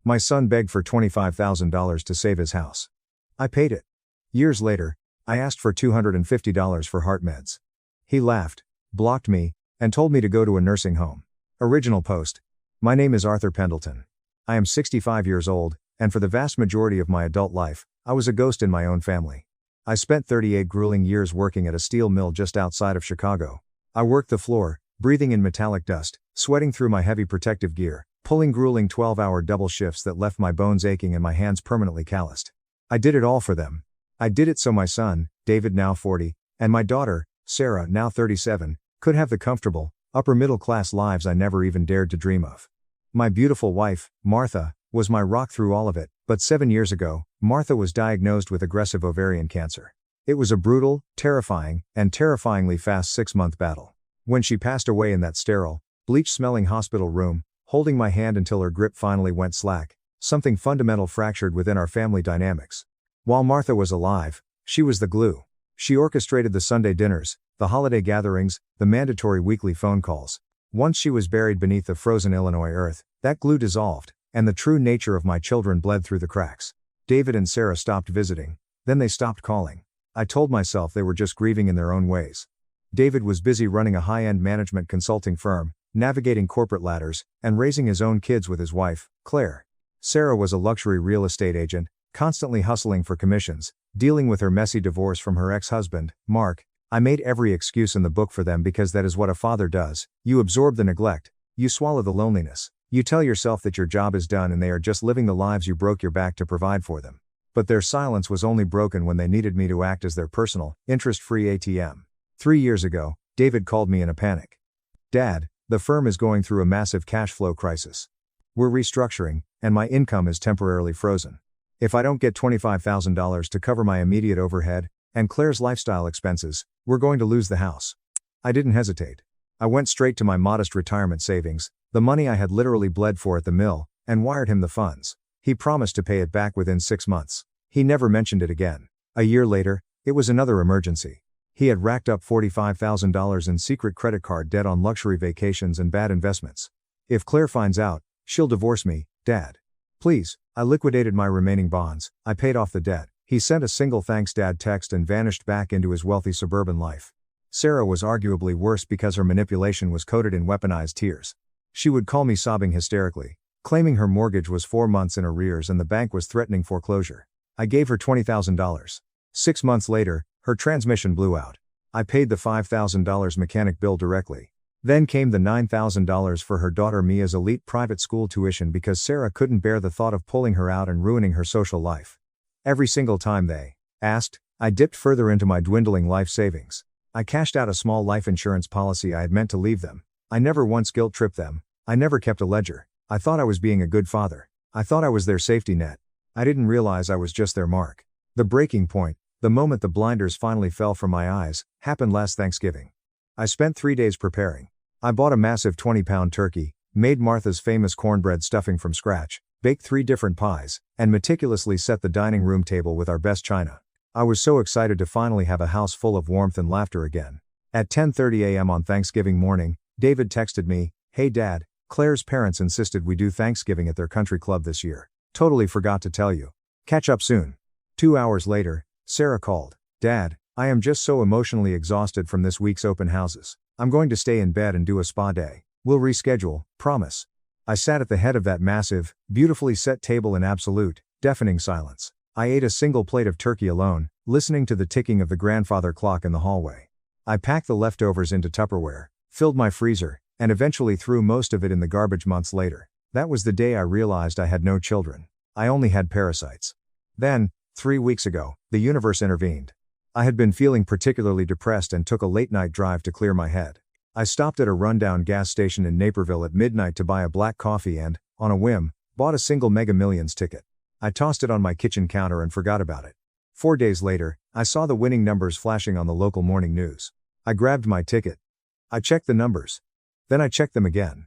My son begged for $25,000 to save his house. I paid it. Years later, I asked for $250 for heart meds. He laughed, blocked me, and told me to go to a nursing home. Original post. My name is Arthur Pendleton. I am 65 years old, and for the vast majority of my adult life, I was a ghost in my own family. I spent 38 grueling years working at a steel mill just outside of Chicago. I worked the floor, breathing in metallic dust, sweating through my heavy protective gear, pulling grueling 12-hour double shifts that left my bones aching and my hands permanently calloused. I did it all for them. I did it so my son, David now 40, and my daughter, Sarah now 37, could have the comfortable, upper-middle-class lives I never even dared to dream of. My beautiful wife, Martha, was my rock through all of it, but 7 years ago, Martha was diagnosed with aggressive ovarian cancer. It was a brutal, terrifying, and terrifyingly fast 6-month battle. When she passed away in that sterile, bleach-smelling hospital room, holding my hand until her grip finally went slack, something fundamental fractured within our family dynamics. While Martha was alive, she was the glue. She orchestrated the Sunday dinners, the holiday gatherings, the mandatory weekly phone calls. Once she was buried beneath the frozen Illinois earth, that glue dissolved, and the true nature of my children bled through the cracks. David and Sarah stopped visiting. Then they stopped calling. I told myself they were just grieving in their own ways. David was busy running a high-end management consulting firm, navigating corporate ladders, and raising his own kids with his wife, Claire. Sarah was a luxury real estate agent, constantly hustling for commissions, dealing with her messy divorce from her ex-husband, Mark. I made every excuse in the book for them because that is what a father does. You absorb the neglect. You swallow the loneliness. You tell yourself that your job is done and they are just living the lives you broke your back to provide for them. But their silence was only broken when they needed me to act as their personal, interest-free ATM. 3 years ago, David called me in a panic. Dad, the firm is going through a massive cash flow crisis. We're restructuring, and my income is temporarily frozen. If I don't get $25,000 to cover my immediate overhead, and Claire's lifestyle expenses, we're going to lose the house. I didn't hesitate. I went straight to my modest retirement savings, the money I had literally bled for at the mill, and wired him the funds. He promised to pay it back within 6 months. He never mentioned it again. A year later, it was another emergency. He had racked up $45,000 in secret credit card debt on luxury vacations and bad investments. If Claire finds out, she'll divorce me, Dad. Please. I liquidated my remaining bonds. I paid off the debt. He sent a single thanks dad text and vanished back into his wealthy suburban life. Sarah was arguably worse because her manipulation was coated in weaponized tears. She would call me sobbing hysterically, claiming her mortgage was 4 months in arrears and the bank was threatening foreclosure. I gave her $20,000. 6 months later, her transmission blew out. I paid the $5,000 mechanic bill directly. Then came the $9,000 for her daughter Mia's elite private school tuition because Sarah couldn't bear the thought of pulling her out and ruining her social life. Every single time they asked, I dipped further into my dwindling life savings. I cashed out a small life insurance policy I had meant to leave them. I never once guilt-tripped them. I never kept a ledger. I thought I was being a good father. I thought I was their safety net. I didn't realize I was just their mark. The breaking point, the moment the blinders finally fell from my eyes, happened last Thanksgiving. I spent 3 days preparing. I bought a massive 20-pound turkey, made Martha's famous cornbread stuffing from scratch, baked 3 different pies, and meticulously set the dining room table with our best china. I was so excited to finally have a house full of warmth and laughter again. At 10:30 a.m. on Thanksgiving morning, David texted me, "Hey Dad, Claire's parents insisted we do Thanksgiving at their country club this year. Totally forgot to tell you. Catch up soon." 2 hours later, Sarah called, "Dad, I am just so emotionally exhausted from this week's open houses. I'm going to stay in bed and do a spa day. We'll reschedule, promise." I sat at the head of that massive, beautifully set table in absolute, deafening silence. I ate a single plate of turkey alone, listening to the ticking of the grandfather clock in the hallway. I packed the leftovers into Tupperware, filled my freezer, and eventually threw most of it in the garbage months later. That was the day I realized I had no children. I only had parasites. Then, 3 weeks ago, the universe intervened. I had been feeling particularly depressed and took a late-night drive to clear my head. I stopped at a rundown gas station in Naperville at midnight to buy a black coffee and, on a whim, bought a single Mega Millions ticket. I tossed it on my kitchen counter and forgot about it. 4 days later, I saw the winning numbers flashing on the local morning news. I grabbed my ticket. I checked the numbers. Then I checked them again.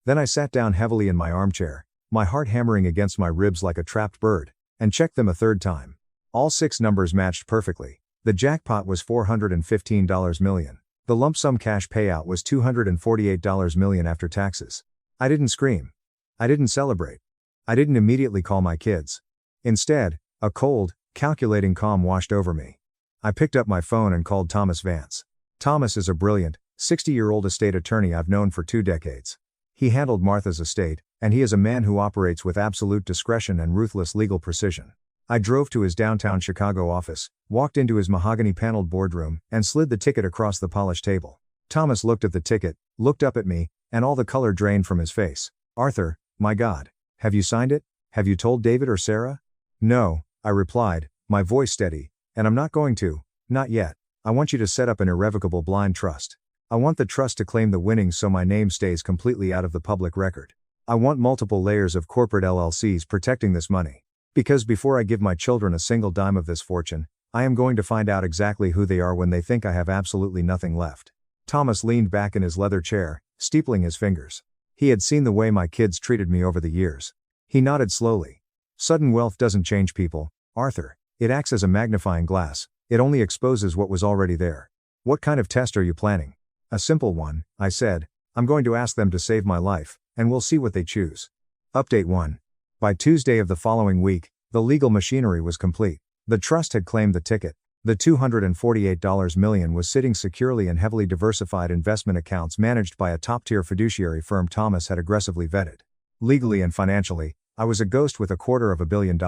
Then I sat down heavily in my armchair, my heart hammering against my ribs like a trapped bird, and checked them a third time. All 6 numbers matched perfectly. The jackpot was $415 million. The lump sum cash payout was $248 million after taxes. I didn't scream. I didn't celebrate. I didn't immediately call my kids. Instead, a cold, calculating calm washed over me. I picked up my phone and called Thomas Vance. Thomas is a brilliant, 60-year-old estate attorney I've known for 2 decades. He handled Martha's estate, and he is a man who operates with absolute discretion and ruthless legal precision. I drove to his downtown Chicago office, walked into his mahogany-paneled boardroom, and slid the ticket across the polished table. Thomas looked at the ticket, looked up at me, and all the color drained from his face. "Arthur, my God. Have you signed it? Have you told David or Sarah?" "No," I replied, my voice steady, "and I'm not going to, not yet. I want you to set up an irrevocable blind trust. I want the trust to claim the winnings so my name stays completely out of the public record. I want multiple layers of corporate LLCs protecting this money. Because before I give my children a single dime of this fortune, I am going to find out exactly who they are when they think I have absolutely nothing left." Thomas leaned back in his leather chair, steepling his fingers. He had seen the way my kids treated me over the years. He nodded slowly. "Sudden wealth doesn't change people, Arthur. It acts as a magnifying glass. It only exposes what was already there." "What kind of test are you planning?" "A simple one," I said. "I'm going to ask them to save my life, and we'll see what they choose." Update 1. By Tuesday of the following week, the legal machinery was complete. The trust had claimed the ticket. The $248 million was sitting securely in heavily diversified investment accounts managed by a top-tier fiduciary firm Thomas had aggressively vetted. Legally and financially, I was a ghost with $250 million.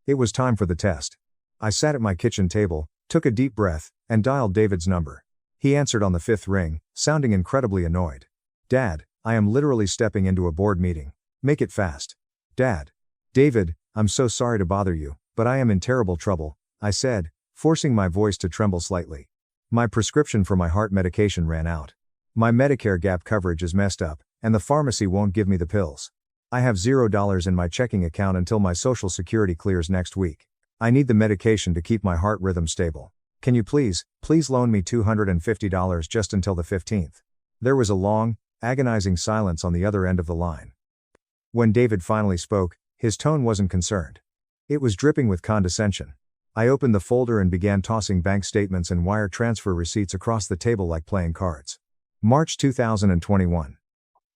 It was time for the test. I sat at my kitchen table, took a deep breath, and dialed David's number. He answered on the 5th ring, sounding incredibly annoyed. "Dad, I am literally stepping into a board meeting. Make it fast." "Dad." "David, I'm so sorry to bother you, but I am in terrible trouble," I said, forcing my voice to tremble slightly. "My prescription for my heart medication ran out. My Medicare gap coverage is messed up, and the pharmacy won't give me the pills. I have $0 in my checking account until my Social Security clears next week. I need the medication to keep my heart rhythm stable. Can you please loan me $250 just until the 15th. There was a long, agonizing silence on the other end of the line. When David finally spoke, his tone wasn't concerned. It was dripping with condescension. I opened the folder and began tossing bank statements and wire transfer receipts across the table like playing cards. March 2021.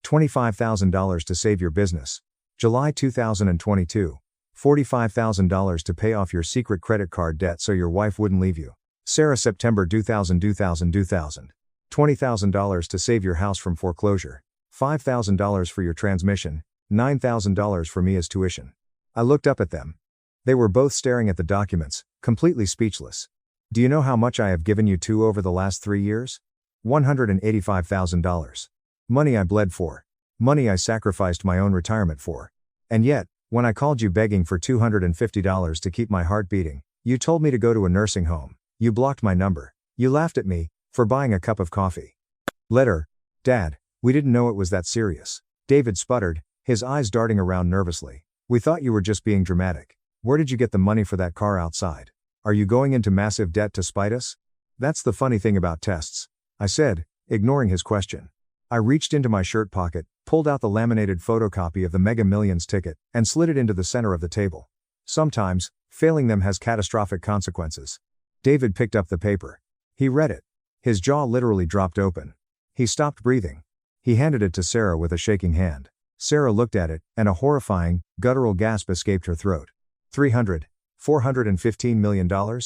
$25,000 to save your business. July 2022. $45,000 to pay off your secret credit card debt so your wife wouldn't leave you. Sarah September 2000. $20,000 to save your house from foreclosure. $5,000 for your transmission. $9,000 for me as tuition. I looked up at them. They were both staring at the documents, completely speechless. "Do you know how much I have given you two over the last 3 years? $185,000. Money I bled for. Money I sacrificed my own retirement for. And yet, when I called you begging for $250 to keep my heart beating, you told me to go to a nursing home. You blocked my number. You laughed at me for buying a cup of coffee." Letter. "Dad, we didn't know it was that serious." David sputtered, his eyes darting around nervously. "We thought you were just being dramatic. Where did you get the money for that car outside? Are you going into massive debt to spite us?" "That's the funny thing about tests," I said, ignoring his question. I reached into my shirt pocket, pulled out the laminated photocopy of the Mega Millions ticket, and slid it into the center of the table. Sometimes, failing them has catastrophic consequences. David picked up the paper. He read it. His jaw literally dropped open. He stopped breathing. He handed it to Sarah with a shaking hand. Sarah looked at it, and a horrifying, guttural gasp escaped her throat. $415 million?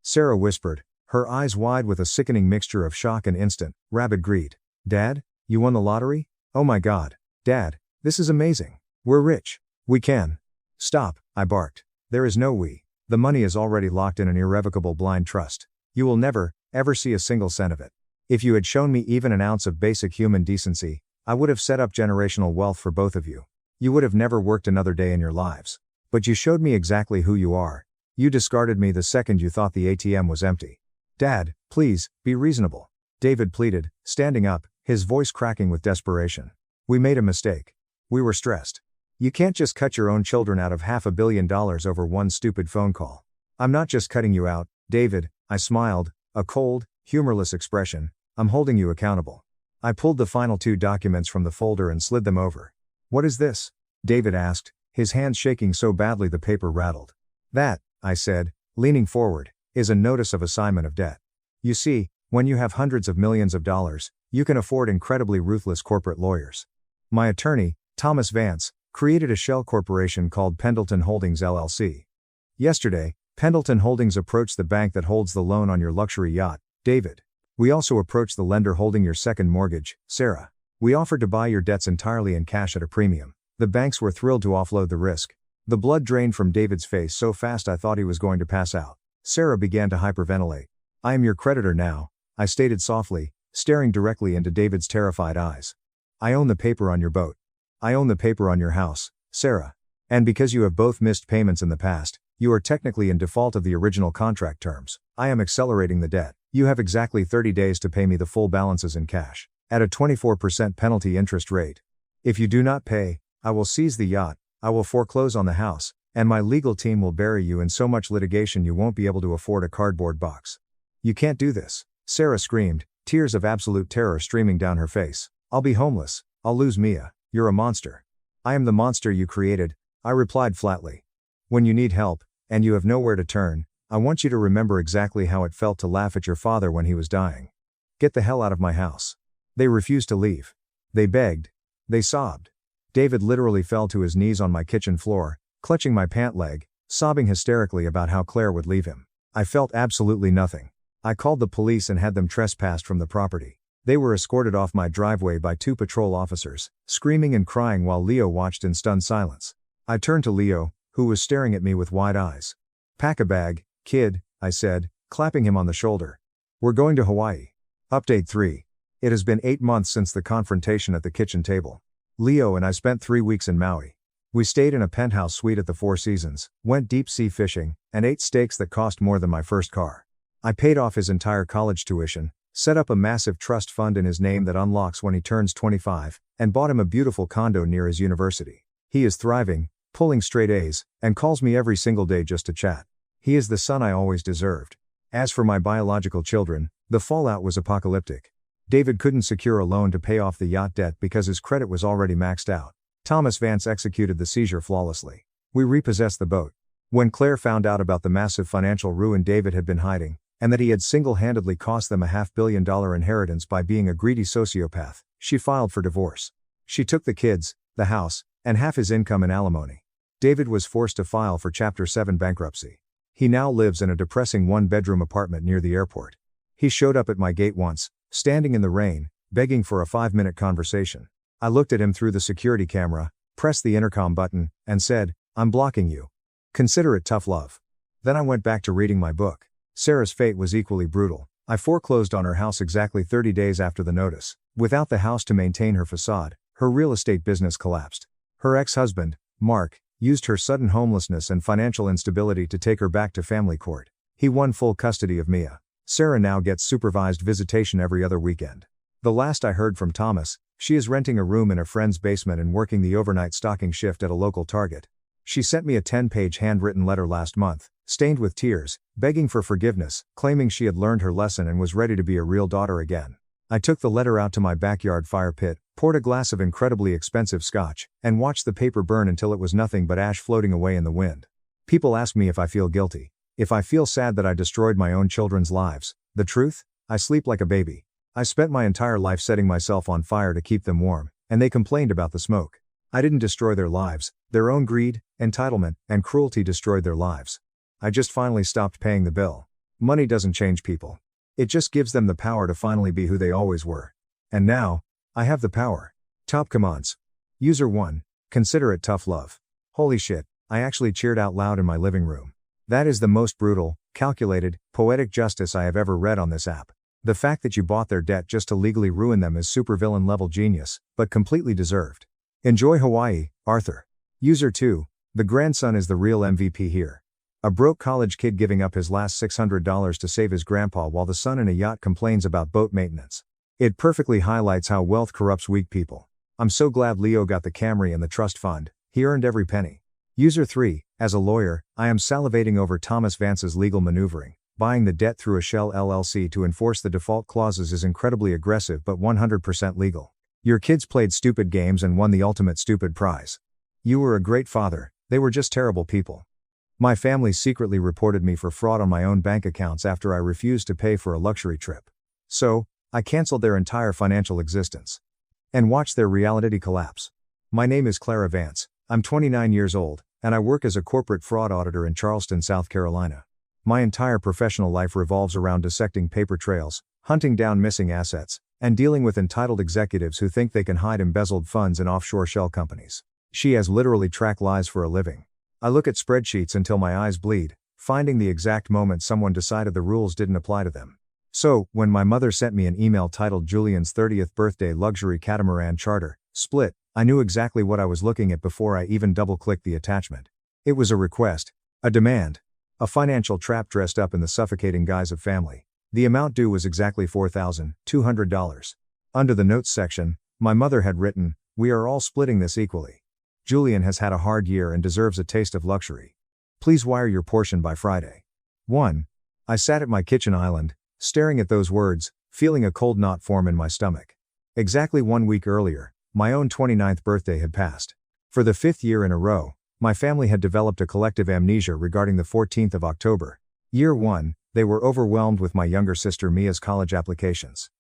Sarah whispered, her eyes wide with a sickening mixture of shock and instant, rabid greed. "Dad, you won the lottery? Oh my God, Dad, this is amazing. We're rich. We can." "Stop," I barked. "There is no we. The money is already locked in an irrevocable blind trust. You will never, ever see a single cent of it. If you had shown me even an ounce of basic human decency, I would have set up generational wealth for both of you. You would have never worked another day in your lives. But you showed me exactly who you are. You discarded me the second you thought the ATM was empty. Dad, please, be reasonable." David pleaded, standing up, his voice cracking with desperation. "We made a mistake. We were stressed. You can't just cut your own children out of $500 million over one stupid phone call." "I'm not just cutting you out, David," I smiled, a cold, humorless expression. "I'm holding you accountable." I pulled the final 2 documents from the folder and slid them over. "What is this?" David asked, his hands shaking so badly the paper rattled. "That," I said, leaning forward, "is a notice of assignment of debt. You see, when you have hundreds of millions of dollars, you can afford incredibly ruthless corporate lawyers. My attorney, Thomas Vance, created a shell corporation called Pendleton Holdings LLC. Yesterday, Pendleton Holdings approached the bank that holds the loan on your luxury yacht, David. We also approached the lender holding your second mortgage, Sarah. We offered to buy your debts entirely in cash at a premium. The banks were thrilled to offload the risk. The blood drained from David's face so fast I thought he was going to pass out. Sarah began to hyperventilate. I am your creditor now, I stated softly, staring directly into David's terrified eyes. I own the paper on your boat. I own the paper on your house, Sarah. And because you have both missed payments in the past, you are technically in default of the original contract terms. I am accelerating the debt. You have exactly 30 days to pay me the full balances in cash, at a 24% penalty interest rate. If you do not pay, I will seize the yacht, I will foreclose on the house, and my legal team will bury you in so much litigation you won't be able to afford a cardboard box. You can't do this, Sarah screamed, tears of absolute terror streaming down her face. I'll be homeless, I'll lose Mia, you're a monster. I am the monster you created, I replied flatly. When you need help, and you have nowhere to turn, I want you to remember exactly how it felt to laugh at your father when he was dying. Get the hell out of my house. They refused to leave. They begged. They sobbed. David literally fell to his knees on my kitchen floor, clutching my pant leg, sobbing hysterically about how Claire would leave him. I felt absolutely nothing. I called the police and had them trespassed from the property. They were escorted off my driveway by 2 patrol officers, screaming and crying while Leo watched in stunned silence. I turned to Leo, who was staring at me with wide eyes. Pack a bag, kid, I said, clapping him on the shoulder. We're going to Hawaii. Update 3. It has been 8 months since the confrontation at the kitchen table. Leo and I spent 3 weeks in Maui. We stayed in a penthouse suite at the Four Seasons, went deep sea fishing, and ate steaks that cost more than my first car. I paid off his entire college tuition, set up a massive trust fund in his name that unlocks when he turns 25, and bought him a beautiful condo near his university. He is thriving, pulling straight A's, and calls me every single day just to chat. He is the son I always deserved. As for my biological children, the fallout was apocalyptic. David couldn't secure a loan to pay off the yacht debt because his credit was already maxed out. Thomas Vance executed the seizure flawlessly. We repossessed the boat. When Claire found out about the massive financial ruin David had been hiding, and that he had single-handedly cost them a $500 million inheritance by being a greedy sociopath, she filed for divorce. She took the kids, the house, and half his income in alimony. David was forced to file for Chapter 7 bankruptcy. He now lives in a depressing 1-bedroom apartment near the airport. He showed up at my gate once, standing in the rain, begging for a 5-minute conversation. I looked at him through the security camera, pressed the intercom button, and said, I'm blocking you. Consider it tough love. Then I went back to reading my book. Sarah's fate was equally brutal. I foreclosed on her house exactly 30 days after the notice. Without the house to maintain her facade, her real estate business collapsed. Her ex-husband, Mark, used her sudden homelessness and financial instability to take her back to family court. He won full custody of Mia. Sarah now gets supervised visitation every other weekend. The last I heard from Thomas, she is renting a room in a friend's basement and working the overnight stocking shift at a local Target. She sent me a 10-page handwritten letter last month, stained with tears, begging for forgiveness, claiming she had learned her lesson and was ready to be a real daughter again. I took the letter out to my backyard fire pit, poured a glass of incredibly expensive scotch, and watched the paper burn until it was nothing but ash floating away in the wind. People ask me if I feel guilty. If I feel sad that I destroyed my own children's lives. The truth? I sleep like a baby. I spent my entire life setting myself on fire to keep them warm, and they complained about the smoke. I didn't destroy their lives, their own greed, entitlement, and cruelty destroyed their lives. I just finally stopped paying the bill. Money doesn't change people. It just gives them the power to finally be who they always were. And now, I have the power. Top commands. User 1. Consider it tough love. Holy shit, I actually cheered out loud in my living room. That is the most brutal, calculated, poetic justice I have ever read on this app. The fact that you bought their debt just to legally ruin them is supervillain level genius, but completely deserved. Enjoy Hawaii, Arthur. User 2. The grandson is the real MVP here. A broke college kid giving up his last $600 to save his grandpa while the son in a yacht complains about boat maintenance. It perfectly highlights how wealth corrupts weak people. I'm so glad Leo got the Camry and the trust fund. He earned every penny. User 3. As a lawyer, I am salivating over Thomas Vance's legal maneuvering. Buying the debt through a shell LLC to enforce the default clauses is incredibly aggressive but 100% legal. Your kids played stupid games and won the ultimate stupid prize. You were a great father, they were just terrible people. My family secretly reported me for fraud on my own bank accounts after I refused to pay for a luxury trip. So, I canceled their entire financial existence. And watched their reality collapse. My name is Clara Vance, I'm 29 years old, and I work as a corporate fraud auditor in Charleston, South Carolina. My entire professional life revolves around dissecting paper trails, hunting down missing assets, and dealing with entitled executives who think they can hide embezzled funds in offshore shell companies. She has literally tracked lies for a living. I look at spreadsheets until my eyes bleed, finding the exact moment someone decided the rules didn't apply to them. So, when my mother sent me an email titled Julian's 30th birthday luxury catamaran charter, split, I knew exactly what I was looking at before I even double-clicked the attachment. It was a request, a demand, a financial trap dressed up in the suffocating guise of family. The amount due was exactly $4,200. Under the notes section, my mother had written, "We are all splitting this equally. Julian has had a hard year and deserves a taste of luxury. Please wire your portion by Friday." 1. I sat at my kitchen island, staring at those words, feeling a cold knot form in my stomach. Exactly 1 week earlier, my own 29th birthday had passed. For the 5th year in a row, my family had developed a collective amnesia regarding the 14th of October. Year 1, they were overwhelmed with my younger sister Mia's college applications.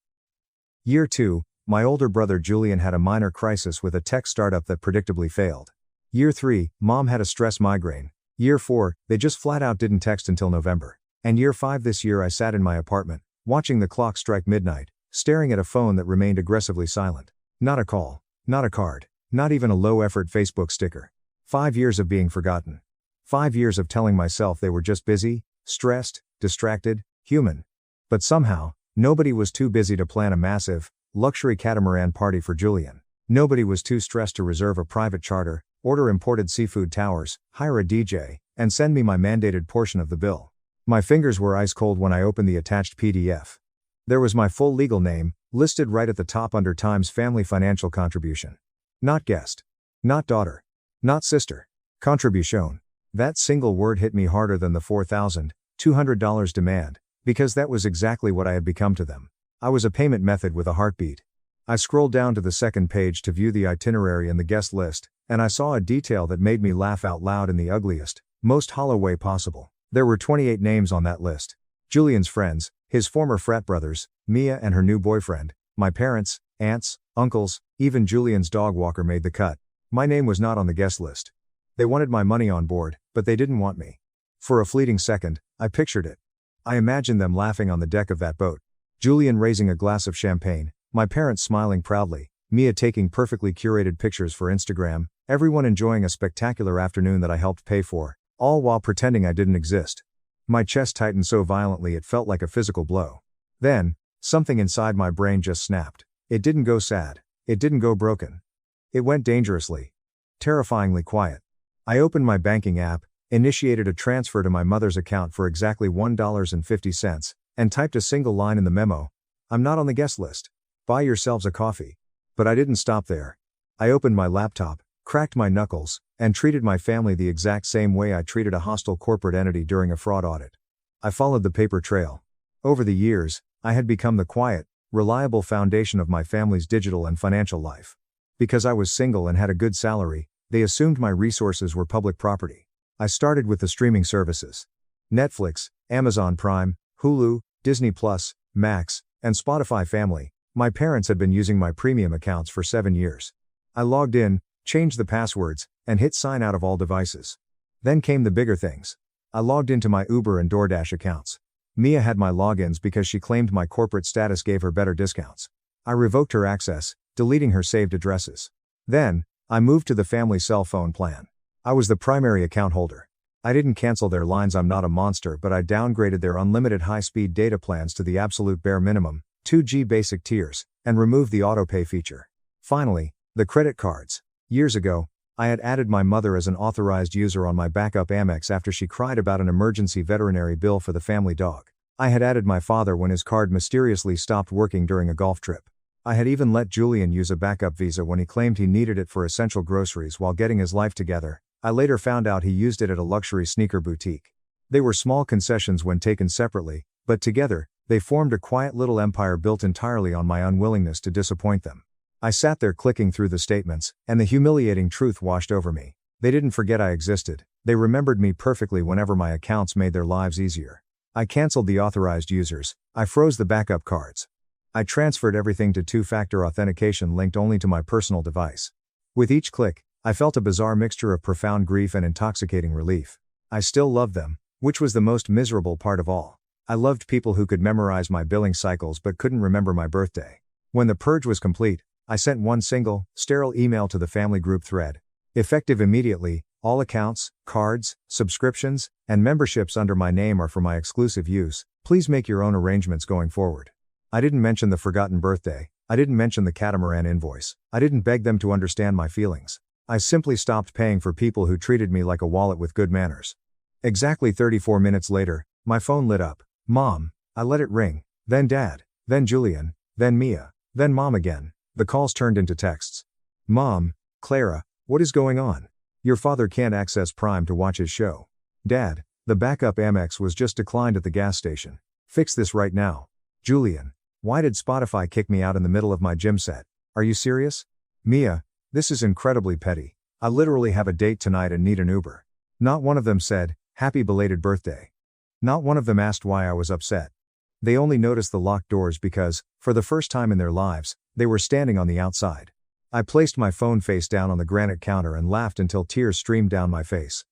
Year 2, my older brother Julian had a minor crisis with a tech startup that predictably failed. Year 3, mom had a stress migraine. Year 4, they just flat out didn't text until November. And year 5 this year I sat in my apartment, watching the clock strike midnight, staring at a phone that remained aggressively silent. Not a call, not a card, not even a low-effort Facebook sticker. 5 years of being forgotten. 5 years of telling myself they were just busy, stressed, distracted, human. But somehow, nobody was too busy to plan a massive, luxury catamaran party for Julian. Nobody was too stressed to reserve a private charter, order imported seafood towers, hire a DJ, and send me my mandated portion of the bill. My fingers were ice cold when I opened the attached PDF. There was my full legal name, listed right at the top under Time's family financial contribution. Not guest. Not daughter. Not sister. Contribution. That single word hit me harder than the $4,200 demand, because that was exactly what I had become to them. I was a payment method with a heartbeat. I scrolled down to the second page to view the itinerary and the guest list, and I saw a detail that made me laugh out loud in the ugliest, most hollow way possible. There were 28 names on that list. Julian's friends, his former frat brothers, Mia and her new boyfriend, my parents, aunts, uncles, even Julian's dog walker made the cut. My name was not on the guest list. They wanted my money on board, but they didn't want me. For a fleeting second, I pictured it. I imagined them laughing on the deck of that boat. Julian raising a glass of champagne, my parents smiling proudly, Mia taking perfectly curated pictures for Instagram, everyone enjoying a spectacular afternoon that I helped pay for, all while pretending I didn't exist. My chest tightened so violently it felt like a physical blow. Then, something inside my brain just snapped. It didn't go sad. It didn't go broken. It went dangerously, terrifyingly quiet. I opened my banking app, initiated a transfer to my mother's account for exactly $1.50, and typed a single line in the memo. "I'm not on the guest list. Buy yourselves a coffee." But I didn't stop there. I opened my laptop, cracked my knuckles, and treated my family the exact same way I treated a hostile corporate entity during a fraud audit. I followed the paper trail. Over the years, I had become the quiet, reliable foundation of my family's digital and financial life. Because I was single and had a good salary, they assumed my resources were public property. I started with the streaming services. Netflix, Amazon Prime, Hulu, Disney Plus, Max, and Spotify Family. My parents had been using my premium accounts for 7 years. I logged in, changed the passwords, and hit sign out of all devices. Then came the bigger things. I logged into my Uber and DoorDash accounts. Mia had my logins because she claimed my corporate status gave her better discounts. I revoked her access, deleting her saved addresses. Then, I moved to the family cell phone plan. I was the primary account holder. I didn't cancel their lines, I'm not a monster, but I downgraded their unlimited high-speed data plans to the absolute bare minimum, 2G basic tiers, and removed the autopay feature. Finally, the credit cards. Years ago, I had added my mother as an authorized user on my backup Amex after she cried about an emergency veterinary bill for the family dog. I had added my father when his card mysteriously stopped working during a golf trip. I had even let Julian use a backup Visa when he claimed he needed it for essential groceries while getting his life together. I later found out he used it at a luxury sneaker boutique. They were small concessions when taken separately, but together, they formed a quiet little empire built entirely on my unwillingness to disappoint them. I sat there clicking through the statements, and the humiliating truth washed over me. They didn't forget I existed. They remembered me perfectly whenever my accounts made their lives easier. I canceled the authorized users. I froze the backup cards. I transferred everything to two-factor authentication linked only to my personal device. With each click, I felt a bizarre mixture of profound grief and intoxicating relief. I still loved them, which was the most miserable part of all. I loved people who could memorize my billing cycles but couldn't remember my birthday. When the purge was complete, I sent one single, sterile email to the family group thread. Effective immediately, all accounts, cards, subscriptions, and memberships under my name are for my exclusive use. Please make your own arrangements going forward. I didn't mention the forgotten birthday. I didn't mention the catamaran invoice. I didn't beg them to understand my feelings. I simply stopped paying for people who treated me like a wallet with good manners. Exactly 34 minutes later, my phone lit up. Mom. I let it ring. Then Dad. Then Julian. Then Mia. Then Mom again. The calls turned into texts. Mom. Clara. What is going on? Your father can't access Prime to watch his show. Dad. The backup Amex was just declined at the gas station. Fix this right now. Julian. Why did Spotify kick me out in the middle of my gym set? Are you serious? Mia. This is incredibly petty. I literally have a date tonight and need an Uber. Not one of them said, happy belated birthday. Not one of them asked why I was upset. They only noticed the locked doors because, for the first time in their lives, they were standing on the outside. I placed my phone face down on the granite counter and laughed until tears streamed down my face.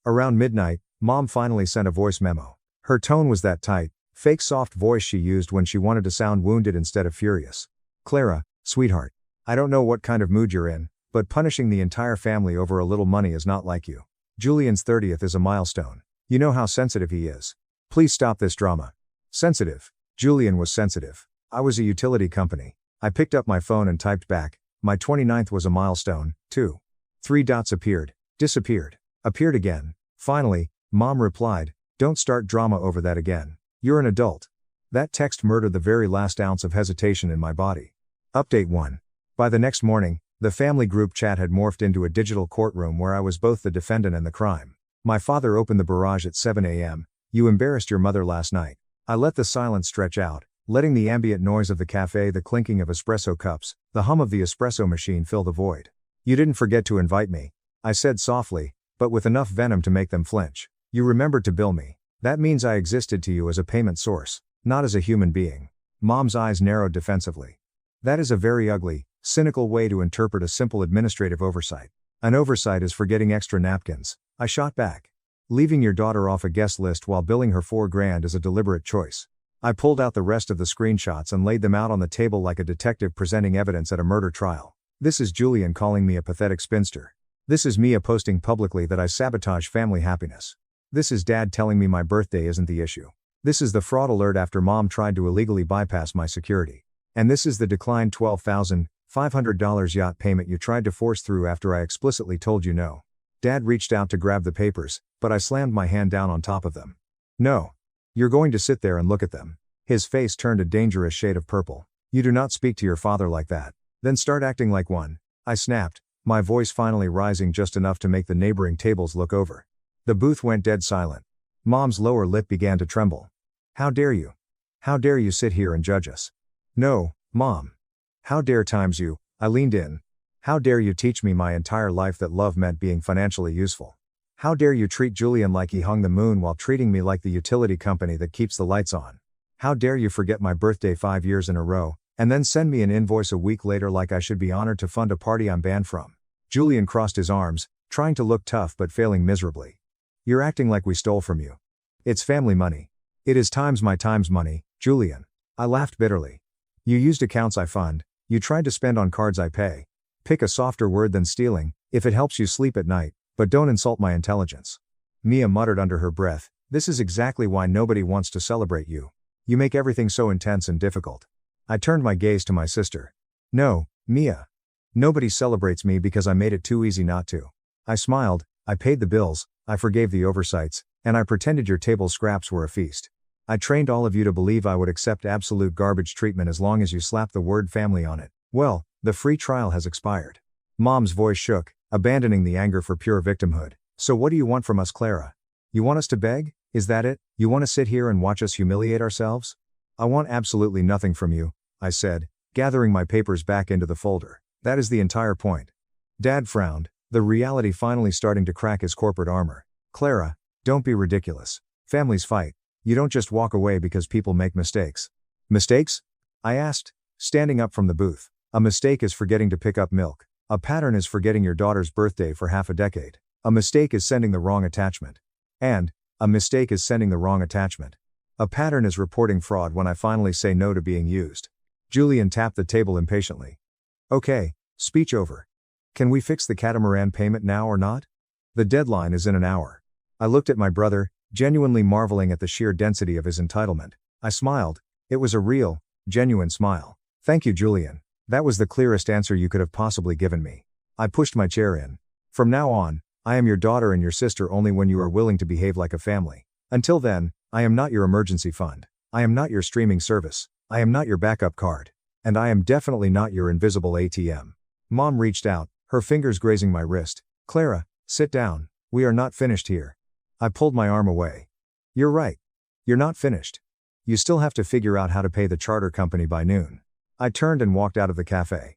Around midnight, Mom finally sent a voice memo. Her tone was that tight, fake soft voice she used when she wanted to sound wounded instead of furious. Clara, sweetheart. I don't know what kind of mood you're in, but punishing the entire family over a little money is not like you. Julian's 30th is a milestone. You know how sensitive he is. Please stop this drama. Sensitive. Julian was sensitive. I was a utility company. I picked up my phone and typed back, my 29th was a milestone, too. 3 dots appeared, disappeared, appeared again. Finally, Mom replied, don't start drama over that again. You're an adult. That text murdered the very last ounce of hesitation in my body. Update 1. By the next morning, the family group chat had morphed into a digital courtroom where I was both the defendant and the crime. My father opened the barrage at 7 a.m. You embarrassed your mother last night. I let the silence stretch out, letting the ambient noise of the cafe, the clinking of espresso cups, the hum of the espresso machine fill the void. You didn't forget to invite me, I said softly, but with enough venom to make them flinch. You remembered to bill me. That means I existed to you as a payment source, not as a human being. Mom's eyes narrowed defensively. That is a very ugly, cynical way to interpret a simple administrative oversight. An oversight is forgetting extra napkins, I shot back. Leaving your daughter off a guest list while billing her $4,000 is a deliberate choice. I pulled out the rest of the screenshots and laid them out on the table like a detective presenting evidence at a murder trial. This is Julian calling me a pathetic spinster. This is Mia posting publicly that I sabotage family happiness. This is Dad telling me my birthday isn't the issue. This is the fraud alert after Mom tried to illegally bypass my security. And this is the declined $12,500 yacht payment you tried to force through after I explicitly told you no. Dad reached out to grab the papers, but I slammed my hand down on top of them. No. You're going to sit there and look at them. His face turned a dangerous shade of purple. You do not speak to your father like that. Then start acting like one. I snapped, my voice finally rising just enough to make the neighboring tables look over. The booth went dead silent. Mom's lower lip began to tremble. How dare you? How dare you sit here and judge us? No, Mom. How dare times you? I leaned in. How dare you teach me my entire life that love meant being financially useful? How dare you treat Julian like he hung the moon while treating me like the utility company that keeps the lights on? How dare you forget my birthday 5 years in a row, and then send me an invoice a week later like I should be honored to fund a party I'm banned from? Julian crossed his arms, trying to look tough but failing miserably. You're acting like we stole from you. It's family money. It is times my times money, Julian. I laughed bitterly. You used accounts I fund, you tried to spend on cards I pay. Pick a softer word than stealing, if it helps you sleep at night, but don't insult my intelligence. Mia muttered under her breath, this is exactly why nobody wants to celebrate you. You make everything so intense and difficult. I turned my gaze to my sister. No, Mia. Nobody celebrates me because I made it too easy not to. I smiled, I paid the bills, I forgave the oversights, and I pretended your table scraps were a feast. I trained all of you to believe I would accept absolute garbage treatment as long as you slapped the word family on it. Well, the free trial has expired. Mom's voice shook, abandoning the anger for pure victimhood. So what do you want from us, Clara? You want us to beg? Is that it? You want to sit here and watch us humiliate ourselves? I want absolutely nothing from you, I said, gathering my papers back into the folder. That is the entire point. Dad frowned, the reality finally starting to crack his corporate armor. Clara, don't be ridiculous. Families fight. You don't just walk away because people make mistakes. Mistakes? I asked, standing up from the booth. A mistake is forgetting to pick up milk. A pattern is forgetting your daughter's birthday for half a decade. A mistake is sending the wrong attachment. And, a mistake is sending the wrong attachment. A pattern is reporting fraud when I finally say no to being used. Julian tapped the table impatiently. Okay, speech over. Can we fix the catamaran payment now or not? The deadline is in an hour. I looked at my brother, genuinely marveling at the sheer density of his entitlement. I smiled. It was a real, genuine smile. Thank you, Julian. That was the clearest answer you could have possibly given me. I pushed my chair in. From now on, I am your daughter and your sister only when you are willing to behave like a family. Until then, I am not your emergency fund. I am not your streaming service. I am not your backup card. And I am definitely not your invisible ATM. Mom reached out, her fingers grazing my wrist. Clara, sit down. We are not finished here. I pulled my arm away. You're right. You're not finished. You still have to figure out how to pay the charter company by noon. I turned and walked out of the cafe.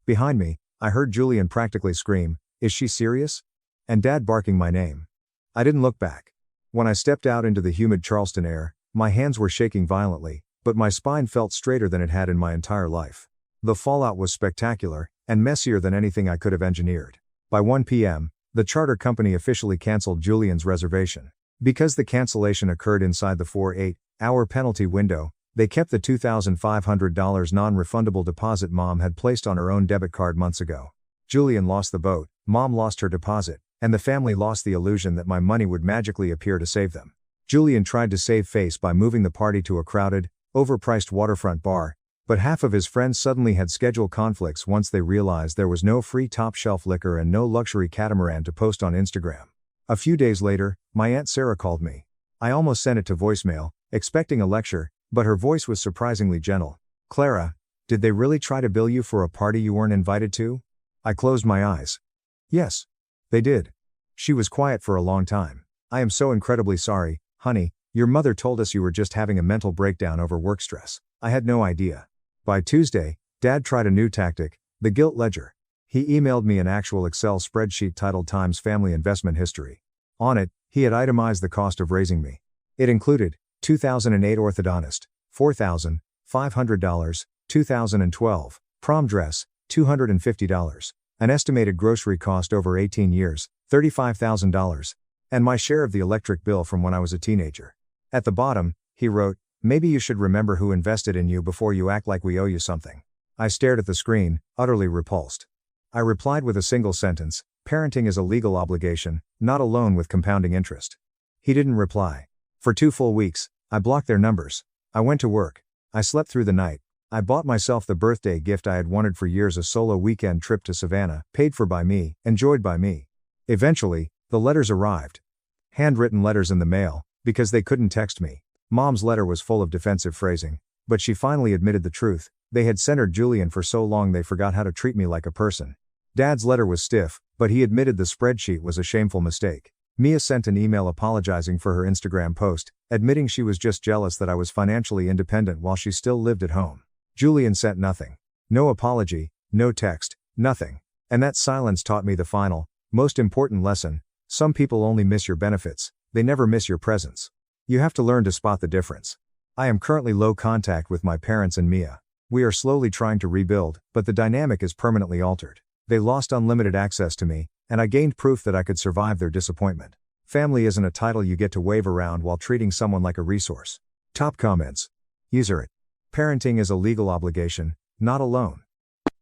Behind me, I heard Julian practically scream, "Is she serious?" And Dad barking my name. I didn't look back. When I stepped out into the humid Charleston air, my hands were shaking violently, but my spine felt straighter than it had in my entire life. The fallout was spectacular, and messier than anything I could have engineered. By 1 p.m., the charter company officially canceled Julian's reservation. Because the cancellation occurred inside the 48-hour penalty window, they kept the $2,500 non-refundable deposit Mom had placed on her own debit card months ago. Julian lost the boat, Mom lost her deposit, and the family lost the illusion that my money would magically appear to save them. Julian tried to save face by moving the party to a crowded, overpriced waterfront bar, but half of his friends suddenly had schedule conflicts once they realized there was no free top-shelf liquor and no luxury catamaran to post on Instagram. A few days later, my Aunt Sarah called me. I almost sent it to voicemail, expecting a lecture, but her voice was surprisingly gentle. Clara, did they really try to bill you for a party you weren't invited to? I closed my eyes. Yes. They did. She was quiet for a long time. I am so incredibly sorry, honey. Your mother told us you were just having a mental breakdown over work stress. I had no idea. By Tuesday, Dad tried a new tactic, the guilt ledger. He emailed me an actual Excel spreadsheet titled Times Family Investment History. On it, he had itemized the cost of raising me. It included 2008 orthodontist, $4,500, 2012, prom dress, $250, an estimated grocery cost over 18 years, $35,000, and my share of the electric bill from when I was a teenager. At the bottom, he wrote, "Maybe you should remember who invested in you before you act like we owe you something." I stared at the screen, utterly repulsed. I replied with a single sentence, "Parenting is a legal obligation, not a loan with compounding interest." He didn't reply. For 2 full weeks, I blocked their numbers. I went to work. I slept through the night. I bought myself the birthday gift I had wanted for years, a solo weekend trip to Savannah, paid for by me, enjoyed by me. Eventually, the letters arrived. Handwritten letters in the mail, because they couldn't text me. Mom's letter was full of defensive phrasing, but she finally admitted the truth. They had centered Julian for so long they forgot how to treat me like a person. Dad's letter was stiff, but he admitted the spreadsheet was a shameful mistake. Mia sent an email apologizing for her Instagram post, admitting she was just jealous that I was financially independent while she still lived at home. Julian sent nothing. No apology, no text, nothing. And that silence taught me the final, most important lesson: some people only miss your benefits, they never miss your presence. You have to learn to spot the difference. I am currently low contact with my parents and Mia. We are slowly trying to rebuild, but the dynamic is permanently altered. They lost unlimited access to me, and I gained proof that I could survive their disappointment. Family isn't a title you get to wave around while treating someone like a resource. Top comments. User it. Parenting is a legal obligation, not a loan.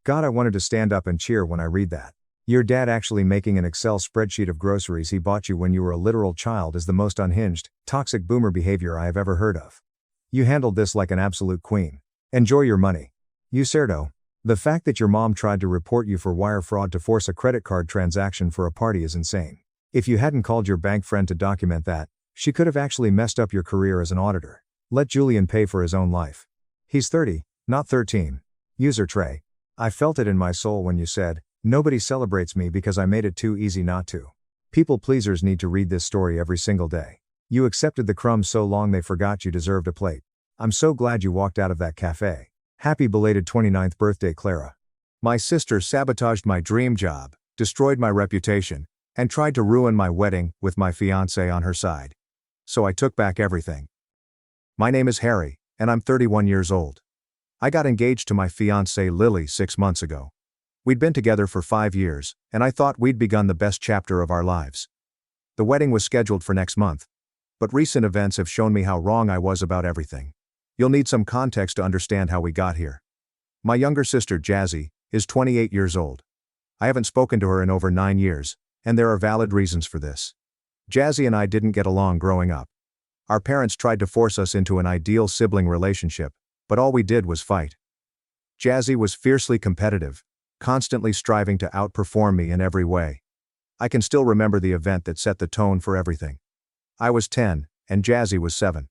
God, I wanted to stand up and cheer when I read that. Your dad actually making an Excel spreadsheet of groceries he bought you when you were a literal child is the most unhinged, toxic boomer behavior I have ever heard of. You handled this like an absolute queen. Enjoy your money. You cerdo. The fact that your mom tried to report you for wire fraud to force a credit card transaction for a party is insane. If you hadn't called your bank friend to document that, she could have actually messed up your career as an auditor. Let Julian pay for his own life. He's 30, not 13. User Trey. I felt it in my soul when you said, "Nobody celebrates me because I made it too easy not to." People pleasers need to read this story every single day. You accepted the crumbs so long they forgot you deserved a plate. I'm so glad you walked out of that cafe. Happy belated 29th birthday, Clara. My sister sabotaged my dream job, destroyed my reputation, and tried to ruin my wedding with my fiancé on her side. So I took back everything. My name is Harry, and I'm 31 years old. I got engaged to my fiancée Lily 6 months ago. We'd been together for 5 years, and I thought we'd begun the best chapter of our lives. The wedding was scheduled for next month. But recent events have shown me how wrong I was about everything. You'll need some context to understand how we got here. My younger sister, Jazzy, is 28 years old. I haven't spoken to her in over 9 years, and there are valid reasons for this. Jazzy and I didn't get along growing up. Our parents tried to force us into an ideal sibling relationship, but all we did was fight. Jazzy was fiercely competitive, constantly striving to outperform me in every way. I can still remember the event that set the tone for everything. I was 10, and Jazzy was 7.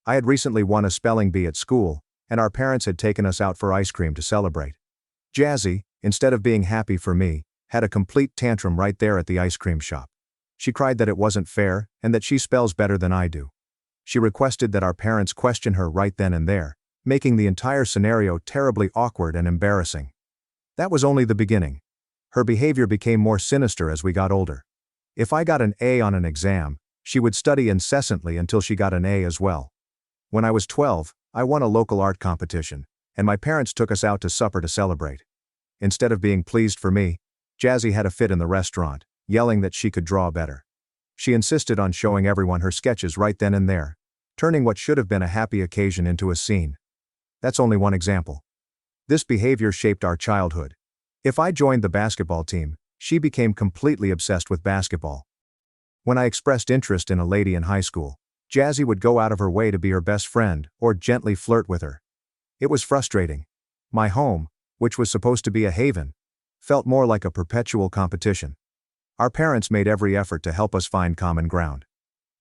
I had recently won a spelling bee at school, and our parents had taken us out for ice cream to celebrate. Jazzy, instead of being happy for me, had a complete tantrum right there at the ice cream shop. She cried that it wasn't fair, and that she spells better than I do. She requested that our parents question her right then and there, making the entire scenario terribly awkward and embarrassing. That was only the beginning. Her behavior became more sinister as we got older. If I got an A on an exam, she would study incessantly until she got an A as well. When I was 12, I won a local art competition, and my parents took us out to supper to celebrate. Instead of being pleased for me, Jazzy had a fit in the restaurant, yelling that she could draw better. She insisted on showing everyone her sketches right then and there, turning what should have been a happy occasion into a scene. That's only one example. This behavior shaped our childhood. If I joined the basketball team, she became completely obsessed with basketball. When I expressed interest in a lady in high school, Jazzy would go out of her way to be her best friend or gently flirt with her. It was frustrating. My home, which was supposed to be a haven, felt more like a perpetual competition. Our parents made every effort to help us find common ground.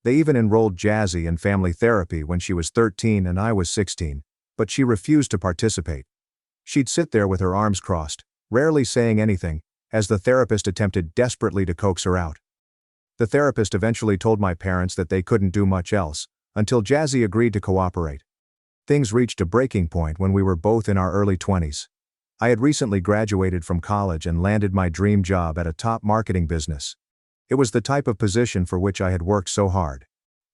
They even enrolled Jazzy in family therapy when she was 13 and I was 16, but she refused to participate. She'd sit there with her arms crossed, rarely saying anything, as the therapist attempted desperately to coax her out. The therapist eventually told my parents that they couldn't do much else, until Jazzy agreed to cooperate. Things reached a breaking point when we were both in our early 20s. I had recently graduated from college and landed my dream job at a top marketing business. It was the type of position for which I had worked so hard.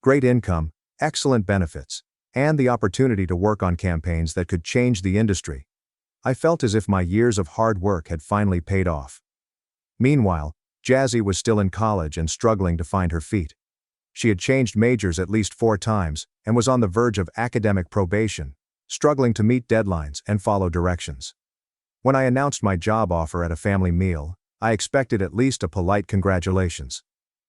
Great income, excellent benefits, and the opportunity to work on campaigns that could change the industry. I felt as if my years of hard work had finally paid off. Meanwhile, Jazzy was still in college and struggling to find her feet. She had changed majors at least 4 times and was on the verge of academic probation, struggling to meet deadlines and follow directions. When I announced my job offer at a family meal, I expected at least a polite congratulations.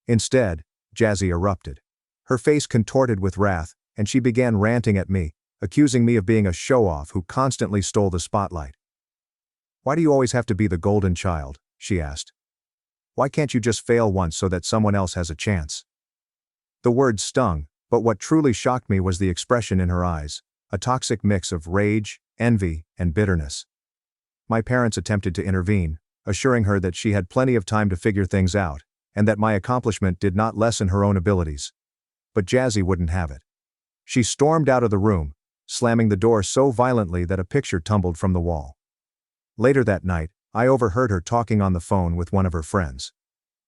Instead, Jazzy erupted. Her face contorted with wrath, and she began ranting at me, accusing me of being a show-off who constantly stole the spotlight. "Why do you always have to be the golden child?" she asked. "Why can't you just fail once so that someone else has a chance?" The words stung, but what truly shocked me was the expression in her eyes, a toxic mix of rage, envy, and bitterness. My parents attempted to intervene, assuring her that she had plenty of time to figure things out, and that my accomplishment did not lessen her own abilities. But Jazzy wouldn't have it. She stormed out of the room, slamming the door so violently that a picture tumbled from the wall. Later that night, I overheard her talking on the phone with one of her friends.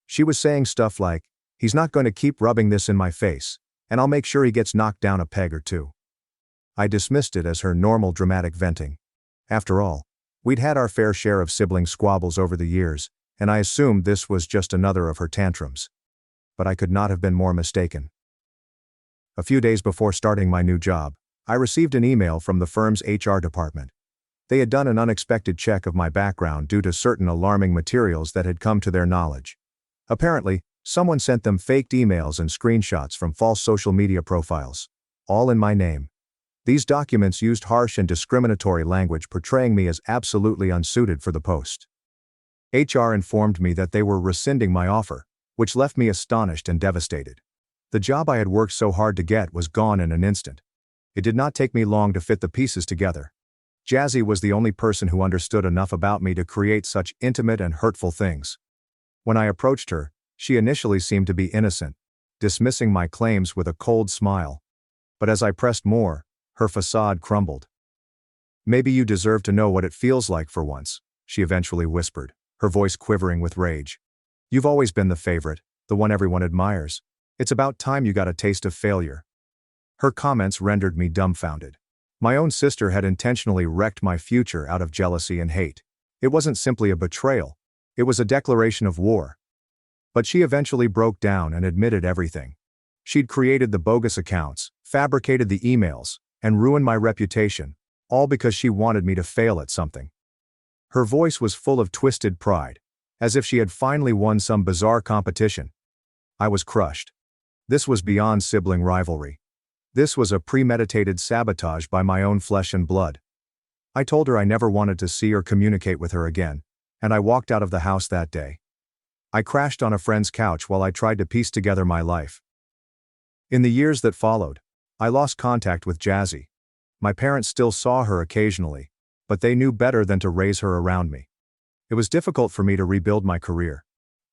She was saying stuff like, "He's not going to keep rubbing this in my face, and I'll make sure he gets knocked down a peg or two." I dismissed it as her normal dramatic venting. After all, we'd had our fair share of sibling squabbles over the years, and I assumed this was just another of her tantrums. But I could not have been more mistaken. A few days before starting my new job, I received an email from the firm's HR department. They had done an unexpected check of my background due to certain alarming materials that had come to their knowledge. Apparently, someone sent them faked emails and screenshots from false social media profiles, all in my name. These documents used harsh and discriminatory language portraying me as absolutely unsuited for the post. HR informed me that they were rescinding my offer, which left me astonished and devastated. The job I had worked so hard to get was gone in an instant. It did not take me long to fit the pieces together. Jazzy was the only person who understood enough about me to create such intimate and hurtful things. When I approached her, she initially seemed to be innocent, dismissing my claims with a cold smile. But as I pressed more, her facade crumbled. "Maybe you deserve to know what it feels like for once," she eventually whispered, her voice quivering with rage. "You've always been the favorite, the one everyone admires. It's about time you got a taste of failure." Her comments rendered me dumbfounded. My own sister had intentionally wrecked my future out of jealousy and hate. It wasn't simply a betrayal. It was a declaration of war. But she eventually broke down and admitted everything. She'd created the bogus accounts, fabricated the emails, and ruined my reputation, all because she wanted me to fail at something. Her voice was full of twisted pride, as if she had finally won some bizarre competition. I was crushed. This was beyond sibling rivalry. This was a premeditated sabotage by my own flesh and blood. I told her I never wanted to see or communicate with her again, and I walked out of the house that day. I crashed on a friend's couch while I tried to piece together my life. In the years that followed, I lost contact with Jazzy. My parents still saw her occasionally, but they knew better than to raise her around me. It was difficult for me to rebuild my career.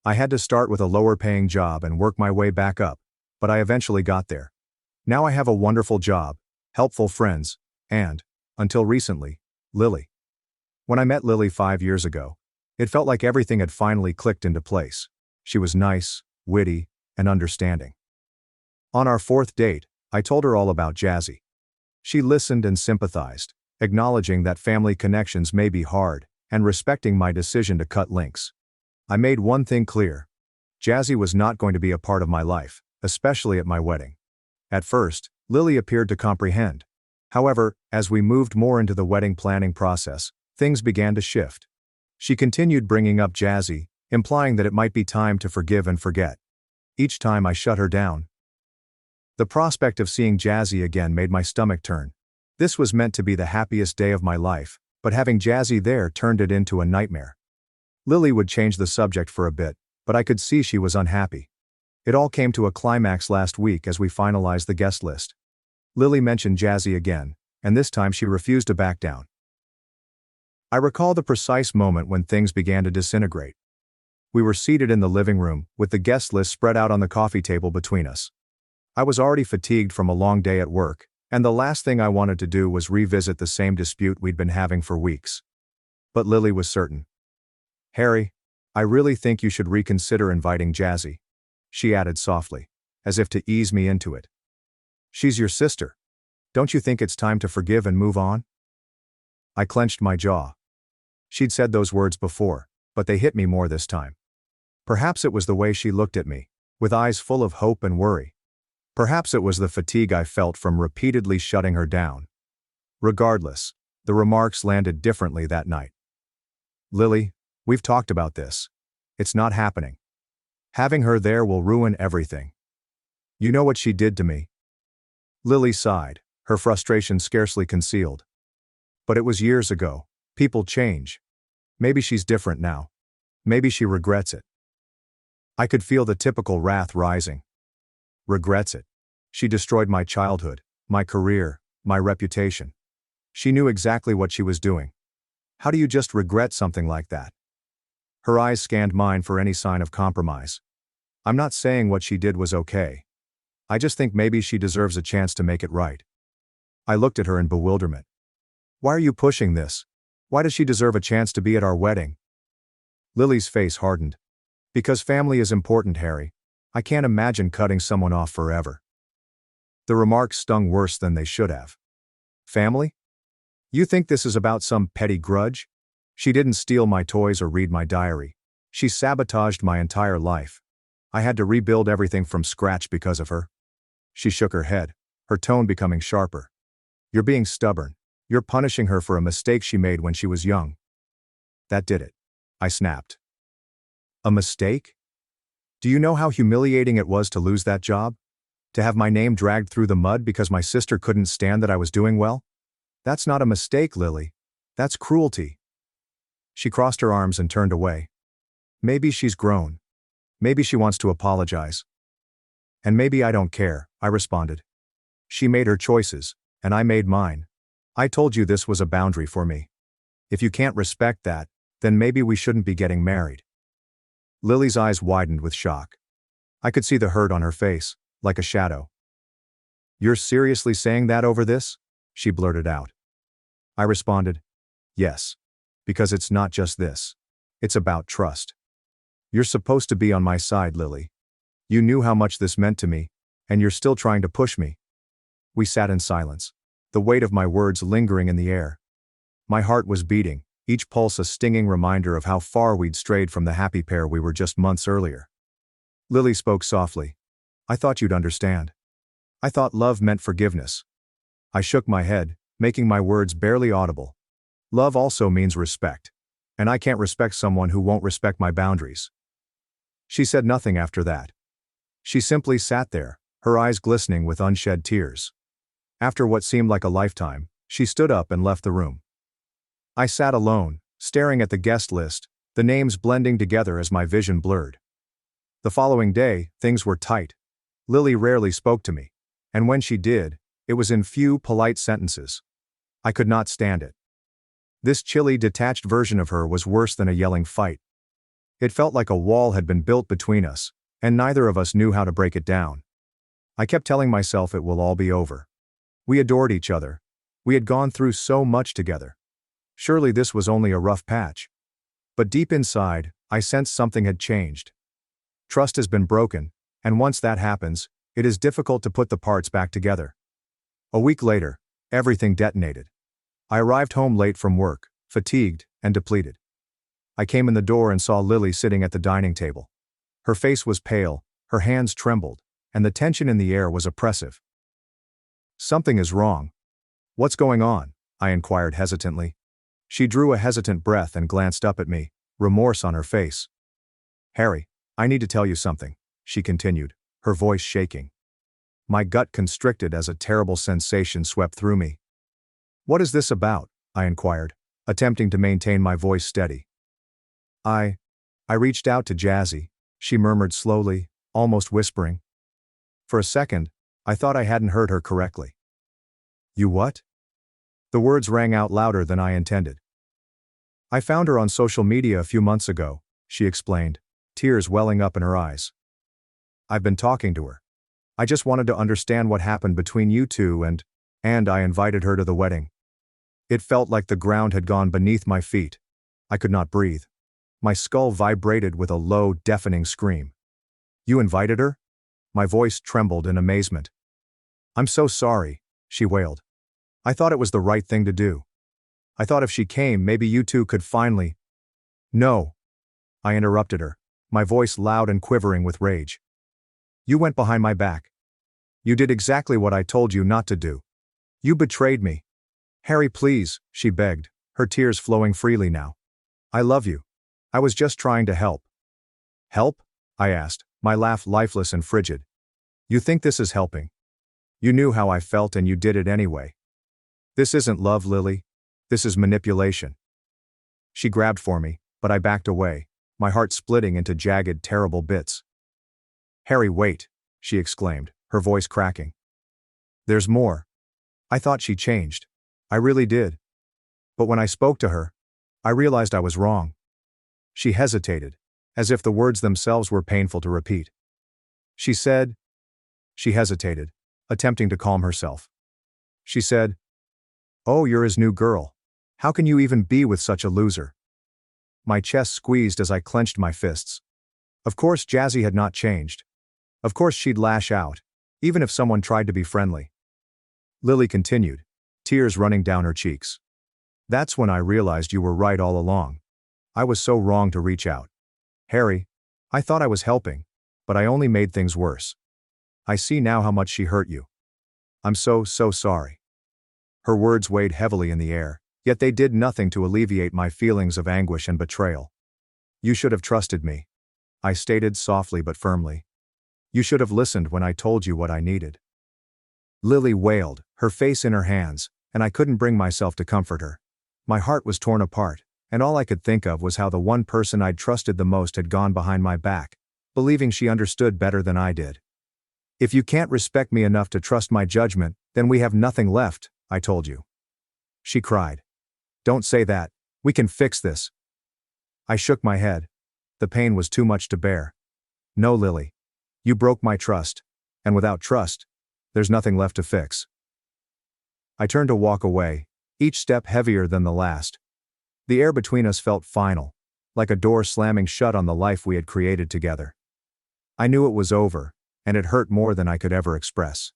I had to start with a lower-paying job and work my way back up, but I eventually got there. Now I have a wonderful job, helpful friends, and, until recently, Lily. When I met Lily 5 years ago, it felt like everything had finally clicked into place. She was nice, witty, and understanding. On our 4th date, I told her all about Jazzy. She listened and sympathized, acknowledging that family connections may be hard, and respecting my decision to cut links. I made one thing clear. Jazzy was not going to be a part of my life, especially at my wedding. At first, Lily appeared to comprehend. However, as we moved more into the wedding planning process, things began to shift. She continued bringing up Jazzy, implying that it might be time to forgive and forget. Each time I shut her down. The prospect of seeing Jazzy again made my stomach turn. This was meant to be the happiest day of my life, but having Jazzy there turned it into a nightmare. Lily would change the subject for a bit, but I could see she was unhappy. It all came to a climax last week as we finalized the guest list. Lily mentioned Jazzy again, and this time she refused to back down. I recall the precise moment when things began to disintegrate. We were seated in the living room, with the guest list spread out on the coffee table between us. I was already fatigued from a long day at work, and the last thing I wanted to do was revisit the same dispute we'd been having for weeks. But Lily was certain. "Harry, I really think you should reconsider inviting Jazzy," she added softly, as if to ease me into it. "She's your sister. Don't you think it's time to forgive and move on?" I clenched my jaw. She'd said those words before, but they hit me more this time. Perhaps it was the way she looked at me, with eyes full of hope and worry. Perhaps it was the fatigue I felt from repeatedly shutting her down. Regardless, the remarks landed differently that night. "Lily, we've talked about this. It's not happening. Having her there will ruin everything. You know what she did to me." Lily sighed, her frustration scarcely concealed. "But it was years ago. People change. Maybe she's different now. Maybe she regrets it." I could feel the typical wrath rising. Regrets it. She destroyed my childhood, my career, my reputation. She knew exactly what she was doing. How do you just regret something like that? Her eyes scanned mine for any sign of compromise. "I'm not saying what she did was okay. I just think maybe she deserves a chance to make it right." I looked at her in bewilderment. "Why are you pushing this? Why does she deserve a chance to be at our wedding?" Lily's face hardened. "Because family is important, Harry. I can't imagine cutting someone off forever." The remarks stung worse than they should have. "Family? You think this is about some petty grudge? She didn't steal my toys or read my diary. She sabotaged my entire life. I had to rebuild everything from scratch because of her." She shook her head, her tone becoming sharper. "You're being stubborn. You're punishing her for a mistake she made when she was young." "That did it," I snapped. "A mistake? Do you know how humiliating it was to lose that job? To have my name dragged through the mud because my sister couldn't stand that I was doing well? That's not a mistake, Lily. That's cruelty." She crossed her arms and turned away. "Maybe she's grown. Maybe she wants to apologize. And maybe I don't care," I responded. "She made her choices, and I made mine. I told you this was a boundary for me. If you can't respect that, then maybe we shouldn't be getting married." Lily's eyes widened with shock. I could see the hurt on her face, like a shadow. "You're seriously saying that over this?" she blurted out. I responded, "Yes. Because it's not just this. It's about trust. You're supposed to be on my side, Lily. You knew how much this meant to me, and you're still trying to push me." We sat in silence, the weight of my words lingering in the air. My heart was beating, each pulse a stinging reminder of how far we'd strayed from the happy pair we were just months earlier. Lily spoke softly. I thought you'd understand. I thought love meant forgiveness. I shook my head, making my words barely audible. Love also means respect. And I can't respect someone who won't respect my boundaries. She said nothing after that. She simply sat there, her eyes glistening with unshed tears. After what seemed like a lifetime, she stood up and left the room. I sat alone, staring at the guest list, the names blending together as my vision blurred. The following day, things were tight. Lily rarely spoke to me, and when she did, it was in few, polite sentences. I could not stand it. This chilly, detached version of her was worse than a yelling fight. It felt like a wall had been built between us, and neither of us knew how to break it down. I kept telling myself it will all be over. We adored each other. We had gone through so much together. Surely this was only a rough patch. But deep inside, I sensed something had changed. Trust has been broken, and once that happens, it is difficult to put the parts back together. A week later, everything detonated. I arrived home late from work, fatigued and depleted. I came in the door and saw Lily sitting at the dining table. Her face was pale, her hands trembled, and the tension in the air was oppressive. Something is wrong. What's going on? I inquired hesitantly. She drew a hesitant breath and glanced up at me, remorse on her face. Harry, I need to tell you something, she continued, her voice shaking. My gut constricted as a terrible sensation swept through me. What is this about? I inquired, attempting to maintain my voice steady. I reached out to Jazzy, she murmured slowly, almost whispering. For a second, I thought I hadn't heard her correctly. You what? The words rang out louder than I intended. I found her on social media a few months ago, she explained, tears welling up in her eyes. I've been talking to her. I just wanted to understand what happened between you two and I invited her to the wedding. It felt like the ground had gone beneath my feet. I could not breathe. My skull vibrated with a low, deafening scream. You invited her? My voice trembled in amazement. I'm so sorry, she wailed. I thought it was the right thing to do. I thought if she came, maybe you two could finally. No. I interrupted her, my voice loud and quivering with rage. You went behind my back. You did exactly what I told you not to do. You betrayed me. Harry, please, she begged, her tears flowing freely now. I love you. I was just trying to help. Help? I asked, my laugh lifeless and frigid. You think this is helping? You knew how I felt and you did it anyway. This isn't love, Lily. This is manipulation. She grabbed for me, but I backed away, my heart splitting into jagged, terrible bits. Harry, wait, she exclaimed, her voice cracking. There's more. I thought she changed. I really did. But when I spoke to her, I realized I was wrong. She hesitated, as if the words themselves were painful to repeat. She hesitated, attempting to calm herself. She said, "Oh, you're his new girl. How can you even be with such a loser?" My chest squeezed as I clenched my fists. Of course Jazzy had not changed. Of course she'd lash out, even if someone tried to be friendly. Lily continued, tears running down her cheeks. That's when I realized you were right all along. I was so wrong to reach out. Harry, I thought I was helping, but I only made things worse. I see now how much she hurt you. I'm so sorry. Her words weighed heavily in the air, yet they did nothing to alleviate my feelings of anguish and betrayal. You should have trusted me, I stated softly but firmly. You should have listened when I told you what I needed. Lily wailed, her face in her hands, and I couldn't bring myself to comfort her. My heart was torn apart, and all I could think of was how the one person I'd trusted the most had gone behind my back, believing she understood better than I did. If you can't respect me enough to trust my judgment, then we have nothing left, I told you. She cried. Don't say that. We can fix this. I shook my head. The pain was too much to bear. No, Lily. You broke my trust, and without trust, there's nothing left to fix. I turned to walk away, each step heavier than the last. The air between us felt final, like a door slamming shut on the life we had created together. I knew it was over, and it hurt more than I could ever express.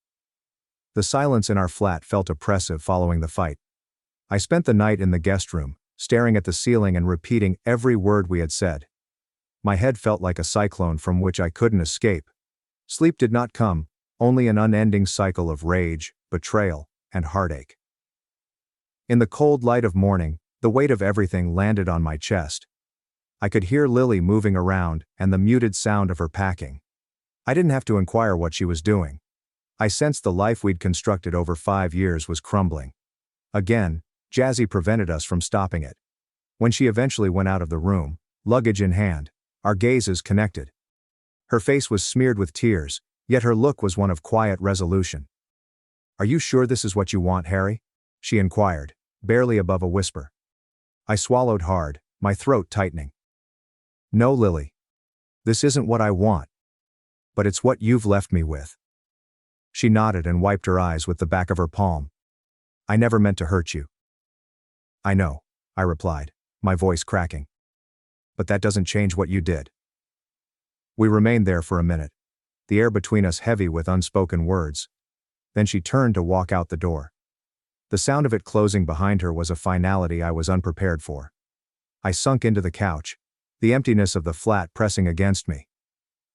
The silence in our flat felt oppressive following the fight. I spent the night in the guest room, staring at the ceiling and repeating every word we had said. My head felt like a cyclone from which I couldn't escape. Sleep did not come, only an unending cycle of rage, betrayal, and heartache. In the cold light of morning, the weight of everything landed on my chest. I could hear Lily moving around and the muted sound of her packing. I didn't have to inquire what she was doing. I sensed the life we'd constructed over 5 years was crumbling. Again, Jazzy prevented us from stopping it. When she eventually went out of the room, luggage in hand, our gazes connected. Her face was smeared with tears, yet her look was one of quiet resolution. "Are you sure this is what you want, Harry?" she inquired, barely above a whisper. I swallowed hard, my throat tightening. "No, Lily. This isn't what I want. But it's what you've left me with." She nodded and wiped her eyes with the back of her palm. "I never meant to hurt you." "I know," I replied, my voice cracking. "But that doesn't change what you did." We remained there for a minute, the air between us heavy with unspoken words. Then she turned to walk out the door. The sound of it closing behind her was a finality I was unprepared for. I sunk into the couch, the emptiness of the flat pressing against me.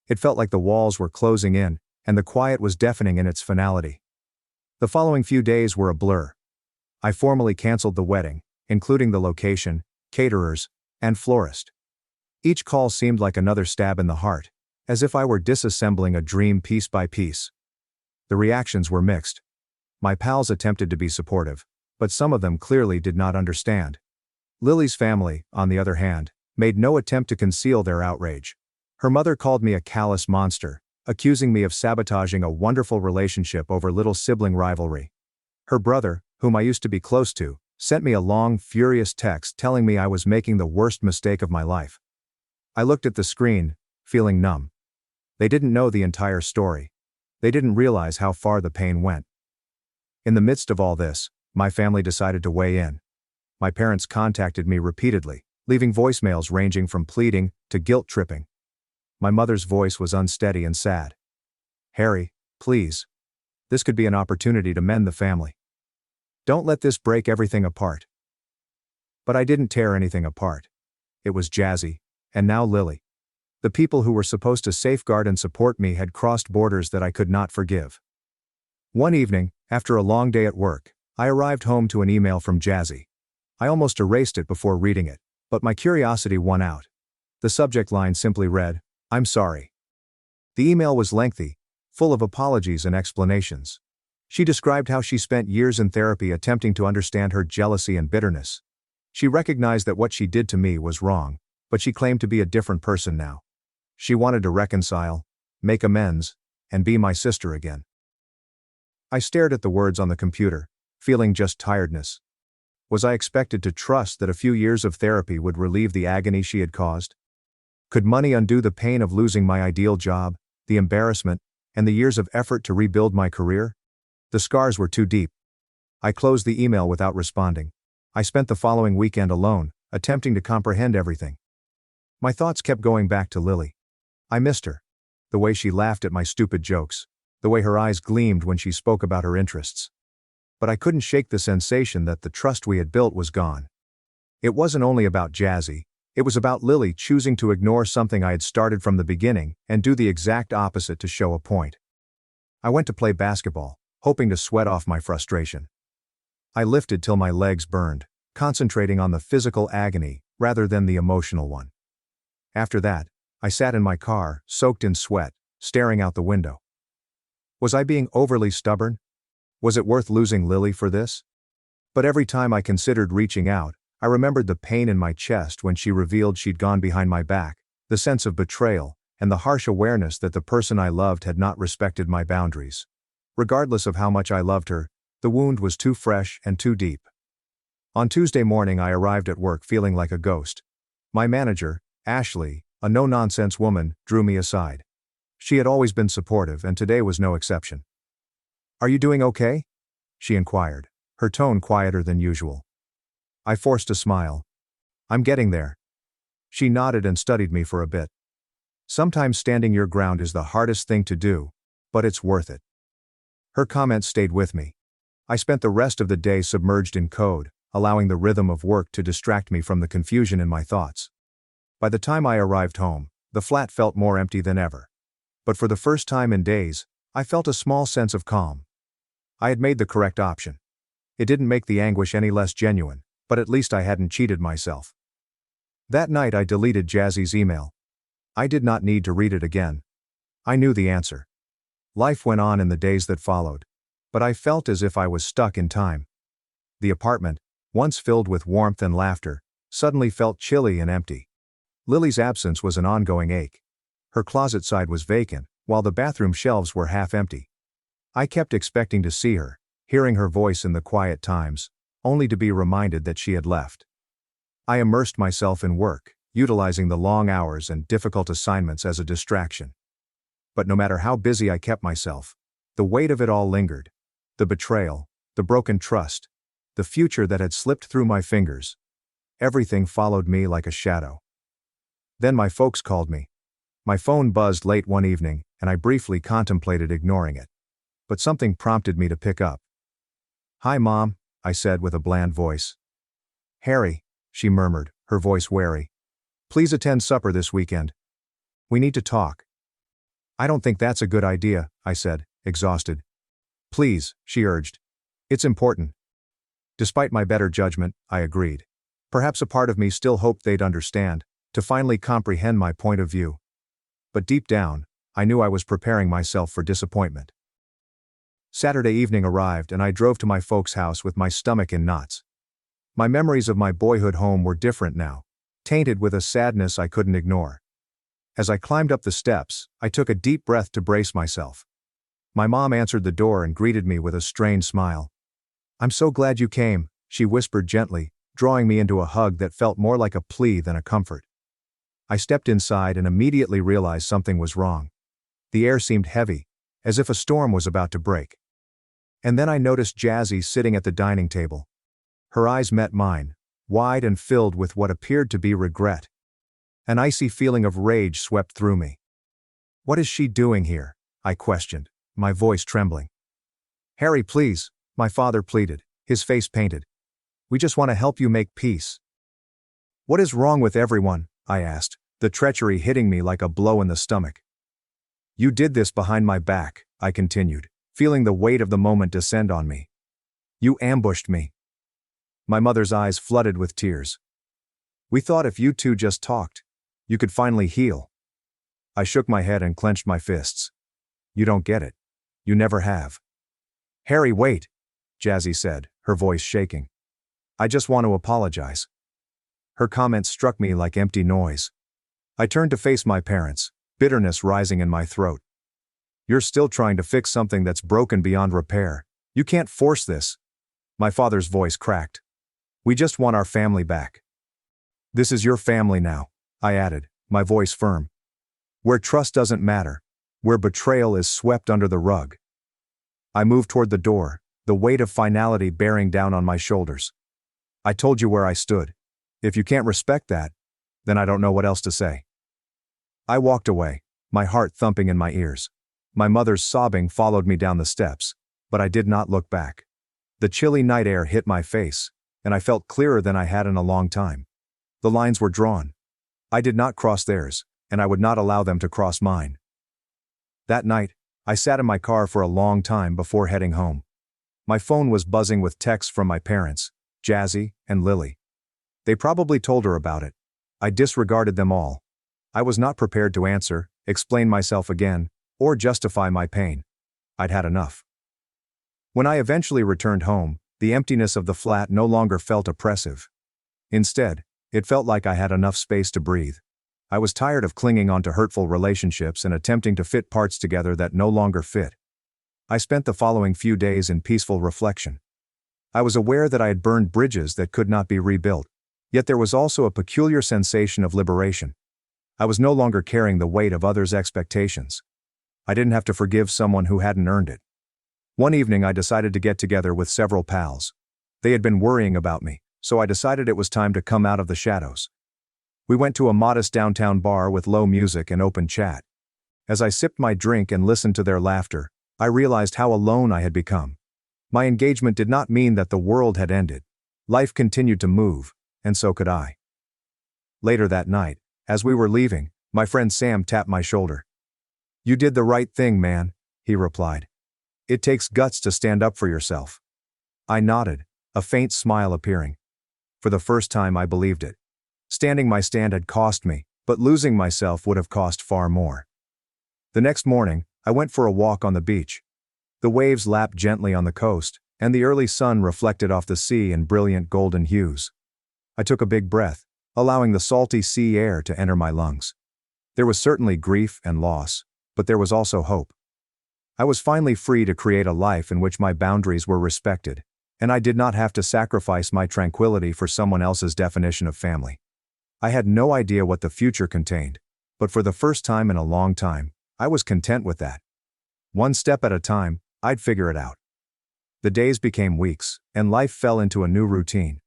It felt like the walls were closing in, and the quiet was deafening in its finality. The following few days were a blur. I formally canceled the wedding, including the location, caterers, and florist. Each call seemed like another stab in the heart, as if I were disassembling a dream piece by piece. The reactions were mixed. My pals attempted to be supportive, but some of them clearly did not understand. Lily's family, on the other hand, made no attempt to conceal their outrage. Her mother called me a callous monster, accusing me of sabotaging a wonderful relationship over little sibling rivalry. Her brother, whom I used to be close to, sent me a long, furious text telling me I was making the worst mistake of my life. I looked at the screen, feeling numb. They didn't know the entire story. They didn't realize how far the pain went. In the midst of all this, my family decided to weigh in. My parents contacted me repeatedly, leaving voicemails ranging from pleading to guilt-tripping. My mother's voice was unsteady and sad. "Harry, please. This could be an opportunity to mend the family. Don't let this break everything apart." But I didn't tear anything apart. It was Jazzy, and now Lily. The people who were supposed to safeguard and support me had crossed borders that I could not forgive. One evening, after a long day at work, I arrived home to an email from Jazzy. I almost erased it before reading it, but my curiosity won out. The subject line simply read, "I'm sorry." The email was lengthy, full of apologies and explanations. She described how she spent years in therapy attempting to understand her jealousy and bitterness. She recognized that what she did to me was wrong, but she claimed to be a different person now. She wanted to reconcile, make amends, and be my sister again. I stared at the words on the computer, feeling just tiredness. Was I expected to trust that a few years of therapy would relieve the agony she had caused? Could money undo the pain of losing my ideal job, the embarrassment, and the years of effort to rebuild my career? The scars were too deep. I closed the email without responding. I spent the following weekend alone, attempting to comprehend everything. My thoughts kept going back to Lily. I missed her. The way she laughed at my stupid jokes. The way her eyes gleamed when she spoke about her interests. But I couldn't shake the sensation that the trust we had built was gone. It wasn't only about Jazzy. It was about Lily choosing to ignore something I had started from the beginning and do the exact opposite to show a point. I went to play basketball, hoping to sweat off my frustration. I lifted till my legs burned, concentrating on the physical agony rather than the emotional one. After that, I sat in my car, soaked in sweat, staring out the window. Was I being overly stubborn? Was it worth losing Lily for this? But every time I considered reaching out, I remembered the pain in my chest when she revealed she'd gone behind my back, the sense of betrayal, and the harsh awareness that the person I loved had not respected my boundaries. Regardless of how much I loved her, the wound was too fresh and too deep. On Tuesday morning I arrived at work feeling like a ghost. My manager, Ashley, a no-nonsense woman, drew me aside. She had always been supportive and today was no exception. "Are you doing okay?" she inquired, her tone quieter than usual. I forced a smile. "I'm getting there." She nodded and studied me for a bit. "Sometimes standing your ground is the hardest thing to do, but it's worth it." Her comments stayed with me. I spent the rest of the day submerged in code, allowing the rhythm of work to distract me from the confusion in my thoughts. By the time I arrived home, the flat felt more empty than ever. But for the first time in days, I felt a small sense of calm. I had made the correct option. It didn't make the anguish any less genuine, but at least I hadn't cheated myself. That night I deleted Jazzy's email. I did not need to read it again. I knew the answer. Life went on in the days that followed, but I felt as if I was stuck in time. The apartment, once filled with warmth and laughter, suddenly felt chilly and empty. Lily's absence was an ongoing ache. Her closet side was vacant, while the bathroom shelves were half empty. I kept expecting to see her, hearing her voice in the quiet times, only to be reminded that she had left. I immersed myself in work, utilizing the long hours and difficult assignments as a distraction. But no matter how busy I kept myself, the weight of it all lingered. The betrayal, the broken trust, the future that had slipped through my fingers. Everything followed me like a shadow. Then my folks called me. My phone buzzed late one evening, and I briefly contemplated ignoring it. But something prompted me to pick up. "Hi, Mom," I said with a bland voice. "Harry," she murmured, her voice wary. "Please attend supper this weekend. We need to talk." "I don't think that's a good idea," I said, exhausted. "Please," she urged. "It's important." Despite my better judgment, I agreed. Perhaps a part of me still hoped they'd understand, to finally comprehend my point of view. But deep down, I knew I was preparing myself for disappointment. Saturday evening arrived and I drove to my folks' house with my stomach in knots. My memories of my boyhood home were different now, tainted with a sadness I couldn't ignore. As I climbed up the steps, I took a deep breath to brace myself. My mom answered the door and greeted me with a strained smile. "I'm so glad you came," she whispered gently, drawing me into a hug that felt more like a plea than a comfort. I stepped inside and immediately realized something was wrong. The air seemed heavy, as if a storm was about to break. And then I noticed Jazzy sitting at the dining table. Her eyes met mine, wide and filled with what appeared to be regret. An icy feeling of rage swept through me. "What is she doing here?" I questioned, my voice trembling. "Harry, please," my father pleaded, his face painted. "We just want to help you make peace." "What is wrong with everyone?" I asked, the treachery hitting me like a blow in the stomach. "You did this behind my back," I continued, feeling the weight of the moment descend on me. "You ambushed me." My mother's eyes flooded with tears. "We thought if you two just talked, you could finally heal." I shook my head and clenched my fists. "You don't get it. You never have." "Harry, wait," Jazzy said, her voice shaking. "I just want to apologize." Her comments struck me like empty noise. I turned to face my parents, bitterness rising in my throat. "You're still trying to fix something that's broken beyond repair. You can't force this." My father's voice cracked. "We just want our family back." "This is your family now," I added, my voice firm. "Where trust doesn't matter, where betrayal is swept under the rug." I moved toward the door, the weight of finality bearing down on my shoulders. "I told you where I stood. If you can't respect that, then I don't know what else to say." I walked away, my heart thumping in my ears. My mother's sobbing followed me down the steps, but I did not look back. The chilly night air hit my face, and I felt clearer than I had in a long time. The lines were drawn. I did not cross theirs, and I would not allow them to cross mine. That night, I sat in my car for a long time before heading home. My phone was buzzing with texts from my parents, Jazzy, and Lily. They probably told her about it. I disregarded them all. I was not prepared to answer, explain myself again, or justify my pain. I'd had enough. When I eventually returned home, the emptiness of the flat no longer felt oppressive. Instead, it felt like I had enough space to breathe. I was tired of clinging onto hurtful relationships and attempting to fit parts together that no longer fit. I spent the following few days in peaceful reflection. I was aware that I had burned bridges that could not be rebuilt. Yet there was also a peculiar sensation of liberation. I was no longer carrying the weight of others' expectations. I didn't have to forgive someone who hadn't earned it. One evening I decided to get together with several pals. They had been worrying about me, so I decided it was time to come out of the shadows. We went to a modest downtown bar with low music and open chat. As I sipped my drink and listened to their laughter, I realized how alone I had become. My engagement did not mean that the world had ended. Life continued to move, and so could I. Later that night, as we were leaving, my friend Sam tapped my shoulder. "You did the right thing, man," he replied. "It takes guts to stand up for yourself." I nodded, a faint smile appearing. For the first time I believed it. Standing my stand had cost me, but losing myself would have cost far more. The next morning, I went for a walk on the beach. The waves lapped gently on the coast, and the early sun reflected off the sea in brilliant golden hues. I took a big breath, allowing the salty sea air to enter my lungs. There was certainly grief and loss, but there was also hope. I was finally free to create a life in which my boundaries were respected, and I did not have to sacrifice my tranquility for someone else's definition of family. I had no idea what the future contained, but for the first time in a long time, I was content with that. One step at a time, I'd figure it out. The days became weeks, and life fell into a new routine.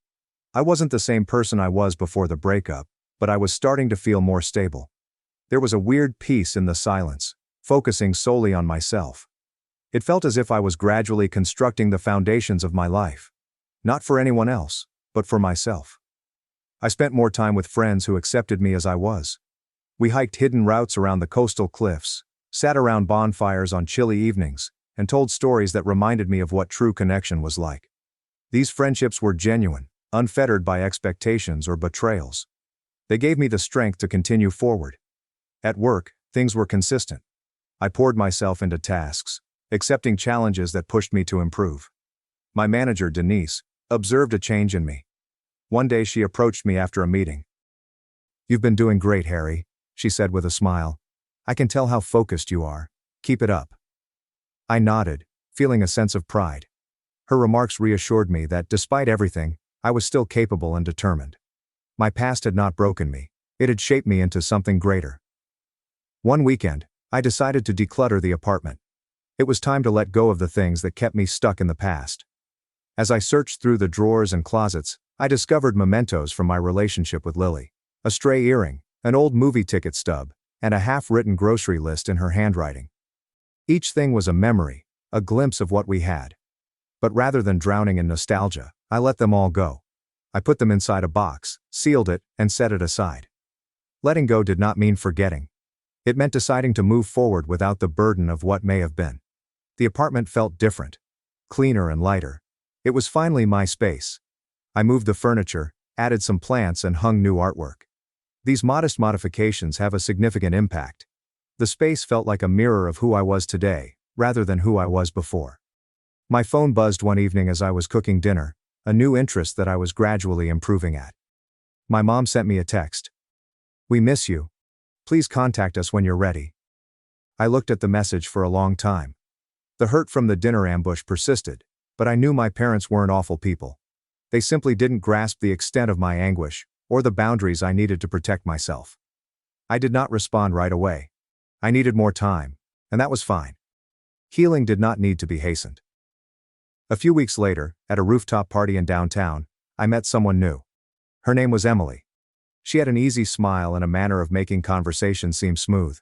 I wasn't the same person I was before the breakup, but I was starting to feel more stable. There was a weird peace in the silence, focusing solely on myself. It felt as if I was gradually constructing the foundations of my life. Not for anyone else, but for myself. I spent more time with friends who accepted me as I was. We hiked hidden routes around the coastal cliffs, sat around bonfires on chilly evenings, and told stories that reminded me of what true connection was like. These friendships were genuine, unfettered by expectations or betrayals. They gave me the strength to continue forward. At work, things were consistent. I poured myself into tasks, accepting challenges that pushed me to improve. My manager, Denise, observed a change in me. One day she approached me after a meeting. "You've been doing great, Harry," she said with a smile. "I can tell how focused you are. Keep it up." I nodded, feeling a sense of pride. Her remarks reassured me that despite everything, I was still capable and determined. My past had not broken me. It had shaped me into something greater. One weekend, I decided to declutter the apartment. It was time to let go of the things that kept me stuck in the past. As I searched through the drawers and closets, I discovered mementos from my relationship with Lily. A stray earring, an old movie ticket stub, and a half-written grocery list in her handwriting. Each thing was a memory, a glimpse of what we had. But rather than drowning in nostalgia, I let them all go. I put them inside a box, sealed it, and set it aside. Letting go did not mean forgetting. It meant deciding to move forward without the burden of what may have been. The apartment felt different, cleaner and lighter. It was finally my space. I moved the furniture, added some plants, and hung new artwork. These modest modifications have a significant impact. The space felt like a mirror of who I was today, rather than who I was before. My phone buzzed one evening as I was cooking dinner, a new interest that I was gradually improving at. My mom sent me a text. "We miss you. Please contact us when you're ready." I looked at the message for a long time. The hurt from the dinner ambush persisted, but I knew my parents weren't awful people. They simply didn't grasp the extent of my anguish, or the boundaries I needed to protect myself. I did not respond right away. I needed more time, and that was fine. Healing did not need to be hastened. A few weeks later, at a rooftop party in downtown, I met someone new. Her name was Emily. She had an easy smile and a manner of making conversation seem smooth.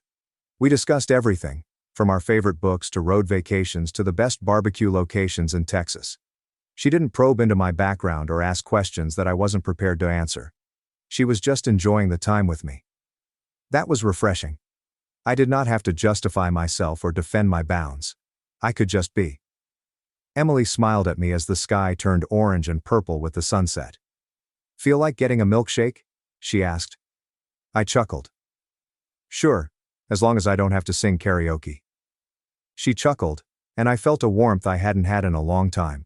We discussed everything, from our favorite books to road vacations to the best barbecue locations in Texas. She didn't probe into my background or ask questions that I wasn't prepared to answer. She was just enjoying the time with me. That was refreshing. I did not have to justify myself or defend my bounds. I could just be. Emily smiled at me as the sky turned orange and purple with the sunset. "Feel like getting a milkshake?" she asked. I chuckled. "Sure, as long as I don't have to sing karaoke." She chuckled, and I felt a warmth I hadn't had in a long time.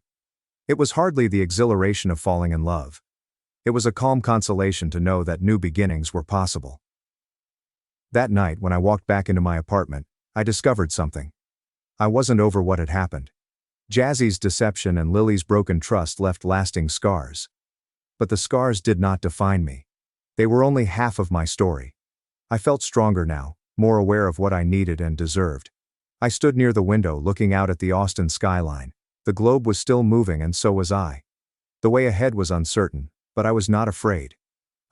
It was hardly the exhilaration of falling in love. It was a calm consolation to know that new beginnings were possible. That night when I walked back into my apartment, I discovered something. I wasn't over what had happened. Jazzy's deception and Lily's broken trust left lasting scars. But the scars did not define me. They were only half of my story. I felt stronger now, more aware of what I needed and deserved. I stood near the window looking out at the Austin skyline. The globe was still moving and so was I. The way ahead was uncertain, but I was not afraid.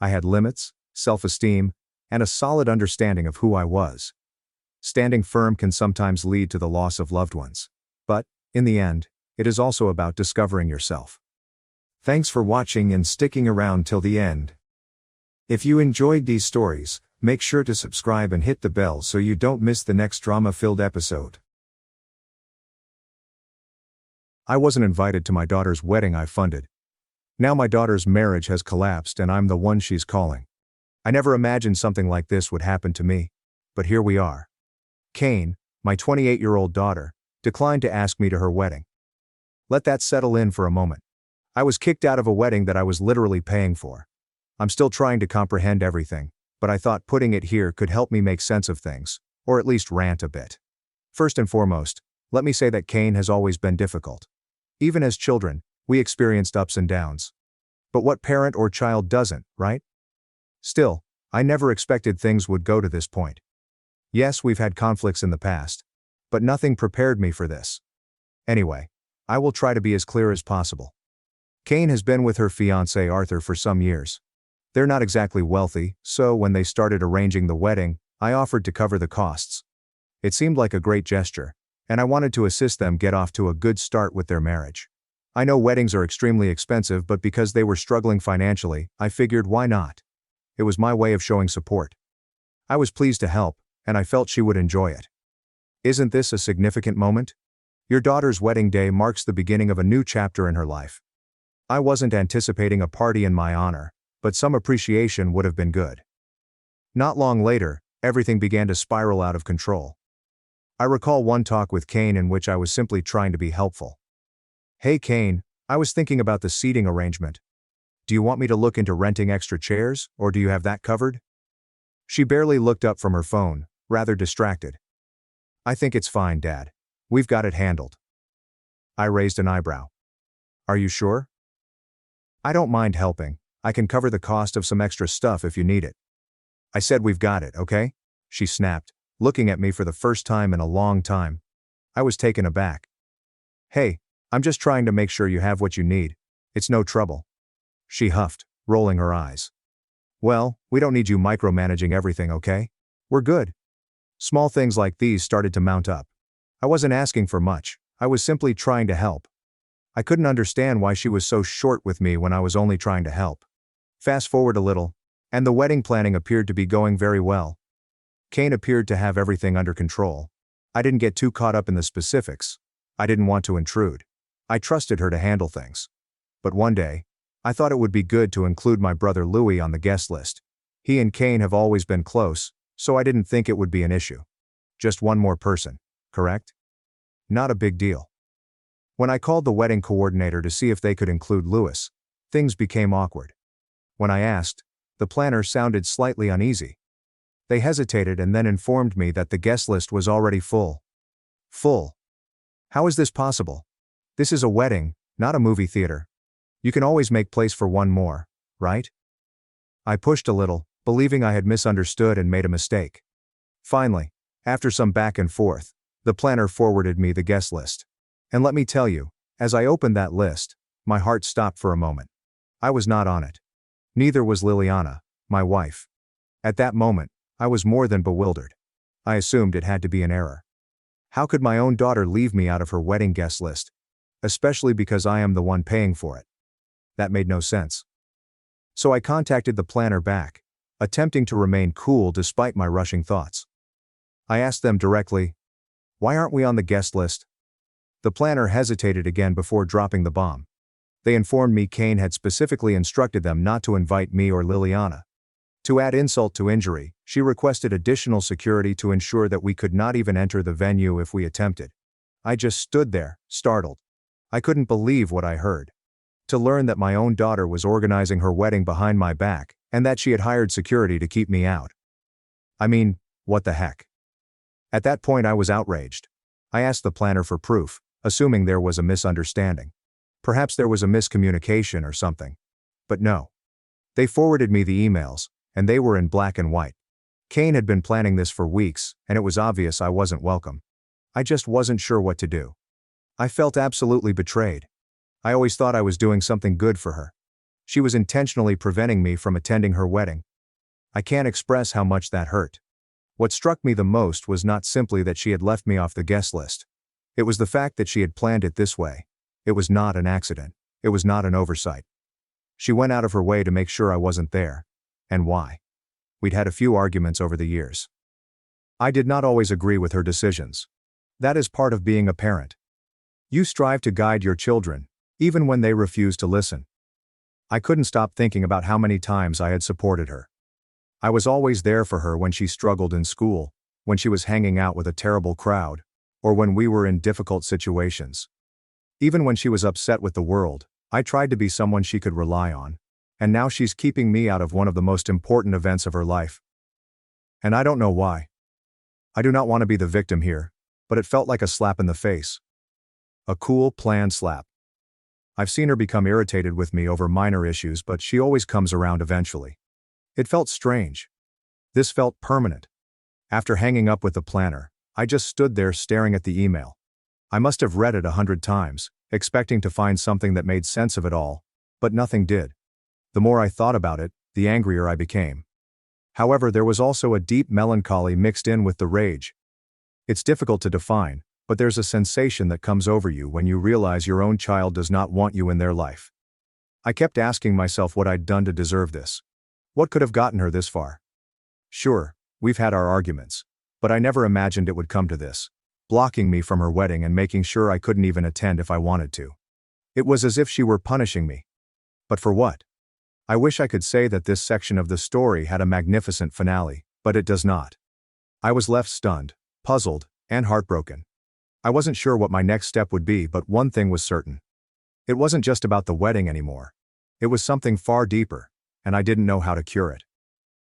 I had limits, self-esteem, and a solid understanding of who I was. Standing firm can sometimes lead to the loss of loved ones. But, in the end, it is also about discovering yourself. Thanks for watching and sticking around till the end. If you enjoyed these stories, make sure to subscribe and hit the bell so you don't miss the next drama-filled episode. I wasn't invited to my daughter's wedding I funded. Now my daughter's marriage has collapsed and I'm the one she's calling. I never imagined something like this would happen to me. But here we are. Kane, my 28-year-old daughter, declined to ask me to her wedding. Let that settle in for a moment. I was kicked out of a wedding that I was literally paying for. I'm still trying to comprehend everything, but I thought putting it here could help me make sense of things, or at least rant a bit. First and foremost, let me say that Kane has always been difficult. Even as children, we experienced ups and downs. But what parent or child doesn't, right? Still, I never expected things would go to this point. Yes, we've had conflicts in the past, but nothing prepared me for this. Anyway, I will try to be as clear as possible. Kane has been with her fiancé Arthur for some years. They're not exactly wealthy, so when they started arranging the wedding, I offered to cover the costs. It seemed like a great gesture, and I wanted to assist them get off to a good start with their marriage. I know weddings are extremely expensive, but because they were struggling financially, I figured why not? It was my way of showing support. I was pleased to help, and I felt she would enjoy it. Isn't this a significant moment? Your daughter's wedding day marks the beginning of a new chapter in her life. I wasn't anticipating a party in my honor, but some appreciation would have been good. Not long later, everything began to spiral out of control. I recall one talk with Kane in which I was simply trying to be helpful. Hey Kane, I was thinking about the seating arrangement. Do you want me to look into renting extra chairs, or do you have that covered? She barely looked up from her phone, rather distracted. I think it's fine, Dad. We've got it handled. I raised an eyebrow. Are you sure? I don't mind helping. I can cover the cost of some extra stuff if you need it. I said we've got it, okay? She snapped, looking at me for the first time in a long time. I was taken aback. Hey, I'm just trying to make sure you have what you need. It's no trouble. She huffed, rolling her eyes. Well, we don't need you micromanaging everything, okay? We're good. Small things like these started to mount up. I wasn't asking for much, I was simply trying to help. I couldn't understand why she was so short with me when I was only trying to help. Fast forward a little, and the wedding planning appeared to be going very well. Kane appeared to have everything under control. I didn't get too caught up in the specifics. I didn't want to intrude. I trusted her to handle things. But one day, I thought it would be good to include my brother Louis on the guest list. He and Kane have always been close, so I didn't think it would be an issue. Just one more person, correct? Not a big deal. When I called the wedding coordinator to see if they could include Louis, things became awkward. When I asked, the planner sounded slightly uneasy. They hesitated and then informed me that the guest list was already full. Full? How is this possible? This is a wedding, not a movie theater. You can always make place for one more, right? I pushed a little, believing I had misunderstood and made a mistake. Finally, after some back and forth, the planner forwarded me the guest list. And let me tell you, as I opened that list, my heart stopped for a moment. I was not on it. Neither was Liliana, my wife. At that moment, I was more than bewildered. I assumed it had to be an error. How could my own daughter leave me out of her wedding guest list? Especially because I am the one paying for it. That made no sense. So I contacted the planner back, attempting to remain cool despite my rushing thoughts. I asked them directly, why aren't we on the guest list? The planner hesitated again before dropping the bomb. They informed me Kane had specifically instructed them not to invite me or Liliana. To add insult to injury, she requested additional security to ensure that we could not even enter the venue if we attempted. I just stood there, startled. I couldn't believe what I heard. To learn that my own daughter was organizing her wedding behind my back, and that she had hired security to keep me out. I mean, what the heck? At that point I was outraged. I asked the planner for proof, assuming there was a misunderstanding. Perhaps there was a miscommunication or something. But no. They forwarded me the emails, and they were in black and white. Kane had been planning this for weeks, and it was obvious I wasn't welcome. I just wasn't sure what to do. I felt absolutely betrayed. I always thought I was doing something good for her. She was intentionally preventing me from attending her wedding. I can't express how much that hurt. What struck me the most was not simply that she had left me off the guest list. It was the fact that she had planned it this way. It was not an accident. It was not an oversight. She went out of her way to make sure I wasn't there. And why? We'd had a few arguments over the years. I did not always agree with her decisions. That is part of being a parent. You strive to guide your children, even when they refuse to listen. I couldn't stop thinking about how many times I had supported her. I was always there for her when she struggled in school, when she was hanging out with a terrible crowd, or when we were in difficult situations. Even when she was upset with the world, I tried to be someone she could rely on, and now she's keeping me out of one of the most important events of her life. And I don't know why. I do not want to be the victim here, but it felt like a slap in the face. A cool, planned slap. I've seen her become irritated with me over minor issues, but she always comes around eventually. It felt strange. This felt permanent. After hanging up with the planner, I just stood there staring at the email. I must have read it 100 times, expecting to find something that made sense of it all, but nothing did. The more I thought about it, the angrier I became. However, there was also a deep melancholy mixed in with the rage. It's difficult to define, but there's a sensation that comes over you when you realize your own child does not want you in their life. I kept asking myself what I'd done to deserve this. What could have gotten her this far? Sure, we've had our arguments, but I never imagined it would come to this. Blocking me from her wedding and making sure I couldn't even attend if I wanted to. It was as if she were punishing me. But for what? I wish I could say that this section of the story had a magnificent finale, but it does not. I was left stunned, puzzled, and heartbroken. I wasn't sure what my next step would be, but one thing was certain. It wasn't just about the wedding anymore. It was something far deeper, and I didn't know how to cure it.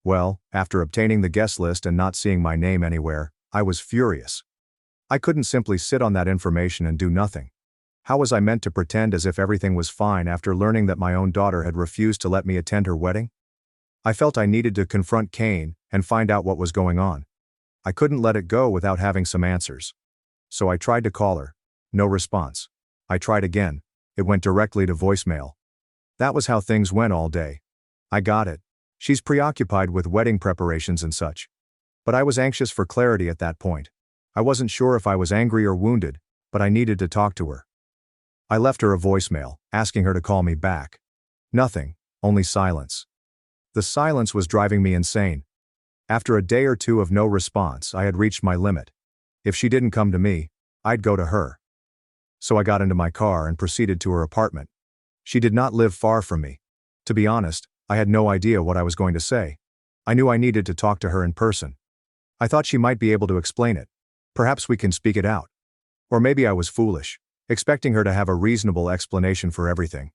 Well, after obtaining the guest list and not seeing my name anywhere, I was furious. I couldn't simply sit on that information and do nothing. How was I meant to pretend as if everything was fine after learning that my own daughter had refused to let me attend her wedding? I felt I needed to confront Kane and find out what was going on. I couldn't let it go without having some answers. So I tried to call her. No response. I tried again. It went directly to voicemail. That was how things went all day. I got it. She's preoccupied with wedding preparations and such. But I was anxious for clarity at that point. I wasn't sure if I was angry or wounded, but I needed to talk to her. I left her a voicemail, asking her to call me back. Nothing, only silence. The silence was driving me insane. After a day or two of no response, I had reached my limit. If she didn't come to me, I'd go to her. So I got into my car and proceeded to her apartment. She did not live far from me. To be honest, I had no idea what I was going to say. I knew I needed to talk to her in person. I thought she might be able to explain it. Perhaps we can speak it out. Or maybe I was foolish, expecting her to have a reasonable explanation for everything.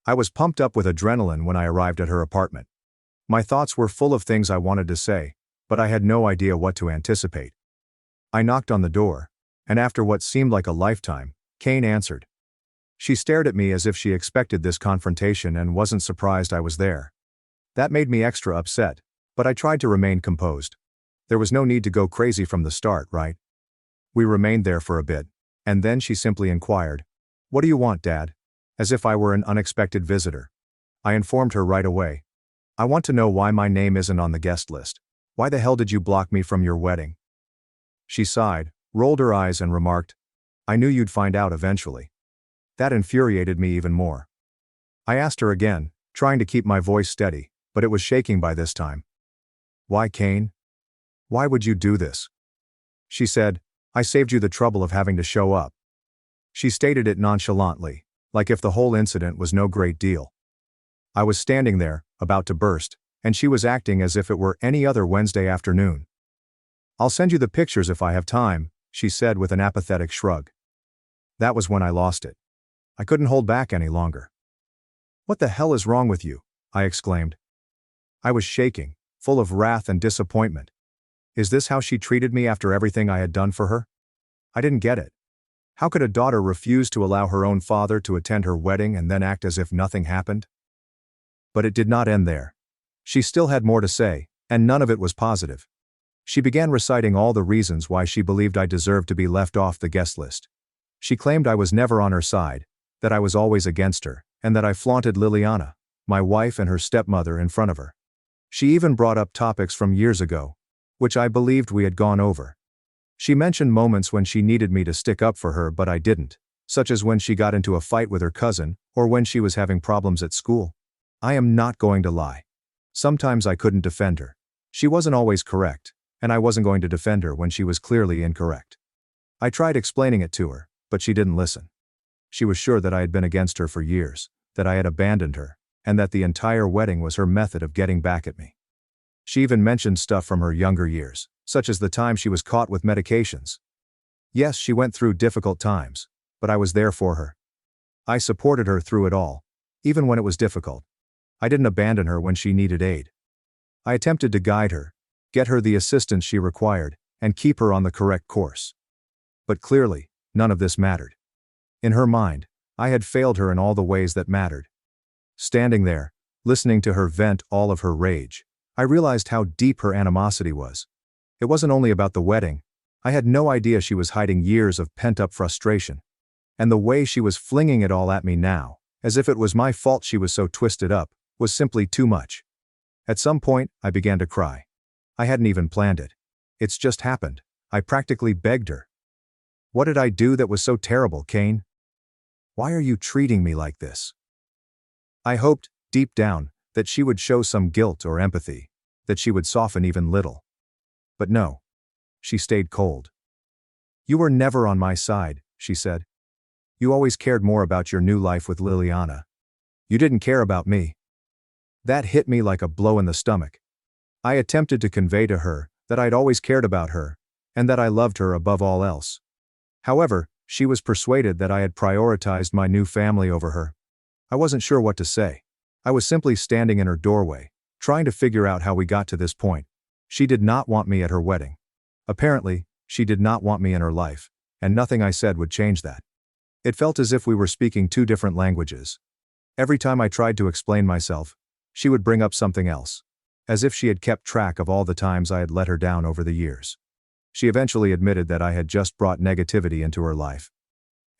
I was pumped up with adrenaline when I arrived at her apartment. My thoughts were full of things I wanted to say, but I had no idea what to anticipate. I knocked on the door, and after what seemed like a lifetime, Kane answered. She stared at me as if she expected this confrontation and wasn't surprised I was there. That made me extra upset, but I tried to remain composed. There was no need to go crazy from the start, right? We remained there for a bit, and then she simply inquired, "What do you want, Dad?" As if I were an unexpected visitor. I informed her right away. "I want to know why my name isn't on the guest list. Why the hell did you block me from your wedding?" She sighed, rolled her eyes and remarked, "I knew you'd find out eventually." That infuriated me even more. I asked her again, trying to keep my voice steady, but it was shaking by this time. "Why, Kane? Why would you do this?" She said, "I saved you the trouble of having to show up." She stated it nonchalantly, like if the whole incident was no great deal. I was standing there, about to burst, and she was acting as if it were any other Wednesday afternoon. "I'll send you the pictures if I have time," she said with an apathetic shrug. That was when I lost it. I couldn't hold back any longer. "What the hell is wrong with you?" I exclaimed. I was shaking, full of wrath and disappointment. Is this how she treated me after everything I had done for her? I didn't get it. How could a daughter refuse to allow her own father to attend her wedding and then act as if nothing happened? But it did not end there. She still had more to say, and none of it was positive. She began reciting all the reasons why she believed I deserved to be left off the guest list. She claimed I was never on her side, that I was always against her, and that I flaunted Liliana, my wife and her stepmother, in front of her. She even brought up topics from years ago, which I believed we had gone over. She mentioned moments when she needed me to stick up for her but I didn't, such as when she got into a fight with her cousin, or when she was having problems at school. I am not going to lie. Sometimes I couldn't defend her. She wasn't always correct, and I wasn't going to defend her when she was clearly incorrect. I tried explaining it to her, but she didn't listen. She was sure that I had been against her for years, that I had abandoned her, and that the entire wedding was her method of getting back at me. She even mentioned stuff from her younger years, such as the time she was caught with medications. Yes, she went through difficult times, but I was there for her. I supported her through it all, even when it was difficult. I didn't abandon her when she needed aid. I attempted to guide her, get her the assistance she required, and keep her on the correct course. But clearly, none of this mattered. In her mind, I had failed her in all the ways that mattered. Standing there, listening to her vent all of her rage, I realized how deep her animosity was. It wasn't only about the wedding. I had no idea she was hiding years of pent-up frustration. And the way she was flinging it all at me now, as if it was my fault she was so twisted up, was simply too much. At some point, I began to cry. I hadn't even planned it. It's just happened. I practically begged her. What did I do that was so terrible, Kane? Why are you treating me like this? I hoped, deep down, that she would show some guilt or empathy, that she would soften even little. But no. She stayed cold. You were never on my side, she said. You always cared more about your new life with Liliana. You didn't care about me. That hit me like a blow in the stomach. I attempted to convey to her that I'd always cared about her, and that I loved her above all else. However, she was persuaded that I had prioritized my new family over her. I wasn't sure what to say. I was simply standing in her doorway, trying to figure out how we got to this point. She did not want me at her wedding. Apparently, she did not want me in her life, and nothing I said would change that. It felt as if we were speaking two different languages. Every time I tried to explain myself, she would bring up something else, as if she had kept track of all the times I had let her down over the years. She eventually admitted that I had just brought negativity into her life.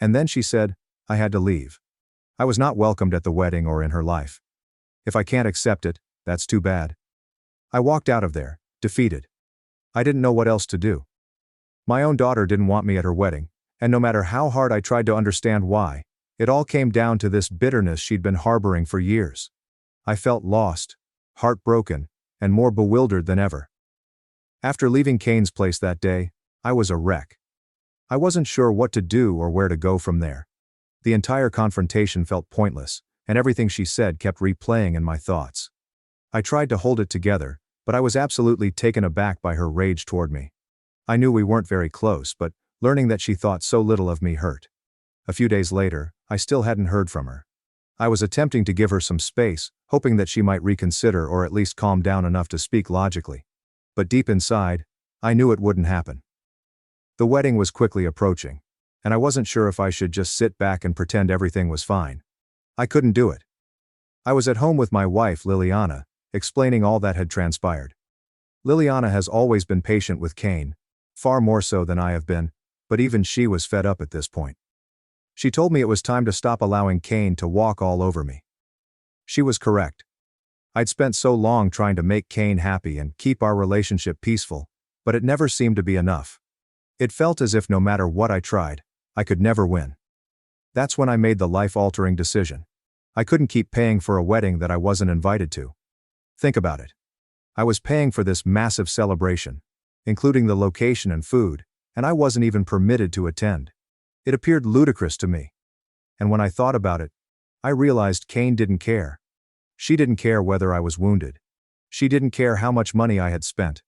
And then she said, I had to leave. I was not welcomed at the wedding or in her life. If I can't accept it, that's too bad. I walked out of there, defeated. I didn't know what else to do. My own daughter didn't want me at her wedding, and no matter how hard I tried to understand why, it all came down to this bitterness she'd been harboring for years. I felt lost, heartbroken, and more bewildered than ever. After leaving Kane's place that day, I was a wreck. I wasn't sure what to do or where to go from there. The entire confrontation felt pointless, and everything she said kept replaying in my thoughts. I tried to hold it together, but I was absolutely taken aback by her rage toward me. I knew we weren't very close, but learning that she thought so little of me hurt. A few days later, I still hadn't heard from her. I was attempting to give her some space, hoping that she might reconsider or at least calm down enough to speak logically. But deep inside, I knew it wouldn't happen. The wedding was quickly approaching, and I wasn't sure if I should just sit back and pretend everything was fine. I couldn't do it. I was at home with my wife, Liliana, explaining all that had transpired. Liliana has always been patient with Kane, far more so than I have been, but even she was fed up at this point. She told me it was time to stop allowing Kane to walk all over me. She was correct. I'd spent so long trying to make Kane happy and keep our relationship peaceful, but it never seemed to be enough. It felt as if no matter what I tried, I could never win. That's when I made the life-altering decision. I couldn't keep paying for a wedding that I wasn't invited to. Think about it. I was paying for this massive celebration, including the location and food, and I wasn't even permitted to attend. It appeared ludicrous to me. And when I thought about it, I realized Kane didn't care. She didn't care whether I was wounded. She didn't care how much money I had spent.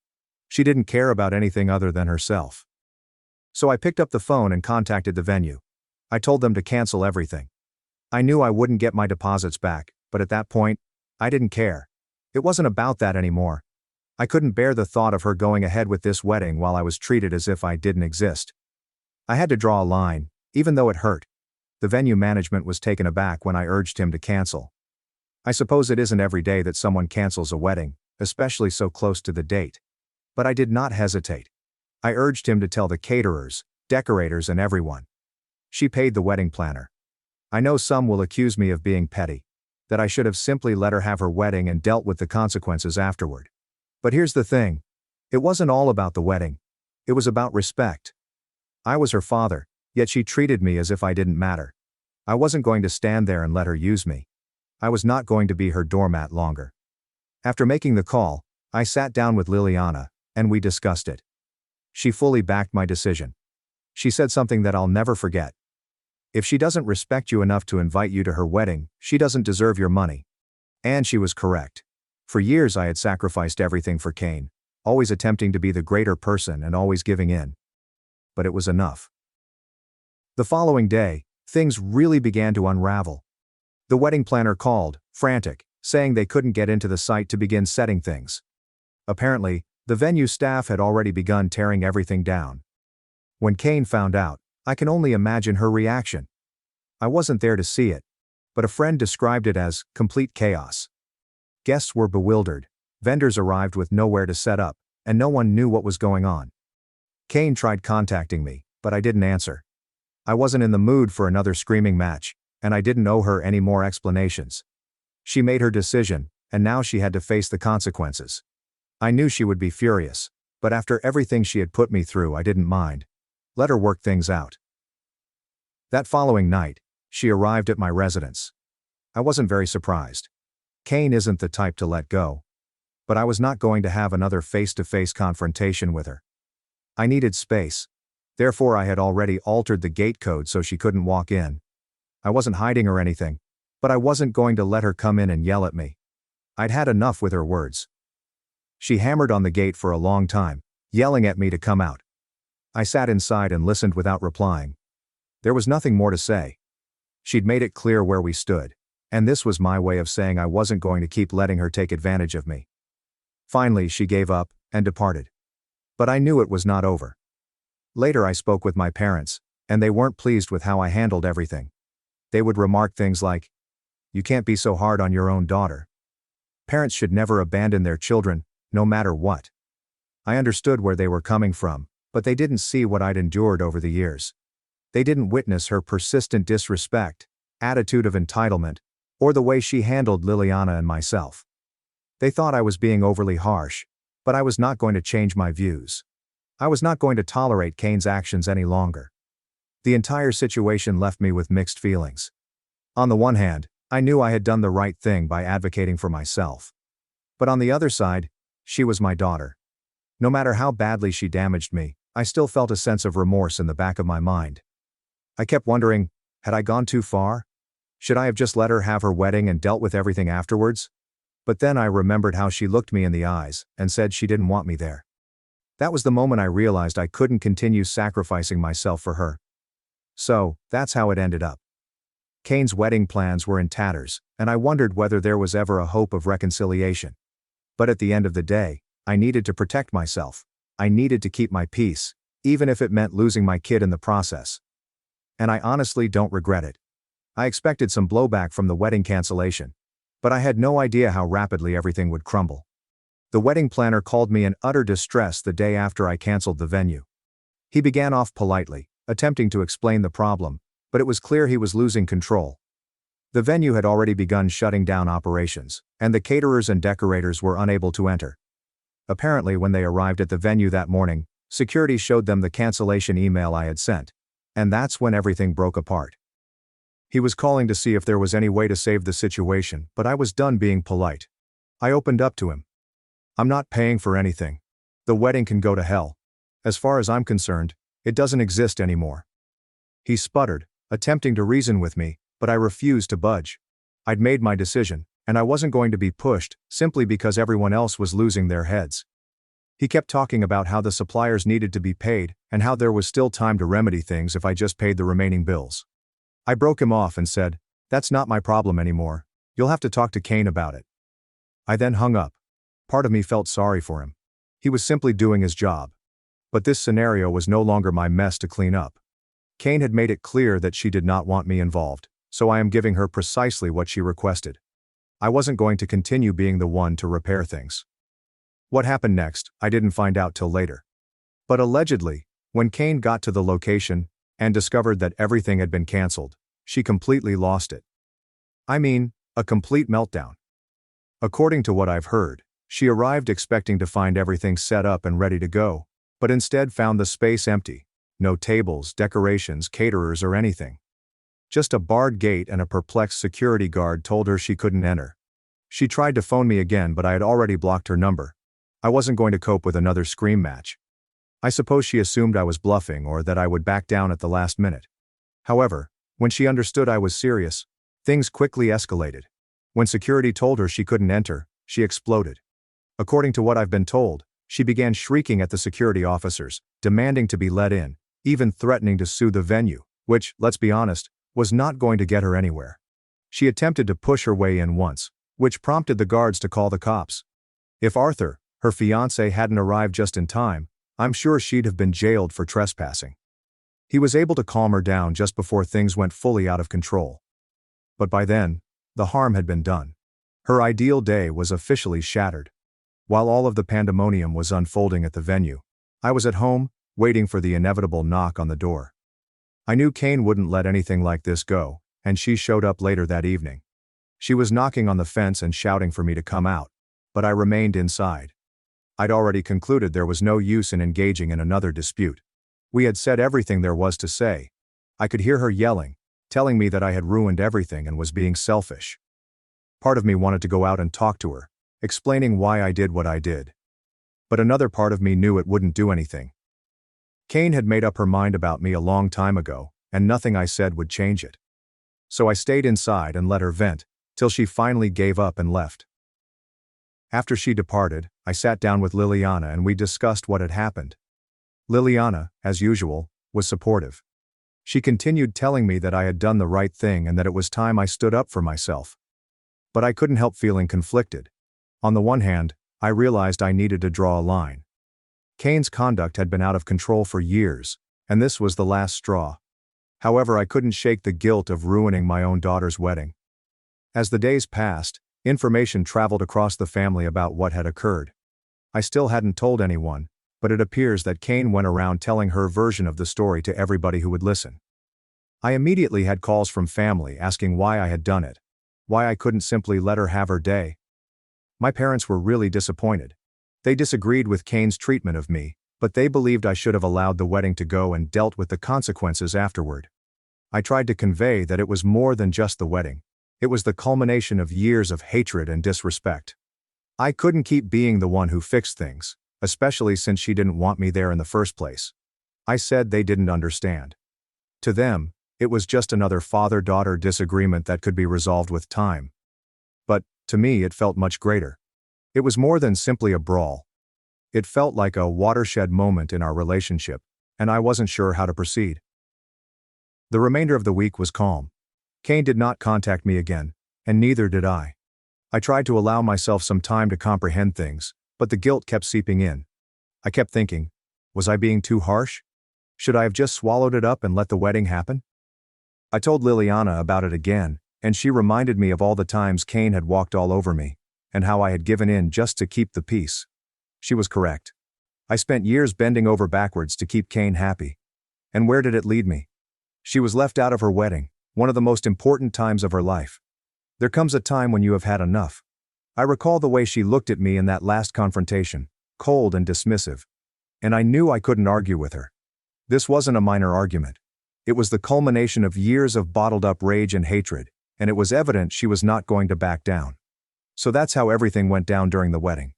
She didn't care about anything other than herself. So I picked up the phone and contacted the venue. I told them to cancel everything. I knew I wouldn't get my deposits back, but at that point, I didn't care. It wasn't about that anymore. I couldn't bear the thought of her going ahead with this wedding while I was treated as if I didn't exist. I had to draw a line, even though it hurt. The venue management was taken aback when I urged him to cancel. I suppose it isn't every day that someone cancels a wedding, especially so close to the date. But I did not hesitate. I urged him to tell the caterers, decorators, and everyone. She paid the wedding planner. I know some will accuse me of being petty, that I should have simply let her have her wedding and dealt with the consequences afterward. But here's the thing. It wasn't all about the wedding. It was about respect. I was her father, yet she treated me as if I didn't matter. I wasn't going to stand there and let her use me. I was not going to be her doormat longer. After making the call, I sat down with Liliana, and we discussed it. She fully backed my decision. She said something that I'll never forget. If she doesn't respect you enough to invite you to her wedding, she doesn't deserve your money. And she was correct. For years I had sacrificed everything for Kane, always attempting to be the greater person and always giving in. But it was enough. The following day, things really began to unravel. The wedding planner called, frantic, saying they couldn't get into the site to begin setting things. Apparently, the venue staff had already begun tearing everything down. When Kane found out, I can only imagine her reaction. I wasn't there to see it, but a friend described it as complete chaos. Guests were bewildered, vendors arrived with nowhere to set up, and no one knew what was going on. Kane tried contacting me, but I didn't answer. I wasn't in the mood for another screaming match, and I didn't owe her any more explanations. She made her decision, and now she had to face the consequences. I knew she would be furious, but after everything she had put me through, I didn't mind. Let her work things out. That following night, she arrived at my residence. I wasn't very surprised. Kane isn't the type to let go. But I was not going to have another face-to-face confrontation with her. I needed space. Therefore I had already altered the gate code so she couldn't walk in. I wasn't hiding or anything, but I wasn't going to let her come in and yell at me. I'd had enough with her words. She hammered on the gate for a long time, yelling at me to come out. I sat inside and listened without replying. There was nothing more to say. She'd made it clear where we stood, and this was my way of saying I wasn't going to keep letting her take advantage of me. Finally, she gave up and departed. But I knew it was not over. Later I spoke with my parents, and they weren't pleased with how I handled everything. They would remark things like, "You can't be so hard on your own daughter." Parents should never abandon their children, no matter what. I understood where they were coming from, but they didn't see what I'd endured over the years. They didn't witness her persistent disrespect, attitude of entitlement, or the way she handled Liliana and myself. They thought I was being overly harsh, but I was not going to change my views. I was not going to tolerate Kane's actions any longer. The entire situation left me with mixed feelings. On the one hand, I knew I had done the right thing by advocating for myself. But on the other side, she was my daughter. No matter how badly she damaged me, I still felt a sense of remorse in the back of my mind. I kept wondering, had I gone too far? Should I have just let her have her wedding and dealt with everything afterwards? But then I remembered how she looked me in the eyes and said she didn't want me there. That was the moment I realized I couldn't continue sacrificing myself for her. So, that's how it ended up. Kane's wedding plans were in tatters, and I wondered whether there was ever a hope of reconciliation. But at the end of the day, I needed to protect myself. I needed to keep my peace, even if it meant losing my kid in the process. And I honestly don't regret it. I expected some blowback from the wedding cancellation, but I had no idea how rapidly everything would crumble. The wedding planner called me in utter distress the day after I canceled the venue. He began off politely, attempting to explain the problem, but it was clear he was losing control. The venue had already begun shutting down operations, and the caterers and decorators were unable to enter. Apparently, when they arrived at the venue that morning, security showed them the cancellation email I had sent. And that's when everything broke apart. He was calling to see if there was any way to save the situation, but I was done being polite. I opened up to him. "I'm not paying for anything. The wedding can go to hell. As far as I'm concerned, it doesn't exist anymore." He sputtered, attempting to reason with me, but I refused to budge. I'd made my decision, and I wasn't going to be pushed, simply because everyone else was losing their heads. He kept talking about how the suppliers needed to be paid, and how there was still time to remedy things if I just paid the remaining bills. I broke him off and said, "That's not my problem anymore. You'll have to talk to Kane about it." I then hung up. Part of me felt sorry for him. He was simply doing his job. But this scenario was no longer my mess to clean up. Kane had made it clear that she did not want me involved, so I am giving her precisely what she requested. I wasn't going to continue being the one to repair things. What happened next, I didn't find out till later. But allegedly, when Kane got to the location and discovered that everything had been canceled, she completely lost it. I mean, a complete meltdown. According to what I've heard, she arrived expecting to find everything set up and ready to go, but instead found the space empty. No tables, decorations, caterers, or anything. Just a barred gate, and a perplexed security guard told her she couldn't enter. She tried to phone me again, but I had already blocked her number. I wasn't going to cope with another scream match. I suppose she assumed I was bluffing or that I would back down at the last minute. However, when she understood I was serious, things quickly escalated. When security told her she couldn't enter, she exploded. According to what I've been told, she began shrieking at the security officers, demanding to be let in, even threatening to sue the venue, which, let's be honest, was not going to get her anywhere. She attempted to push her way in once, which prompted the guards to call the cops. If Arthur, her fiancé, hadn't arrived just in time, I'm sure she'd have been jailed for trespassing. He was able to calm her down just before things went fully out of control. But by then, the harm had been done. Her ideal day was officially shattered. While all of the pandemonium was unfolding at the venue, I was at home, waiting for the inevitable knock on the door. I knew Kane wouldn't let anything like this go, and she showed up later that evening. She was knocking on the fence and shouting for me to come out, but I remained inside. I'd already concluded there was no use in engaging in another dispute. We had said everything there was to say. I could hear her yelling, telling me that I had ruined everything and was being selfish. Part of me wanted to go out and talk to her, explaining why I did what I did. But another part of me knew it wouldn't do anything. Kane had made up her mind about me a long time ago, and nothing I said would change it. So I stayed inside and let her vent, till she finally gave up and left. After she departed, I sat down with Liliana and we discussed what had happened. Liliana, as usual, was supportive. She continued telling me that I had done the right thing and that it was time I stood up for myself. But I couldn't help feeling conflicted. On the one hand, I realized I needed to draw a line. Kane's conduct had been out of control for years, and this was the last straw. However, I couldn't shake the guilt of ruining my own daughter's wedding. As the days passed, information traveled across the family about what had occurred. I still hadn't told anyone, but it appears that Kane went around telling her version of the story to everybody who would listen. I immediately had calls from family asking why I had done it, why I couldn't simply let her have her day. My parents were really disappointed. They disagreed with Kane's treatment of me, but they believed I should have allowed the wedding to go and dealt with the consequences afterward. I tried to convey that it was more than just the wedding. It was the culmination of years of hatred and disrespect. I couldn't keep being the one who fixed things, especially since she didn't want me there in the first place. I said they didn't understand. To them, it was just another father-daughter disagreement that could be resolved with time. But, to me, it felt much greater. It was more than simply a brawl. It felt like a watershed moment in our relationship, and I wasn't sure how to proceed. The remainder of the week was calm. Kane did not contact me again, and neither did I. I tried to allow myself some time to comprehend things, but the guilt kept seeping in. I kept thinking, was I being too harsh? Should I have just swallowed it up and let the wedding happen? I told Liliana about it again, and she reminded me of all the times Kane had walked all over me, and how I had given in just to keep the peace. She was correct. I spent years bending over backwards to keep Kane happy. And where did it lead me? She was left out of her wedding, one of the most important times of her life. There comes a time when you have had enough. I recall the way she looked at me in that last confrontation, cold and dismissive. And I knew I couldn't argue with her. This wasn't a minor argument. It was the culmination of years of bottled-up rage and hatred, and it was evident she was not going to back down. So that's how everything went down during the wedding.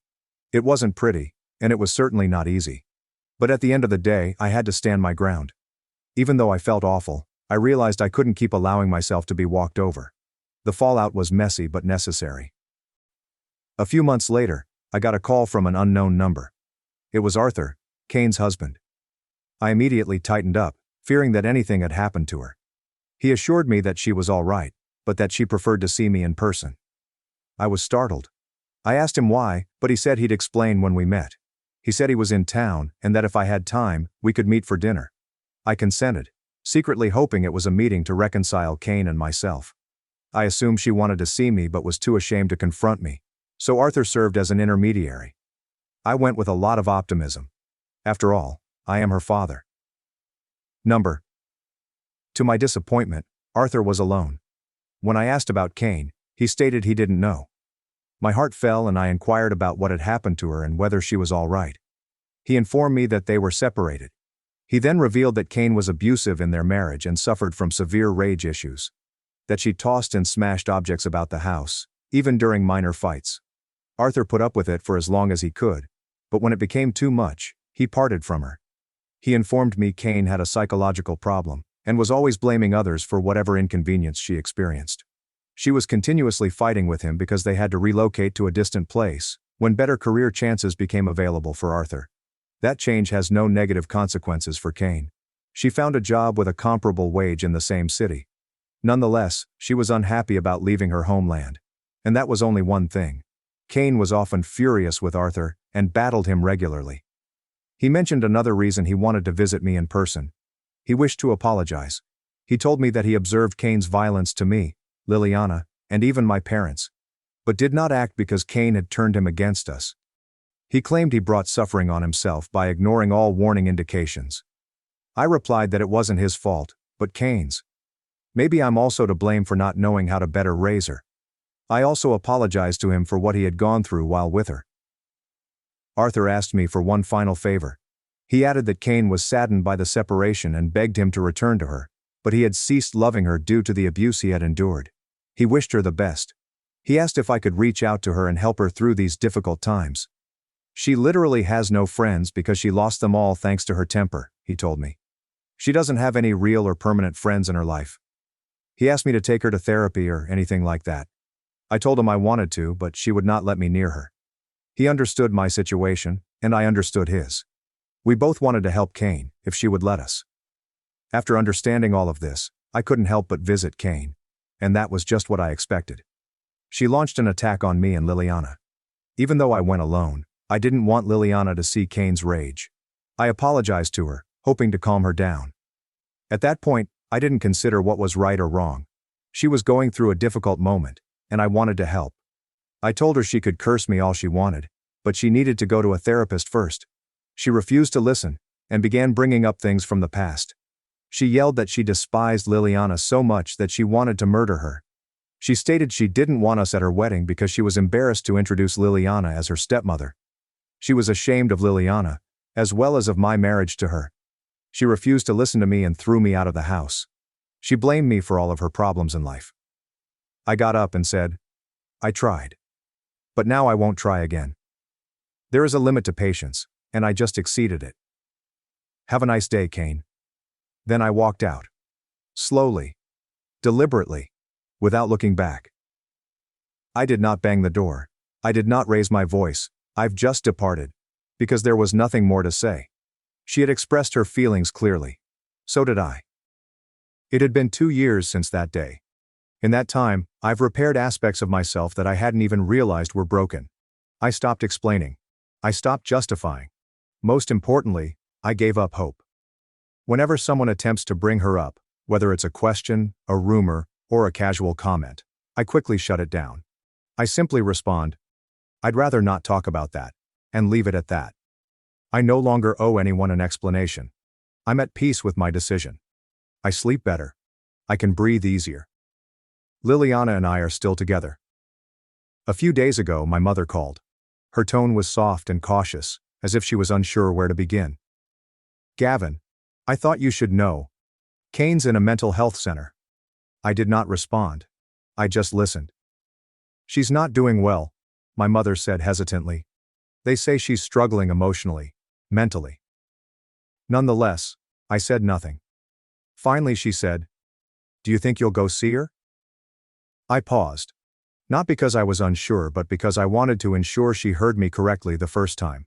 It wasn't pretty, and it was certainly not easy. But at the end of the day, I had to stand my ground. Even though I felt awful, I realized I couldn't keep allowing myself to be walked over. The fallout was messy but necessary. A few months later, I got a call from an unknown number. It was Arthur, Kane's husband. I immediately tightened up, fearing that anything had happened to her. He assured me that she was all right, but that she preferred to see me in person. I was startled. I asked him why, but he said he'd explain when we met. He said he was in town, and that if I had time, we could meet for dinner. I consented, secretly hoping it was a meeting to reconcile Kane and myself. I assumed she wanted to see me but was too ashamed to confront me, so Arthur served as an intermediary. I went with a lot of optimism. After all, I am her father. To my disappointment, Arthur was alone. When I asked about Kane, he stated he didn't know. My heart fell and I inquired about what had happened to her and whether she was all right. He informed me that they were separated. He then revealed that Kane was abusive in their marriage and suffered from severe rage issues. That she tossed and smashed objects about the house, even during minor fights. Arthur put up with it for as long as he could, but when it became too much, he parted from her. He informed me Kane had a psychological problem, and was always blaming others for whatever inconvenience she experienced. She was continuously fighting with him because they had to relocate to a distant place, when better career chances became available for Arthur. That change has no negative consequences for Kane. She found a job with a comparable wage in the same city. Nonetheless, she was unhappy about leaving her homeland. And that was only one thing. Kane was often furious with Arthur, and battled him regularly. He mentioned another reason he wanted to visit me in person. He wished to apologize. He told me that he observed Kane's violence to me, Liliana, and even my parents, but did not act because Kane had turned him against us. He claimed he brought suffering on himself by ignoring all warning indications. I replied that it wasn't his fault, but Kane's. Maybe I'm also to blame for not knowing how to better raise her. I also apologized to him for what he had gone through while with her. Arthur asked me for one final favor. He added that Kane was saddened by the separation and begged him to return to her, but he had ceased loving her due to the abuse he had endured. He wished her the best. He asked if I could reach out to her and help her through these difficult times. She literally has no friends because she lost them all thanks to her temper, he told me. She doesn't have any real or permanent friends in her life. He asked me to take her to therapy or anything like that. I told him I wanted to, but she would not let me near her. He understood my situation, and I understood his. We both wanted to help Kane, if she would let us. After understanding all of this, I couldn't help but visit Kane. And that was just what I expected. She launched an attack on me and Liliana. Even though I went alone, I didn't want Liliana to see Kane's rage. I apologized to her, hoping to calm her down. At that point, I didn't consider what was right or wrong. She was going through a difficult moment, and I wanted to help. I told her she could curse me all she wanted, but she needed to go to a therapist first. She refused to listen, and began bringing up things from the past. She yelled that she despised Liliana so much that she wanted to murder her. She stated she didn't want us at her wedding because she was embarrassed to introduce Liliana as her stepmother. She was ashamed of Liliana, as well as of my marriage to her. She refused to listen to me and threw me out of the house. She blamed me for all of her problems in life. I got up and said, I tried. But now I won't try again. There is a limit to patience, and I just exceeded it. Have a nice day, Kane. Then I walked out. Slowly. Deliberately. Without looking back. I did not bang the door. I did not raise my voice. I've just departed. Because there was nothing more to say. She had expressed her feelings clearly. So did I. It had been 2 years since that day. In that time, I've repaired aspects of myself that I hadn't even realized were broken. I stopped explaining. I stopped justifying. Most importantly, I gave up hope. Whenever someone attempts to bring her up, whether it's a question, a rumor, or a casual comment, I quickly shut it down. I simply respond, I'd rather not talk about that, and leave it at that. I no longer owe anyone an explanation. I'm at peace with my decision. I sleep better. I can breathe easier. Liliana and I are still together. A few days ago, my mother called. Her tone was soft and cautious, as if she was unsure where to begin. Gavin, I thought you should know. Kane's in a mental health center. I did not respond. I just listened. She's not doing well, my mother said hesitantly. They say she's struggling emotionally, mentally. Nonetheless, I said nothing. Finally she said, Do you think you'll go see her? I paused. Not because I was unsure but because I wanted to ensure she heard me correctly the first time.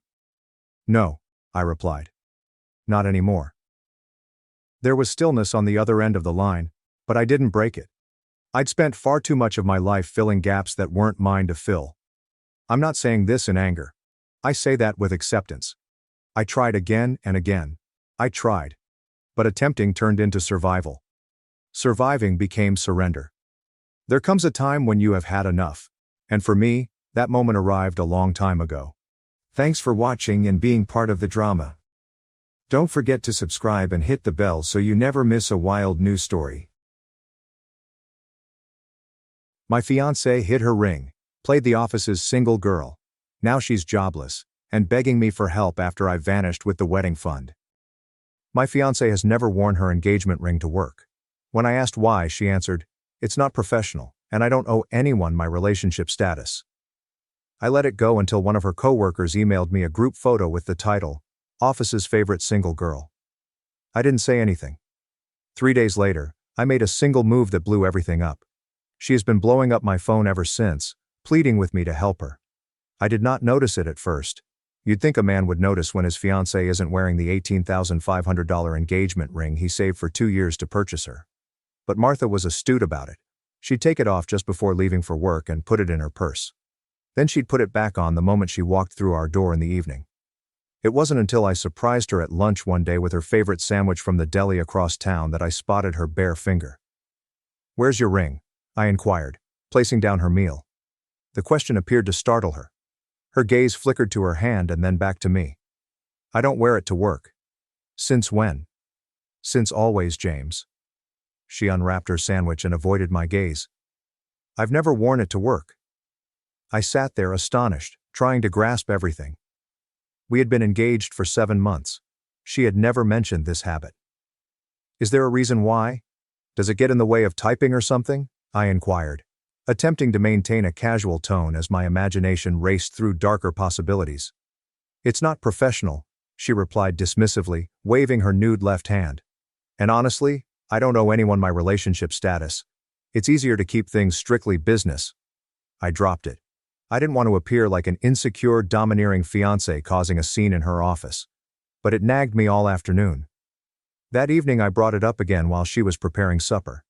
No, I replied. Not anymore. There was stillness on the other end of the line, but I didn't break it. I'd spent far too much of my life filling gaps that weren't mine to fill. I'm not saying this in anger. I say that with acceptance. I tried again and again. I tried. But attempting turned into survival. Surviving became surrender. There comes a time when you have had enough. And for me, that moment arrived a long time ago. Thanks for watching and being part of the drama. Don't forget to subscribe and hit the bell so you never miss a wild news story. My fiancée hid her ring, played the office's single girl. Now she's jobless, and begging me for help after I vanished with the wedding fund. My fiancée has never worn her engagement ring to work. When I asked why, she answered, "It's not professional, and I don't owe anyone my relationship status." I let it go until one of her coworkers emailed me a group photo with the title, "Office's Favorite Single Girl." I didn't say anything. 3 days later, I made a single move that blew everything up. She has been blowing up my phone ever since, pleading with me to help her. I did not notice it at first. You'd think a man would notice when his fiancée isn't wearing the $18,500 engagement ring he saved for 2 years to purchase her. But Martha was astute about it. She'd take it off just before leaving for work and put it in her purse. Then she'd put it back on the moment she walked through our door in the evening. It wasn't until I surprised her at lunch one day with her favorite sandwich from the deli across town that I spotted her bare finger. "Where's your ring?" I inquired, placing down her meal. The question appeared to startle her. Her gaze flickered to her hand and then back to me. "I don't wear it to work." "Since when?" "Since always, James." She unwrapped her sandwich and avoided my gaze. "I've never worn it to work." I sat there astonished, trying to grasp everything. We had been engaged for 7 months. She had never mentioned this habit. "Is there a reason why? Does it get in the way of typing or something?" I inquired, attempting to maintain a casual tone as my imagination raced through darker possibilities. "It's not professional," she replied dismissively, waving her nude left hand. "And honestly, I don't owe anyone my relationship status. It's easier to keep things strictly business." I dropped it. I didn't want to appear like an insecure, domineering fiancé causing a scene in her office. But it nagged me all afternoon. That evening I brought it up again while she was preparing supper.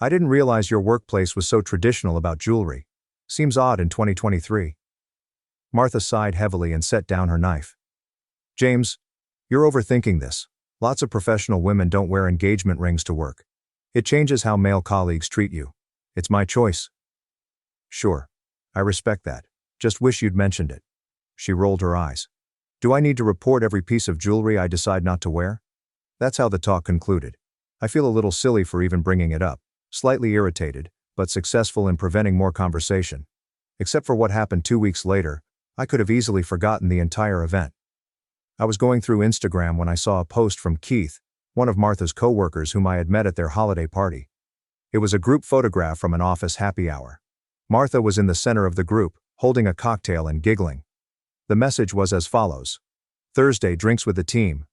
"I didn't realize your workplace was so traditional about jewelry. Seems odd in 2023. Martha sighed heavily and set down her knife. "James, you're overthinking this. Lots of professional women don't wear engagement rings to work. It changes how male colleagues treat you. It's my choice." "Sure. I respect that. Just wish you'd mentioned it." She rolled her eyes. "Do I need to report every piece of jewelry I decide not to wear?" That's how the talk concluded. I feel a little silly for even bringing it up, slightly irritated, but successful in preventing more conversation. Except for what happened 2 weeks later, I could have easily forgotten the entire event. I was going through Instagram when I saw a post from Keith, one of Martha's coworkers whom I had met at their holiday party. It was a group photograph from an office happy hour. Martha was in the center of the group, holding a cocktail and giggling. The message was as follows: "Thursday drinks with the team.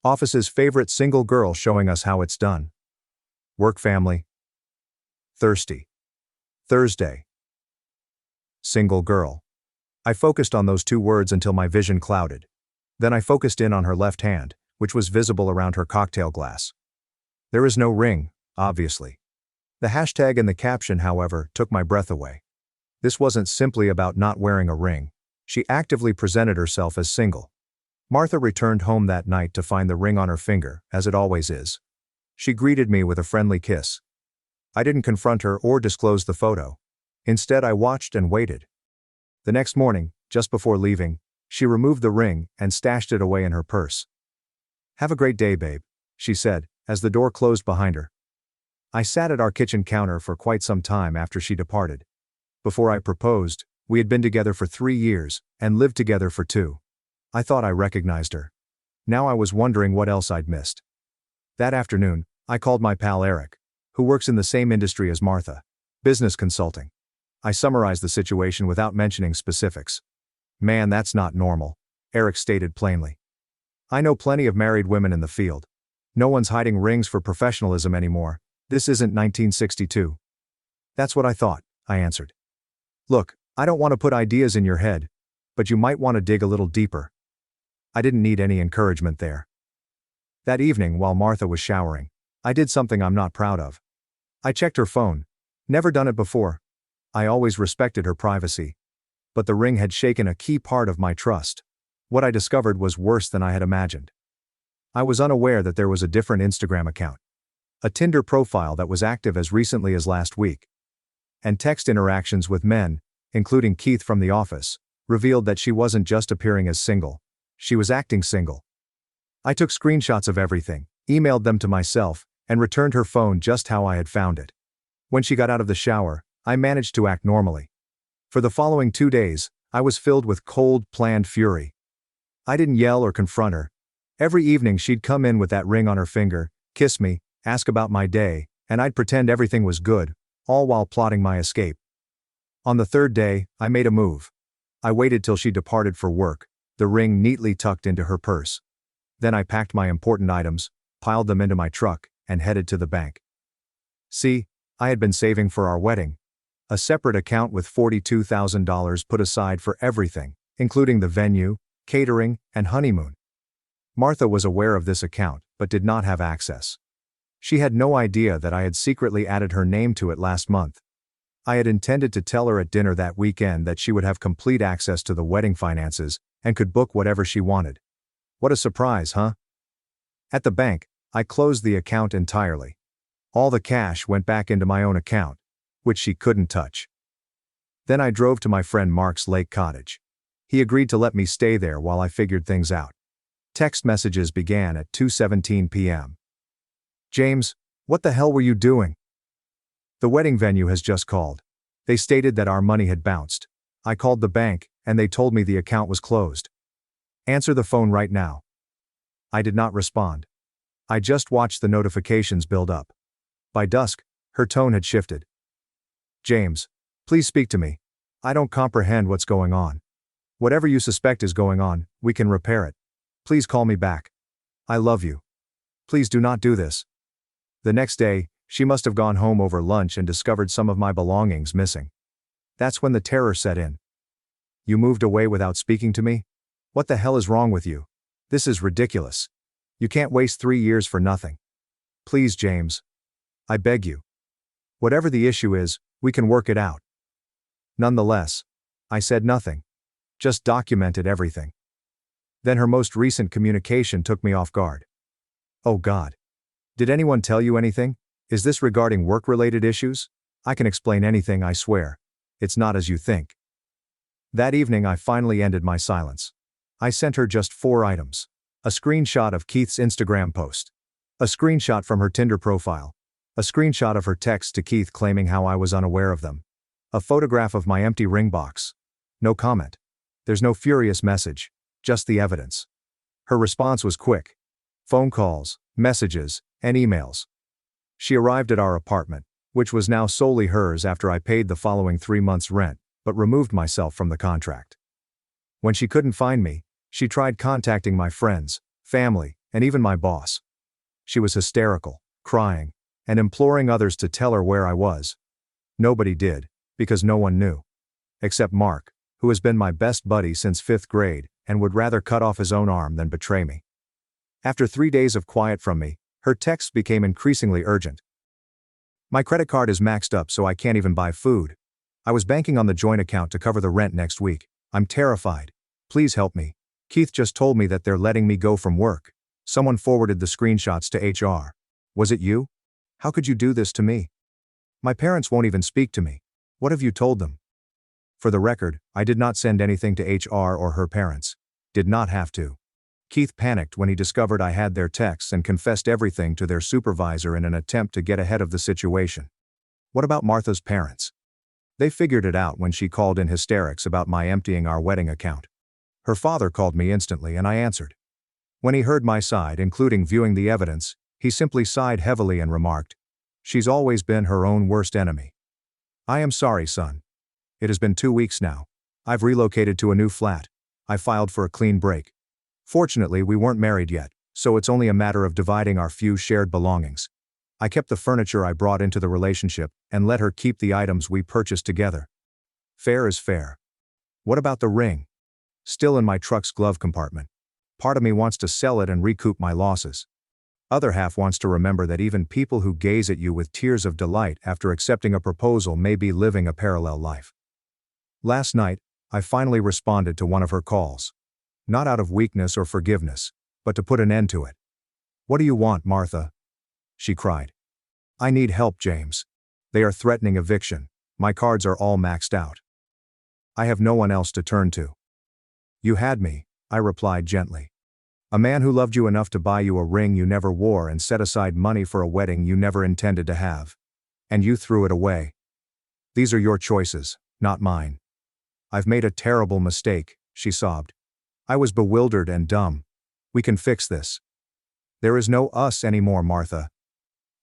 Office's favorite single girl showing us how it's done. Work family. Thirsty. Thursday. Single girl." I focused on those 2 words until my vision clouded. Then I focused in on her left hand, which was visible around her cocktail glass. There is no ring, obviously. The hashtag in the caption, however, took my breath away. This wasn't simply about not wearing a ring. She actively presented herself as single. Martha returned home that night to find the ring on her finger, as it always is. She greeted me with a friendly kiss. I didn't confront her or disclose the photo. Instead, I watched and waited. The next morning, just before leaving, she removed the ring and stashed it away in her purse. "Have a great day, babe," she said, as the door closed behind her. I sat at our kitchen counter for quite some time after she departed. Before I proposed, we had been together for 3 years, and lived together for 2. I thought I recognized her. Now I was wondering what else I'd missed. That afternoon, I called my pal Eric, who works in the same industry as Martha, business consulting. I summarized the situation without mentioning specifics. "Man, that's not normal," Eric stated plainly. "I know plenty of married women in the field. No one's hiding rings for professionalism anymore. This isn't 1962. "That's what I thought," I answered. "Look, I don't want to put ideas in your head, but you might want to dig a little deeper." I didn't need any encouragement there. That evening, while Martha was showering, I did something I'm not proud of. I checked her phone. Never done it before. I always respected her privacy. But the ring had shaken a key part of my trust. What I discovered was worse than I had imagined. I was unaware that there was a different Instagram account, a Tinder profile that was active as recently as last week, and text interactions with men, including Keith from the office, revealed that she wasn't just appearing as single, she was acting single. I took screenshots of everything, emailed them to myself, and returned her phone just how I had found it. When she got out of the shower, I managed to act normally. For the following 2 days, I was filled with cold, planned fury. I didn't yell or confront her. Every evening she'd come in with that ring on her finger, kiss me, ask about my day, and I'd pretend everything was good, all while plotting my escape. On the third day, I made a move. I waited till she departed for work, the ring neatly tucked into her purse. Then I packed my important items, piled them into my truck, and headed to the bank. See, I had been saving for our wedding. A separate account with $42,000 put aside for everything, including the venue, catering, and honeymoon. Martha was aware of this account, but did not have access. She had no idea that I had secretly added her name to it last month. I had intended to tell her at dinner that weekend that she would have complete access to the wedding finances and could book whatever she wanted. What a surprise, huh? At the bank, I closed the account entirely. All the cash went back into my own account, which she couldn't touch. Then I drove to my friend Mark's lake cottage. He agreed to let me stay there while I figured things out. Text messages began at 2:17 p.m. James, what the hell were you doing? The wedding venue has just called. They stated that our money had bounced. I called the bank, and they told me the account was closed. Answer the phone right now. I did not respond. I just watched the notifications build up. By dusk, her tone had shifted. James, please speak to me. I don't comprehend what's going on. Whatever you suspect is going on, we can repair it. Please call me back. I love you. Please do not do this. The next day, she must have gone home over lunch and discovered some of my belongings missing. That's when the terror set in. You moved away without speaking to me? What the hell is wrong with you? This is ridiculous. You can't waste 3 years for nothing. Please, James. I beg you. Whatever the issue is, we can work it out. Nonetheless, I said nothing. Just documented everything. Then her most recent communication took me off guard. Oh God. Did anyone tell you anything? Is this regarding work-related issues? I can explain anything, I swear. It's not as you think. That evening I finally ended my silence. I sent her just 4 items. A screenshot of Keith's Instagram post. A screenshot from her Tinder profile. A screenshot of her text to Keith claiming how I was unaware of them. A photograph of my empty ring box. No comment. There's no furious message, just the evidence. Her response was quick. Phone calls, messages, and emails. She arrived at our apartment, which was now solely hers after I paid the following 3 months' rent, but removed myself from the contract. When she couldn't find me, she tried contacting my friends, family, and even my boss. She was hysterical, crying, and imploring others to tell her where I was. Nobody did, because no one knew. Except Mark, who has been my best buddy since 5th grade, and would rather cut off his own arm than betray me. After 3 days of quiet from me, her texts became increasingly urgent. My credit card is maxed up so I can't even buy food. I was banking on the joint account to cover the rent next week. I'm terrified. Please help me. Keith just told me that they're letting me go from work. Someone forwarded the screenshots to HR. Was it you? How could you do this to me? My parents won't even speak to me. What have you told them? For the record, I did not send anything to HR or her parents. Did not have to. Keith panicked when he discovered I had their texts and confessed everything to their supervisor in an attempt to get ahead of the situation. What about Martha's parents? They figured it out when she called in hysterics about my emptying our wedding account. Her father called me instantly and I answered. When he heard my side, including viewing the evidence, he simply sighed heavily and remarked, "She's always been her own worst enemy." I am sorry, son. It has been 2 weeks now. I've relocated to a new flat. I filed for a clean break. Fortunately, we weren't married yet, so it's only a matter of dividing our few shared belongings. I kept the furniture I brought into the relationship and let her keep the items we purchased together. Fair is fair. What about the ring? Still in my truck's glove compartment. Part of me wants to sell it and recoup my losses. Other half wants to remember that even people who gaze at you with tears of delight after accepting a proposal may be living a parallel life. Last night, I finally responded to one of her calls. Not out of weakness or forgiveness, but to put an end to it. "What do you want, Martha?" she cried. "I need help, James. They are threatening eviction. My cards are all maxed out. I have no one else to turn to." "You had me," I replied gently. "A man who loved you enough to buy you a ring you never wore and set aside money for a wedding you never intended to have. And you threw it away. These are your choices, not mine." "I've made a terrible mistake," she sobbed. "I was bewildered and dumb. We can fix this. There is no us anymore, Martha.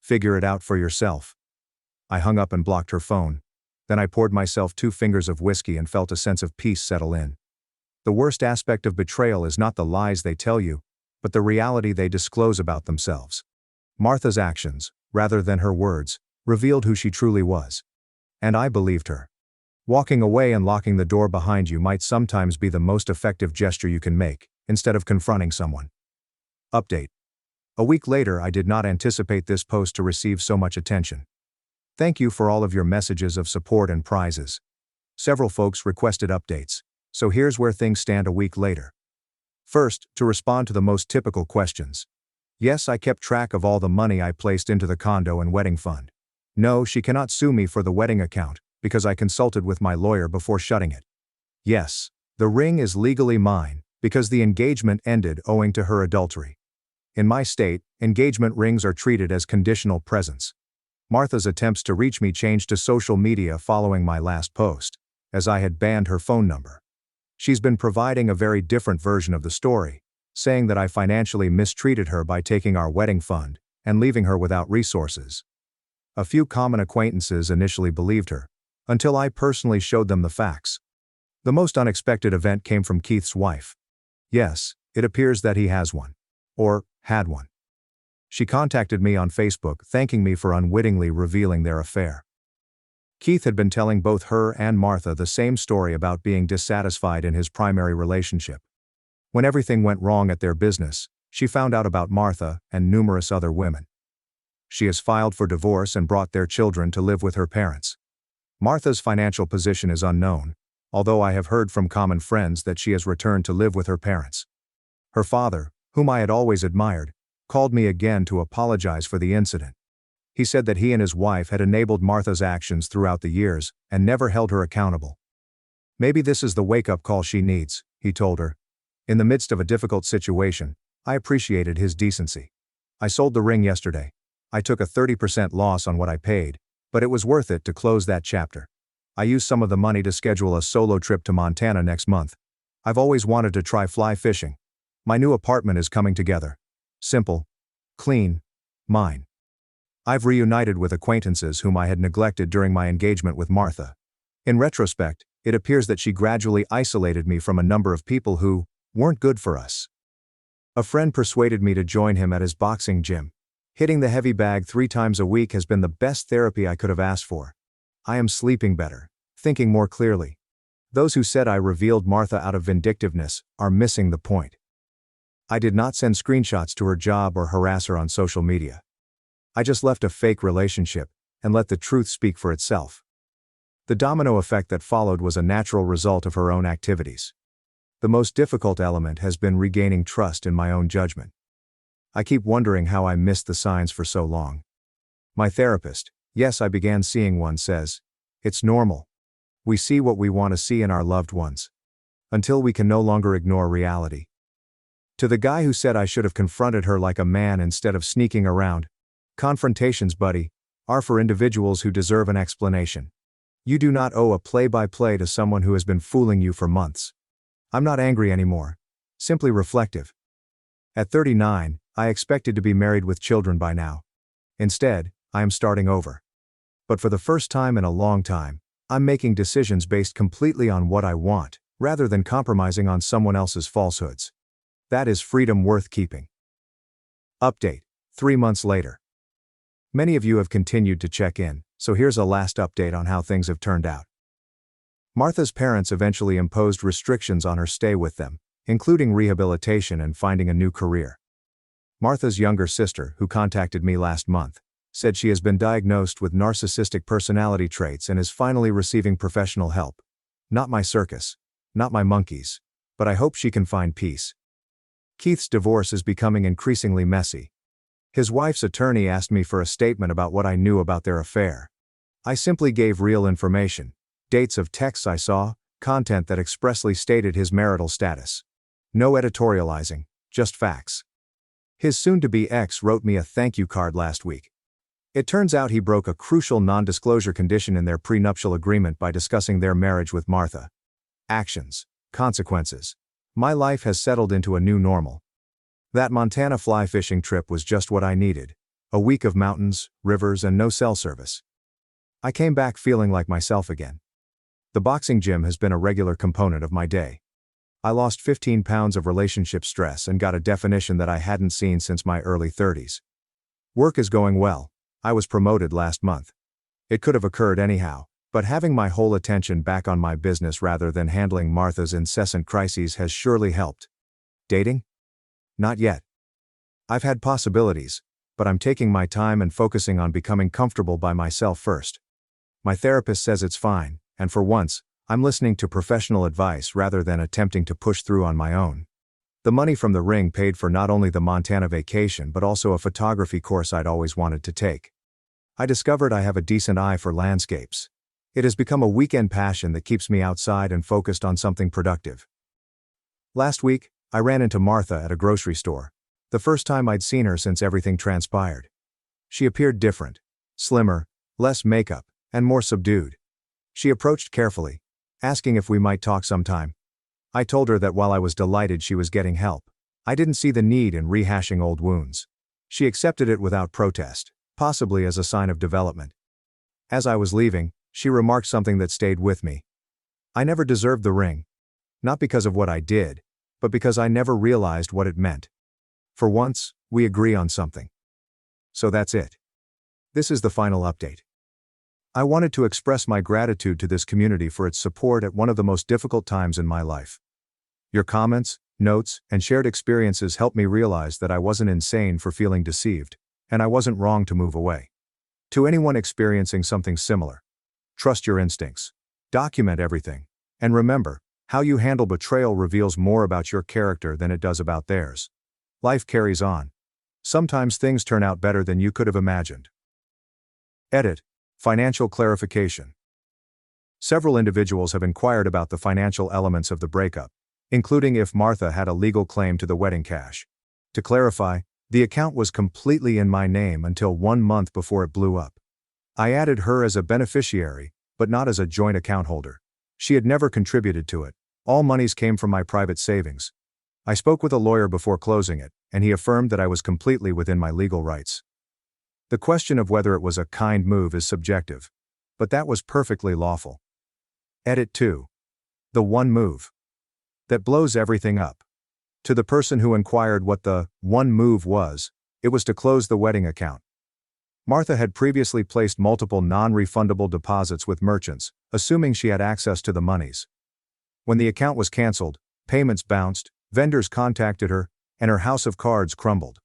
Figure it out for yourself. I hung up and blocked her phone. Then I poured myself 2 fingers of whiskey and felt a sense of peace settle in. The worst aspect of betrayal is not the lies they tell you, but the reality they disclose about themselves. Martha's actions, rather than her words, revealed who she truly was. And I believed her. Walking away and locking the door behind you might sometimes be the most effective gesture you can make, instead of confronting someone. Update. A week later, I did not anticipate this post to receive so much attention. Thank you for all of your messages of support and prizes. Several folks requested updates, so here's where things stand a week later. First, to respond to the most typical questions. Yes, I kept track of all the money I placed into the condo and wedding fund. No, she cannot sue me for the wedding account, because I consulted with my lawyer before shutting it. Yes, the ring is legally mine, because the engagement ended owing to her adultery. In my state, engagement rings are treated as conditional presents. Martha's attempts to reach me changed to social media following my last post, as I had banned her phone number. She's been providing a very different version of the story, saying that I financially mistreated her by taking our wedding fund and leaving her without resources. A few common acquaintances initially believed her, until I personally showed them the facts. The most unexpected event came from Keith's wife. Yes, it appears that he has one. Or had one. She contacted me on Facebook thanking me for unwittingly revealing their affair. Keith had been telling both her and Martha the same story about being dissatisfied in his primary relationship. When everything went wrong at their business, she found out about Martha and numerous other women. She has filed for divorce and brought their children to live with her parents. Martha's financial position is unknown, although I have heard from common friends that she has returned to live with her parents. Her father, whom I had always admired, called me again to apologize for the incident. He said that he and his wife had enabled Martha's actions throughout the years and never held her accountable. Maybe this is the wake-up call she needs, he told her. In the midst of a difficult situation, I appreciated his decency. I sold the ring yesterday. I took a 30% loss on what I paid, but it was worth it to close that chapter. I used some of the money to schedule a solo trip to Montana next month. I've always wanted to try fly fishing. My new apartment is coming together. Simple. Clean. Mine. I've reunited with acquaintances whom I had neglected during my engagement with Martha. In retrospect, it appears that she gradually isolated me from a number of people who weren't good for us. A friend persuaded me to join him at his boxing gym. Hitting the heavy bag 3 times a week has been the best therapy I could have asked for. I am sleeping better, thinking more clearly. Those who said I revealed Martha out of vindictiveness are missing the point. I did not send screenshots to her job or harass her on social media. I just left a fake relationship and let the truth speak for itself. The domino effect that followed was a natural result of her own activities. The most difficult element has been regaining trust in my own judgment. I keep wondering how I missed the signs for so long. My therapist, yes, I began seeing one, says, it's normal. We see what we want to see in our loved ones. Until we can no longer ignore reality. To the guy who said I should have confronted her like a man instead of sneaking around, confrontations, buddy, are for individuals who deserve an explanation. You do not owe a play-by-play to someone who has been fooling you for months. I'm not angry anymore. Simply reflective. At 39, I expected to be married with children by now. Instead, I am starting over. But for the first time in a long time, I'm making decisions based completely on what I want, rather than compromising on someone else's falsehoods. That is freedom worth keeping. Update. 3 months later. Many of you have continued to check in, so here's a last update on how things have turned out. Martha's parents eventually imposed restrictions on her stay with them, including rehabilitation and finding a new career. Martha's younger sister, who contacted me last month, said she has been diagnosed with narcissistic personality traits and is finally receiving professional help. Not my circus. Not my monkeys. But I hope she can find peace. Keith's divorce is becoming increasingly messy. His wife's attorney asked me for a statement about what I knew about their affair. I simply gave real information, dates of texts I saw, content that expressly stated his marital status. No editorializing, just facts. His soon-to-be ex wrote me a thank you card last week. It turns out he broke a crucial non-disclosure condition in their prenuptial agreement by discussing their marriage with Martha. Actions. Consequences. My life has settled into a new normal. That Montana fly fishing trip was just what I needed. A week of mountains, rivers, and no cell service. I came back feeling like myself again. The boxing gym has been a regular component of my day. I lost 15 pounds of relationship stress and got a definition that I hadn't seen since my early 30s. Work is going well. I was promoted last month. It could have occurred anyhow, but having my whole attention back on my business rather than handling Martha's incessant crises has surely helped. Dating? Not yet. I've had possibilities, but I'm taking my time and focusing on becoming comfortable by myself first. My therapist says it's fine, and for once, I'm listening to professional advice rather than attempting to push through on my own. The money from the ring paid for not only the Montana vacation but also a photography course I'd always wanted to take. I discovered I have a decent eye for landscapes. It has become a weekend passion that keeps me outside and focused on something productive. Last week, I ran into Martha at a grocery store. The first time I'd seen her since everything transpired. She appeared different, slimmer, less makeup, and more subdued. She approached carefully, asking if we might talk sometime. I told her that while I was delighted she was getting help, I didn't see the need in rehashing old wounds. She accepted it without protest, possibly as a sign of development. As I was leaving, she remarked something that stayed with me. I never deserved the ring. Not because of what I did, but because I never realized what it meant. For once, we agree on something. So that's it. This is the final update. I wanted to express my gratitude to this community for its support at one of the most difficult times in my life. Your comments, notes, and shared experiences helped me realize that I wasn't insane for feeling deceived, and I wasn't wrong to move away. To anyone experiencing something similar, trust your instincts. Document everything. And remember, how you handle betrayal reveals more about your character than it does about theirs. Life carries on. Sometimes things turn out better than you could have imagined. Edit. Financial clarification. Several individuals have inquired about the financial elements of the breakup, including if Martha had a legal claim to the wedding cash. To clarify, the account was completely in my name until 1 month before it blew up. I added her as a beneficiary, but not as a joint account holder. She had never contributed to it. All monies came from my private savings. I spoke with a lawyer before closing it, and he affirmed that I was completely within my legal rights. The question of whether it was a kind move is subjective, but that was perfectly lawful. Edit 2. The one move that blows everything up. To the person who inquired what the one move was, it was to close the wedding account. Martha had previously placed multiple non-refundable deposits with merchants, assuming she had access to the monies. When the account was canceled, payments bounced, vendors contacted her, and her house of cards crumbled.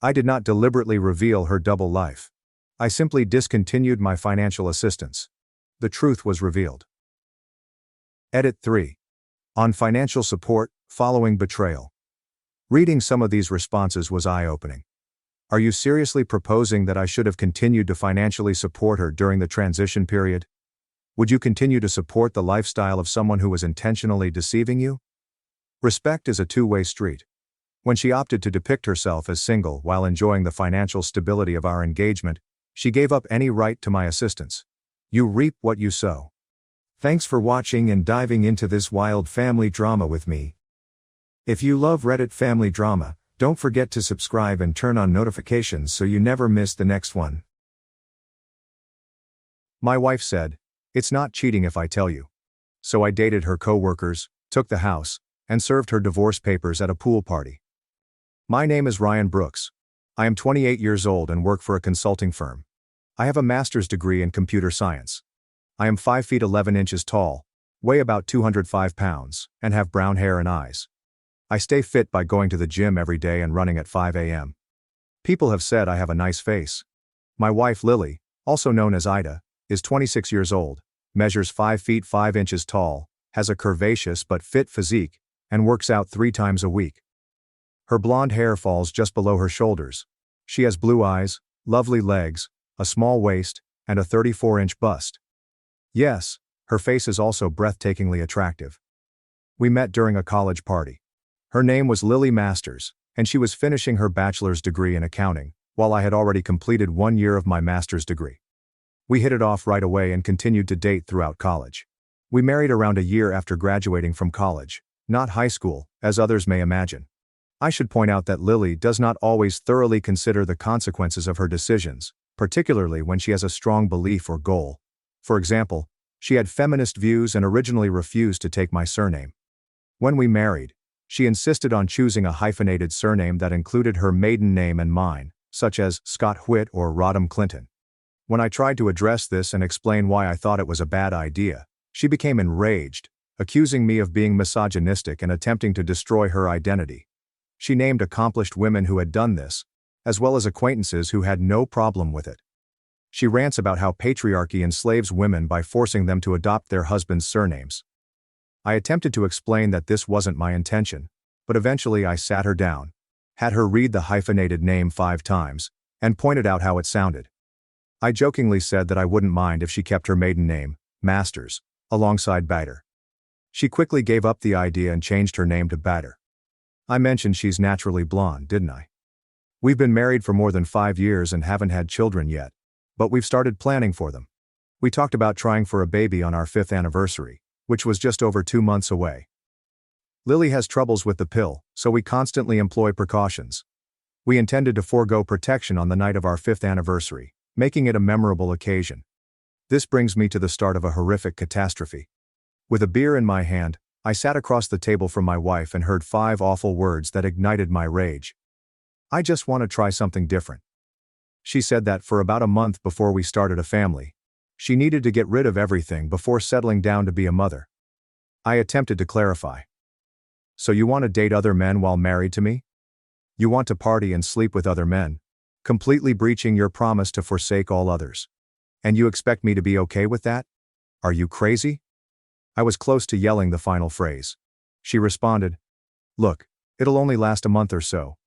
I did not deliberately reveal her double life. I simply discontinued my financial assistance. The truth was revealed. Edit 3. On financial support, following betrayal. Reading some of these responses was eye-opening. Are you seriously proposing that I should have continued to financially support her during the transition period? Would you continue to support the lifestyle of someone who was intentionally deceiving you? Respect is a two-way street. When she opted to depict herself as single while enjoying the financial stability of our engagement, she gave up any right to my assistance. You reap what you sow. Thanks for watching and diving into this wild family drama with me. If you love Reddit family drama, don't forget to subscribe and turn on notifications so you never miss the next one. My wife said, "It's not cheating if I tell you." So I dated her co-workers, took the house, and served her divorce papers at a pool party. My name is Ryan Brooks. I am 28 years old and work for a consulting firm. I have a master's degree in computer science. I am 5 feet 11 inches tall, weigh about 205 pounds, and have brown hair and eyes. I stay fit by going to the gym every day and running at 5 a.m. People have said I have a nice face. My wife Lily, also known as Aita, is 26 years old, measures 5 feet 5 inches tall, has a curvaceous but fit physique, and works out 3 times a week. Her blonde hair falls just below her shoulders. She has blue eyes, lovely legs, a small waist, and a 34-inch bust. Yes, her face is also breathtakingly attractive. We met during a college party. Her name was Lily Masters, and she was finishing her bachelor's degree in accounting, while I had already completed 1 year of my master's degree. We hit it off right away and continued to date throughout college. We married around a year after graduating from college, not high school, as others may imagine. I should point out that Lily does not always thoroughly consider the consequences of her decisions, particularly when she has a strong belief or goal. For example, she had feminist views and originally refused to take my surname. When we married, she insisted on choosing a hyphenated surname that included her maiden name and mine, such as Scott Whitt or Rodham Clinton. When I tried to address this and explain why I thought it was a bad idea, she became enraged, accusing me of being misogynistic and attempting to destroy her identity. She named accomplished women who had done this, as well as acquaintances who had no problem with it. She rants about how patriarchy enslaves women by forcing them to adopt their husbands' surnames. I attempted to explain that this wasn't my intention, but eventually I sat her down, had her read the hyphenated name 5 times, and pointed out how it sounded. I jokingly said that I wouldn't mind if she kept her maiden name, Masters, alongside Bader. She quickly gave up the idea and changed her name to Bader. I mentioned she's naturally blonde, didn't I? We've been married for more than 5 years and haven't had children yet, but we've started planning for them. We talked about trying for a baby on our 5th anniversary, which was just over 2 months away. Lily has troubles with the pill, so we constantly employ precautions. We intended to forego protection on the night of our 5th anniversary, making it a memorable occasion. This brings me to the start of a horrific catastrophe. With a beer in my hand, I sat across the table from my wife and heard 5 awful words that ignited my rage. I just want to try something different. She said that for about a month before we started a family, she needed to get rid of everything before settling down to be a mother. I attempted to clarify. So you want to date other men while married to me? You want to party and sleep with other men, completely breaching your promise to forsake all others. And you expect me to be okay with that? Are you crazy? I was close to yelling the final phrase. She responded, "Look, it'll only last a month or so.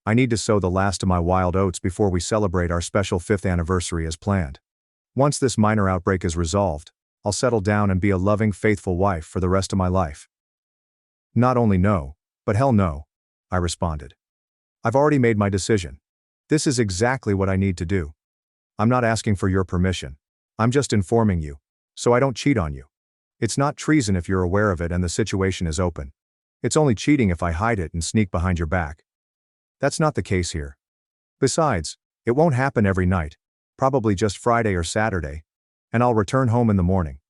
I need to sow the last of my wild oats before we celebrate our special 5th anniversary as planned. Once this minor outbreak is resolved, I'll settle down and be a loving, faithful wife for the rest of my life." "Not only no, but hell no," I responded. "I've already made my decision. This is exactly what I need to do. I'm not asking for your permission. I'm just informing you, so I don't cheat on you. It's not treason if you're aware of it and the situation is open. It's only cheating if I hide it and sneak behind your back. That's not the case here. Besides, it won't happen every night, probably just Friday or Saturday, and I'll return home in the morning.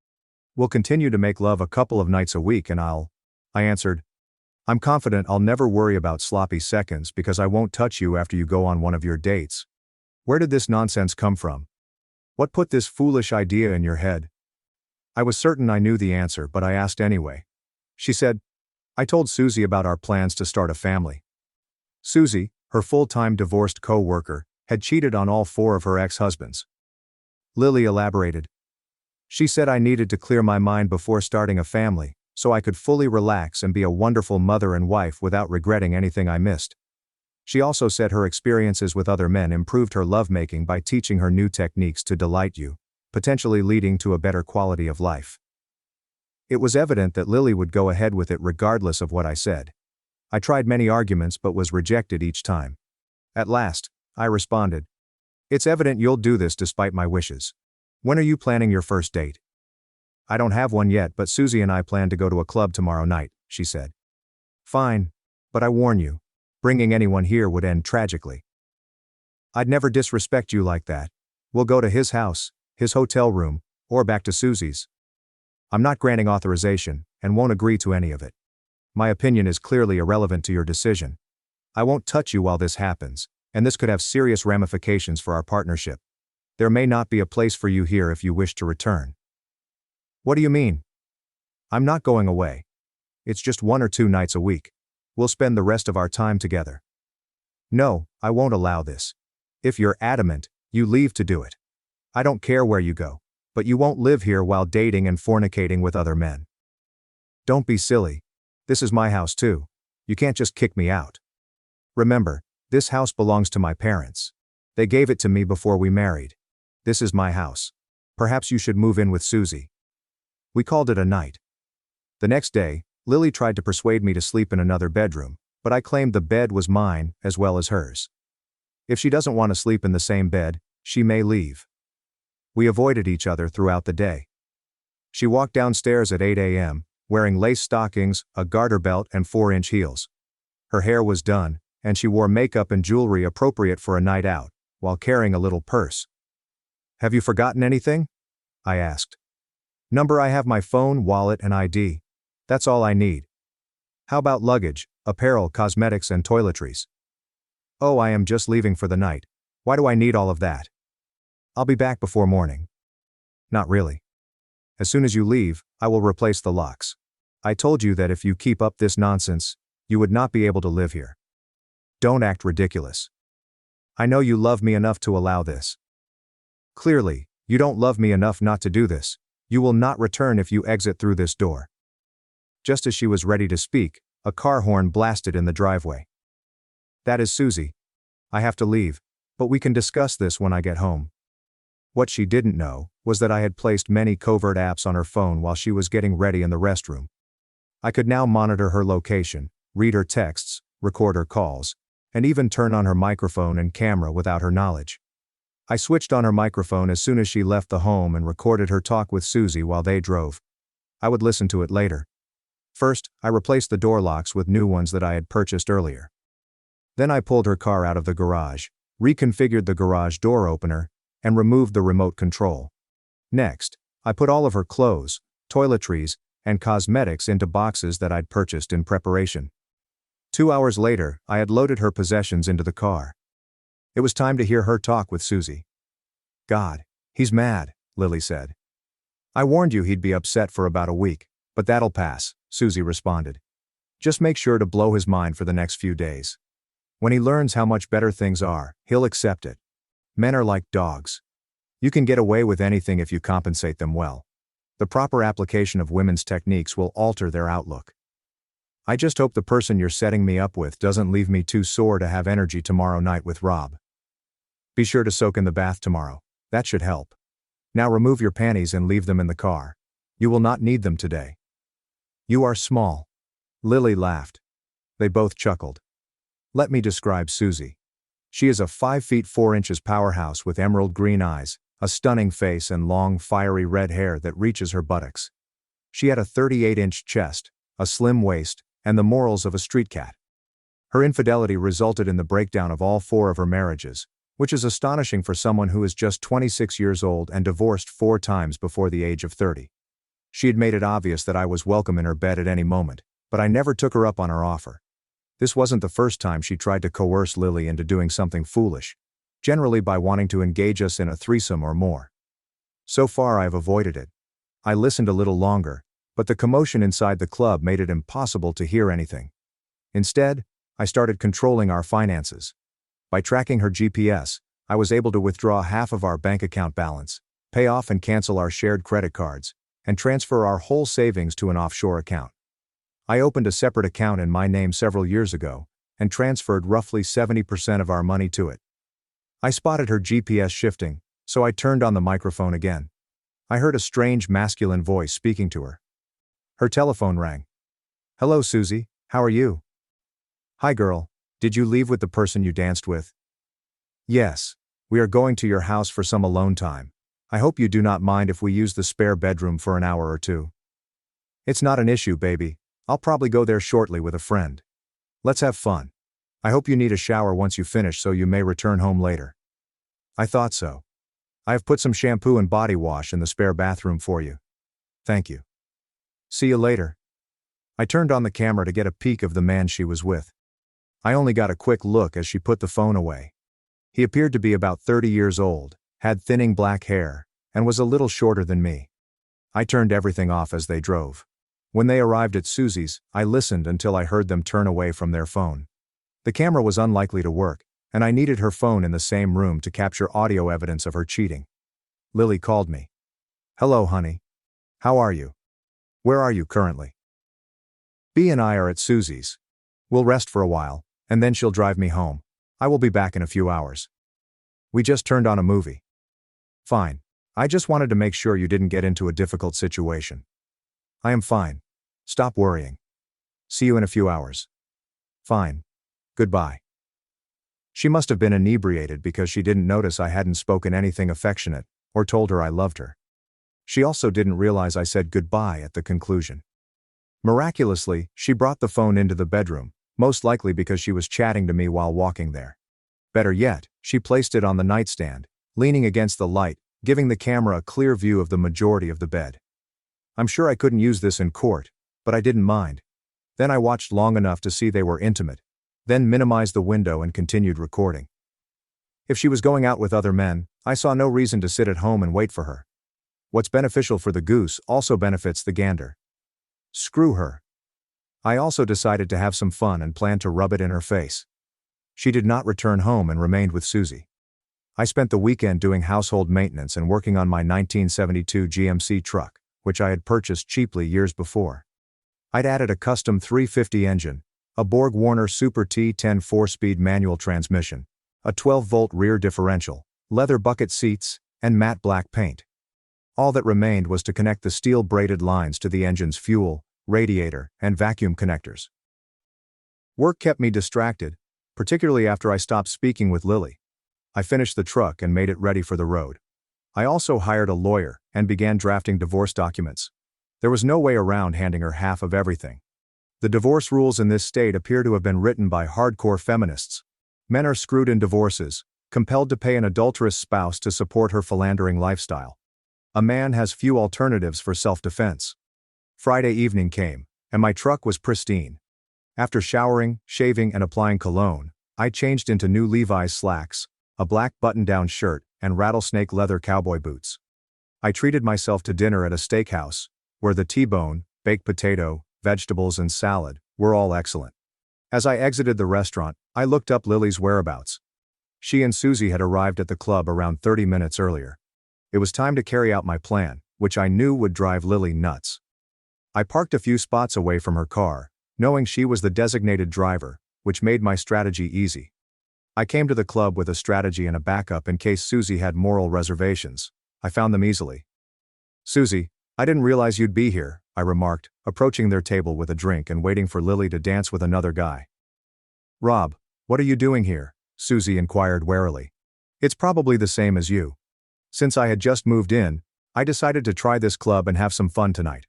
We'll continue to make love a couple of nights a week and I answered, "I'm confident I'll never worry about sloppy seconds because I won't touch you after you go on one of your dates. Where did this nonsense come from? What put this foolish idea in your head?" I was certain I knew the answer, but I asked anyway. She said, "I told Susie about our plans to start a family." Susie, her full-time divorced co-worker, had cheated on all 4 of her ex-husbands. Lily elaborated. "She said I needed to clear my mind before starting a family, so I could fully relax and be a wonderful mother and wife without regretting anything I missed. She also said her experiences with other men improved her lovemaking by teaching her new techniques to delight you, potentially leading to a better quality of life." It was evident that Lily would go ahead with it regardless of what I said. I tried many arguments but was rejected each time. At last, I responded, "It's evident you'll do this despite my wishes. When are you planning your first date?" "I don't have one yet, but Susie and I plan to go to a club tomorrow night," she said. "Fine, but I warn you, bringing anyone here would end tragically." "I'd never disrespect you like that. We'll go to his house, his hotel room, or back to Susie's. I'm not granting authorization, and won't agree to any of it. My opinion is clearly irrelevant to your decision. I won't touch you while this happens, and this could have serious ramifications for our partnership. There may not be a place for you here if you wish to return." "What do you mean?" "I'm not going away. It's just 1 or 2 nights a week. We'll spend the rest of our time together." "No, I won't allow this. If you're adamant, you leave to do it. I don't care where you go, but you won't live here while dating and fornicating with other men." "Don't be silly. This is my house too. You can't just kick me out. Remember, this house belongs to my parents. They gave it to me before we married. This is my house. Perhaps you should move in with Susie." We called it a night. The next day, Lily tried to persuade me to sleep in another bedroom, but I claimed the bed was mine as well as hers. If she doesn't want to sleep in the same bed, she may leave. We avoided each other throughout the day. She walked downstairs at 8 a.m., wearing lace stockings, a garter belt and 4-inch heels. Her hair was done, and she wore makeup and jewelry appropriate for a night out, while carrying a little purse. "Have you forgotten anything?" I asked. "Number, I have my phone, wallet, and ID. That's all I need." "How about luggage, apparel, cosmetics, and toiletries?" "Oh, I am just leaving for the night. Why do I need all of that?" "I'll be back before morning." "Not really. As soon as you leave, I will replace the locks. I told you that if you keep up this nonsense, you would not be able to live here. Don't act ridiculous. I know you love me enough to allow this. Clearly, you don't love me enough not to do this. You will not return if you exit through this door." Just as she was ready to speak, a car horn blasted in the driveway. "That is Susie. I have to leave, but we can discuss this when I get home." What she didn't know was that I had placed many covert apps on her phone while she was getting ready in the restroom. I could now monitor her location, read her texts, record her calls, and even turn on her microphone and camera without her knowledge. I switched on her microphone as soon as she left the home and recorded her talk with Susie while they drove. I would listen to it later. First, I replaced the door locks with new ones that I had purchased earlier. Then I pulled her car out of the garage, reconfigured the garage door opener, and removed the remote control. Next, I put all of her clothes, toiletries, and cosmetics into boxes that I'd purchased in preparation. 2 hours later, I had loaded her possessions into the car. It was time to hear her talk with Susie. "God, he's mad," Lily said. "I warned you he'd be upset for about a week, but that'll pass," Susie responded. "Just make sure to blow his mind for the next few days. When he learns how much better things are, he'll accept it. Men are like dogs. You can get away with anything if you compensate them well. The proper application of women's techniques will alter their outlook. I just hope the person you're setting me up with doesn't leave me too sore to have energy tomorrow night with Rob. Be sure to soak in the bath tomorrow. That should help. Now remove your panties and leave them in the car. You will not need them today." "You are small." Lily laughed. They both chuckled. Let me describe Susie. She is a 5 feet 4 inches powerhouse with emerald green eyes, a stunning face, and long, fiery red hair that reaches her buttocks. She had a 38-inch chest, a slim waist, and the morals of a street cat. Her infidelity resulted in the breakdown of all 4 of her marriages, which is astonishing for someone who is just 26 years old and divorced 4 times before the age of 30. She had made it obvious that I was welcome in her bed at any moment, but I never took her up on her offer. This wasn't the first time she tried to coerce Lily into doing something foolish, generally by wanting to engage us in a threesome or more. So far I have avoided it. I listened a little longer, but the commotion inside the club made it impossible to hear anything. Instead, I started controlling our finances. By tracking her GPS, I was able to withdraw half of our bank account balance, pay off and cancel our shared credit cards, and transfer our whole savings to an offshore account. I opened a separate account in my name several years ago, and transferred roughly 70% of our money to it. I spotted her GPS shifting, so I turned on the microphone again. I heard a strange masculine voice speaking to her. Her telephone rang. "Hello, Susie, how are you?" "Hi, girl. Did you leave with the person you danced with?" "Yes. We are going to your house for some alone time. I hope you do not mind if we use the spare bedroom for an hour or two." "It's not an issue, baby. I'll probably go there shortly with a friend. Let's have fun. I hope you need a shower once you finish so you may return home later." "I thought so. I have put some shampoo and body wash in the spare bathroom for you." "Thank you. See you later." I turned on the camera to get a peek of the man she was with. I only got a quick look as she put the phone away. He appeared to be about 30 years old, had thinning black hair, and was a little shorter than me. I turned everything off as they drove. When they arrived at Susie's, I listened until I heard them turn away from their phone. The camera was unlikely to work, and I needed her phone in the same room to capture audio evidence of her cheating. Lily called me. "Hello, honey. How are you? Where are you currently?" "B and I are at Susie's. We'll rest for a while, and then she'll drive me home. I will be back in a few hours. We just turned on a movie." "Fine. I just wanted to make sure you didn't get into a difficult situation." "I am fine. Stop worrying. See you in a few hours." "Fine. Goodbye." She must have been inebriated because she didn't notice I hadn't spoken anything affectionate, or told her I loved her. She also didn't realize I said goodbye at the conclusion. Miraculously, she brought the phone into the bedroom, most likely because she was chatting to me while walking there. Better yet, she placed it on the nightstand, leaning against the light, giving the camera a clear view of the majority of the bed. I'm sure I couldn't use this in court, but I didn't mind. Then I watched long enough to see they were intimate, then minimized the window and continued recording. If she was going out with other men, I saw no reason to sit at home and wait for her. What's beneficial for the goose also benefits the gander. Screw her. I also decided to have some fun and planned to rub it in her face. She did not return home and remained with Susie. I spent the weekend doing household maintenance and working on my 1972 GMC truck, which I had purchased cheaply years before. I'd added a custom 350 engine, a Borg Warner Super T10 4-speed manual transmission, a 12-volt rear differential, leather bucket seats, and matte black paint. All that remained was to connect the steel braided lines to the engine's fuel, radiator, and vacuum connectors. Work kept me distracted, particularly after I stopped speaking with Lily. I finished the truck and made it ready for the road. I also hired a lawyer and began drafting divorce documents. There was no way around handing her half of everything. The divorce rules in this state appear to have been written by hardcore feminists. Men are screwed in divorces, compelled to pay an adulterous spouse to support her philandering lifestyle. A man has few alternatives for self-defense. Friday evening came, and my truck was pristine. After showering, shaving, and applying cologne, I changed into new Levi's slacks, a black button-down shirt, and rattlesnake leather cowboy boots. I treated myself to dinner at a steakhouse, where the T-bone, baked potato, vegetables, and salad were all excellent. As I exited the restaurant, I looked up Lily's whereabouts. She and Susie had arrived at the club around 30 minutes earlier. It was time to carry out my plan, which I knew would drive Lily nuts. I parked a few spots away from her car, knowing she was the designated driver, which made my strategy easy. I came to the club with a strategy and a backup in case Susie had moral reservations. I found them easily. "Susie, I didn't realize you'd be here," I remarked, approaching their table with a drink and waiting for Lily to dance with another guy. "Rob, what are you doing here?" Susie inquired warily. "It's probably the same as you. Since I had just moved in, I decided to try this club and have some fun tonight.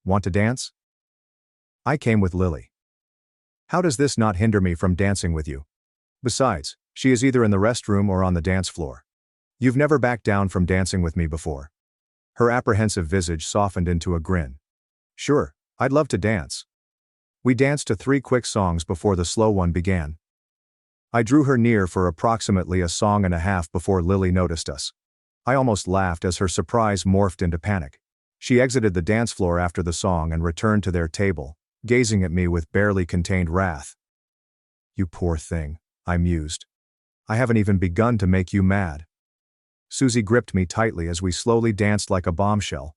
Want to dance?" I came with Lily. "How does this not hinder me from dancing with you? Besides, she is either in the restroom or on the dance floor. You've never backed down from dancing with me before." Her apprehensive visage softened into a grin. "Sure, I'd love to dance." We danced to 3 quick songs before the slow one began. I drew her near for approximately a song and a half before Lily noticed us. I almost laughed as her surprise morphed into panic. She exited the dance floor after the song and returned to their table, gazing at me with barely contained wrath. "You poor thing," I mused. "I haven't even begun to make you mad." Susie gripped me tightly as we slowly danced like a bombshell.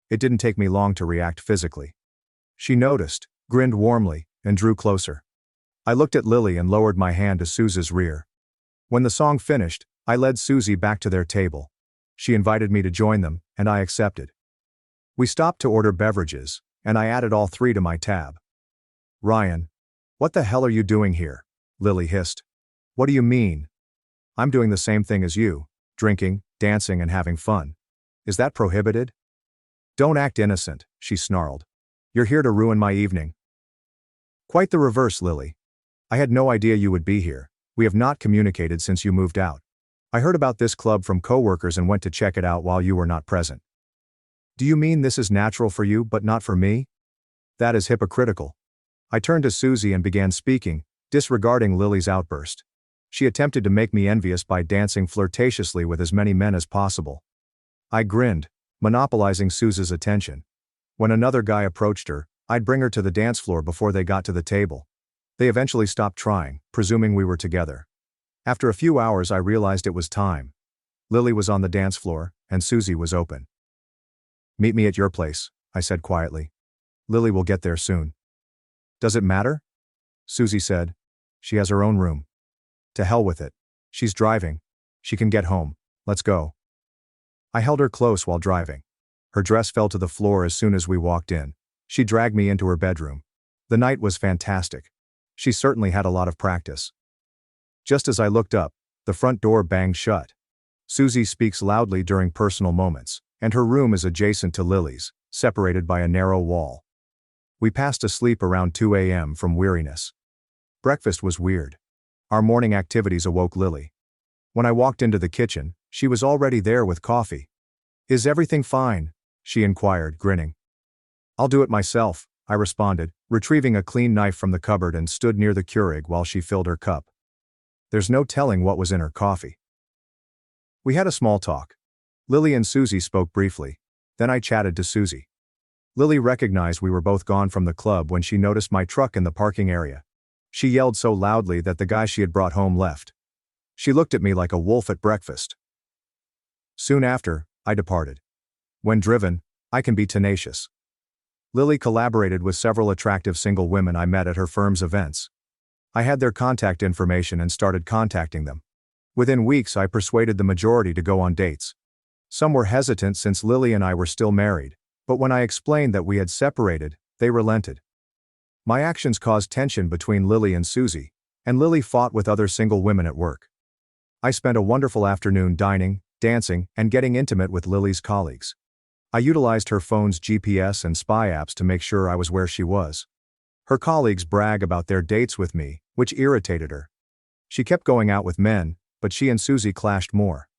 It didn't take me long to react physically. She noticed, grinned warmly, and drew closer. I looked at Lily and lowered my hand to Susie's rear. When the song finished, I led Susie back to their table. She invited me to join them, and I accepted. We stopped to order beverages, and I added all 3 to my tab. "Ryan, what the hell are you doing here?" Lily hissed. "What do you mean? I'm doing the same thing as you, drinking, dancing, and having fun. Is that prohibited?" "Don't act innocent," she snarled. "You're here to ruin my evening." "Quite the reverse, Lily. I had no idea you would be here. We have not communicated since you moved out. I heard about this club from coworkers and went to check it out while you were not present." "Do you mean this is natural for you but not for me? That is hypocritical." I turned to Susie and began speaking, disregarding Lily's outburst. She attempted to make me envious by dancing flirtatiously with as many men as possible. I grinned, monopolizing Susie's attention. When another guy approached her, I'd bring her to the dance floor before they got to the table. They eventually stopped trying, presuming we were together. After a few hours I realized it was time. Lily was on the dance floor, and Susie was open. "Meet me at your place," I said quietly. "Lily will get there soon." "Does it matter?" Susie said. "She has her own room." "To hell with it. She's driving. She can get home. Let's go." I held her close while driving. Her dress fell to the floor as soon as we walked in. She dragged me into her bedroom. The night was fantastic. She certainly had a lot of practice. Just as I looked up, the front door banged shut. Susie speaks loudly during personal moments, and her room is adjacent to Lily's, separated by a narrow wall. We passed asleep around 2 a.m. from weariness. Breakfast was weird. Our morning activities awoke Lily. When I walked into the kitchen, she was already there with coffee. "Is everything fine?" she inquired, grinning. "I'll do it myself," I responded, retrieving a clean knife from the cupboard and stood near the Keurig while she filled her cup. There's no telling what was in her coffee. We had a small talk. Lily and Susie spoke briefly. Then I chatted to Susie. Lily recognized we were both gone from the club when she noticed my truck in the parking area. She yelled so loudly that the guy she had brought home left. She looked at me like a wolf at breakfast. Soon after, I departed. When driven, I can be tenacious. Lily collaborated with several attractive single women I met at her firm's events. I had their contact information and started contacting them. Within weeks, I persuaded the majority to go on dates. Some were hesitant since Lily and I were still married, but when I explained that we had separated, they relented. My actions caused tension between Lily and Susie, and Lily fought with other single women at work. I spent a wonderful afternoon dining, dancing, and getting intimate with Lily's colleagues. I utilized her phone's GPS and spy apps to make sure I was where she was. Her colleagues brag about their dates with me, which irritated her. She kept going out with men, but she and Susie clashed more.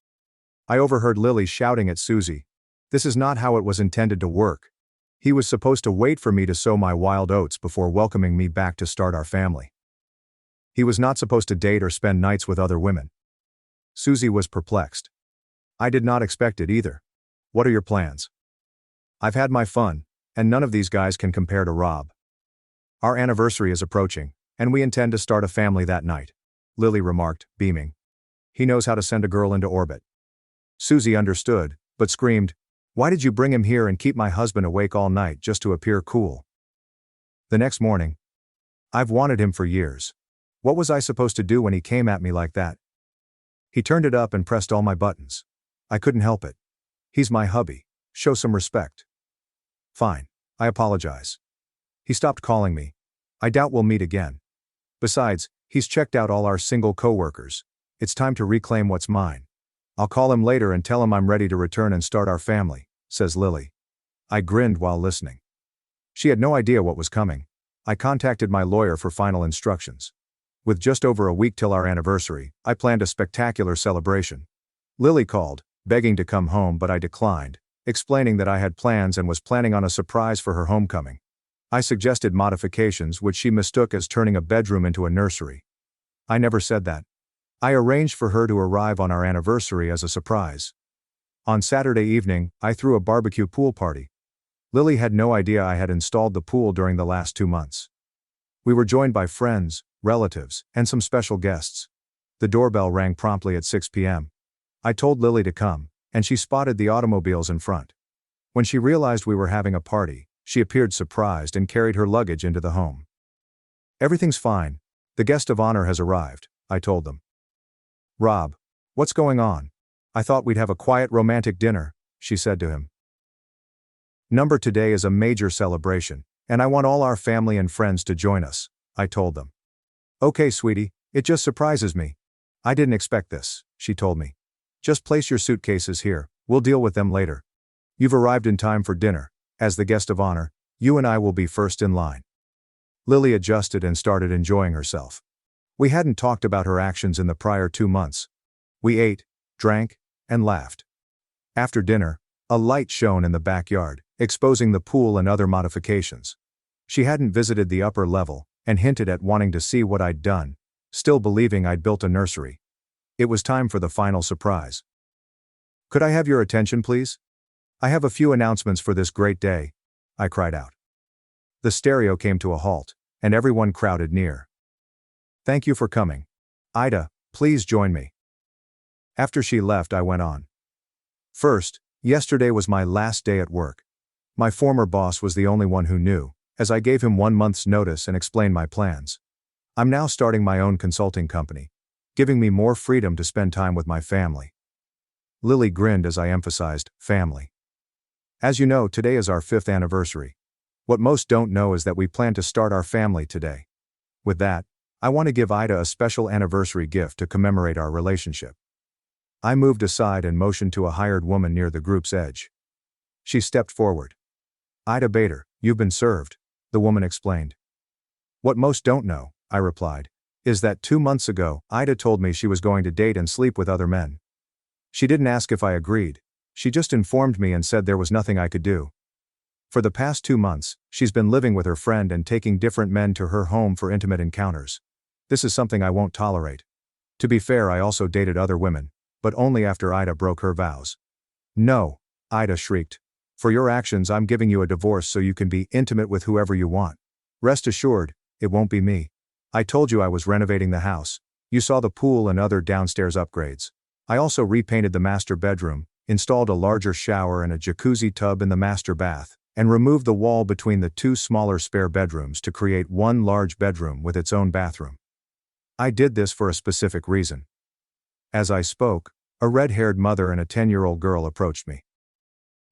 I overheard Lily shouting at Susie, "This is not how it was intended to work. He was supposed to wait for me to sow my wild oats before welcoming me back to start our family. He was not supposed to date or spend nights with other women." Susie was perplexed. "I did not expect it either. What are your plans?" "I've had my fun, and none of these guys can compare to Rob. Our anniversary is approaching, and we intend to start a family that night," Lily remarked, beaming. "He knows how to send a girl into orbit." Susie understood, but screamed, "Why did you bring him here and keep my husband awake all night just to appear cool?" The next morning, "I've wanted him for years. What was I supposed to do when he came at me like that? He turned it up and pressed all my buttons. I couldn't help it. He's my hubby. Show some respect." "Fine. I apologize. He stopped calling me. I doubt we'll meet again. Besides, he's checked out all our single coworkers. It's time to reclaim what's mine. I'll call him later and tell him I'm ready to return and start our family," says Lily. I grinned while listening. She had no idea what was coming. I contacted my lawyer for final instructions. With just over a week till our anniversary, I planned a spectacular celebration. Lily called, begging to come home, but I declined, explaining that I had plans and was planning on a surprise for her homecoming. I suggested modifications which she mistook as turning a bedroom into a nursery. I never said that. I arranged for her to arrive on our anniversary as a surprise. On Saturday evening, I threw a barbecue pool party. Lily had no idea I had installed the pool during the last 2 months. We were joined by friends, relatives, and some special guests. The doorbell rang promptly at 6 p.m. I told Lily to come, and she spotted the automobiles in front. When she realized we were having a party, she appeared surprised and carried her luggage into the home. "Everything's fine. The guest of honor has arrived," I told them. "Rob, what's going on? I thought we'd have a quiet romantic dinner," she said to him. "Number today is a major celebration, and I want all our family and friends to join us," I told them. "Okay, sweetie, it just surprises me. I didn't expect this," she told me. "Just place your suitcases here, we'll deal with them later. You've arrived in time for dinner. As the guest of honor, you and I will be first in line." Lily adjusted and started enjoying herself. We hadn't talked about her actions in the prior 2 months. We ate, drank, and laughed. After dinner, a light shone in the backyard, exposing the pool and other modifications. She hadn't visited the upper level, and hinted at wanting to see what I'd done, still believing I'd built a nursery. It was time for the final surprise. "Could I have your attention, please? I have a few announcements for this great day," I cried out. The stereo came to a halt, and everyone crowded near. "Thank you for coming. Aita, please join me." After she left, I went on. "First, yesterday was my last day at work. My former boss was the only one who knew, as I gave him 1 month's notice and explained my plans. I'm now starting my own consulting company, giving me more freedom to spend time with my family." Lily grinned as I emphasized, family. "As you know, today is our 5th anniversary. What most don't know is that we plan to start our family today. With that, I want to give Aita a special anniversary gift to commemorate our relationship." I moved aside and motioned to a hired woman near the group's edge. She stepped forward. "Aita Bader, you've been served," the woman explained. "What most don't know I replied. Is that 2 months ago, Ida told me she was going to date and sleep with other men. She didn't ask if I agreed. She just informed me and said there was nothing I could do. For the past 2 months, she's been living with her friend and taking different men to her home for intimate encounters. This is something I won't tolerate. To be fair, I also dated other women, but only after Ida broke her vows. No, Ida shrieked. For your actions, I'm giving you a divorce so you can be intimate with whoever you want. Rest assured, it won't be me. I told you I was renovating the house. You saw the pool and other downstairs upgrades. I also repainted the master bedroom, installed a larger shower and a jacuzzi tub in the master bath, and removed the wall between the 2 smaller spare bedrooms to create 1 large bedroom with its own bathroom. I did this for a specific reason. As I spoke, a red-haired mother and a 10-year-old girl approached me.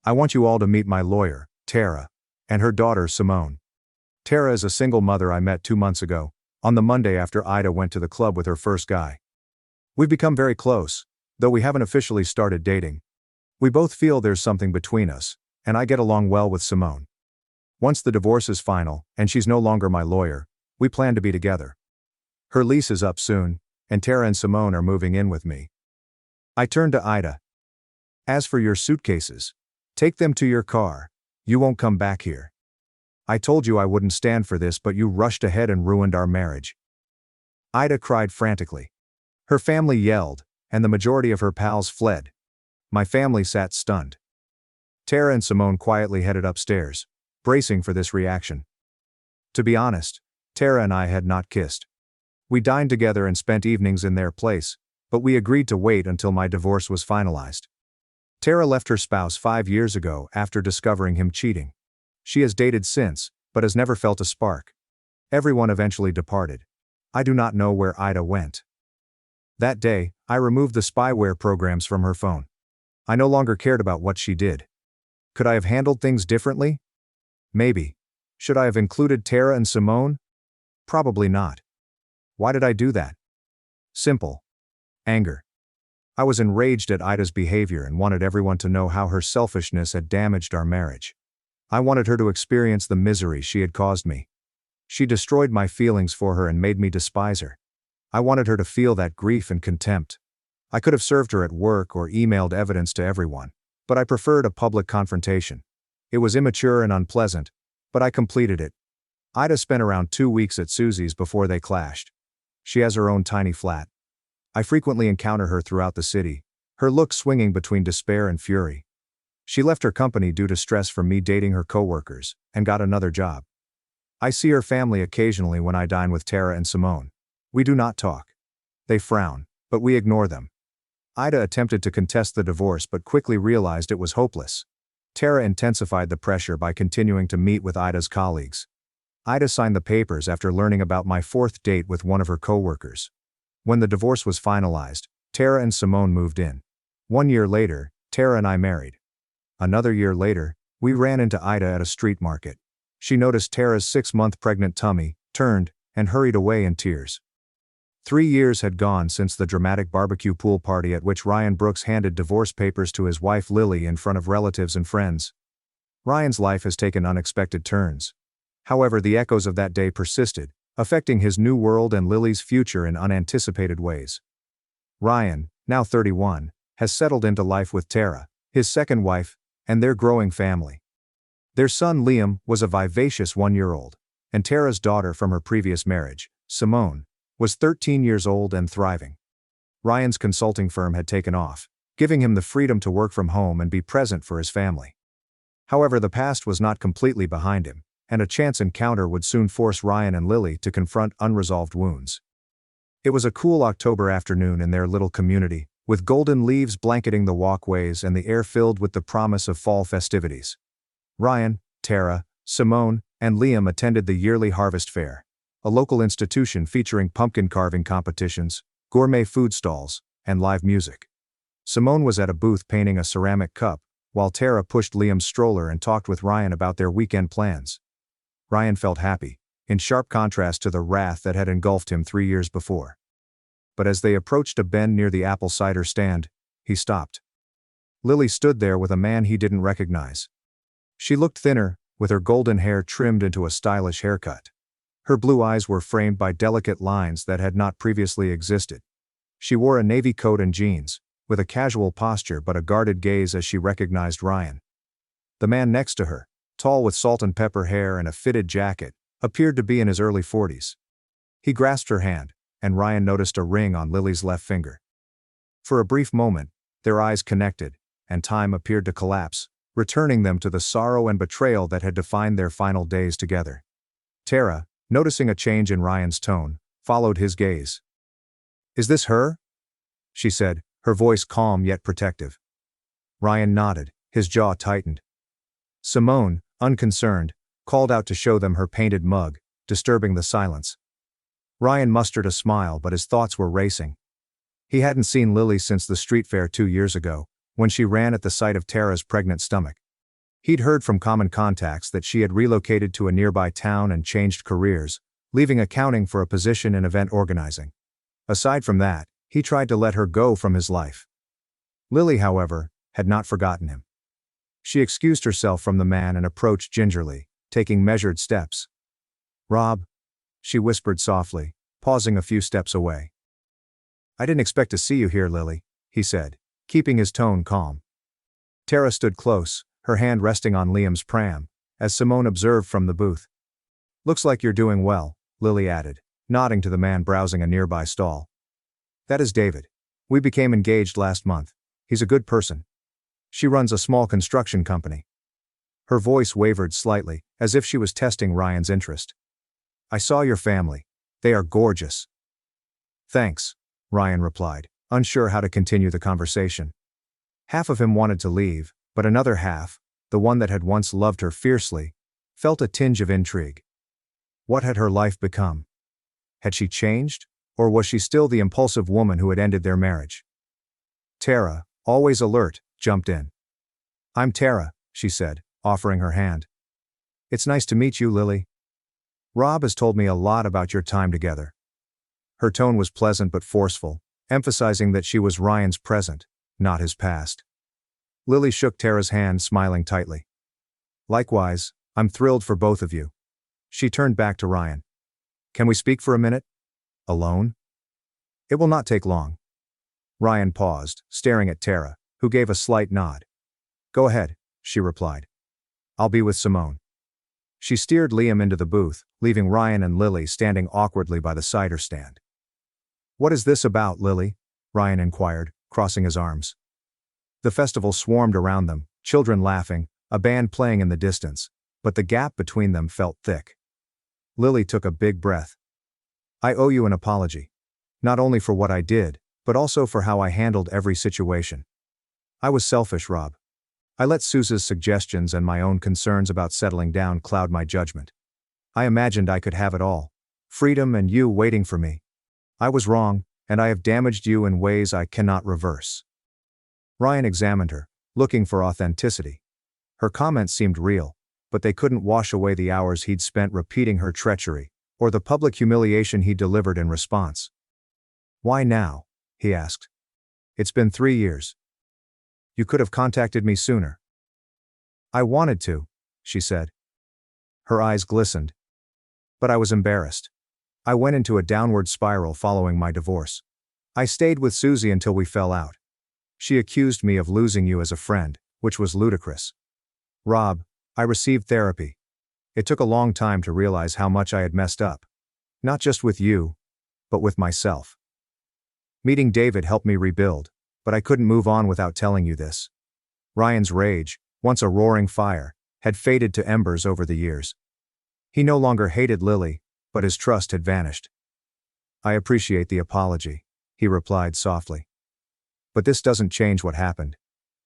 I want you all to meet my lawyer, Tara, and her daughter, Simone. Tara is a single mother I met 2 months ago, on the Monday after Ida went to the club with her first guy. We've become very close, though we haven't officially started dating. We both feel there's something between us, and I get along well with Simone. Once the divorce is final, and she's no longer my lawyer, we plan to be together. Her lease is up soon, and Tara and Simone are moving in with me. I turned to Ida. As for your suitcases, take them to your car. You won't come back here. I told you I wouldn't stand for this, but you rushed ahead and ruined our marriage. Ida cried frantically. Her family yelled, and the majority of her pals fled. My family sat stunned. Tara and Simone quietly headed upstairs, bracing for this reaction. To be honest, Tara and I had not kissed. We dined together and spent evenings in their place, but we agreed to wait until my divorce was finalized. Tara left her spouse 5 years ago after discovering him cheating. She has dated since, but has never felt a spark. Everyone eventually departed. I do not know where Ida went. That day, I removed the spyware programs from her phone. I no longer cared about what she did. Could I have handled things differently? Maybe. Should I have included Tara and Simone? Probably not. Why did I do that? Simple. Anger. I was enraged at Ida's behavior and wanted everyone to know how her selfishness had damaged our marriage. I wanted her to experience the misery she had caused me. She destroyed my feelings for her and made me despise her. I wanted her to feel that grief and contempt. I could have served her at work or emailed evidence to everyone, but I preferred a public confrontation. It was immature and unpleasant, but I completed it. Ida spent around 2 weeks at Susie's before they clashed. She has her own tiny flat. I frequently encounter her throughout the city, her look swinging between despair and fury. She left her company due to stress from me dating her coworkers, and got another job. I see her family occasionally when I dine with Tara and Simone. We do not talk. They frown, but we ignore them. Ida attempted to contest the divorce but quickly realized it was hopeless. Tara intensified the pressure by continuing to meet with Ida's colleagues. Ida signed the papers after learning about my 4th date with one of her coworkers. When the divorce was finalized, Tara and Simone moved in. 1 year later, Tara and I married. Another year later, we ran into Ida at a street market. She noticed Tara's 6-month pregnant tummy, turned, and hurried away in tears. 3 years had gone since the dramatic barbecue pool party at which Ryan Brooks handed divorce papers to his wife Lily in front of relatives and friends. Ryan's life has taken unexpected turns. However, the echoes of that day persisted, affecting his new world and Lily's future in unanticipated ways. Ryan, now 31, has settled into life with Tara, his second wife, and their growing family. Their son Liam was a vivacious 1-year-old, and Tara's daughter from her previous marriage, Simone, was 13 years old and thriving. Ryan's consulting firm had taken off, giving him the freedom to work from home and be present for his family. However, the past was not completely behind him, and a chance encounter would soon force Ryan and Lily to confront unresolved wounds. It was a cool October afternoon in their little community, with golden leaves blanketing the walkways and the air filled with the promise of fall festivities. Ryan, Tara, Simone, and Liam attended the yearly Harvest Fair, a local institution featuring pumpkin carving competitions, gourmet food stalls, and live music. Simone was at a booth painting a ceramic cup, while Tara pushed Liam's stroller and talked with Ryan about their weekend plans. Ryan felt happy, in sharp contrast to the wrath that had engulfed him 3 years before. But as they approached a bend near the apple cider stand, he stopped. Lily stood there with a man he didn't recognize. She looked thinner, with her golden hair trimmed into a stylish haircut. Her blue eyes were framed by delicate lines that had not previously existed. She wore a navy coat and jeans, with a casual posture but a guarded gaze as she recognized Ryan. The man next to her, tall with salt and pepper hair and a fitted jacket, appeared to be in his early 40s. He grasped her hand, and Ryan noticed a ring on Lily's left finger. For a brief moment, their eyes connected, and time appeared to collapse, returning them to the sorrow and betrayal that had defined their final days together. Tara, noticing a change in Ryan's tone, followed his gaze. "Is this her?" she said, her voice calm yet protective. Ryan nodded, his jaw tightened. Simone, unconcerned, called out to show them her painted mug, disturbing the silence. Ryan mustered a smile, but his thoughts were racing. He hadn't seen Lily since the street fair 2 years ago, when she ran at the sight of Tara's pregnant stomach. He'd heard from common contacts that she had relocated to a nearby town and changed careers, leaving accounting for a position in event organizing. Aside from that, he tried to let her go from his life. Lily, however, had not forgotten him. She excused herself from the man and approached gingerly, taking measured steps. "Rob," she whispered softly, pausing a few steps away. "I didn't expect to see you here, Lily," he said, keeping his tone calm. Tara stood close, her hand resting on Liam's pram, as Simone observed from the booth. "Looks like you're doing well," Lily added, nodding to the man browsing a nearby stall. "That is David. We became engaged last month. He's a good person. She runs a small construction company." Her voice wavered slightly, as if she was testing Ryan's interest. "I saw your family. They are gorgeous." "Thanks," Ryan replied, unsure how to continue the conversation. Half of him wanted to leave, but another half, the one that had once loved her fiercely, felt a tinge of intrigue. What had her life become? Had she changed, or was she still the impulsive woman who had ended their marriage? Tara, always alert, jumped in. "I'm Tara," she said, offering her hand. "It's nice to meet you, Lily. Rob has told me a lot about your time together." Her tone was pleasant but forceful, emphasizing that she was Ryan's present, not his past. Lily shook Tara's hand, smiling tightly. "Likewise, I'm thrilled for both of you." She turned back to Ryan. "Can we speak for a minute? Alone?" "It will not take long." Ryan paused, staring at Tara, who gave a slight nod. "Go ahead," she replied. "I'll be with Simone." She steered Liam into the booth, leaving Ryan and Lily standing awkwardly by the cider stand. "What is this about, Lily?" Ryan inquired, crossing his arms. The festival swarmed around them, children laughing, a band playing in the distance, but the gap between them felt thick. Lily took a big breath. "I owe you an apology. Not only for what I did, but also for how I handled every situation. I was selfish, Rob. I let Suze's suggestions and my own concerns about settling down cloud my judgment. I imagined I could have it all. Freedom and you waiting for me. I was wrong, and I have damaged you in ways I cannot reverse." Ryan examined her, looking for authenticity. Her comments seemed real, but they couldn't wash away the hours he'd spent repeating her treachery, or the public humiliation he delivered in response. "Why now?" he asked. "It's been 3 years. You could have contacted me sooner." "I wanted to," she said. Her eyes glistened. "But I was embarrassed. I went into a downward spiral following my divorce. I stayed with Susie until we fell out. She accused me of losing you as a friend, which was ludicrous. Rob, I received therapy. It took a long time to realize how much I had messed up. Not just with you, but with myself. Meeting David helped me rebuild, but I couldn't move on without telling you this." Ryan's rage, once a roaring fire, had faded to embers over the years. He no longer hated Lily, but his trust had vanished. "I appreciate the apology," he replied softly. "But this doesn't change what happened.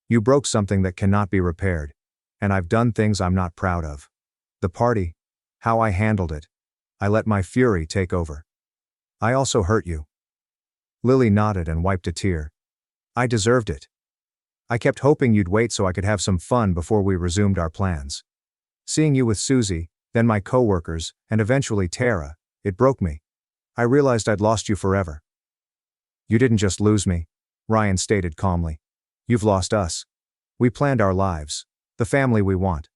You broke something that cannot be repaired, and I've done things I'm not proud of. The party, how I handled it. I let my fury take over. I also hurt you." Lily nodded and wiped a tear. "I deserved it. I kept hoping you'd wait so I could have some fun before we resumed our plans. Seeing you with Susie, then my coworkers, and eventually Tara, it broke me. I realized I'd lost you forever." "You didn't just lose me," Ryan stated calmly. "You've lost us. We planned our lives, the family we want.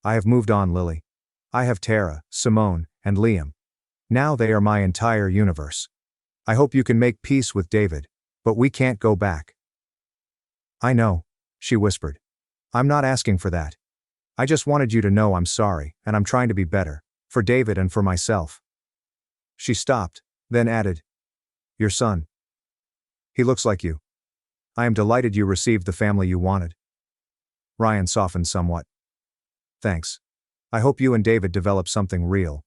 I have moved on, Lily. I have Tara, Simone, and Liam. Now they are my entire universe. I hope you can make peace with David, but we can't go back. I know, she whispered. I'm not asking for that. I just wanted you to know I'm sorry, and I'm trying to be better, for David and for myself. She stopped, then added, Your son. He looks like you. I am delighted you received the family you wanted. Ryan softened somewhat. Thanks. I hope you and David develop something real.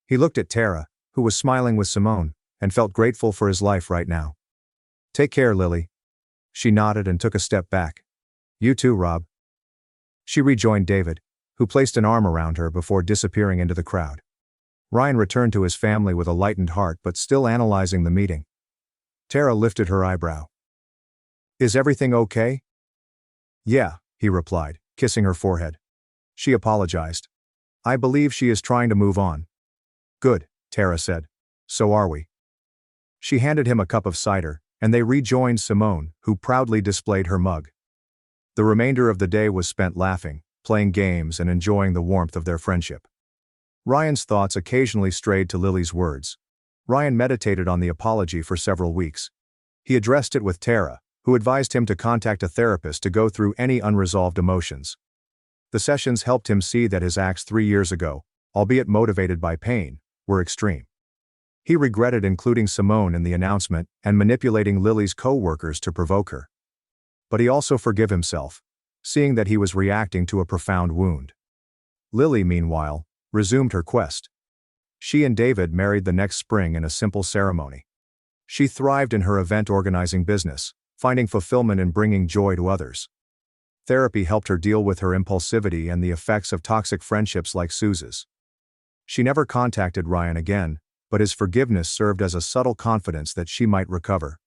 He looked at Tara, who was smiling with Simone, and felt grateful for his life right now. Take care, Lily. She nodded and took a step back. You too, Rob. She rejoined David, who placed an arm around her before disappearing into the crowd. Ryan returned to his family with a lightened heart but still analyzing the meeting. Tara lifted her eyebrow. Is everything okay? Yeah, he replied, kissing her forehead. She apologized. I believe she is trying to move on. Good, Tara said. So are we. She handed him a cup of cider, and they rejoined Simone, who proudly displayed her mug. The remainder of the day was spent laughing, playing games and enjoying the warmth of their friendship. Ryan's thoughts occasionally strayed to Lily's words. Ryan meditated on the apology for several weeks. He addressed it with Tara, who advised him to contact a therapist to go through any unresolved emotions. The sessions helped him see that his acts 3 years ago, albeit motivated by pain, were extreme. He regretted including Simone in the announcement and manipulating Lily's co-workers to provoke her. But he also forgave himself, seeing that he was reacting to a profound wound. Lily, meanwhile, resumed her quest. She and David married the next spring in a simple ceremony. She thrived in her event-organizing business, finding fulfillment in bringing joy to others. Therapy helped her deal with her impulsivity and the effects of toxic friendships like Suze's. She never contacted Ryan again, but his forgiveness served as a subtle confidence that she might recover.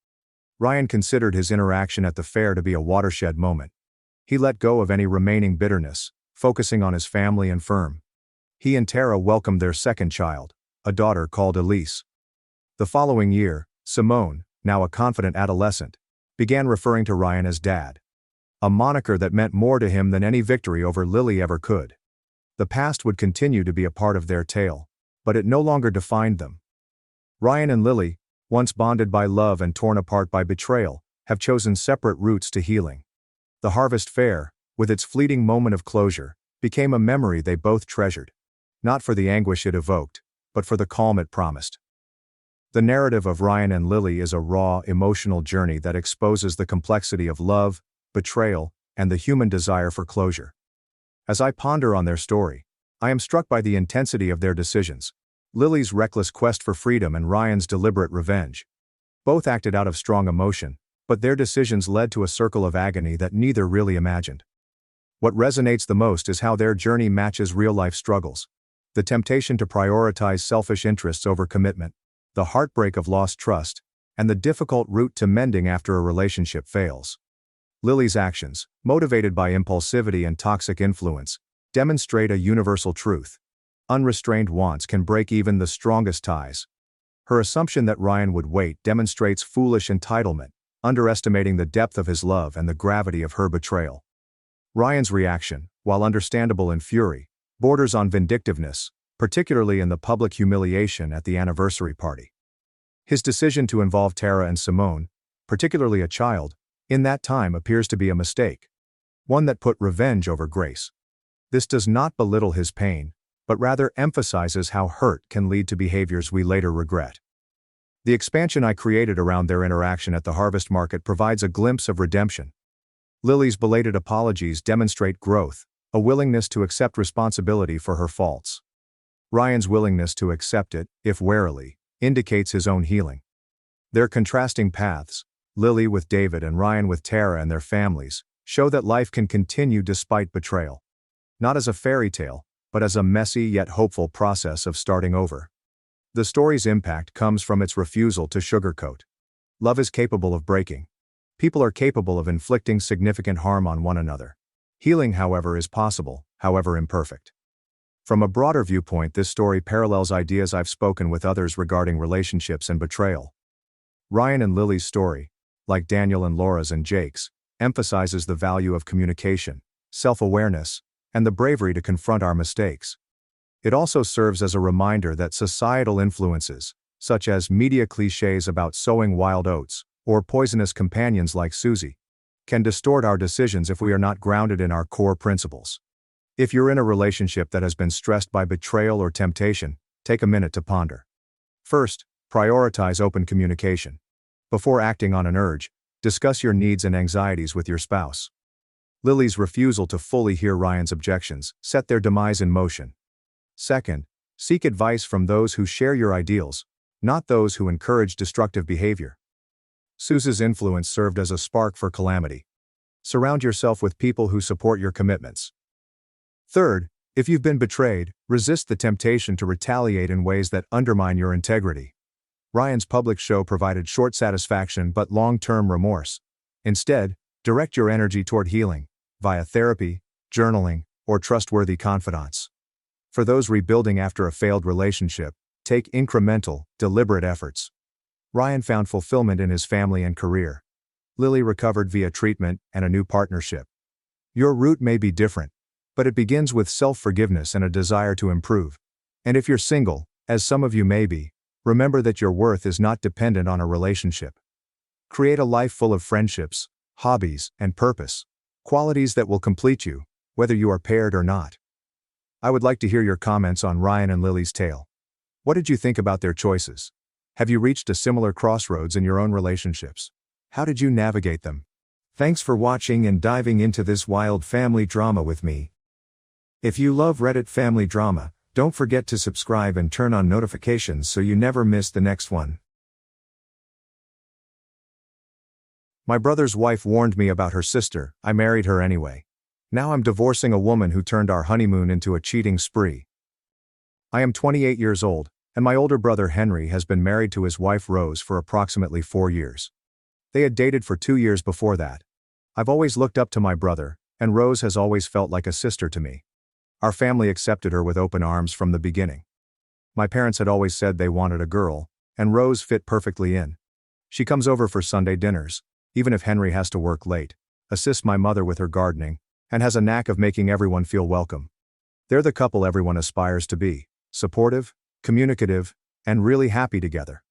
Ryan considered his interaction at the fair to be a watershed moment. He let go of any remaining bitterness, focusing on his family and firm. He and Tara welcomed their second child, a daughter called Elise. The following year, Simone, now a confident adolescent, began referring to Ryan as Dad. A moniker that meant more to him than any victory over Lily ever could. The past would continue to be a part of their tale, but it no longer defined them. Ryan and Lily, once bonded by love and torn apart by betrayal, have chosen separate routes to healing. The Harvest Fair, with its fleeting moment of closure, became a memory they both treasured. Not for the anguish it evoked, but for the calm it promised. The narrative of Ryan and Lily is a raw, emotional journey that exposes the complexity of love, betrayal, and the human desire for closure. As I ponder on their story, I am struck by the intensity of their decisions. Lily's reckless quest for freedom and Ryan's deliberate revenge. Both acted out of strong emotion, but their decisions led to a circle of agony that neither really imagined. What resonates the most is how their journey matches real-life struggles. The temptation to prioritize selfish interests over commitment, the heartbreak of lost trust, and the difficult route to mending after a relationship fails. Lily's actions, motivated by impulsivity and toxic influence, demonstrate a universal truth. Unrestrained wants can break even the strongest ties. Her assumption that Ryan would wait demonstrates foolish entitlement, underestimating the depth of his love and the gravity of her betrayal. Ryan's reaction, while understandable in fury, borders on vindictiveness, particularly in the public humiliation at the anniversary party. His decision to involve Tara and Simone, particularly a child, in that time appears to be a mistake. One that put revenge over grace. This does not belittle his pain, but rather emphasizes how hurt can lead to behaviors we later regret. The expansion I created around their interaction at the harvest market provides a glimpse of redemption. Lily's belated apologies demonstrate growth, a willingness to accept responsibility for her faults. Ryan's willingness to accept it, if warily, indicates his own healing. Their contrasting paths, Lily with David and Ryan with Tara and their families, show that life can continue despite betrayal. Not as a fairy tale, but as a messy yet hopeful process of starting over. The story's impact comes from its refusal to sugarcoat. Love is capable of breaking. People are capable of inflicting significant harm on one another. Healing, however, is possible, however imperfect. From a broader viewpoint, this story parallels ideas I've spoken with others regarding relationships and betrayal. Ryan and Lily's story, like Daniel and Laura's and Jake's, emphasizes the value of communication, self-awareness, and the bravery to confront our mistakes. It also serves as a reminder that societal influences, such as media cliches about sowing wild oats, or poisonous companions like Susie, can distort our decisions if we are not grounded in our core principles. If you're in a relationship that has been stressed by betrayal or temptation, take a minute to ponder. First, prioritize open communication. Before acting on an urge, discuss your needs and anxieties with your spouse. Lily's refusal to fully hear Ryan's objections set their demise in motion. Second, seek advice from those who share your ideals, not those who encourage destructive behavior. Susie's influence served as a spark for calamity. Surround yourself with people who support your commitments. Third, if you've been betrayed, resist the temptation to retaliate in ways that undermine your integrity. Ryan's public show provided short satisfaction but long-term remorse. Instead, direct your energy toward healing, via therapy, journaling, or trustworthy confidants. For those rebuilding after a failed relationship, take incremental, deliberate efforts. Ryan found fulfillment in his family and career. Lily recovered via treatment and a new partnership. Your route may be different, but it begins with self-forgiveness and a desire to improve. And if you're single, as some of you may be, remember that your worth is not dependent on a relationship. Create a life full of friendships, hobbies, and purpose, qualities that will complete you, whether you are paired or not. I would like to hear your comments on Ryan and Lily's tale. What did you think about their choices? Have you reached a similar crossroads in your own relationships? How did you navigate them? Thanks for watching and diving into this wild family drama with me. If you love Reddit family drama, don't forget to subscribe and turn on notifications so you never miss the next one. My brother's wife warned me about her sister. I married her anyway. Now I'm divorcing a woman who turned our honeymoon into a cheating spree. I am 28 years old, and my older brother Henry has been married to his wife Rose for approximately 4 years. They had dated for 2 years before that. I've always looked up to my brother, and Rose has always felt like a sister to me. Our family accepted her with open arms from the beginning. My parents had always said they wanted a girl, and Rose fit perfectly in. She comes over for Sunday dinners, even if Henry has to work late, assists my mother with her gardening, and has a knack of making everyone feel welcome. They're the couple everyone aspires to be, supportive, communicative, and really happy together.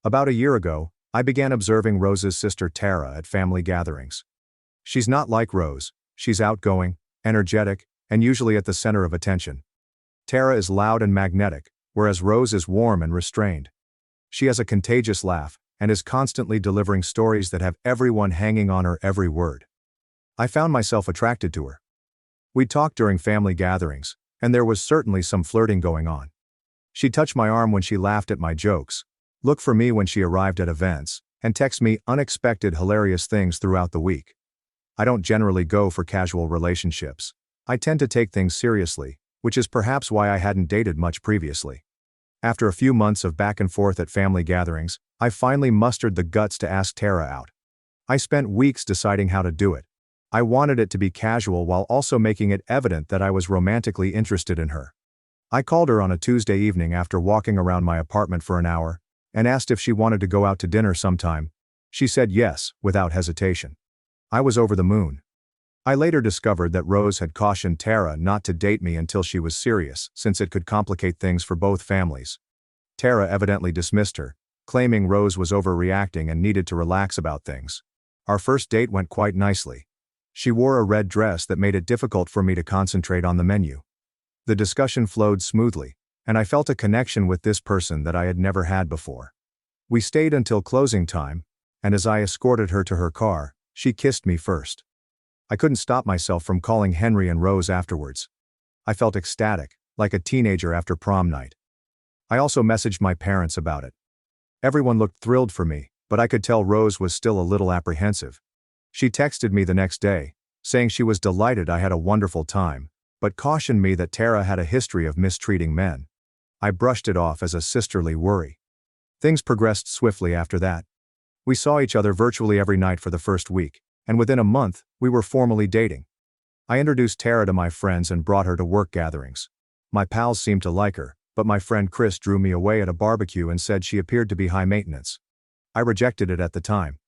About a year ago, I began observing Rose's sister Tara at family gatherings. She's not like Rose, she's outgoing, energetic, and usually at the center of attention. Tara is loud and magnetic, whereas Rose is warm and restrained. She has a contagious laugh, and is constantly delivering stories that have everyone hanging on her every word. I found myself attracted to her. We talked during family gatherings, and there was certainly some flirting going on. She touched my arm when she laughed at my jokes, looked for me when she arrived at events, and texted me unexpected hilarious things throughout the week. I don't generally go for casual relationships. I tend to take things seriously, which is perhaps why I hadn't dated much previously. After a few months of back and forth at family gatherings, I finally mustered the guts to ask Tara out. I spent weeks deciding how to do it. I wanted it to be casual while also making it evident that I was romantically interested in her. I called her on a Tuesday evening after walking around my apartment for an hour, and asked if she wanted to go out to dinner sometime. She said yes, without hesitation. I was over the moon. I later discovered that Rose had cautioned Tara not to date me until she was serious, since it could complicate things for both families. Tara evidently dismissed her, claiming Rose was overreacting and needed to relax about things. Our first date went quite nicely. She wore a red dress that made it difficult for me to concentrate on the menu. The discussion flowed smoothly, and I felt a connection with this person that I had never had before. We stayed until closing time, and as I escorted her to her car, she kissed me first. I couldn't stop myself from calling Henry and Rose afterwards. I felt ecstatic, like a teenager after prom night. I also messaged my parents about it. Everyone looked thrilled for me, but I could tell Rose was still a little apprehensive. She texted me the next day, saying she was delighted I had a wonderful time, but cautioned me that Tara had a history of mistreating men. I brushed it off as a sisterly worry. Things progressed swiftly after that. We saw each other virtually every night for the first week, and within a month, we were formally dating. I introduced Tara to my friends and brought her to work gatherings. My pals seemed to like her, but my friend Chris drew me away at a barbecue and said she appeared to be high maintenance. I rejected it at the time.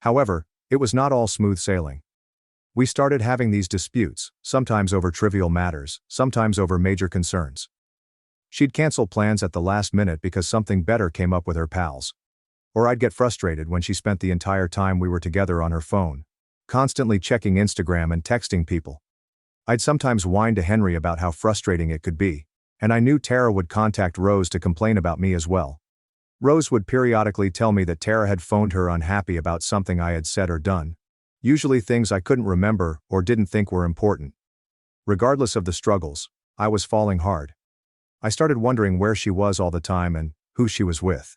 However, it was not all smooth sailing. We started having these disputes, sometimes over trivial matters, sometimes over major concerns. She'd cancel plans at the last minute because something better came up with her pals. Or I'd get frustrated when she spent the entire time we were together on her phone, constantly checking Instagram and texting people. I'd sometimes whine to Henry about how frustrating it could be, and I knew Tara would contact Rose to complain about me as well. Rose would periodically tell me that Tara had phoned her unhappy about something I had said or done, usually things I couldn't remember or didn't think were important. Regardless of the struggles, I was falling hard. I started wondering where she was all the time and who she was with.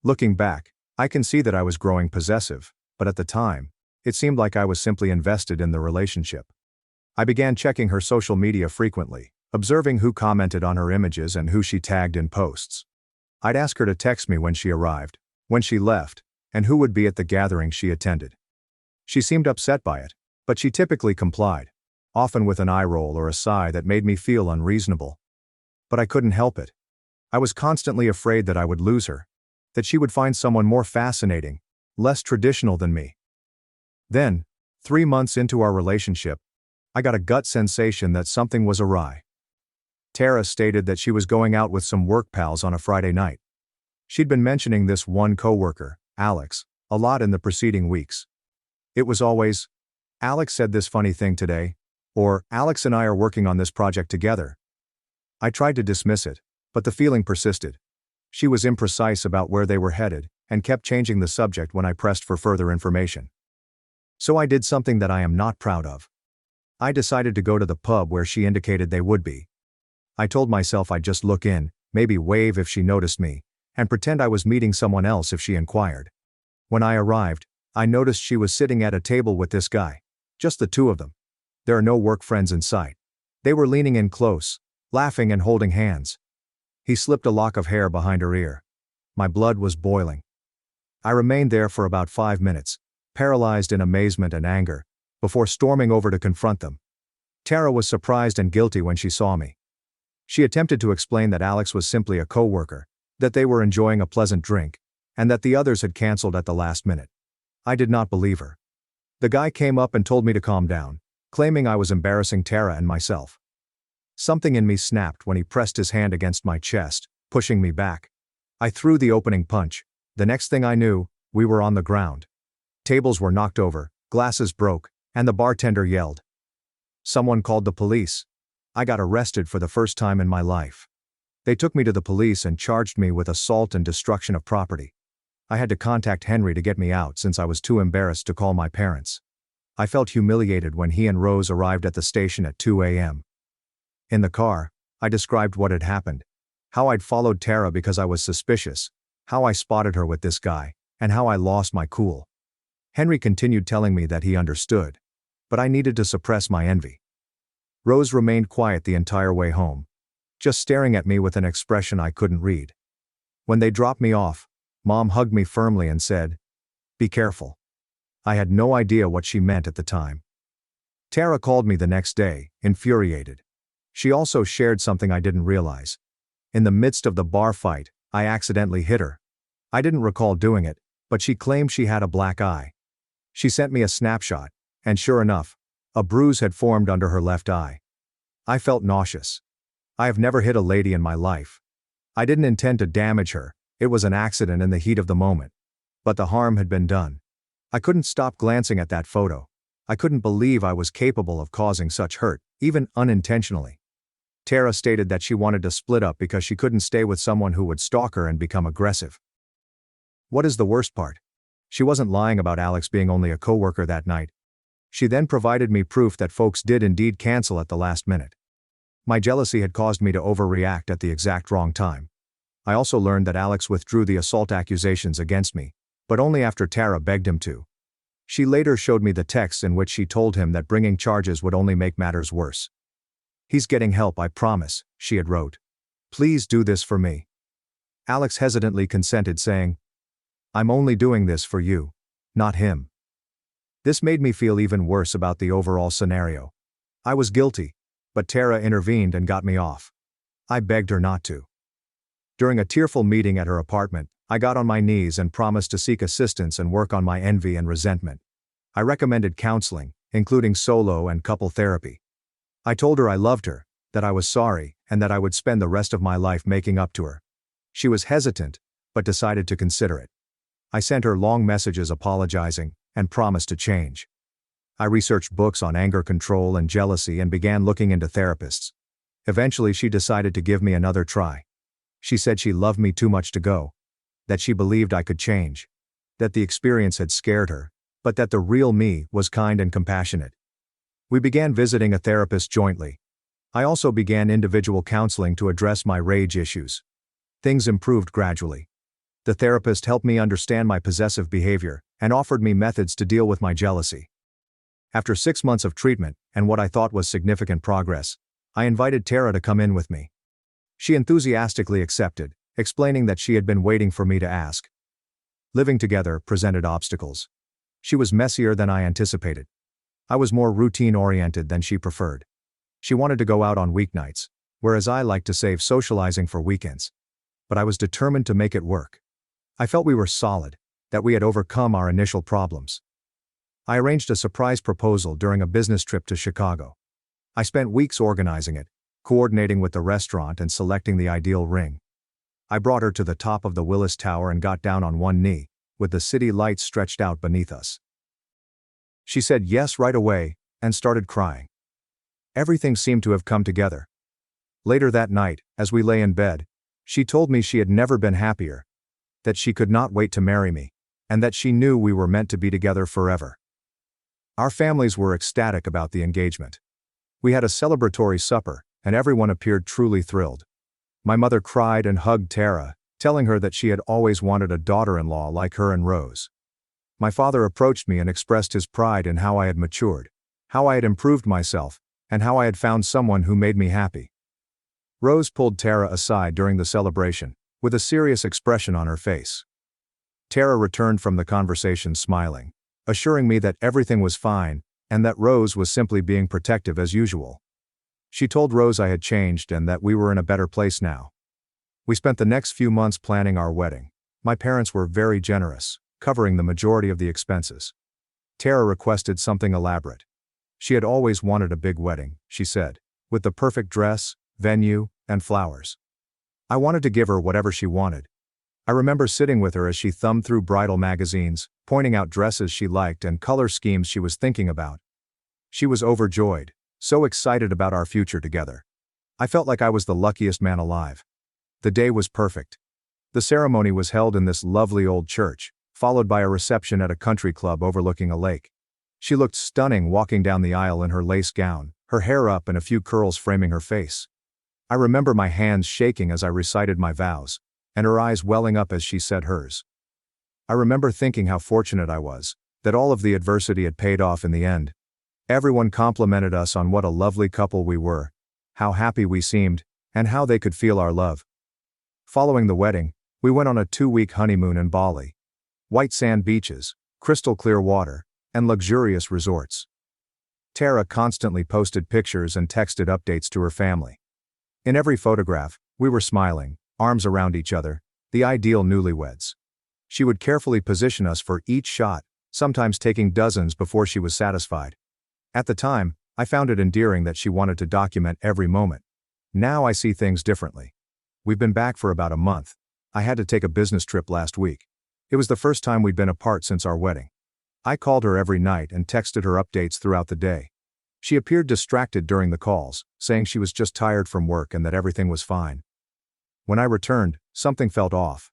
Looking back, I can see that I was growing possessive, but at the time, it seemed like I was simply invested in the relationship. I began checking her social media frequently, observing who commented on her images and who she tagged in posts. I'd ask her to text me when she arrived, when she left, and who would be at the gathering she attended. She seemed upset by it, but she typically complied, often with an eye roll or a sigh that made me feel unreasonable. But I couldn't help it. I was constantly afraid that I would lose her, that she would find someone more fascinating, less traditional than me. Then, 3 months into our relationship, I got a gut sensation that something was awry. Tara stated that she was going out with some work pals on a Friday night. She'd been mentioning this one coworker, Alex, a lot in the preceding weeks. It was always, "Alex said this funny thing today," or "Alex and I are working on this project together." I tried to dismiss it, but the feeling persisted. She was imprecise about where they were headed, and kept changing the subject when I pressed for further information. So I did something that I am not proud of. I decided to go to the pub where she indicated they would be. I told myself I'd just look in, maybe wave if she noticed me, and pretend I was meeting someone else if she inquired. When I arrived, I noticed she was sitting at a table with this guy. Just the two of them. There are no work friends in sight. They were leaning in close, laughing and holding hands. He slipped a lock of hair behind her ear. My blood was boiling. I remained there for about 5 minutes, paralyzed in amazement and anger, before storming over to confront them. Tara was surprised and guilty when she saw me. She attempted to explain that Alex was simply a coworker, that they were enjoying a pleasant drink, and that the others had canceled at the last minute. I did not believe her. The guy came up and told me to calm down, claiming I was embarrassing Tara and myself. Something in me snapped when he pressed his hand against my chest, pushing me back. I threw the opening punch. The next thing I knew, we were on the ground. Tables were knocked over, glasses broke, and the bartender yelled. Someone called the police. I got arrested for the first time in my life. They took me to the police and charged me with assault and destruction of property. I had to contact Henry to get me out since I was too embarrassed to call my parents. I felt humiliated when he and Rose arrived at the station at 2 a.m. In the car, I described what had happened. How I'd followed Tara because I was suspicious, how I spotted her with this guy, and how I lost my cool. Henry continued telling me that he understood, but I needed to suppress my envy. Rose remained quiet the entire way home, just staring at me with an expression I couldn't read. When they dropped me off, Mom hugged me firmly and said, "Be careful." I had no idea what she meant at the time. Tara called me the next day, infuriated. She also shared something I didn't realize. In the midst of the bar fight, I accidentally hit her. I didn't recall doing it, but she claimed she had a black eye. She sent me a snapshot, and sure enough, a bruise had formed under her left eye. I felt nauseous. I have never hit a lady in my life. I didn't intend to damage her, it was an accident in the heat of the moment. But the harm had been done. I couldn't stop glancing at that photo. I couldn't believe I was capable of causing such hurt, even unintentionally. Tara stated that she wanted to split up because she couldn't stay with someone who would stalk her and become aggressive. What is the worst part? She wasn't lying about Alex being only a coworker that night. She then provided me proof that folks did indeed cancel at the last minute. My jealousy had caused me to overreact at the exact wrong time. I also learned that Alex withdrew the assault accusations against me, but only after Tara begged him to. She later showed me the texts in which she told him that bringing charges would only make matters worse. "He's getting help, I promise," she had wrote. "Please do this for me." Alex hesitantly consented, saying, "I'm only doing this for you, not him." This made me feel even worse about the overall scenario. I was guilty, but Tara intervened and got me off. I begged her not to. During a tearful meeting at her apartment, I got on my knees and promised to seek assistance and work on my envy and resentment. I recommended counseling, including solo and couple therapy. I told her I loved her, that I was sorry, and that I would spend the rest of my life making up to her. She was hesitant, but decided to consider it. I sent her long messages apologizing, and promised to change. I researched books on anger control and jealousy and began looking into therapists. Eventually she decided to give me another try. She said she loved me too much to go. That she believed I could change. That the experience had scared her, but that the real me was kind and compassionate. We began visiting a therapist jointly. I also began individual counseling to address my rage issues. Things improved gradually. The therapist helped me understand my possessive behavior and offered me methods to deal with my jealousy. After 6 months of treatment and what I thought was significant progress, I invited Tara to come in with me. She enthusiastically accepted, explaining that she had been waiting for me to ask. Living together presented obstacles. She was messier than I anticipated. I was more routine-oriented than she preferred. She wanted to go out on weeknights, whereas I liked to save socializing for weekends. But I was determined to make it work. I felt we were solid, that we had overcome our initial problems. I arranged a surprise proposal during a business trip to Chicago. I spent weeks organizing it, coordinating with the restaurant and selecting the ideal ring. I brought her to the top of the Willis Tower and got down on one knee, with the city lights stretched out beneath us. She said yes right away, and started crying. Everything seemed to have come together. Later that night, as we lay in bed, she told me she had never been happier, that she could not wait to marry me, and that she knew we were meant to be together forever. Our families were ecstatic about the engagement. We had a celebratory supper, and everyone appeared truly thrilled. My mother cried and hugged Tara, telling her that she had always wanted a daughter-in-law like her and Rose. My father approached me and expressed his pride in how I had matured, how I had improved myself, and how I had found someone who made me happy. Rose pulled Tara aside during the celebration, with a serious expression on her face. Tara returned from the conversation smiling, assuring me that everything was fine, and that Rose was simply being protective as usual. She told Rose I had changed and that we were in a better place now. We spent the next few months planning our wedding. My parents were very generous, covering the majority of the expenses. Tara requested something elaborate. She had always wanted a big wedding, she said, with the perfect dress, venue, and flowers. I wanted to give her whatever she wanted. I remember sitting with her as she thumbed through bridal magazines, pointing out dresses she liked and color schemes she was thinking about. She was overjoyed, so excited about our future together. I felt like I was the luckiest man alive. The day was perfect. The ceremony was held in this lovely old church, followed by a reception at a country club overlooking a lake. She looked stunning walking down the aisle in her lace gown, her hair up and a few curls framing her face. I remember my hands shaking as I recited my vows, and her eyes welling up as she said hers. I remember thinking how fortunate I was, that all of the adversity had paid off in the end. Everyone complimented us on what a lovely couple we were, how happy we seemed, and how they could feel our love. Following the wedding, we went on a 2-week honeymoon in Bali. White sand beaches, crystal clear water, and luxurious resorts. Tara constantly posted pictures and texted updates to her family. In every photograph, we were smiling, arms around each other, the ideal newlyweds. She would carefully position us for each shot, sometimes taking dozens before she was satisfied. At the time, I found it endearing that she wanted to document every moment. Now I see things differently. We've been back for about a month. I had to take a business trip last week. It was the first time we'd been apart since our wedding. I called her every night and texted her updates throughout the day. She appeared distracted during the calls, saying she was just tired from work and that everything was fine. When I returned, something felt off.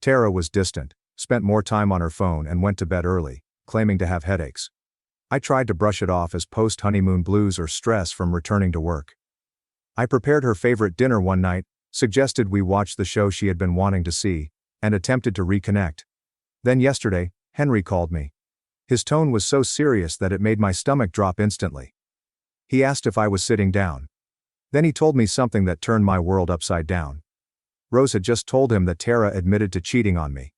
Tara was distant, spent more time on her phone and went to bed early, claiming to have headaches. I tried to brush it off as post-honeymoon blues or stress from returning to work. I prepared her favorite dinner one night, suggested we watch the show she had been wanting to see, and attempted to reconnect. Then yesterday, Henry called me. His tone was so serious that it made my stomach drop instantly. He asked if I was sitting down. Then he told me something that turned my world upside down. Rose had just told him that Tara admitted to cheating on me.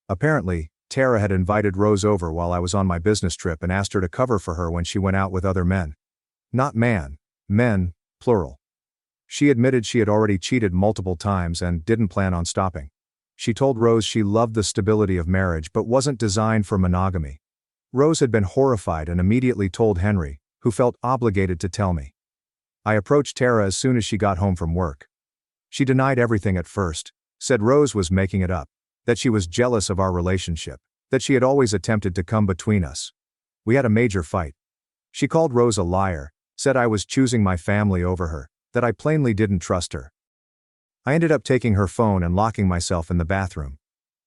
Apparently, Tara had invited Rose over while I was on my business trip and asked her to cover for her when she went out with other men. Not man, men, plural. She admitted she had already cheated multiple times and didn't plan on stopping. She told Rose she loved the stability of marriage but wasn't designed for monogamy. Rose had been horrified and immediately told Henry, who felt obligated to tell me. I approached Tara as soon as she got home from work. She denied everything at first, said Rose was making it up, that she was jealous of our relationship, that she had always attempted to come between us. We had a major fight. She called Rose a liar, said I was choosing my family over her, that I plainly didn't trust her. I ended up taking her phone and locking myself in the bathroom.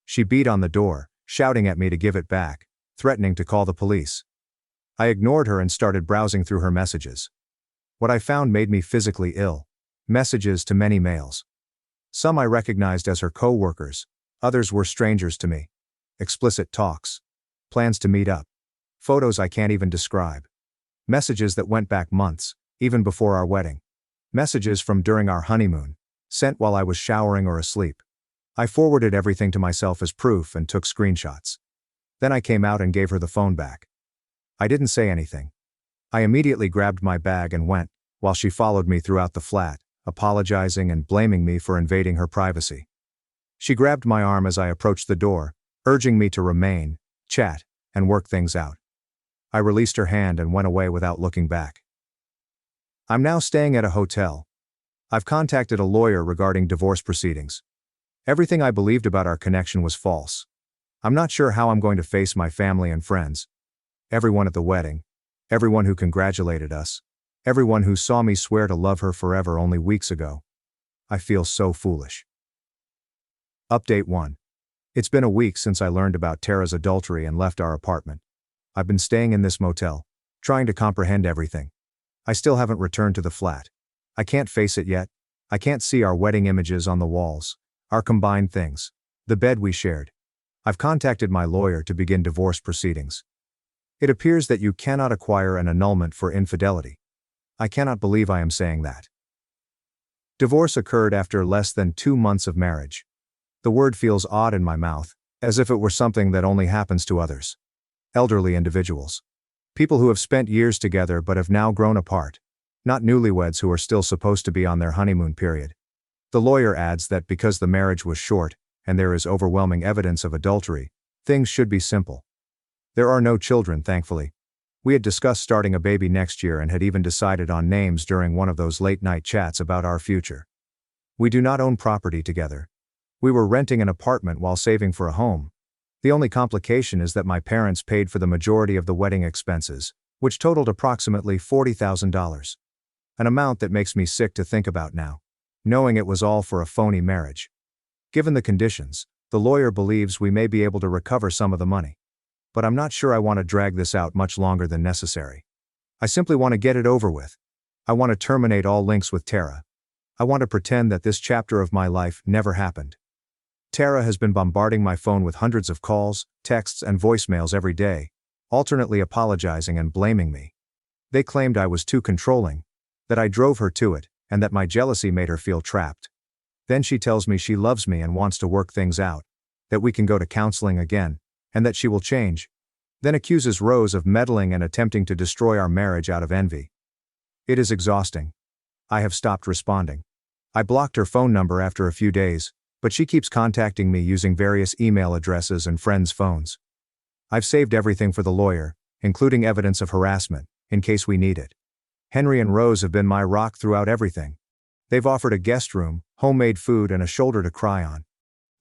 She beat on the door, shouting at me to give it back, threatening to call the police. I ignored her and started browsing through her messages. What I found made me physically ill. Messages to many males. Some I recognized as her co-workers, others were strangers to me. Explicit talks. Plans to meet up. Photos I can't even describe. Messages that went back months, even before our wedding. Messages from during our honeymoon, sent while I was showering or asleep. I forwarded everything to myself as proof and took screenshots. Then I came out and gave her the phone back. I didn't say anything. I immediately grabbed my bag and went, while she followed me throughout the flat, apologizing and blaming me for invading her privacy. She grabbed my arm as I approached the door, urging me to remain, chat, and work things out. I released her hand and went away without looking back. I'm now staying at a hotel. I've contacted a lawyer regarding divorce proceedings. Everything I believed about our connection was false. I'm not sure how I'm going to face my family and friends. Everyone at the wedding. Everyone who congratulated us. Everyone who saw me swear to love her forever only weeks ago. I feel so foolish. Update 1. It's been a week since I learned about Tara's adultery and left our apartment. I've been staying in this motel, trying to comprehend everything. I still haven't returned to the flat. I can't face it yet. I can't see our wedding images on the walls, our combined things, the bed we shared. I've contacted my lawyer to begin divorce proceedings. It appears that you cannot acquire an annulment for infidelity. I cannot believe I am saying that. Divorce occurred after less than 2 months of marriage. The word feels odd in my mouth, as if it were something that only happens to others. Elderly individuals. People who have spent years together but have now grown apart. Not newlyweds who are still supposed to be on their honeymoon period. The lawyer adds that because the marriage was short, and there is overwhelming evidence of adultery, things should be simple. There are no children, thankfully. We had discussed starting a baby next year and had even decided on names during one of those late-night chats about our future. We do not own property together. We were renting an apartment while saving for a home. The only complication is that my parents paid for the majority of the wedding expenses, which totaled approximately $40,000. An amount that makes me sick to think about now, knowing it was all for a phony marriage. Given the conditions, the lawyer believes we may be able to recover some of the money. But I'm not sure I want to drag this out much longer than necessary. I simply want to get it over with. I want to terminate all links with Tara. I want to pretend that this chapter of my life never happened. Tara has been bombarding my phone with hundreds of calls, texts, and voicemails every day, alternately apologizing and blaming me. They claimed I was too controlling, that I drove her to it, and that my jealousy made her feel trapped. Then she tells me she loves me and wants to work things out, that we can go to counseling again, and that she will change. Then accuses Rose of meddling and attempting to destroy our marriage out of envy. It is exhausting. I have stopped responding. I blocked her phone number after a few days, but she keeps contacting me using various email addresses and friends' phones. I've saved everything for the lawyer, including evidence of harassment, in case we need it. Henry and Rose have been my rock throughout everything. They've offered a guest room, homemade food, and a shoulder to cry on.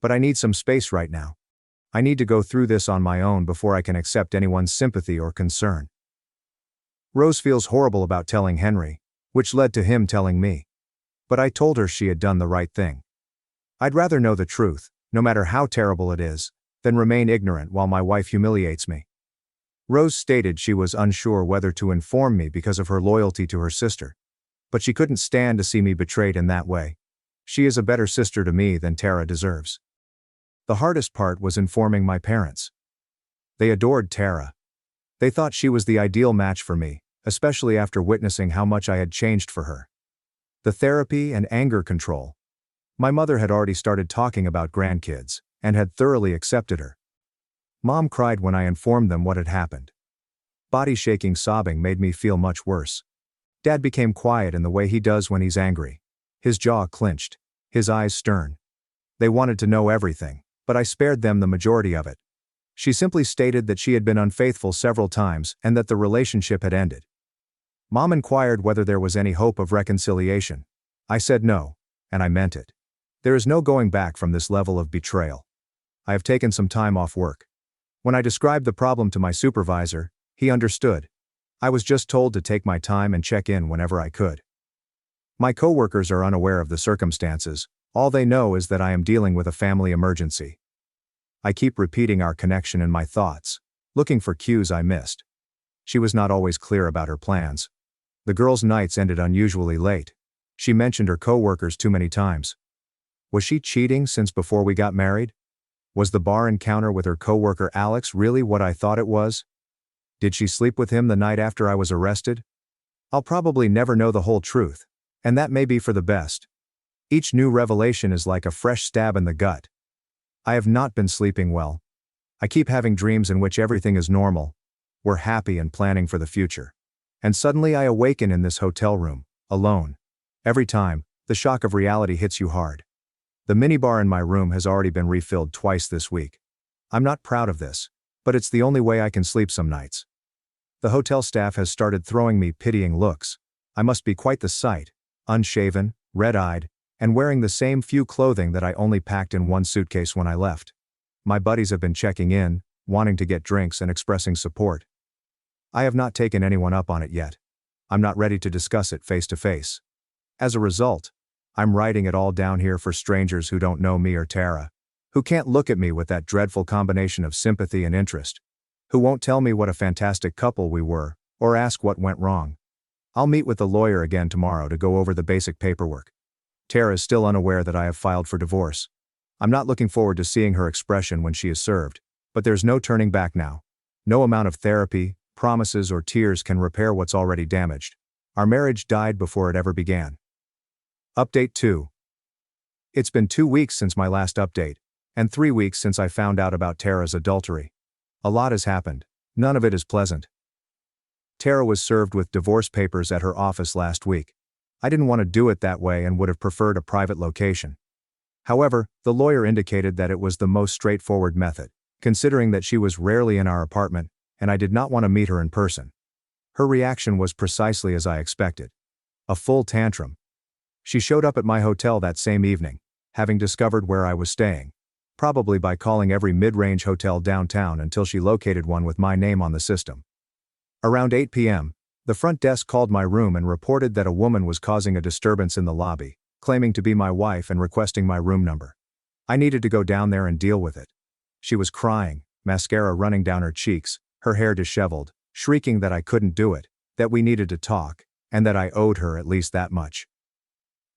But I need some space right now. I need to go through this on my own before I can accept anyone's sympathy or concern. Rose feels horrible about telling Henry, which led to him telling me. But I told her she had done the right thing. I'd rather know the truth, no matter how terrible it is, than remain ignorant while my wife humiliates me. Rose stated she was unsure whether to inform me because of her loyalty to her sister. But she couldn't stand to see me betrayed in that way. She is a better sister to me than Tara deserves. The hardest part was informing my parents. They adored Tara. They thought she was the ideal match for me, especially after witnessing how much I had changed for her. The therapy and anger control. My mother had already started talking about grandkids, and had thoroughly accepted her. Mom cried when I informed them what had happened. Body-shaking sobbing made me feel much worse. Dad became quiet in the way he does when he's angry. His jaw clenched, his eyes stern. They wanted to know everything, but I spared them the majority of it. She simply stated that she had been unfaithful several times and that the relationship had ended. Mom inquired whether there was any hope of reconciliation. I said no, and I meant it. There is no going back from this level of betrayal. I have taken some time off work. When I described the problem to my supervisor, he understood. I was just told to take my time and check in whenever I could. My coworkers are unaware of the circumstances. All they know is that I am dealing with a family emergency. I keep repeating our connection in my thoughts, looking for cues I missed. She was not always clear about her plans. The girls' nights ended unusually late. She mentioned her coworkers too many times. Was she cheating since before we got married? Was the bar encounter with her coworker Alex really what I thought it was? Did she sleep with him the night after I was arrested? I'll probably never know the whole truth, and that may be for the best. Each new revelation is like a fresh stab in the gut. I have not been sleeping well. I keep having dreams in which everything is normal. We're happy and planning for the future. And suddenly I awaken in this hotel room, alone. Every time, the shock of reality hits you hard. The minibar in my room has already been refilled twice this week. I'm not proud of this, but it's the only way I can sleep some nights. The hotel staff has started throwing me pitying looks. I must be quite the sight, unshaven, red-eyed, and wearing the same few clothing that I only packed in one suitcase when I left. My buddies have been checking in, wanting to get drinks and expressing support. I have not taken anyone up on it yet. I'm not ready to discuss it face to face. As a result, I'm writing it all down here for strangers who don't know me or Tara, who can't look at me with that dreadful combination of sympathy and interest, who won't tell me what a fantastic couple we were, or ask what went wrong. I'll meet with the lawyer again tomorrow to go over the basic paperwork. Tara is still unaware that I have filed for divorce. I'm not looking forward to seeing her expression when she is served, but there's no turning back now. No amount of therapy, promises, or tears can repair what's already damaged. Our marriage died before it ever began. Update 2. It's been 2 weeks since my last update, and 3 weeks since I found out about Tara's adultery. A lot has happened. None of it is pleasant. Tara was served with divorce papers at her office last week. I didn't want to do it that way and would have preferred a private location. However, the lawyer indicated that it was the most straightforward method, considering that she was rarely in our apartment, and I did not want to meet her in person. Her reaction was precisely as I expected. A full tantrum. She showed up at my hotel that same evening, having discovered where I was staying, probably by calling every mid-range hotel downtown until she located one with my name on the system. Around 8 p.m., the front desk called my room and reported that a woman was causing a disturbance in the lobby, claiming to be my wife and requesting my room number. I needed to go down there and deal with it. She was crying, mascara running down her cheeks, her hair disheveled, shrieking that I couldn't do it, that we needed to talk, and that I owed her at least that much.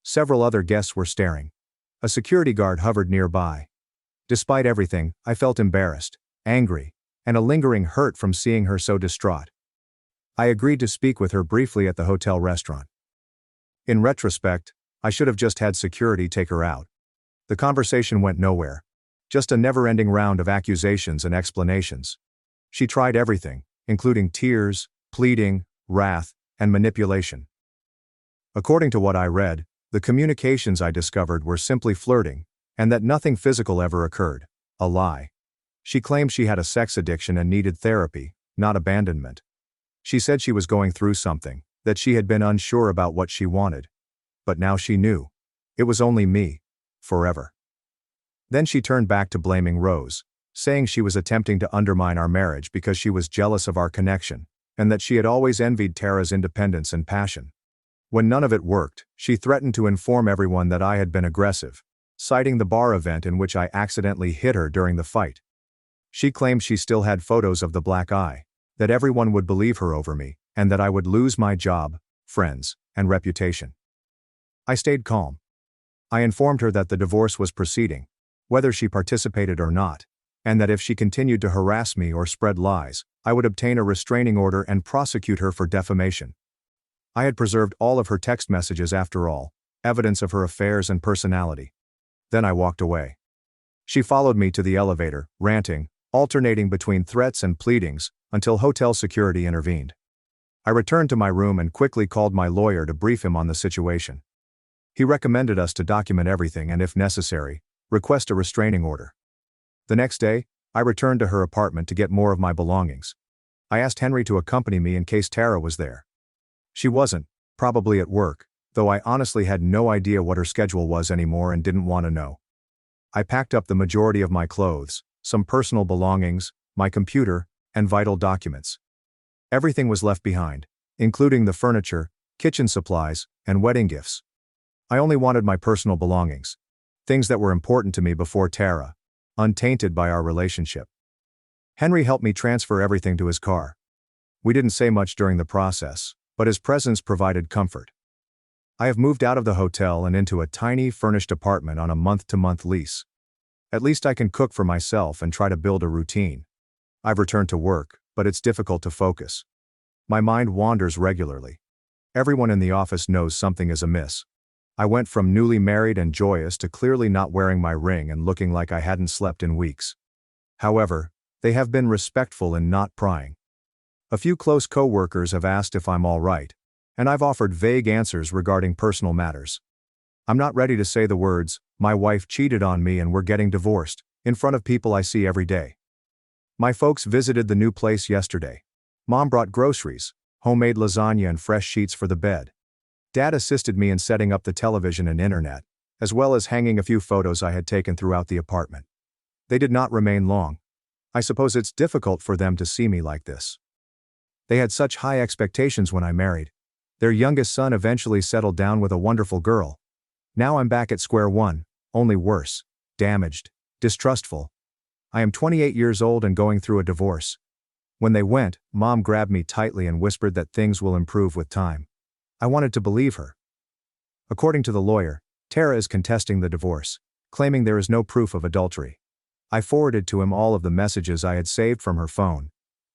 Several other guests were staring. A security guard hovered nearby. Despite everything, I felt embarrassed, angry, and a lingering hurt from seeing her so distraught. I agreed to speak with her briefly at the hotel restaurant. In retrospect, I should have just had security take her out. The conversation went nowhere. Just a never-ending round of accusations and explanations. She tried everything, including tears, pleading, wrath, and manipulation. According to what I read, the communications I discovered were simply flirting, and that nothing physical ever occurred. A lie. She claimed she had a sex addiction and needed therapy, not abandonment. She said she was going through something, that she had been unsure about what she wanted. But now she knew. It was only me. Forever. Then she turned back to blaming Rose, saying she was attempting to undermine our marriage because she was jealous of our connection, and that she had always envied Tara's independence and passion. When none of it worked, she threatened to inform everyone that I had been aggressive, citing the bar event in which I accidentally hit her during the fight. She claimed she still had photos of the black eye, that everyone would believe her over me, and that I would lose my job, friends, and reputation. I stayed calm. I informed her that the divorce was proceeding, whether she participated or not, and that if she continued to harass me or spread lies, I would obtain a restraining order and prosecute her for defamation. I had preserved all of her text messages after all, evidence of her affairs and personality. Then I walked away. She followed me to the elevator, ranting, alternating between threats and pleadings, until hotel security intervened. I returned to my room and quickly called my lawyer to brief him on the situation. He recommended us to document everything and, if necessary, request a restraining order. The next day, I returned to her apartment to get more of my belongings. I asked Henry to accompany me in case Tara was there. She wasn't, probably at work, though I honestly had no idea what her schedule was anymore and didn't want to know. I packed up the majority of my clothes, some personal belongings, my computer, and vital documents. Everything was left behind, including the furniture, kitchen supplies, and wedding gifts. I only wanted my personal belongings, things that were important to me before Tara, untainted by our relationship. Henry helped me transfer everything to his car. We didn't say much during the process, but his presence provided comfort. I have moved out of the hotel and into a tiny furnished apartment on a month-to-month lease. At least I can cook for myself and try to build a routine. I've returned to work, but it's difficult to focus. My mind wanders regularly. Everyone in the office knows something is amiss. I went from newly married and joyous to clearly not wearing my ring and looking like I hadn't slept in weeks. However, they have been respectful in not prying. A few close co-workers have asked if I'm all right, and I've offered vague answers regarding personal matters. I'm not ready to say the words, "My wife cheated on me and we're getting divorced," in front of people I see every day. My folks visited the new place yesterday. Mom brought groceries, homemade lasagna and fresh sheets for the bed. Dad assisted me in setting up the television and internet, as well as hanging a few photos I had taken throughout the apartment. They did not remain long. I suppose it's difficult for them to see me like this. They had such high expectations when I married. Their youngest son eventually settled down with a wonderful girl. Now I'm back at square one, only worse, damaged, distrustful. I am 28 years old and going through a divorce. When they went, Mom grabbed me tightly and whispered that things will improve with time. I wanted to believe her. According to the lawyer, Tara is contesting the divorce, claiming there is no proof of adultery. I forwarded to him all of the messages I had saved from her phone.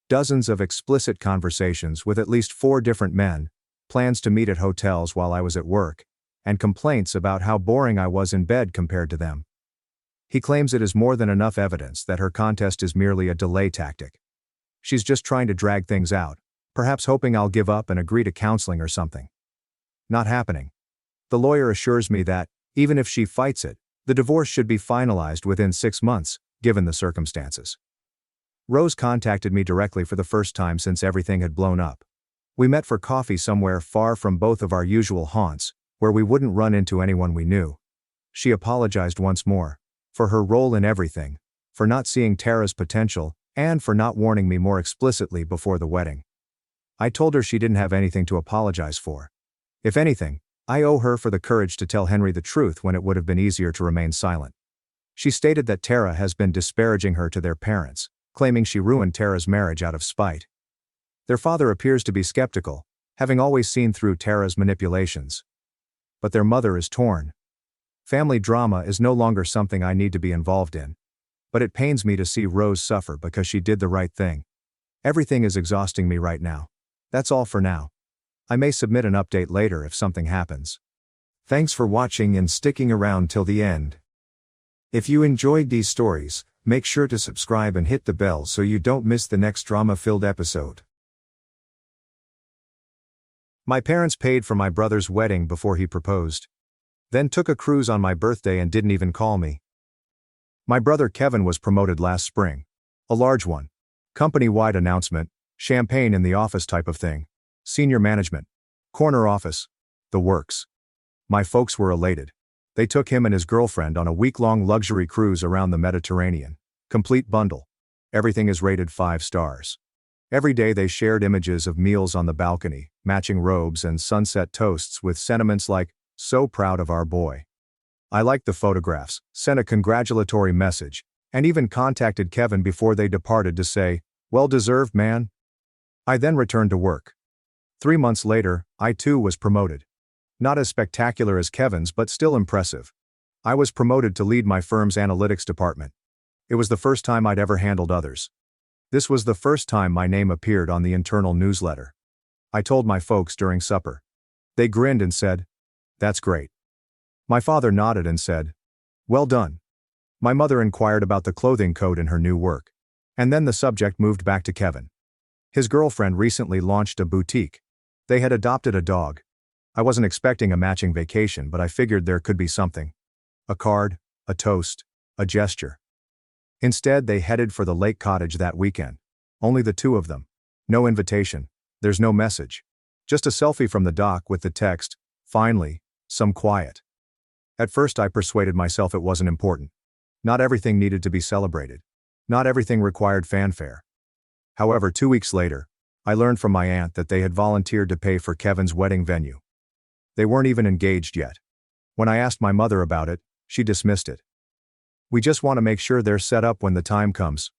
Dozens of explicit conversations with at least 4 different men, plans to meet at hotels while I was at work, and complaints about how boring I was in bed compared to them. He claims it is more than enough evidence that her contest is merely a delay tactic. She's just trying to drag things out, perhaps hoping I'll give up and agree to counseling or something. Not happening. The lawyer assures me that, even if she fights it, the divorce should be finalized within 6 months, given the circumstances. Rose contacted me directly for the first time since everything had blown up. We met for coffee somewhere far from both of our usual haunts, where we wouldn't run into anyone we knew. She apologized once more, for her role in everything, for not seeing Tara's potential, and for not warning me more explicitly before the wedding. I told her she didn't have anything to apologize for. If anything, I owe her for the courage to tell Henry the truth when it would have been easier to remain silent. She stated that Tara has been disparaging her to their parents, claiming she ruined Tara's marriage out of spite. Their father appears to be skeptical, having always seen through Tara's manipulations. But their mother is torn. Family drama is no longer something I need to be involved in. But it pains me to see Rose suffer because she did the right thing. Everything is exhausting me right now. That's all for now. I may submit an update later if something happens. Thanks for watching and sticking around till the end. If you enjoyed these stories, make sure to subscribe and hit the bell so you don't miss the next drama-filled episode. My parents paid for my brother's wedding before he proposed. Then took a cruise on my birthday and didn't even call me. My brother Kevin was promoted last spring. A large one. Company-wide announcement, champagne in the office type of thing. Senior management. Corner office. The works. My folks were elated. They took him and his girlfriend on a week-long luxury cruise around the Mediterranean. Complete bundle. Everything is rated 5 stars. Every day they shared images of meals on the balcony, matching robes and sunset toasts with sentiments like, "So proud of our boy." I liked the photographs, sent a congratulatory message, and even contacted Kevin before they departed to say, "Well deserved, man." I then returned to work. 3 months later, I too was promoted. Not as spectacular as Kevin's but still impressive. I was promoted to lead my firm's analytics department. It was the first time I'd ever handled others. This was the first time my name appeared on the internal newsletter. I told my folks during supper. They grinned and said, "That's great." My father nodded and said, "Well done." My mother inquired about the clothing code in her new work. And then the subject moved back to Kevin. His girlfriend recently launched a boutique. They had adopted a dog. I wasn't expecting a matching vacation, but I figured there could be something. A card, a toast, a gesture. Instead, they headed for the lake cottage that weekend. Only the two of them. No invitation. There's no message. Just a selfie from the dock with the text, "Finally, some quiet." At first I persuaded myself it wasn't important. Not everything needed to be celebrated. Not everything required fanfare. However, 2 weeks later, I learned from my aunt that they had volunteered to pay for Kevin's wedding venue. They weren't even engaged yet. When I asked my mother about it, she dismissed it. "We just want to make sure they're set up when the time comes."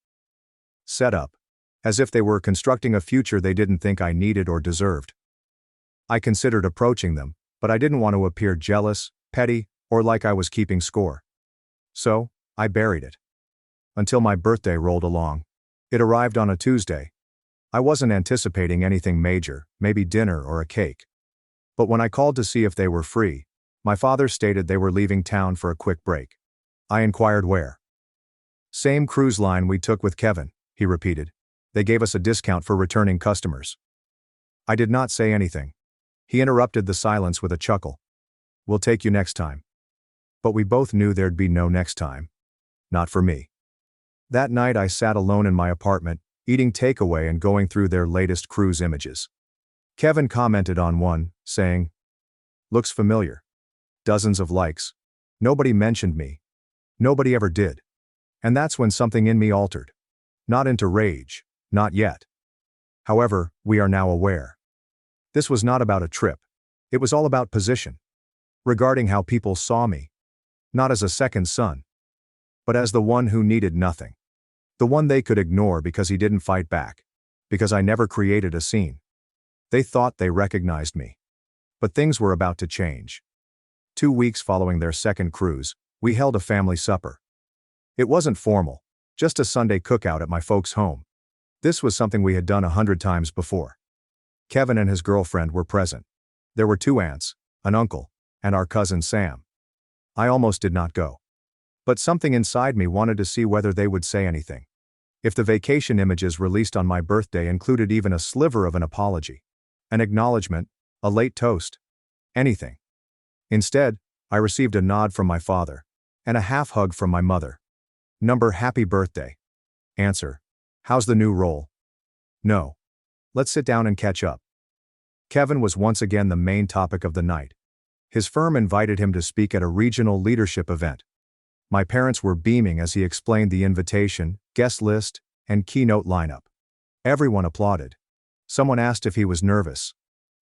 Set up. As if they were constructing a future they didn't think I needed or deserved. I considered approaching them, but I didn't want to appear jealous, petty, or like I was keeping score. So, I buried it. Until my birthday rolled along. It arrived on a Tuesday. I wasn't anticipating anything major, maybe dinner or a cake. But when I called to see if they were free, my father stated they were leaving town for a quick break. I inquired where. "Same cruise line we took with Kevin," he repeated. "They gave us a discount for returning customers." I did not say anything. He interrupted the silence with a chuckle. "We'll take you next time." But we both knew there'd be no next time. Not for me. That night I sat alone in my apartment, eating takeaway and going through their latest cruise images. Kevin commented on one, saying, "Looks familiar." Dozens of likes. Nobody mentioned me. Nobody ever did. And that's when something in me altered. Not into rage, not yet. However, we are now aware. This was not about a trip. It was all about position. Regarding how people saw me. Not as a second son. But as the one who needed nothing. The one they could ignore because he didn't fight back. Because I never created a scene. They thought they recognized me. But things were about to change. 2 weeks following their second cruise, we held a family supper. It wasn't formal, just a Sunday cookout at my folks' home. This was something we had done 100 times before. Kevin and his girlfriend were present. There were 2 aunts, an uncle, and our cousin Sam. I almost did not go. But something inside me wanted to see whether they would say anything. If the vacation images released on my birthday included even a sliver of an apology, an acknowledgement, a late toast, anything. Instead, I received a nod from my father, and a half hug from my mother. Number: "Happy birthday." Answer: "How's the new role?" No. "Let's sit down and catch up." Kevin was once again the main topic of the night. His firm invited him to speak at a regional leadership event. My parents were beaming as he explained the invitation, guest list, and keynote lineup. Everyone applauded. Someone asked if he was nervous.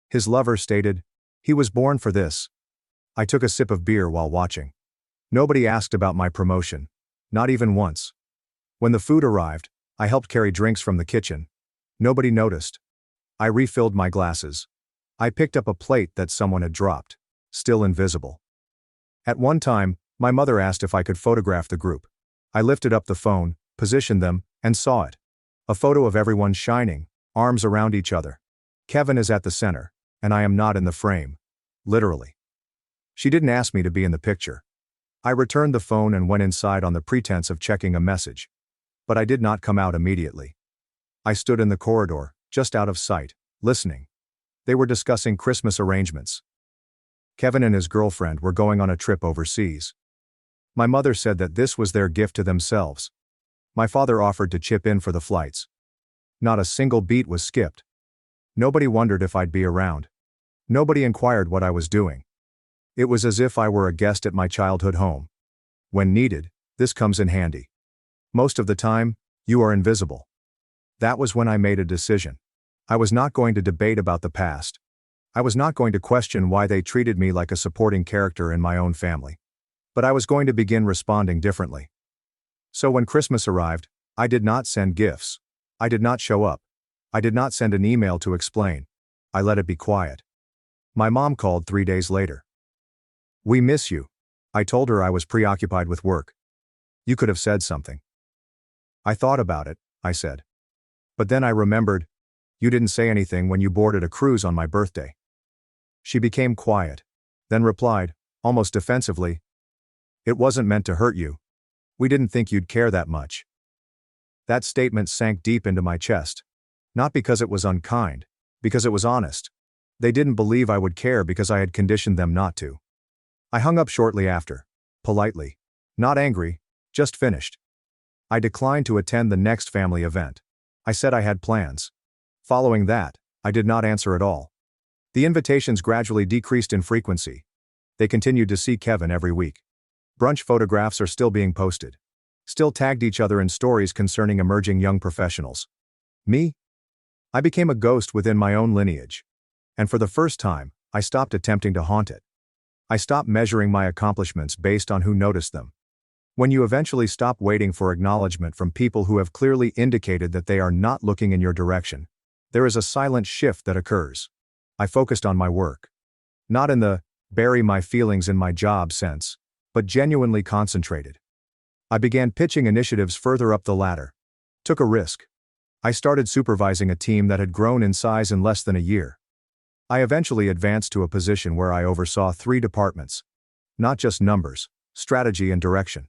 His lover stated, "He was born for this." I took a sip of beer while watching. Nobody asked about my promotion. Not even once. When the food arrived, I helped carry drinks from the kitchen. Nobody noticed. I refilled my glasses. I picked up a plate that someone had dropped. Still invisible. At one time, my mother asked if I could photograph the group. I lifted up the phone, positioned them, and saw it. A photo of everyone shining, arms around each other. Kevin is at the center, and I am not in the frame. Literally. She didn't ask me to be in the picture. I returned the phone and went inside on the pretense of checking a message. But I did not come out immediately. I stood in the corridor, just out of sight, listening. They were discussing Christmas arrangements. Kevin and his girlfriend were going on a trip overseas. My mother said that this was their gift to themselves. My father offered to chip in for the flights. Not a single beat was skipped. Nobody wondered if I'd be around. Nobody inquired what I was doing. It was as if I were a guest at my childhood home. When needed, this comes in handy. Most of the time, you are invisible. That was when I made a decision. I was not going to debate about the past. I was not going to question why they treated me like a supporting character in my own family. But I was going to begin responding differently. So when Christmas arrived, I did not send gifts. I did not show up. I did not send an email to explain. I let it be quiet. My mom called 3 days later. "We miss you." I told her I was preoccupied with work. "You could have said something." "I thought about it," I said. "But then I remembered, you didn't say anything when you boarded a cruise on my birthday." She became quiet, then replied, almost defensively, "It wasn't meant to hurt you. We didn't think you'd care that much." That statement sank deep into my chest. Not because it was unkind, because it was honest. They didn't believe I would care because I had conditioned them not to. I hung up shortly after. Politely. Not angry, just finished. I declined to attend the next family event. I said I had plans. Following that, I did not answer at all. The invitations gradually decreased in frequency. They continued to see Kevin every week. Brunch photographs are still being posted. Still tagged each other in stories concerning emerging young professionals. Me? I became a ghost within my own lineage. And for the first time, I stopped attempting to haunt it. I stopped measuring my accomplishments based on who noticed them. When you eventually stop waiting for acknowledgement from people who have clearly indicated that they are not looking in your direction, there is a silent shift that occurs. I focused on my work. Not in the bury my feelings in my job sense, but genuinely concentrated. I began pitching initiatives further up the ladder. Took a risk. I started supervising a team that had grown in size in less than a year. I eventually advanced to a position where I oversaw 3 departments. Not just numbers, strategy and direction.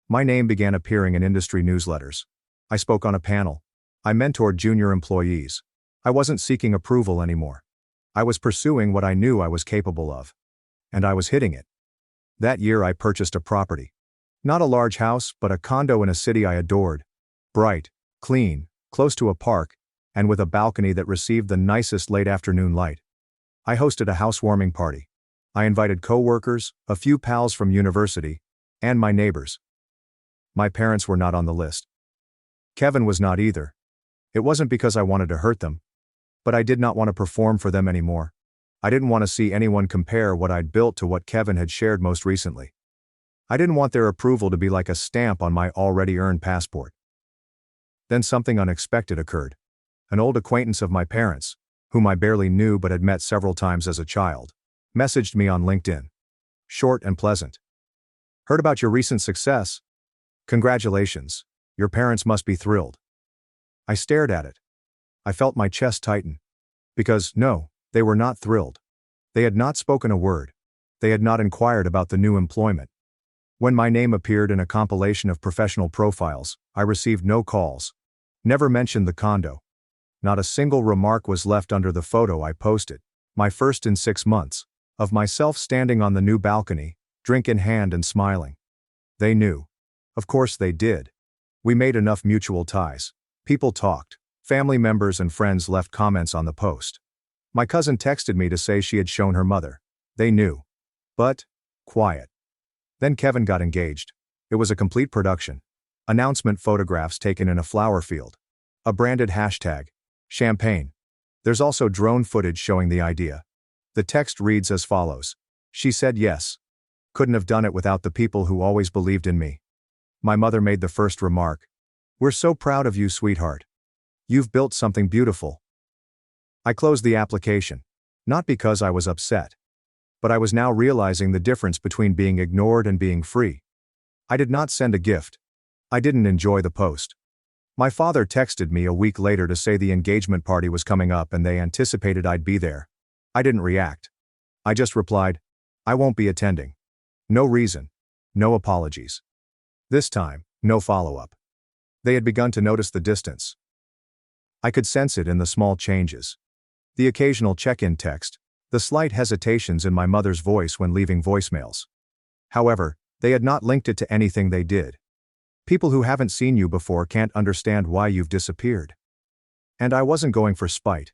My name began appearing in industry newsletters. I spoke on a panel. I mentored junior employees. I wasn't seeking approval anymore. I was pursuing what I knew I was capable of. And I was hitting it. That year I purchased a property. Not a large house, but a condo in a city I adored. Bright, clean, close to a park, and with a balcony that received the nicest late afternoon light. I hosted a housewarming party. I invited coworkers, a few pals from university, and my neighbors. My parents were not on the list. Kevin was not either. It wasn't because I wanted to hurt them, but I did not want to perform for them anymore. I didn't want to see anyone compare what I'd built to what Kevin had shared most recently. I didn't want their approval to be like a stamp on my already earned passport. Then something unexpected occurred. An old acquaintance of my parents, whom I barely knew but had met several times as a child, messaged me on LinkedIn. Short and pleasant. Heard about your recent success. Congratulations. Your parents must be thrilled. I stared at it. I felt my chest tighten. Because, no, they were not thrilled. They had not spoken a word. They had not inquired about the new employment. When my name appeared in a compilation of professional profiles, I received no calls. Never mentioned the condo. Not a single remark was left under the photo I posted, my first in 6 months, of myself standing on the new balcony, drink in hand and smiling. They knew. Of course they did. We made enough mutual ties. People talked. Family members and friends left comments on the post. My cousin texted me to say she had shown her mother. They knew. But, quiet. Then Kevin got engaged. It was a complete production. Announcement photographs taken in a flower field. A branded hashtag. Champagne. There's also drone footage showing the idea. The text reads as follows. She said yes. Couldn't have done it without the people who always believed in me. My mother made the first remark. We're so proud of you, sweetheart. You've built something beautiful. I closed the application. Not because I was upset. But I was now realizing the difference between being ignored and being free. I did not send a gift. I didn't enjoy the post. My father texted me a week later to say the engagement party was coming up and they anticipated I'd be there. I didn't react. I just replied, I won't be attending. No reason. No apologies. This time, no follow-up. They had begun to notice the distance. I could sense it in the small changes. The occasional check-in text, the slight hesitations in my mother's voice when leaving voicemails. However, they had not linked it to anything they did. People who haven't seen you before can't understand why you've disappeared. And I wasn't going for spite.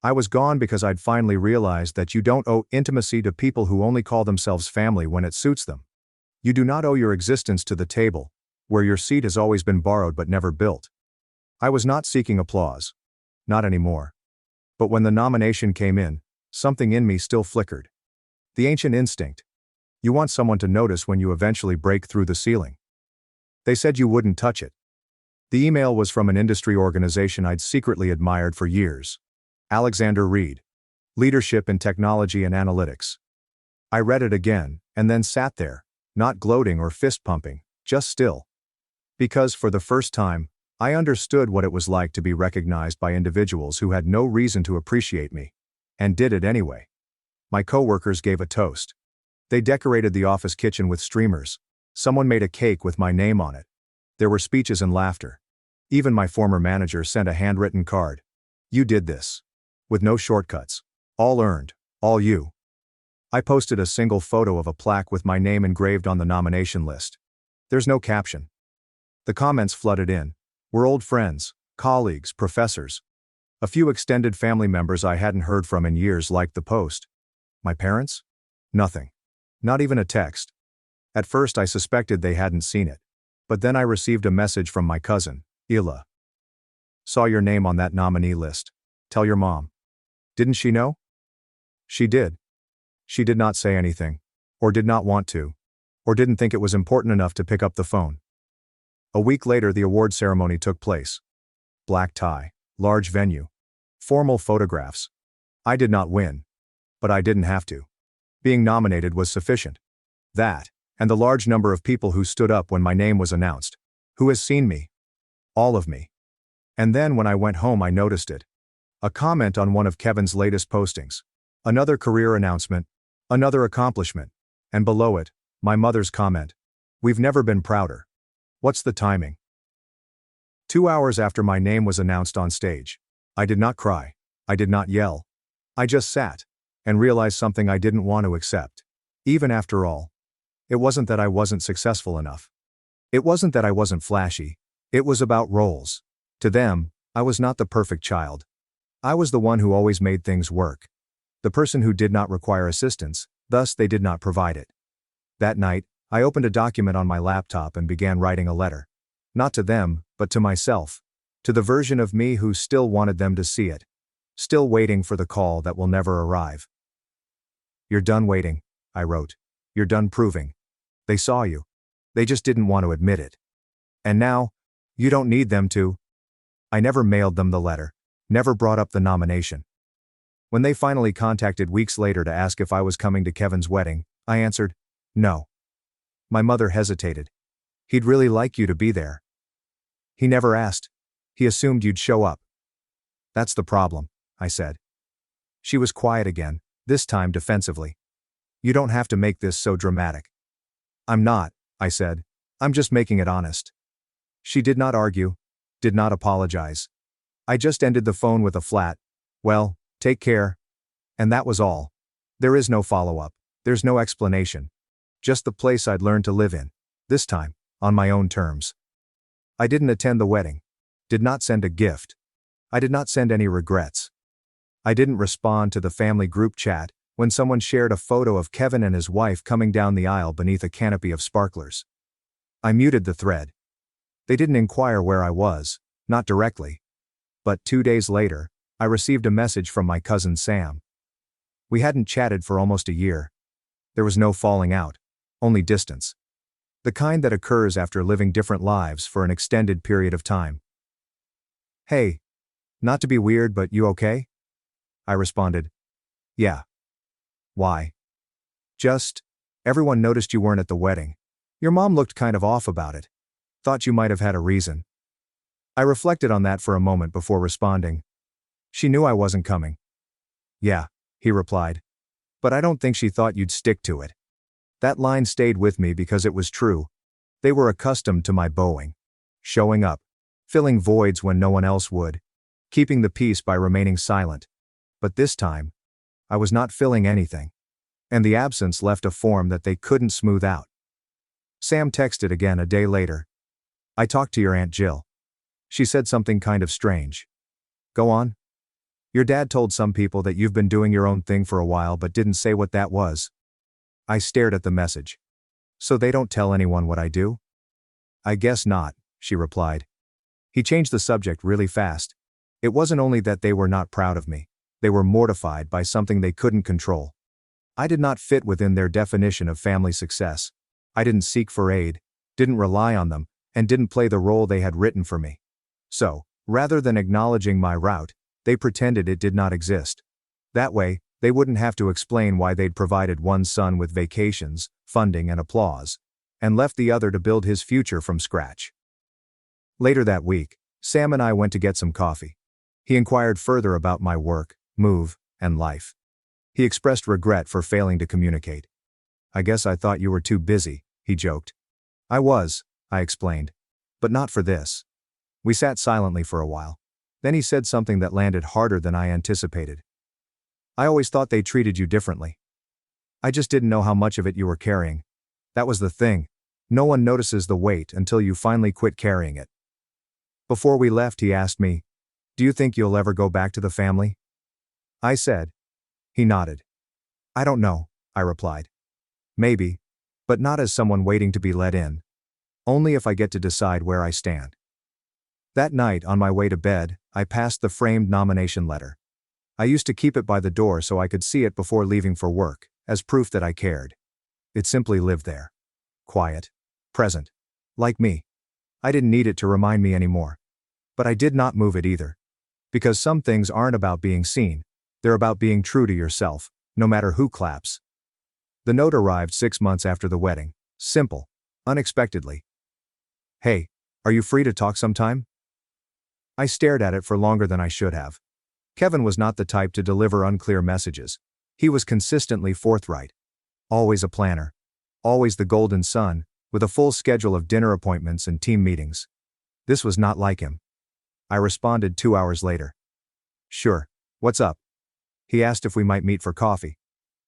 I was gone because I'd finally realized that you don't owe intimacy to people who only call themselves family when it suits them. You do not owe your existence to the table, where your seat has always been borrowed but never built. I was not seeking applause. Not anymore. But when the nomination came in, something in me still flickered. The ancient instinct. You want someone to notice when you eventually break through the ceiling. They said you wouldn't touch it. The email was from an industry organization I'd secretly admired for years. Alexander Reed. Leadership in Technology and Analytics. I read it again, and then sat there, not gloating or fist-pumping, just still. Because for the first time, I understood what it was like to be recognized by individuals who had no reason to appreciate me. And did it anyway. My coworkers gave a toast. They decorated the office kitchen with streamers. Someone made a cake with my name on it. There were speeches and laughter. Even my former manager sent a handwritten card. You did this. With no shortcuts. All earned. All you. I posted a single photo of a plaque with my name engraved on the nomination list. There's no caption. The comments flooded in. We're old friends, colleagues, professors. A few extended family members I hadn't heard from in years liked the post. My parents? Nothing. Not even a text. At first I suspected they hadn't seen it. But then I received a message from my cousin, Ila. Saw your name on that nominee list. Tell your mom. Didn't she know? She did. She did not say anything. Or did not want to. Or didn't think it was important enough to pick up the phone. A week later the award ceremony took place. Black tie, large venue. Formal photographs. I did not win. But I didn't have to. Being nominated was sufficient. That, and the large number of people who stood up when my name was announced. Who has seen me? All of me. And then when I went home I noticed it. A comment on one of Kevin's latest postings. Another career announcement. Another accomplishment. And below it, my mother's comment. We've never been prouder. What's the timing? 2 hours after my name was announced on stage. I did not cry. I did not yell. I just sat. And realized something I didn't want to accept. Even after all. It wasn't that I wasn't successful enough. It wasn't that I wasn't flashy. It was about roles. To them, I was not the perfect child. I was the one who always made things work. The person who did not require assistance, thus they did not provide it. That night, I opened a document on my laptop and began writing a letter. Not to them, but to myself. To the version of me who still wanted them to see it. Still waiting for the call that will never arrive. You're done waiting, I wrote. You're done proving. They saw you. They just didn't want to admit it. And now, you don't need them to. I never mailed them the letter. Never brought up the nomination. When they finally contacted weeks later to ask if I was coming to Kevin's wedding, I answered, no. My mother hesitated. He'd really like you to be there. He never asked. He assumed you'd show up. That's the problem, I said. She was quiet again, this time defensively. You don't have to make this so dramatic. I'm not, I said. I'm just making it honest. She did not argue, did not apologize. I just ended the phone with a flat, well, take care. And that was all. There is no follow-up. There's no explanation. Just the place I'd learned to live in. This time, on my own terms. I didn't attend the wedding. Did not send a gift. I did not send any regrets. I didn't respond to the family group chat when someone shared a photo of Kevin and his wife coming down the aisle beneath a canopy of sparklers. I muted the thread. They didn't inquire where I was, not directly. But 2 days later, I received a message from my cousin Sam. We hadn't chatted for almost a year. There was no falling out, only distance. The kind that occurs after living different lives for an extended period of time. Hey. Not to be weird, but you okay? I responded. Yeah. Why? Just, everyone noticed you weren't at the wedding. Your mom looked kind of off about it. Thought you might have had a reason. I reflected on that for a moment before responding. She knew I wasn't coming. Yeah, he replied. But I don't think she thought you'd stick to it. That line stayed with me because it was true. They were accustomed to my bowing. Showing up. Filling voids when no one else would. Keeping the peace by remaining silent. But this time, I was not filling anything. And the absence left a form that they couldn't smooth out. Sam texted again a day later. I talked to your Aunt Jill. She said something kind of strange. Go on. Your dad told some people that you've been doing your own thing for a while but didn't say what that was. I stared at the message. So they don't tell anyone what I do? I guess not, she replied. He changed the subject really fast. It wasn't only that they were not proud of me. They were mortified by something they couldn't control. I did not fit within their definition of family success. I didn't seek for aid, didn't rely on them, and didn't play the role they had written for me. So, rather than acknowledging my route, they pretended it did not exist. That way, they wouldn't have to explain why they'd provided one son with vacations, funding and applause, and left the other to build his future from scratch. Later that week, Sam and I went to get some coffee. He inquired further about my work, move, and life. He expressed regret for failing to communicate. I guess I thought you were too busy, he joked. I was, I explained. But not for this. We sat silently for a while. Then he said something that landed harder than I anticipated. I always thought they treated you differently. I just didn't know how much of it you were carrying. That was the thing. No one notices the weight until you finally quit carrying it. Before we left, he asked me, "Do you think you'll ever go back to the family?" I said. He nodded. "I don't know," I replied. "Maybe. But not as someone waiting to be let in. Only if I get to decide where I stand." That night, on my way to bed, I passed the framed nomination letter. I used to keep it by the door so I could see it before leaving for work, as proof that I cared. It simply lived there. Quiet. Present. Like me. I didn't need it to remind me anymore. But I did not move it either. Because some things aren't about being seen, they're about being true to yourself, no matter who claps. The note arrived 6 months after the wedding. Simple. Unexpectedly. "Hey, are you free to talk sometime?" I stared at it for longer than I should have. Kevin was not the type to deliver unclear messages. He was consistently forthright. Always a planner. Always the golden son, with a full schedule of dinner appointments and team meetings. This was not like him. I responded 2 hours later. "Sure. What's up?" He asked if we might meet for coffee.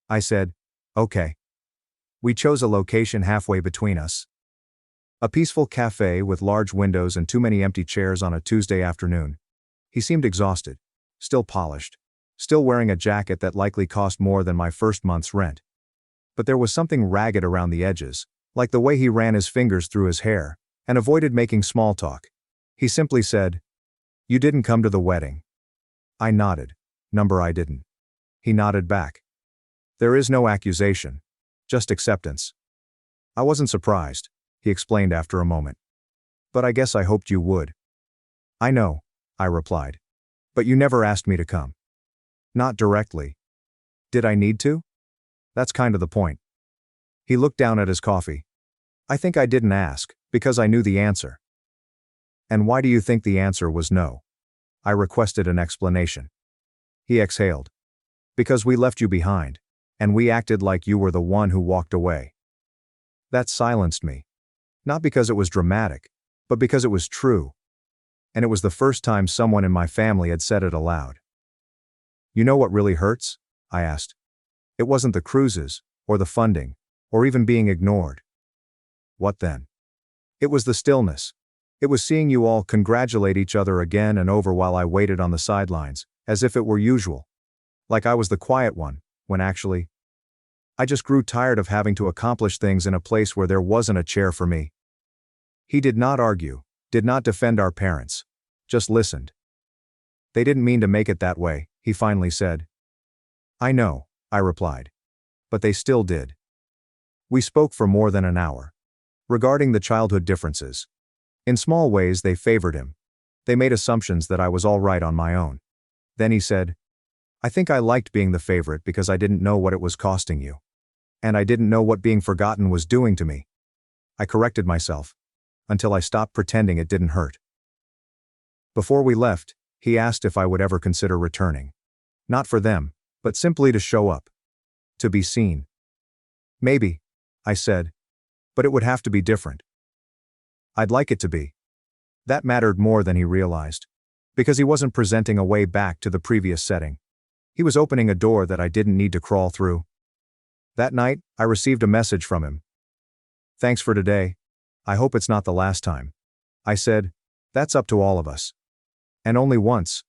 I said, "Okay." We chose a location halfway between us. A peaceful cafe with large windows and too many empty chairs on a Tuesday afternoon. He seemed exhausted. Still polished. Still wearing a jacket that likely cost more than my first month's rent. But there was something ragged around the edges, like the way he ran his fingers through his hair, and avoided making small talk. He simply said, "You didn't come to the wedding." I nodded. Number I didn't. He nodded back. There is no accusation. Just acceptance. I wasn't surprised, he explained after a moment. But I guess I hoped you would. I know, I replied. But you never asked me to come. Not directly. Did I need to? That's kind of the point. He looked down at his coffee. I think I didn't ask, because I knew the answer. And why do you think the answer was no? I requested an explanation. He exhaled. Because we left you behind, and we acted like you were the one who walked away. That silenced me. Not because it was dramatic, but because it was true. And it was the first time someone in my family had said it aloud. You know what really hurts? I asked. It wasn't the cruises, or the funding, or even being ignored. What then? It was the stillness. It was seeing you all congratulate each other again and over while I waited on the sidelines, as if it were usual. Like I was the quiet one, when actually, I just grew tired of having to accomplish things in a place where there wasn't a chair for me. He did not argue, did not defend our parents, just listened. They didn't mean to make it that way, he finally said. I know, I replied. But they still did. We spoke for more than an hour. Regarding the childhood differences. In small ways they favored him. They made assumptions that I was all right on my own. Then he said, I think I liked being the favorite because I didn't know what it was costing you. And I didn't know what being forgotten was doing to me. I corrected myself. Until I stopped pretending it didn't hurt. Before we left, he asked if I would ever consider returning. Not for them, but simply to show up. To be seen. Maybe, I said. But it would have to be different. I'd like it to be. That mattered more than he realized. Because he wasn't presenting a way back to the previous setting. He was opening a door that I didn't need to crawl through. That night, I received a message from him. Thanks for today. I hope it's not the last time. I said, that's up to all of us. And only once.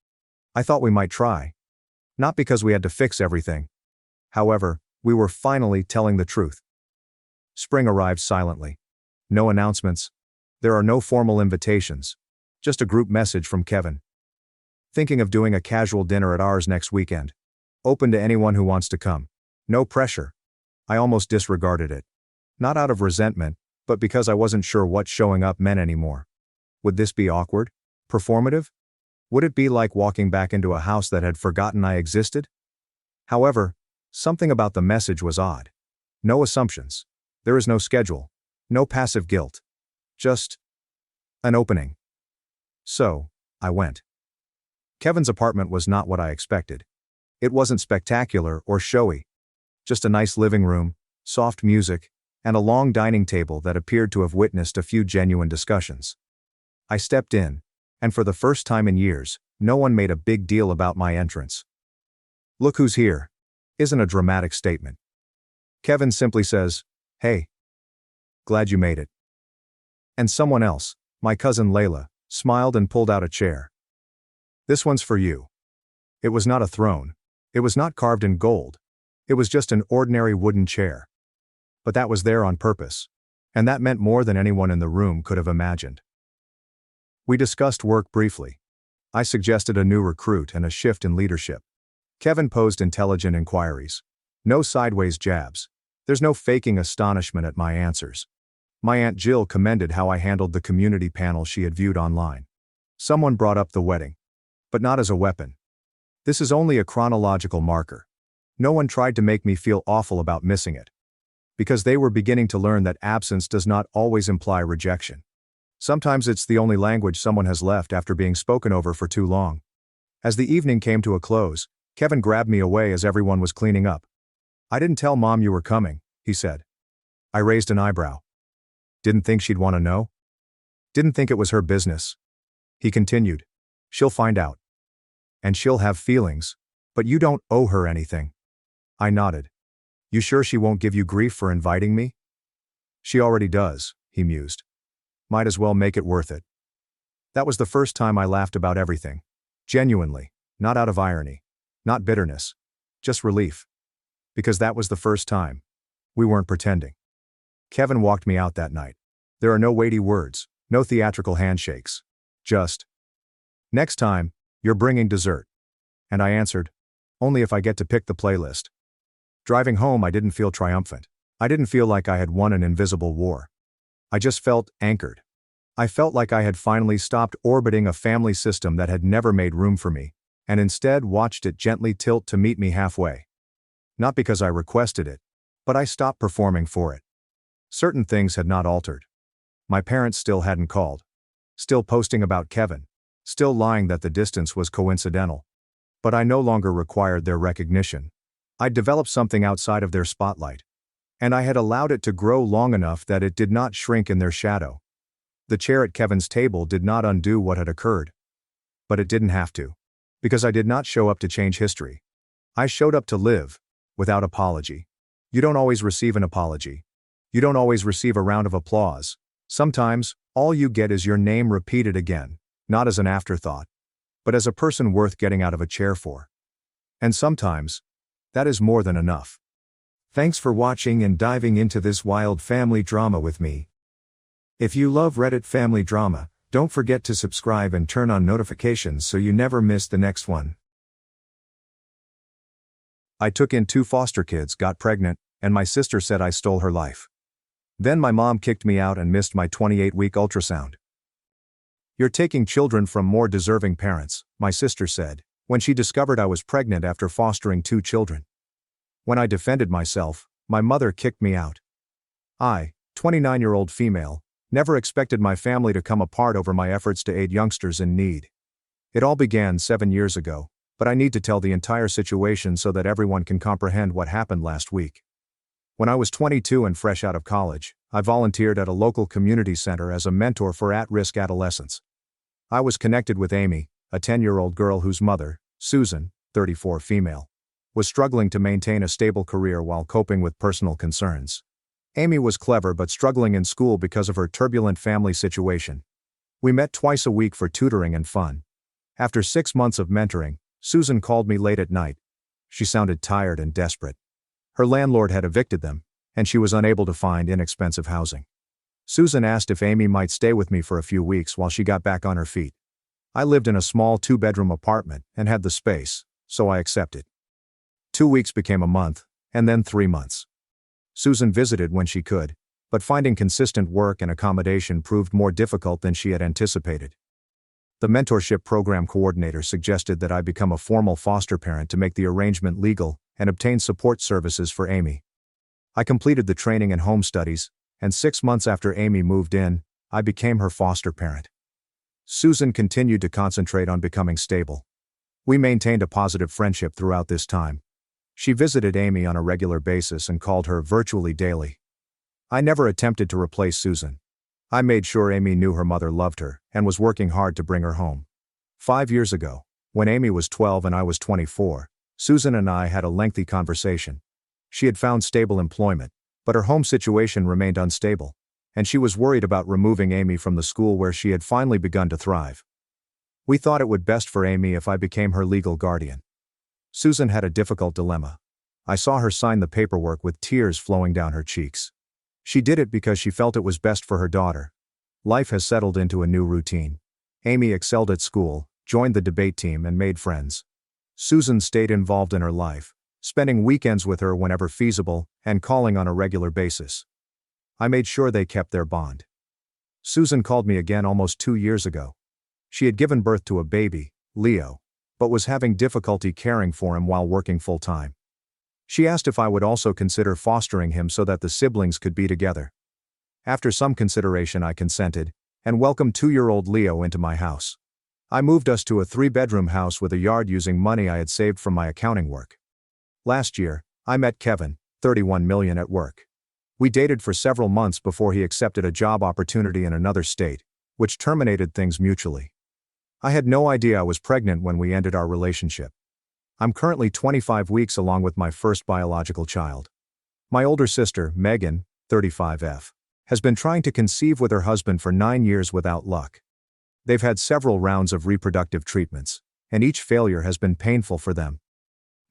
I thought we might try. Not because we had to fix everything. However, we were finally telling the truth. Spring arrived silently. No announcements. There are no formal invitations. Just a group message from Kevin. Thinking of doing a casual dinner at ours next weekend. Open to anyone who wants to come. No pressure. I almost disregarded it. Not out of resentment, but because I wasn't sure what showing up meant anymore. Would this be awkward? Performative? Would it be like walking back into a house that had forgotten I existed? However, something about the message was odd. No assumptions. There is no schedule. No passive guilt. Just an opening. So, I went. Kevin's apartment was not what I expected. It wasn't spectacular or showy. Just a nice living room, soft music, and a long dining table that appeared to have witnessed a few genuine discussions. I stepped in, and for the first time in years, no one made a big deal about my entrance. Look who's here, isn't a dramatic statement. Kevin simply says, hey. Glad you made it. And someone else, my cousin Layla, smiled and pulled out a chair. "This one's for you." It was not a throne. It was not carved in gold. It was just an ordinary wooden chair. But that was there on purpose. And that meant more than anyone in the room could have imagined. We discussed work briefly. I suggested a new recruit and a shift in leadership. Kevin posed intelligent inquiries. No sideways jabs. There's no faking astonishment at my answers. My Aunt Jill commended how I handled the community panel she had viewed online. Someone brought up the wedding. But not as a weapon. This is only a chronological marker. No one tried to make me feel awful about missing it. Because they were beginning to learn that absence does not always imply rejection. Sometimes it's the only language someone has left after being spoken over for too long. As the evening came to a close, Kevin grabbed me away as everyone was cleaning up. "I didn't tell Mom you were coming," he said. I raised an eyebrow. Didn't think she'd want to know? Didn't think it was her business. He continued. "She'll find out. And she'll have feelings, but you don't owe her anything." I nodded. "You sure she won't give you grief for inviting me?" "She already does," he mused. "Might as well make it worth it." That was the first time I laughed about everything. Genuinely, not out of irony. Not bitterness. Just relief. Because that was the first time. We weren't pretending. Kevin walked me out that night. There are no weighty words, no theatrical handshakes. Just, "Next time, you're bringing dessert." And I answered, "Only if I get to pick the playlist." Driving home, I didn't feel triumphant. I didn't feel like I had won an invisible war. I just felt anchored. I felt like I had finally stopped orbiting a family system that had never made room for me, and instead watched it gently tilt to meet me halfway. Not because I requested it, but I stopped performing for it. Certain things had not altered. My parents still hadn't called. Still posting about Kevin. Still lying that the distance was coincidental. But I no longer required their recognition. I'd developed something outside of their spotlight. And I had allowed it to grow long enough that it did not shrink in their shadow. The chair at Kevin's table did not undo what had occurred. But it didn't have to. Because I did not show up to change history. I showed up to live, without apology. You don't always receive an apology. You don't always receive a round of applause. Sometimes, all you get is your name repeated again, not as an afterthought, but as a person worth getting out of a chair for. And sometimes, that is more than enough. Thanks for watching and diving into this wild family drama with me. If you love Reddit family drama, don't forget to subscribe and turn on notifications so you never miss the next one. I took in 2 foster kids, got pregnant, and my sister said I stole her life. Then my mom kicked me out and missed my 28-week ultrasound. "You're taking children from more deserving parents," my sister said, when she discovered I was pregnant after fostering 2 children. When I defended myself, my mother kicked me out. I, 29-year-old female, never expected my family to come apart over my efforts to aid youngsters in need. It all began 7 years ago, but I need to tell the entire situation so that everyone can comprehend what happened last week. When I was 22 and fresh out of college, I volunteered at a local community center as a mentor for at-risk adolescents. I was connected with Amy, a 10-year-old girl whose mother, Susan, 34 female, was struggling to maintain a stable career while coping with personal concerns. Amy was clever but struggling in school because of her turbulent family situation. We met twice a week for tutoring and fun. After 6 months of mentoring, Susan called me late at night. She sounded tired and desperate. Her landlord had evicted them, and she was unable to find inexpensive housing. Susan asked if Amy might stay with me for a few weeks while she got back on her feet. I lived in a small 2-bedroom apartment and had the space, so I accepted. 2 weeks became a month, and then 3 months. Susan visited when she could, but finding consistent work and accommodation proved more difficult than she had anticipated. The mentorship program coordinator suggested that I become a formal foster parent to make the arrangement legal and obtain support services for Amy. I completed the training and home studies, and 6 months after Amy moved in, I became her foster parent. Susan continued to concentrate on becoming stable. We maintained a positive friendship throughout this time. She visited Amy on a regular basis and called her virtually daily. I never attempted to replace Susan. I made sure Amy knew her mother loved her and was working hard to bring her home. 5 years ago, when Amy was 12 and I was 24, Susan and I had a lengthy conversation. She had found stable employment, but her home situation remained unstable. and she was worried about removing Amy from the school where she had finally begun to thrive. We thought it would best for Amy if I became her legal guardian. Susan had a difficult dilemma. I saw her sign the paperwork with tears flowing down her cheeks. She did it because she felt it was best for her daughter. Life has settled into a new routine. Amy excelled at school, joined the debate team, and made friends. Susan stayed involved in her life, spending weekends with her whenever feasible, and calling on a regular basis. I made sure they kept their bond. Susan called me again almost 2 years ago. She had given birth to a baby, Leo, but was having difficulty caring for him while working full-time. She asked if I would also consider fostering him so that the siblings could be together. After some consideration, I consented, and welcomed 2-year-old Leo into my house. I moved us to a 3-bedroom house with a yard using money I had saved from my accounting work. Last year, I met Kevin, 31 million, at work. We dated for several months before he accepted a job opportunity in another state, which terminated things mutually. I had no idea I was pregnant when we ended our relationship. I'm currently 25 weeks along with my first biological child. My older sister, Megan, 35F, has been trying to conceive with her husband for 9 years without luck. They've had several rounds of reproductive treatments, and each failure has been painful for them.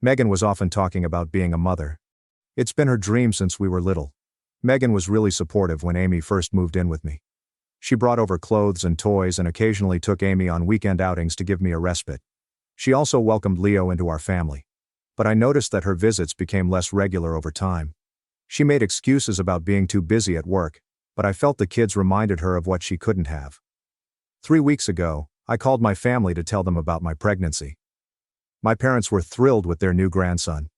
Megan was often talking about being a mother. It's been her dream since we were little. Megan was really supportive when Amy first moved in with me. She brought over clothes and toys and occasionally took Amy on weekend outings to give me a respite. She also welcomed Leo into our family. But I noticed that her visits became less regular over time. She made excuses about being too busy at work, but I felt the kids reminded her of what she couldn't have. 3 weeks ago, I called my family to tell them about my pregnancy. My parents were thrilled with their new grandson.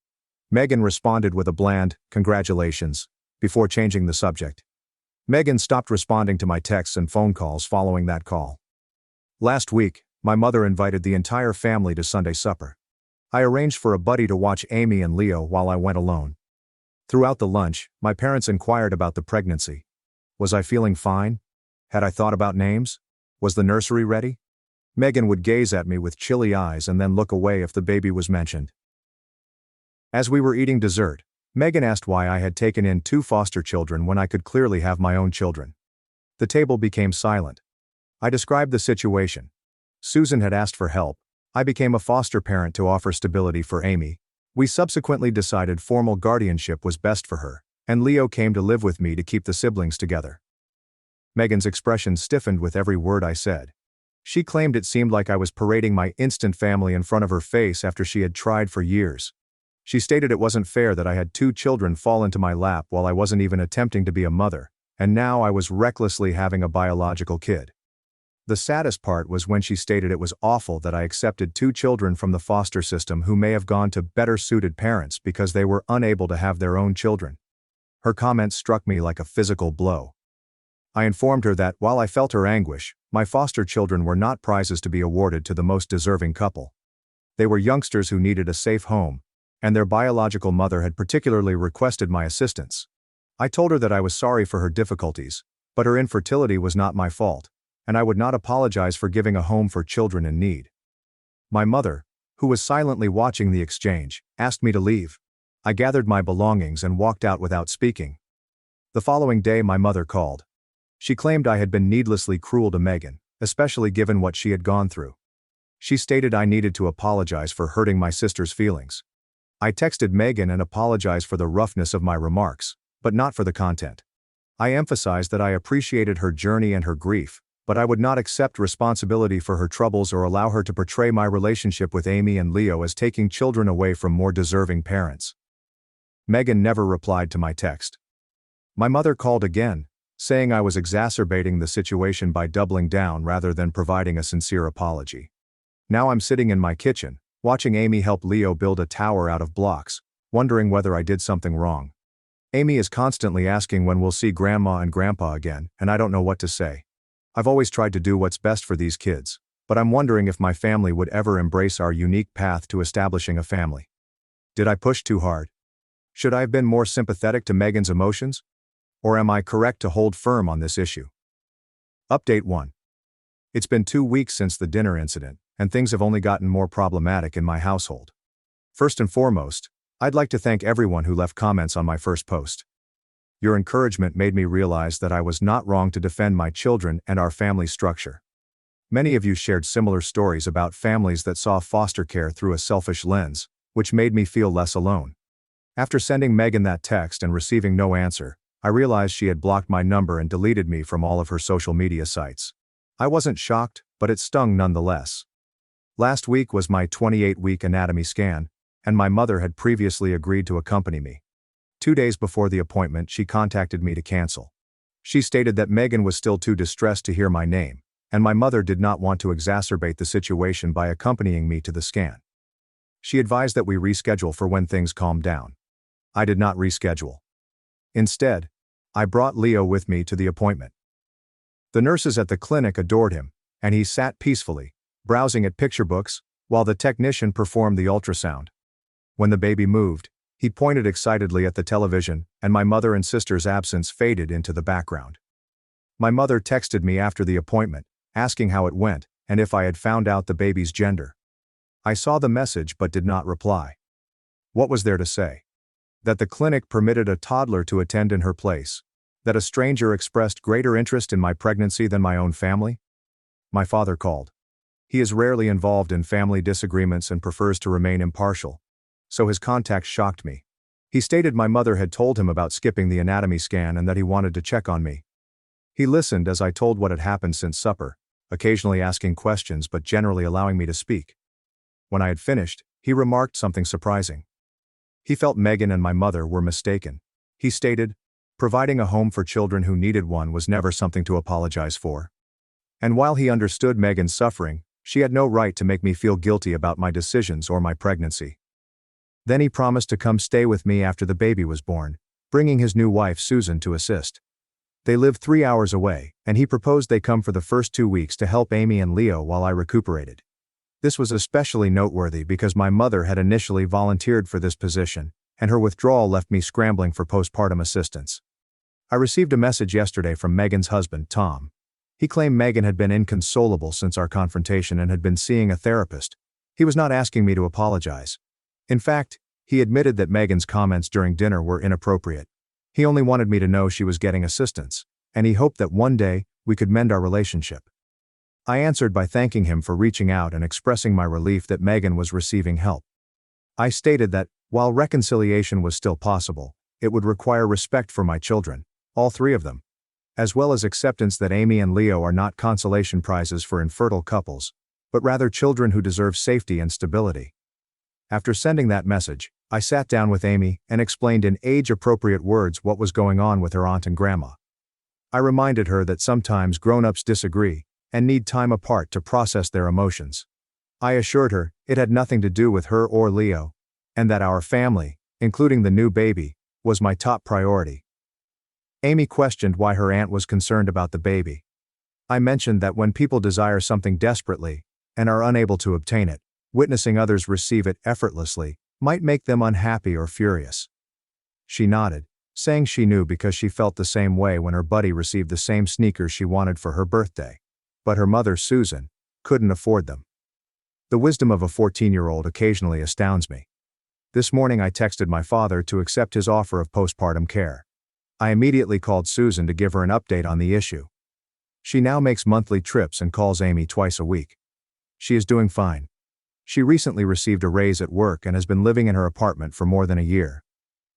Megan responded with a bland, "Congratulations," before changing the subject. Megan stopped responding to my texts and phone calls following that call. Last week, my mother invited the entire family to Sunday supper. I arranged for a buddy to watch Amy and Leo while I went alone. Throughout the lunch, my parents inquired about the pregnancy. Was I feeling fine? Had I thought about names? Was the nursery ready? Megan would gaze at me with chilly eyes and then look away if the baby was mentioned. As we were eating dessert, Megan asked why I had taken in 2 foster children when I could clearly have my own children. The table became silent. I described the situation. Susan had asked for help. I became a foster parent to offer stability for Amy. We subsequently decided formal guardianship was best for her, and Leo came to live with me to keep the siblings together. Megan's expression stiffened with every word I said. She claimed it seemed like I was parading my instant family in front of her face after she had tried for years. She stated it wasn't fair that I had 2 children fall into my lap while I wasn't even attempting to be a mother, and now I was recklessly having a biological kid. The saddest part was when she stated it was awful that I accepted 2 children from the foster system who may have gone to better suited parents because they were unable to have their own children. Her comments struck me like a physical blow. I informed her that, while I felt her anguish, my foster children were not prizes to be awarded to the most deserving couple. They were youngsters who needed a safe home, and their biological mother had particularly requested my assistance. I told her that I was sorry for her difficulties, but her infertility was not my fault, and I would not apologize for giving a home for children in need. My mother, who was silently watching the exchange, asked me to leave. I gathered my belongings and walked out without speaking. The following day, my mother called. She claimed I had been needlessly cruel to Megan, especially given what she had gone through. She stated I needed to apologize for hurting my sister's feelings. I texted Megan and apologized for the roughness of my remarks, but not for the content. I emphasized that I appreciated her journey and her grief, but I would not accept responsibility for her troubles or allow her to portray my relationship with Amy and Leo as taking children away from more deserving parents. Megan never replied to my text. My mother called again, saying I was exacerbating the situation by doubling down rather than providing a sincere apology. Now I'm sitting in my kitchen, watching Amy help Leo build a tower out of blocks, wondering whether I did something wrong. Amy is constantly asking when we'll see Grandma and Grandpa again, and I don't know what to say. I've always tried to do what's best for these kids, but I'm wondering if my family would ever embrace our unique path to establishing a family. Did I push too hard? Should I have been more sympathetic to Megan's emotions? Or am I correct to hold firm on this issue? Update 1. It's been 2 weeks since the dinner incident, and things have only gotten more problematic in my household. First and foremost, I'd like to thank everyone who left comments on my first post. Your encouragement made me realize that I was not wrong to defend my children and our family structure. Many of you shared similar stories about families that saw foster care through a selfish lens, which made me feel less alone. After sending Megan that text and receiving no answer, I realized she had blocked my number and deleted me from all of her social media sites. I wasn't shocked, but it stung nonetheless. Last week was my 28-week anatomy scan, and my mother had previously agreed to accompany me. 2 days before the appointment, she contacted me to cancel. She stated that Megan was still too distressed to hear my name, and my mother did not want to exacerbate the situation by accompanying me to the scan. She advised that we reschedule for when things calmed down. I did not reschedule. Instead, I brought Leo with me to the appointment. The nurses at the clinic adored him, and he sat peacefully, browsing at picture books, while the technician performed the ultrasound. When the baby moved, he pointed excitedly at the television, and my mother and sister's absence faded into the background. My mother texted me after the appointment, asking how it went, and if I had found out the baby's gender. I saw the message but did not reply. What was there to say? That the clinic permitted a toddler to attend in her place? That a stranger expressed greater interest in my pregnancy than my own family? My father called. He is rarely involved in family disagreements and prefers to remain impartial, so his contact shocked me. He stated my mother had told him about skipping the anatomy scan and that he wanted to check on me. He listened as I told what had happened since supper, occasionally asking questions but generally allowing me to speak. When I had finished, he remarked something surprising. He felt Megan and my mother were mistaken. He stated, providing a home for children who needed one was never something to apologize for. And while he understood Megan's suffering, she had no right to make me feel guilty about my decisions or my pregnancy. Then he promised to come stay with me after the baby was born, bringing his new wife Susan to assist. They lived 3 hours away, and he proposed they come for the first 2 weeks to help Amy and Leo while I recuperated. This was especially noteworthy because my mother had initially volunteered for this position, and her withdrawal left me scrambling for postpartum assistance. I received a message yesterday from Megan's husband, Tom. He claimed Megan had been inconsolable since our confrontation and had been seeing a therapist. He was not asking me to apologize. In fact, he admitted that Megan's comments during dinner were inappropriate. He only wanted me to know she was getting assistance, and he hoped that one day we could mend our relationship. I answered by thanking him for reaching out and expressing my relief that Megan was receiving help. I stated that, while reconciliation was still possible, it would require respect for my children, all 3 of them, as well as acceptance that Amy and Leo are not consolation prizes for infertile couples, but rather children who deserve safety and stability. After sending that message, I sat down with Amy and explained in age-appropriate words what was going on with her aunt and grandma. I reminded her that sometimes grown-ups disagree and need time apart to process their emotions. I assured her it had nothing to do with her or Leo, and that our family, including the new baby, was my top priority. Amy questioned why her aunt was concerned about the baby. I mentioned that when people desire something desperately and are unable to obtain it, witnessing others receive it effortlessly might make them unhappy or furious. She nodded, saying she knew because she felt the same way when her buddy received the same sneakers she wanted for her birthday. But her mother, Susan, couldn't afford them. The wisdom of a 14-year-old occasionally astounds me. This morning I texted my father to accept his offer of postpartum care. I immediately called Susan to give her an update on the issue. She now makes monthly trips and calls Amy twice a week. She is doing fine. She recently received a raise at work and has been living in her apartment for more than a year.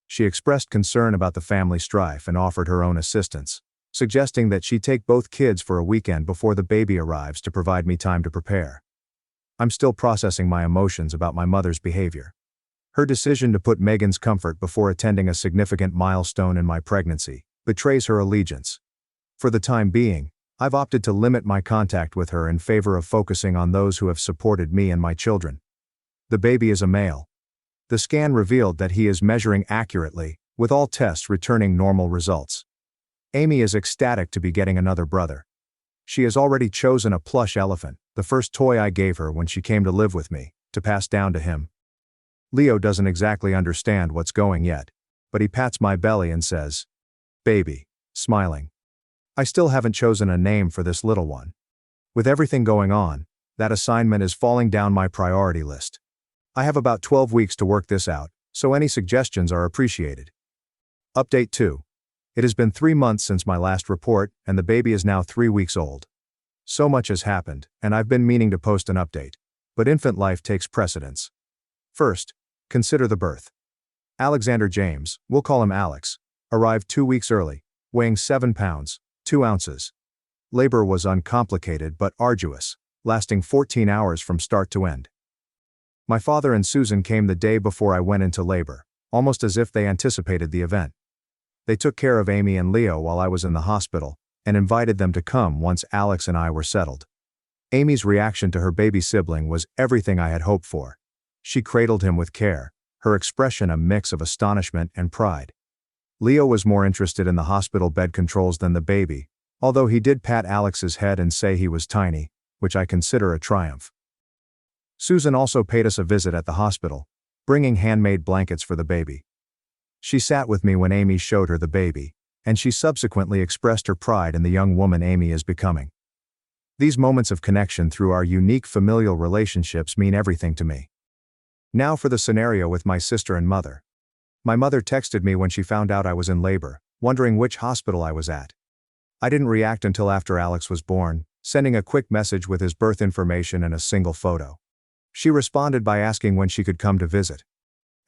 She expressed concern about the family strife and offered her own assistance, suggesting that she take both kids for a weekend before the baby arrives to provide me time to prepare. I'm still processing my emotions about my mother's behavior. Her decision to put Megan's comfort before attending a significant milestone in my pregnancy betrays her allegiance. For the time being, I've opted to limit my contact with her in favor of focusing on those who have supported me and my children. The baby is a male. The scan revealed that he is measuring accurately, with all tests returning normal results. Amy is ecstatic to be getting another brother. She has already chosen a plush elephant, the first toy I gave her when she came to live with me, to pass down to him. Leo doesn't exactly understand what's going yet, but he pats my belly and says, "Baby," smiling. I still haven't chosen a name for this little one. With everything going on, that assignment is falling down my priority list. I have about 12 weeks to work this out, so any suggestions are appreciated. Update 2. It has been 3 months since my last report, and the baby is now 3 weeks old. So much has happened, and I've been meaning to post an update. But infant life takes precedence. First, consider the birth. Alexander James, we'll call him Alex, arrived 2 weeks early, weighing 7 pounds, 2 ounces. Labor was uncomplicated but arduous, lasting 14 hours from start to end. My father and Susan came the day before I went into labor, almost as if they anticipated the event. They took care of Amy and Leo while I was in the hospital, and invited them to come once Alex and I were settled. Amy's reaction to her baby sibling was everything I had hoped for. She cradled him with care, her expression a mix of astonishment and pride. Leo was more interested in the hospital bed controls than the baby, although he did pat Alex's head and say he was tiny, which I consider a triumph. Susan also paid us a visit at the hospital, bringing handmade blankets for the baby. She sat with me when Amy showed her the baby, and she subsequently expressed her pride in the young woman Amy is becoming. These moments of connection through our unique familial relationships mean everything to me. Now for the scenario with my sister and mother. My mother texted me when she found out I was in labor, wondering which hospital I was at. I didn't react until after Alex was born, sending a quick message with his birth information and a single photo. She responded by asking when she could come to visit.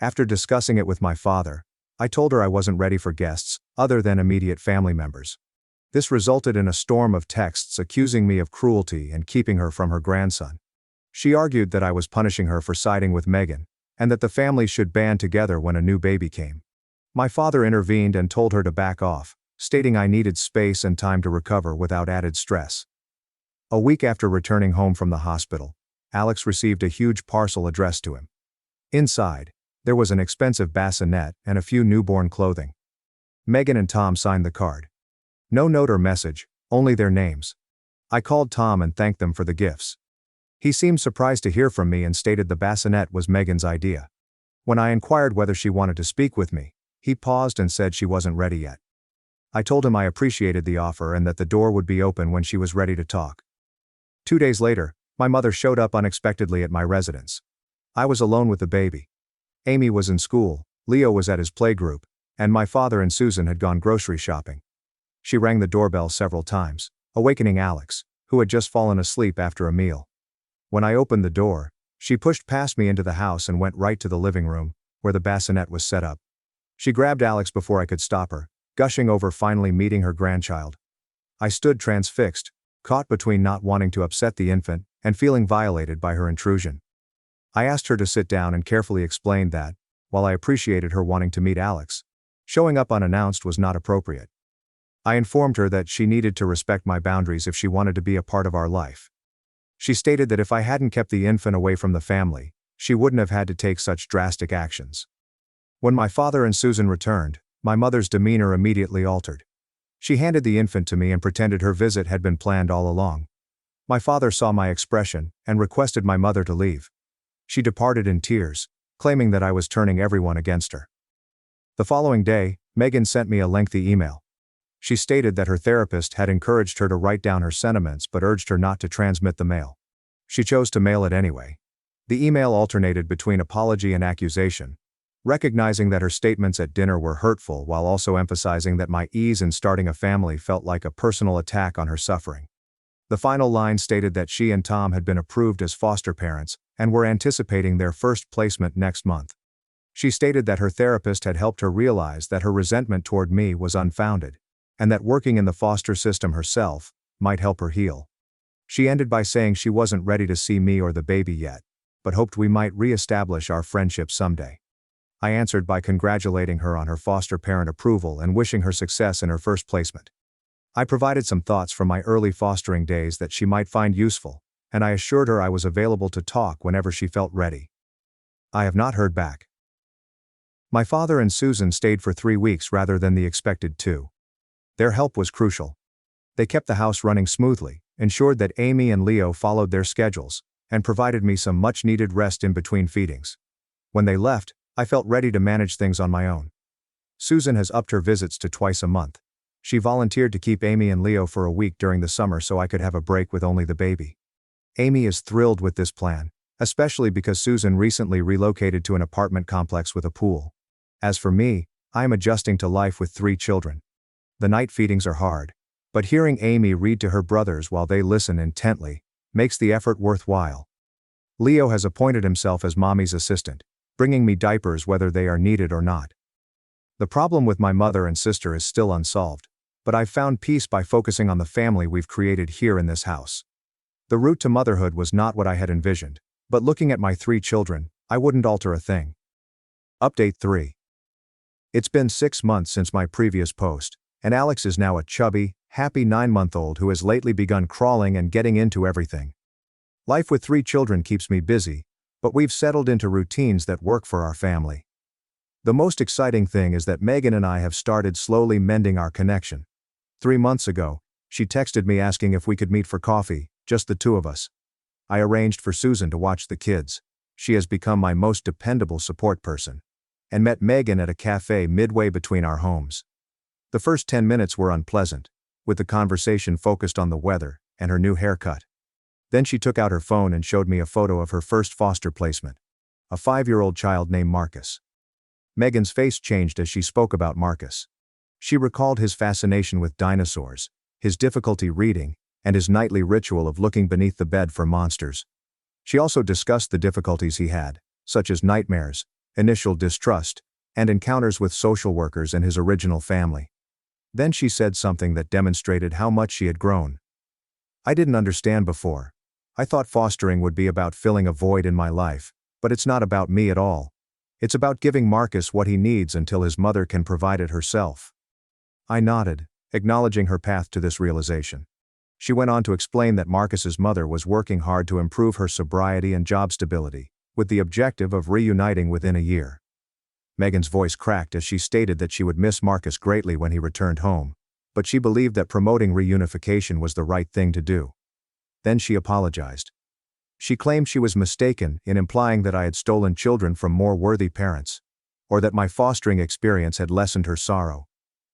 After discussing it with my father, I told her I wasn't ready for guests, other than immediate family members. This resulted in a storm of texts accusing me of cruelty and keeping her from her grandson. She argued that I was punishing her for siding with Megan, and that the family should band together when a new baby came. My father intervened and told her to back off, stating I needed space and time to recover without added stress. A week after returning home from the hospital, Alex received a huge parcel addressed to him. Inside, there was an expensive bassinet and a few newborn clothing. Megan and Tom signed the card. No note or message, only their names. I called Tom and thanked them for the gifts. He seemed surprised to hear from me and stated the bassinet was Megan's idea. When I inquired whether she wanted to speak with me, he paused and said she wasn't ready yet. I told him I appreciated the offer and that the door would be open when she was ready to talk. 2 days later, my mother showed up unexpectedly at my residence. I was alone with the baby. Amy was in school, Leo was at his playgroup, and my father and Susan had gone grocery shopping. She rang the doorbell several times, awakening Alex, who had just fallen asleep after a meal. When I opened the door, she pushed past me into the house and went right to the living room, where the bassinet was set up. She grabbed Alex before I could stop her, gushing over finally meeting her grandchild. I stood transfixed, caught between not wanting to upset the infant and feeling violated by her intrusion. I asked her to sit down and carefully explained that, while I appreciated her wanting to meet Alex, showing up unannounced was not appropriate. I informed her that she needed to respect my boundaries if she wanted to be a part of our life. She stated that if I hadn't kept the infant away from the family, she wouldn't have had to take such drastic actions. When my father and Susan returned, my mother's demeanor immediately altered. She handed the infant to me and pretended her visit had been planned all along. My father saw my expression and requested my mother to leave. She departed in tears, claiming that I was turning everyone against her. The following day, Megan sent me a lengthy email. She stated that her therapist had encouraged her to write down her sentiments but urged her not to transmit the mail. She chose to mail it anyway. The email alternated between apology and accusation, recognizing that her statements at dinner were hurtful while also emphasizing that my ease in starting a family felt like a personal attack on her suffering. The final line stated that she and Tom had been approved as foster parents and were anticipating their first placement next month. She stated that her therapist had helped her realize that her resentment toward me was unfounded, and that working in the foster system herself might help her heal. She ended by saying she wasn't ready to see me or the baby yet, but hoped we might re-establish our friendship someday. I answered by congratulating her on her foster parent approval and wishing her success in her first placement. I provided some thoughts from my early fostering days that she might find useful, and I assured her I was available to talk whenever she felt ready. I have not heard back. My father and Susan stayed for 3 weeks rather than the expected 2. Their help was crucial. They kept the house running smoothly, ensured that Amy and Leo followed their schedules, and provided me some much-needed rest in between feedings. When they left, I felt ready to manage things on my own. Susan has upped her visits to twice a month. She volunteered to keep Amy and Leo for a week during the summer so I could have a break with only the baby. Amy is thrilled with this plan, especially because Susan recently relocated to an apartment complex with a pool. As for me, I am adjusting to life with 3 children. The night feedings are hard. But hearing Amy read to her brothers while they listen intently makes the effort worthwhile. Leo has appointed himself as mommy's assistant, bringing me diapers whether they are needed or not. The problem with my mother and sister is still unsolved, but I've found peace by focusing on the family we've created here in this house. The route to motherhood was not what I had envisioned, but looking at my 3 children, I wouldn't alter a thing. Update 3. It's been 6 months since my previous post, and Alex is now a chubby, happy 9-month-old who has lately begun crawling and getting into everything. Life with 3 children keeps me busy, but we've settled into routines that work for our family. The most exciting thing is that Megan and I have started slowly mending our connection. 3 months ago, she texted me asking if we could meet for coffee, just the 2 of us. I arranged for Susan to watch the kids. She has become my most dependable support person. And met Megan at a cafe midway between our homes. The first 10 minutes were unpleasant, with the conversation focused on the weather and her new haircut. Then she took out her phone and showed me a photo of her first foster placement, a 5-year-old child named Marcus. Megan's face changed as she spoke about Marcus. She recalled his fascination with dinosaurs, his difficulty reading, and his nightly ritual of looking beneath the bed for monsters. She also discussed the difficulties he had, such as nightmares, initial distrust, and encounters with social workers and his original family. Then she said something that demonstrated how much she had grown. I didn't understand before. I thought fostering would be about filling a void in my life, but it's not about me at all. It's about giving Marcus what he needs until his mother can provide it herself. I nodded, acknowledging her path to this realization. She went on to explain that Marcus's mother was working hard to improve her sobriety and job stability, with the objective of reuniting within a year. Megan's voice cracked as she stated that she would miss Marcus greatly when he returned home, but she believed that promoting reunification was the right thing to do. Then she apologized. She claimed she was mistaken in implying that I had stolen children from more worthy parents, or that my fostering experience had lessened her sorrow.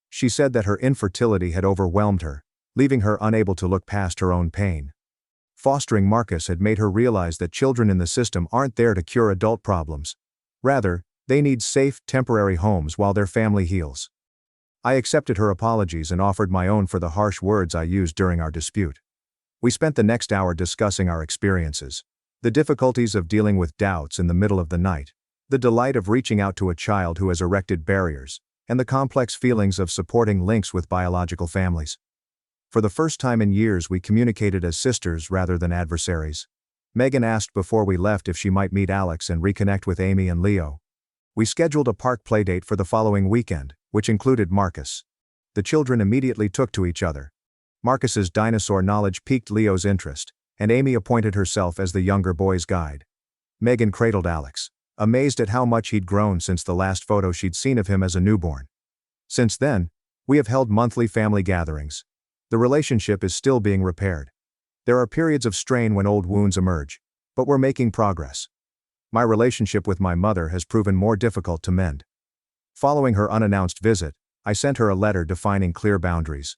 She said that her infertility had overwhelmed her, leaving her unable to look past her own pain. Fostering Marcus had made her realize that children in the system aren't there to cure adult problems. Rather, they need safe, temporary homes while their family heals. I accepted her apologies and offered my own for the harsh words I used during our dispute. We spent the next hour discussing our experiences, the difficulties of dealing with doubts in the middle of the night, the delight of reaching out to a child who has erected barriers, and the complex feelings of supporting links with biological families. For the first time in years, we communicated as sisters rather than adversaries. Megan asked before we left if she might meet Alex and reconnect with Amy and Leo. We scheduled a park playdate for the following weekend, which included Marcus. The children immediately took to each other. Marcus's dinosaur knowledge piqued Leo's interest, and Amy appointed herself as the younger boy's guide. Megan cradled Alex, amazed at how much he'd grown since the last photo she'd seen of him as a newborn. Since then, we have held monthly family gatherings. The relationship is still being repaired. There are periods of strain when old wounds emerge, but we're making progress. My relationship with my mother has proven more difficult to mend. Following her unannounced visit, I sent her a letter defining clear boundaries.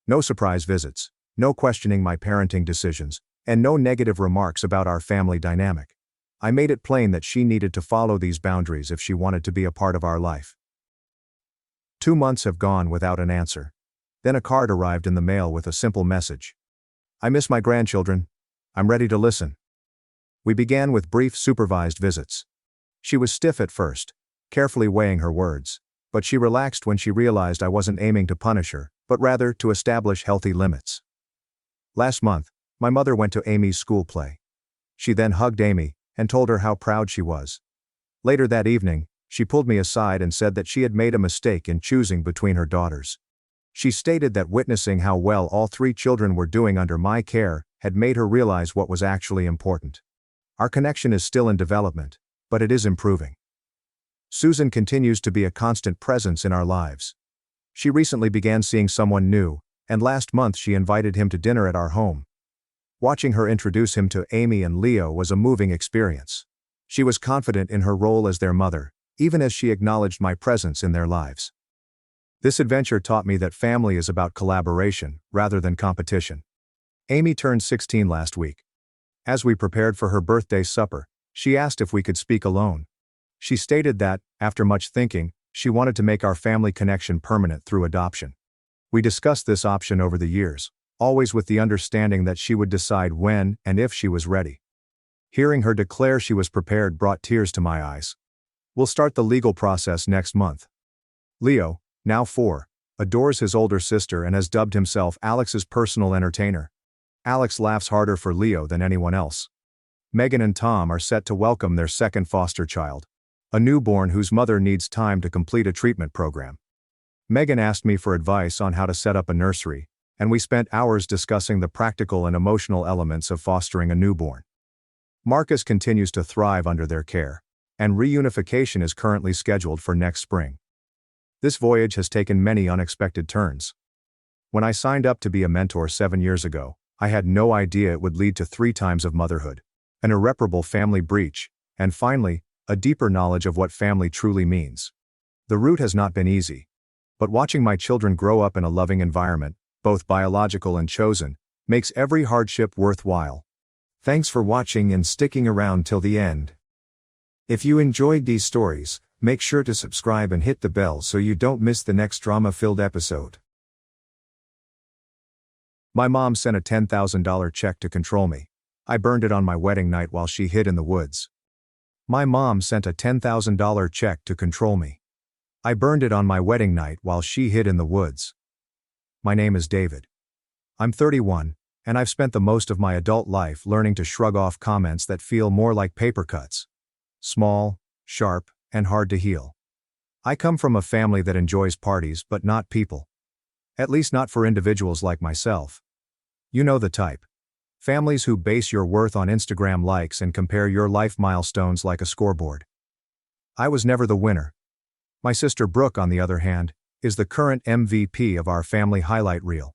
No surprise visits, no questioning my parenting decisions, and no negative remarks about our family dynamic. I made it plain that she needed to follow these boundaries if she wanted to be a part of our life. 2 months have gone without an answer. Then a card arrived in the mail with a simple message. I miss my grandchildren. I'm ready to listen. We began with brief supervised visits. She was stiff at first, carefully weighing her words, but she relaxed when she realized I wasn't aiming to punish her, but rather to establish healthy limits. Last month, my mother went to Amy's school play. She then hugged Amy and told her how proud she was. Later that evening, she pulled me aside and said that she had made a mistake in choosing between her daughters. She stated that witnessing how well all 3 children were doing under my care had made her realize what was actually important. Our connection is still in development, but it is improving. Susan continues to be a constant presence in our lives. She recently began seeing someone new, and last month she invited him to dinner at our home. Watching her introduce him to Amy and Leo was a moving experience. She was confident in her role as their mother, even as she acknowledged my presence in their lives. This adventure taught me that family is about collaboration, rather than competition. Amy turned 16 last week. As we prepared for her birthday supper, she asked if we could speak alone. She stated that, after much thinking, she wanted to make our family connection permanent through adoption. We discussed this option over the years, always with the understanding that she would decide when and if she was ready. Hearing her declare she was prepared brought tears to my eyes. We'll start the legal process next month. Leo, now 4, adores his older sister and has dubbed himself Alex's personal entertainer. Alex laughs harder for Leo than anyone else. Megan and Tom are set to welcome their second foster child, a newborn whose mother needs time to complete a treatment program. Megan asked me for advice on how to set up a nursery, and we spent hours discussing the practical and emotional elements of fostering a newborn. Marcus continues to thrive under their care, and reunification is currently scheduled for next spring. This voyage has taken many unexpected turns. When I signed up to be a mentor 7 years ago, I had no idea it would lead to 3 times of motherhood, an irreparable family breach, and finally, a deeper knowledge of what family truly means. The route has not been easy, but watching my children grow up in a loving environment, both biological and chosen, makes every hardship worthwhile. Thanks for watching and sticking around till the end. If you enjoyed these stories, make sure to subscribe and hit the bell so you don't miss the next drama-filled episode. My mom sent a $10,000 check to control me. I burned it on my wedding night while she hid in the woods. My mom sent a $10,000 check to control me. I burned it on my wedding night while she hid in the woods. My name is David. I'm 31, and I've spent the most of my adult life learning to shrug off comments that feel more like paper cuts. Small, sharp, and hard to heal. I come from a family that enjoys parties but not people. At least not for individuals like myself. You know the type. Families who base your worth on Instagram likes and compare your life milestones like a scoreboard. I was never the winner. My sister Brooke, on the other hand, is the current MVP of our family highlight reel.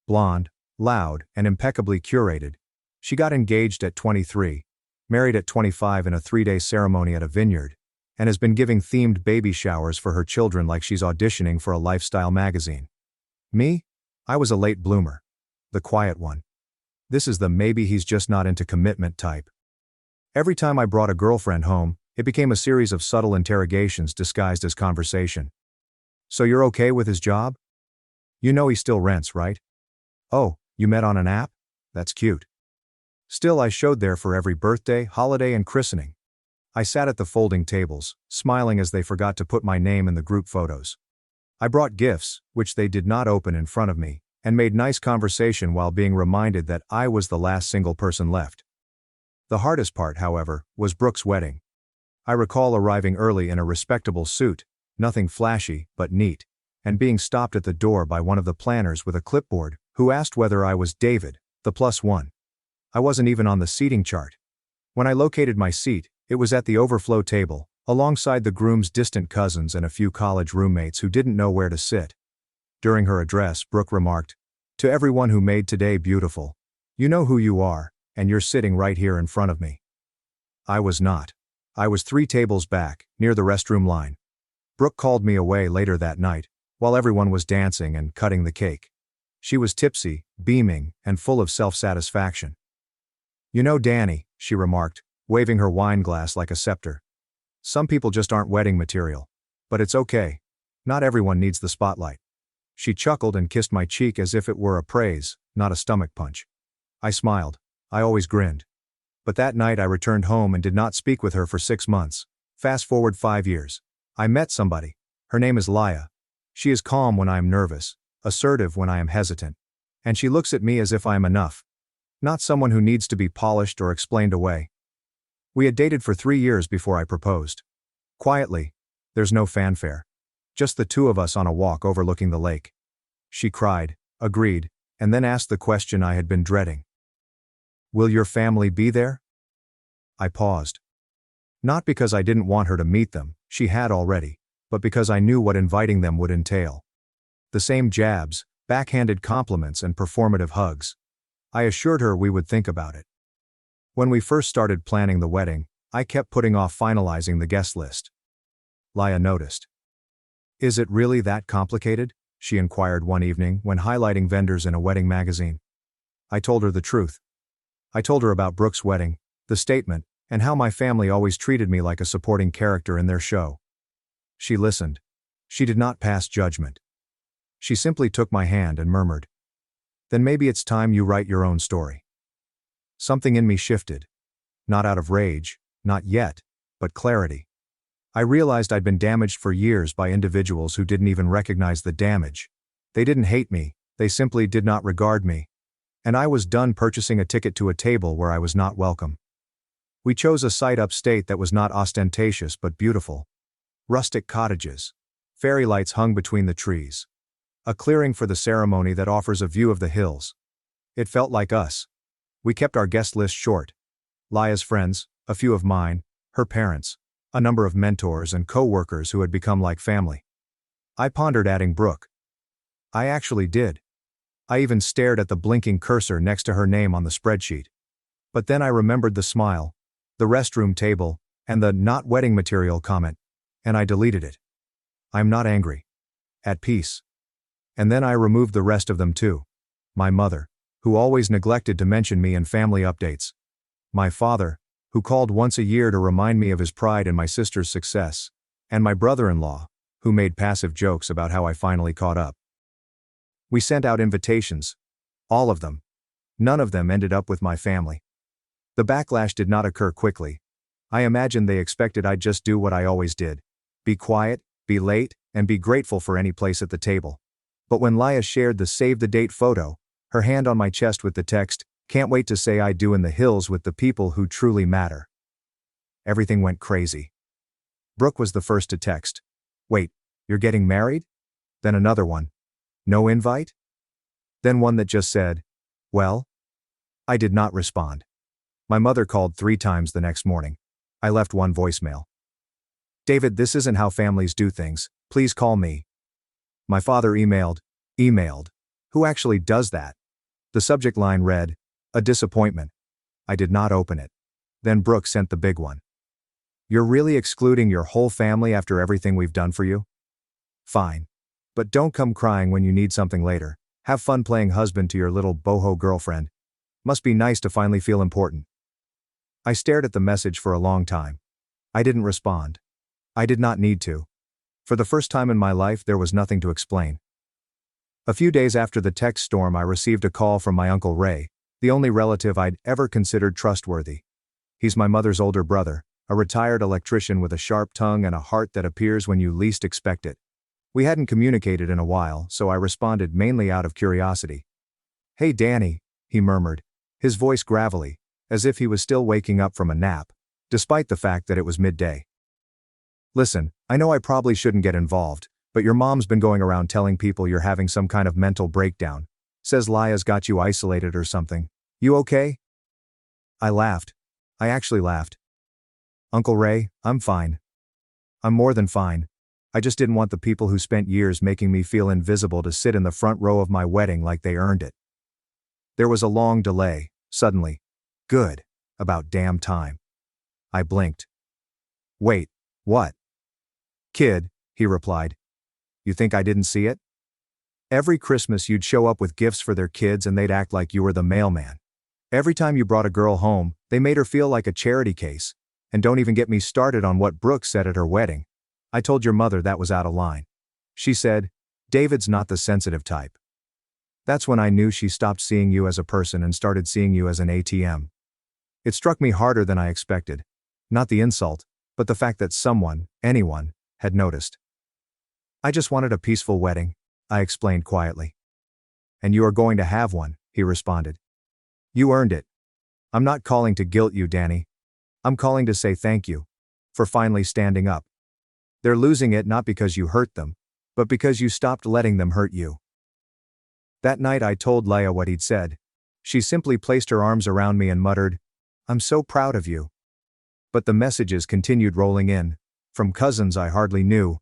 Blonde, loud, and impeccably curated, she got engaged at 23, married at 25 in a 3-day ceremony at a vineyard, and has been giving themed baby showers for her children like she's auditioning for a lifestyle magazine. Me? I was a late bloomer. The quiet one. This is the maybe he's just not into commitment type. Every time I brought a girlfriend home, it became a series of subtle interrogations disguised as conversation. So you're okay with his job? You know he still rents, right? Oh, you met on an app? That's cute. Still, I showed there for every birthday, holiday, and christening. I sat at the folding tables, smiling as they forgot to put my name in the group photos. I brought gifts, which they did not open in front of me, and made nice conversation while being reminded that I was the last single person left. The hardest part, however, was Brooke's wedding. I recall arriving early in a respectable suit, nothing flashy, but neat, and being stopped at the door by one of the planners with a clipboard, who asked whether I was David, the +1. I wasn't even on the seating chart. When I located my seat, it was at the overflow table, alongside the groom's distant cousins and a few college roommates who didn't know where to sit. During her address, Brooke remarked, "To everyone who made today beautiful, you know who you are, and you're sitting right here in front of me." I was not. I was 3 tables back, near the restroom line. Brooke called me away later that night, while everyone was dancing and cutting the cake. She was tipsy, beaming, and full of self-satisfaction. "You know, Danny," she remarked, waving her wine glass like a scepter. "Some people just aren't wedding material. But it's okay. Not everyone needs the spotlight." She chuckled and kissed my cheek as if it were a praise, not a stomach punch. I smiled. I always grinned. But that night I returned home and did not speak with her for 6 months. Fast forward 5 years. I met somebody. Her name is Laya. She is calm when I am nervous, assertive when I am hesitant. And she looks at me as if I am enough. Not someone who needs to be polished or explained away. We had dated for 3 years before I proposed. Quietly. There's no fanfare. Just the 2 of us on a walk overlooking the lake. She cried, agreed, and then asked the question I had been dreading. "Will your family be there?" I paused. Not because I didn't want her to meet them, she had already, but because I knew what inviting them would entail. The same jabs, backhanded compliments, and performative hugs. I assured her we would think about it. When we first started planning the wedding, I kept putting off finalizing the guest list. Laya noticed. "Is it really that complicated?" she inquired one evening when highlighting vendors in a wedding magazine. I told her the truth. I told her about Brooke's wedding, the statement, and how my family always treated me like a supporting character in their show. She listened. She did not pass judgment. She simply took my hand and murmured, "Then maybe it's time you write your own story." Something in me shifted. Not out of rage, not yet, but clarity. I realized I'd been damaged for years by individuals who didn't even recognize the damage. They didn't hate me, they simply did not regard me. And I was done purchasing a ticket to a table where I was not welcome. We chose a site upstate that was not ostentatious but beautiful. Rustic cottages. Fairy lights hung between the trees. A clearing for the ceremony that offers a view of the hills. It felt like us. We kept our guest list short. Laya's friends, a few of mine, her parents, a number of mentors and co-workers who had become like family. I pondered adding Brooke. I actually did. I even stared at the blinking cursor next to her name on the spreadsheet. But then I remembered the smile, the restroom table, and the "not wedding material" comment, and I deleted it. I'm not angry. At peace. And then I removed the rest of them too. My mother, who always neglected to mention me in family updates. My father, who called once a year to remind me of his pride in my sister's success. And my brother-in-law, who made passive jokes about how I finally caught up. We sent out invitations. All of them. None of them ended up with my family. The backlash did not occur quickly. I imagined they expected I'd just do what I always did. Be quiet, be late, and be grateful for any place at the table. But when Laya shared the save-the-date photo, her hand on my chest with the text, "Can't wait to say I do in the hills with the people who truly matter," everything went crazy. Brooke was the first to text. "Wait, you're getting married?" Then another one. "No invite?" Then one that just said, "Well?" I did not respond. My mother called 3 times the next morning. I left one voicemail. "David, this isn't how families do things. Please call me." My father emailed. Who actually does that? The subject line read, "A disappointment." I did not open it. Then Brooke sent the big one. "You're really excluding your whole family after everything we've done for you? Fine. But don't come crying when you need something later. Have fun playing husband to your little boho girlfriend. Must be nice to finally feel important." I stared at the message for a long time. I didn't respond. I did not need to. For the first time in my life, there was nothing to explain. A few days after the text storm, I received a call from my Uncle Ray, the only relative I'd ever considered trustworthy. He's my mother's older brother, a retired electrician with a sharp tongue and a heart that appears when you least expect it. We hadn't communicated in a while, so I responded mainly out of curiosity. "Hey Danny," he murmured, his voice gravelly, as if he was still waking up from a nap, despite the fact that it was midday. "Listen, I know I probably shouldn't get involved, but your mom's been going around telling people you're having some kind of mental breakdown. Says Laya's got you isolated or something. You okay?" I laughed. I actually laughed. "Uncle Ray, I'm fine. I'm more than fine. I just didn't want the people who spent years making me feel invisible to sit in the front row of my wedding like they earned it." There was a long delay. Suddenly. "Good. About damn time." I blinked. "Wait, what?" "Kid," he replied. "You think I didn't see it? Every Christmas you'd show up with gifts for their kids and they'd act like you were the mailman. Every time you brought a girl home, they made her feel like a charity case. And don't even get me started on what Brooke said at her wedding. I told your mother that was out of line. She said, 'David's not the sensitive type.' That's when I knew she stopped seeing you as a person and started seeing you as an ATM. It struck me harder than I expected. Not the insult, but the fact that someone, anyone, had noticed. I just wanted a peaceful wedding," I explained quietly. "And you are going to have one," he responded. "You earned it. I'm not calling to guilt you, Danny. I'm calling to say thank you. For finally standing up. They're losing it not because you hurt them, but because you stopped letting them hurt you." That night I told Leia what he'd said. She simply placed her arms around me and muttered, "I'm so proud of you." But the messages continued rolling in, from cousins I hardly knew,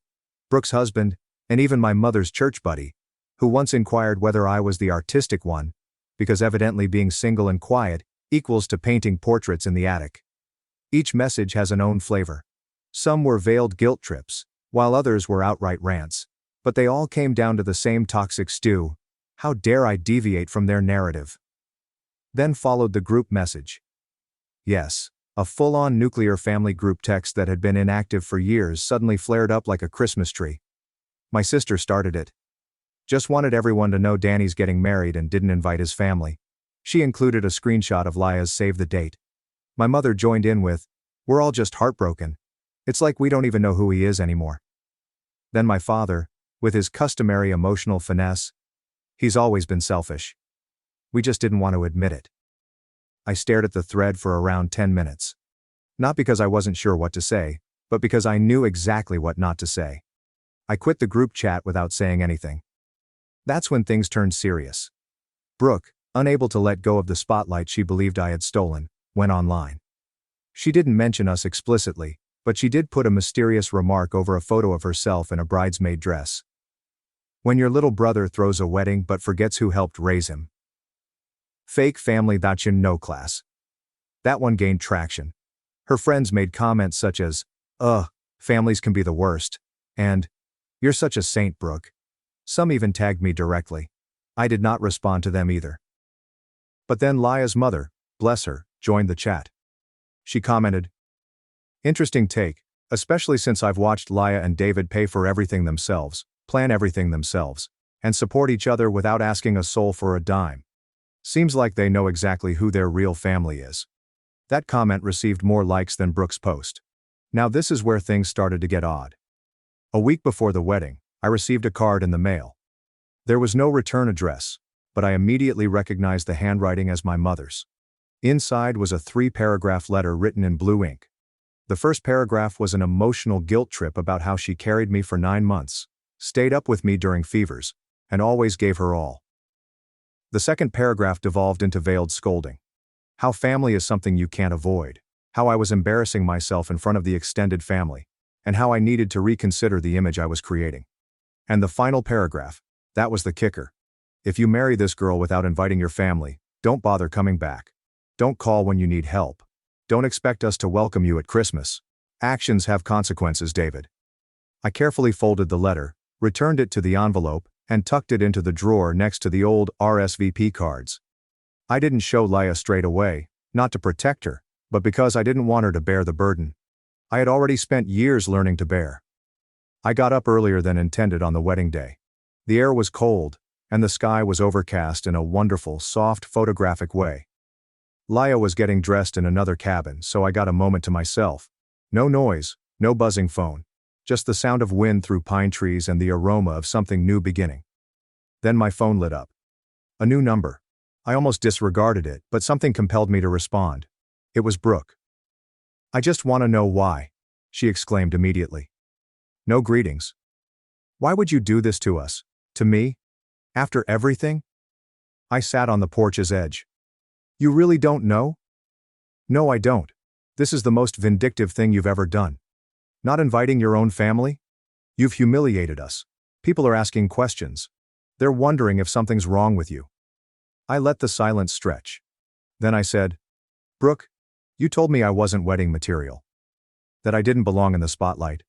Brooke's husband, and even my mother's church buddy, who once inquired whether I was the artistic one, because evidently being single and quiet equals to painting portraits in the attic. Each message has an own flavor. Some were veiled guilt trips, while others were outright rants. But they all came down to the same toxic stew. How dare I deviate from their narrative? Then followed the group message. Yes, a full-on nuclear family group text that had been inactive for years suddenly flared up like a Christmas tree. My sister started it. Just wanted everyone to know Danny's getting married and didn't invite his family. She included a screenshot of Laya's save the date. My mother joined in with, "We're all just heartbroken. It's like we don't even know who he is anymore." Then my father, with his customary emotional finesse, "He's always been selfish. We just didn't want to admit it." I stared at the thread for around 10 minutes. Not because I wasn't sure what to say, but because I knew exactly what not to say. I quit the group chat without saying anything. That's when things turned serious. Brooke, unable to let go of the spotlight she believed I had stolen, went online. She didn't mention us explicitly, but she did put a mysterious remark over a photo of herself in a bridesmaid dress. "When your little brother throws a wedding but forgets who helped raise him. Fake family that you know class." That one gained traction. Her friends made comments such as, families can be the worst," and, "You're such a saint, Brooke." Some even tagged me directly. I did not respond to them either. But then Laya's mother, bless her, joined the chat. She commented, "Interesting take, especially since I've watched Laya and David pay for everything themselves, plan everything themselves, and support each other without asking a soul for a dime. Seems like they know exactly who their real family is." That comment received more likes than Brooke's post. Now this is where things started to get odd. A week before the wedding, I received a card in the mail. There was no return address, but I immediately recognized the handwriting as my mother's. Inside was a 3-paragraph letter written in blue ink. The first paragraph was an emotional guilt trip about how she carried me for 9 months, stayed up with me during fevers, and always gave her all. The second paragraph devolved into veiled scolding. How family is something you can't avoid, how I was embarrassing myself in front of the extended family, and how I needed to reconsider the image I was creating. And the final paragraph, that was the kicker. "If you marry this girl without inviting your family, don't bother coming back. Don't call when you need help. Don't expect us to welcome you at Christmas. Actions have consequences, David." I carefully folded the letter, returned it to the envelope, and tucked it into the drawer next to the old RSVP cards. I didn't show Laya straight away, not to protect her, but because I didn't want her to bear the burden I had already spent years learning to bear. I got up earlier than intended on the wedding day. The air was cold, and the sky was overcast in a wonderful, soft, photographic way. Laya was getting dressed in another cabin, so I got a moment to myself. No noise, no buzzing phone. Just the sound of wind through pine trees and the aroma of something new beginning. Then my phone lit up. A new number. I almost disregarded it, but something compelled me to respond. It was Brooke. "I just want to know why," she exclaimed immediately. "No greetings. Why would you do this to us? To me? After everything?" I sat on the porch's edge. "You really don't know?" "No, I don't. This is the most vindictive thing you've ever done. Not inviting your own family? You've humiliated us. People are asking questions. They're wondering if something's wrong with you." I let the silence stretch. Then I said, "Brooke, you told me I wasn't wedding material. That I didn't belong in the spotlight.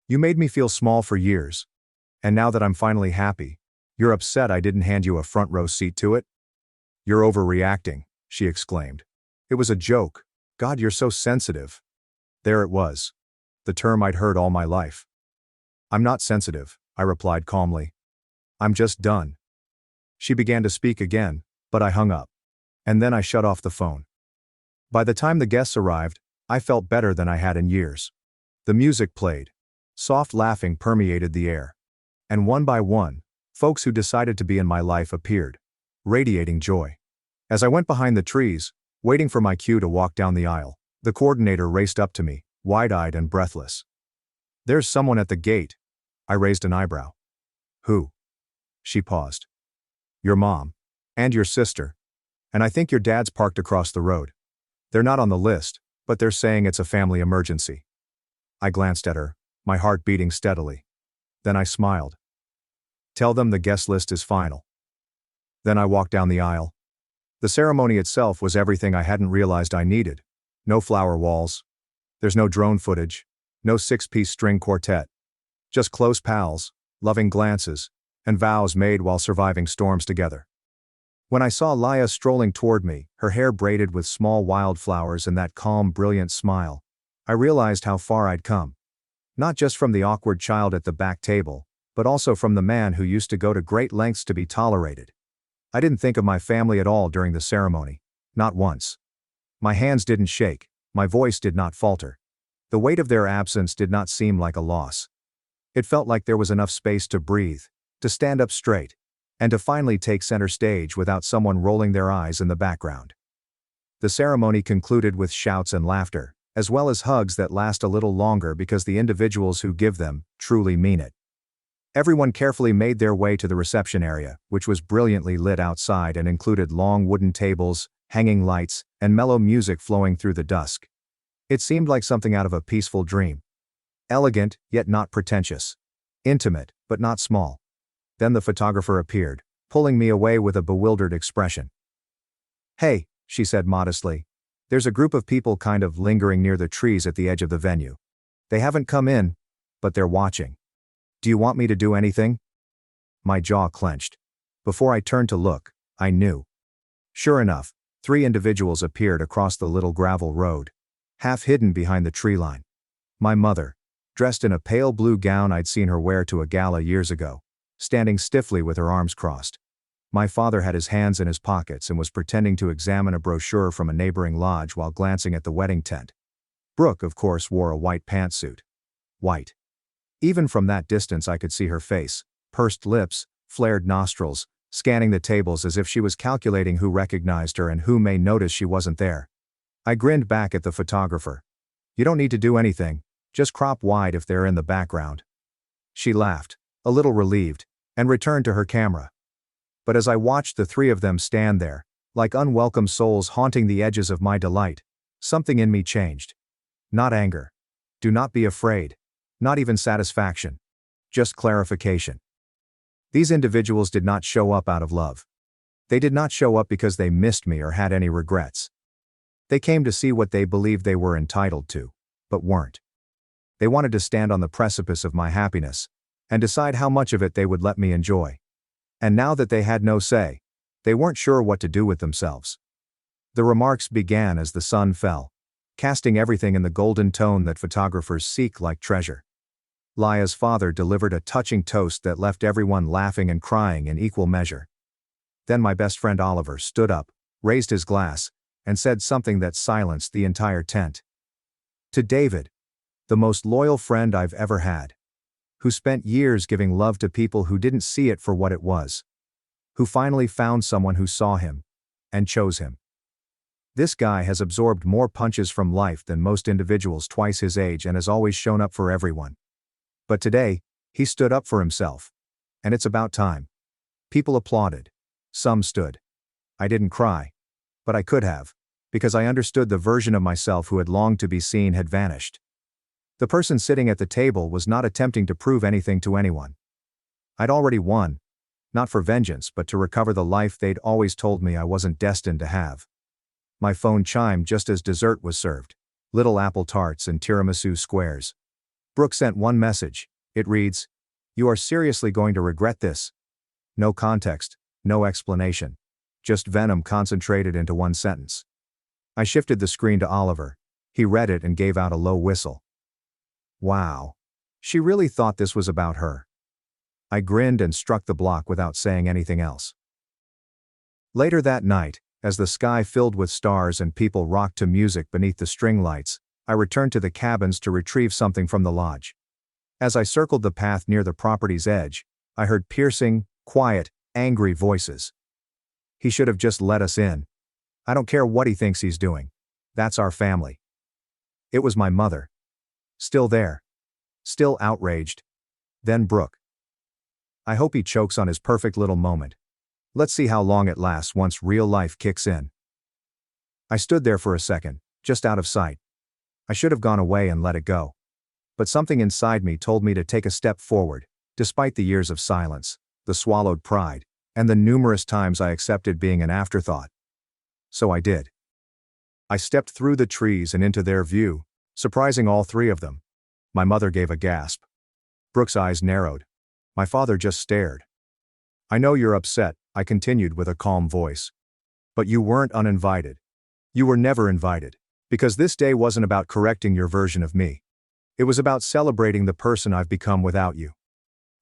You made me feel small for years. And now that I'm finally happy, you're upset I didn't hand you a front row seat to it?" "You're overreacting," she exclaimed. "It was a joke. God, you're so sensitive." There it was. The term I'd heard all my life. "I'm not sensitive," I replied calmly. "I'm just done." She began to speak again, but I hung up. And then I shut off the phone. By the time the guests arrived, I felt better than I had in years. The music played. Soft laughing permeated the air. And one by one, folks who decided to be in my life appeared, radiating joy. As I went behind the trees, waiting for my cue to walk down the aisle, the coordinator raced up to me, wide-eyed and breathless. "There's someone at the gate." I raised an eyebrow. "Who?" She paused. "Your mom. And your sister. And I think your dad's parked across the road. They're not on the list, but they're saying it's a family emergency." I glanced at her, my heart beating steadily. Then I smiled. "Tell them the guest list is final." Then I walked down the aisle. The ceremony itself was everything I hadn't realized I needed. No flower walls. There's no drone footage. No 6-piece string quartet. Just close pals, loving glances, and vows made while surviving storms together. When I saw Laya strolling toward me, her hair braided with small wildflowers and that calm, brilliant smile, I realized how far I'd come. Not just from the awkward child at the back table, but also from the man who used to go to great lengths to be tolerated. I didn't think of my family at all during the ceremony. Not once. My hands didn't shake, my voice did not falter. The weight of their absence did not seem like a loss. It felt like there was enough space to breathe, to stand up straight, and to finally take center stage without someone rolling their eyes in the background. The ceremony concluded with shouts and laughter, as well as hugs that last a little longer because the individuals who give them truly mean it. Everyone carefully made their way to the reception area, which was brilliantly lit outside and included long wooden tables, hanging lights, and mellow music flowing through the dusk. It seemed like something out of a peaceful dream. Elegant, yet not pretentious. Intimate, but not small. Then the photographer appeared, pulling me away with a bewildered expression. "Hey," she said modestly. "There's a group of people kind of lingering near the trees at the edge of the venue. They haven't come in, but they're watching. Do you want me to do anything?" My jaw clenched. Before I turned to look, I knew. Sure enough, 3 individuals appeared across the little gravel road, half hidden behind the tree line. My mother, dressed in a pale blue gown I'd seen her wear to a gala years ago, standing stiffly with her arms crossed. My father had his hands in his pockets and was pretending to examine a brochure from a neighboring lodge while glancing at the wedding tent. Brooke, of course, wore a white pantsuit. White. Even from that distance I could see her face, pursed lips, flared nostrils, scanning the tables as if she was calculating who recognized her and who may notice she wasn't there. I grinned back at the photographer. "You don't need to do anything, just crop wide if they're in the background." She laughed, a little relieved, and returned to her camera. But as I watched the 3 of them stand there, like unwelcome souls haunting the edges of my delight, something in me changed. Not anger. Do not be afraid. Not even satisfaction. Just clarification. These individuals did not show up out of love. They did not show up because they missed me or had any regrets. They came to see what they believed they were entitled to, but weren't. They wanted to stand on the precipice of my happiness, and decide how much of it they would let me enjoy. And now that they had no say, they weren't sure what to do with themselves. The remarks began as the sun fell, casting everything in the golden tone that photographers seek like treasure. Laya's father delivered a touching toast that left everyone laughing and crying in equal measure. Then my best friend Oliver stood up, raised his glass, and said something that silenced the entire tent. "To David, the most loyal friend I've ever had, who spent years giving love to people who didn't see it for what it was, who finally found someone who saw him, and chose him. This guy has absorbed more punches from life than most individuals twice his age and has always shown up for everyone. But today, he stood up for himself. And it's about time." People applauded. Some stood. I didn't cry. But I could have, because I understood the version of myself who had longed to be seen had vanished. The person sitting at the table was not attempting to prove anything to anyone. I'd already won, not for vengeance but to recover the life they'd always told me I wasn't destined to have. My phone chimed just as dessert was served, little apple tarts and tiramisu squares. Brooke sent one message. It reads, "You are seriously going to regret this." No context, no explanation. Just venom concentrated into one sentence. I shifted the screen to Oliver. He read it and gave out a low whistle. Wow. She really thought this was about her. I grinned and struck the block without saying anything else. Later that night, as the sky filled with stars and people rocked to music beneath the string lights, I returned to the cabins to retrieve something from the lodge. As I circled the path near the property's edge, I heard piercing, quiet, angry voices. "He should have just let us in. I don't care what he thinks he's doing. That's our family." It was my mother. Still there. Still outraged. Then Brooke. I hope he chokes on his perfect little moment. Let's see how long it lasts once real life kicks in. I stood there for a second, just out of sight. I should have gone away and let it go. But something inside me told me to take a step forward, despite the years of silence, the swallowed pride, and the numerous times I accepted being an afterthought. So I did. I stepped through the trees and into their view, surprising all 3 of them. My mother gave a gasp. Brooke's eyes narrowed. My father just stared. "I know you're upset," I continued with a calm voice. "But you weren't uninvited. You were never invited. Because this day wasn't about correcting your version of me. It was about celebrating the person I've become without you.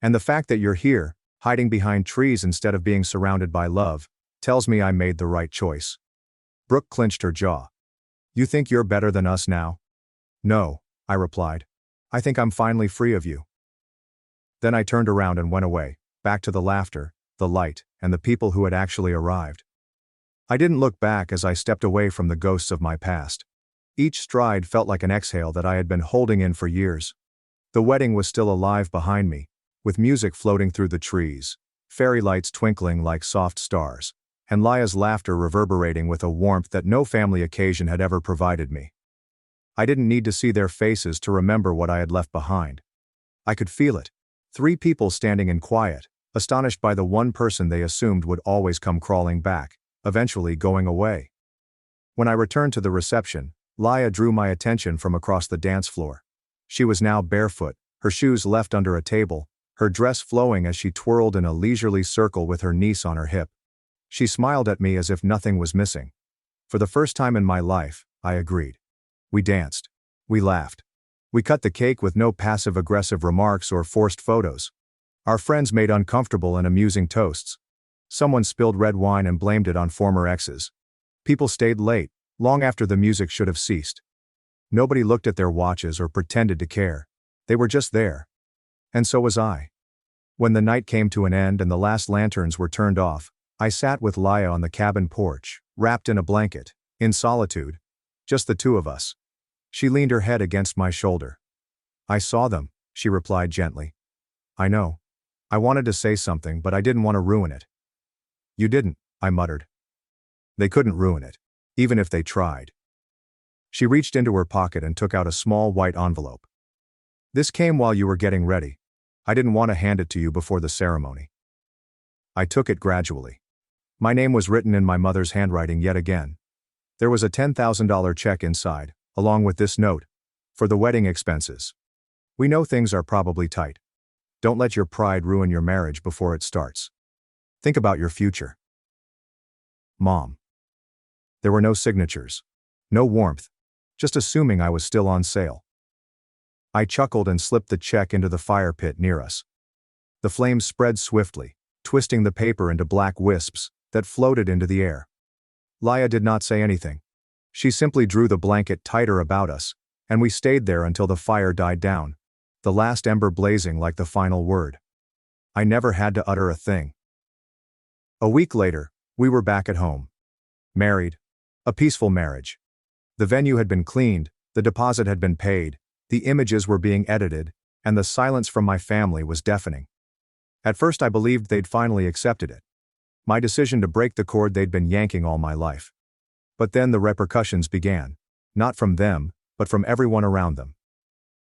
And the fact that you're here, hiding behind trees instead of being surrounded by love, tells me I made the right choice." Brooke clenched her jaw. "You think you're better than us now?" "No," I replied. "I think I'm finally free of you." Then I turned around and went away, back to the laughter, the light, and the people who had actually arrived. I didn't look back as I stepped away from the ghosts of my past. Each stride felt like an exhale that I had been holding in for years. The wedding was still alive behind me, with music floating through the trees, fairy lights twinkling like soft stars, and Laya's laughter reverberating with a warmth that no family occasion had ever provided me. I didn't need to see their faces to remember what I had left behind. I could feel it. 3 people standing in quiet, astonished by the one person they assumed would always come crawling back, eventually going away. When I returned to the reception, Laya drew my attention from across the dance floor. She was now barefoot, her shoes left under a table, her dress flowing as she twirled in a leisurely circle with her niece on her hip. She smiled at me as if nothing was missing. For the first time in my life, I agreed. We danced. We laughed. We cut the cake with no passive-aggressive remarks or forced photos. Our friends made uncomfortable and amusing toasts. Someone spilled red wine and blamed it on former exes. People stayed late, long after the music should have ceased. Nobody looked at their watches or pretended to care. They were just there. And so was I. When the night came to an end and the last lanterns were turned off, I sat with Laya on the cabin porch, wrapped in a blanket, in solitude. Just the 2 of us. She leaned her head against my shoulder. "I saw them," she replied gently. "I know. I wanted to say something, but I didn't want to ruin it." "You didn't," I muttered. "They couldn't ruin it, even if they tried." She reached into her pocket and took out a small white envelope. "This came while you were getting ready. I didn't want to hand it to you before the ceremony." I took it gradually. My name was written in my mother's handwriting yet again. There was a $10,000 check inside, along with this note: "For the wedding expenses. We know things are probably tight. Don't let your pride ruin your marriage before it starts. Think about your future. Mom." There were no signatures. No warmth. Just assuming I was still on sale. I chuckled and slipped the check into the fire pit near us. The flames spread swiftly, twisting the paper into black wisps that floated into the air. Laya did not say anything. She simply drew the blanket tighter about us, and we stayed there until the fire died down, the last ember blazing like the final word. I never had to utter a thing. A week later, we were back at home. Married. A peaceful marriage. The venue had been cleaned, the deposit had been paid, the images were being edited, and the silence from my family was deafening. At first I believed they'd finally accepted it. My decision to break the cord they'd been yanking all my life. But then the repercussions began. Not from them, but from everyone around them.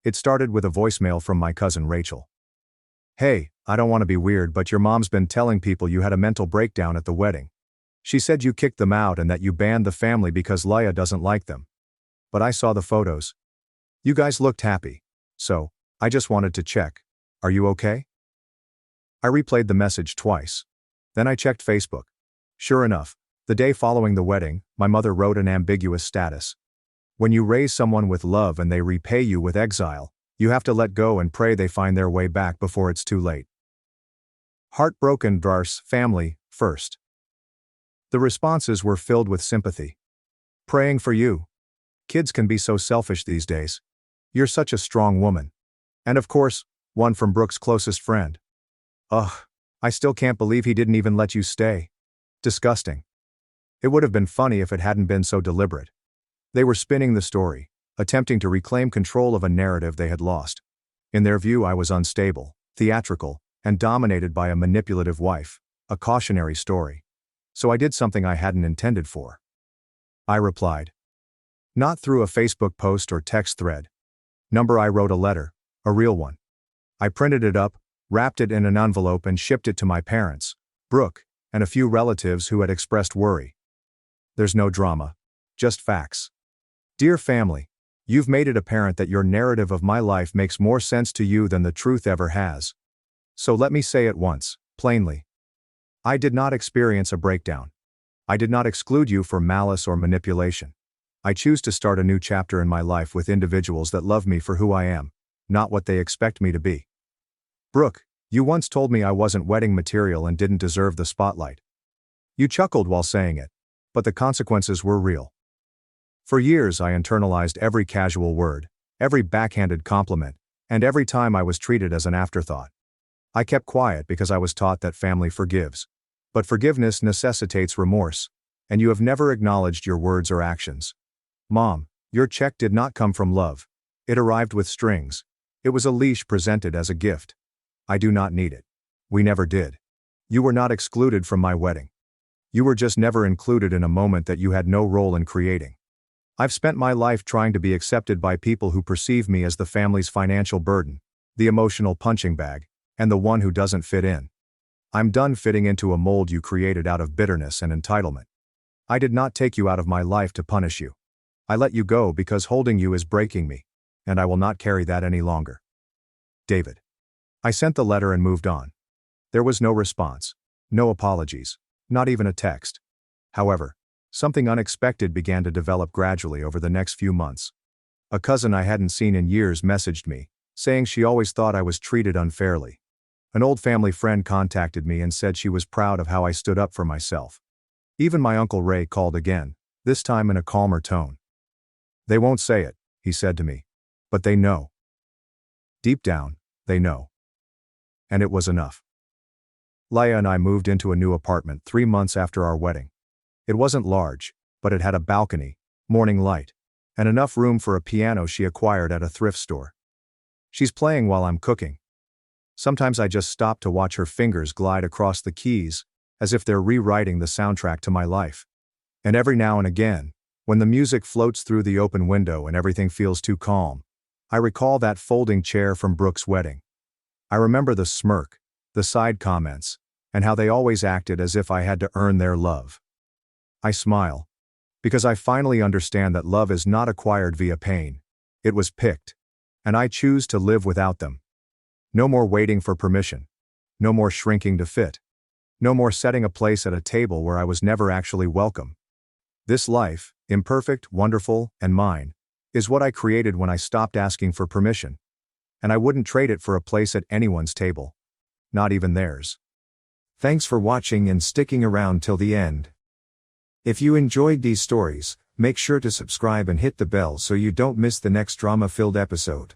It started with a voicemail from my cousin Rachel. "Hey, I don't want to be weird, but your mom's been telling people you had a mental breakdown at the wedding. She said you kicked them out and that you banned the family because Laya doesn't like them. But I saw the photos. You guys looked happy. So, I just wanted to check. Are you okay?" I replayed the message twice. Then I checked Facebook. Sure enough, the day following the wedding, my mother wrote an ambiguous status. "When you raise someone with love and they repay you with exile, you have to let go and pray they find their way back before it's too late. Heartbroken Dars family, first." The responses were filled with sympathy. "Praying for you. Kids can be so selfish these days. You're such a strong woman." And of course, one from Brooke's closest friend. "Ugh, I still can't believe he didn't even let you stay. Disgusting." It would have been funny if it hadn't been so deliberate. They were spinning the story, attempting to reclaim control of a narrative they had lost. In their view, I was unstable, theatrical, and dominated by a manipulative wife, a cautionary story. So I did something I hadn't intended for. I replied. Not through a Facebook post or text thread. I wrote a letter, a real one. I printed it up, wrapped it in an envelope and shipped it to my parents, Brooke, and a few relatives who had expressed worry. There's no drama. Just facts. Dear family, you've made it apparent that your narrative of my life makes more sense to you than the truth ever has. So let me say it once, plainly. I did not experience a breakdown. I did not exclude you for malice or manipulation. I choose to start a new chapter in my life with individuals that love me for who I am, not what they expect me to be. Brooke, You once told me I wasn't wedding material and didn't deserve the spotlight. You chuckled while saying it, but the consequences were real. For years I internalized every casual word, every backhanded compliment, and every time I was treated as an afterthought. I kept quiet because I was taught that family forgives. But forgiveness necessitates remorse, and you have never acknowledged your words or actions. Mom, your check did not come from love. It arrived with strings. It was a leash presented as a gift. I do not need it. We never did. You were not excluded from my wedding. You were just never included in a moment that you had no role in creating. I've spent my life trying to be accepted by people who perceive me as the family's financial burden, the emotional punching bag, and the one who doesn't fit in. I'm done fitting into a mold you created out of bitterness and entitlement. I did not take you out of my life to punish you. I let you go because holding you is breaking me, and I will not carry that any longer. David. I sent the letter and moved on. There was no response, no apologies, not even a text. However, something unexpected began to develop gradually over the next few months. A cousin I hadn't seen in years messaged me, saying she always thought I was treated unfairly. An old family friend contacted me and said she was proud of how I stood up for myself. Even my Uncle Ray called again, this time in a calmer tone. They won't say it, he said to me. But they know. Deep down, they know. And it was enough. Leia and I moved into a new apartment 3 months after our wedding. It wasn't large, but it had a balcony, morning light, and enough room for a piano she acquired at a thrift store. She's playing while I'm cooking. Sometimes I just stop to watch her fingers glide across the keys, as if they're rewriting the soundtrack to my life. And every now and again, when the music floats through the open window and everything feels too calm, I recall that folding chair from Brooke's wedding. I remember the smirk, the side comments, and how they always acted as if I had to earn their love. I smile, because I finally understand that love is not acquired via pain. It was picked, and I choose to live without them. No more waiting for permission. No more shrinking to fit. No more setting a place at a table where I was never actually welcome. This life, imperfect, wonderful, and mine, is what I created when I stopped asking for permission. And I wouldn't trade it for a place at anyone's table. Not even theirs. Thanks for watching and sticking around till the end. If you enjoyed these stories, make sure to subscribe and hit the bell so you don't miss the next drama-filled episode.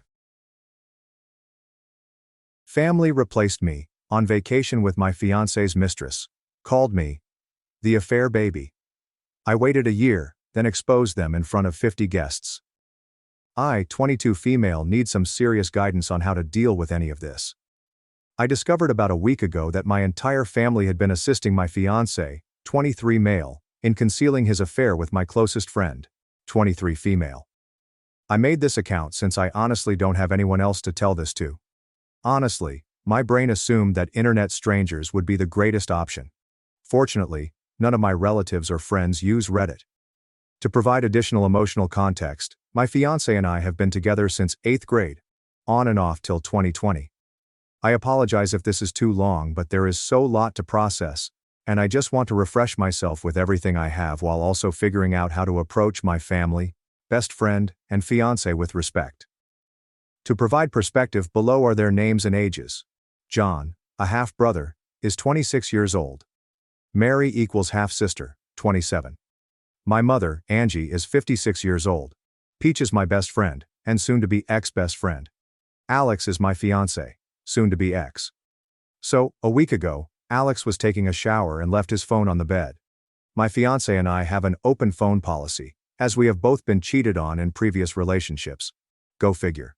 Family replaced me, on vacation with my fiancé's mistress. Called me the affair baby. I waited a year, then exposed them in front of 50 guests. I, 22 female, need some serious guidance on how to deal with any of this. I discovered about a week ago that my entire family had been assisting my fiancé, 23 male, in concealing his affair with my closest friend, 23 female. I made this account since I honestly don't have anyone else to tell this to. Honestly, my brain assumed that internet strangers would be the greatest option. Fortunately, none of my relatives or friends use Reddit. To provide additional emotional context, my fiancé and I have been together since 8th grade, on and off till 2020. I apologize if this is too long, but there is so lot to process, and I just want to refresh myself with everything I have while also figuring out how to approach my family, best friend, and fiancé with respect. To provide perspective, below are their names and ages. John, a half-brother, is 26 years old. Mary equals half-sister, 27. My mother, Angie, is 56 years old. Peach is my best friend, and soon-to-be ex-best friend. Alex is my fiancé, soon-to-be ex. So, a week ago, Alex was taking a shower and left his phone on the bed. My fiancé and I have an open phone policy, as we have both been cheated on in previous relationships. Go figure.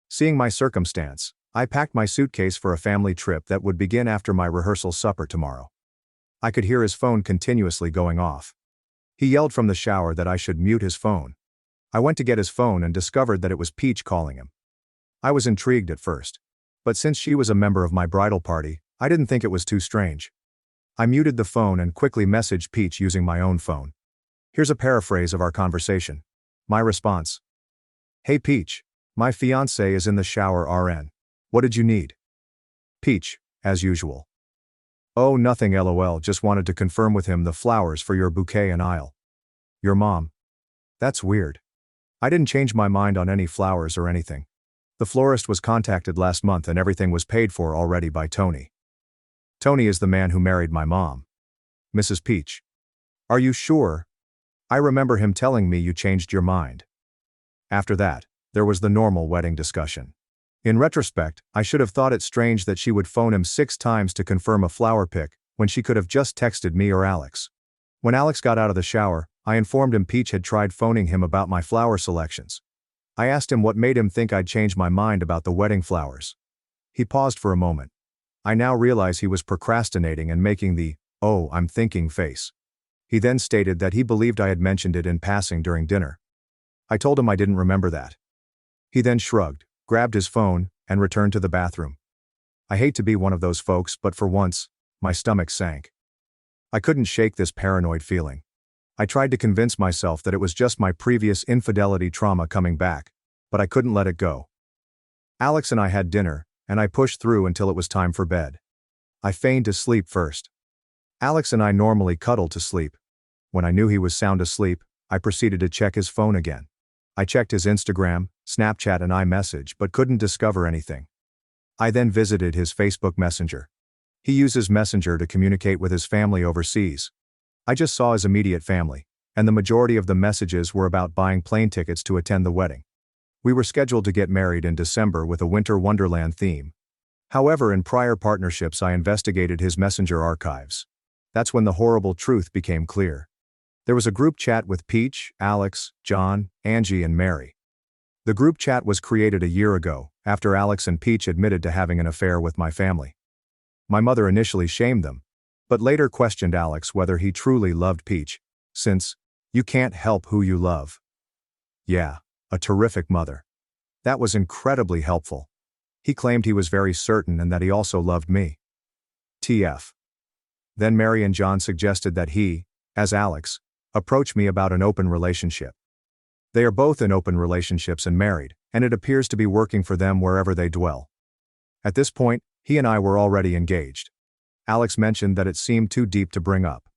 Seeing my circumstance, I packed my suitcase for a family trip that would begin after my rehearsal supper tomorrow. I could hear his phone continuously going off. He yelled from the shower that I should mute his phone. I went to get his phone and discovered that it was Peach calling him. I was intrigued at first. But since she was a member of my bridal party, I didn't think it was too strange. I muted the phone and quickly messaged Peach using my own phone. Here's a paraphrase of our conversation. My response. Hey Peach, my fiancé is in the shower RN. What did you need? Peach, as usual. Oh, nothing LOL, just wanted to confirm with him the flowers for your bouquet and aisle. Your mom. That's weird. I didn't change my mind on any flowers or anything. The florist was contacted last month and everything was paid for already by Tony. Tony is the man who married my mom. Mrs. Peach. Are you sure? I remember him telling me you changed your mind. After that, there was the normal wedding discussion. In retrospect, I should have thought it strange that she would phone him 6 times to confirm a flower pick, when she could have just texted me or Alex. When Alex got out of the shower, I informed him Peach had tried phoning him about my flower selections. I asked him what made him think I'd changed my mind about the wedding flowers. He paused for a moment. I now realize he was procrastinating and making the, "oh, I'm thinking" face. He then stated that he believed I had mentioned it in passing during dinner. I told him I didn't remember that. He then shrugged, grabbed his phone, and returned to the bathroom. I hate to be one of those folks, but for once, my stomach sank. I couldn't shake this paranoid feeling. I tried to convince myself that it was just my previous infidelity trauma coming back, but I couldn't let it go. Alex and I had dinner, and I pushed through until it was time for bed. I feigned to sleep first. Alex and I normally cuddle to sleep. When I knew he was sound asleep, I proceeded to check his phone again. I checked his Instagram, Snapchat and iMessage but couldn't discover anything. I then visited his Facebook Messenger. He uses Messenger to communicate with his family overseas. I just saw his immediate family, and the majority of the messages were about buying plane tickets to attend the wedding. We were scheduled to get married in December with a winter wonderland theme. However, in prior partnerships I investigated his Messenger archives. That's when the horrible truth became clear. There was a group chat with Peach, Alex, John, Angie and Mary. The group chat was created a year ago, after Alex and Peach admitted to having an affair with my family. My mother initially shamed them, but later questioned Alex whether he truly loved Peach, since, "you can't help who you love." Yeah, a terrific mother. That was incredibly helpful. He claimed he was very certain and that he also loved me. TF. Then Mary and John suggested that he, as Alex, approach me about an open relationship. They are both in open relationships and married, and it appears to be working for them wherever they dwell. At this point, he and I were already engaged. Alex mentioned that it seemed too deep to bring up.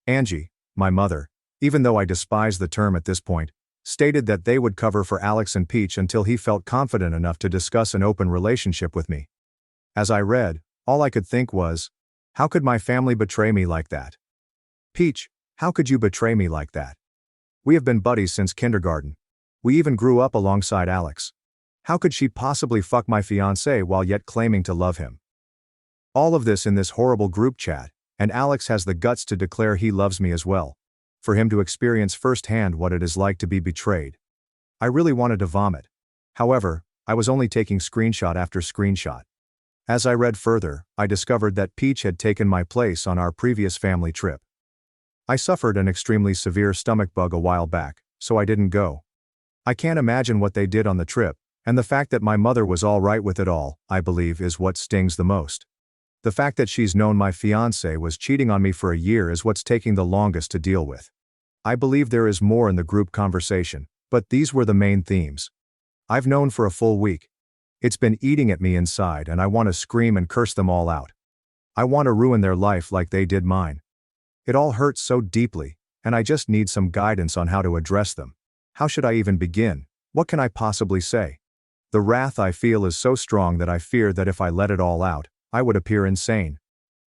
Angie, my mother, even though I despise the term at this point, stated that they would cover for Alex and Peach until he felt confident enough to discuss an open relationship with me. As I read, all I could think was, how could my family betray me like that? Peach, how could you betray me like that? We have been buddies since kindergarten. We even grew up alongside Alex. How could she possibly fuck my fiancé while yet claiming to love him? All of this in this horrible group chat, and Alex has the guts to declare he loves me as well. For him to experience firsthand what it is like to be betrayed. I really wanted to vomit. However, I was only taking screenshot after screenshot. As I read further, I discovered that Peach had taken my place on our previous family trip. I suffered an extremely severe stomach bug a while back, so I didn't go. I can't imagine what they did on the trip, and the fact that my mother was all right with it all, I believe, is what stings the most. The fact that she's known my fiancé was cheating on me for a year is what's taking the longest to deal with. I believe there is more in the group conversation, but these were the main themes. I've known for a full week. It's been eating at me inside and I want to scream and curse them all out. I want to ruin their life like they did mine. It all hurts so deeply, and I just need some guidance on how to address them. How should I even begin? What can I possibly say? The wrath I feel is so strong that I fear that if I let it all out, I would appear insane.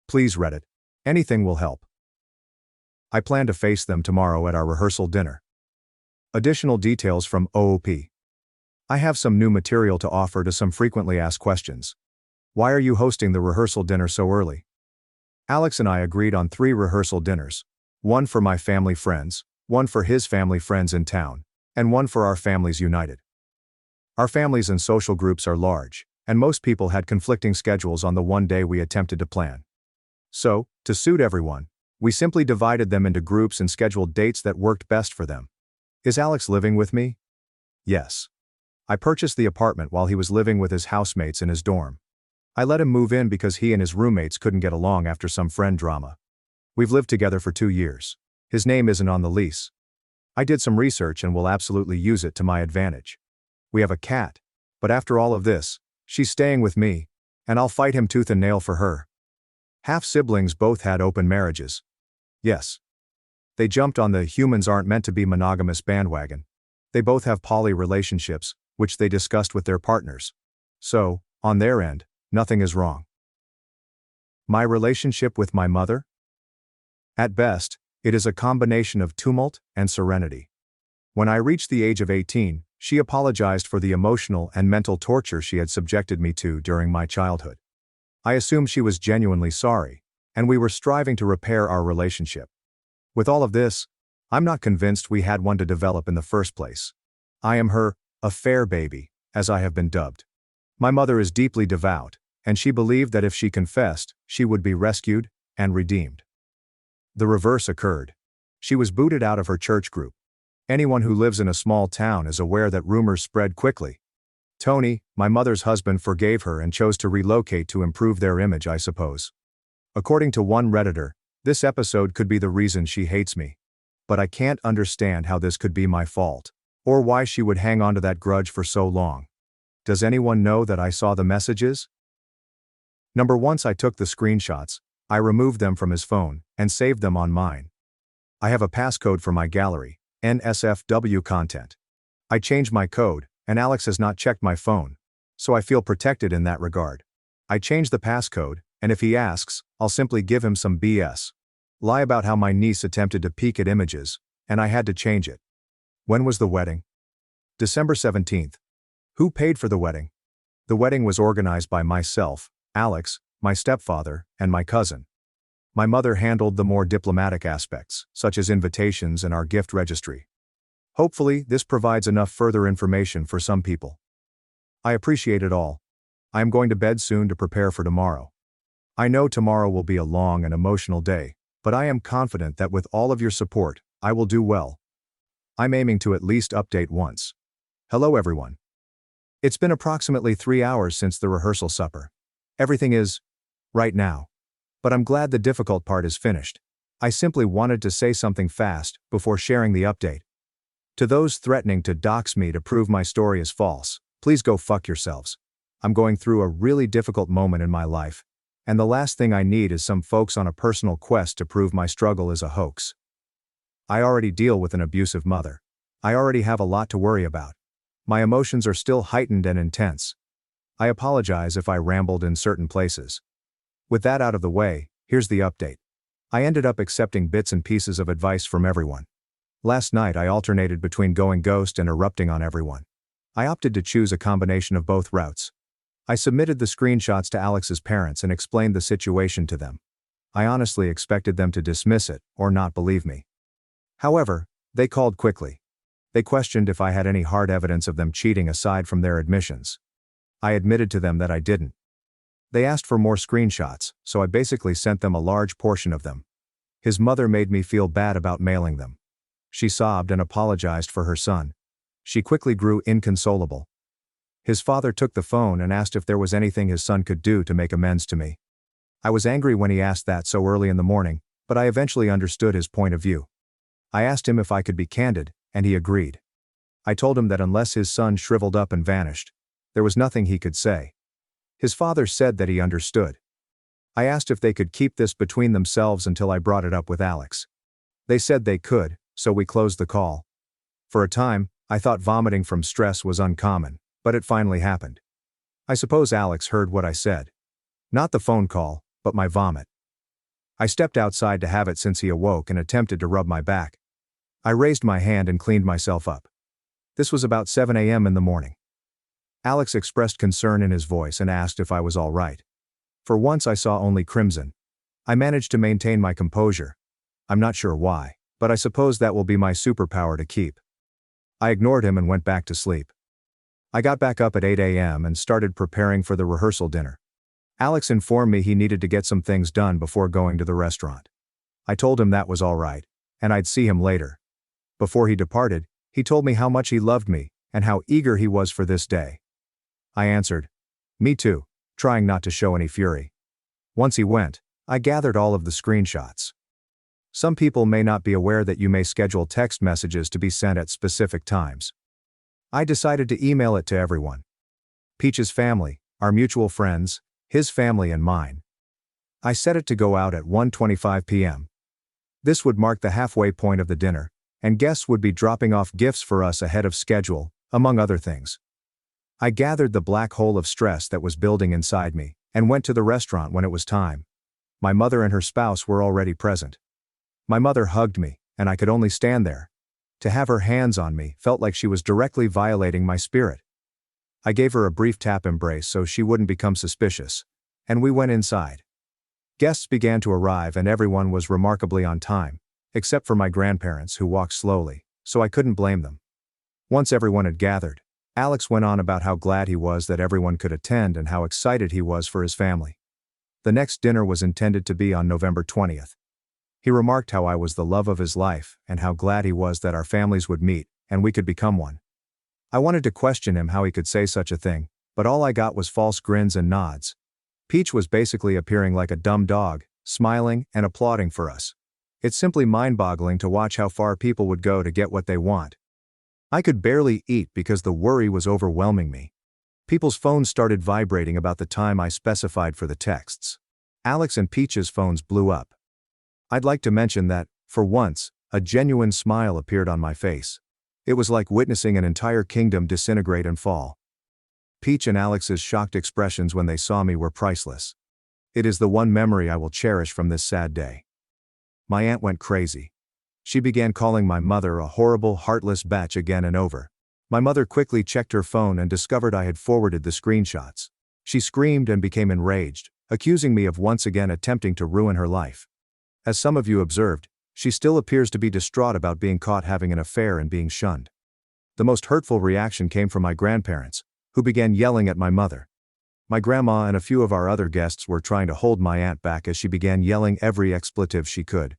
Please Reddit. Anything will help. I plan to face them tomorrow at our rehearsal dinner. Additional details from OOP. I have some new material to offer to some frequently asked questions. Why are you hosting the rehearsal dinner so early? Alex and I agreed on 3 rehearsal dinners. One for my family friends, one for his family friends in town, and one for our families united. Our families and social groups are large, and most people had conflicting schedules on the one day we attempted to plan. So, to suit everyone, we simply divided them into groups and scheduled dates that worked best for them. Is Alex living with me? Yes. I purchased the apartment while he was living with his housemates in his dorm. I let him move in because he and his roommates couldn't get along after some friend drama. We've lived together for 2 years. His name isn't on the lease. I did some research and will absolutely use it to my advantage. We have a cat, but after all of this, she's staying with me, and I'll fight him tooth and nail for her. Half-siblings both had open marriages. Yes. They jumped on the humans aren't meant to be monogamous bandwagon. They both have poly relationships, which they discussed with their partners. So, on their end, nothing is wrong. My relationship with my mother? At best, it is a combination of tumult and serenity. When I reached the age of 18, she apologized for the emotional and mental torture she had subjected me to during my childhood. I assumed she was genuinely sorry, and we were striving to repair our relationship. With all of this, I'm not convinced we had one to develop in the first place. I am her affair baby, as I have been dubbed. My mother is deeply devout, and she believed that if she confessed, she would be rescued and redeemed. The reverse occurred. She was booted out of her church group. Anyone who lives in a small town is aware that rumors spread quickly. Tony, my mother's husband, forgave her and chose to relocate to improve their image, I suppose. According to one Redditor, this episode could be the reason she hates me. But I can't understand how this could be my fault, or why she would hang on to that grudge for so long. Does anyone know that I saw the messages? Once I took the screenshots, I removed them from his phone and saved them on mine. I have a passcode for my gallery, NSFW content. I changed my code, and Alex has not checked my phone, so I feel protected in that regard. I changed the passcode, and if he asks, I'll simply give him some BS. Lie about how my niece attempted to peek at images, and I had to change it. When was the wedding? December 17th. Who paid for the wedding? The wedding was organized by myself, Alex, my stepfather, and my cousin. My mother handled the more diplomatic aspects, such as invitations and our gift registry. Hopefully, this provides enough further information for some people. I appreciate it all. I am going to bed soon to prepare for tomorrow. I know tomorrow will be a long and emotional day, but I am confident that with all of your support, I will do well. I'm aiming to at least update once. Hello everyone. It's been approximately 3 hours since the rehearsal supper. Everything is right now. But I'm glad the difficult part is finished. I simply wanted to say something fast before sharing the update. To those threatening to dox me to prove my story is false, please go fuck yourselves. I'm going through a really difficult moment in my life, and the last thing I need is some folks on a personal quest to prove my struggle is a hoax. I already deal with an abusive mother. I already have a lot to worry about. My emotions are still heightened and intense. I apologize if I rambled in certain places. With that out of the way, here's the update. I ended up accepting bits and pieces of advice from everyone. Last night I alternated between going ghost and erupting on everyone. I opted to choose a combination of both routes. I submitted the screenshots to Alex's parents and explained the situation to them. I honestly expected them to dismiss it or not believe me. However, they called quickly. They questioned if I had any hard evidence of them cheating aside from their admissions. I admitted to them that I didn't. They asked for more screenshots, so I basically sent them a large portion of them. His mother made me feel bad about mailing them. She sobbed and apologized for her son. She quickly grew inconsolable. His father took the phone and asked if there was anything his son could do to make amends to me. I was angry when he asked that so early in the morning, but I eventually understood his point of view. I asked him if I could be candid, and he agreed. I told him that unless his son shriveled up and vanished, there was nothing he could say. His father said that he understood. I asked if they could keep this between themselves until I brought it up with Alex. They said they could, so we closed the call. For a time, I thought vomiting from stress was uncommon, but it finally happened. I suppose Alex heard what I said. Not the phone call, but my vomit. I stepped outside to have it since he awoke and attempted to rub my back. I raised my hand and cleaned myself up. This was about 7 a.m. in the morning. Alex expressed concern in his voice and asked if I was all right. For once I saw only crimson. I managed to maintain my composure. I'm not sure why, but I suppose that will be my superpower to keep. I ignored him and went back to sleep. I got back up at 8 a.m. and started preparing for the rehearsal dinner. Alex informed me he needed to get some things done before going to the restaurant. I told him that was all right, and I'd see him later. Before he departed, he told me how much he loved me and how eager he was for this day. I answered, "Me too," trying not to show any fury. Once he went, I gathered all of the screenshots. Some people may not be aware that you may schedule text messages to be sent at specific times. I decided to email it to everyone. Peach's family, our mutual friends, his family and mine. I set it to go out at 1:25 p.m. This would mark the halfway point of the dinner, and guests would be dropping off gifts for us ahead of schedule, among other things. I gathered the black hole of stress that was building inside me, and went to the restaurant when it was time. My mother and her spouse were already present. My mother hugged me, and I could only stand there. To have her hands on me felt like she was directly violating my spirit. I gave her a brief tap embrace so she wouldn't become suspicious, and we went inside. Guests began to arrive and everyone was remarkably on time, except for my grandparents who walked slowly, so I couldn't blame them. Once everyone had gathered, Alex went on about how glad he was that everyone could attend and how excited he was for his family. The next dinner was intended to be on November 20th. He remarked how I was the love of his life and how glad he was that our families would meet and we could become one. I wanted to question him how he could say such a thing, but all I got was false grins and nods. Peach was basically appearing like a dumb dog, smiling and applauding for us. It's simply mind-boggling to watch how far people would go to get what they want. I could barely eat because the worry was overwhelming me. People's phones started vibrating about the time I specified for the texts. Alex and Peach's phones blew up. I'd like to mention that, for once, a genuine smile appeared on my face. It was like witnessing an entire kingdom disintegrate and fall. Peach and Alex's shocked expressions when they saw me were priceless. It is the one memory I will cherish from this sad day. My aunt went crazy. She began calling my mother a horrible, heartless bitch again and over. My mother quickly checked her phone and discovered I had forwarded the screenshots. She screamed and became enraged, accusing me of once again attempting to ruin her life. As some of you observed, she still appears to be distraught about being caught having an affair and being shunned. The most hurtful reaction came from my grandparents, who began yelling at my mother. My grandma and a few of our other guests were trying to hold my aunt back as she began yelling every expletive she could.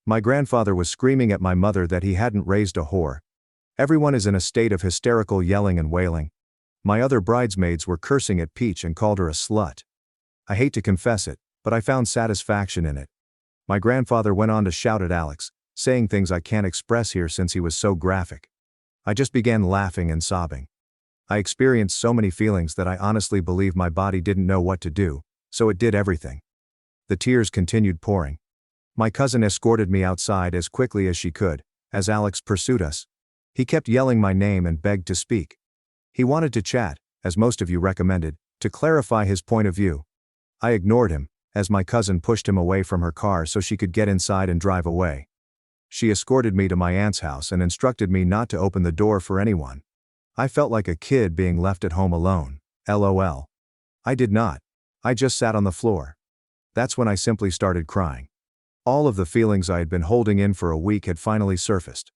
My grandfather was screaming at my mother that he hadn't raised a whore. Everyone is in a state of hysterical yelling and wailing. My other bridesmaids were cursing at Peach and called her a slut. I hate to confess it, but I found satisfaction in it. My grandfather went on to shout at Alex, saying things I can't express here since he was so graphic. I just began laughing and sobbing. I experienced so many feelings that I honestly believe my body didn't know what to do, so it did everything. The tears continued pouring. My cousin escorted me outside as quickly as she could, as Alex pursued us. He kept yelling my name and begged to speak. He wanted to chat, as most of you recommended, to clarify his point of view. I ignored him, as my cousin pushed him away from her car so she could get inside and drive away. She escorted me to my aunt's house and instructed me not to open the door for anyone. I felt like a kid being left at home alone, LOL. I did not. I just sat on the floor. That's when I simply started crying. All of the feelings I had been holding in for a week had finally surfaced.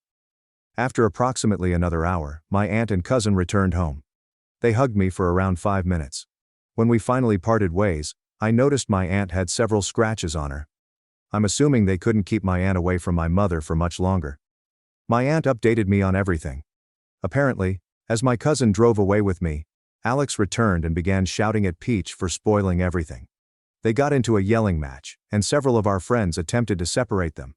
After approximately another hour, my aunt and cousin returned home. They hugged me for around 5 minutes. When we finally parted ways, I noticed my aunt had several scratches on her. I'm assuming they couldn't keep my aunt away from my mother for much longer. My aunt updated me on everything. Apparently, as my cousin drove away with me, Alex returned and began shouting at Peach for spoiling everything. They got into a yelling match, and several of our friends attempted to separate them.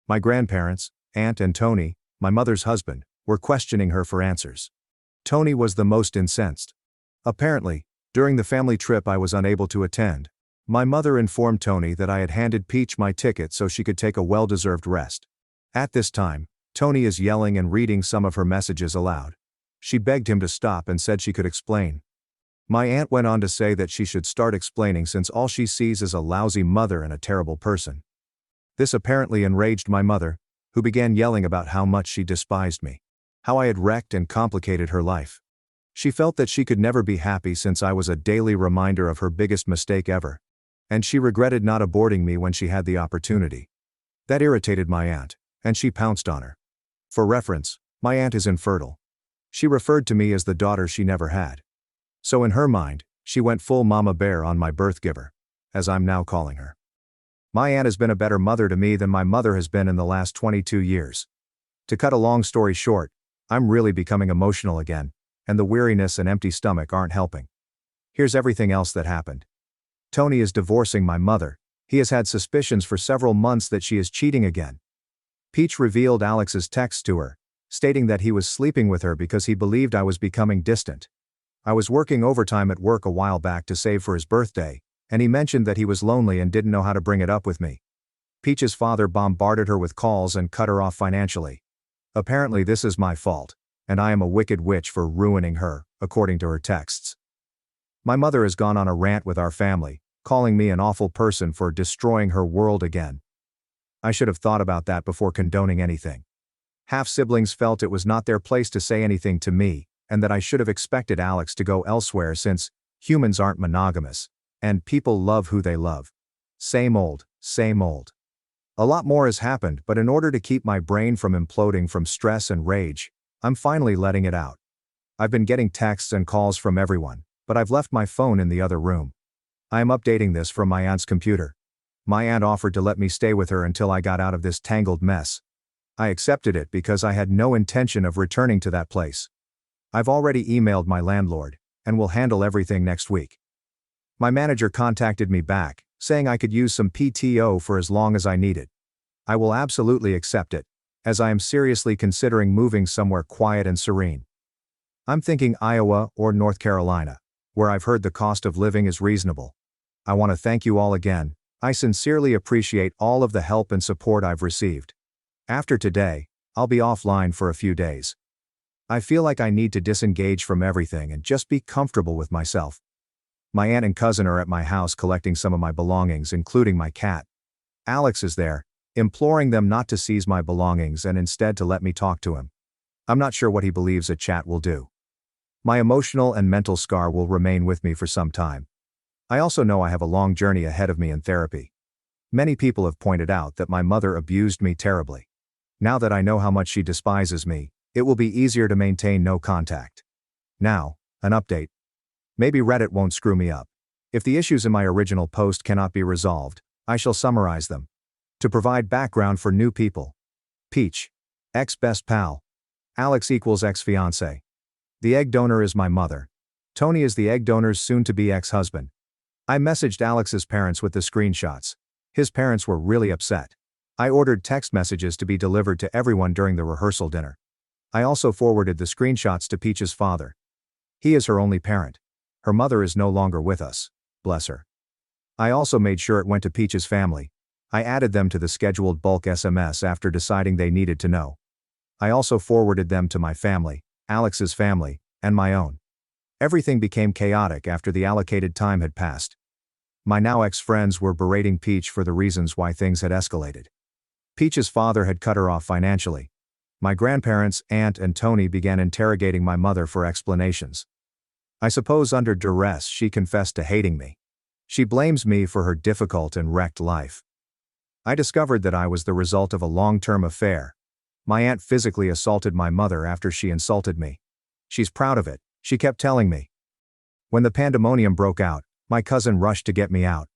My grandparents, Aunt and Tony, my mother's husband, were questioning her for answers. Tony was the most incensed. Apparently, during the family trip I was unable to attend. My mother informed Tony that I had handed Peach my ticket so she could take a well-deserved rest. At this time, Tony is yelling and reading some of her messages aloud. She begged him to stop and said she could explain. My aunt went on to say that she should start explaining since all she sees is a lousy mother and a terrible person. This apparently enraged my mother, who began yelling about how much she despised me, how I had wrecked and complicated her life. She felt that she could never be happy since I was a daily reminder of her biggest mistake ever. And she regretted not aborting me when she had the opportunity. That irritated my aunt, and she pounced on her. For reference, my aunt is infertile. She referred to me as the daughter she never had. So in her mind, she went full mama bear on my birth giver, as I'm now calling her. My aunt has been a better mother to me than my mother has been in the last 22 years. To cut a long story short, I'm really becoming emotional again, and the weariness and empty stomach aren't helping. Here's everything else that happened. Tony is divorcing my mother. He has had suspicions for several months that she is cheating again. Peach revealed Alex's text to her, stating that he was sleeping with her because he believed I was becoming distant. I was working overtime at work a while back to save for his birthday, and he mentioned that he was lonely and didn't know how to bring it up with me. Peach's father bombarded her with calls and cut her off financially. Apparently this is my fault. and I am a wicked witch for ruining her, according to her texts. My mother has gone on a rant with our family, calling me an awful person for destroying her world again. I should have thought about that before condoning anything. Half-siblings felt it was not their place to say anything to me, and that I should have expected Alex to go elsewhere since humans aren't monogamous, and people love who they love. Same old, same old. A lot more has happened, but in order to keep my brain from imploding from stress and rage, I'm finally letting it out. I've been getting texts and calls from everyone, but I've left my phone in the other room. I am updating this from my aunt's computer. My aunt offered to let me stay with her until I got out of this tangled mess. I accepted it because I had no intention of returning to that place. I've already emailed my landlord, and will handle everything next week. My manager contacted me back, saying I could use some PTO for as long as I needed. I will absolutely accept it, as I am seriously considering moving somewhere quiet and serene. I'm thinking Iowa or North Carolina, where I've heard the cost of living is reasonable. I want to thank you all again. I sincerely appreciate all of the help and support I've received. After today, I'll be offline for a few days. I feel like I need to disengage from everything and just be comfortable with myself. My aunt and cousin are at my house collecting some of my belongings, including my cat. Alex is there, imploring them not to seize my belongings and instead to let me talk to him. I'm not sure what he believes a chat will do. My emotional and mental scar will remain with me for some time. I also know I have a long journey ahead of me in therapy. Many people have pointed out that my mother abused me terribly. Now that I know how much she despises me, it will be easier to maintain no contact. Now, an update. Maybe Reddit won't screw me up. If the issues in my original post cannot be resolved, I shall summarize them. To provide background for new people. Peach. Ex-best pal. Alex equals ex-fiancé. The egg donor is my mother. Tony is the egg donor's soon-to-be ex-husband. I messaged Alex's parents with the screenshots. His parents were really upset. I ordered text messages to be delivered to everyone during the rehearsal dinner. I also forwarded the screenshots to Peach's father. He is her only parent. Her mother is no longer with us. Bless her. I also made sure it went to Peach's family. I added them to the scheduled bulk SMS after deciding they needed to know. I also forwarded them to my family, Alex's family, and my own. Everything became chaotic after the allocated time had passed. My now ex-friends were berating Peach for the reasons why things had escalated. Peach's father had cut her off financially. My grandparents, aunt and Tony began interrogating my mother for explanations. I suppose under duress she confessed to hating me. She blames me for her difficult and wrecked life. I discovered that I was the result of a long-term affair. My aunt physically assaulted my mother after she insulted me. She's proud of it, she kept telling me. When the pandemonium broke out, my cousin rushed to get me out.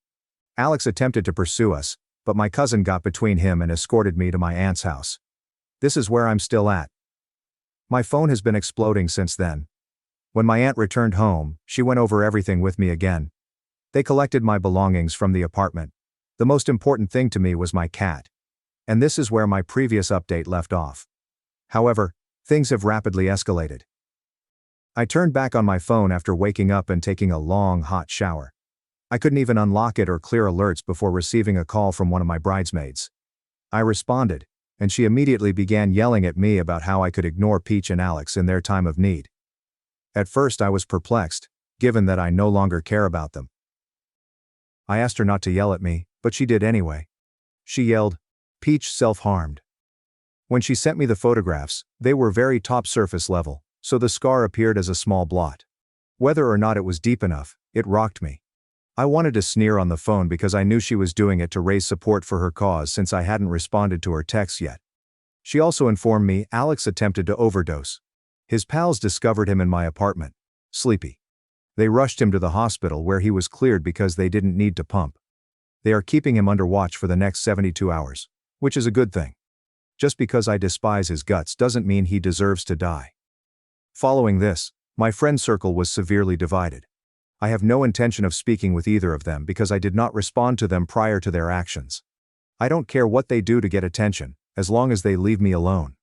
Alex attempted to pursue us, but my cousin got between him and escorted me to my aunt's house. This is where I'm still at. My phone has been exploding since then. When my aunt returned home, she went over everything with me again. They collected my belongings from the apartment. The most important thing to me was my cat. And this is where my previous update left off. However, things have rapidly escalated. I turned back on my phone after waking up and taking a long, hot shower. I couldn't even unlock it or clear alerts before receiving a call from one of my bridesmaids. I responded, and she immediately began yelling at me about how I could ignore Peach and Alex in their time of need. At first I was perplexed, given that I no longer care about them. I asked her not to yell at me, but she did anyway. She yelled, "Peach self-harmed." When she sent me the photographs, they were very top surface level, so the scar appeared as a small blot. Whether or not it was deep enough, it rocked me. I wanted to sneer on the phone because I knew she was doing it to raise support for her cause since I hadn't responded to her texts yet. She also informed me Alex attempted to overdose. His pals discovered him in my apartment, sleepy. They rushed him to the hospital where he was cleared because they didn't need to pump. They are keeping him under watch for the next 72 hours, which is a good thing. Just because I despise his guts doesn't mean he deserves to die. Following this, my friend circle was severely divided. I have no intention of speaking with either of them because I did not respond to them prior to their actions. I don't care what they do to get attention, as long as they leave me alone.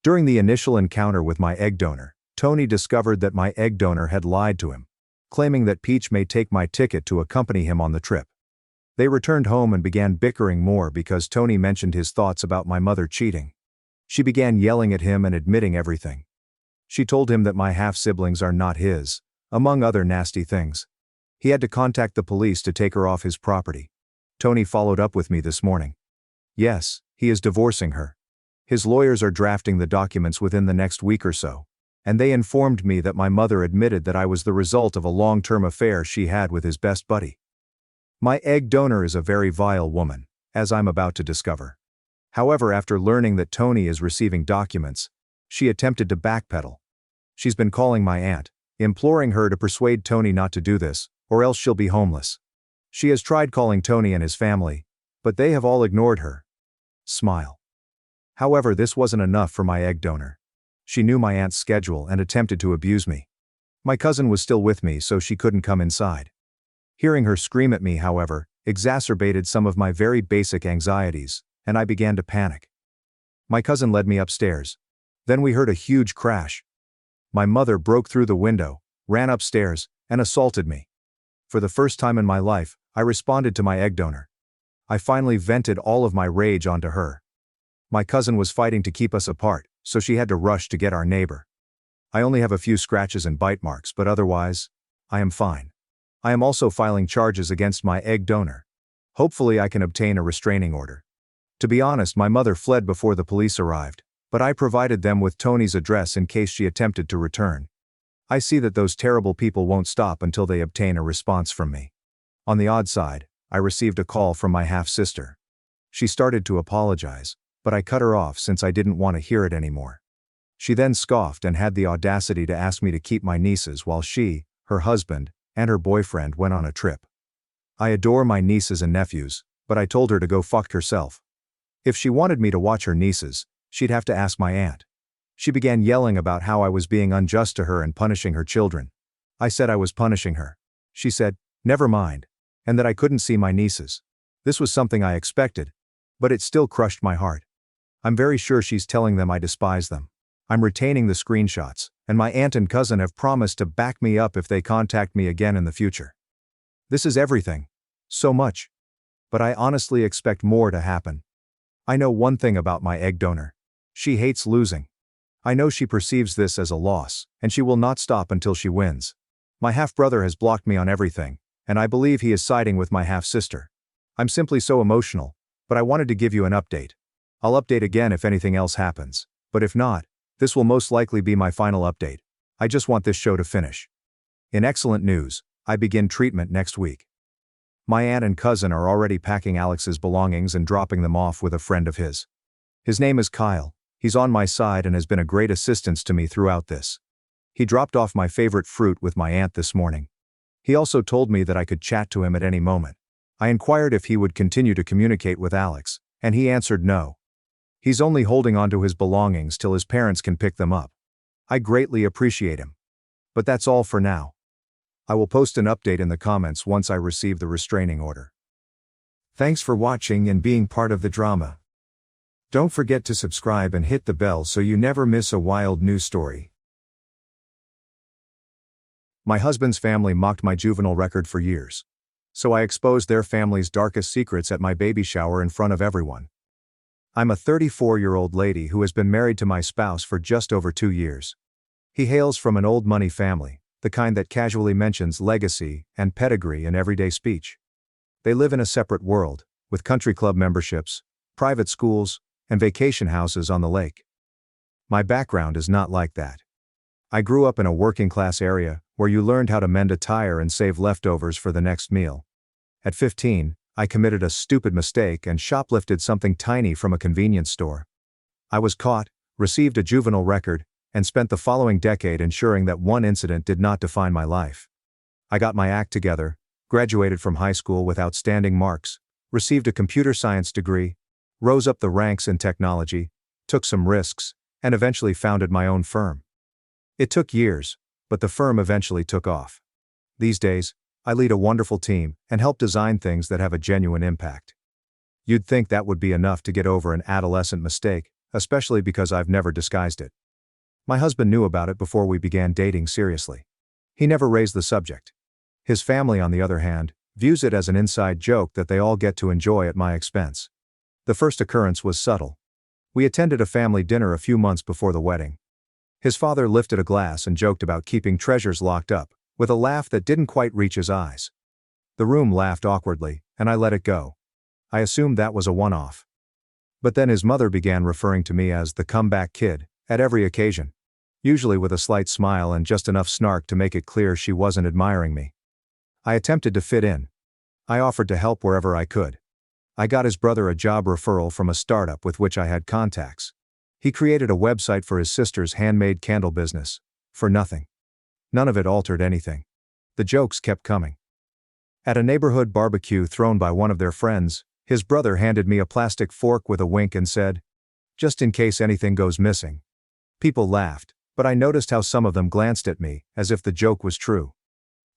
During the initial encounter with my egg donor, Tony discovered that my egg donor had lied to him, claiming that Peach may take my ticket to accompany him on the trip. They returned home and began bickering more because Tony mentioned his thoughts about my mother cheating. She began yelling at him and admitting everything. She told him that my half-siblings are not his, among other nasty things. He had to contact the police to take her off his property. Tony followed up with me this morning. Yes, he is divorcing her. His lawyers are drafting the documents within the next week or so, and they informed me that my mother admitted that I was the result of a long-term affair she had with his best buddy. My egg donor is a very vile woman, as I'm about to discover. However, after learning that Tony is receiving documents, she attempted to backpedal. She's been calling my aunt, imploring her to persuade Tony not to do this, or else she'll be homeless. She has tried calling Tony and his family, but they have all ignored her. Smile. However, this wasn't enough for my egg donor. She knew my aunt's schedule and attempted to abuse me. My cousin was still with me, so she couldn't come inside. Hearing her scream at me, however, exacerbated some of my very basic anxieties, and I began to panic. My cousin led me upstairs. Then we heard a huge crash. My mother broke through the window, ran upstairs, and assaulted me. For the first time in my life, I responded to my egg donor. I finally vented all of my rage onto her. My cousin was fighting to keep us apart, so she had to rush to get our neighbor. I only have a few scratches and bite marks, but otherwise, I am fine. I am also filing charges against my egg donor. Hopefully I can obtain a restraining order. To be honest, my mother fled before the police arrived, but I provided them with Tony's address in case she attempted to return. I see that those terrible people won't stop until they obtain a response from me. On the odd side, I received a call from my half-sister. She started to apologize, but I cut her off since I didn't want to hear it anymore. She then scoffed and had the audacity to ask me to keep my nieces while she, her husband, and her boyfriend went on a trip. I adore my nieces and nephews, but I told her to go fuck herself. If she wanted me to watch her nieces, she'd have to ask my aunt. She began yelling about how I was being unjust to her and punishing her children. I said I was punishing her. She said, never mind, and that I couldn't see my nieces. This was something I expected, but it still crushed my heart. I'm very sure she's telling them I despise them. I'm retaining the screenshots, and my aunt and cousin have promised to back me up if they contact me again in the future. This is everything. So much. But I honestly expect more to happen. I know one thing about my egg donor. She hates losing. I know she perceives this as a loss, and she will not stop until she wins. My half-brother has blocked me on everything, and I believe he is siding with my half-sister. I'm simply so emotional, but I wanted to give you an update. I'll update again if anything else happens, but if not, this will most likely be my final update. I just want this show to finish. In excellent news, I begin treatment next week. My aunt and cousin are already packing Alex's belongings and dropping them off with a friend of his. His name is Kyle. He's on my side and has been a great assistance to me throughout this. He dropped off my favorite fruit with my aunt this morning. He also told me that I could chat to him at any moment. I inquired if he would continue to communicate with Alex, and he answered no. He's only holding on to his belongings till his parents can pick them up. I greatly appreciate him. But that's all for now. I will post an update in the comments once I receive the restraining order. Thanks for watching and being part of the drama. Don't forget to subscribe and hit the bell so you never miss a wild news story. My husband's family mocked my juvenile record for years. So I exposed their family's darkest secrets at my baby shower in front of everyone. I'm a 34-year-old lady who has been married to my spouse for just over 2 years. He hails from an old money family, the kind that casually mentions legacy and pedigree in everyday speech. They live in a separate world, with country club memberships, private schools, and vacation houses on the lake. My background is not like that. I grew up in a working-class area, where you learned how to mend a tire and save leftovers for the next meal. At 15, I committed a stupid mistake and shoplifted something tiny from a convenience store. I was caught, received a juvenile record, and spent the following decade ensuring that one incident did not define my life. I got my act together, graduated from high school with outstanding marks, received a computer science degree, rose up the ranks in technology, took some risks, and eventually founded my own firm. It took years, but the firm eventually took off. These days, I lead a wonderful team and help design things that have a genuine impact. You'd think that would be enough to get over an adolescent mistake, especially because I've never disguised it. My husband knew about it before we began dating seriously. He never raised the subject. His family, on the other hand, views it as an inside joke that they all get to enjoy at my expense. The first occurrence was subtle. We attended a family dinner a few months before the wedding. His father lifted a glass and joked about keeping treasures locked up, with a laugh that didn't quite reach his eyes. The room laughed awkwardly, and I let it go. I assumed that was a one-off. But then his mother began referring to me as the comeback kid, at every occasion. Usually with a slight smile and just enough snark to make it clear she wasn't admiring me. I attempted to fit in. I offered to help wherever I could. I got his brother a job referral from a startup with which I had contacts. He created a website for his sister's handmade candle business. For nothing. None of it altered anything. The jokes kept coming. At a neighborhood barbecue thrown by one of their friends, his brother handed me a plastic fork with a wink and said, "Just in case anything goes missing." People laughed, but I noticed how some of them glanced at me, as if the joke was true.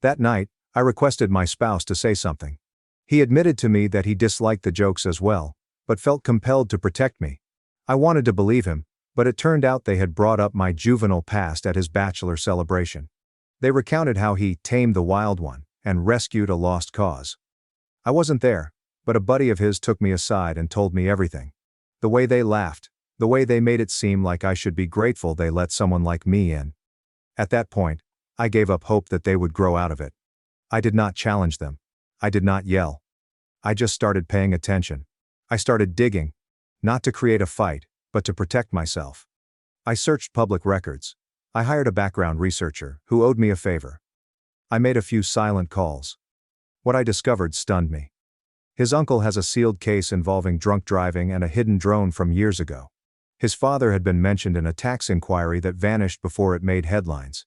That night, I requested my spouse to say something. He admitted to me that he disliked the jokes as well, but felt compelled to protect me. I wanted to believe him, but it turned out they had brought up my juvenile past at his bachelor celebration. They recounted how he tamed the wild one and rescued a lost cause. I wasn't there, but a buddy of his took me aside and told me everything. The way they laughed, the way they made it seem like I should be grateful they let someone like me in. At that point, I gave up hope that they would grow out of it. I did not challenge them. I did not yell. I just started paying attention. I started digging, not to create a fight, but to protect myself. I searched public records. I hired a background researcher who owed me a favor. I made a few silent calls. What I discovered stunned me. His uncle has a sealed case involving drunk driving and a hidden drone from years ago. His father had been mentioned in a tax inquiry that vanished before it made headlines.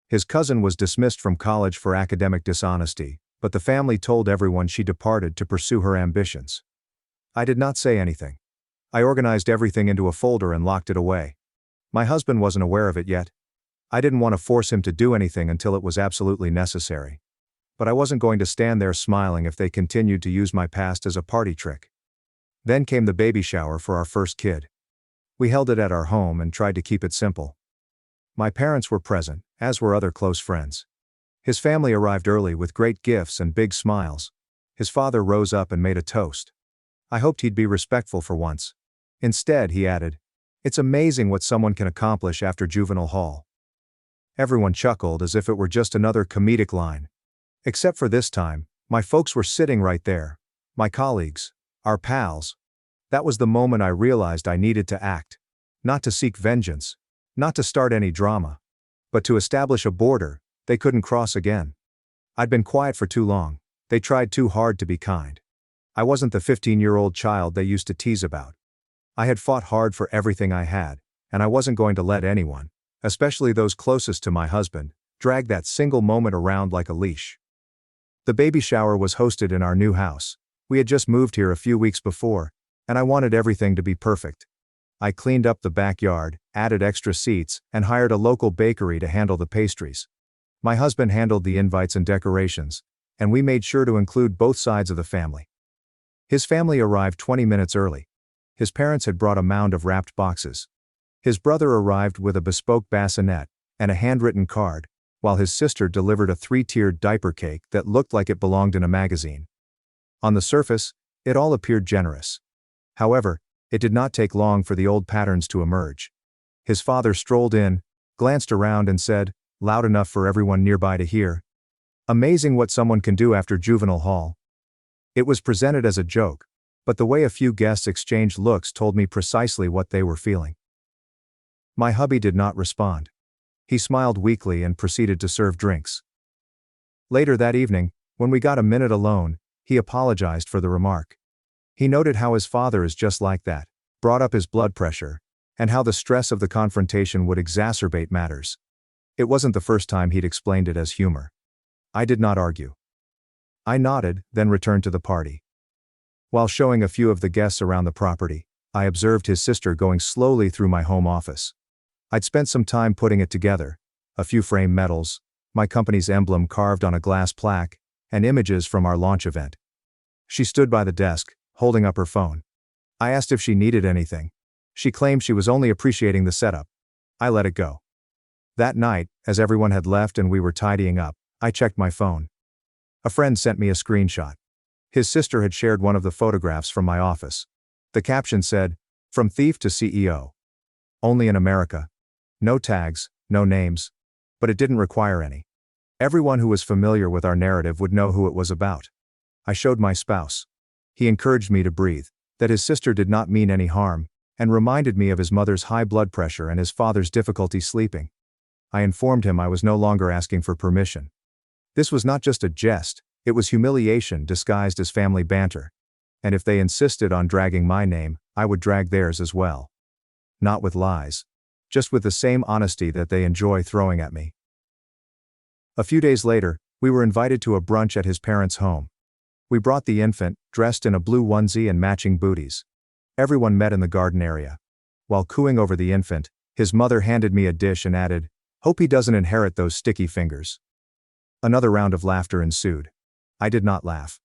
His cousin was dismissed from college for academic dishonesty, but the family told everyone she departed to pursue her ambitions. I did not say anything. I organized everything into a folder and locked it away. My husband wasn't aware of it yet. I didn't want to force him to do anything until it was absolutely necessary. But I wasn't going to stand there smiling if they continued to use my past as a party trick. Then came the baby shower for our first kid. We held it at our home and tried to keep it simple. My parents were present, as were other close friends. His family arrived early with great gifts and big smiles. His father rose up and made a toast. I hoped he'd be respectful for once. Instead, he added, "It's amazing what someone can accomplish after juvenile hall." Everyone chuckled as if it were just another comedic line. Except for this time, my folks were sitting right there. My colleagues, our pals. That was the moment I realized I needed to act. Not to seek vengeance. Not to start any drama. But to establish a border they couldn't cross again. I'd been quiet for too long. They tried too hard to be kind. I wasn't the 15-year-old child they used to tease about. I had fought hard for everything I had, and I wasn't going to let anyone, especially those closest to my husband, drag that single moment around like a leash. The baby shower was hosted in our new house. We had just moved here a few weeks before, and I wanted everything to be perfect. I cleaned up the backyard, added extra seats, and hired a local bakery to handle the pastries. My husband handled the invites and decorations, and we made sure to include both sides of the family. His family arrived 20 minutes early. His parents had brought a mound of wrapped boxes. His brother arrived with a bespoke bassinet and a handwritten card, while his sister delivered a 3-tiered diaper cake that looked like it belonged in a magazine. On the surface, it all appeared generous. However, it did not take long for the old patterns to emerge. His father strolled in, glanced around and said, loud enough for everyone nearby to hear, "Amazing what someone can do after juvenile hall." It was presented as a joke, but the way a few guests exchanged looks told me precisely what they were feeling. My hubby did not respond. He smiled weakly and proceeded to serve drinks. Later that evening, when we got a minute alone, he apologized for the remark. He noted how his father is just like that, brought up his blood pressure, and how the stress of the confrontation would exacerbate matters. It wasn't the first time he'd explained it as humor. I did not argue. I nodded, then returned to the party. While showing a few of the guests around the property, I observed his sister going slowly through my home office. I'd spent some time putting it together, a few framed medals, my company's emblem carved on a glass plaque, and images from our launch event. She stood by the desk, holding up her phone. I asked if she needed anything. She claimed she was only appreciating the setup. I let it go. That night, as everyone had left and we were tidying up, I checked my phone. A friend sent me a screenshot. His sister had shared one of the photographs from my office. The caption said, "From thief to CEO. Only in America." No tags, no names. But it didn't require any. Everyone who was familiar with our narrative would know who it was about. I showed my spouse. He encouraged me to breathe, that his sister did not mean any harm, and reminded me of his mother's high blood pressure and his father's difficulty sleeping. I informed him I was no longer asking for permission. This was not just a jest, it was humiliation disguised as family banter. And if they insisted on dragging my name, I would drag theirs as well. Not with lies. Just with the same honesty that they enjoy throwing at me. A few days later, we were invited to a brunch at his parents' home. We brought the infant, dressed in a blue onesie and matching booties. Everyone met in the garden area. While cooing over the infant, his mother handed me a dish and added, "Hope he doesn't inherit those sticky fingers." Another round of laughter ensued. I did not laugh.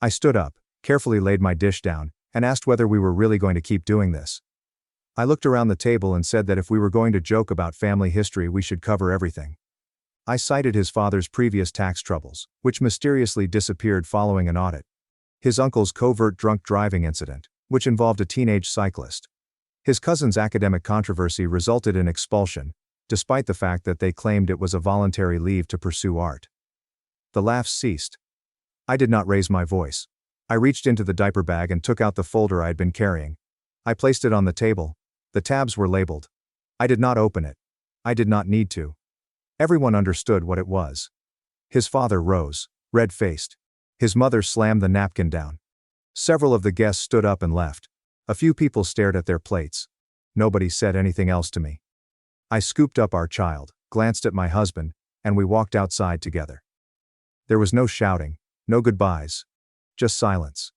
I stood up, carefully laid my dish down, and asked whether we were really going to keep doing this. I looked around the table and said that if we were going to joke about family history, we should cover everything. I cited his father's previous tax troubles, which mysteriously disappeared following an audit. His uncle's covert drunk driving incident, which involved a teenage cyclist. His cousin's academic controversy resulted in expulsion, despite the fact that they claimed it was a voluntary leave to pursue art. The laughs ceased. I did not raise my voice. I reached into the diaper bag and took out the folder I had been carrying. I placed it on the table. The tabs were labeled. I did not open it. I did not need to. Everyone understood what it was. His father rose, red-faced. His mother slammed the napkin down. Several of the guests stood up and left. A few people stared at their plates. Nobody said anything else to me. I scooped up our child, glanced at my husband, and we walked outside together. There was no shouting, no goodbyes. Just silence.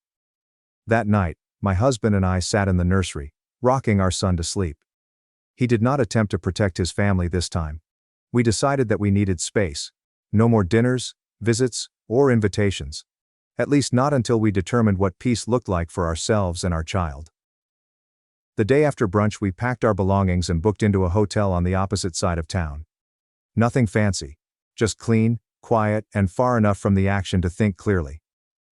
That night, my husband and I sat in the nursery, rocking our son to sleep. He did not attempt to protect his family this time. We decided that we needed space. No more dinners, visits, or invitations. At least not until we determined what peace looked like for ourselves and our child. The day after brunch, we packed our belongings and booked into a hotel on the opposite side of town. Nothing fancy. Just clean, quiet, and far enough from the action to think clearly.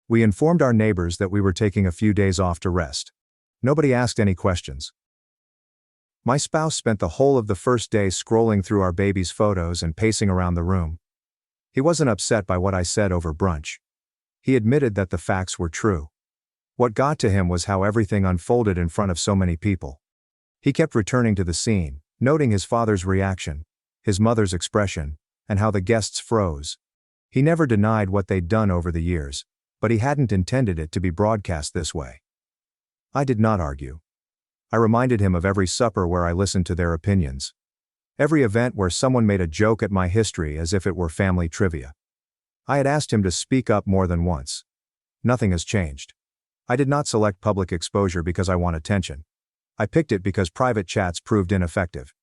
We informed our neighbors that we were taking a few days off to rest. Nobody asked any questions. My spouse spent the whole of the first day scrolling through our baby's photos and pacing around the room. He wasn't upset by what I said over brunch. He admitted that the facts were true. What got to him was how everything unfolded in front of so many people. He kept returning to the scene, noting his father's reaction, his mother's expression, and how the guests froze. He never denied what they'd done over the years, but he hadn't intended it to be broadcast this way. I did not argue. I reminded him of every supper where I listened to their opinions. Every event where someone made a joke at my history as if it were family trivia. I had asked him to speak up more than once. Nothing has changed. I did not select public exposure because I want attention. I picked it because private chats proved ineffective.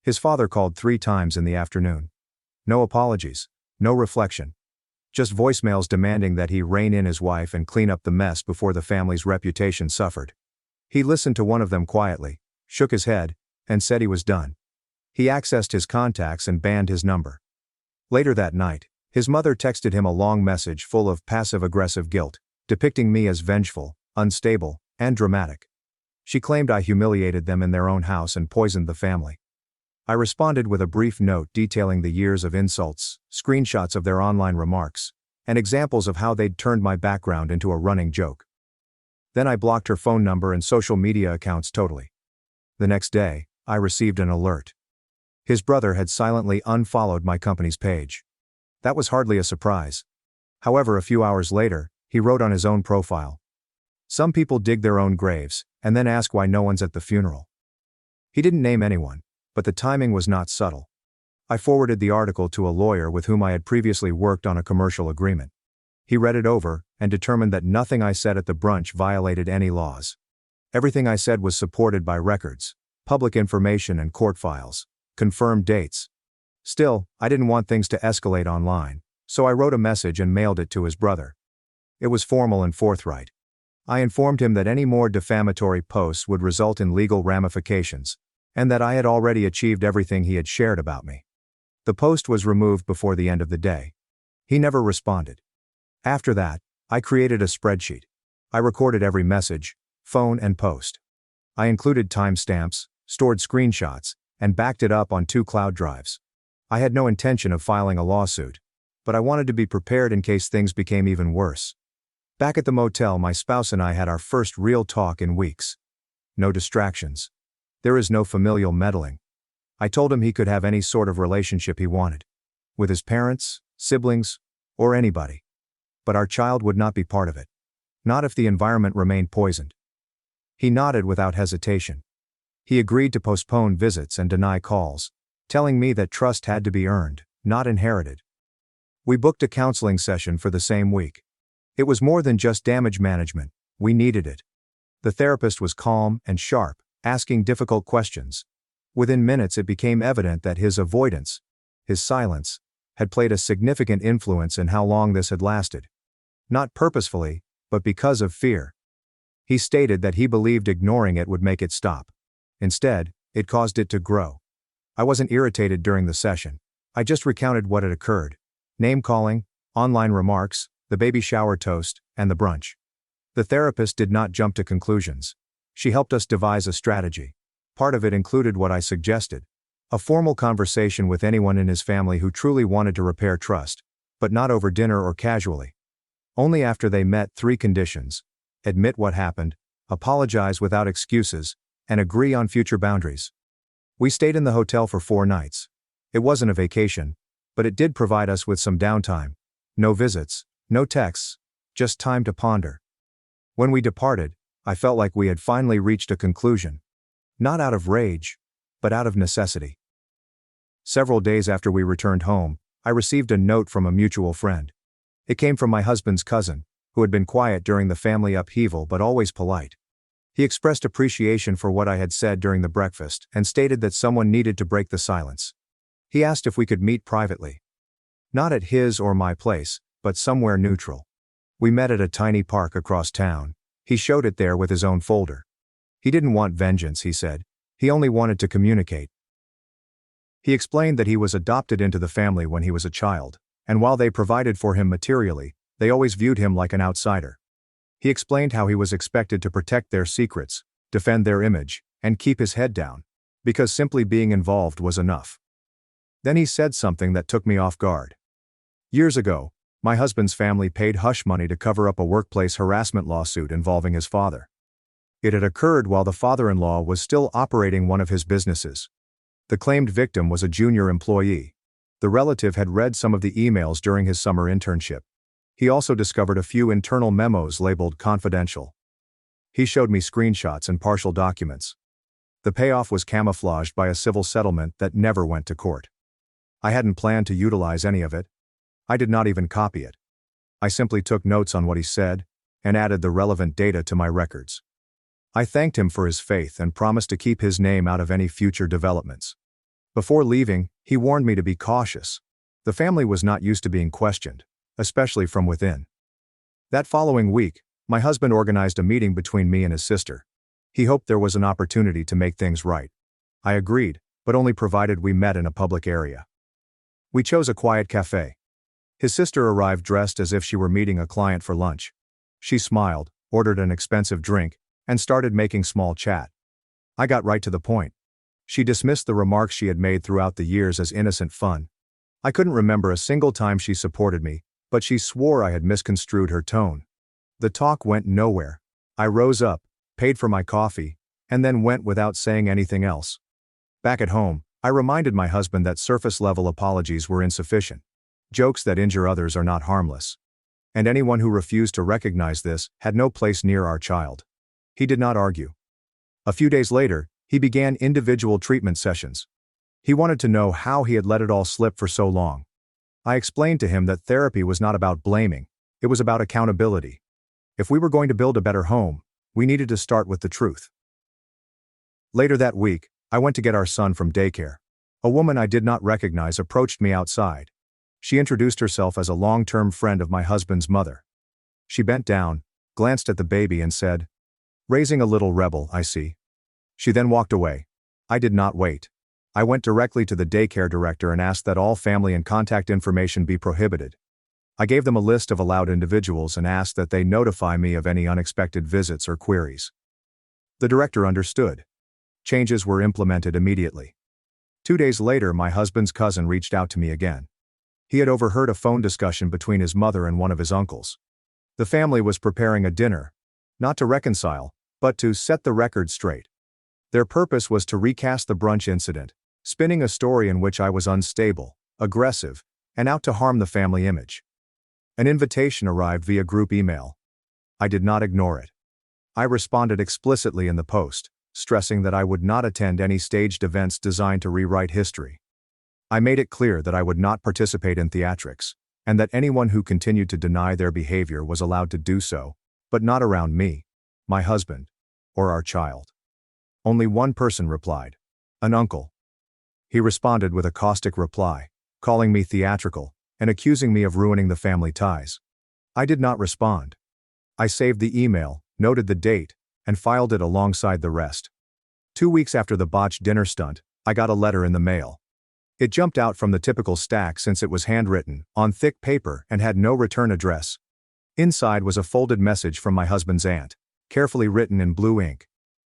His father called 3 times in the afternoon. No apologies, no reflection. Just voicemails demanding that he rein in his wife and clean up the mess before the family's reputation suffered. He listened to one of them quietly, shook his head, and said he was done. He accessed his contacts and banned his number. Later that night, his mother texted him a long message full of passive-aggressive guilt, depicting me as vengeful, unstable, and dramatic. She claimed I humiliated them in their own house and poisoned the family. I responded with a brief note detailing the years of insults, screenshots of their online remarks, and examples of how they'd turned my background into a running joke. Then I blocked her phone number and social media accounts totally. The next day, I received an alert. His brother had silently unfollowed my company's page. That was hardly a surprise. However, a few hours later, he wrote on his own profile, "Some people dig their own graves, and then ask why no one's at the funeral." He didn't name anyone, but the timing was not subtle. I forwarded the article to a lawyer with whom I had previously worked on a commercial agreement. He read it over, and determined that nothing I said at the brunch violated any laws. Everything I said was supported by records, public information and court files, confirmed dates. Still, I didn't want things to escalate online, so I wrote a message and mailed it to his brother. It was formal and forthright. I informed him that any more defamatory posts would result in legal ramifications, and that I had already achieved everything he had shared about me. The post was removed before the end of the day. He never responded. After that, I created a spreadsheet. I recorded every message, phone and post. I included timestamps, stored screenshots, and backed it up on 2 cloud drives. I had no intention of filing a lawsuit, but I wanted to be prepared in case things became even worse. Back at the motel, my spouse and I had our first real talk in weeks. No distractions. There is no familial meddling. I told him he could have any sort of relationship he wanted. With his parents, siblings, or anybody. But our child would not be part of it. Not if the environment remained poisoned. He nodded without hesitation. He agreed to postpone visits and deny calls, telling me that trust had to be earned, not inherited. We booked a counseling session for the same week. It was more than just damage management, we needed it. The therapist was calm and sharp, asking difficult questions. Within minutes it became evident that his avoidance, his silence, had played a significant influence in how long this had lasted. Not purposefully, but because of fear. He stated that he believed ignoring it would make it stop. Instead, it caused it to grow. I wasn't irritated during the session. I just recounted what had occurred. Name-calling, online remarks, the baby shower toast, and the brunch. The therapist did not jump to conclusions. She helped us devise a strategy. Part of it included what I suggested. A formal conversation with anyone in his family who truly wanted to repair trust, but not over dinner or casually. Only after they met 3 conditions: admit what happened, apologize without excuses, and agree on future boundaries. We stayed in the hotel for 4 nights. It wasn't a vacation, but it did provide us with some downtime. No visits, no texts, just time to ponder. When we departed, I felt like we had finally reached a conclusion. Not out of rage, but out of necessity. Several days after we returned home, I received a note from a mutual friend. It came from my husband's cousin, who had been quiet during the family upheaval but always polite. He expressed appreciation for what I had said during the breakfast and stated that someone needed to break the silence. He asked if we could meet privately. Not at his or my place, but somewhere neutral. We met at a tiny park across town. He showed it there with his own folder. He didn't want vengeance, he said. He only wanted to communicate. He explained that he was adopted into the family when he was a child, and while they provided for him materially, they always viewed him like an outsider. He explained how he was expected to protect their secrets, defend their image, and keep his head down, because simply being involved was enough. Then he said something that took me off guard. Years ago, my husband's family paid hush money to cover up a workplace harassment lawsuit involving his father. It had occurred while the father-in-law was still operating one of his businesses. The claimed victim was a junior employee. The relative had read some of the emails during his summer internship. He also discovered a few internal memos labeled confidential. He showed me screenshots and partial documents. The payoff was camouflaged by a civil settlement that never went to court. I hadn't planned to utilize any of it. I did not even copy it. I simply took notes on what he said, and added the relevant data to my records. I thanked him for his faith and promised to keep his name out of any future developments. Before leaving, he warned me to be cautious. The family was not used to being questioned, especially from within. That following week, my husband organized a meeting between me and his sister. He hoped there was an opportunity to make things right. I agreed, but only provided we met in a public area. We chose a quiet cafe. His sister arrived dressed as if she were meeting a client for lunch. She smiled, ordered an expensive drink, and started making small chat. I got right to the point. She dismissed the remarks she had made throughout the years as innocent fun. I couldn't remember a single time she supported me, but she swore I had misconstrued her tone. The talk went nowhere. I rose up, paid for my coffee, and then went without saying anything else. Back at home, I reminded my husband that surface-level apologies were insufficient. Jokes that injure others are not harmless. And anyone who refused to recognize this had no place near our child. He did not argue. A few days later, he began individual treatment sessions. He wanted to know how he had let it all slip for so long. I explained to him that therapy was not about blaming, it was about accountability. If we were going to build a better home, we needed to start with the truth. Later that week, I went to get our son from daycare. A woman I did not recognize approached me outside. She introduced herself as a long-term friend of my husband's mother. She bent down, glanced at the baby and said, "Raising a little rebel, I see." She then walked away. I did not wait. I went directly to the daycare director and asked that all family and contact information be prohibited. I gave them a list of allowed individuals and asked that they notify me of any unexpected visits or queries. The director understood. Changes were implemented immediately. 2 days later, my husband's cousin reached out to me again. He had overheard a phone discussion between his mother and one of his uncles. The family was preparing a dinner, not to reconcile, but to set the record straight. Their purpose was to recast the brunch incident, spinning a story in which I was unstable, aggressive, and out to harm the family image. An invitation arrived via group email. I did not ignore it. I responded explicitly in the post, stressing that I would not attend any staged events designed to rewrite history. I made it clear that I would not participate in theatrics, and that anyone who continued to deny their behavior was allowed to do so, but not around me, my husband, or our child. Only one person replied. An uncle. He responded with a caustic reply, calling me theatrical, and accusing me of ruining the family ties. I did not respond. I saved the email, noted the date, and filed it alongside the rest. 2 weeks after the botched dinner stunt, I got a letter in the mail. It jumped out from the typical stack since it was handwritten, on thick paper, and had no return address. Inside was a folded message from my husband's aunt, carefully written in blue ink.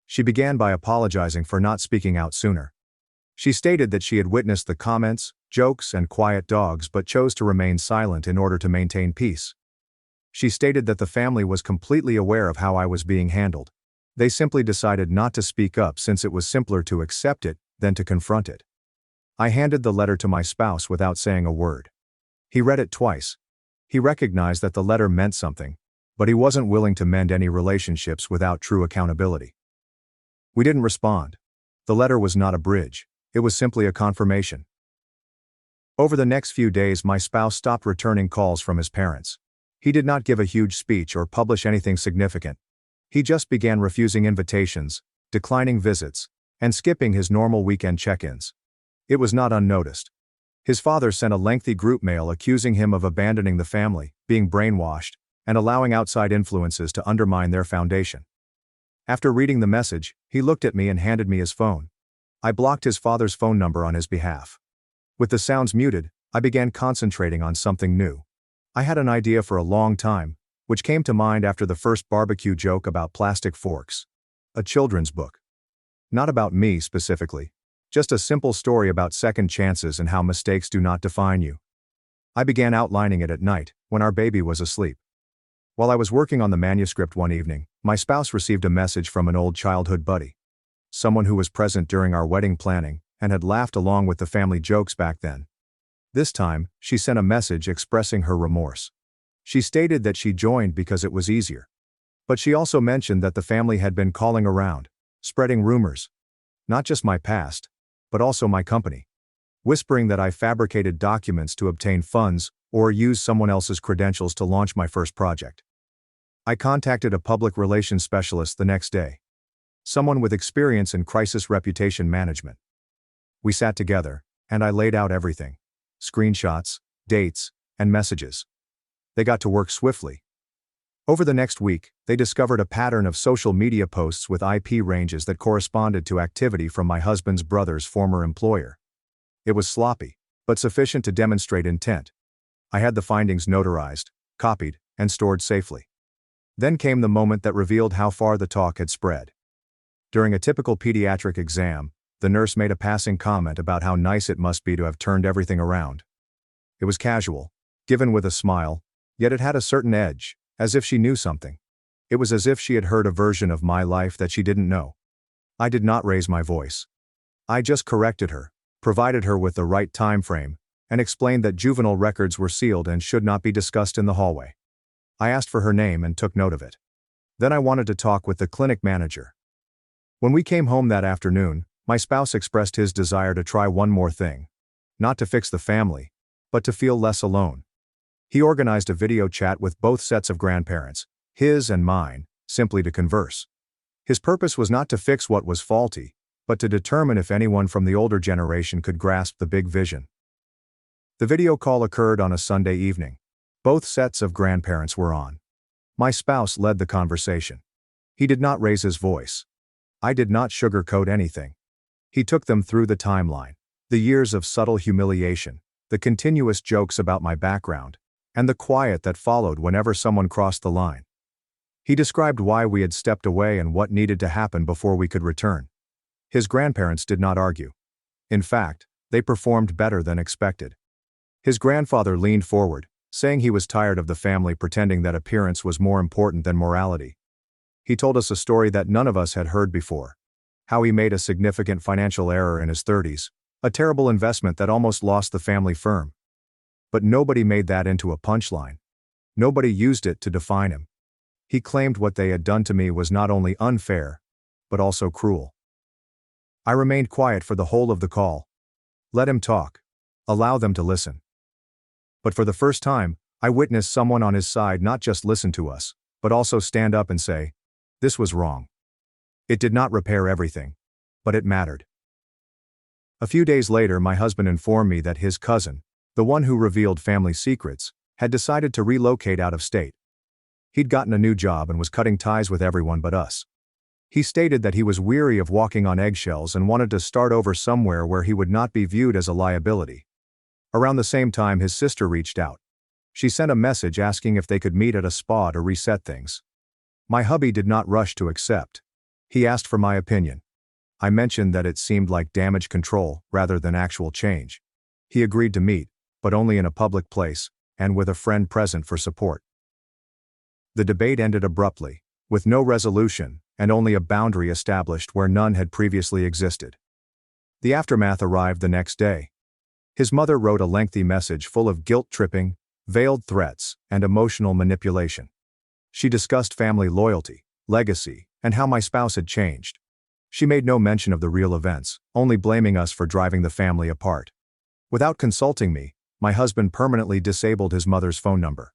She began by apologizing for not speaking out sooner. She stated that she had witnessed the comments, jokes, and quiet dogs but chose to remain silent in order to maintain peace. She stated that the family was completely aware of how I was being handled. They simply decided not to speak up since it was simpler to accept it than to confront it. I handed the letter to my spouse without saying a word. He read it twice. He recognized that the letter meant something, but he wasn't willing to mend any relationships without true accountability. We didn't respond. The letter was not a bridge, it was simply a confirmation. Over the next few days, my spouse stopped returning calls from his parents. He did not give a huge speech or publish anything significant. He just began refusing invitations, declining visits, and skipping his normal weekend check-ins. It was not unnoticed. His father sent a lengthy group mail accusing him of abandoning the family, being brainwashed, and allowing outside influences to undermine their foundation. After reading the message, he looked at me and handed me his phone. I blocked his father's phone number on his behalf. With the sounds muted, I began concentrating on something new. I had an idea for a long time, which came to mind after the first barbecue joke about plastic forks. A children's book. Not about me specifically, just a simple story about second chances and how mistakes do not define you. I began outlining it at night, when our baby was asleep. While I was working on the manuscript one evening, my spouse received a message from an old childhood buddy. Someone who was present during our wedding planning, and had laughed along with the family jokes back then. This time, she sent a message expressing her remorse. She stated that she joined because it was easier. But she also mentioned that the family had been calling around, spreading rumors. Not just my past, but also my company. Whispering that I fabricated documents to obtain funds, or used someone else's credentials to launch my first project. I contacted a public relations specialist the next day. Someone with experience in crisis reputation management. We sat together, and I laid out everything. Screenshots, dates, and messages. They got to work swiftly. Over the next week, they discovered a pattern of social media posts with IP ranges that corresponded to activity from my husband's brother's former employer. It was sloppy, but sufficient to demonstrate intent. I had the findings notarized, copied, and stored safely. Then came the moment that revealed how far the talk had spread. During a typical pediatric exam, the nurse made a passing comment about how nice it must be to have turned everything around. It was casual, given with a smile, yet it had a certain edge, as if she knew something. It was as if she had heard a version of my life that she didn't know. I did not raise my voice. I just corrected her, provided her with the right time frame, and explained that juvenile records were sealed and should not be discussed in the hallway. I asked for her name and took note of it. Then I wanted to talk with the clinic manager. When we came home that afternoon, my spouse expressed his desire to try one more thing. Not to fix the family, but to feel less alone. He organized a video chat with both sets of grandparents, his and mine, simply to converse. His purpose was not to fix what was faulty, but to determine if anyone from the older generation could grasp the big vision. The video call occurred on a Sunday evening. Both sets of grandparents were on. My spouse led the conversation. He did not raise his voice. I did not sugarcoat anything. He took them through the timeline, the years of subtle humiliation, the continuous jokes about my background, and the quiet that followed whenever someone crossed the line. He described why we had stepped away and what needed to happen before we could return. His grandparents did not argue. In fact, they performed better than expected. His grandfather leaned forward, saying he was tired of the family pretending that appearance was more important than morality. He told us a story that none of us had heard before. How he made a significant financial error in his 30s, a terrible investment that almost lost the family firm. But nobody made that into a punchline. Nobody used it to define him. He claimed what they had done to me was not only unfair, but also cruel. I remained quiet for the whole of the call. Let him talk. Allow them to listen. But for the first time, I witnessed someone on his side not just listen to us, but also stand up and say, "This was wrong." It did not repair everything, but it mattered. A few days later, my husband informed me that his cousin, the one who revealed family secrets, had decided to relocate out of state. He'd gotten a new job and was cutting ties with everyone but us. He stated that he was weary of walking on eggshells and wanted to start over somewhere where he would not be viewed as a liability. Around the same time, his sister reached out. She sent a message asking if they could meet at a spa to reset things. My hubby did not rush to accept. He asked for my opinion. I mentioned that it seemed like damage control rather than actual change. He agreed to meet, but only in a public place, and with a friend present for support. The debate ended abruptly, with no resolution, and only a boundary established where none had previously existed. The aftermath arrived the next day. His mother wrote a lengthy message full of guilt-tripping, veiled threats, and emotional manipulation. She discussed family loyalty, legacy, and how my spouse had changed. She made no mention of the real events, only blaming us for driving the family apart. Without consulting me, my husband permanently disabled his mother's phone number.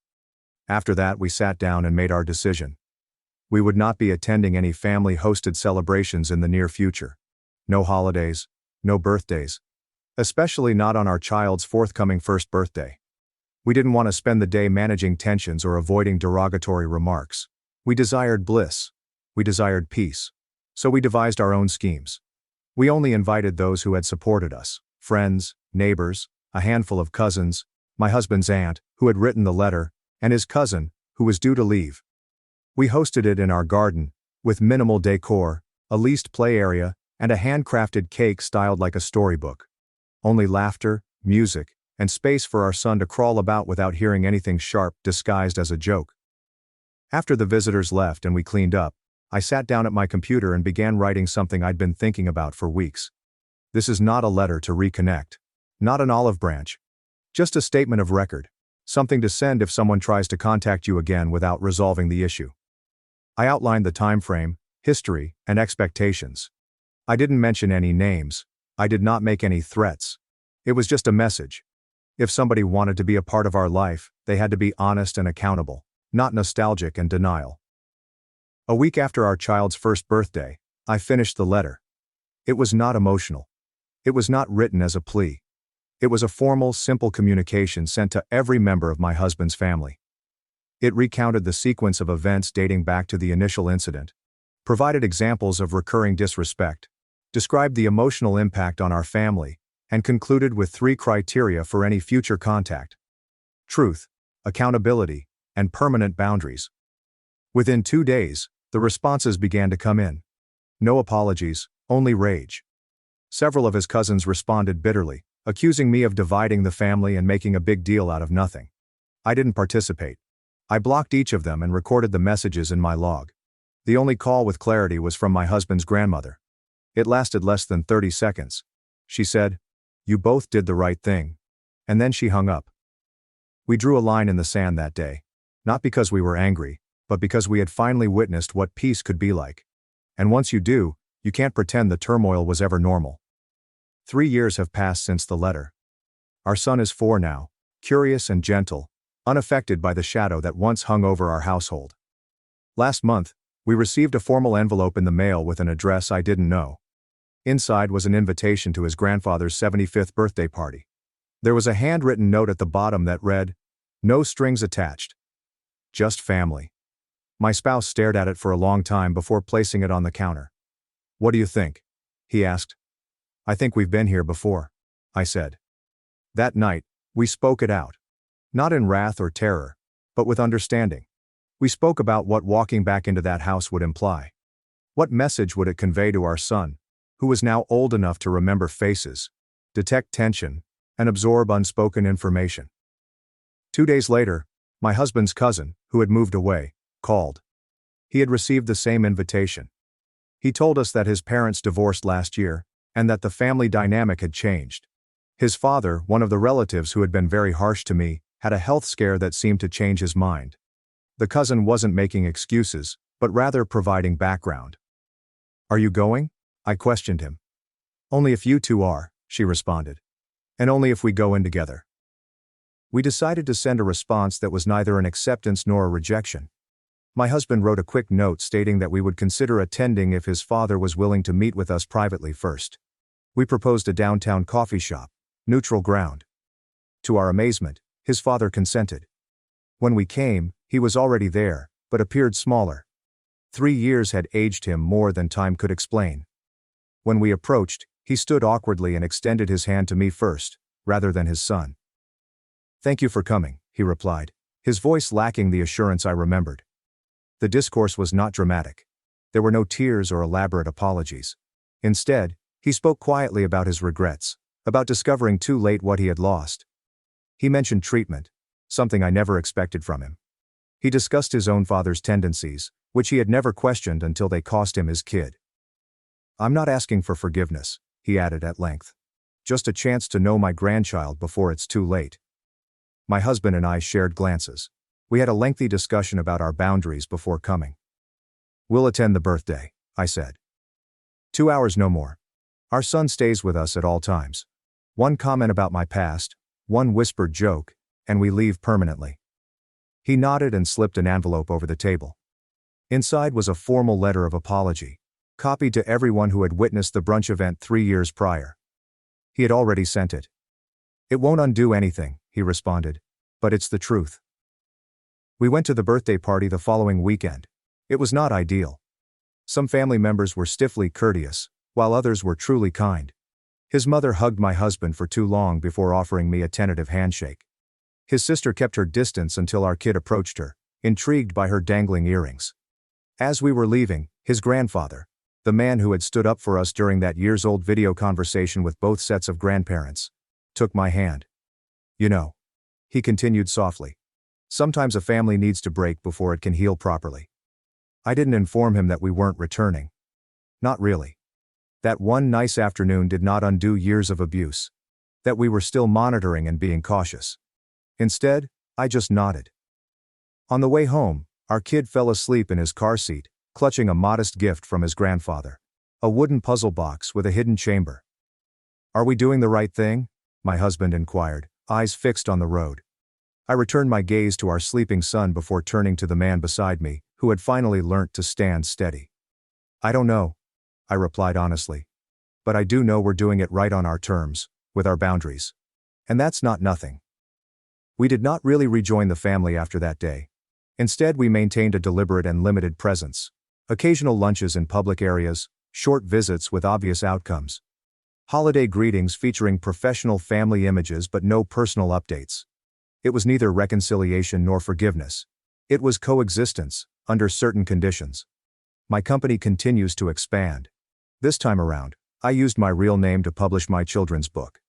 After that, we sat down and made our decision. We would not be attending any family-hosted celebrations in the near future. No holidays, no birthdays. Especially not on our child's forthcoming first birthday. We didn't want to spend the day managing tensions or avoiding derogatory remarks. We desired bliss. We desired peace. So we devised our own schemes. We only invited those who had supported us, friends, neighbors, a handful of cousins, my husband's aunt, who had written the letter, and his cousin, who was due to leave. We hosted it in our garden, with minimal decor, a leased play area, and a handcrafted cake styled like a storybook. Only laughter, music, and space for our son to crawl about without hearing anything sharp disguised as a joke. After the visitors left and we cleaned up, I sat down at my computer and began writing something I'd been thinking about for weeks. This is not a letter to reconnect. Not an olive branch. Just a statement of record. Something to send if someone tries to contact you again without resolving the issue. I outlined the time frame, history, and expectations. I didn't mention any names. I did not make any threats. It was just a message. If somebody wanted to be a part of our life, they had to be honest and accountable, not nostalgic and denial. A week after our child's first birthday, I finished the letter. It was not emotional. It was not written as a plea. It was a formal, simple communication sent to every member of my husband's family. It recounted the sequence of events dating back to the initial incident, provided examples of recurring disrespect, described the emotional impact on our family, and concluded with 3 criteria for any future contact: truth, accountability, and permanent boundaries. Within 2 days, the responses began to come in. No apologies, only rage. Several of his cousins responded bitterly, accusing me of dividing the family and making a big deal out of nothing. I didn't participate. I blocked each of them and recorded the messages in my log. The only call with clarity was from my husband's grandmother. It lasted less than 30 seconds. She said, "You both did the right thing." And then she hung up. We drew a line in the sand that day, not because we were angry, but because we had finally witnessed what peace could be like. And once you do, you can't pretend the turmoil was ever normal. 3 years have passed since the letter. Our son is 4 now, curious and gentle, unaffected by the shadow that once hung over our household. Last month, we received a formal envelope in the mail with an address I didn't know. Inside was an invitation to his grandfather's 75th birthday party. There was a handwritten note at the bottom that read, "No strings attached. Just family." My spouse stared at it for a long time before placing it on the counter. "What do you think?" he asked. "I think we've been here before," I said. That night, we spoke it out. Not in wrath or terror, but with understanding. We spoke about what walking back into that house would imply. What message would it convey to our son, who was now old enough to remember faces, detect tension, and absorb unspoken information. 2 days later, my husband's cousin, who had moved away, called. He had received the same invitation. He told us that his parents divorced last year, and that the family dynamic had changed. His father, one of the relatives who had been very harsh to me, had a health scare that seemed to change his mind. The cousin wasn't making excuses, but rather providing background. "Are you going?" I questioned him. "Only if you two are," she responded. "And only if we go in together." We decided to send a response that was neither an acceptance nor a rejection. My husband wrote a quick note stating that we would consider attending if his father was willing to meet with us privately first. We proposed a downtown coffee shop, neutral ground. To our amazement, his father consented. When we came, he was already there, but appeared smaller. 3 years had aged him more than time could explain. When we approached, he stood awkwardly and extended his hand to me first, rather than his son. "Thank you for coming," he replied, his voice lacking the assurance I remembered. The discourse was not dramatic. There were no tears or elaborate apologies. Instead, he spoke quietly about his regrets, about discovering too late what he had lost. He mentioned treatment, something I never expected from him. He discussed his own father's tendencies, which he had never questioned until they cost him his kid. "I'm not asking for forgiveness," he added at length. "Just a chance to know my grandchild before it's too late." My husband and I shared glances. We had a lengthy discussion about our boundaries before coming. "We'll attend the birthday," I said. 2 hours no more. Our son stays with us at all times. One comment about my past, one whispered joke, and we leave permanently. He nodded and slipped an envelope over the table. Inside was a formal letter of apology, copied to everyone who had witnessed the brunch event 3 years prior. He had already sent it. "It won't undo anything," he responded, "but it's the truth." We went to the birthday party the following weekend. It was not ideal. Some family members were stiffly courteous, while others were truly kind. His mother hugged my husband for too long before offering me a tentative handshake. His sister kept her distance until our kid approached her, intrigued by her dangling earrings. As we were leaving, his grandfather, the man who had stood up for us during that years-old video conversation with both sets of grandparents, took my hand. "You know," he continued softly, "sometimes a family needs to break before it can heal properly." I didn't inform him that we weren't returning. Not really. That one nice afternoon did not undo years of abuse. That we were still monitoring and being cautious. Instead, I just nodded. On the way home, our kid fell asleep in his car seat, clutching a modest gift from his grandfather. A wooden puzzle box with a hidden chamber. "Are we doing the right thing?" my husband inquired, eyes fixed on the road. I returned my gaze to our sleeping son before turning to the man beside me, who had finally learnt to stand steady. "I don't know," I replied honestly. "But I do know we're doing it right on our terms, with our boundaries. And that's not nothing." We did not really rejoin the family after that day. Instead, we maintained a deliberate and limited presence. Occasional lunches in public areas, short visits with obvious outcomes. Holiday greetings featuring professional family images but no personal updates. It was neither reconciliation nor forgiveness. It was coexistence, under certain conditions. My company continues to expand. This time around, I used my real name to publish my children's book.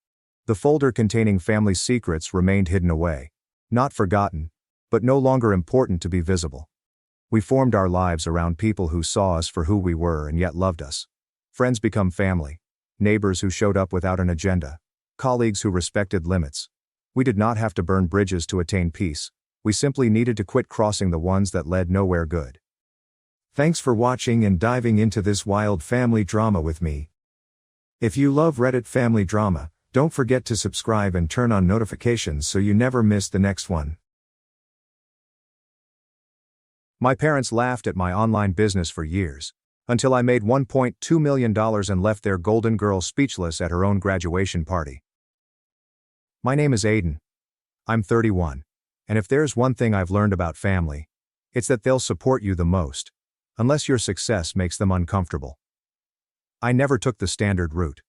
The folder containing family secrets remained hidden away. Not forgotten, but no longer important to be visible. We formed our lives around people who saw us for who we were and yet loved us. Friends become family. Neighbors who showed up without an agenda. Colleagues who respected limits. We did not have to burn bridges to attain peace. We simply needed to quit crossing the ones that led nowhere good. Thanks for watching and diving into this wild family drama with me. If you love Reddit family drama, don't forget to subscribe and turn on notifications so you never miss the next one. My parents laughed at my online business for years, until I made $1.2 million and left their golden girl speechless at her own graduation party. My name is Aiden. I'm 31. And if there's one thing I've learned about family, it's that they'll support you the most, unless your success makes them uncomfortable. I never took the standard route.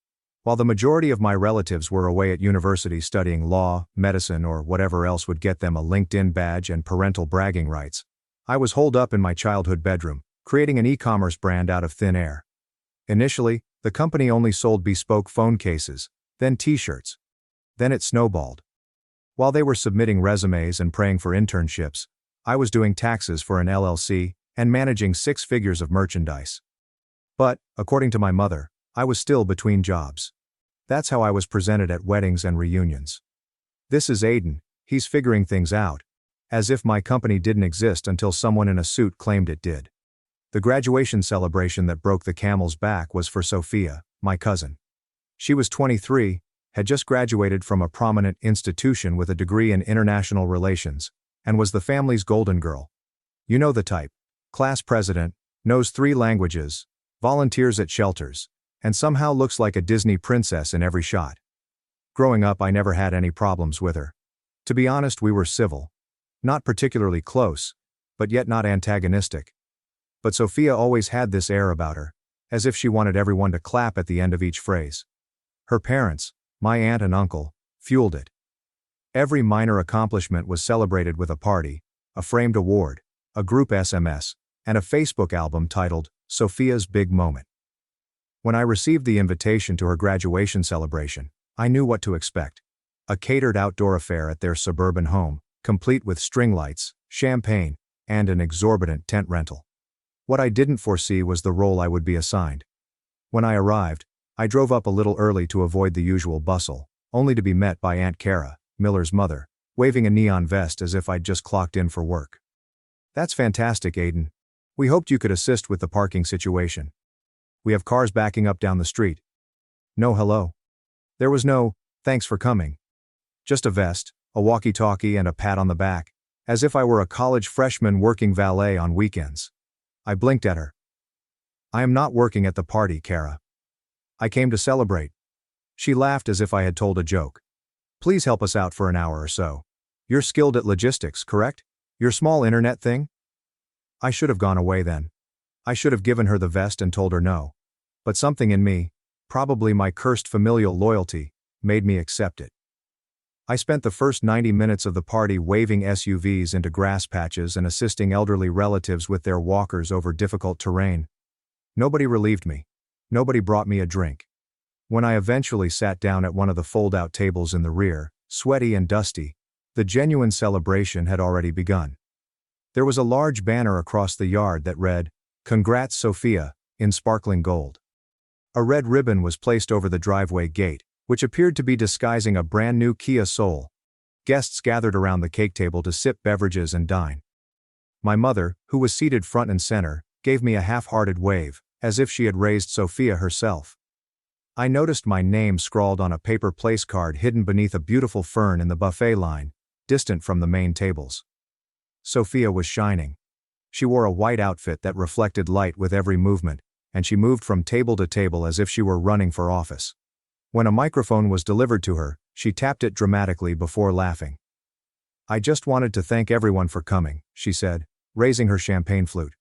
While the majority of my relatives were away at university studying law, medicine, or whatever else would get them a LinkedIn badge and parental bragging rights, I was holed up in my childhood bedroom, creating an e-commerce brand out of thin air. Initially, the company only sold bespoke phone cases, then t-shirts. Then it snowballed. While they were submitting resumes and praying for internships, I was doing taxes for an LLC and managing 6 figures of merchandise. But, according to my mother, I was still between jobs. That's how I was presented at weddings and reunions. This is Aiden, he's figuring things out. As if my company didn't exist until someone in a suit claimed it did. The graduation celebration that broke the camel's back was for Sophia, my cousin. She was 23, had just graduated from a prominent institution with a degree in international relations, and was the family's golden girl. You know the type. Class president, knows 3 languages, volunteers at shelters, and somehow looks like a Disney princess in every shot. Growing up, I never had any problems with her. To be honest, we were civil. Not particularly close, but yet not antagonistic. But Sophia always had this air about her, as if she wanted everyone to clap at the end of each phrase. Her parents, my aunt and uncle, fueled it. Every minor accomplishment was celebrated with a party, a framed award, a group SMS, and a Facebook album titled, Sophia's Big Moment. When I received the invitation to her graduation celebration, I knew what to expect. A catered outdoor affair at their suburban home, complete with string lights, champagne, and an exorbitant tent rental. What I didn't foresee was the role I would be assigned. When I arrived, I drove up a little early to avoid the usual bustle, only to be met by Aunt Kara, Miller's mother, waving a neon vest as if I'd just clocked in for work. "That's fantastic, Aiden. We hoped you could assist with the parking situation. We have cars backing up down the street." No hello. There was no, "Thanks for coming." Just a vest, a walkie-talkie and a pat on the back, as if I were a college freshman working valet on weekends. I blinked at her. "I am not working at the party, Kara. I came to celebrate." She laughed as if I had told a joke. "Please help us out for an hour or so. You're skilled at logistics, correct? Your small internet thing?" I should have gone away then. I should have given her the vest and told her no. But something in me, probably my cursed familial loyalty, made me accept it. I spent the first 90 minutes of the party waving SUVs into grass patches and assisting elderly relatives with their walkers over difficult terrain. Nobody relieved me. Nobody brought me a drink. When I eventually sat down at one of the fold-out tables in the rear, sweaty and dusty, the genuine celebration had already begun. There was a large banner across the yard that read, "Congrats Sophia," in sparkling gold. A red ribbon was placed over the driveway gate, which appeared to be disguising a brand new Kia Soul. Guests gathered around the cake table to sip beverages and dine. My mother, who was seated front and center, gave me a half-hearted wave, as if she had raised Sophia herself. I noticed my name scrawled on a paper place card hidden beneath a beautiful fern in the buffet line, distant from the main tables. Sophia was shining. She wore a white outfit that reflected light with every movement, and she moved from table to table as if she were running for office. When a microphone was delivered to her, she tapped it dramatically before laughing. "I just wanted to thank everyone for coming," she said, raising her champagne flute.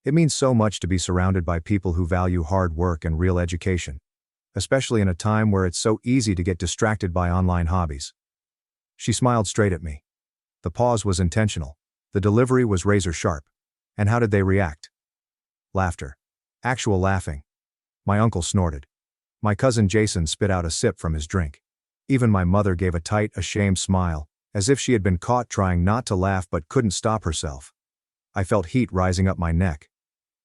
"It means so much to be surrounded by people who value hard work and real education, especially in a time where it's so easy to get distracted by online hobbies." She smiled straight at me. The pause was intentional. The delivery was razor sharp. And how did they react? Laughter. Actual laughing. My uncle snorted. My cousin Jason spit out a sip from his drink. Even my mother gave a tight, ashamed smile, as if she had been caught trying not to laugh but couldn't stop herself. I felt heat rising up my neck.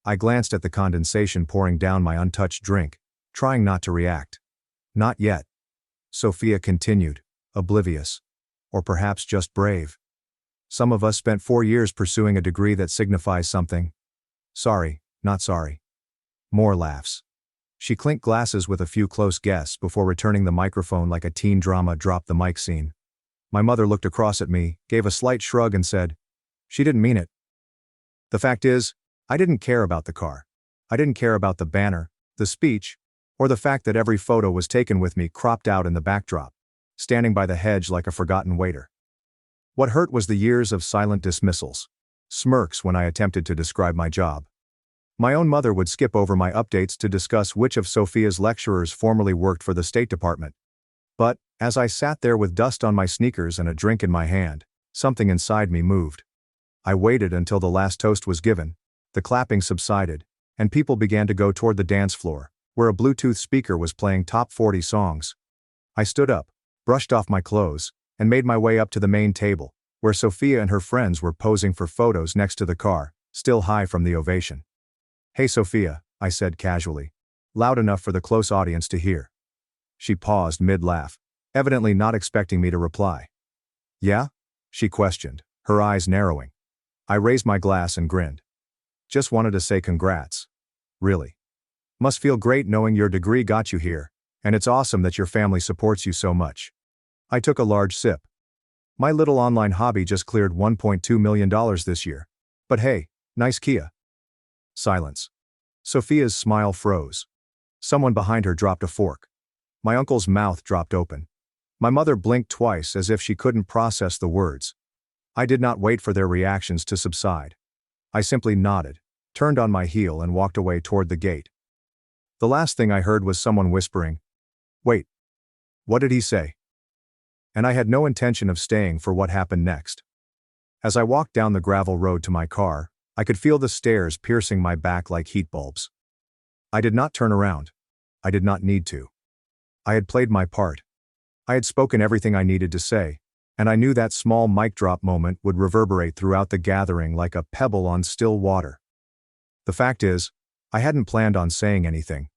I glanced at the condensation pouring down my untouched drink, trying not to react. "Not yet." Sophia continued, oblivious. Or perhaps just brave. "Some of us spent 4 years pursuing a degree that signifies something. Sorry, not sorry." More laughs. She clinked glasses with a few close guests before returning the microphone like a teen drama drop the mic scene. My mother looked across at me, gave a slight shrug and said, "She didn't mean it." The fact is, I didn't care about the car. I didn't care about the banner, the speech, or the fact that every photo was taken with me cropped out in the backdrop, standing by the hedge like a forgotten waiter. What hurt was the years of silent dismissals, smirks when I attempted to describe my job. My own mother would skip over my updates to discuss which of Sophia's lecturers formerly worked for the State Department. But, as I sat there with dust on my sneakers and a drink in my hand, something inside me moved. I waited until the last toast was given, the clapping subsided, and people began to go toward the dance floor, where a Bluetooth speaker was playing top 40 songs. I stood up, brushed off my clothes, and made my way up to the main table, where Sophia and her friends were posing for photos next to the car, still high from the ovation. "Hey Sophia," I said casually, loud enough for the close audience to hear. She paused mid-laugh, evidently not expecting me to reply. "Yeah?" she questioned, her eyes narrowing. I raised my glass and grinned. "Just wanted to say congrats. Really. Must feel great knowing your degree got you here, and it's awesome that your family supports you so much." I took a large sip. My little online hobby just cleared $1.2 million this year. But hey, nice Kia. Silence. Sophia's smile froze. Someone behind her dropped a fork. My uncle's mouth dropped open. My mother blinked twice as if she couldn't process the words. I did not wait for their reactions to subside. I simply nodded, turned on my heel and walked away toward the gate. The last thing I heard was someone whispering, "Wait. What did he say?" And I had no intention of staying for what happened next. As I walked down the gravel road to my car, I could feel the stairs piercing my back like heat bulbs. I did not turn around. I did not need to. I had played my part. I had spoken everything I needed to say, and I knew that small mic drop moment would reverberate throughout the gathering like a pebble on still water. The fact is, I hadn't planned on saying anything.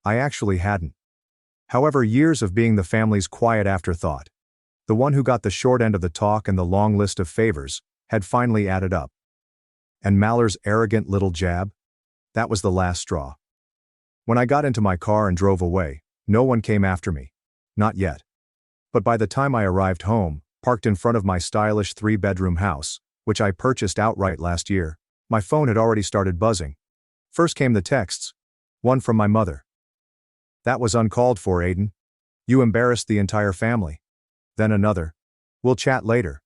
I actually hadn't. However, years of being the family's quiet afterthought, the one who got the short end of the talk and the long list of favors, had finally added up. And Mallory's arrogant little jab? That was the last straw. When I got into my car and drove away, no one came after me. Not yet. But by the time I arrived home, parked in front of my stylish 3-bedroom house, which I purchased outright last year, my phone had already started buzzing. First came the texts. One from my mother. "That was uncalled for, Aiden. You embarrassed the entire family." Then another. "We'll chat later.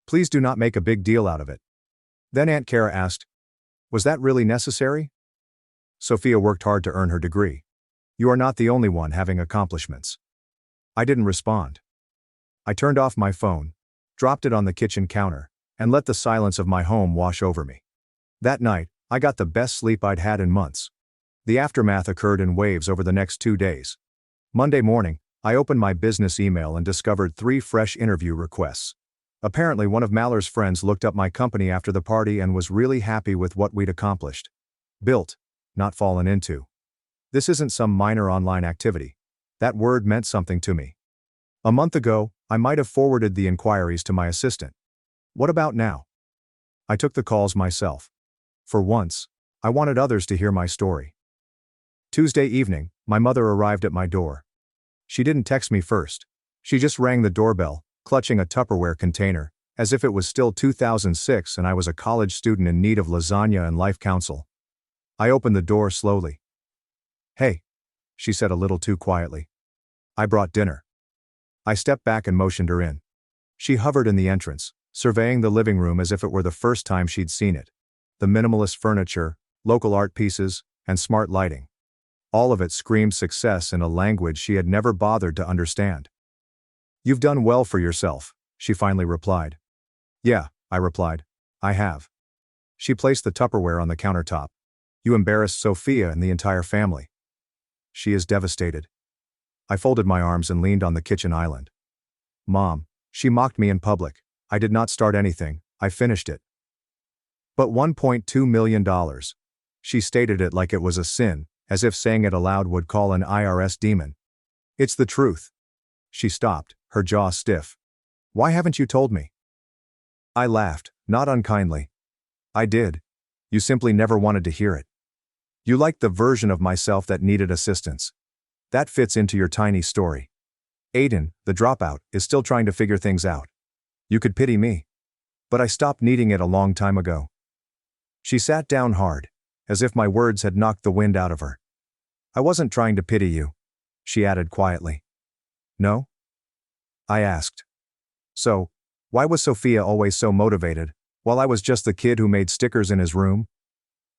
Please do not make a big deal out of it." Then Aunt Kara asked, "Was that really necessary?" Sophia worked hard to earn her degree. You are not the only one having accomplishments. I didn't respond. I turned off my phone, dropped it on the kitchen counter, and let the silence of my home wash over me. That night, I got the best sleep I'd had in months. The aftermath occurred in waves over the next 2 days. Monday morning, I opened my business email and discovered 3 fresh interview requests. Apparently one of Mallory's friends looked up my company after the party and was really happy with what we'd accomplished. Built, not fallen into. This isn't some minor online activity. That word meant something to me. A month ago, I might have forwarded the inquiries to my assistant. What about now? I took the calls myself. For once, I wanted others to hear my story. Tuesday evening, my mother arrived at my door. She didn't text me first. She just rang the doorbell, clutching a Tupperware container, as if it was still 2006 and I was a college student in need of lasagna and life counsel. I opened the door slowly. "Hey," she said a little too quietly. "I brought dinner." I stepped back and motioned her in. She hovered in the entrance, surveying the living room as if it were the first time she'd seen it. The minimalist furniture, local art pieces, and smart lighting. All of it screamed success in a language she had never bothered to understand. "You've done well for yourself," she finally replied. "Yeah," I replied. "I have." She placed the Tupperware on the countertop. "You embarrassed Sophia and the entire family. She is devastated." I folded my arms and leaned on the kitchen island. "Mom, she mocked me in public. I did not start anything, I finished it." "But $1.2 million. She stated it like it was a sin, as if saying it aloud would call an IRS demon. "It's the truth." She stopped, her jaw stiff. "Why haven't you told me?" I laughed, not unkindly. "I did. You simply never wanted to hear it. You liked the version of myself that needed assistance. That fits into your tiny story. Aiden, the dropout, is still trying to figure things out. You could pity me. But I stopped needing it a long time ago." She sat down hard, as if my words had knocked the wind out of her. "I wasn't trying to pity you," she added quietly. "No?" I asked. "So, why was Sophia always so motivated, while I was just the kid who made stickers in his room?"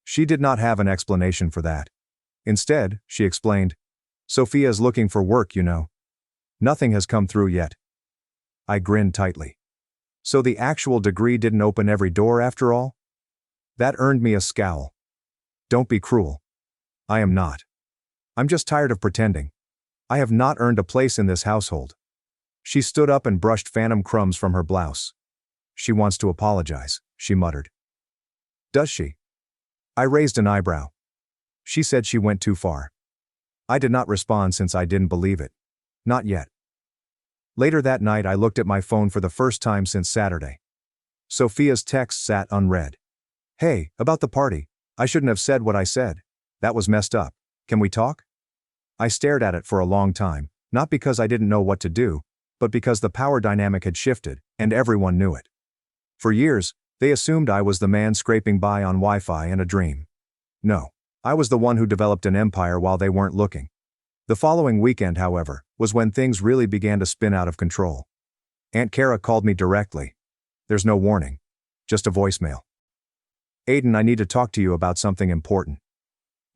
She did not have an explanation for that. Instead, she explained, "Sophia's looking for work, you know. Nothing has come through yet." I grinned tightly. So the actual degree didn't open every door after all? That earned me a scowl. "Don't be cruel." "I am not. I'm just tired of pretending. I have not earned a place in this household. She stood up and brushed phantom crumbs from her blouse. She wants to apologize, she muttered. Does she? I raised an eyebrow. She said she went too far. I did not respond since I didn't believe it. Not yet. Later that night I looked at my phone for the first time since Saturday. Sophia's text sat unread. Hey, about the party. I shouldn't have said what I said. That was messed up. Can we talk? I stared at it for a long time, not because I didn't know what to do, but because the power dynamic had shifted, and everyone knew it. For years, they assumed I was the man scraping by on Wi-Fi in a dream. No, I was the one who developed an empire while they weren't looking. The following weekend, however, was when things really began to spin out of control. Aunt Kara called me directly. There's no warning. Just a voicemail. Aiden, I need to talk to you about something important.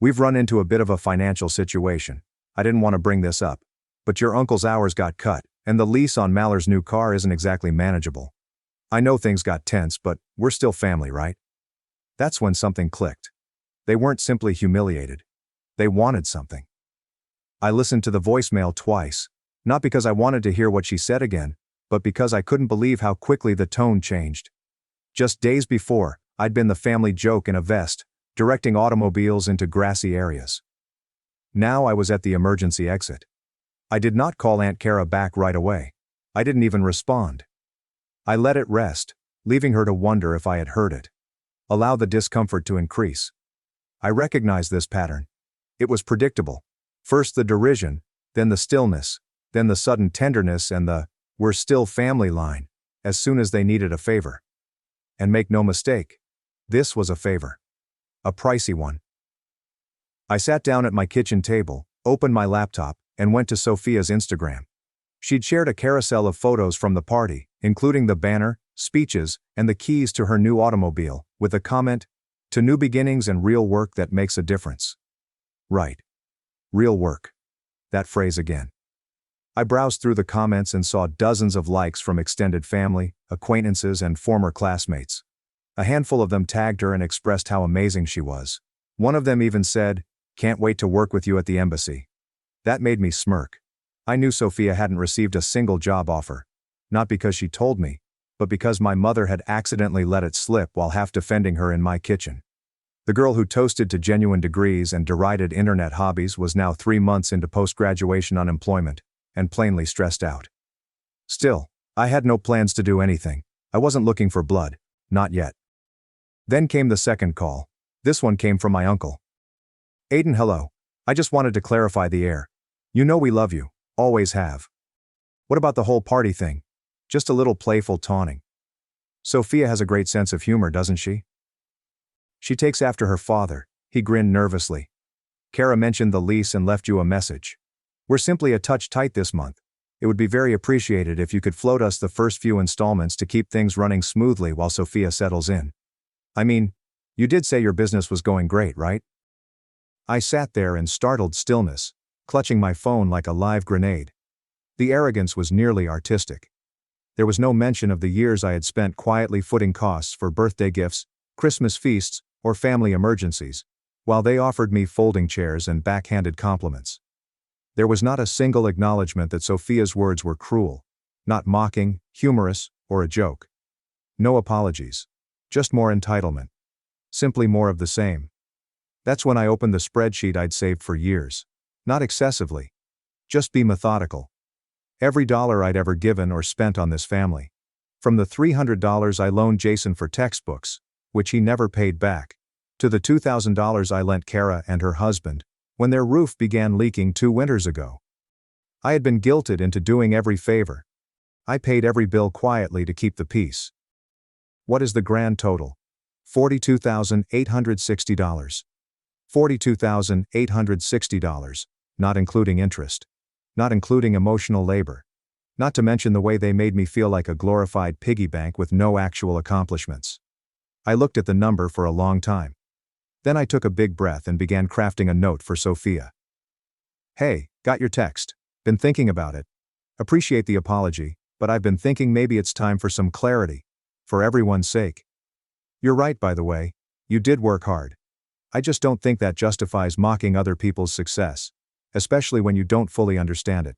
We've run into a bit of a financial situation. I didn't want to bring this up, but your uncle's hours got cut, and the lease on Mallory's new car isn't exactly manageable. I know things got tense, but we're still family, right? That's when something clicked. They weren't simply humiliated. They wanted something. I listened to the voicemail twice, not because I wanted to hear what she said again, but because I couldn't believe how quickly the tone changed. Just days before, I'd been the family joke in a vest, directing automobiles into grassy areas. Now I was at the emergency exit. I did not call Aunt Kara back right away. I didn't even respond. I let it rest, leaving her to wonder if I had heard it. Allow the discomfort to increase. I recognized this pattern. It was predictable. First the derision, then the stillness, then the sudden tenderness and the, "we're still family" line, as soon as they needed a favor. And make no mistake, this was a favor. A pricey one. I sat down at my kitchen table, opened my laptop, and went to Sophia's Instagram. She'd shared a carousel of photos from the party, including the banner, speeches, and the keys to her new automobile, with a comment, "To new beginnings and real work that makes a difference." Right. Real work. That phrase again. I browsed through the comments and saw dozens of likes from extended family, acquaintances, and former classmates. A handful of them tagged her and expressed how amazing she was. One of them even said, "Can't wait to work with you at the embassy." That made me smirk. I knew Sophia hadn't received a single job offer. Not because she told me, but because my mother had accidentally let it slip while half defending her in my kitchen. The girl who toasted to genuine degrees and derided internet hobbies was now 3 months into post-graduation unemployment, and plainly stressed out. Still, I had no plans to do anything. I wasn't looking for blood. Not yet. Then came the second call. This one came from my uncle. Aiden, hello. I just wanted to clarify the air. You know we love you. Always have. What about the whole party thing? Just a little playful taunting. Sophia has a great sense of humor, doesn't she? She takes after her father. He grinned nervously. Kara mentioned the lease and left you a message. We're simply a touch tight this month. It would be very appreciated if you could float us the first few installments to keep things running smoothly while Sophia settles in. I mean, you did say your business was going great, right? I sat there in startled stillness, clutching my phone like a live grenade. The arrogance was nearly artistic. There was no mention of the years I had spent quietly footing costs for birthday gifts, Christmas feasts, or family emergencies, while they offered me folding chairs and backhanded compliments. There was not a single acknowledgement that Sophia's words were cruel, not mocking, humorous, or a joke. No apologies. Just more entitlement. Simply more of the same. That's when I opened the spreadsheet I'd saved for years. Not excessively. Just be methodical. Every dollar I'd ever given or spent on this family. From the $300 I loaned Jason for textbooks, which he never paid back, to the $2,000 I lent Kara and her husband, when their roof began leaking 2 winters ago. I had been guilted into doing every favor. I paid every bill quietly to keep the peace. What is the grand total? $42,860. $42,860, not including interest. Not including emotional labor. Not to mention the way they made me feel like a glorified piggy bank with no actual accomplishments. I looked at the number for a long time. Then I took a big breath and began crafting a note for Sophia. Hey, got your text. Been thinking about it. Appreciate the apology, but I've been thinking maybe it's time for some clarity. For everyone's sake. You're right, by the way. You did work hard. I just don't think that justifies mocking other people's success. especially when you don't fully understand it.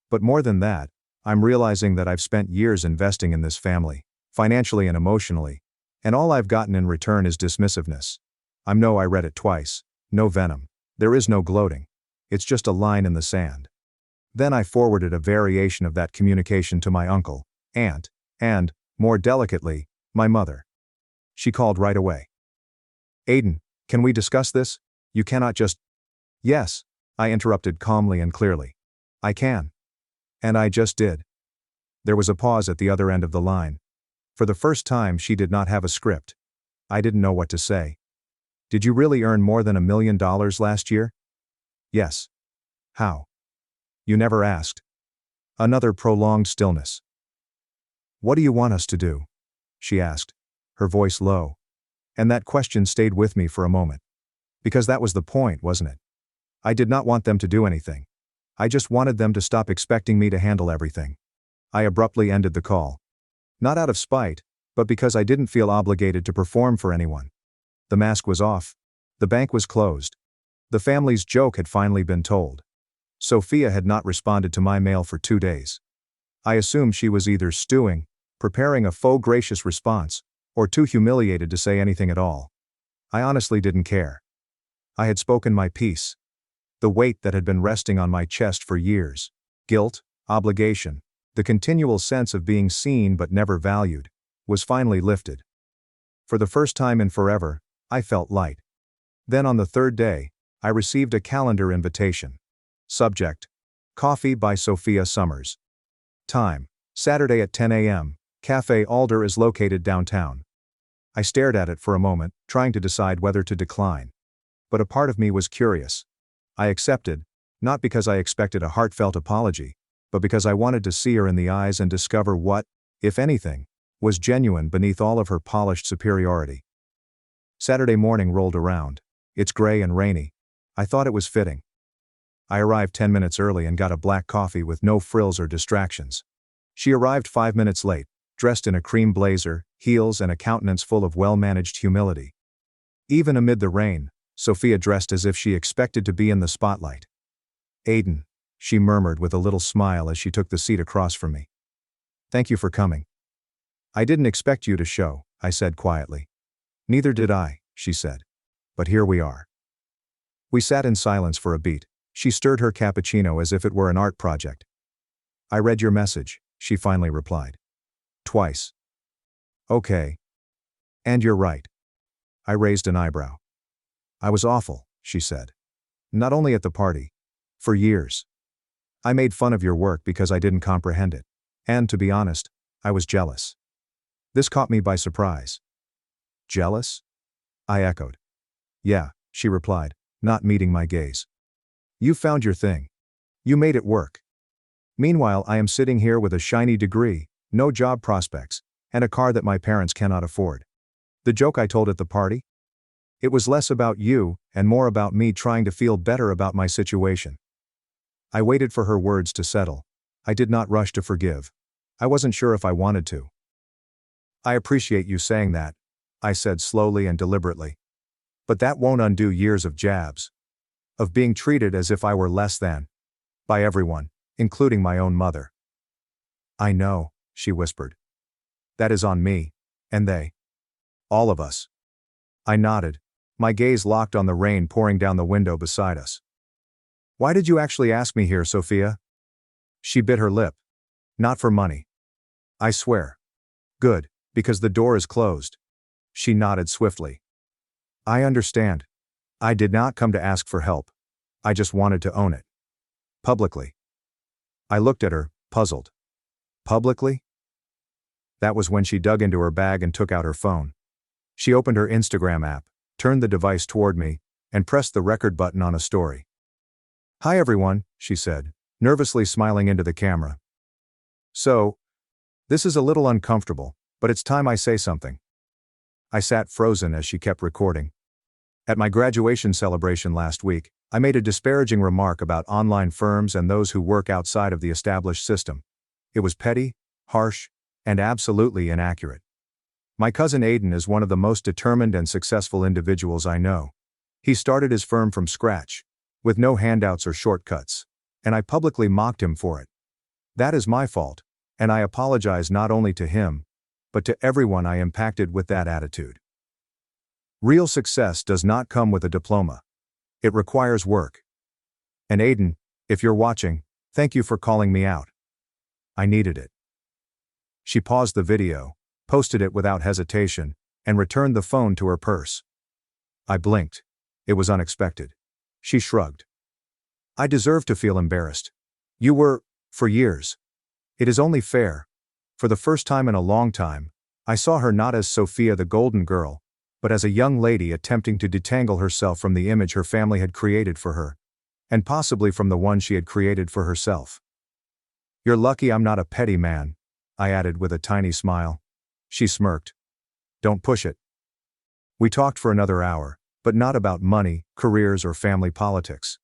But more than that, I'm realizing that I've spent years investing in this family, financially and emotionally, and all I've gotten in return is dismissiveness. I read it twice. No venom. There is no gloating. It's just a line in the sand. Then I forwarded a variation of that communication to my uncle, aunt, and, more delicately, my mother. She called right away. "Aiden, can we discuss this? You cannot just—" "Yes," I interrupted calmly and clearly. "I can." And I just did. There was a pause at the other end of the line. For the first time, she did not have a script. I didn't know what to say. "Did you really earn more than $1 million last year?" "Yes." "How?" "You never asked." Another prolonged stillness. "What do you want us to do?" she asked, her voice low. And that question stayed with me for a moment. Because that was the point, wasn't it? I did not want them to do anything. I just wanted them to stop expecting me to handle everything. I abruptly ended the call. Not out of spite, but because I didn't feel obligated to perform for anyone. The mask was off. The bank was closed. The family's joke had finally been told. Sophia had not responded to my mail for 2 days. I assumed she was either stewing, preparing a faux gracious response, or too humiliated to say anything at all. I honestly didn't care. I had spoken my piece. The weight that had been resting on my chest for years, guilt, obligation, the continual sense of being seen but never valued, was finally lifted. For the first time in forever, I felt light. Then on the third day, I received a calendar invitation. Subject: Coffee by Sophia Summers. Time: Saturday at 10 a.m., Cafe Alder is located downtown. I stared at it for a moment, trying to decide whether to decline. But a part of me was curious. I accepted, not because I expected a heartfelt apology, but because I wanted to see her in the eyes and discover what, if anything, was genuine beneath all of her polished superiority. Saturday morning rolled around. It's gray and rainy. I thought it was fitting. I arrived 10 minutes early and got a black coffee with no frills or distractions. She arrived 5 minutes late, dressed in a cream blazer, heels and a countenance full of well-managed humility. Even amid the rain, Sophia dressed as if she expected to be in the spotlight. "Aiden," she murmured with a little smile as she took the seat across from me. "Thank you for coming." "I didn't expect you to show," I said quietly. "Neither did I," she said. "But here we are." We sat in silence for a beat. She stirred her cappuccino as if it were an art project. "I read your message," she finally replied. "Twice." "Okay. And you're right." I raised an eyebrow. "I was awful," she said. "Not only at the party. For years. I made fun of your work because I didn't comprehend it. And, to be honest, I was jealous." This caught me by surprise. "Jealous?" I echoed. "Yeah," she replied, not meeting my gaze. "You found your thing. You made it work. Meanwhile, I am sitting here with a shiny degree, no job prospects, and a car that my parents cannot afford. The joke I told at the party? It was less about you, and more about me trying to feel better about my situation." I waited for her words to settle. I did not rush to forgive. I wasn't sure if I wanted to. "I appreciate you saying that," I said slowly and deliberately. "But that won't undo years of jabs. Of being treated as if I were less than. By everyone, including my own mother." "I know," she whispered. "That is on me. And they. All of us." I nodded, my gaze locked on the rain pouring down the window beside us. "Why did you actually ask me here, Sophia?" She bit her lip. "Not for money." "I swear." "Good, because the door is closed." She nodded swiftly. "I understand. I did not come to ask for help. I just wanted to own it. Publicly." I looked at her, puzzled. "Publicly?" That was when she dug into her bag and took out her phone. She opened her Instagram app, turned the device toward me, and pressed the record button on a story. "Hi everyone," she said, nervously smiling into the camera. "So, this is a little uncomfortable, but it's time I say something." I sat frozen as she kept recording. "At my graduation celebration last week, I made a disparaging remark about online firms and those who work outside of the established system. It was petty, harsh, and absolutely inaccurate. My cousin Aiden is one of the most determined and successful individuals I know. He started his firm from scratch, with no handouts or shortcuts. And I publicly mocked him for it. That is my fault, and I apologize not only to him, but to everyone I impacted with that attitude. Real success does not come with a diploma. It requires work. And Aiden, if you're watching, thank you for calling me out. I needed it. She paused the video, posted it without hesitation, and returned the phone to her purse. I blinked. It was unexpected. She shrugged. I deserve to feel embarrassed. You were, for years. It is only fair. For the first time in a long time, I saw her not as Sophia the golden girl, but as a young lady attempting to detangle herself from the image her family had created for her, and possibly from the one she had created for herself. You're lucky I'm not a petty man, I added with a tiny smile. She smirked. Don't push it. We talked for another hour, but not about money, careers, or family politics.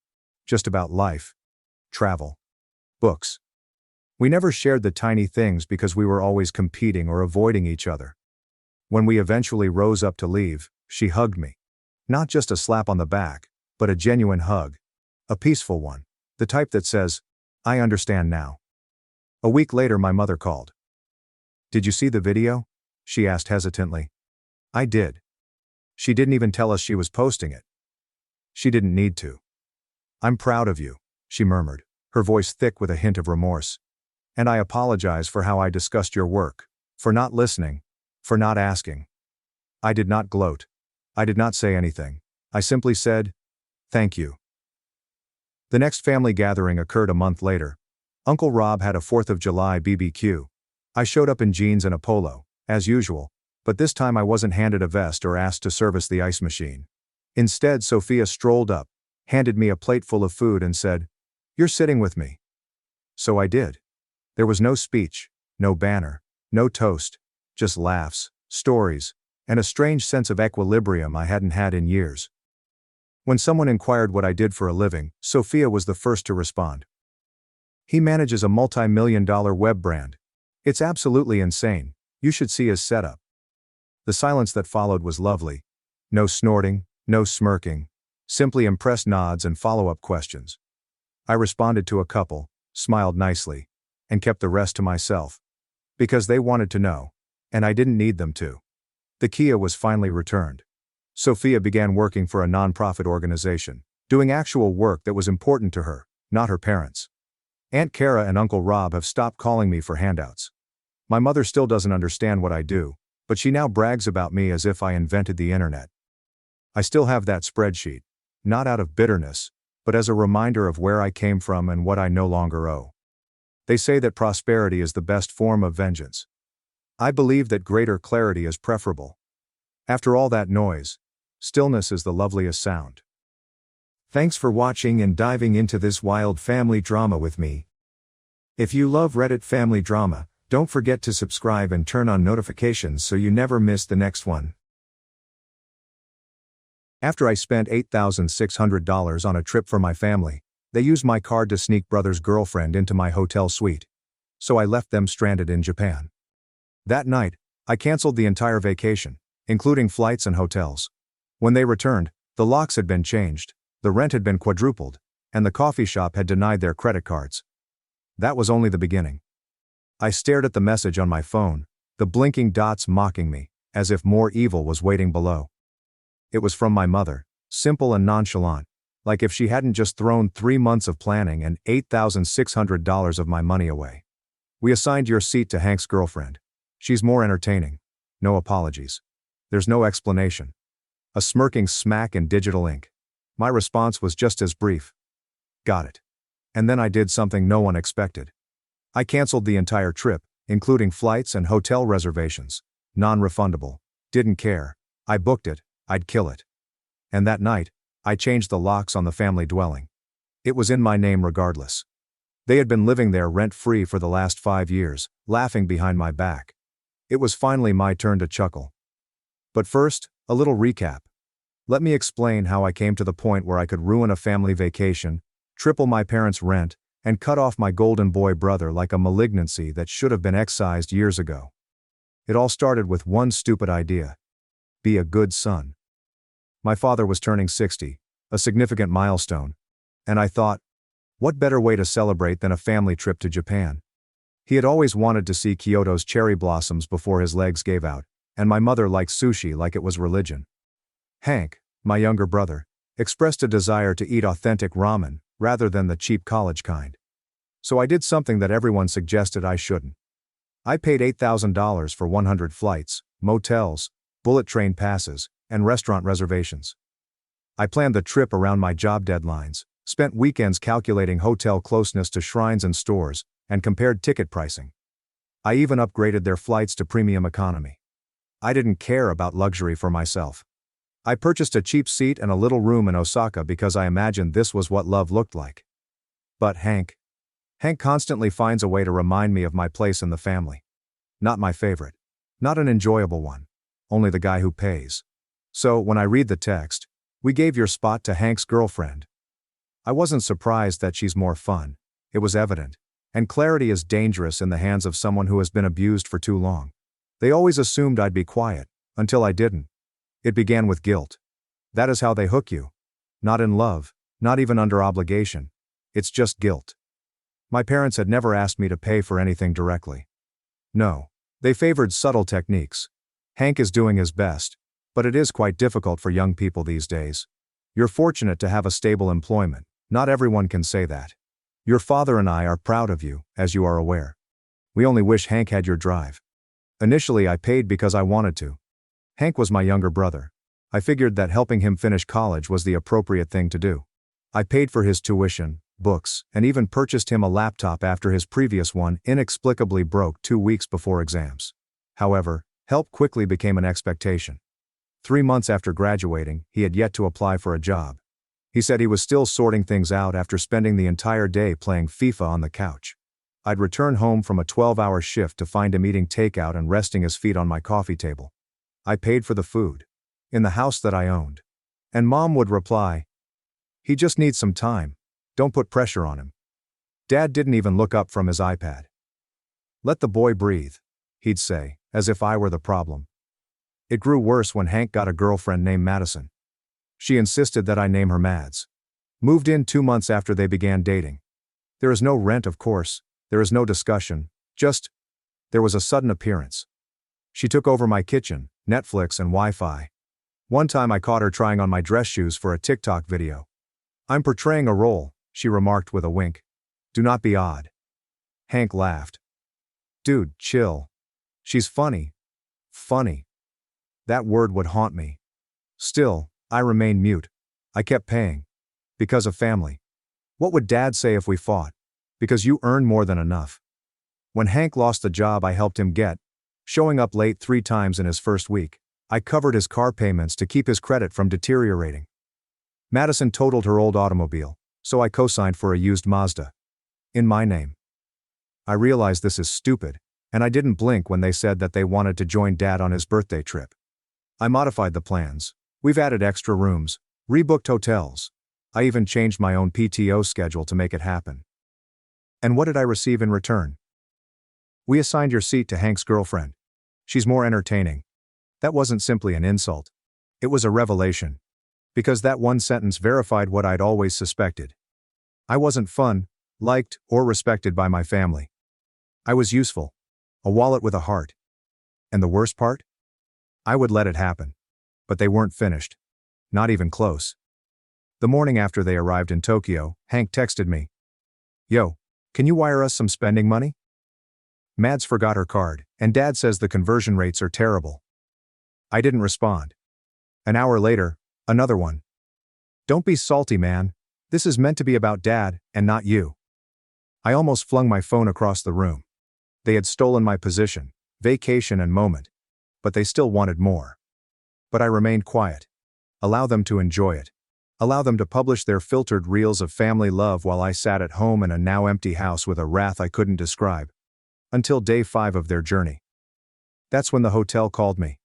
Just about life, travel, books. We never shared the tiny things because we were always competing or avoiding each other. When we eventually rose up to leave, she hugged me. Not just a slap on the back, but a genuine hug. A peaceful one. The type that says, I understand now. A week later my mother called. Did you see the video? She asked hesitantly. I did. She didn't even tell us she was posting it. She didn't need to. I'm proud of you, she murmured, her voice thick with a hint of remorse. And I apologize for how I discussed your work, for not listening, for not asking. I did not gloat. I did not say anything. I simply said, thank you. The next family gathering occurred a month later. Uncle Rob had a 4th of July BBQ. I showed up in jeans and a polo, as usual, but this time I wasn't handed a vest or asked to service the ice machine. Instead, Sophia strolled up, handed me a plate full of food and said, You're sitting with me. So I did. There was no speech, no banner, no toast, just laughs, stories, and a strange sense of equilibrium I hadn't had in years. When someone inquired what I did for a living, Sophia was the first to respond. He manages a multi-million-dollar web brand. It's absolutely insane. You should see his setup. The silence that followed was lovely. No snorting, no smirking, simply impressed nods and follow-up questions. I responded to a couple, smiled nicely, and kept the rest to myself. Because they wanted to know, and I didn't need them to. The Kia was finally returned. Sophia began working for a non-profit organization, doing actual work that was important to her, not her parents. Aunt Kara and Uncle Rob have stopped calling me for handouts. My mother still doesn't understand what I do, but she now brags about me as if I invented the internet. I still have that spreadsheet, not out of bitterness, but as a reminder of where I came from and what I no longer owe. They say that prosperity is the best form of vengeance. I believe that greater clarity is preferable. After all that noise, stillness is the loveliest sound. Thanks for watching and diving into this wild family drama with me. If you love Reddit family drama, don't forget to subscribe and turn on notifications so you never miss the next one. After I spent $8,600 on a trip for my family, they used my card to sneak brother's girlfriend into my hotel suite. So I left them stranded in Japan. That night, I canceled the entire vacation, including flights and hotels. When they returned, the locks had been changed, the rent had been quadrupled, and the coffee shop had denied their credit cards. That was only the beginning. I stared at the message on my phone, the blinking dots mocking me, as if more evil was waiting below. It was from my mother, simple and nonchalant, like if she hadn't just thrown 3 months of planning and $8,600 of my money away. We assigned your seat to Hank's girlfriend. She's more entertaining. No apologies. There's no explanation. A smirking smack in digital ink. My response was just as brief. Got it. And then I did something no one expected. I canceled the entire trip, including flights and hotel reservations. Non-refundable. Didn't care. I booked it, I'd kill it. And that night, I changed the locks on the family dwelling. It was in my name regardless. They had been living there rent-free for the last 5 years, laughing behind my back. It was finally my turn to chuckle. But first, a little recap. Let me explain how I came to the point where I could ruin a family vacation, triple my parents' rent, and cut off my golden boy brother like a malignancy that should have been excised years ago. It all started with one stupid idea. Be a good son. My father was turning 60, a significant milestone. And I thought, what better way to celebrate than a family trip to Japan? He had always wanted to see Kyoto's cherry blossoms before his legs gave out, and my mother liked sushi like it was religion. Hank, my younger brother, expressed a desire to eat authentic ramen, rather than the cheap college kind. So I did something that everyone suggested I shouldn't. I paid $8,000 for 100 flights, motels, bullet train passes, and restaurant reservations. I planned the trip around my job deadlines, spent weekends calculating hotel closeness to shrines and stores, and compared ticket pricing. I even upgraded their flights to premium economy. I didn't care about luxury for myself. I purchased a cheap seat and a little room in Osaka because I imagined this was what love looked like. But Hank constantly finds a way to remind me of my place in the family. Not my favorite. Not an enjoyable one. Only the guy who pays. So, when I read the text, "We gave your spot to Hank's girlfriend." I wasn't surprised that she's more fun. It was evident. And clarity is dangerous in the hands of someone who has been abused for too long. They always assumed I'd be quiet, until I didn't. It began with guilt. That is how they hook you. Not in love, not even under obligation. It's just guilt. My parents had never asked me to pay for anything directly. No. They favored subtle techniques. Hank is doing his best, but it is quite difficult for young people these days. You're fortunate to have a stable employment. Not everyone can say that. Your father and I are proud of you, as you are aware. We only wish Hank had your drive. Initially I paid because I wanted to. Hank was my younger brother. I figured that helping him finish college was the appropriate thing to do. I paid for his tuition, books, and even purchased him a laptop after his previous one inexplicably broke 2 weeks before exams. However, help quickly became an expectation. 3 months after graduating, he had yet to apply for a job. He said he was still sorting things out after spending the entire day playing FIFA on the couch. I'd return home from a 12-hour shift to find him eating takeout and resting his feet on my coffee table. I paid for the food. In the house that I owned. And Mom would reply, "He just needs some time. Don't put pressure on him." Dad didn't even look up from his iPad. "Let the boy breathe," he'd say, as if I were the problem. It grew worse when Hank got a girlfriend named Madison. She insisted that I name her Mads. Moved in 2 months after they began dating. There is no rent, of course. There is no discussion. Just, there was a sudden appearance. She took over my kitchen, Netflix and Wi-Fi. One time I caught her trying on my dress shoes for a TikTok video. "I'm portraying a role," she remarked with a wink. "Do not be odd." Hank laughed. "Dude, chill. She's funny." Funny. That word would haunt me. Still, I remained mute. I kept paying. Because of family. What would Dad say if we fought? Because you earn more than enough. When Hank lost the job I helped him get, showing up late 3 times in his first week, I covered his car payments to keep his credit from deteriorating. Madison totaled her old automobile, so I co-signed for a used Mazda. In my name. I realized this is stupid, and I didn't blink when they said that they wanted to join Dad on his birthday trip. I modified the plans. We've added extra rooms, rebooked hotels. I even changed my own PTO schedule to make it happen. And what did I receive in return? "We assigned your seat to Hank's girlfriend. She's more entertaining." That wasn't simply an insult. It was a revelation. Because that one sentence verified what I'd always suspected. I wasn't fun, liked, or respected by my family. I was useful. A wallet with a heart. And the worst part? I would let it happen. But they weren't finished. Not even close. The morning after they arrived in Tokyo, Hank texted me. "Yo, can you wire us some spending money? Mads forgot her card, and Dad says the conversion rates are terrible." I didn't respond. An hour later, another one. "Don't be salty, man. This is meant to be about Dad, and not you." I almost flung my phone across the room. They had stolen my position, vacation and moment. But they still wanted more. But I remained quiet. Allow them to enjoy it. Allow them to publish their filtered reels of family love while I sat at home in a now empty house with a wrath I couldn't describe. Until day 5 of their journey. That's when the hotel called me.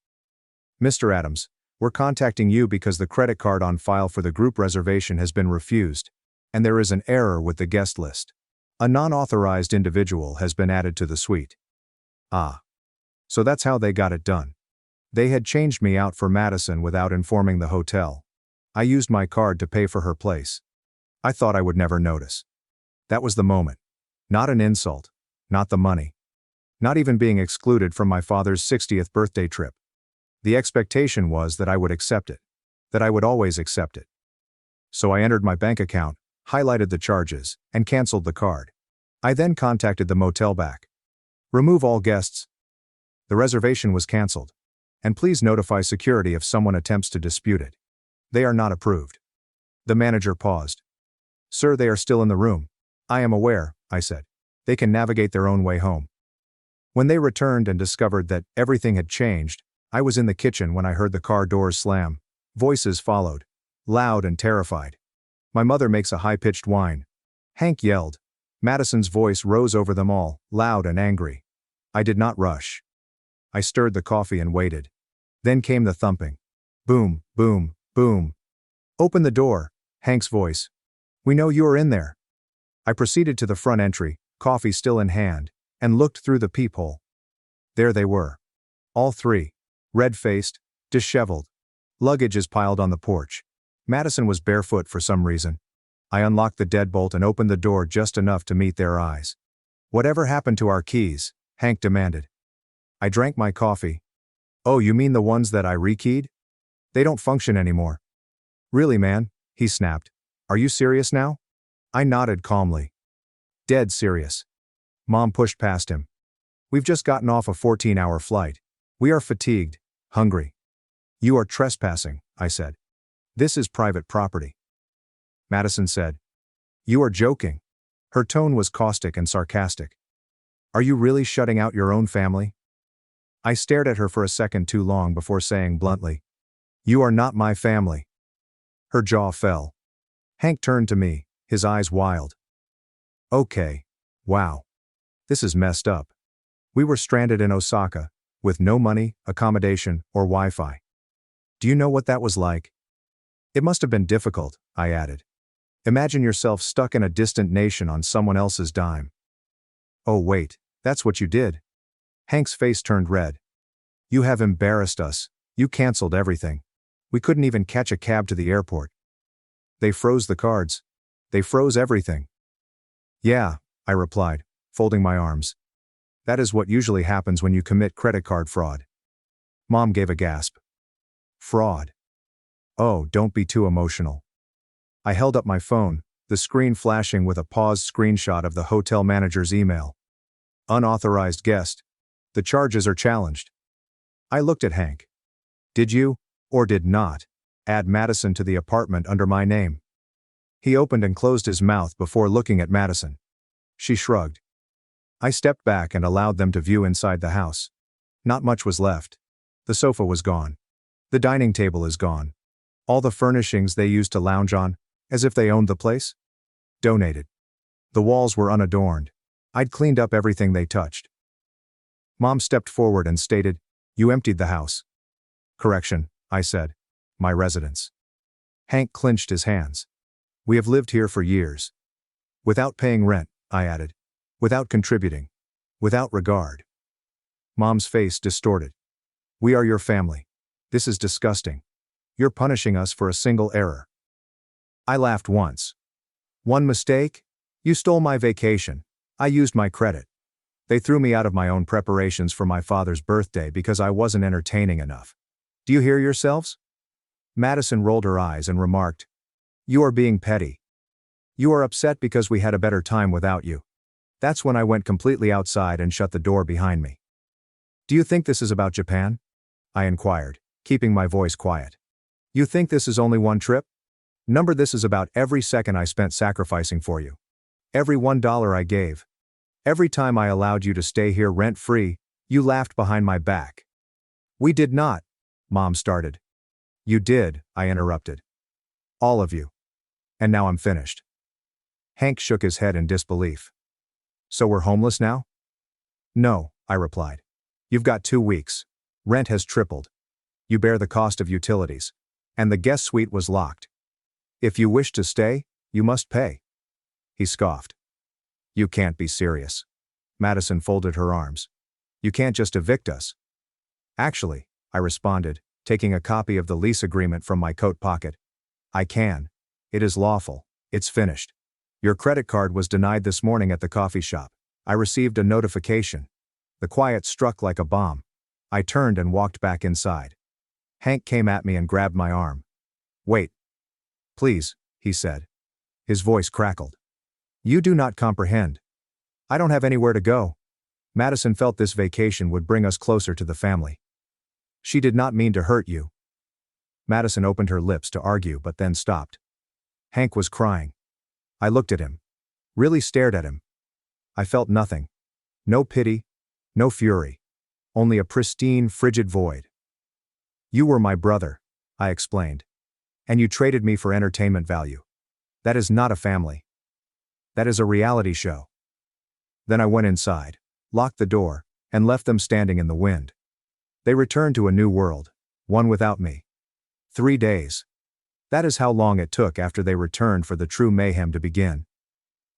"Mr. Adams, we're contacting you because the credit card on file for the group reservation has been refused, and there is an error with the guest list. A non-authorized individual has been added to the suite." Ah. So that's how they got it done. They had changed me out for Madison without informing the hotel. I used my card to pay for her place. I thought I would never notice. That was the moment. Not an insult. Not the money. Not even being excluded from my father's 60th birthday trip. The expectation was that I would accept it. That I would always accept it. So I entered my bank account, highlighted the charges, and canceled the card. I then contacted the motel back. Remove all guests. The reservation was canceled. And please notify security if someone attempts to dispute it. They are not approved. The manager paused. Sir, they are still in the room. I am aware, I said. They can navigate their own way home. When they returned and discovered that everything had changed, I was in the kitchen when I heard the car doors slam. Voices followed. Loud and terrified. My mother makes a high-pitched whine. Hank yelled. Madison's voice rose over them all, loud and angry. I did not rush. I stirred the coffee and waited. Then came the thumping. Boom, boom, boom. Open the door, Hank's voice. We know you are in there. I proceeded to the front entry, coffee still in hand, and looked through the peephole. There they were. All three. Red-faced, disheveled. Luggage is piled on the porch. Madison was barefoot for some reason. I unlocked the deadbolt and opened the door just enough to meet their eyes. Whatever happened to our keys? Hank demanded. I drank my coffee. Oh, you mean the ones that I rekeyed? They don't function anymore. Really, man? He snapped. Are you serious now? I nodded calmly. Dead serious. Mom pushed past him. We've just gotten off a 14-hour flight. We are fatigued, hungry. You are trespassing, I said. This is private property. Madison said. You are joking. Her tone was caustic and sarcastic. Are you really shutting out your own family? I stared at her for a second too long before saying bluntly, you are not my family. Her jaw fell. Hank turned to me, his eyes wild. Okay. Wow. This is messed up. We were stranded in Osaka, with no money, accommodation, or Wi-Fi. Do you know what that was like? It must have been difficult, I added. Imagine yourself stuck in a distant nation on someone else's dime. Oh wait, that's what you did. Hank's face turned red. You have embarrassed us. You canceled everything. We couldn't even catch a cab to the airport. They froze the cards. They froze everything. Yeah, I replied, folding my arms. That is what usually happens when you commit credit card fraud. Mom gave a gasp. Fraud. Oh, don't be too emotional. I held up my phone, the screen flashing with a paused screenshot of the hotel manager's email. Unauthorized guest. The charges are challenged. I looked at Hank. Did you, or did not, add Madison to the apartment under my name? He opened and closed his mouth before looking at Madison. She shrugged. I stepped back and allowed them to view inside the house. Not much was left. The sofa was gone. The dining table is gone. All the furnishings they used to lounge on, as if they owned the place? Donated. The walls were unadorned. I'd cleaned up everything they touched. Mom stepped forward and stated, You emptied the house. Correction, I said. My residence. Hank clenched his hands. We have lived here for years. Without paying rent, I added. Without contributing. Without regard. Mom's face distorted. We are your family. This is disgusting. You're punishing us for a single error. I laughed once. One mistake? You stole my vacation. I used my credit. They threw me out of my own preparations for my father's birthday because I wasn't entertaining enough. Do you hear yourselves? Madison rolled her eyes and remarked, You are being petty. You are upset because we had a better time without you. That's when I went completely outside and shut the door behind me. Do you think this is about Japan? I inquired, keeping my voice quiet. You think this is only one trip? Number this is about every second I spent sacrificing for you. Every $1 I gave. Every time I allowed you to stay here rent-free, you laughed behind my back. We did not, Mom started. You did, I interrupted. All of you. And now I'm finished. Hank shook his head in disbelief. So we're homeless now? No, I replied. You've got 2 weeks. Rent has tripled. You bear the cost of utilities. And the guest suite was locked. If you wish to stay, you must pay. He scoffed. You can't be serious. Madison folded her arms. You can't just evict us. Actually, I responded, taking a copy of the lease agreement from my coat pocket. I can. It is lawful. It's finished. Your credit card was denied this morning at the coffee shop. I received a notification. The quiet struck like a bomb. I turned and walked back inside. Hank came at me and grabbed my arm. Wait. Please, he said. His voice crackled. You do not comprehend. I don't have anywhere to go. Madison felt this vacation would bring us closer to the family. She did not mean to hurt you. Madison opened her lips to argue but then stopped. Hank was crying. I looked at him. Really stared at him. I felt nothing. No pity. No fury. Only a pristine, frigid void. You were my brother, I explained. And you traded me for entertainment value. That is not a family. That is a reality show. Then I went inside, locked the door, and left them standing in the wind. They returned to a new world, one without me. 3 days. That is how long it took after they returned for the true mayhem to begin.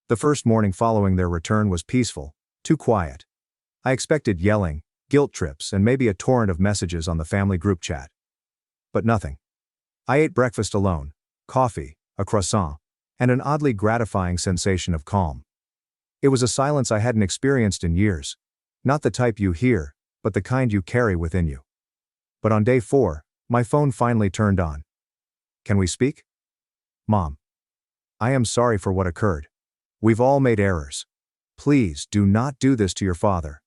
The first morning following their return was peaceful, too quiet. I expected yelling, guilt trips, and maybe a torrent of messages on the family group chat. But nothing. I ate breakfast alone, coffee, a croissant, and an oddly gratifying sensation of calm. It was a silence I hadn't experienced in years. Not the type you hear, but the kind you carry within you. But on day 4, my phone finally turned on. Can we speak? Mom. I am sorry for what occurred. We've all made errors. Please do not do this to your father.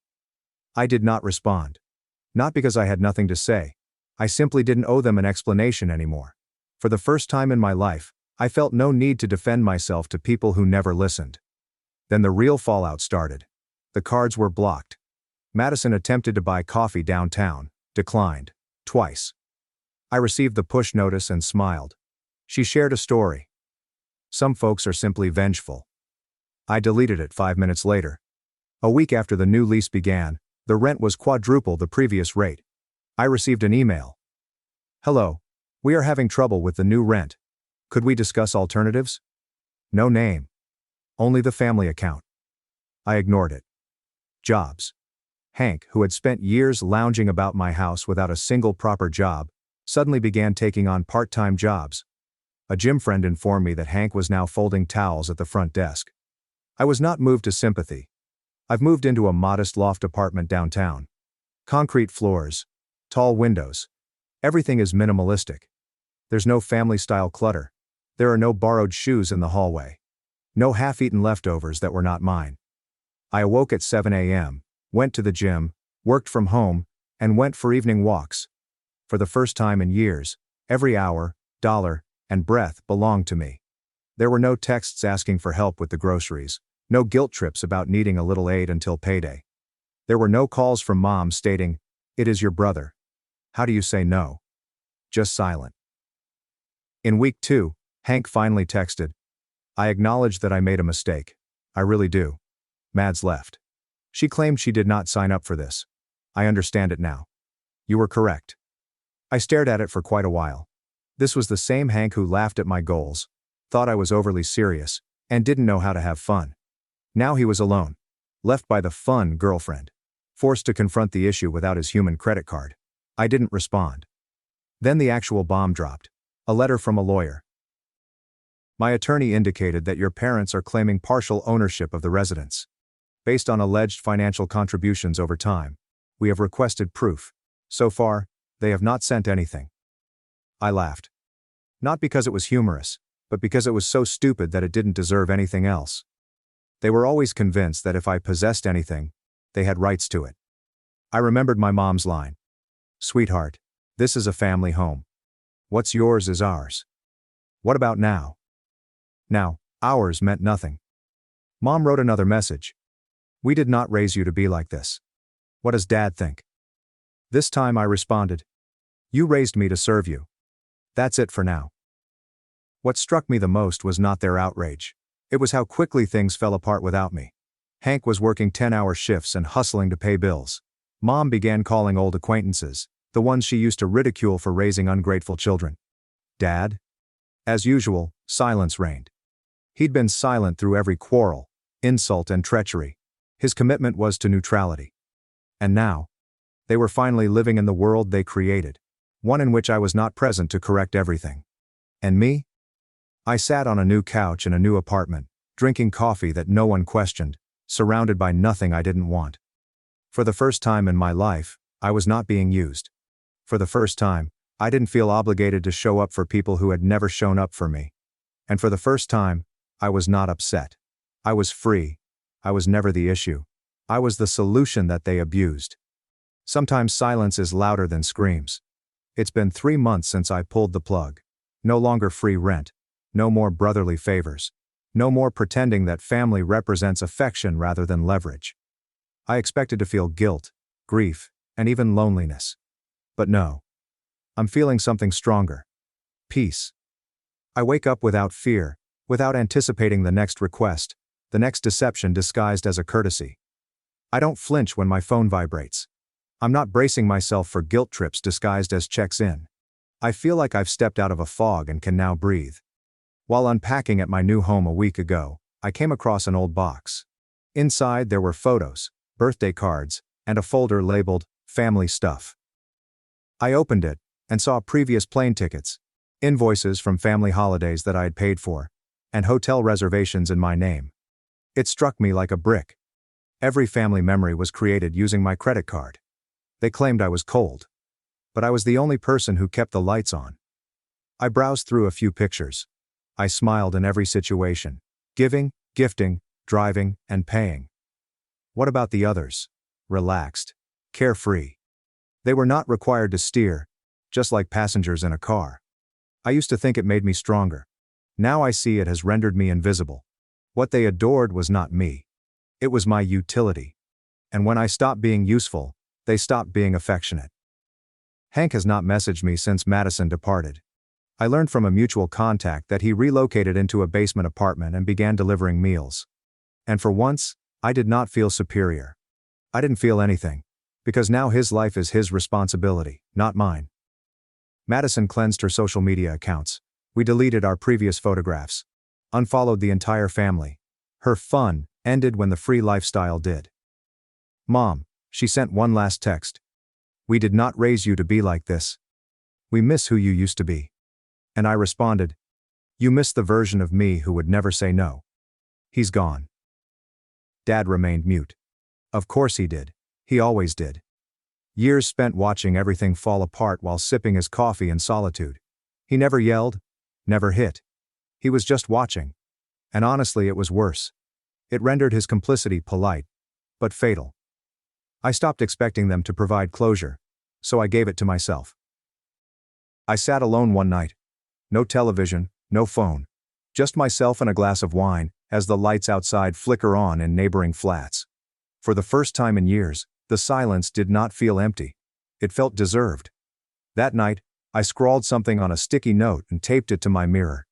I did not respond. Not because I had nothing to say. I simply didn't owe them an explanation anymore. For the first time in my life, I felt no need to defend myself to people who never listened. Then the real fallout started. The cards were blocked. Madison attempted to buy coffee downtown, declined. Twice. I received the push notice and smiled. She shared a story. Some folks are simply vengeful. I deleted it 5 minutes later. A week after the new lease began, the rent was quadruple the previous rate. I received an email. Hello. We are having trouble with the new rent. Could we discuss alternatives? No name. Only the family account. I ignored it. Jobs. Hank, who had spent years lounging about my house without a single proper job, suddenly began taking on part-time jobs. A gym friend informed me that Hank was now folding towels at the front desk. I was not moved to sympathy. I've moved into a modest loft apartment downtown. Concrete floors. Tall windows. Everything is minimalistic. There's no family-style clutter. There are no borrowed shoes in the hallway. No half-eaten leftovers that were not mine. I awoke at 7 a.m., went to the gym, worked from home, and went for evening walks. For the first time in years, every hour, dollar, and breath belonged to me. There were no texts asking for help with the groceries, no guilt trips about needing a little aid until payday. There were no calls from mom stating, "It is your brother. How do you say no?" Just silent. In week 2, Hank finally texted, "I acknowledge that I made a mistake. I really do." Mads left. She claimed she did not sign up for this. I understand it now. You were correct. I stared at it for quite a while. This was the same Hank who laughed at my goals, thought I was overly serious, and didn't know how to have fun. Now he was alone, left by the fun girlfriend, forced to confront the issue without his human credit card. I didn't respond. Then the actual bomb dropped. A letter from a lawyer. My attorney indicated that your parents are claiming partial ownership of the residence. Based on alleged financial contributions over time, we have requested proof. So far, they have not sent anything. I laughed. Not because it was humorous, but because it was so stupid that it didn't deserve anything else. They were always convinced that if I possessed anything, they had rights to it. I remembered my mom's line. "Sweetheart, this is a family home. What's yours is ours." What about now? Now, ours meant nothing. Mom wrote another message. "We did not raise you to be like this. What does Dad think?" This time I responded, "You raised me to serve you. That's it for now." What struck me the most was not their outrage. It was how quickly things fell apart without me. Hank was working 10-hour shifts and hustling to pay bills. Mom began calling old acquaintances, the ones she used to ridicule for raising ungrateful children. Dad? As usual, silence reigned. He'd been silent through every quarrel, insult, and treachery. His commitment was to neutrality. And now, they were finally living in the world they created, one in which I was not present to correct everything. And me? I sat on a new couch in a new apartment, drinking coffee that no one questioned, surrounded by nothing I didn't want. For the first time in my life, I was not being used. For the first time, I didn't feel obligated to show up for people who had never shown up for me. And for the first time, I was not upset. I was free. I was never the issue. I was the solution that they abused. Sometimes silence is louder than screams. It's been 3 months since I pulled the plug. No longer free rent. No more brotherly favors. No more pretending that family represents affection rather than leverage. I expected to feel guilt, grief, and even loneliness. But no. I'm feeling something stronger. Peace. I wake up without fear, without anticipating the next request, the next deception disguised as a courtesy. I don't flinch when my phone vibrates. I'm not bracing myself for guilt trips disguised as checks in. I feel like I've stepped out of a fog and can now breathe. While unpacking at my new home a week ago, I came across an old box. Inside there were photos, birthday cards, and a folder labeled, Family Stuff. I opened it, and saw previous plane tickets, invoices from family holidays that I had paid for, and hotel reservations in my name. It struck me like a brick. Every family memory was created using my credit card. They claimed I was cold. But I was the only person who kept the lights on. I browsed through a few pictures. I smiled in every situation. Giving, gifting, driving, and paying. What about the others? Relaxed. Carefree. They were not required to steer, just like passengers in a car. I used to think it made me stronger. Now I see it has rendered me invisible. What they adored was not me. It was my utility. And when I stopped being useful, they stopped being affectionate. Hank has not messaged me since Madison departed. I learned from a mutual contact that he relocated into a basement apartment and began delivering meals. And for once, I did not feel superior. I didn't feel anything. Because now his life is his responsibility, not mine. Madison cleansed her social media accounts. We deleted our previous photographs. Unfollowed the entire family. Her fun ended when the free lifestyle did. Mom, she sent one last text. We did not raise you to be like this. We miss who you used to be. And I responded, you miss the version of me who would never say no. He's gone. Dad remained mute. Of course he did. He always did. Years spent watching everything fall apart while sipping his coffee in solitude. He never yelled, never hit. He was just watching. And honestly, it was worse. It rendered his complicity polite, but fatal. I stopped expecting them to provide closure, so I gave it to myself. I sat alone one night. No television, no phone. Just myself and a glass of wine, as the lights outside flicker on in neighboring flats. For the first time in years, the silence did not feel empty. It felt deserved. That night, I scrawled something on a sticky note and taped it to my mirror.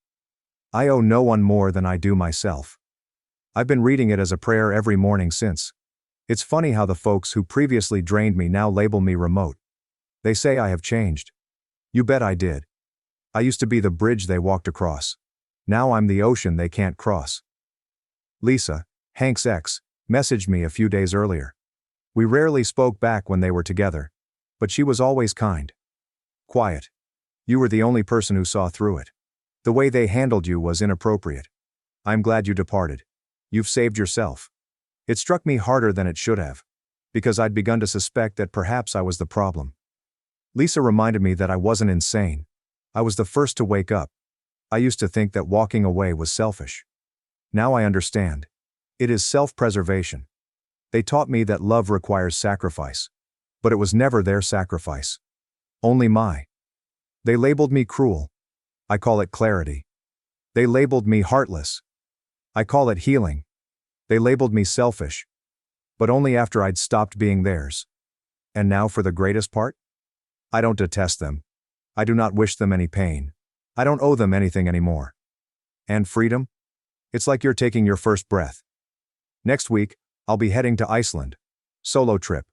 I owe no one more than I do myself. I've been reading it as a prayer every morning since. It's funny how the folks who previously drained me now label me remote. They say I have changed. You bet I did. I used to be the bridge they walked across. Now I'm the ocean they can't cross. Lisa, Hank's ex, messaged me a few days earlier. We rarely spoke back when they were together, but she was always kind. Quiet. You were the only person who saw through it. The way they handled you was inappropriate. I'm glad you departed. You've saved yourself. It struck me harder than it should have, because I'd begun to suspect that perhaps I was the problem. Lisa reminded me that I wasn't insane. I was the first to wake up. I used to think that walking away was selfish. Now I understand. It is self-preservation. They taught me that love requires sacrifice. But it was never their sacrifice. Only my. They labeled me cruel. I call it clarity. They labeled me heartless. I call it healing. They labeled me selfish. But only after I'd stopped being theirs. And now for the greatest part? I don't detest them. I do not wish them any pain. I don't owe them anything anymore. And freedom? It's like you're taking your first breath. Next week, I'll be heading to Iceland. Solo trip.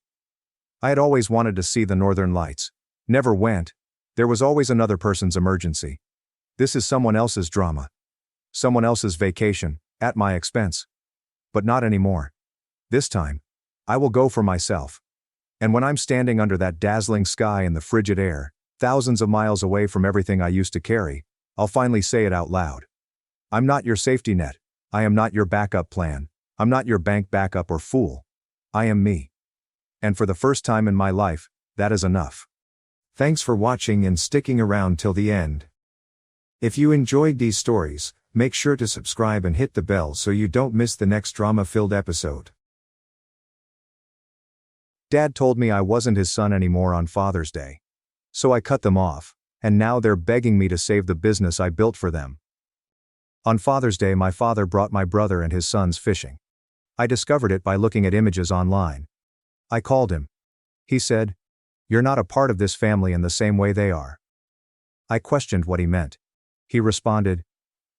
I had always wanted to see the northern lights. Never went. There was always another person's emergency. This is someone else's drama. Someone else's vacation, at my expense. But not anymore. This time, I will go for myself. And when I'm standing under that dazzling sky in the frigid air, thousands of miles away from everything I used to carry, I'll finally say it out loud. I'm not your safety net. I am not your backup plan. I'm not your bank backup or fool. I am me. And for the first time in my life, that is enough. Thanks for watching and sticking around till the end. If you enjoyed these stories, make sure to subscribe and hit the bell so you don't miss the next drama-filled episode. Dad told me I wasn't his son anymore on Father's Day. So I cut them off, and now they're begging me to save the business I built for them. On Father's Day, my father brought my brother and his sons fishing. I discovered it by looking at images online. I called him. He said, "You're not a part of this family in the same way they are." I questioned what he meant. He responded,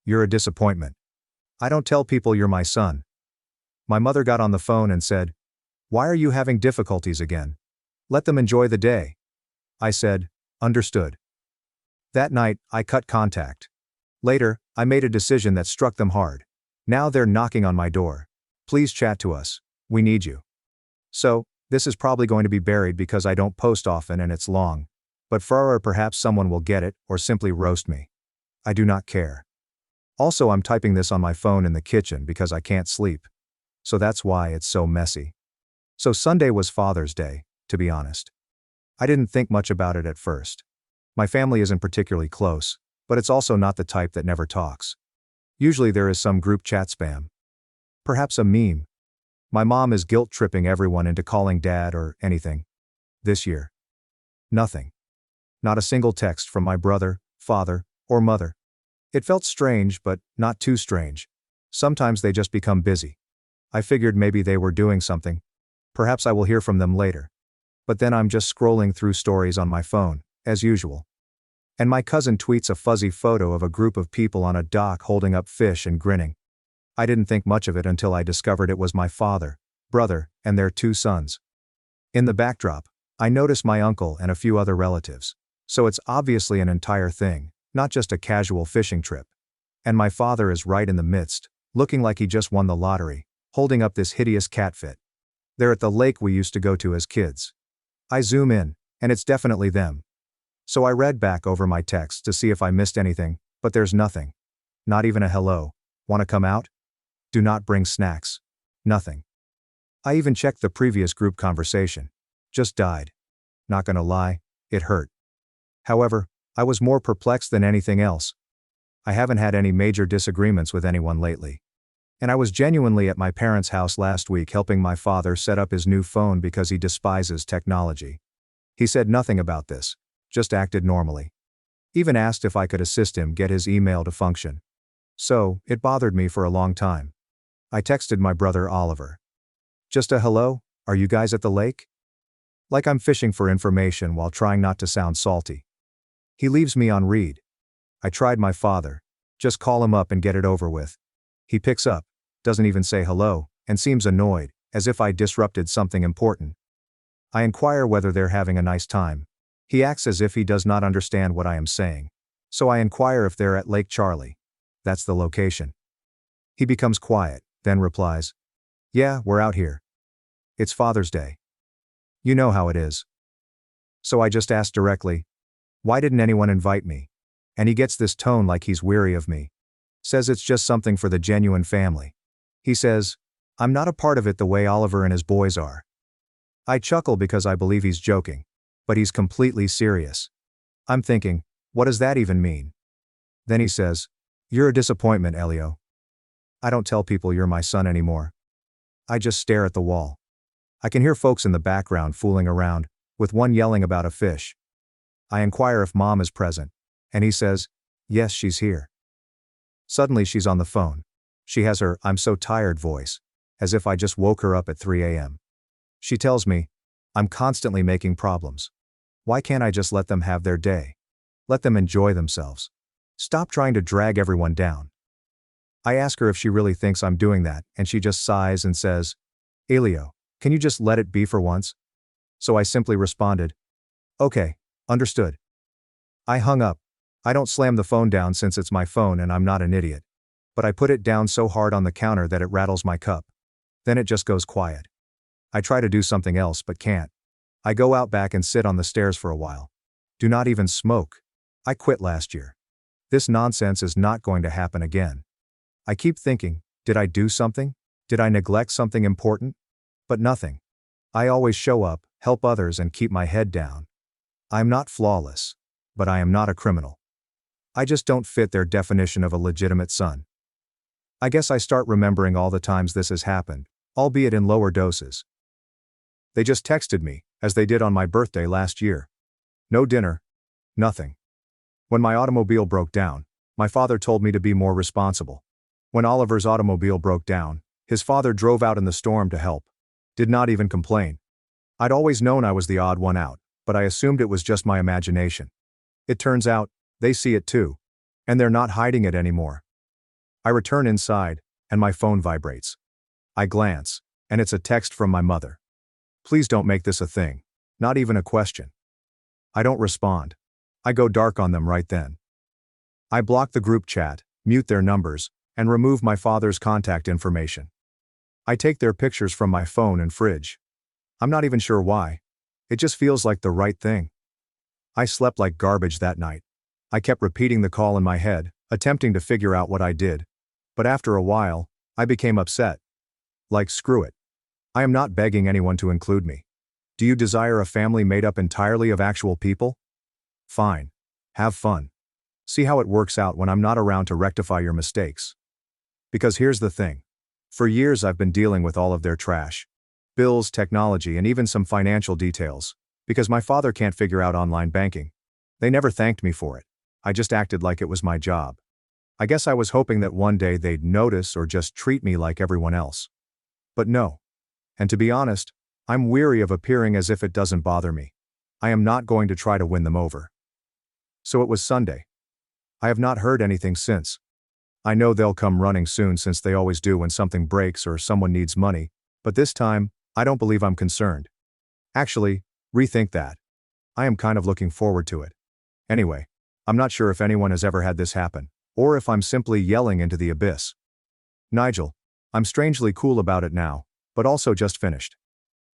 "You're a disappointment. I don't tell people you're my son." My mother got on the phone and said, "Why are you having difficulties again? Let them enjoy the day." I said, "Understood." That night, I cut contact. Later, I made a decision that struck them hard. Now they're knocking on my door. "Please chat to us. We need you." So, this is probably going to be buried because I don't post often and it's long. But or perhaps someone will get it or simply roast me. I do not care. Also, I'm typing this on my phone in the kitchen because I can't sleep. So that's why it's so messy. So Sunday was Father's Day, to be honest. I didn't think much about it at first. My family isn't particularly close, but it's also not the type that never talks. Usually there is some group chat spam. Perhaps a meme. My mom is guilt-tripping everyone into calling Dad or anything. This year. Nothing. Not a single text from my brother, father, or mother. It felt strange, but not too strange. Sometimes they just become busy. I figured maybe they were doing something. Perhaps I will hear from them later. But then I'm just scrolling through stories on my phone, as usual. And my cousin tweets a fuzzy photo of a group of people on a dock holding up fish and grinning. I didn't think much of it until I discovered it was my father, brother, and their 2 sons. In the backdrop, I notice my uncle and a few other relatives. So it's obviously an entire thing, not just a casual fishing trip. And my father is right in the midst, looking like he just won the lottery, holding up this hideous catfit. They're at the lake we used to go to as kids. I zoom in, and it's definitely them. So I read back over my texts to see if I missed anything, but there's nothing. Not even a hello. "Wanna come out? Do not bring snacks." Nothing. I even checked the previous group conversation. Just died. Not gonna lie, it hurt. However, I was more perplexed than anything else. I haven't had any major disagreements with anyone lately. And I was genuinely at my parents' house last week helping my father set up his new phone because he despises technology. He said nothing about this, just acted normally. Even asked if I could assist him get his email to function. So, it bothered me for a long time. I texted my brother Oliver. "Just a hello, are you guys at the lake?" Like I'm fishing for information while trying not to sound salty. He leaves me on read. I tried my father. Just call him up and get it over with. He picks up, doesn't even say hello, and seems annoyed, as if I disrupted something important. I inquire whether they're having a nice time. He acts as if he does not understand what I am saying. So I inquire if they're at Lake Charlie. That's the location. He becomes quiet, then replies, "Yeah, we're out here. It's Father's Day. You know how it is." So I just asked directly, "Why didn't anyone invite me?" And he gets this tone like he's weary of me. Says it's just something for the genuine family. He says, "I'm not a part of it the way Oliver and his boys are." I chuckle because I believe he's joking. But he's completely serious. I'm thinking, what does that even mean? Then he says, "You're a disappointment, Elio. I don't tell people you're my son anymore." I just stare at the wall. I can hear folks in the background fooling around, with one yelling about a fish. I inquire if Mom is present, and he says, "Yes, she's here." Suddenly she's on the phone. She has her "I'm so tired" voice, as if I just woke her up at 3 a.m. She tells me, "I'm constantly making problems. Why can't I just let them have their day? Let them enjoy themselves. Stop trying to drag everyone down." I ask her if she really thinks I'm doing that, and she just sighs and says, "Elio, can you just let it be for once?" So I simply responded, "Okay, understood." I hung up. I don't slam the phone down since it's my phone and I'm not an idiot. But I put it down so hard on the counter that it rattles my cup. Then it just goes quiet. I try to do something else but can't. I go out back and sit on the stairs for a while. Do not even smoke. I quit last year. This nonsense is not going to happen again. I keep thinking, did I do something? Did I neglect something important? But nothing. I always show up, help others, and keep my head down. I'm not flawless. But I am not a criminal. I just don't fit their definition of a legitimate son. I guess I start remembering all the times this has happened, albeit in lower doses. They just texted me, as they did on my birthday last year. No dinner. Nothing. When my automobile broke down, my father told me to be more responsible. When Oliver's automobile broke down, his father drove out in the storm to help. Did not even complain. I'd always known I was the odd one out, but I assumed it was just my imagination. It turns out, they see it too. And they're not hiding it anymore. I return inside, and my phone vibrates. I glance, and it's a text from my mother. Please don't make this a thing. Not even a question. I don't respond. I go dark on them right then. I block the group chat, mute their numbers, and remove my father's contact information. I take their pictures from my phone and fridge. I'm not even sure why. It just feels like the right thing. I slept like garbage that night. I kept repeating the call in my head, attempting to figure out what I did. But after a while, I became upset. Like, screw it. I am not begging anyone to include me. Do you desire a family made up entirely of actual people? Fine. Have fun. See how it works out when I'm not around to rectify your mistakes. Because here's the thing. For years I've been dealing with all of their trash. Bills, technology, and even some financial details. Because my father can't figure out online banking. They never thanked me for it. I just acted like it was my job. I guess I was hoping that one day they'd notice or just treat me like everyone else. But no. And to be honest, I'm weary of appearing as if it doesn't bother me. I am not going to try to win them over. So it was Sunday. I have not heard anything since. I know they'll come running soon since they always do when something breaks or someone needs money, but this time, I don't believe I'm concerned. Actually, rethink that. I am kind of looking forward to it. Anyway, I'm not sure if anyone has ever had this happen, or if I'm simply yelling into the abyss. Nigel, I'm strangely cool about it now, but also just finished.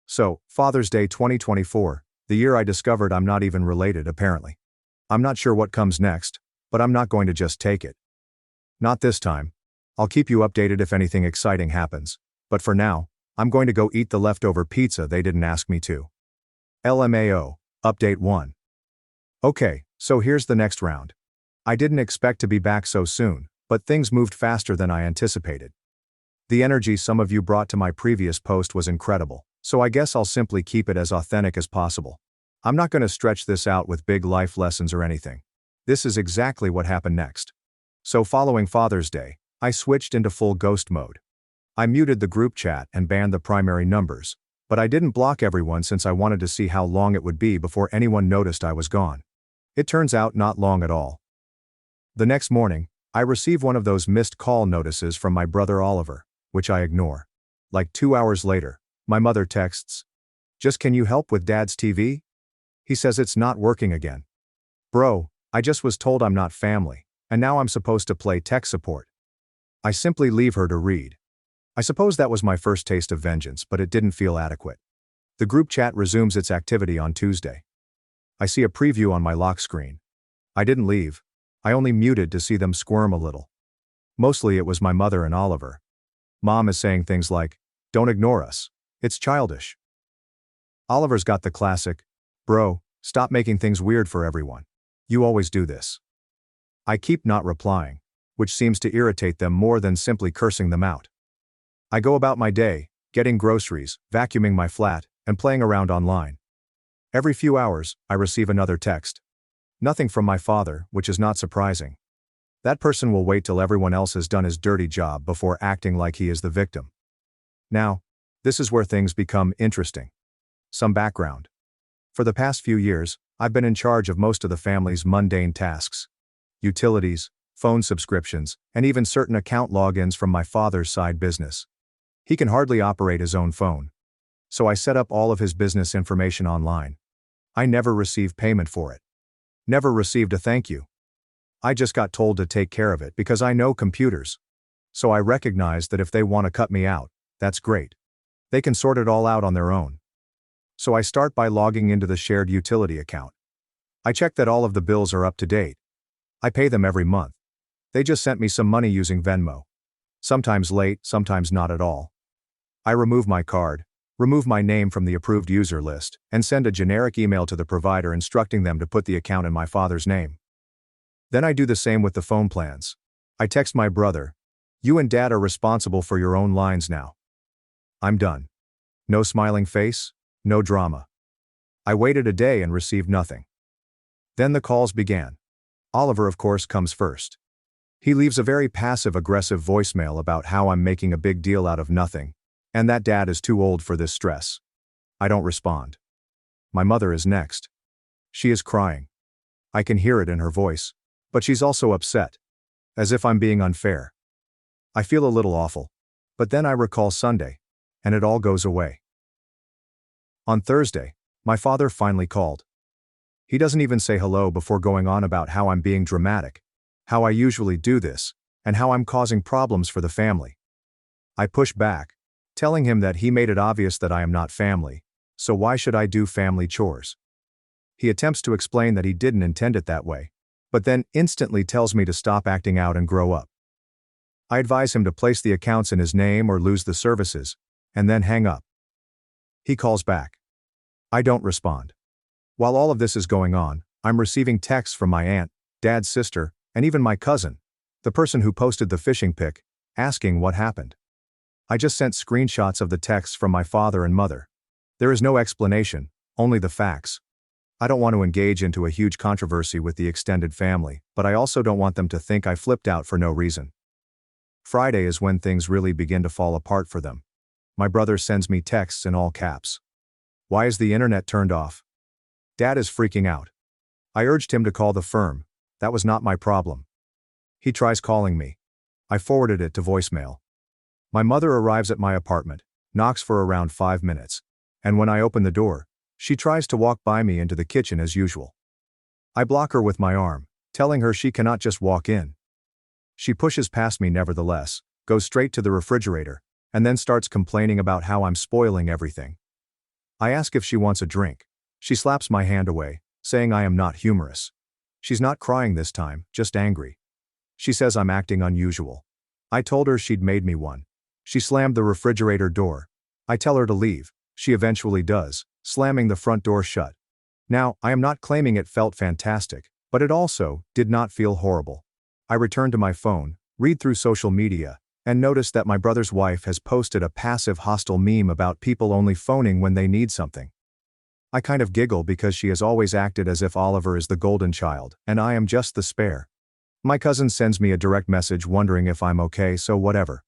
So, Father's Day 2024, the year I discovered I'm not even related apparently. I'm not sure what comes next, but I'm not going to just take it. Not this time. I'll keep you updated if anything exciting happens, but for now, I'm going to go eat the leftover pizza they didn't ask me to. LMAO, Update 1. Okay, so here's the next round. I didn't expect to be back so soon, but things moved faster than I anticipated. The energy some of you brought to my previous post was incredible, so I guess I'll simply keep it as authentic as possible. I'm not going to stretch this out with big life lessons or anything. This is exactly what happened next. So following Father's Day, I switched into full ghost mode. I muted the group chat and banned the primary numbers, but I didn't block everyone since I wanted to see how long it would be before anyone noticed I was gone. It turns out not long at all. The next morning, I receive one of those missed call notices from my brother Oliver, which I ignore. Like 2 hours later, my mother texts, "Just can you help with Dad's TV? He says it's not working again." Bro, I just was told I'm not family, and now I'm supposed to play tech support. I simply leave her to read. I suppose that was my first taste of vengeance, but it didn't feel adequate. The group chat resumes its activity on Tuesday. I see a preview on my lock screen. I didn't leave. I only muted to see them squirm a little. Mostly it was my mother and Oliver. Mom is saying things like, "Don't ignore us. It's childish." Oliver's got the classic, "Bro, stop making things weird for everyone. You always do this." I keep not replying, which seems to irritate them more than simply cursing them out. I go about my day, getting groceries, vacuuming my flat, and playing around online. Every few hours, I receive another text. Nothing from my father, which is not surprising. That person will wait till everyone else has done his dirty job before acting like he is the victim. Now, this is where things become interesting. Some background. For the past few years, I've been in charge of most of the family's mundane tasks. Utilities, phone subscriptions, and even certain account logins from my father's side business. He can hardly operate his own phone. So I set up all of his business information online. I never received payment for it. Never received a thank you. I just got told to take care of it because I know computers. So I recognize that if they want to cut me out, that's great. They can sort it all out on their own. So I start by logging into the shared utility account. I check that all of the bills are up to date. I pay them every month. They just sent me some money using Venmo. Sometimes late, sometimes not at all. I remove my card, remove my name from the approved user list, and send a generic email to the provider instructing them to put the account in my father's name. Then I do the same with the phone plans. I text my brother, "You and Dad are responsible for your own lines now." I'm done. No smiling face, no drama. I waited a day and received nothing. Then the calls began. Oliver, of course, comes first. He leaves a very passive-aggressive voicemail about how I'm making a big deal out of nothing, and that Dad is too old for this stress. I don't respond. My mother is next. She is crying. I can hear it in her voice, but she's also upset, as if I'm being unfair. I feel a little awful, but then I recall Sunday, and it all goes away. On Thursday, my father finally called. He doesn't even say hello before going on about how I'm being dramatic, how I usually do this, and how I'm causing problems for the family. I push back, telling him that he made it obvious that I am not family, so why should I do family chores? He attempts to explain that he didn't intend it that way, but then instantly tells me to stop acting out and grow up. I advise him to place the accounts in his name or lose the services, and then hang up. He calls back. I don't respond. While all of this is going on, I'm receiving texts from my aunt, Dad's sister, and even my cousin, the person who posted the phishing pic, asking what happened. I just sent screenshots of the texts from my father and mother. There is no explanation, only the facts. I don't want to engage into a huge controversy with the extended family, but I also don't want them to think I flipped out for no reason. Friday is when things really begin to fall apart for them. My brother sends me texts in all caps. "Why is the internet turned off?" Dad is freaking out. I urged him to call the firm. That was not my problem. He tries calling me. I forwarded it to voicemail. My mother arrives at my apartment, knocks for around 5 minutes, and when I open the door, she tries to walk by me into the kitchen as usual. I block her with my arm, telling her she cannot just walk in. She pushes past me nevertheless, goes straight to the refrigerator, and then starts complaining about how I'm spoiling everything. I ask if she wants a drink. She slaps my hand away, saying I am not humorous. She's not crying this time, just angry. She says I'm acting unusual. I told her she'd made me one. She slammed the refrigerator door. I tell her to leave. She eventually does, slamming the front door shut. Now, I am not claiming it felt fantastic, but it also did not feel horrible. I return to my phone, read through social media, and notice that my brother's wife has posted a passive hostile meme about people only phoning when they need something. I kind of giggle because she has always acted as if Oliver is the golden child, and I am just the spare. My cousin sends me a direct message wondering if I'm okay, so whatever.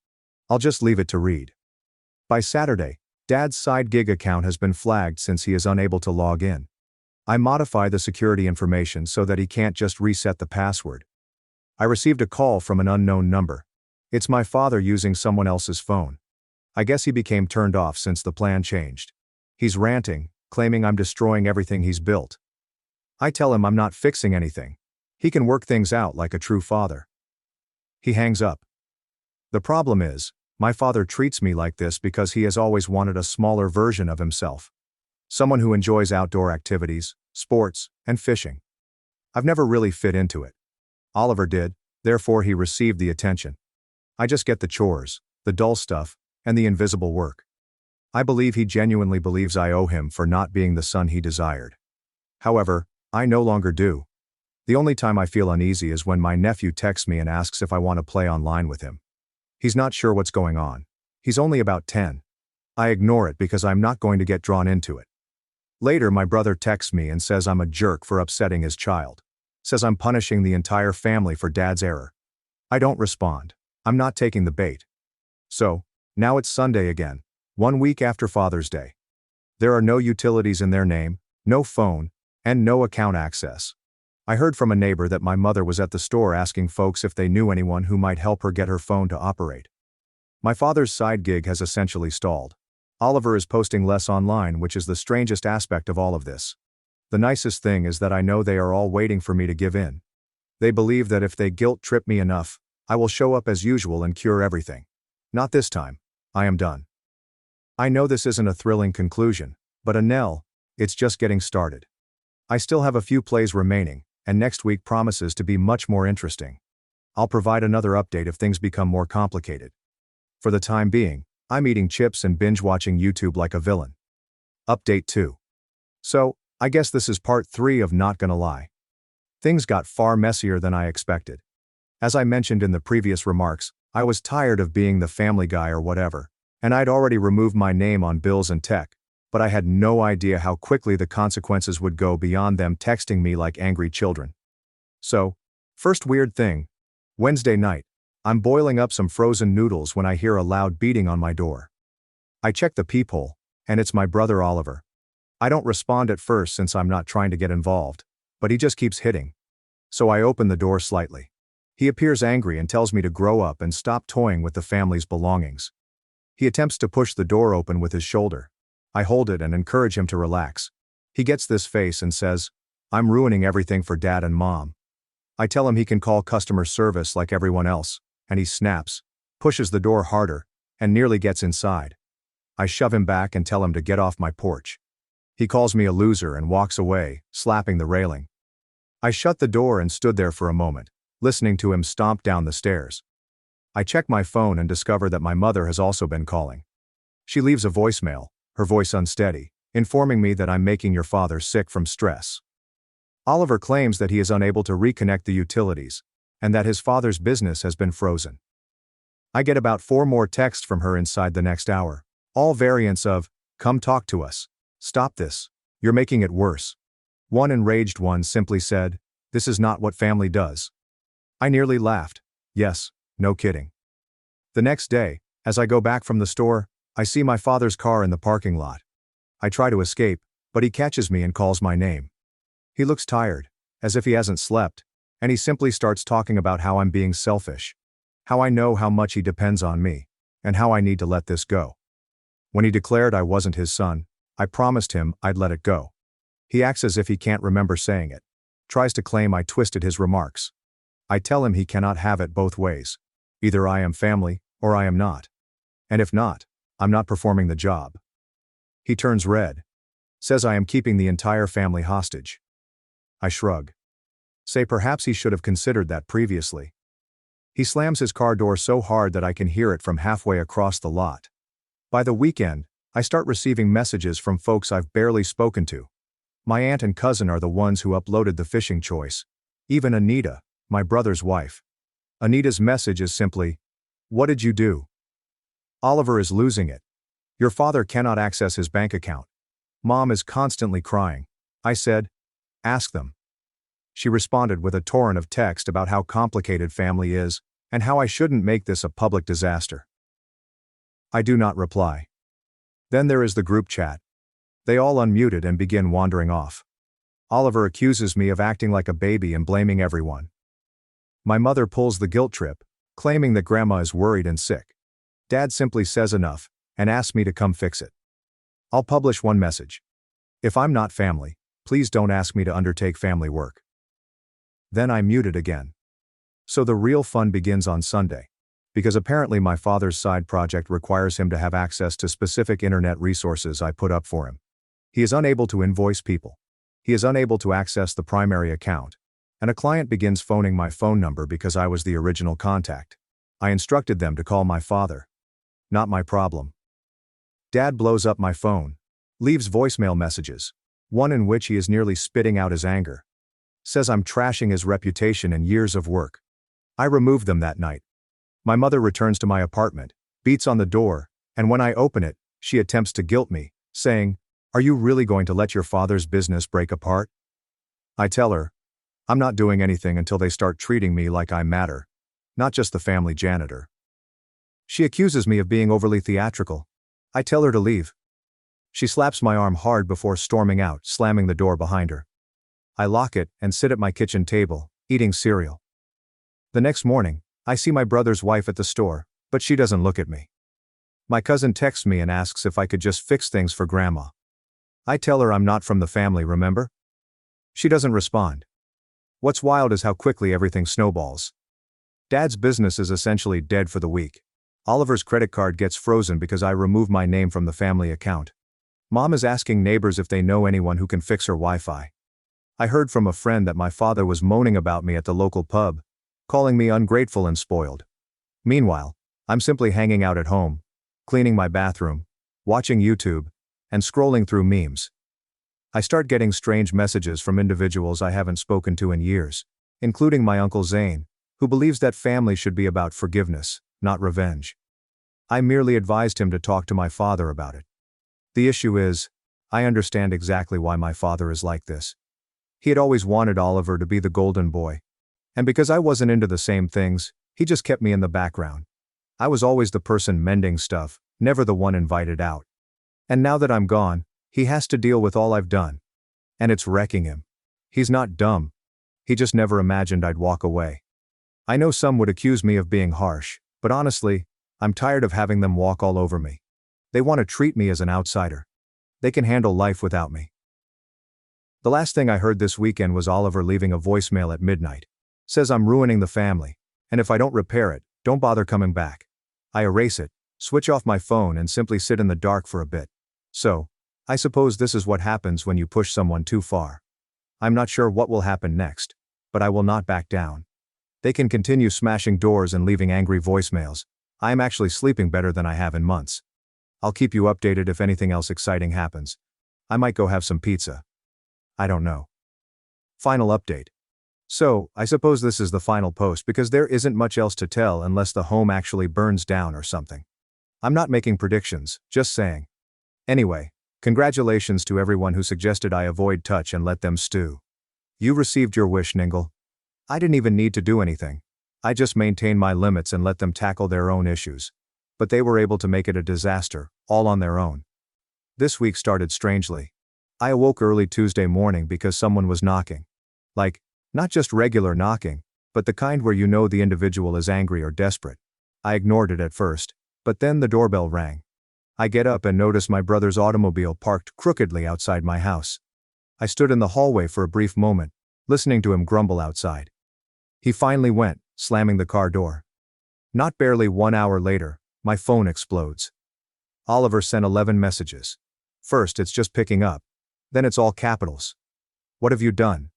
I'll just leave it to read. By Saturday, Dad's side gig account has been flagged since he is unable to log in. I modify the security information so that he can't just reset the password. I received a call from an unknown number. It's my father using someone else's phone. I guess he became turned off since the plan changed. He's ranting, claiming I'm destroying everything he's built. I tell him I'm not fixing anything. He can work things out like a true father. He hangs up. The problem is, my father treats me like this because he has always wanted a smaller version of himself. Someone who enjoys outdoor activities, sports, and fishing. I've never really fit into it. Oliver did, therefore he received the attention. I just get the chores, the dull stuff, and the invisible work. I believe he genuinely believes I owe him for not being the son he desired. However, I no longer do. The only time I feel uneasy is when my nephew texts me and asks if I want to play online with him. He's not sure what's going on. He's only about 10. I ignore it because I'm not going to get drawn into it. Later my brother texts me and says I'm a jerk for upsetting his child. Says I'm punishing the entire family for Dad's error. I don't respond. I'm not taking the bait. So, now it's Sunday again, 1 week after Father's Day. There are no utilities in their name, no phone, and no account access. I heard from a neighbor that my mother was at the store asking folks if they knew anyone who might help her get her phone to operate. My father's side gig has essentially stalled. Oliver is posting less online, which is the strangest aspect of all of this. The nicest thing is that I know they are all waiting for me to give in. They believe that if they guilt trip me enough, I will show up as usual and cure everything. Not this time. I am done. I know this isn't a thrilling conclusion, but it's just getting started. I still have a few plays remaining, and next week promises to be much more interesting. I'll provide another update if things become more complicated. For the time being, I'm eating chips and binge-watching YouTube like a villain. Update 2. So, I guess this is part 3 of Not Gonna Lie. Things got far messier than I expected. As I mentioned in the previous remarks, I was tired of being the family guy or whatever, and I'd already removed my name on bills and tech, but I had no idea how quickly the consequences would go beyond them texting me like angry children. So, first weird thing. Wednesday night, I'm boiling up some frozen noodles when I hear a loud beating on my door. I check the peephole, and it's my brother Oliver. I don't respond at first since I'm not trying to get involved, but he just keeps hitting. So I open the door slightly. He appears angry and tells me to grow up and stop toying with the family's belongings. He attempts to push the door open with his shoulder. I hold it and encourage him to relax. He gets this face and says, "I'm ruining everything for Dad and Mom." I tell him he can call customer service like everyone else, and he snaps, pushes the door harder, and nearly gets inside. I shove him back and tell him to get off my porch. He calls me a loser and walks away, slapping the railing. I shut the door and stood there for a moment, listening to him stomp down the stairs. I check my phone and discover that my mother has also been calling. She leaves a voicemail, her voice unsteady, informing me that I'm making your father sick from stress. Oliver claims that he is unable to reconnect the utilities, and that his father's business has been frozen. I get about 4 more texts from her inside the next hour, all variants of, "Come talk to us. Stop this. You're making it worse." One enraged one simply said, "This is not what family does." I nearly laughed. Yes, no kidding. The next day, as I go back from the store, I see my father's car in the parking lot. I try to escape, but he catches me and calls my name. He looks tired, as if he hasn't slept, and he simply starts talking about how I'm being selfish, how I know how much he depends on me, and how I need to let this go. When he declared I wasn't his son, I promised him I'd let it go. He acts as if he can't remember saying it, tries to claim I twisted his remarks. I tell him he cannot have it both ways. Either I am family, or I am not. And if not, I'm not performing the job. He turns red. Says I am keeping the entire family hostage. I shrug. Say perhaps he should have considered that previously. He slams his car door so hard that I can hear it from halfway across the lot. By the weekend, I start receiving messages from folks I've barely spoken to. My aunt and cousin are the ones who uploaded the fishing choice. Even Anita, my brother's wife. Anita's message is simply, "What did you do? Oliver is losing it. Your father cannot access his bank account. Mom is constantly crying." I said, "Ask them." She responded with a torrent of text about how complicated family is, and how I shouldn't make this a public disaster. I do not reply. Then there is the group chat. They all unmuted and begin wandering off. Oliver accuses me of acting like a baby and blaming everyone. My mother pulls the guilt trip, claiming that grandma is worried and sick. Dad simply says enough, and asks me to come fix it. I'll publish one message. If I'm not family, please don't ask me to undertake family work. Then I muted again. So the real fun begins on Sunday. Because apparently my father's side project requires him to have access to specific internet resources I put up for him. He is unable to invoice people. He is unable to access the primary account. And a client begins phoning my phone number because I was the original contact. I instructed them to call my father. Not my problem. Dad blows up my phone. Leaves voicemail messages. One in which he is nearly spitting out his anger. Says I'm trashing his reputation and years of work. I removed them that night. My mother returns to my apartment, beats on the door, and when I open it, she attempts to guilt me, saying, "Are you really going to let your father's business break apart?" I tell her, I'm not doing anything until they start treating me like I matter, not just the family janitor. She accuses me of being overly theatrical. I tell her to leave. She slaps my arm hard before storming out, slamming the door behind her. I lock it and sit at my kitchen table, eating cereal. The next morning, I see my brother's wife at the store, but she doesn't look at me. My cousin texts me and asks if I could just fix things for grandma. I tell her I'm not from the family, remember? She doesn't respond. What's wild is how quickly everything snowballs. Dad's business is essentially dead for the week. Oliver's credit card gets frozen because I remove my name from the family account. Mom is asking neighbors if they know anyone who can fix her Wi-Fi. I heard from a friend that my father was moaning about me at the local pub, calling me ungrateful and spoiled. Meanwhile, I'm simply hanging out at home, cleaning my bathroom, watching YouTube, and scrolling through memes. I start getting strange messages from individuals I haven't spoken to in years, including my Uncle Zane, who believes that family should be about forgiveness, not revenge. I merely advised him to talk to my father about it. The issue is, I understand exactly why my father is like this. He had always wanted Oliver to be the golden boy. And because I wasn't into the same things, he just kept me in the background. I was always the person mending stuff, never the one invited out. And now that I'm gone, he has to deal with all I've done. And it's wrecking him. He's not dumb. He just never imagined I'd walk away. I know some would accuse me of being harsh, but honestly, I'm tired of having them walk all over me. They want to treat me as an outsider. They can handle life without me. The last thing I heard this weekend was Oliver leaving a voicemail at midnight. Says I'm ruining the family, and if I don't repair it, don't bother coming back. I erase it, switch off my phone and simply sit in the dark for a bit. So, I suppose this is what happens when you push someone too far. I'm not sure what will happen next, but I will not back down. They can continue smashing doors and leaving angry voicemails. I am actually sleeping better than I have in months. I'll keep you updated if anything else exciting happens. I might go have some pizza. I don't know. Final update. So, I suppose this is the final post because there isn't much else to tell unless the home actually burns down or something. I'm not making predictions, just saying. Anyway, congratulations to everyone who suggested I avoid touch and let them stew. You received your wish, Ningle. I didn't even need to do anything. I just maintained my limits and let them tackle their own issues. But they were able to make it a disaster, all on their own. This week started strangely. I awoke early Tuesday morning because someone was knocking. Like, not just regular knocking, but the kind where you know the individual is angry or desperate. I ignored it at first, but then the doorbell rang. I get up and notice my brother's automobile parked crookedly outside my house. I stood in the hallway for a brief moment, listening to him grumble outside. He finally went, slamming the car door. Not barely 1 hour later, my phone explodes. Oliver sent 11 messages. First it's just picking up. Then it's all capitals. What have you done?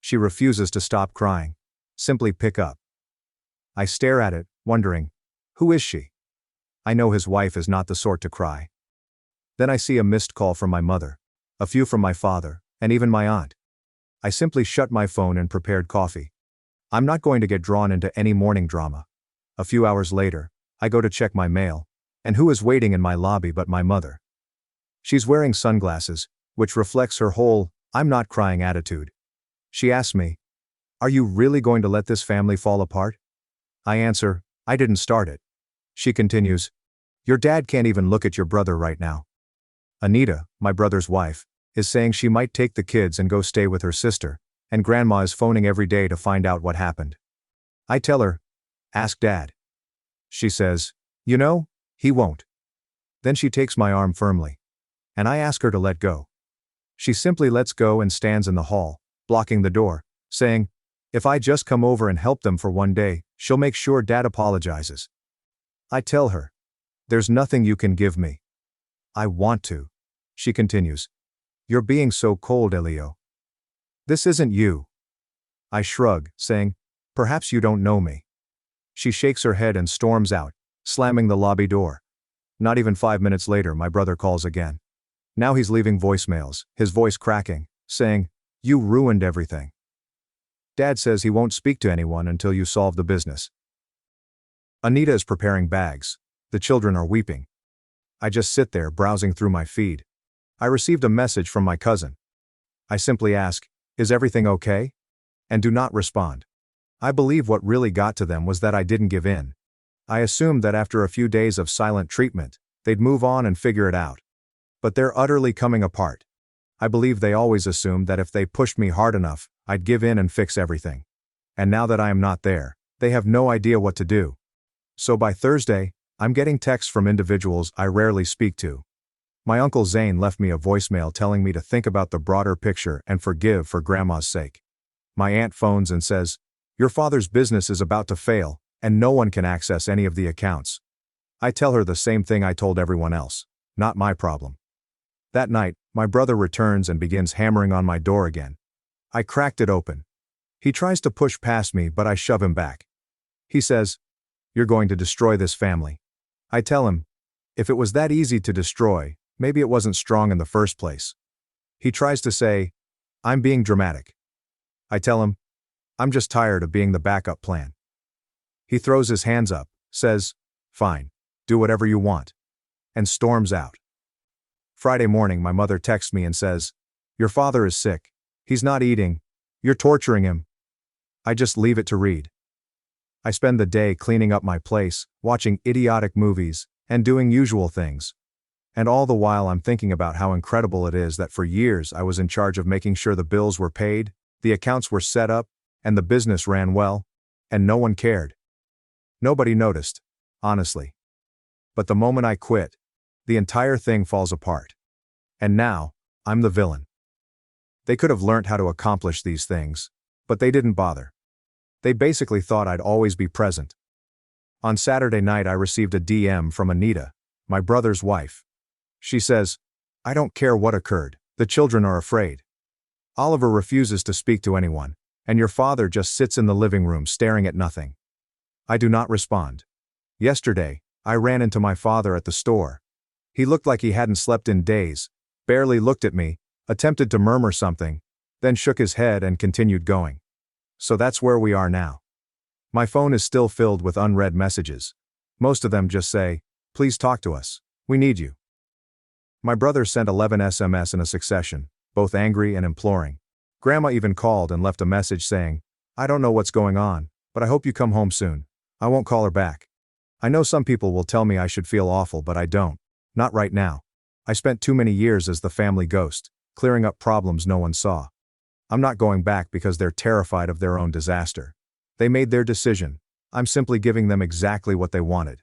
She refuses to stop crying. Simply pick up. I stare at it, wondering, who is she? I know his wife is not the sort to cry. Then I see a missed call from my mother, a few from my father, and even my aunt. I simply shut my phone and prepared coffee. I'm not going to get drawn into any morning drama. A few hours later, I go to check my mail, and who is waiting in my lobby but my mother? She's wearing sunglasses, which reflects her whole, I'm not crying attitude. She asks me, "Are you really going to let this family fall apart?" I answer, "I didn't start it." She continues, "Your dad can't even look at your brother right now." Anita, my brother's wife, is saying she might take the kids and go stay with her sister, and grandma is phoning every day to find out what happened. I tell her, "Ask Dad." She says, "You know, he won't." Then she takes my arm firmly. And I ask her to let go. She simply lets go and stands in the hall, blocking the door, saying, "If I just come over and help them for one day, she'll make sure Dad apologizes." I tell her, "There's nothing you can give me." "I want to." She continues, "You're being so cold, Elio. This isn't you." I shrug, saying, "Perhaps you don't know me." She shakes her head and storms out, slamming the lobby door. Not even 5 minutes later, my brother calls again. Now he's leaving voicemails, his voice cracking, saying, "You ruined everything. Dad says he won't speak to anyone until you solve the business." Anita is preparing bags. The children are weeping. I just sit there browsing through my feed. I received a message from my cousin. I simply ask, "Is everything okay?" and do not respond. I believe what really got to them was that I didn't give in. I assumed that after a few days of silent treatment, they'd move on and figure it out. But they're utterly coming apart. I believe they always assumed that if they pushed me hard enough, I'd give in and fix everything. And now that I am not there, they have no idea what to do. So by Thursday, I'm getting texts from individuals I rarely speak to. My Uncle Zane left me a voicemail telling me to think about the broader picture and forgive for Grandma's sake. My aunt phones and says, "Your father's business is about to fail, and no one can access any of the accounts." I tell her the same thing I told everyone else. Not my problem. That night, my brother returns and begins hammering on my door again. I cracked it open. He tries to push past me, but I shove him back. He says, "You're going to destroy this family." I tell him, if it was that easy to destroy, maybe it wasn't strong in the first place. He tries to say, I'm being dramatic. I tell him, I'm just tired of being the backup plan. He throws his hands up, says, fine, do whatever you want, and storms out. Friday morning, my mother texts me and says, your father is sick. He's not eating. You're torturing him. I just leave it to read. I spend the day cleaning up my place, watching idiotic movies, and doing usual things. And all the while I'm thinking about how incredible it is that for years I was in charge of making sure the bills were paid, the accounts were set up, and the business ran well, and no one cared. Nobody noticed, honestly. But the moment I quit, the entire thing falls apart. And now, I'm the villain. They could have learnt how to accomplish these things, but they didn't bother. They basically thought I'd always be present. On Saturday night I received a DM from Anita, my brother's wife. She says, I don't care what occurred, the children are afraid. Oliver refuses to speak to anyone, and your father just sits in the living room staring at nothing. I do not respond. Yesterday, I ran into my father at the store. He looked like he hadn't slept in days, barely looked at me, attempted to murmur something, then shook his head and continued going. So that's where we are now. My phone is still filled with unread messages. Most of them just say, please talk to us, we need you. My brother sent 11 SMS in a succession, both angry and imploring. Grandma even called and left a message saying, I don't know what's going on, but I hope you come home soon. I won't call her back. I know some people will tell me I should feel awful, but I don't. Not right now. I spent too many years as the family ghost, clearing up problems no one saw. I'm not going back because they're terrified of their own disaster. They made their decision. I'm simply giving them exactly what they wanted.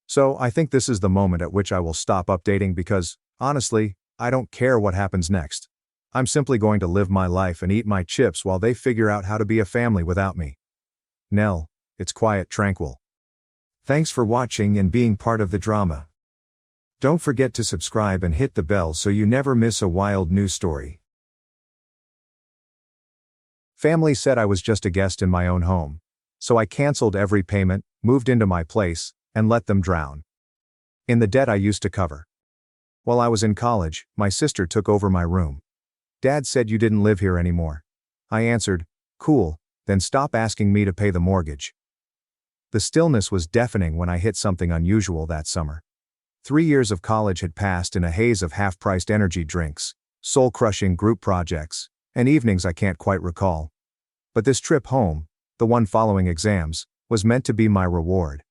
So I think this is the moment at which I will stop updating because, honestly, I don't care what happens next. I'm simply going to live my life and eat my chips while they figure out how to be a family without me. Nell, it's quiet, tranquil. Thanks for watching and being part of the drama. Don't forget to subscribe and hit the bell so you never miss a wild news story. Family said I was just a guest in my own home. So I canceled every payment, moved into my place, and let them drown in the debt I used to cover. While I was in college, my sister took over my room. Dad said you didn't live here anymore. I answered, cool, then stop asking me to pay the mortgage. The stillness was deafening when I hit something unusual that summer. 3 years of college had passed in a haze of half-priced energy drinks, soul-crushing group projects, and evenings I can't quite recall. But this trip home, the one following exams, was meant to be my reward.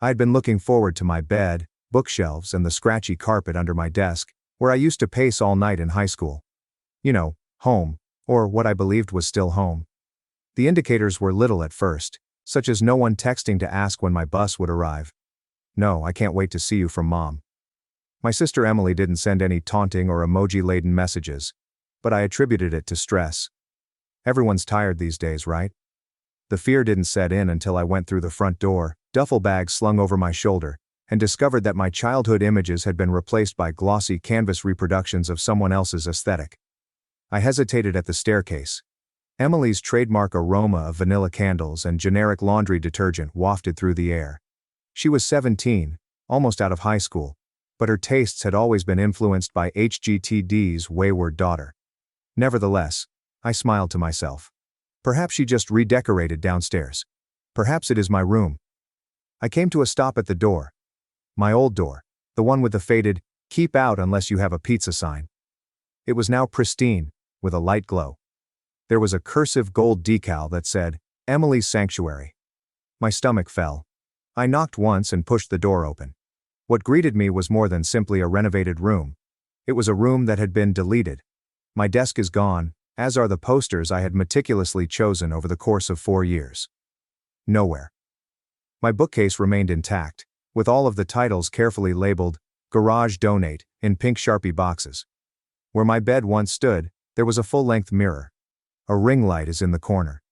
I had been looking forward to my bed, bookshelves, and the scratchy carpet under my desk, where I used to pace all night in high school. You know, home, or what I believed was still home. The indicators were little at first, such as no one texting to ask when my bus would arrive. No, I can't wait to see you from Mom. My sister Emily didn't send any taunting or emoji-laden messages, but I attributed it to stress. Everyone's tired these days, right? The fear didn't set in until I went through the front door, duffel bag slung over my shoulder, and discovered that my childhood images had been replaced by glossy canvas reproductions of someone else's aesthetic. I hesitated at the staircase. Emily's trademark aroma of vanilla candles and generic laundry detergent wafted through the air. She was 17, almost out of high school, but her tastes had always been influenced by HGTD's wayward daughter. Nevertheless, I smiled to myself. Perhaps she just redecorated downstairs. Perhaps it is my room. I came to a stop at the door. My old door, the one with the faded, "Keep out unless you have a pizza" sign. It was now pristine, with a light glow. There was a cursive gold decal that said, Emily's Sanctuary. My stomach fell. I knocked once and pushed the door open. What greeted me was more than simply a renovated room. It was a room that had been deleted. My desk is gone, as are the posters I had meticulously chosen over the course of 4 years. Nowhere. My bookcase remained intact, with all of the titles carefully labeled, Garage Donate, in pink Sharpie boxes. Where my bed once stood, there was a full-length mirror. A ring light is in the corner.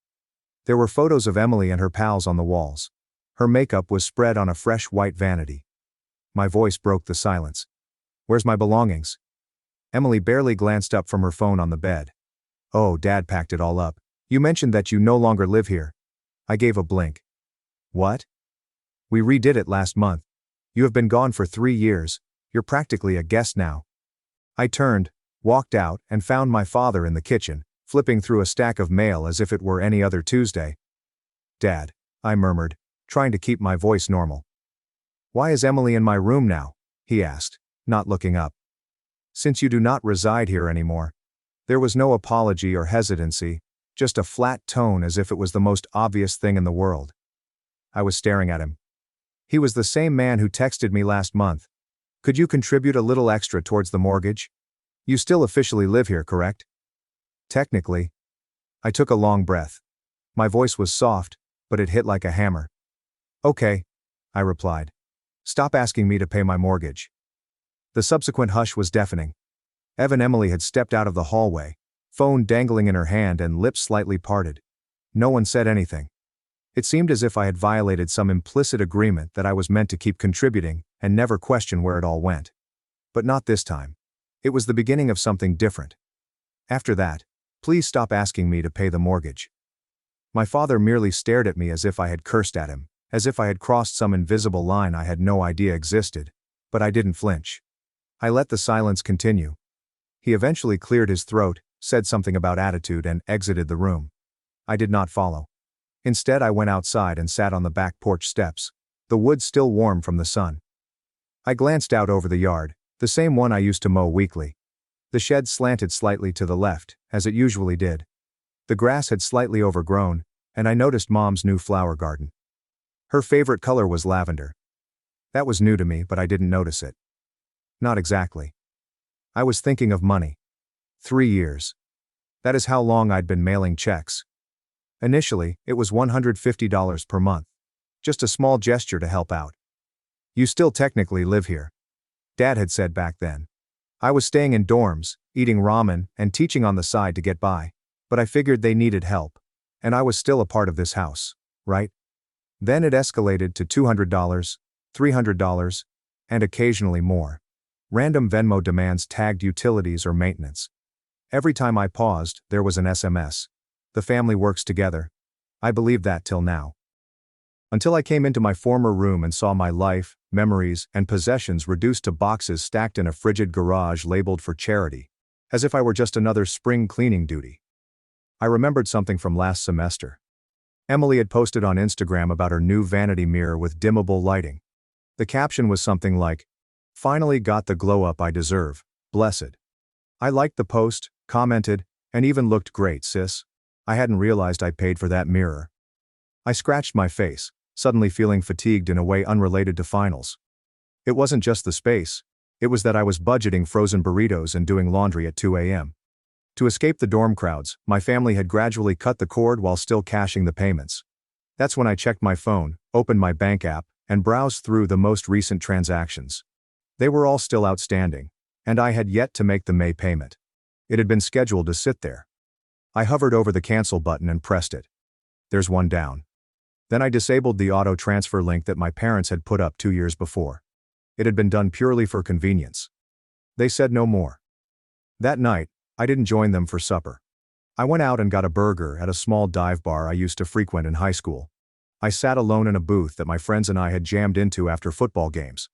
There were photos of Emily and her pals on the walls. Her makeup was spread on a fresh white vanity. My voice broke the silence. Where's my belongings? Emily barely glanced up from her phone on the bed. Oh, Dad packed it all up. You mentioned that you no longer live here. I gave a blink. What? We redid it last month. You have been gone for 3 years, you're practically a guest now. I turned, walked out, and found my father in the kitchen, flipping through a stack of mail as if it were any other Tuesday. Dad, I murmured, trying to keep my voice normal. Why is Emily in my room now? He asked, not looking up. Since you do not reside here anymore. There was no apology or hesitancy, just a flat tone as if it was the most obvious thing in the world. I was staring at him. He was the same man who texted me last month. Could you contribute a little extra towards the mortgage? You still officially live here, correct? Technically. I took a long breath. My voice was soft, but it hit like a hammer. Okay, I replied. Stop asking me to pay my mortgage. The subsequent hush was deafening. Emily had stepped out of the hallway, phone dangling in her hand and lips slightly parted. No one said anything. It seemed as if I had violated some implicit agreement that I was meant to keep contributing and never question where it all went. But not this time. It was the beginning of something different. After that, please stop asking me to pay the mortgage. My father merely stared at me as if I had cursed at him, as if I had crossed some invisible line I had no idea existed, but I didn't flinch. I let the silence continue. He eventually cleared his throat, said something about attitude and exited the room. I did not follow. Instead, I went outside and sat on the back porch steps, the wood still warm from the sun. I glanced out over the yard, the same one I used to mow weekly. The shed slanted slightly to the left, as it usually did. The grass had slightly overgrown, and I noticed Mom's new flower garden. Her favorite color was lavender. That was new to me, but I didn't notice it. Not exactly. I was thinking of money. 3 years. That is how long I'd been mailing checks. Initially, it was $150 per month. Just a small gesture to help out. You still technically live here. Dad had said back then. I was staying in dorms, eating ramen, and teaching on the side to get by, but I figured they needed help. And I was still a part of this house, right? Then it escalated to $200, $300, and occasionally more. Random Venmo demands tagged utilities or maintenance. Every time I paused, there was an SMS. The family works together. I believed that till now. Until I came into my former room and saw my life, memories, and possessions reduced to boxes stacked in a frigid garage labeled for charity, as if I were just another spring cleaning duty. I remembered something from last semester. Emily had posted on Instagram about her new vanity mirror with dimmable lighting. The caption was something like, "Finally got the glow up I deserve, blessed." I liked the post, commented, and even looked great, sis. I hadn't realized I paid for that mirror. I scratched my face, suddenly feeling fatigued in a way unrelated to finals. It wasn't just the space, it was that I was budgeting frozen burritos and doing laundry at 2 a.m. To escape the dorm crowds, my family had gradually cut the cord while still cashing the payments. That's when I checked my phone, opened my bank app, and browsed through the most recent transactions. They were all still outstanding, and I had yet to make the May payment. It had been scheduled to sit there. I hovered over the cancel button and pressed it. There's one down. Then I disabled the auto transfer link that my parents had put up 2 years before. It had been done purely for convenience. They said no more. That night, I didn't join them for supper. I went out and got a burger at a small dive bar I used to frequent in high school. I sat alone in a booth that my friends and I had jammed into after football games.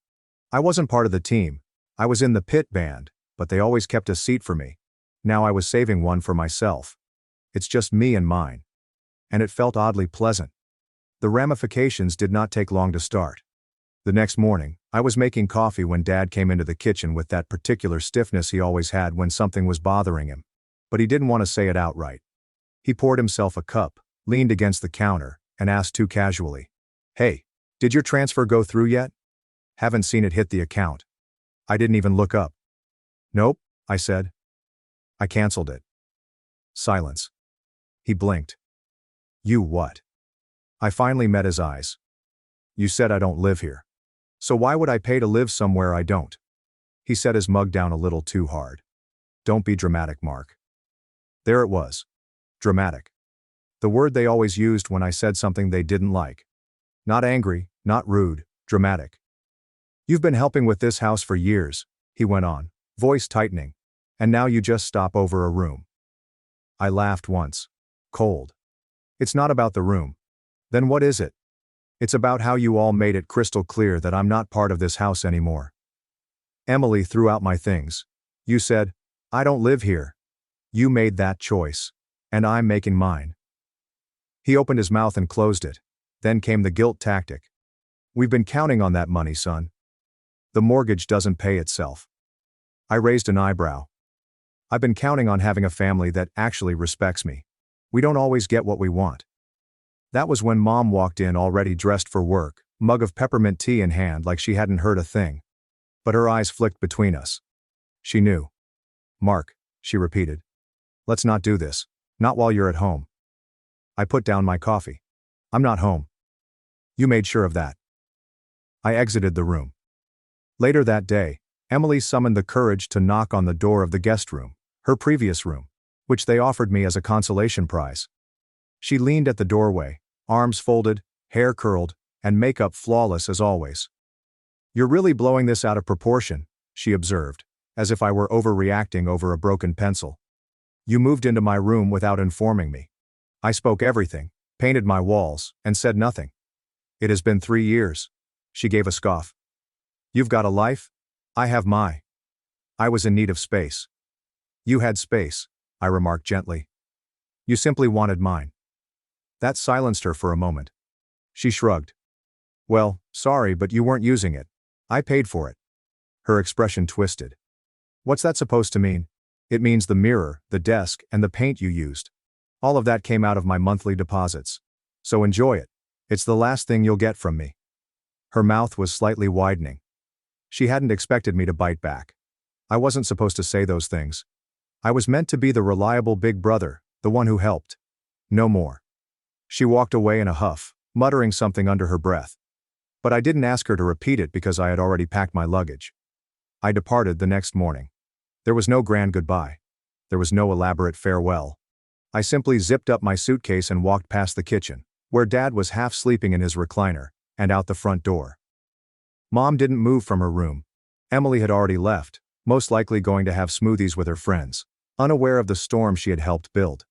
I wasn't part of the team. I was in the pit band, but they always kept a seat for me. Now I was saving one for myself. It's just me and mine. And it felt oddly pleasant. The ramifications did not take long to start. The next morning, I was making coffee when Dad came into the kitchen with that particular stiffness he always had when something was bothering him. But he didn't want to say it outright. He poured himself a cup, leaned against the counter, and asked too casually, "Hey, did your transfer go through yet?" "Haven't seen it hit the account." I didn't even look up. "Nope," I said. "I canceled it." Silence. He blinked. "You what?" I finally met his eyes. "You said I don't live here. So why would I pay to live somewhere I don't?" He set his mug down a little too hard. "Don't be dramatic, Mark." There it was. Dramatic. The word they always used when I said something they didn't like. Not angry, not rude, dramatic. "You've been helping with this house for years," he went on, voice tightening. "And now you just stop over a room." I laughed once. Cold. "It's not about the room." "Then what is it?" It's about how you all made it crystal clear that I'm not part of this house anymore. Emily threw out my things. You said, I don't live here. You made that choice. And I'm making mine. He opened his mouth and closed it. Then came the guilt tactic. We've been counting on that money, son. The mortgage doesn't pay itself. I raised an eyebrow. I've been counting on having a family that actually respects me. We don't always get what we want. That was when Mom walked in already dressed for work, mug of peppermint tea in hand like she hadn't heard a thing. But her eyes flicked between us. She knew. Mark, she repeated. Let's not do this. Not while you're at home. I put down my coffee. I'm not home. You made sure of that. I exited the room. Later that day, Emily summoned the courage to knock on the door of the guest room, her previous room, which they offered me as a consolation prize. She leaned at the doorway, arms folded, hair curled, and makeup flawless as always. You're really blowing this out of proportion, she observed, as if I were overreacting over a broken pencil. You moved into my room without informing me. I spoke everything, painted my walls, and said nothing. It has been 3 years. She gave a scoff. You've got a life? I have mine. I was in need of space. You had space, I remarked gently. You simply wanted mine. That silenced her for a moment. She shrugged. Well, sorry, but you weren't using it. I paid for it. Her expression twisted. What's that supposed to mean? It means the mirror, the desk, and the paint you used. All of that came out of my monthly deposits. So enjoy it. It's the last thing you'll get from me. Her mouth was slightly widening. She hadn't expected me to bite back. I wasn't supposed to say those things. I was meant to be the reliable big brother, the one who helped. No more. She walked away in a huff, muttering something under her breath. But I didn't ask her to repeat it because I had already packed my luggage. I departed the next morning. There was no grand goodbye. There was no elaborate farewell. I simply zipped up my suitcase and walked past the kitchen, where Dad was half sleeping in his recliner, and out the front door. Mom didn't move from her room. Emily had already left, most likely going to have smoothies with her friends, unaware of the storm she had helped build.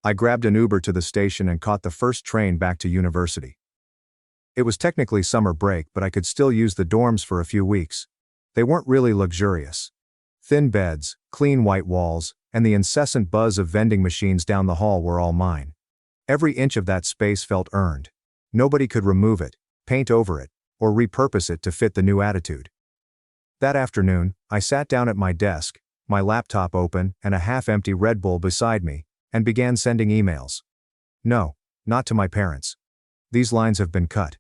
I grabbed an Uber to the station and caught the first train back to university. It was technically summer break, but I could still use the dorms for a few weeks. They weren't really luxurious. Thin beds, clean white walls, and the incessant buzz of vending machines down the hall were all mine. Every inch of that space felt earned. Nobody could remove it, paint over it, or repurpose it to fit the new attitude. That afternoon, I sat down at my desk, my laptop open and a half-empty Red Bull beside me, and began sending emails. No, not to my parents. These lines have been cut.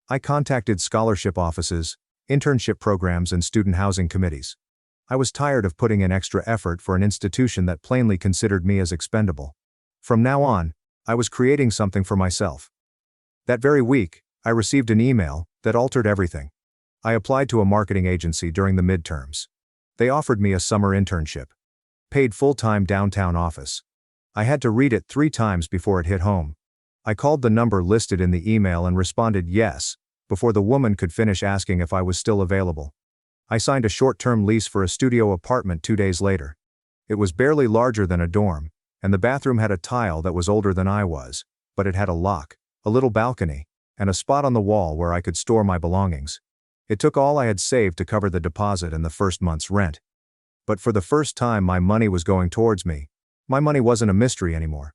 I contacted scholarship offices, internship programs and student housing committees. I was tired of putting in extra effort for an institution that plainly considered me as expendable. From now on, I was creating something for myself. That very week, I received an email that altered everything. I applied to a marketing agency during the midterms. They offered me a summer internship. Paid full-time downtown office. I had to read it 3 times before it hit home. I called the number listed in the email and responded yes, before the woman could finish asking if I was still available. I signed a short-term lease for a studio apartment 2 days later. It was barely larger than a dorm, and the bathroom had a tile that was older than I was, but it had a lock, a little balcony, and a spot on the wall where I could store my belongings. It took all I had saved to cover the deposit and the first month's rent. But for the first time my money was going towards me. My money wasn't a mystery anymore.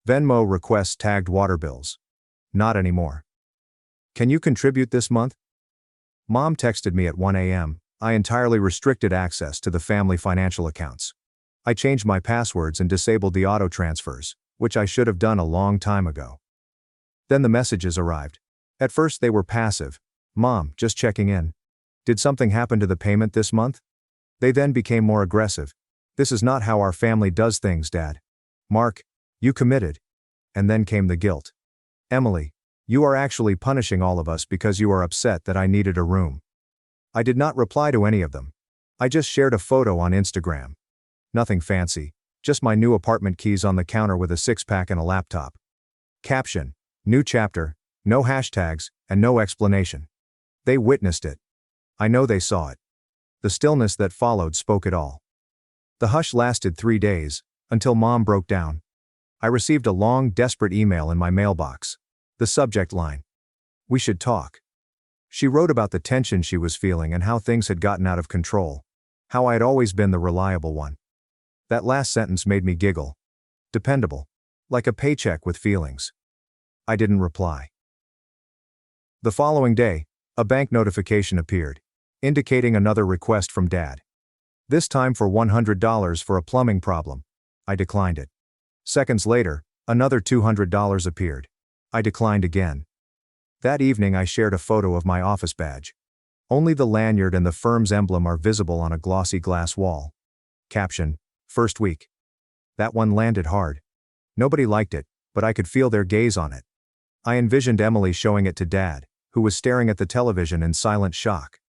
Venmo requests tagged water bills. Not anymore. Can you contribute this month? Mom texted me at 1 a.m. I entirely restricted access to the family financial accounts. I changed my passwords and disabled the auto transfers, which I should have done a long time ago. Then the messages arrived. At first they were passive. Mom, just checking in. Did something happen to the payment this month? They then became more aggressive. This is not how our family does things, Dad. Mark, you committed. And then came the guilt. Emily, you are actually punishing all of us because you are upset that I needed a room. I did not reply to any of them. I just shared a photo on Instagram. Nothing fancy, just my new apartment keys on the counter with a 6-pack and a laptop. Caption, new chapter, no hashtags, and no explanation. They witnessed it. I know they saw it. The stillness that followed spoke it all. The hush lasted 3 days, until Mom broke down. I received a long, desperate email in my mailbox. The subject line. We should talk. She wrote about the tension she was feeling and how things had gotten out of control. How I had always been the reliable one. That last sentence made me giggle. Dependable. Like a paycheck with feelings. I didn't reply. The following day, a bank notification appeared, indicating another request from Dad. This time for $100 for a plumbing problem. I declined it. Seconds later, another $200 appeared. I declined again. That evening I shared a photo of my office badge. Only the lanyard and the firm's emblem are visible on a glossy glass wall. Caption: First week. That one landed hard. Nobody liked it, but I could feel their gaze on it. I envisioned Emily showing it to Dad, who was staring at the television in silent shock.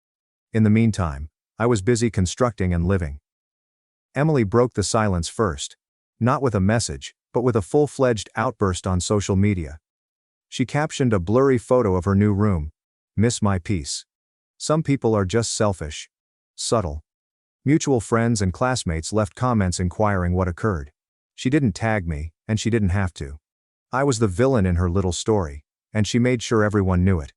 In the meantime, I was busy constructing and living. Emily broke the silence first. Not with a message, but with a full-fledged outburst on social media. She captioned a blurry photo of her new room. Miss my peace. Some people are just selfish. Subtle. Mutual friends and classmates left comments inquiring what occurred. She didn't tag me, and she didn't have to. I was the villain in her little story, and she made sure everyone knew it.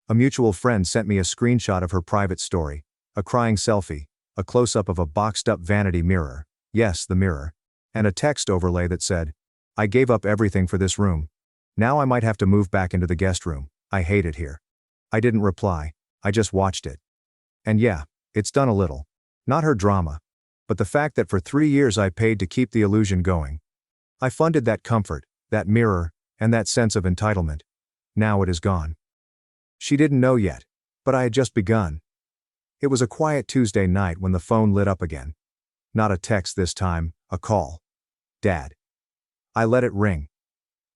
A mutual friend sent me a screenshot of her private story, a crying selfie, a close-up of a boxed-up vanity mirror, yes, the mirror, and a text overlay that said, "I gave up everything for this room. Now I might have to move back into the guest room. I hate it here." I didn't reply, I just watched it. And yeah, it's done a little. Not her drama, but the fact that for 3 years I paid to keep the illusion going. I funded that comfort, that mirror, and that sense of entitlement. Now it is gone. She didn't know yet, but I had just begun. It was a quiet Tuesday night when the phone lit up again. Not a text this time, a call. Dad. I let it ring.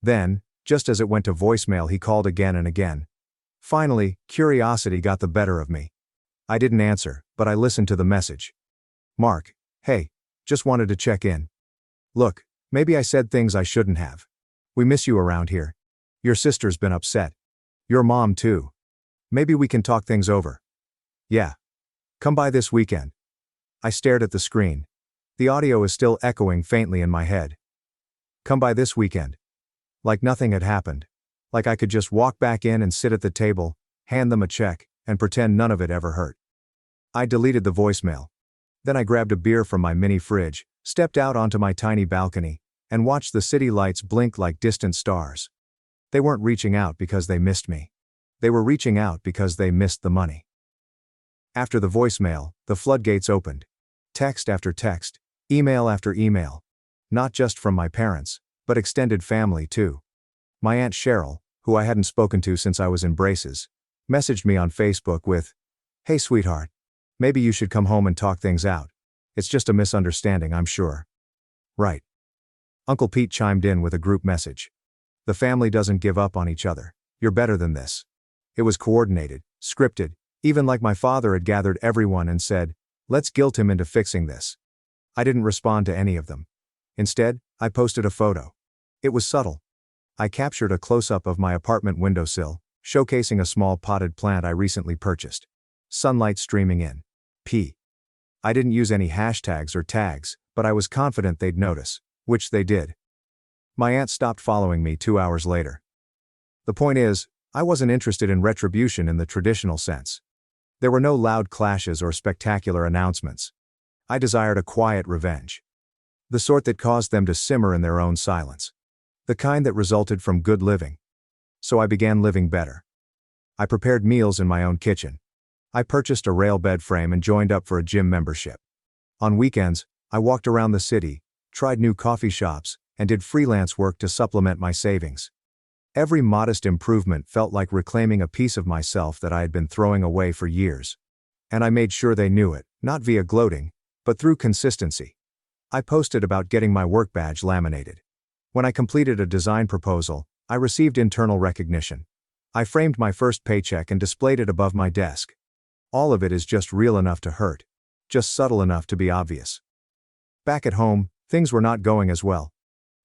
Then, just as it went to voicemail, he called again and again. Finally, curiosity got the better of me. I didn't answer, but I listened to the message. Mark, hey, just wanted to check in. Look, maybe I said things I shouldn't have. We miss you around here. Your sister's been upset. Your mom too. Maybe we can talk things over. Yeah. Come by this weekend. I stared at the screen. The audio is still echoing faintly in my head. Come by this weekend. Like nothing had happened. Like I could just walk back in and sit at the table, hand them a check, and pretend none of it ever hurt. I deleted the voicemail. Then I grabbed a beer from my mini fridge, stepped out onto my tiny balcony, and watched the city lights blink like distant stars. They weren't reaching out because they missed me. They were reaching out because they missed the money. After the voicemail, the floodgates opened. Text after text, email after email. Not just from my parents, but extended family too. My Aunt Cheryl, who I hadn't spoken to since I was in braces, messaged me on Facebook with, "Hey sweetheart. Maybe you should come home and talk things out. It's just a misunderstanding, I'm sure." Right. Uncle Pete chimed in with a group message. "The family doesn't give up on each other. You're better than this." It was coordinated, scripted, even like my father had gathered everyone and said, "Let's guilt him into fixing this." I didn't respond to any of them. Instead, I posted a photo. It was subtle. I captured a close-up of my apartment windowsill, showcasing a small potted plant I recently purchased. Sunlight streaming in. I didn't use any hashtags or tags, but I was confident they'd notice, which they did. My aunt stopped following me 2 hours later. The point is, I wasn't interested in retribution in the traditional sense. There were no loud clashes or spectacular announcements. I desired a quiet revenge. The sort that caused them to simmer in their own silence. The kind that resulted from good living. So I began living better. I prepared meals in my own kitchen. I purchased a rail bed frame and joined up for a gym membership. On weekends, I walked around the city, tried new coffee shops, and did freelance work to supplement my savings. Every modest improvement felt like reclaiming a piece of myself that I had been throwing away for years. And I made sure they knew it, not via gloating, but through consistency. I posted about getting my work badge laminated. When I completed a design proposal, I received internal recognition. I framed my first paycheck and displayed it above my desk. All of it is just real enough to hurt. Just subtle enough to be obvious. Back at home, things were not going as well.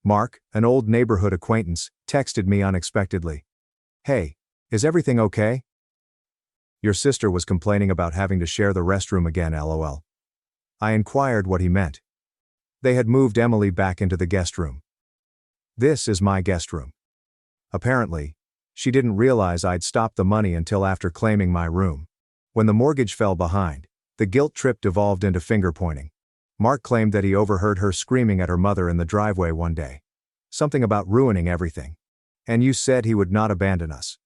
Mark, an old neighborhood acquaintance, texted me unexpectedly. "Hey, is everything okay? Your sister was complaining about having to share the restroom again, lol." I inquired what he meant. They had moved Emily back into the guest room. "This is my guest room." Apparently, She didn't realize I'd stopped the money until after claiming my room. When the mortgage fell behind, the guilt trip devolved into finger-pointing. Mark claimed that he overheard her screaming at her mother in the driveway one day. Something about ruining everything. And you said he would not abandon us.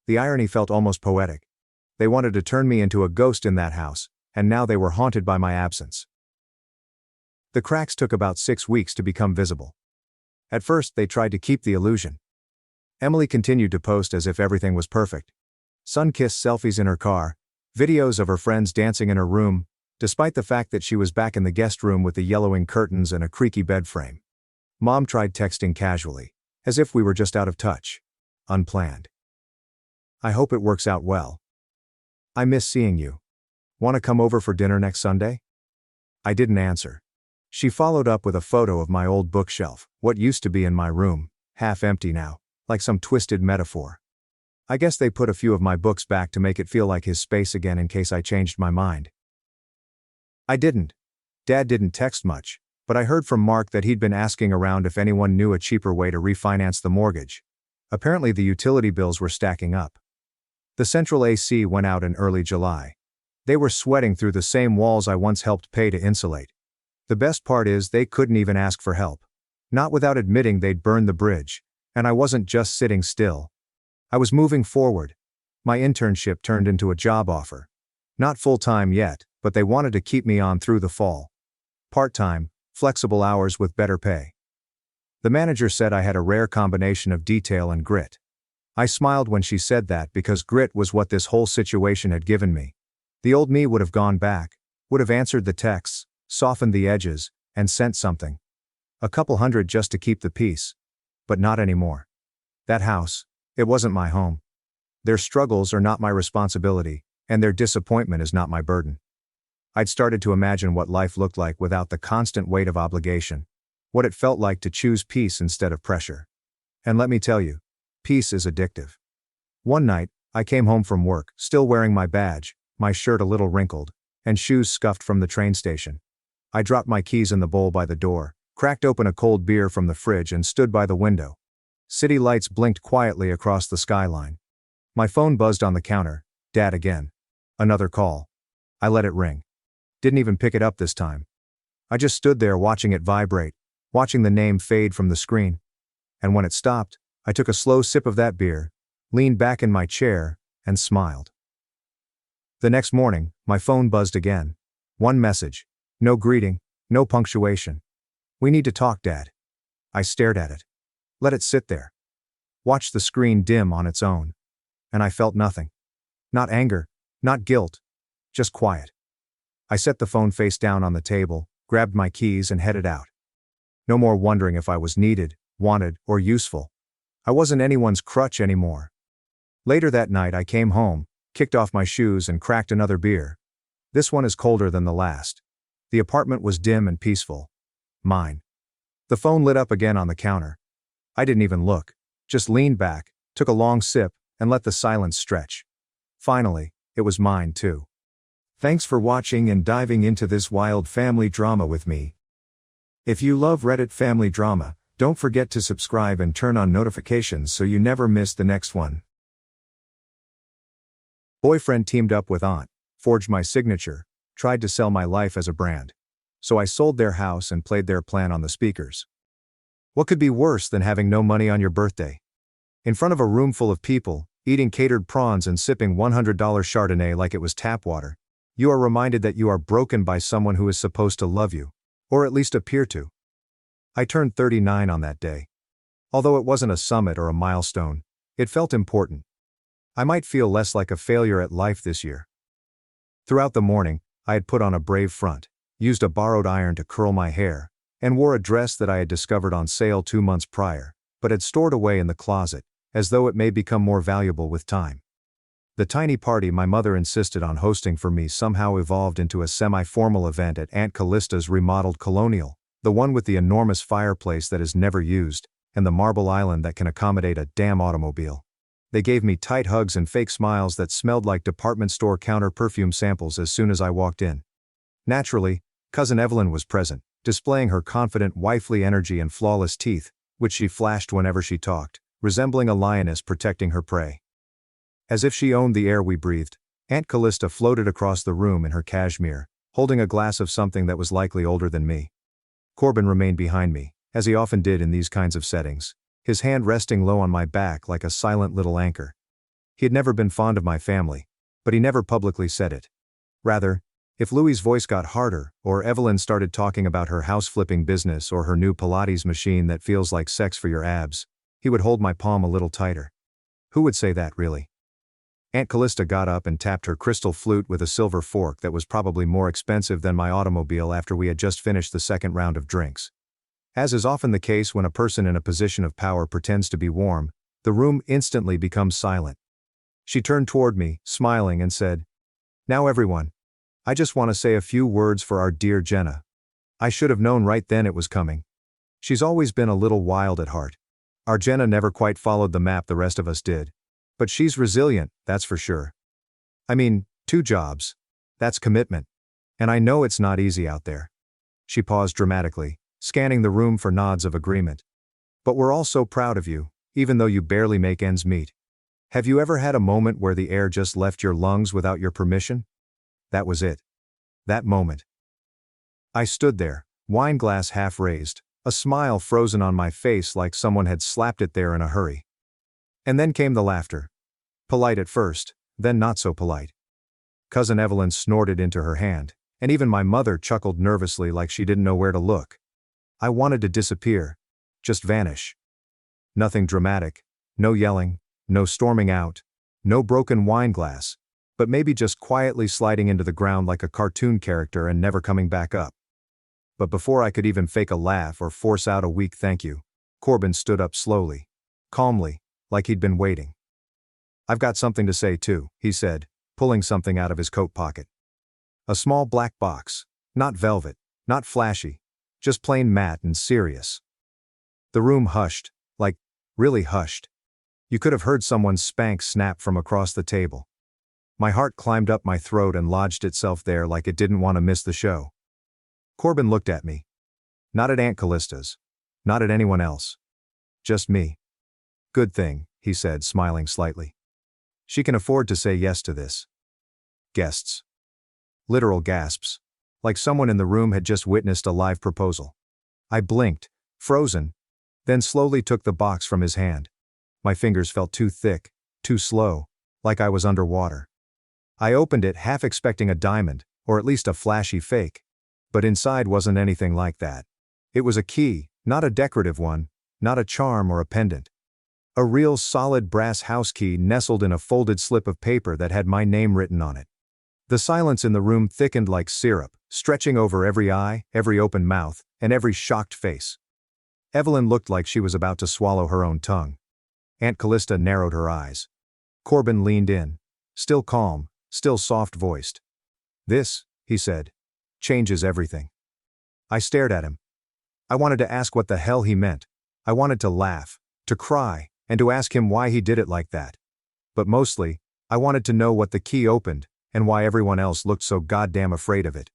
The irony felt almost poetic. They wanted to turn me into a ghost in that house, and now they were haunted by my absence. The cracks took about 6 weeks to become visible. At first, they tried to keep the illusion. Emily continued to post as if everything was perfect. Sun-kissed selfies in her car, videos of her friends dancing in her room, despite the fact that she was back in the guest room with the yellowing curtains and a creaky bed frame. Mom tried texting casually, as if we were just out of touch. Unplanned. I hope it works out well. I miss seeing you. Want to come over for dinner next Sunday? I didn't answer. She followed up with a photo of my old bookshelf, what used to be in my room, half empty now, like some twisted metaphor. I guess they put a few of my books back to make it feel like his space again in case I changed my mind. I didn't. Dad didn't text much, but I heard from Mark that he'd been asking around if anyone knew a cheaper way to refinance the mortgage. Apparently the utility bills were stacking up. The central AC went out in early July. They were sweating through the same walls I once helped pay to insulate. The best part is they couldn't even ask for help. Not without admitting they'd burned the bridge, and I wasn't just sitting still. I was moving forward. My internship turned into a job offer. Not full-time yet, but they wanted to keep me on through the fall. Part-time, flexible hours with better pay. The manager said I had a rare combination of detail and grit. I smiled when she said that because grit was what this whole situation had given me. The old me would have gone back, would have answered the texts, softened the edges, and sent something. A couple hundred just to keep the peace. But not anymore. That house, it wasn't my home. Their struggles are not my responsibility, and their disappointment is not my burden. I'd started to imagine what life looked like without the constant weight of obligation, what it felt like to choose peace instead of pressure. And let me tell you, peace is addictive. One night, I came home from work, still wearing my badge, my shirt a little wrinkled, and shoes scuffed from the train station. I dropped my keys in the bowl by the door, cracked open a cold beer from the fridge and stood by the window. City lights blinked quietly across the skyline. My phone buzzed on the counter. Dad again. Another call. I let it ring. Didn't even pick it up this time. I just stood there watching it vibrate, watching the name fade from the screen. And when it stopped, I took a slow sip of that beer, leaned back in my chair, and smiled. The next morning, my phone buzzed again. One message. No greeting, no punctuation. We need to talk, Dad. I stared at it. Let it sit there. Watched the screen dim on its own. And I felt nothing. Not anger, not guilt. Just quiet. I set the phone face down on the table, grabbed my keys and headed out. No more wondering if I was needed, wanted, or useful. I wasn't anyone's crutch anymore. Later that night I came home, kicked off my shoes and cracked another beer. This one is colder than the last. The apartment was dim and peaceful. Mine. The phone lit up again on the counter. I didn't even look, just leaned back, took a long sip, and let the silence stretch. Finally, it was mine too. Thanks for watching and diving into this wild family drama with me. If you love Reddit family drama, don't forget to subscribe and turn on notifications so you never miss the next one. Boyfriend teamed up with aunt, forged my signature, tried to sell my life as a brand. So I sold their house and played their plan on the speakers. What could be worse than having no money on your birthday? In front of a room full of people, eating catered prawns and sipping $100 Chardonnay like it was tap water, you are reminded that you are broken by someone who is supposed to love you, or at least appear to. I turned 39 on that day. Although it wasn't a summit or a milestone, it felt important. I might feel less like a failure at life this year. Throughout the morning, I had put on a brave front, used a borrowed iron to curl my hair, and wore a dress that I had discovered on sale 2 months prior, but had stored away in the closet, as though it may become more valuable with time. The tiny party my mother insisted on hosting for me somehow evolved into a semi-formal event at Aunt Callista's remodeled colonial, the one with the enormous fireplace that is never used, and the marble island that can accommodate a damn automobile. They gave me tight hugs and fake smiles that smelled like department store counter perfume samples as soon as I walked in. Naturally, Cousin Evelyn was present, displaying her confident wifely energy and flawless teeth, which she flashed whenever she talked, resembling a lioness protecting her prey. As if she owned the air we breathed, Aunt Callista floated across the room in her cashmere, holding a glass of something that was likely older than me. Corbin remained behind me, as he often did in these kinds of settings, his hand resting low on my back like a silent little anchor. He had never been fond of my family, but he never publicly said it. Rather, if Louie's voice got harder, or Evelyn started talking about her house-flipping business or her new Pilates machine that feels like sex for your abs, he would hold my palm a little tighter. Who would say that, really? Aunt Callista got up and tapped her crystal flute with a silver fork that was probably more expensive than my automobile after we had just finished the second round of drinks. As is often the case when a person in a position of power pretends to be warm, the room instantly becomes silent. She turned toward me, smiling, and said, "Now everyone, I just want to say a few words for our dear Jenna. I should have known right then it was coming. She's always been a little wild at heart. Our Jenna never quite followed the map the rest of us did. But she's resilient, that's for sure. I mean, 2 jobs. That's commitment. And I know it's not easy out there." She paused dramatically, scanning the room for nods of agreement. "But we're all so proud of you, even though you barely make ends meet. Have you ever had a moment where the air just left your lungs without your permission?" That was it. That moment. I stood there, wine glass half raised, a smile frozen on my face like someone had slapped it there in a hurry. And then came the laughter. Polite at first, then not so polite. Cousin Evelyn snorted into her hand, and even my mother chuckled nervously like she didn't know where to look. I wanted to disappear. Just vanish. Nothing dramatic, no yelling, no storming out, no broken wine glass, but maybe just quietly sliding into the ground like a cartoon character and never coming back up. But before I could even fake a laugh or force out a weak thank you, Corbin stood up slowly, calmly, like he'd been waiting. "I've got something to say too," he said, pulling something out of his coat pocket. A small black box, not velvet, not flashy, just plain matte and serious. The room hushed, like, really hushed. You could have heard someone's Spanx snap from across the table. My heart climbed up my throat and lodged itself there like it didn't want to miss the show. Corbin looked at me. Not at Aunt Callista's. Not at anyone else. Just me. "Good thing," he said, smiling slightly. "She can afford to say yes to this." Guests. Literal gasps. Like someone in the room had just witnessed a live proposal. I blinked, frozen, then slowly took the box from his hand. My fingers felt too thick, too slow, like I was underwater. I opened it half expecting a diamond, or at least a flashy fake. But inside wasn't anything like that. It was a key, not a decorative one, not a charm or a pendant. A real solid brass house key nestled in a folded slip of paper that had my name written on it. The silence in the room thickened like syrup, stretching over every eye, every open mouth, and every shocked face. Evelyn looked like she was about to swallow her own tongue. Aunt Callista narrowed her eyes. Corbin leaned in, still calm, still soft-voiced. "This," he said, "changes everything." I stared at him. I wanted to ask what the hell he meant. I wanted to laugh, to cry, and to ask him why he did it like that. But mostly, I wanted to know what the key opened, and why everyone else looked so goddamn afraid of it.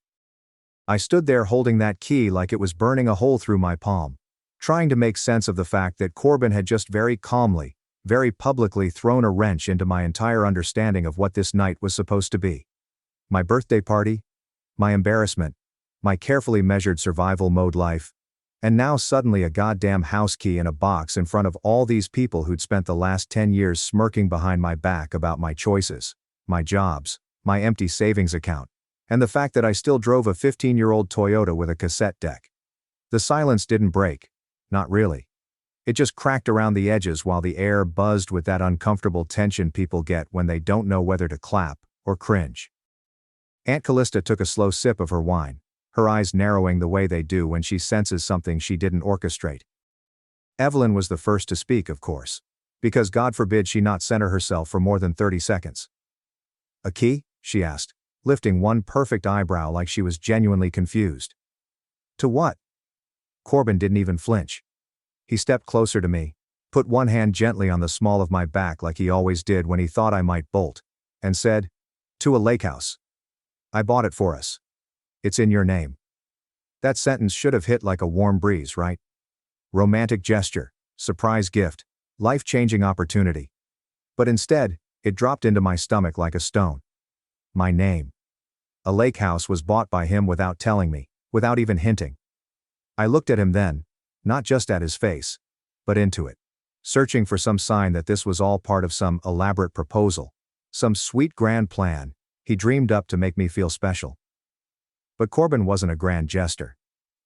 I stood there holding that key like it was burning a hole through my palm, trying to make sense of the fact that Corbin had just very calmly, very publicly thrown a wrench into my entire understanding of what this night was supposed to be. My birthday party, my embarrassment, my carefully measured survival mode life, and now suddenly a goddamn house key in a box in front of all these people who'd spent the last 10 years smirking behind my back about my choices, my jobs, my empty savings account, and the fact that I still drove a 15-year-old Toyota with a cassette deck. The silence didn't break. Not really. It just cracked around the edges while the air buzzed with that uncomfortable tension people get when they don't know whether to clap or cringe. Aunt Callista took a slow sip of her wine, her eyes narrowing the way they do when she senses something she didn't orchestrate. Evelyn was the first to speak, of course, because God forbid she not center herself for more than 30 seconds. "A key?" she asked, lifting one perfect eyebrow like she was genuinely confused. "To what?" Corbin didn't even flinch. He stepped closer to me, put one hand gently on the small of my back like he always did when he thought I might bolt, and said, "To a lake house. I bought it for us. It's in your name." That sentence should have hit like a warm breeze, right? Romantic gesture, surprise gift, Life-changing opportunity. But instead, it dropped into my stomach like a stone. My name. A lake house was bought by him without telling me, without even hinting. I looked at him then, not just at his face, but into it, searching for some sign that this was all part of some elaborate proposal, some sweet grand plan he dreamed up to make me feel special. But Corbin wasn't a grand jester.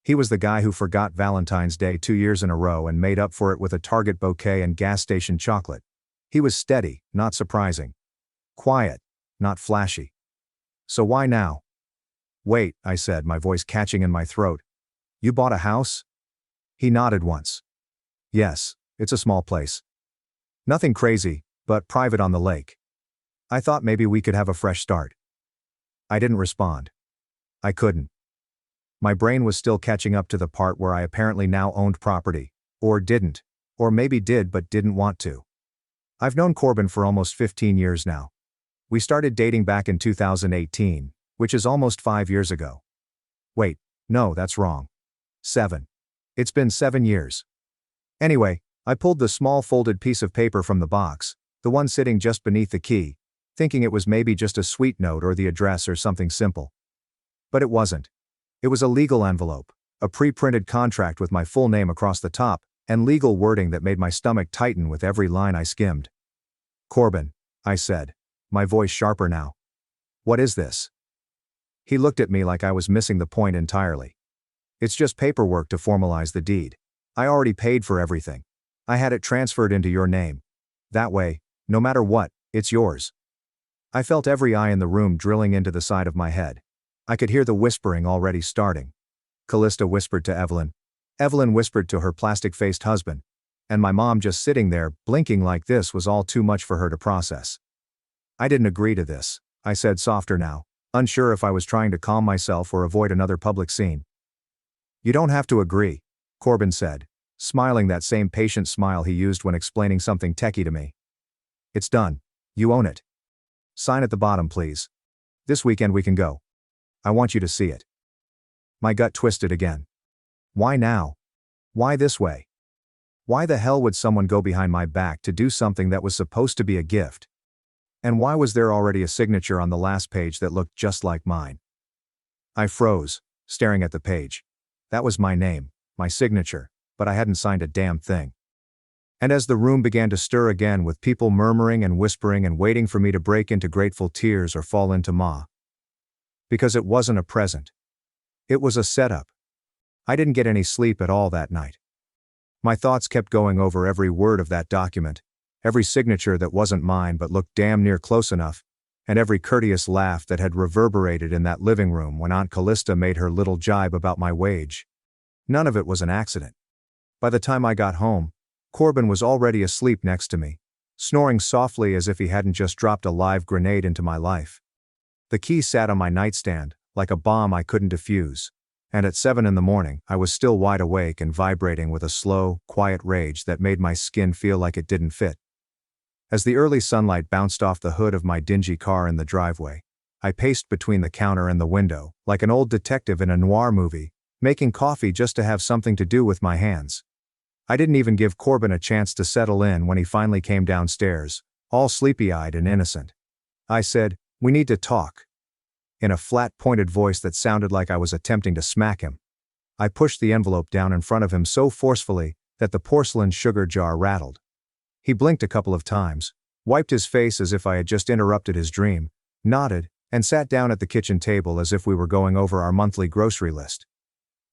He was the guy who forgot Valentine's Day 2 years in a row and made up for it with a Target bouquet and gas station chocolate. He was steady, not surprising. Quiet, not flashy. So why now? Wait, I said, my voice catching in my throat. You bought a house? He nodded once. Yes, it's a small place. Nothing crazy, but private on the lake. I thought maybe we could have a fresh start. I didn't respond. I couldn't. My brain was still catching up to the part where I apparently now owned property, or didn't, or maybe did but didn't want to. I've known Corbin for almost 15 years now. We started dating back in 2018, which is almost 5 years ago. Wait, no, that's wrong. 7. It's been 7 years. Anyway, I pulled the small folded piece of paper from the box, the one sitting just beneath the key, thinking it was maybe just a sweet note or the address or something simple. But it wasn't. It was a legal envelope, a pre-printed contract with my full name across the top, and legal wording that made my stomach tighten with every line I skimmed. Corbin, I said, my voice sharper now. What is this? He looked at me like I was missing the point entirely. It's just paperwork to formalize the deed. I already paid for everything. I had it transferred into your name. That way, no matter what, it's yours. I felt every eye in the room drilling into the side of my head. I could hear the whispering already starting. Callista whispered to Evelyn. Evelyn whispered to her plastic-faced husband. And my mom just sitting there, blinking like this was all too much for her to process. I didn't agree to this, I said softer now, unsure if I was trying to calm myself or avoid another public scene. You don't have to agree, Corbin said, smiling that same patient smile he used when explaining something techie to me. It's done. You own it. Sign at the bottom, please. This weekend we can go. I want you to see it. My gut twisted again. Why now? Why this way? Why the hell would someone go behind my back to do something that was supposed to be a gift? And why was there already a signature on the last page that looked just like mine? I froze, staring at the page. That was my name, my signature, but I hadn't signed a damn thing. And as the room began to stir again with people murmuring and whispering and waiting for me to break into grateful tears or fall into ma. Because it wasn't a present. It was a setup. I didn't get any sleep at all that night. My thoughts kept going over every word of that document, every signature that wasn't mine but looked damn near close enough, and every courteous laugh that had reverberated in that living room when Aunt Callista made her little jibe about my wage. None of it was an accident. By the time I got home, Corbin was already asleep next to me, snoring softly as if he hadn't just dropped a live grenade into my life. The key sat on my nightstand, like a bomb I couldn't defuse, and at 7 in the morning I was still wide awake and vibrating with a slow, quiet rage that made my skin feel like it didn't fit. As the early sunlight bounced off the hood of my dingy car in the driveway, I paced between the counter and the window, like an old detective in a noir movie, making coffee just to have something to do with my hands. I didn't even give Corbin a chance to settle in when he finally came downstairs, all sleepy-eyed and innocent. I said, "We need to talk," in a flat, pointed voice that sounded like I was attempting to smack him. I pushed the envelope down in front of him so forcefully that the porcelain sugar jar rattled. He blinked a couple of times, wiped his face as if I had just interrupted his dream, nodded, and sat down at the kitchen table as if we were going over our monthly grocery list.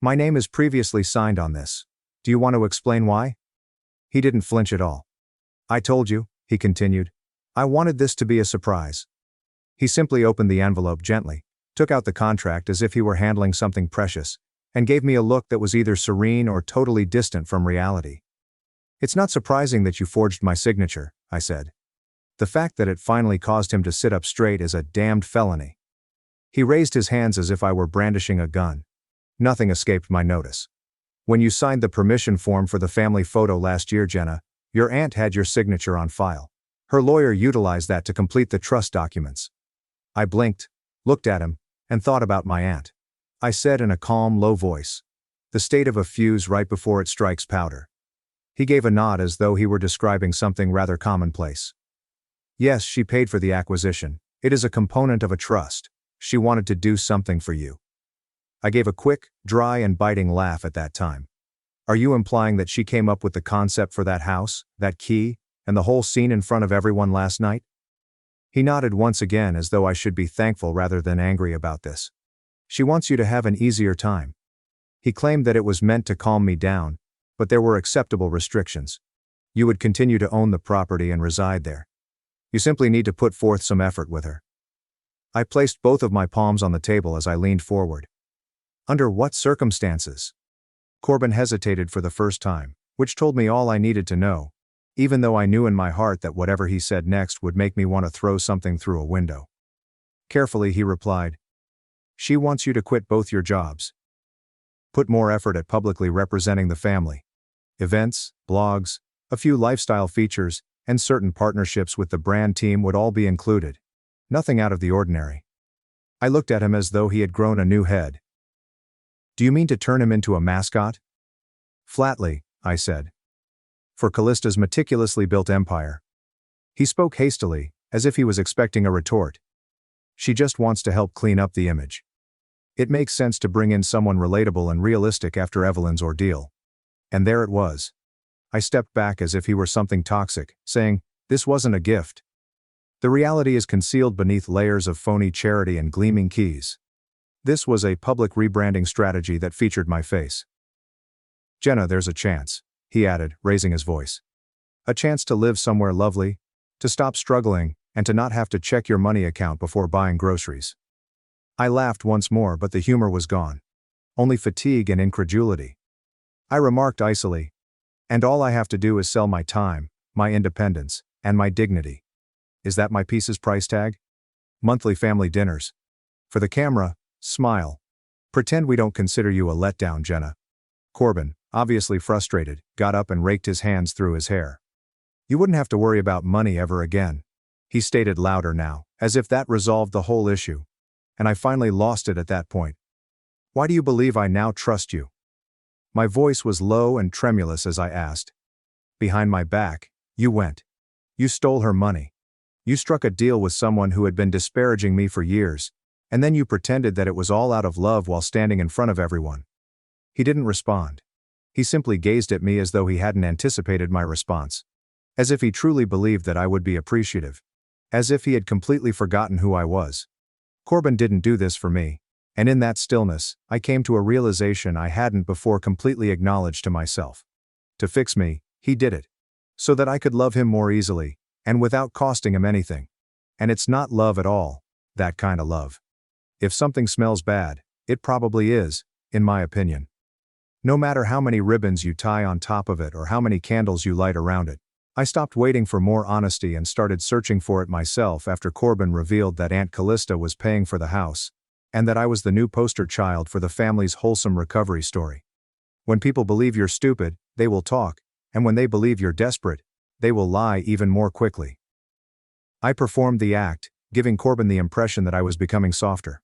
"My name is previously signed on this. Do you want to explain why?" He didn't flinch at all. "I told you," he continued. "I wanted this to be a surprise." He simply opened the envelope gently, took out the contract as if he were handling something precious, and gave me a look that was either serene or totally distant from reality. "It's not surprising that you forged my signature," I said. "The fact that it finally caused him to sit up straight is a damned felony." He raised his hands as if I were brandishing a gun. "Nothing escaped my notice. When you signed the permission form for the family photo last year, Jenna, your aunt had your signature on file. Her lawyer utilized that to complete the trust documents." I blinked, looked at him, and thought about my aunt. I said in a calm, low voice, "The state of a fuse right before it strikes powder." He gave a nod as though he were describing something rather commonplace. Yes, she paid for the acquisition. It is a component of a trust. She wanted to do something for you. I gave a quick, dry and biting laugh at that time. Are you implying that she came up with the concept for that house, that key, and the whole scene in front of everyone last night? He nodded once again as though I should be thankful rather than angry about this. She wants you to have an easier time. He claimed that it was meant to calm me down, but there were acceptable restrictions. You would continue to own the property and reside there. You simply need to put forth some effort with her. I placed both of my palms on the table as I leaned forward. Under what circumstances? Corbin hesitated for the first time, which told me all I needed to know, even though I knew in my heart that whatever he said next would make me want to throw something through a window. Carefully he replied, she wants you to quit both your jobs. Put more effort at publicly representing the family. Events, blogs, a few lifestyle features, and certain partnerships with the brand team would all be included. Nothing out of the ordinary. I looked at him as though he had grown a new head. Do you mean to turn him into a mascot? Flatly, I said. For Callista's meticulously built empire. He spoke hastily, as if he was expecting a retort. She just wants to help clean up the image. It makes sense to bring in someone relatable and realistic after Evelyn's ordeal. And there it was. I stepped back as if he were something toxic, saying, this wasn't a gift. The reality is concealed beneath layers of phony charity and gleaming keys. This was a public rebranding strategy that featured my face. Jenna, there's a chance, he added, raising his voice. A chance to live somewhere lovely, to stop struggling, and to not have to check your money account before buying groceries. I laughed once more, but the humor was gone. Only fatigue and incredulity. I remarked icily, and all I have to do is sell my time, my independence, and my dignity. Is that my piece's price tag? Monthly family dinners. For the camera, smile. Pretend we don't consider you a letdown, Jenna. Corbin, obviously frustrated, got up and raked his hands through his hair. You wouldn't have to worry about money ever again. He stated louder now, as if that resolved the whole issue. And I finally lost it at that point. Why do you believe I now trust you? My voice was low and tremulous as I asked. Behind my back, you went. You stole her money. You struck a deal with someone who had been disparaging me for years, and then you pretended that it was all out of love while standing in front of everyone. He didn't respond. He simply gazed at me as though he hadn't anticipated my response. As if he truly believed that I would be appreciative. As if he had completely forgotten who I was. Corbin didn't do this for me, and in that stillness, I came to a realization I hadn't before completely acknowledged to myself. To fix me, he did it. So that I could love him more easily, and without costing him anything. And it's not love at all, that kind of love. If something smells bad, it probably is, in my opinion. No matter how many ribbons you tie on top of it or how many candles you light around it. I stopped waiting for more honesty and started searching for it myself after Corbin revealed that Aunt Callista was paying for the house, and that I was the new poster child for the family's wholesome recovery story. When people believe you're stupid, they will talk, and when they believe you're desperate, they will lie even more quickly. I performed the act, giving Corbin the impression that I was becoming softer.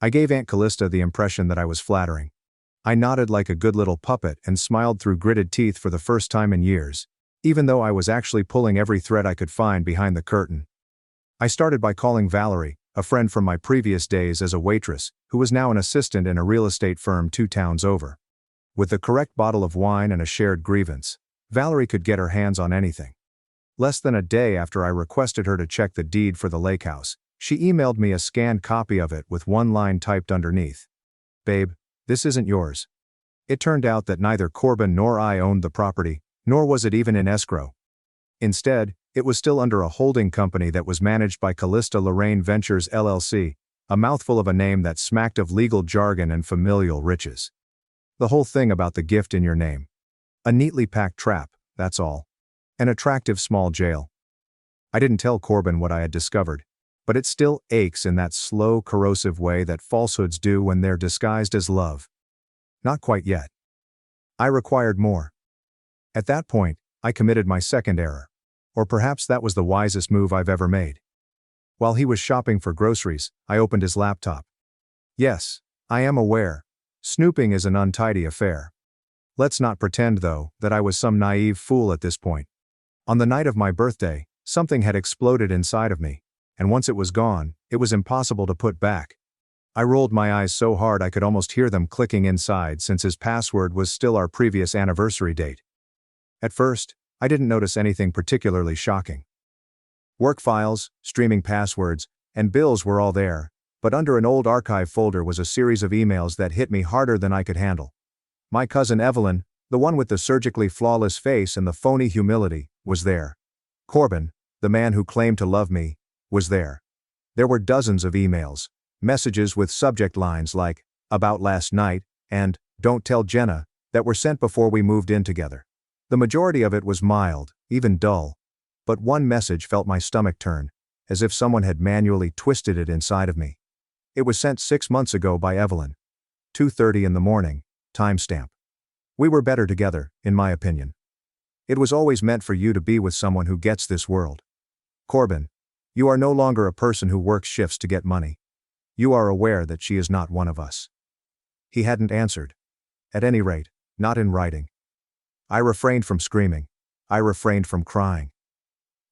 I gave Aunt Callista the impression that I was flattering. I nodded like a good little puppet and smiled through gritted teeth for the first time in years, even though I was actually pulling every thread I could find behind the curtain. I started by calling Valerie, a friend from my previous days as a waitress, who was now an assistant in a real estate firm 2 towns over. With the correct bottle of wine and a shared grievance, Valerie could get her hands on anything. Less than a day after I requested her to check the deed for the lake house, she emailed me a scanned copy of it with one line typed underneath. Babe, this isn't yours. It turned out that neither Corbin nor I owned the property, nor was it even in escrow. Instead, it was still under a holding company that was managed by Callista Lorraine Ventures LLC, a mouthful of a name that smacked of legal jargon and familial riches. The whole thing about the gift in your name. A neatly packed trap, that's all. An attractive small jail. I didn't tell Corbin what I had discovered, but it still aches in that slow, corrosive way that falsehoods do when they're disguised as love. Not quite yet. I required more. At that point, I committed my second error. Or perhaps that was the wisest move I've ever made. While he was shopping for groceries, I opened his laptop. Yes, I am aware. Snooping is an untidy affair. Let's not pretend, though, that I was some naive fool at this point. On the night of my birthday, something had exploded inside of me, and once it was gone, it was impossible to put back. I rolled my eyes so hard I could almost hear them clicking inside since his password was still our previous anniversary date. At first, I didn't notice anything particularly shocking. Work files, streaming passwords, and bills were all there, but under an old archive folder was a series of emails that hit me harder than I could handle. My cousin Evelyn, the one with the surgically flawless face and the phony humility, was there. Corbin, the man who claimed to love me, was there. There were dozens of emails, messages with subject lines like, "About last night," and "Don't tell Jenna," that were sent before we moved in together. The majority of it was mild, even dull. But one message felt my stomach turn, as if someone had manually twisted it inside of me. It was sent 6 months ago by Evelyn. 2:30 in the morning, timestamp. We were better together, in my opinion. It was always meant for you to be with someone who gets this world. Corbin, you are no longer a person who works shifts to get money. You are aware that she is not one of us. He hadn't answered. At any rate, not in writing. I refrained from screaming. I refrained from crying.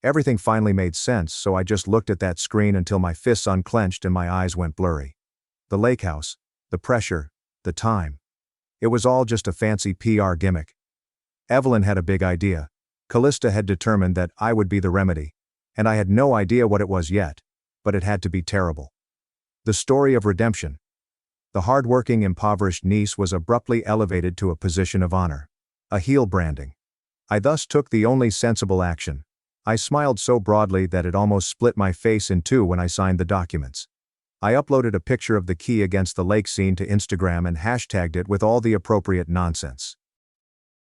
Everything finally made sense, so I just looked at that screen until my fists unclenched and my eyes went blurry. The lake house, the pressure, the time. It was all just a fancy PR gimmick. Evelyn had a big idea. Callista had determined that I would be the remedy, and I had no idea what it was yet, but it had to be terrible. The story of redemption. The hard-working, impoverished niece was abruptly elevated to a position of honor. A heel branding. I thus took the only sensible action. I smiled so broadly that it almost split my face in two when I signed the documents. I uploaded a picture of the key against the lake scene to Instagram and hashtagged it with all the appropriate nonsense.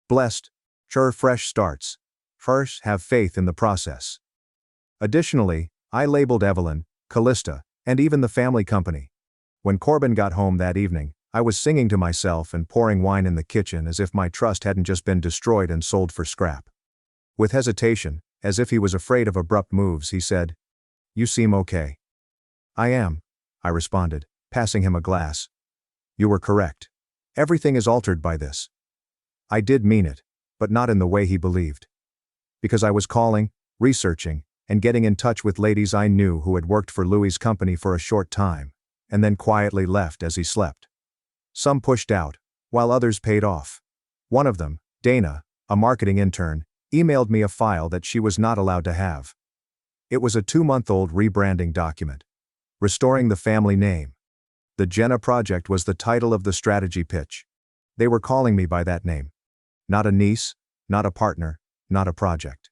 Blessed. Sure, fresh starts. First, have faith in the process. Additionally, I labeled Evelyn, Callista, and even the family company. When Corbin got home that evening, I was singing to myself and pouring wine in the kitchen as if my trust hadn't just been destroyed and sold for scrap. With hesitation, as if he was afraid of abrupt moves, he said, "You seem okay." "I am," I responded, passing him a glass. "You were correct. Everything is altered by this." I did mean it, but not in the way he believed. Because I was calling, researching, and getting in touch with ladies I knew who had worked for Louis's company for a short time, and then quietly left as he slept. Some pushed out, while others paid off. One of them, Dana, a marketing intern, emailed me a file that she was not allowed to have. It was a 2-month-old rebranding document. Restoring the family name. The Jenna Project was the title of the strategy pitch. They were calling me by that name. Not a niece, not a partner, not a project.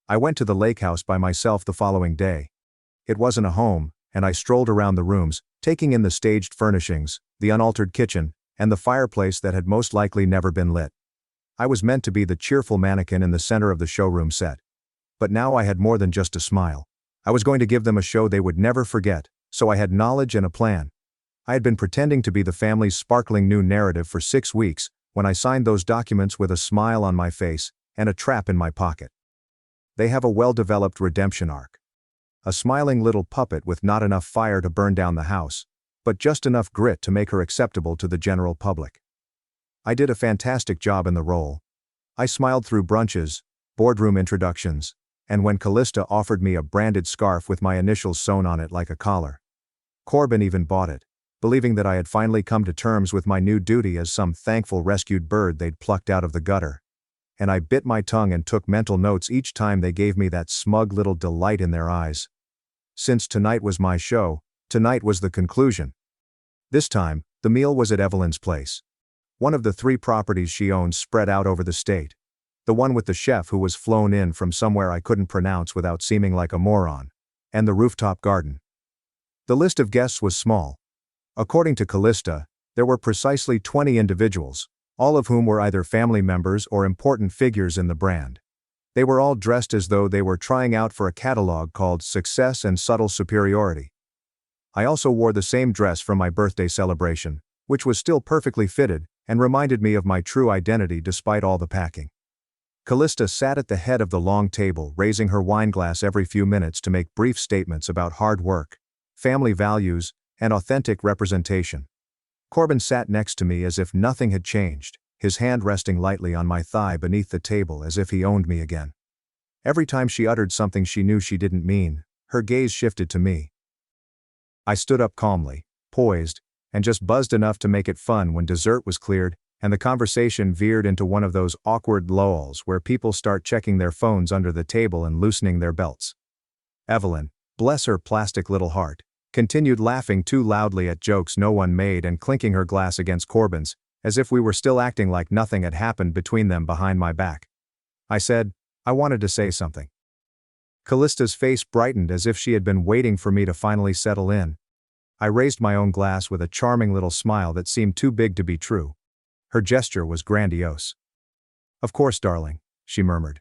I went to the lake house by myself the following day. It wasn't a home, and I strolled around the rooms, taking in the staged furnishings, the unaltered kitchen, and the fireplace that had most likely never been lit. I was meant to be the cheerful mannequin in the center of the showroom set. But now I had more than just a smile. I was going to give them a show they would never forget, so I had knowledge and a plan. I had been pretending to be the family's sparkling new narrative for 6 weeks, when I signed those documents with a smile on my face and a trap in my pocket. They have a well-developed redemption arc. A smiling little puppet with not enough fire to burn down the house, but just enough grit to make her acceptable to the general public. I did a fantastic job in the role. I smiled through brunches, boardroom introductions, and when Callista offered me a branded scarf with my initials sewn on it like a collar. Corbin even bought it, believing that I had finally come to terms with my new duty as some thankful rescued bird they'd plucked out of the gutter. And I bit my tongue and took mental notes each time they gave me that smug little delight in their eyes. Since tonight was my show, tonight was the conclusion. This time, the meal was at Evelyn's place. One of the 3 properties she owns spread out over the state. The one with the chef who was flown in from somewhere I couldn't pronounce without seeming like a moron. And the rooftop garden. The list of guests was small. According to Callista, there were precisely 20 individuals, all of whom were either family members or important figures in the brand. They were all dressed as though they were trying out for a catalog called Success and Subtle Superiority. I also wore the same dress from my birthday celebration, which was still perfectly fitted, and reminded me of my true identity despite all the packing. Callista sat at the head of the long table, raising her wineglass every few minutes to make brief statements about hard work, family values, and authentic representation. Corbin sat next to me as if nothing had changed, his hand resting lightly on my thigh beneath the table as if he owned me again. Every time she uttered something she knew she didn't mean, her gaze shifted to me. I stood up calmly, poised, and just buzzed enough to make it fun when dessert was cleared, and the conversation veered into one of those awkward lulls where people start checking their phones under the table and loosening their belts. Evelyn, bless her plastic little heart, continued laughing too loudly at jokes no one made and clinking her glass against Corbin's, as if we were still acting like nothing had happened between them behind my back. I said, I wanted to say something. Callista's face brightened as if she had been waiting for me to finally settle in. I raised my own glass with a charming little smile that seemed too big to be true. Her gesture was grandiose. Of course, darling, she murmured.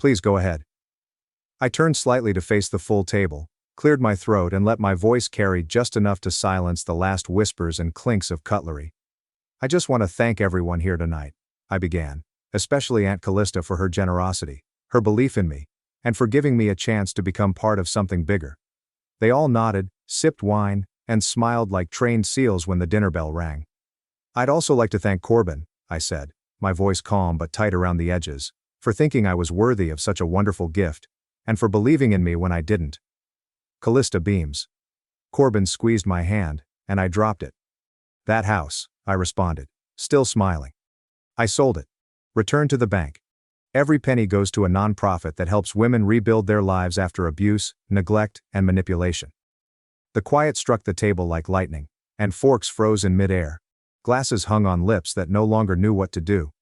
Please go ahead. I turned slightly to face the full table, cleared my throat and let my voice carry just enough to silence the last whispers and clinks of cutlery. I just want to thank everyone here tonight, I began, especially Aunt Callista for her generosity, her belief in me, and for giving me a chance to become part of something bigger. They all nodded, sipped wine, and smiled like trained seals when the dinner bell rang. I'd also like to thank Corbin, I said, my voice calm but tight around the edges, for thinking I was worthy of such a wonderful gift, and for believing in me when I didn't. Callista beams. Corbin squeezed my hand, and I dropped it. That house, I responded, still smiling. I sold it. Returned to the bank. Every penny goes to a nonprofit that helps women rebuild their lives after abuse, neglect, and manipulation. The quiet struck the table like lightning, and forks froze in midair. Glasses hung on lips that no longer knew what to do.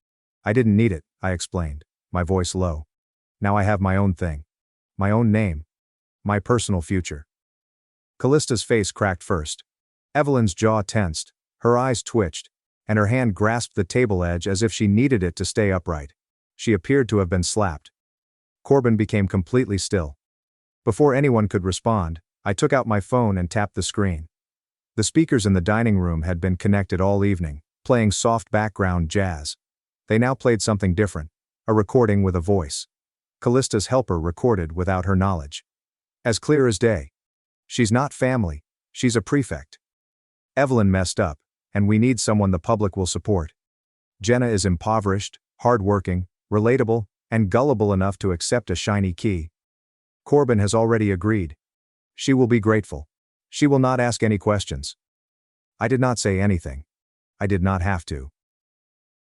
I didn't need it, I explained, my voice low. Now I have my own thing. My own name. My personal future. Callista's face cracked first. Evelyn's jaw tensed, her eyes twitched, and her hand grasped the table edge as if she needed it to stay upright. She appeared to have been slapped. Corbin became completely still. Before anyone could respond, I took out my phone and tapped the screen. The speakers in the dining room had been connected all evening, playing soft background jazz. They now played something different, a recording with a voice. Callista's helper recorded without her knowledge. As clear as day. She's not family, she's a prefect. Evelyn messed up, and we need someone the public will support. Jenna is impoverished, hardworking, relatable, and gullible enough to accept a shiny key. Corbin has already agreed. She will be grateful. She will not ask any questions. I did not say anything. I did not have to.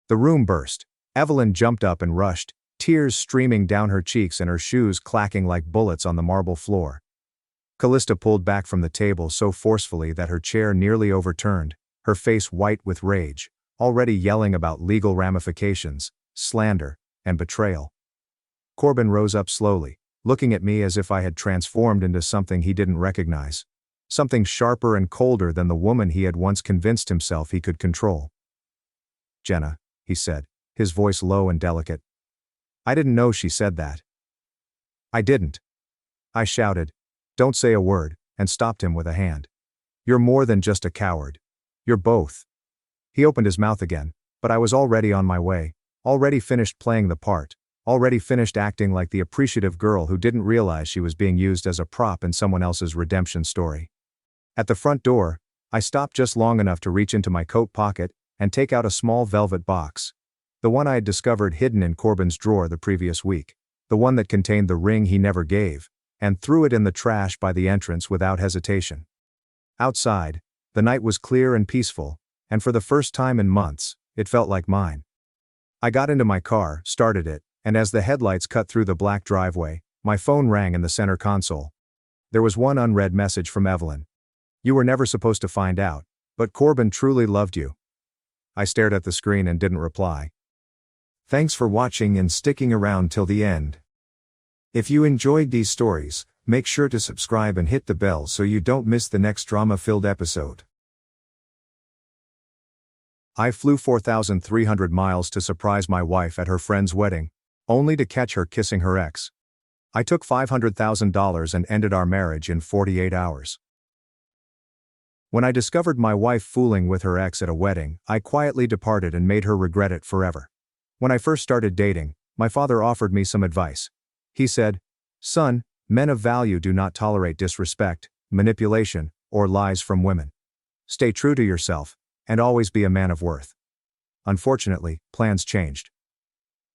The room burst. Evelyn jumped up and rushed, tears streaming down her cheeks and her shoes clacking like bullets on the marble floor. Callista pulled back from the table so forcefully that her chair nearly overturned, her face white with rage, already yelling about legal ramifications, slander, and betrayal. Corbin rose up slowly, looking at me as if I had transformed into something he didn't recognize. Something sharper and colder than the woman he had once convinced himself he could control. Jenna, he said, his voice low and delicate. I didn't know she said that. I didn't. I shouted, don't say a word, and stopped him with a hand. You're more than just a coward. You're both. He opened his mouth again, but I was already on my way, already finished playing the part, already finished acting like the appreciative girl who didn't realize she was being used as a prop in someone else's redemption story. At the front door, I stopped just long enough to reach into my coat pocket and take out a small velvet box. The one I had discovered hidden in Corbin's drawer the previous week, the one that contained the ring he never gave, and threw it in the trash by the entrance without hesitation. Outside, the night was clear and peaceful, and for the first time in months, it felt like mine. I got into my car, started it, and as the headlights cut through the black driveway, my phone rang in the center console. There was one unread message from Evelyn. You were never supposed to find out, but Corbin truly loved you. I stared at the screen and didn't reply. Thanks for watching and sticking around till the end. If you enjoyed these stories, make sure to subscribe and hit the bell so you don't miss the next drama-filled episode. I flew 4,300 miles to surprise my wife at her friend's wedding, only to catch her kissing her ex. I took $500,000 and ended our marriage in 48 hours. When I discovered my wife fooling with her ex at a wedding, I quietly departed and made her regret it forever. When I first started dating, my father offered me some advice. He said, "Son, men of value do not tolerate disrespect, manipulation, or lies from women. Stay true to yourself, and always be a man of worth." Unfortunately, plans changed.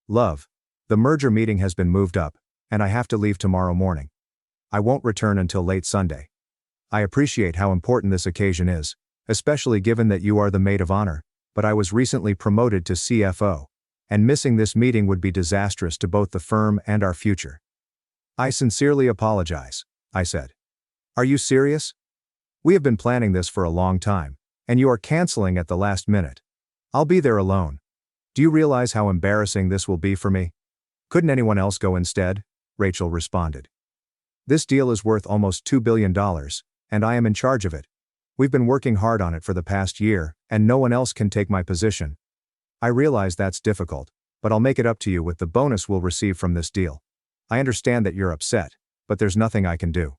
Love. The merger meeting has been moved up, and I have to leave tomorrow morning. I won't return until late Sunday. I appreciate how important this occasion is, especially given that you are the maid of honor, but I was recently promoted to CFO, and missing this meeting would be disastrous to both the firm and our future. I sincerely apologize, I said. Are you serious? We have been planning this for a long time, and you are canceling at the last minute. I'll be there alone. Do you realize how embarrassing this will be for me? Couldn't anyone else go instead? Rachel responded. This deal is worth almost $2 billion, and I am in charge of it. We've been working hard on it for the past year, and no one else can take my position. I realize that's difficult, but I'll make it up to you with the bonus we'll receive from this deal. I understand that you're upset, but there's nothing I can do.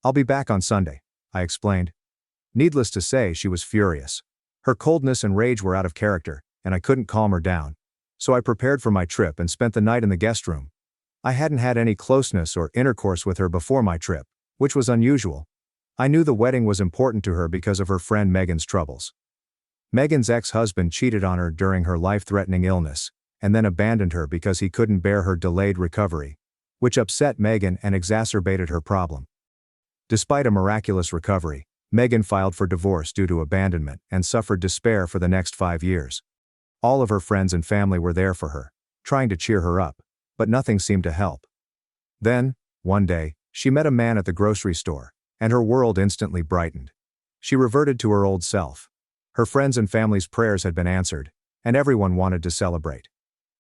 I'll be back on Sunday, I explained. Needless to say, she was furious. Her coldness and rage were out of character, and I couldn't calm her down. So I prepared for my trip and spent the night in the guest room. I hadn't had any closeness or intercourse with her before my trip, which was unusual. I knew the wedding was important to her because of her friend Megan's troubles. Megan's ex-husband cheated on her during her life-threatening illness, and then abandoned her because he couldn't bear her delayed recovery, which upset Megan and exacerbated her problem. Despite a miraculous recovery, Megan filed for divorce due to abandonment and suffered despair for the next 5 years. All of her friends and family were there for her, trying to cheer her up, but nothing seemed to help. Then, one day, she met a man at the grocery store, and her world instantly brightened. She reverted to her old self. Her friends and family's prayers had been answered, and everyone wanted to celebrate.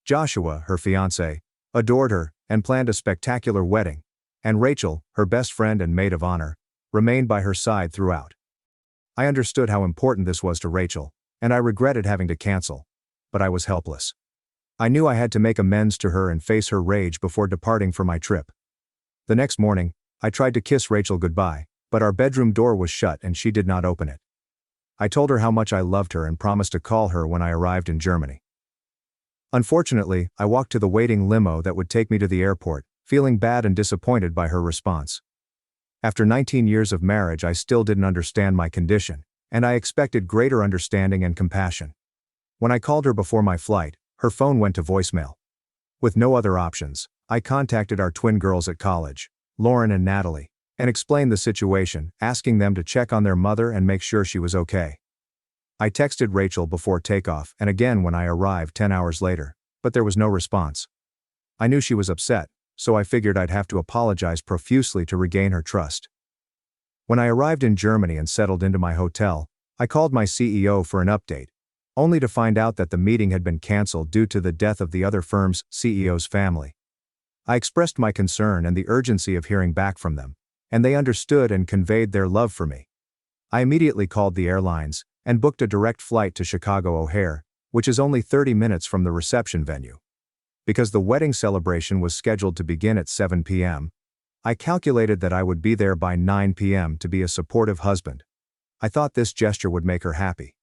Joshua, her fiancé, adored her and planned a spectacular wedding, and Rachel, her best friend and maid of honor, remained by her side throughout. I understood how important this was to Rachel, and I regretted having to cancel, but I was helpless. I knew I had to make amends to her and face her rage before departing for my trip. The next morning, I tried to kiss Rachel goodbye, but our bedroom door was shut and she did not open it. I told her how much I loved her and promised to call her when I arrived in Germany. Unfortunately, I walked to the waiting limo that would take me to the airport, feeling bad and disappointed by her response. After 19 years of marriage, I still didn't understand my condition, and I expected greater understanding and compassion. When I called her before my flight, her phone went to voicemail. With no other options, I contacted our twin girls at college, Lauren and Natalie, and explained the situation, asking them to check on their mother and make sure she was okay. I texted Rachel before takeoff and again when I arrived 10 hours later, but there was no response. I knew she was upset, so I figured I'd have to apologize profusely to regain her trust. When I arrived in Germany and settled into my hotel, I called my CEO for an update, only to find out that the meeting had been canceled due to the death of the other firm's CEO's family. I expressed my concern and the urgency of hearing back from them, and they understood and conveyed their love for me. I immediately called the airlines and booked a direct flight to Chicago O'Hare, which is only 30 minutes from the reception venue. Because the wedding celebration was scheduled to begin at 7 p.m., I calculated that I would be there by 9 p.m. to be a supportive husband. I thought this gesture would make her happy.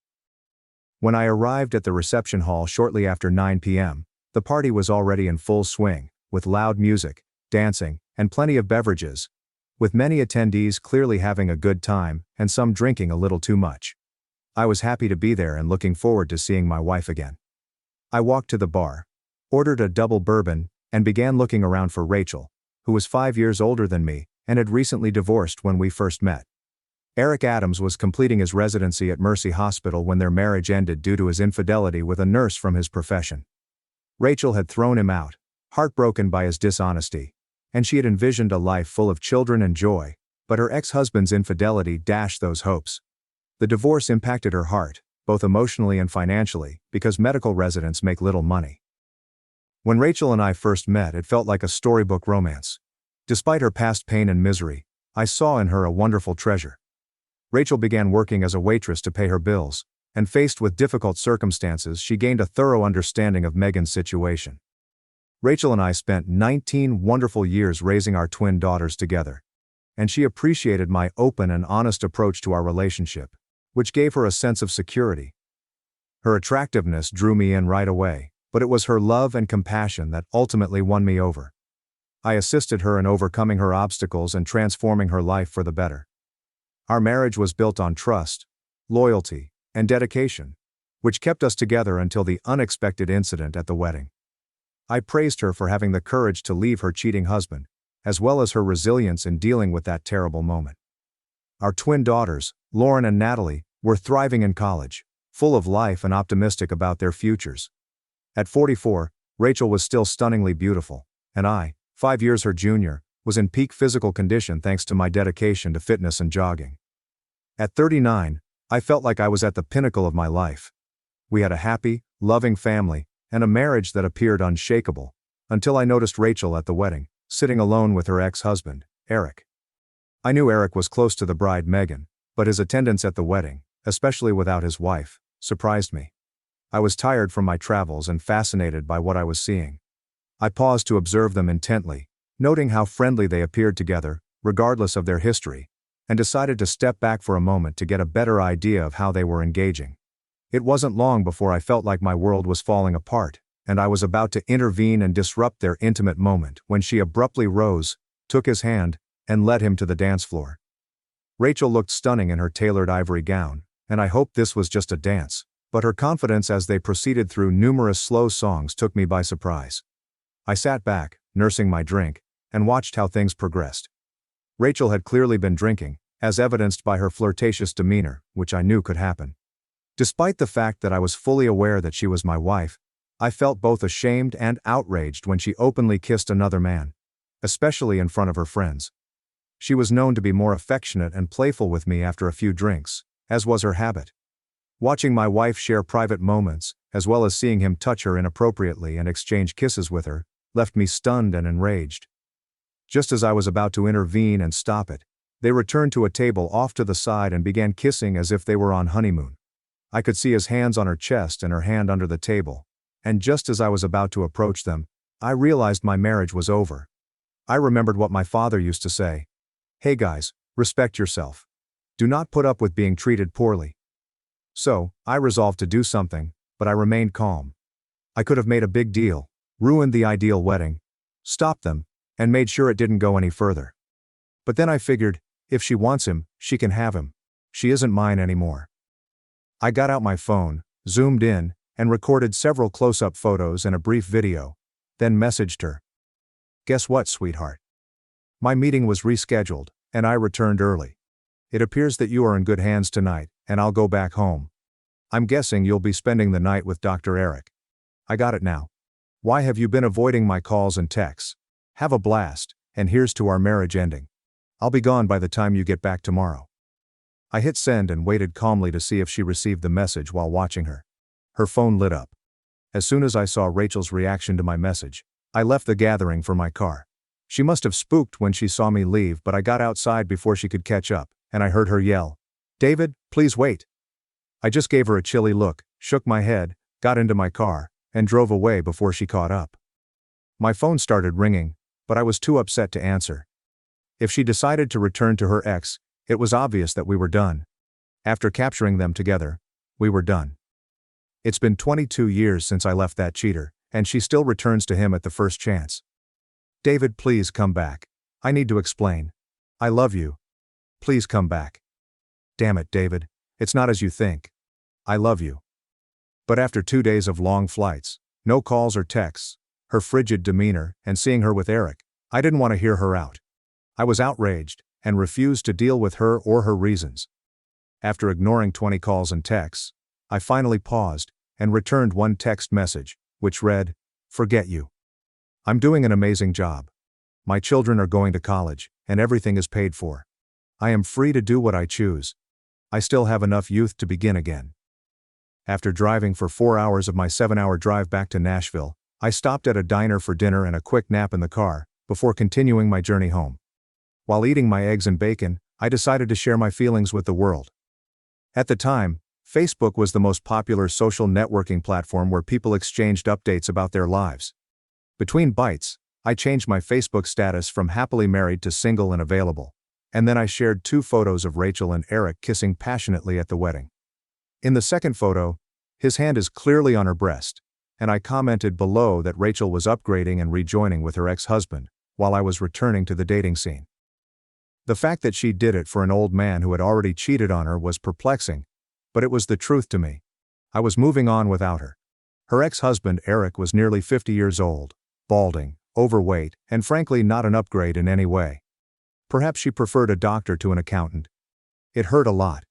When I arrived at the reception hall shortly after 9 p.m., the party was already in full swing, with loud music, dancing, and plenty of beverages, with many attendees clearly having a good time and some drinking a little too much. I was happy to be there and looking forward to seeing my wife again. I walked to the bar, ordered a double bourbon, and began looking around for Rachel, who was 5 years older than me and had recently divorced when we first met. Eric Adams was completing his residency at Mercy Hospital when their marriage ended due to his infidelity with a nurse from his profession. Rachel had thrown him out, heartbroken by his dishonesty, and she had envisioned a life full of children and joy, but her ex-husband's infidelity dashed those hopes. The divorce impacted her heart, both emotionally and financially, because medical residents make little money. When Rachel and I first met, it felt like a storybook romance. Despite her past pain and misery, I saw in her a wonderful treasure. Rachel began working as a waitress to pay her bills, and faced with difficult circumstances, she gained a thorough understanding of Megan's situation. Rachel and I spent 19 wonderful years raising our twin daughters together, and she appreciated my open and honest approach to our relationship, which gave her a sense of security. Her attractiveness drew me in right away, but it was her love and compassion that ultimately won me over. I assisted her in overcoming her obstacles and transforming her life for the better. Our marriage was built on trust, loyalty, and dedication, which kept us together until the unexpected incident at the wedding. I praised her for having the courage to leave her cheating husband, as well as her resilience in dealing with that terrible moment. Our twin daughters, Lauren and Natalie, were thriving in college, full of life and optimistic about their futures. At 44, Rachel was still stunningly beautiful, and I, 5 years her junior, was in peak physical condition thanks to my dedication to fitness and jogging. At 39, I felt like I was at the pinnacle of my life. We had a happy, loving family, and a marriage that appeared unshakable, until I noticed Rachel at the wedding, sitting alone with her ex-husband, Eric. I knew Eric was close to the bride Megan, but his attendance at the wedding, especially without his wife, surprised me. I was tired from my travels and fascinated by what I was seeing. I paused to observe them intently, noting how friendly they appeared together, regardless of their history, and decided to step back for a moment to get a better idea of how they were engaging. It wasn't long before I felt like my world was falling apart, and I was about to intervene and disrupt their intimate moment when she abruptly rose, took his hand, and led him to the dance floor. Rachel looked stunning in her tailored ivory gown, and I hoped this was just a dance, but her confidence as they proceeded through numerous slow songs took me by surprise. I sat back, nursing my drink, and watched how things progressed. Rachel had clearly been drinking, as evidenced by her flirtatious demeanor, which I knew could happen. Despite the fact that I was fully aware that she was my wife, I felt both ashamed and outraged when she openly kissed another man, especially in front of her friends. She was known to be more affectionate and playful with me after a few drinks, as was her habit. Watching my wife share private moments, as well as seeing him touch her inappropriately and exchange kisses with her, left me stunned and enraged. Just as I was about to intervene and stop it, they returned to a table off to the side and began kissing as if they were on honeymoon. I could see his hands on her chest and her hand under the table, and just as I was about to approach them, I realized my marriage was over. I remembered what my father used to say. Hey guys, respect yourself. Do not put up with being treated poorly. So, I resolved to do something, but I remained calm. I could have made a big deal, ruined the ideal wedding, stopped them, and made sure it didn't go any further. But then I figured, if she wants him, she can have him. She isn't mine anymore. I got out my phone, zoomed in, and recorded several close-up photos and a brief video, then messaged her. Guess what, sweetheart? My meeting was rescheduled, and I returned early. It appears that you are in good hands tonight, and I'll go back home. I'm guessing you'll be spending the night with Dr. Eric. I got it now. Why have you been avoiding my calls and texts? Have a blast, and here's to our marriage ending. I'll be gone by the time you get back tomorrow. I hit send and waited calmly to see if she received the message while watching her. Her phone lit up. As soon as I saw Rachel's reaction to my message, I left the gathering for my car. She must have spooked when she saw me leave, but I got outside before she could catch up, and I heard her yell, "David, please wait." I just gave her a chilly look, shook my head, got into my car, and drove away before she caught up. My phone started ringing, but I was too upset to answer. If she decided to return to her ex, it was obvious that we were done. After capturing them together, we were done. It's been 22 years since I left that cheater, and she still returns to him at the first chance. David, please come back. I need to explain. I love you. Please come back. Damn it, David. It's not as you think. I love you. But after 2 days of long flights, no calls or texts, her frigid demeanor, and seeing her with Eric, I didn't want to hear her out. I was outraged, and refused to deal with her or her reasons. After ignoring 20 calls and texts, I finally paused, and returned one text message, which read, "Forget you. I'm doing an amazing job. My children are going to college, and everything is paid for. I am free to do what I choose. I still have enough youth to begin again." After driving for 4 hours of my 7-hour drive back to Nashville, I stopped at a diner for dinner and a quick nap in the car, before continuing my journey home. While eating my eggs and bacon, I decided to share my feelings with the world. At the time, Facebook was the most popular social networking platform where people exchanged updates about their lives. Between bites, I changed my Facebook status from happily married to single and available, and then I shared 2 photos of Rachel and Eric kissing passionately at the wedding. In the second photo, his hand is clearly on her breast, and I commented below that Rachel was upgrading and rejoining with her ex-husband, while I was returning to the dating scene. The fact that she did it for an old man who had already cheated on her was perplexing, but it was the truth to me. I was moving on without her. Her ex-husband Eric was nearly 50 years old, balding, overweight, and frankly not an upgrade in any way. Perhaps she preferred a doctor to an accountant. It hurt a lot.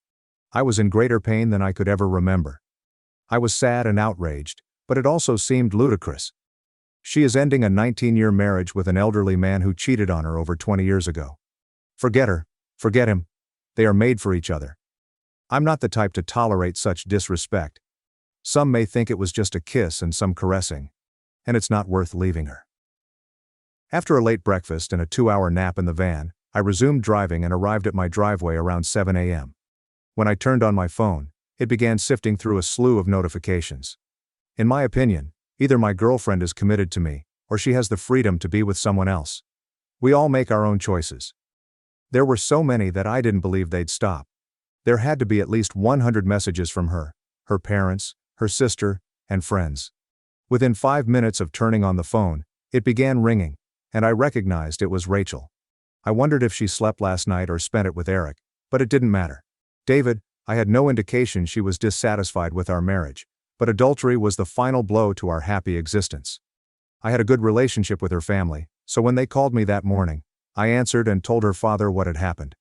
I was in greater pain than I could ever remember. I was sad and outraged, but it also seemed ludicrous. She is ending a 19-year marriage with an elderly man who cheated on her over 20 years ago. Forget her, forget him. They are made for each other. I'm not the type to tolerate such disrespect. Some may think it was just a kiss and some caressing, and it's not worth leaving her. After a late breakfast and a 2-hour nap in the van, I resumed driving and arrived at my driveway around 7 a.m. When I turned on my phone, it began sifting through a slew of notifications. In my opinion, either my girlfriend is committed to me, or she has the freedom to be with someone else. We all make our own choices. There were so many that I didn't believe they'd stop. There had to be at least 100 messages from her, her parents, her sister, and friends. Within 5 minutes of turning on the phone, it began ringing, and I recognized it was Rachel. I wondered if she slept last night or spent it with Eric, but it didn't matter. David, I had no indication she was dissatisfied with our marriage, but adultery was the final blow to our happy existence. I had a good relationship with her family, so when they called me that morning, I answered and told her father what had happened.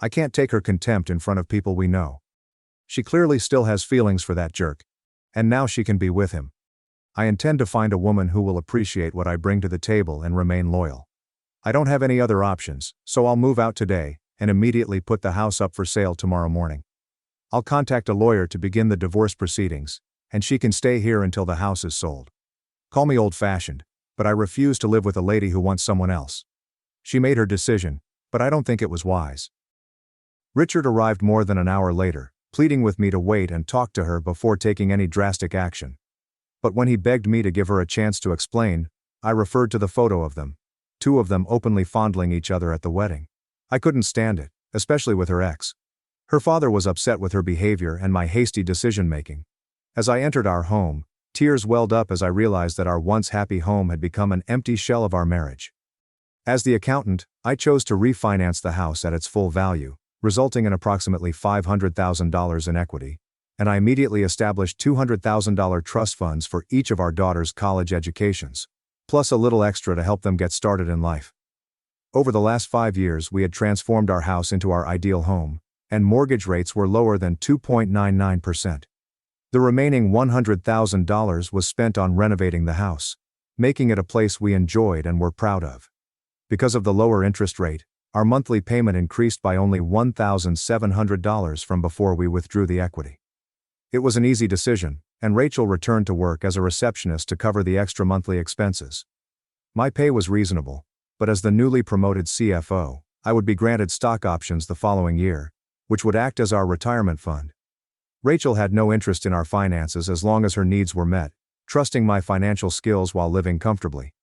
I can't take her contempt in front of people we know. She clearly still has feelings for that jerk, and now she can be with him. I intend to find a woman who will appreciate what I bring to the table and remain loyal. I don't have any other options, so I'll move out today and immediately put the house up for sale tomorrow morning. I'll contact a lawyer to begin the divorce proceedings, and she can stay here until the house is sold. Call me old-fashioned, but I refuse to live with a lady who wants someone else. She made her decision, but I don't think it was wise. Richard arrived more than an hour later, pleading with me to wait and talk to her before taking any drastic action. But when he begged me to give her a chance to explain, I referred to the photo of them, 2 of them openly fondling each other at the wedding. I couldn't stand it, especially with her ex. Her father was upset with her behavior and my hasty decision-making. As I entered our home, tears welled up as I realized that our once happy home had become an empty shell of our marriage. As the accountant, I chose to refinance the house at its full value, resulting in approximately $500,000 in equity, and I immediately established $200,000 trust funds for each of our daughters' college educations, plus a little extra to help them get started in life. Over the last 5 years we had transformed our house into our ideal home, and mortgage rates were lower than 2.99%. The remaining $100,000 was spent on renovating the house, making it a place we enjoyed and were proud of. Because of the lower interest rate, our monthly payment increased by only $1,700 from before we withdrew the equity. It was an easy decision, and Rachel returned to work as a receptionist to cover the extra monthly expenses. My pay was reasonable, but as the newly promoted CFO, I would be granted stock options the following year, which would act as our retirement fund. Rachel had no interest in our finances as long as her needs were met, trusting my financial skills while living comfortably.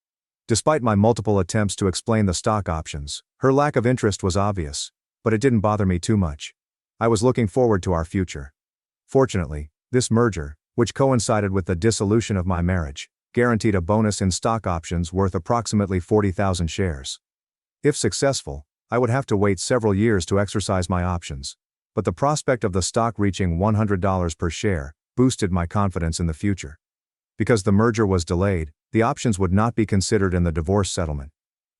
Despite my multiple attempts to explain the stock options, her lack of interest was obvious, but it didn't bother me too much. I was looking forward to our future. Fortunately, this merger, which coincided with the dissolution of my marriage, guaranteed a bonus in stock options worth approximately 40,000 shares. If successful, I would have to wait several years to exercise my options, but the prospect of the stock reaching $100 per share boosted my confidence in the future. Because the merger was delayed, the options would not be considered in the divorce settlement.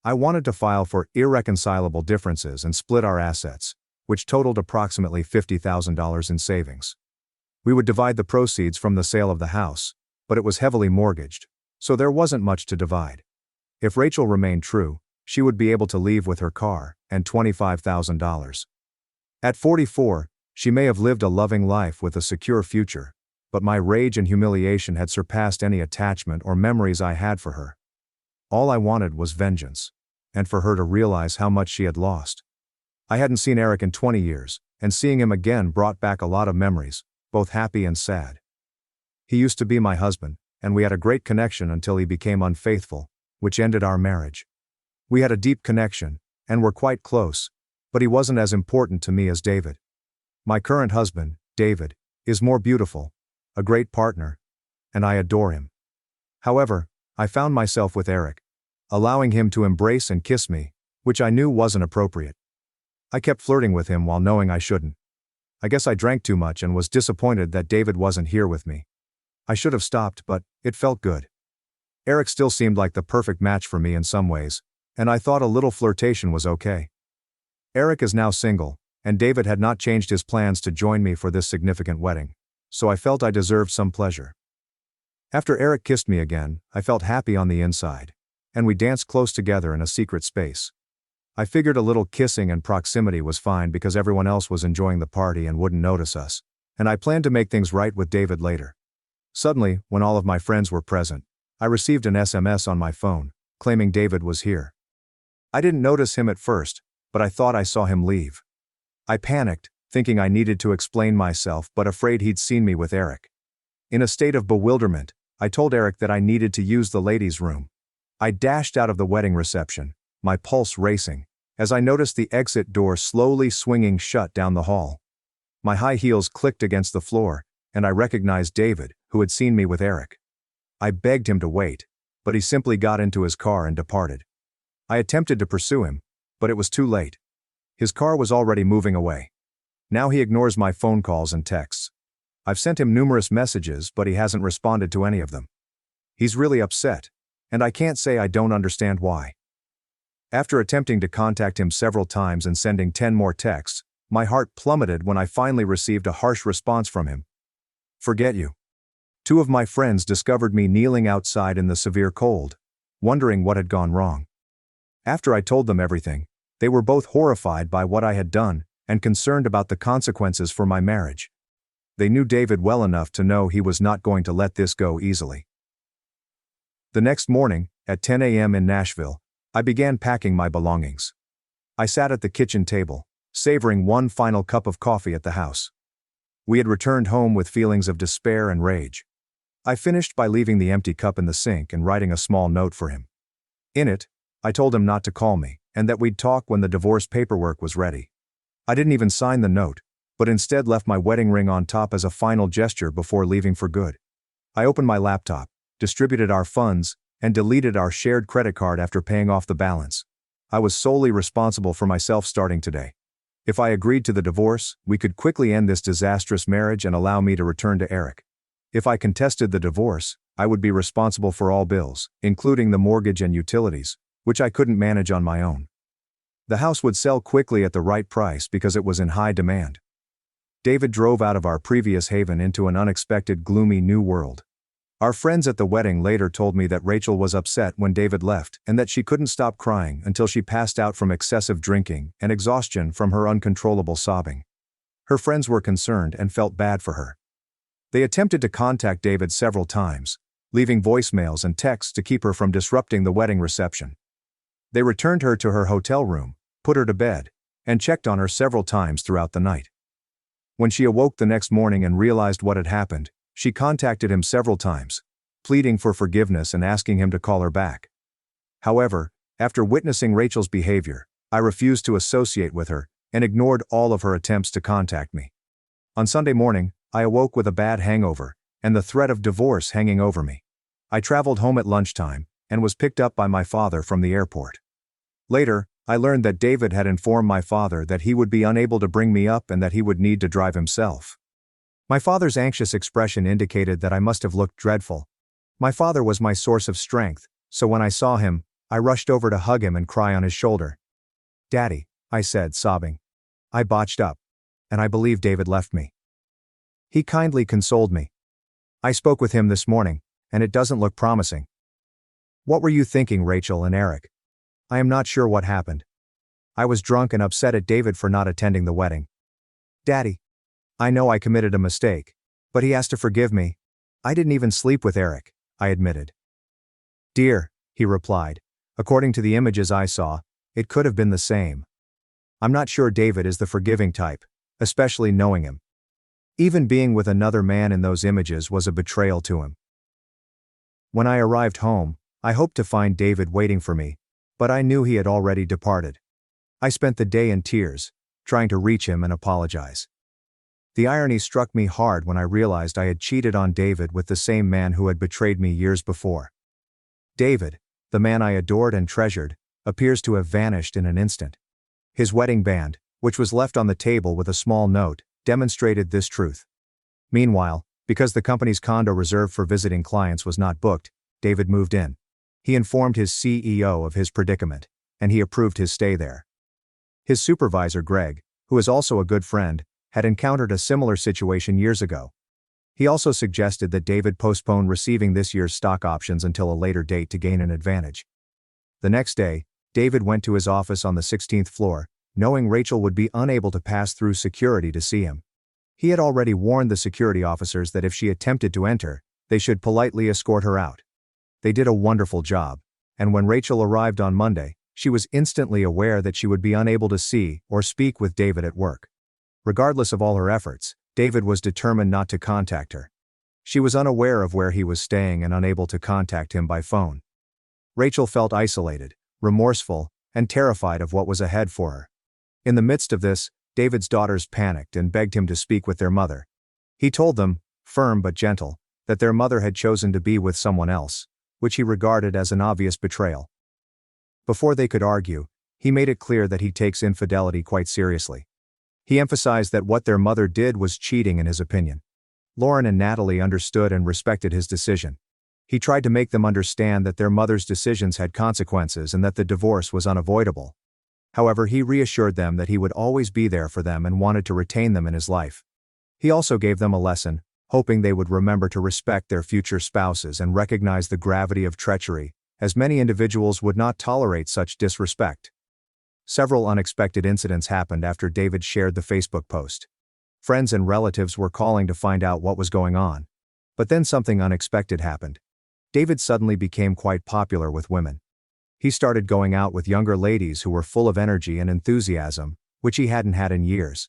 I wanted to file for irreconcilable differences and split our assets, which totaled approximately $50,000 in savings. We would divide the proceeds from the sale of the house, but it was heavily mortgaged, so there wasn't much to divide. If Rachel remained true, she would be able to leave with her car and $25,000. At 44, she may have lived a loving life with a secure future, but my rage and humiliation had surpassed any attachment or memories I had for her. All I wanted was vengeance, and for her to realize how much she had lost. I hadn't seen Eric in 20 years, and seeing him again brought back a lot of memories, both happy and sad. He used to be my husband, and we had a great connection until he became unfaithful, which ended our marriage. We had a deep connection, and were quite close, but he wasn't as important to me as David. My current husband, David, is more beautiful, a great partner, and I adore him. However, I found myself with Eric, allowing him to embrace and kiss me, which I knew wasn't appropriate. I kept flirting with him while knowing I shouldn't. I guess I drank too much and was disappointed that David wasn't here with me. I should have stopped, but it felt good. Eric still seemed like the perfect match for me in some ways, and I thought a little flirtation was okay. Eric is now single, and David had not changed his plans to join me for this significant wedding, so I felt I deserved some pleasure. After Eric kissed me again, I felt happy on the inside, and we danced close together in a secret space. I figured a little kissing and proximity was fine because everyone else was enjoying the party and wouldn't notice us, and I planned to make things right with David later. Suddenly, when all of my friends were present, I received an SMS on my phone, claiming David was here. I didn't notice him at first, but I thought I saw him leave. I panicked, thinking I needed to explain myself but afraid he'd seen me with Eric. In a state of bewilderment, I told Eric that I needed to use the ladies' room. I dashed out of the wedding reception, my pulse racing, as I noticed the exit door slowly swinging shut down the hall. My high heels clicked against the floor, and I recognized David, who had seen me with Eric. I begged him to wait, but he simply got into his car and departed. I attempted to pursue him, but it was too late. His car was already moving away. Now he ignores my phone calls and texts. I've sent him numerous messages, but he hasn't responded to any of them. He's really upset, and I can't say I don't understand why. After attempting to contact him several times and sending 10 more texts, my heart plummeted when I finally received a harsh response from him. Forget you. 2 of my friends discovered me kneeling outside in the severe cold, wondering what had gone wrong. After I told them everything, they were both horrified by what I had done and concerned about the consequences for my marriage. They knew David well enough to know he was not going to let this go easily. The next morning, at 10 a.m. in Nashville, I began packing my belongings. I sat at the kitchen table, savoring one final cup of coffee at the house. We had returned home with feelings of despair and rage. I finished by leaving the empty cup in the sink and writing a small note for him. In it, I told him not to call me, and that we'd talk when the divorce paperwork was ready. I didn't even sign the note, but instead left my wedding ring on top as a final gesture before leaving for good. I opened my laptop, distributed our funds, and deleted our shared credit card after paying off the balance. I was solely responsible for myself starting today. If I agreed to the divorce, we could quickly end this disastrous marriage and allow me to return to Eric. If I contested the divorce, I would be responsible for all bills, including the mortgage and utilities, which I couldn't manage on my own. The house would sell quickly at the right price because it was in high demand. David drove out of our previous haven into an unexpected gloomy new world. Our friends at the wedding later told me that Rachel was upset when David left and that she couldn't stop crying until she passed out from excessive drinking and exhaustion from her uncontrollable sobbing. Her friends were concerned and felt bad for her. They attempted to contact David several times, leaving voicemails and texts to keep her from disrupting the wedding reception. They returned her to her hotel room, put her to bed, and checked on her several times throughout the night. When she awoke the next morning and realized what had happened, she contacted him several times, pleading for forgiveness and asking him to call her back. However, after witnessing Rachel's behavior, I refused to associate with her and ignored all of her attempts to contact me. On Sunday morning, I awoke with a bad hangover and the threat of divorce hanging over me. I traveled home at lunchtime and was picked up by my father from the airport. Later, I learned that David had informed my father that he would be unable to bring me up and that he would need to drive himself. My father's anxious expression indicated that I must have looked dreadful. My father was my source of strength, so when I saw him, I rushed over to hug him and cry on his shoulder. "Daddy," I said, sobbing. "I botched up, and I believe David left me." He kindly consoled me. "I spoke with him this morning, and it doesn't look promising." "What were you thinking, Rachel and Eric?" "I am not sure what happened. I was drunk and upset at David for not attending the wedding." "Daddy, I know I committed a mistake, but he has to forgive me. I didn't even sleep with Eric," I admitted. "Dear," he replied, "according to the images I saw, it could have been the same. I'm not sure David is the forgiving type, especially knowing him. Even being with another man in those images was a betrayal to him." When I arrived home, I hoped to find David waiting for me, but I knew he had already departed. I spent the day in tears, trying to reach him and apologize. The irony struck me hard when I realized I had cheated on David with the same man who had betrayed me years before. David, the man I adored and treasured, appears to have vanished in an instant. His wedding band, which was left on the table with a small note, demonstrated this truth. Meanwhile, because the company's condo reserved for visiting clients was not booked, David moved in. He informed his CEO of his predicament, and he approved his stay there. His supervisor, Greg, who is also a good friend, had encountered a similar situation years ago. He also suggested that David postpone receiving this year's stock options until a later date to gain an advantage. The next day, David went to his office on the 16th floor, knowing Rachel would be unable to pass through security to see him. He had already warned the security officers that if she attempted to enter, they should politely escort her out. They did a wonderful job, and when Rachel arrived on Monday, she was instantly aware that she would be unable to see or speak with David at work. Regardless of all her efforts, David was determined not to contact her. She was unaware of where he was staying and unable to contact him by phone. Rachel felt isolated, remorseful, and terrified of what was ahead for her. In the midst of this, David's daughters panicked and begged him to speak with their mother. He told them, firm but gentle, that their mother had chosen to be with someone else, which he regarded as an obvious betrayal. Before they could argue, he made it clear that he takes infidelity quite seriously. He emphasized that what their mother did was cheating in his opinion. Lauren and Natalie understood and respected his decision. He tried to make them understand that their mother's decisions had consequences and that the divorce was unavoidable. However, he reassured them that he would always be there for them and wanted to retain them in his life. He also gave them a lesson, hoping they would remember to respect their future spouses and recognize the gravity of treachery, as many individuals would not tolerate such disrespect. Several unexpected incidents happened after David shared the Facebook post. Friends and relatives were calling to find out what was going on. But then something unexpected happened. David suddenly became quite popular with women. He started going out with younger ladies who were full of energy and enthusiasm, which he hadn't had in years.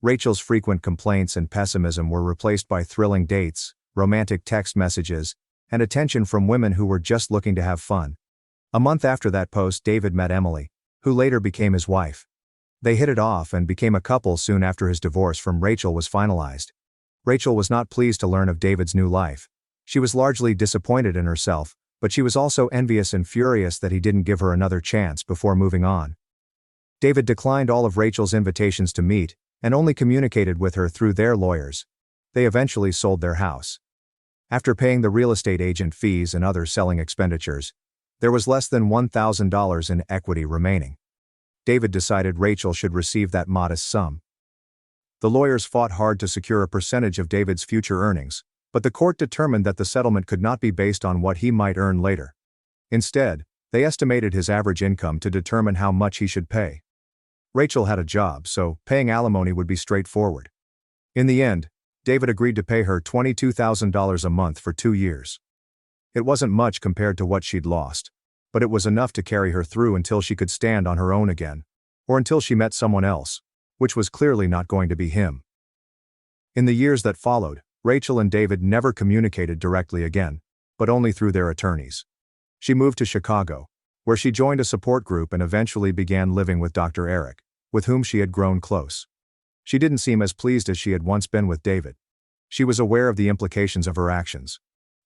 Rachel's frequent complaints and pessimism were replaced by thrilling dates, romantic text messages, and attention from women who were just looking to have fun. A month after that post, David met Emily, who later became his wife. They hit it off and became a couple soon after his divorce from Rachel was finalized. Rachel was not pleased to learn of David's new life. She was largely disappointed in herself, but she was also envious and furious that he didn't give her another chance before moving on. David declined all of Rachel's invitations to meet, and only communicated with her through their lawyers. They eventually sold their house. After paying the real estate agent fees and other selling expenditures, there was less than $1,000 in equity remaining. David decided Rachel should receive that modest sum. The lawyers fought hard to secure a percentage of David's future earnings, but the court determined that the settlement could not be based on what he might earn later. Instead, they estimated his average income to determine how much he should pay. Rachel had a job, so paying alimony would be straightforward. In the end, David agreed to pay her $22,000 a month for 2 years. It wasn't much compared to what she'd lost, but it was enough to carry her through until she could stand on her own again, or until she met someone else, which was clearly not going to be him. In the years that followed, Rachel and David never communicated directly again, but only through their attorneys. She moved to Chicago, where she joined a support group and eventually began living with Dr. Eric, with whom she had grown close. She didn't seem as pleased as she had once been with David. She was aware of the implications of her actions,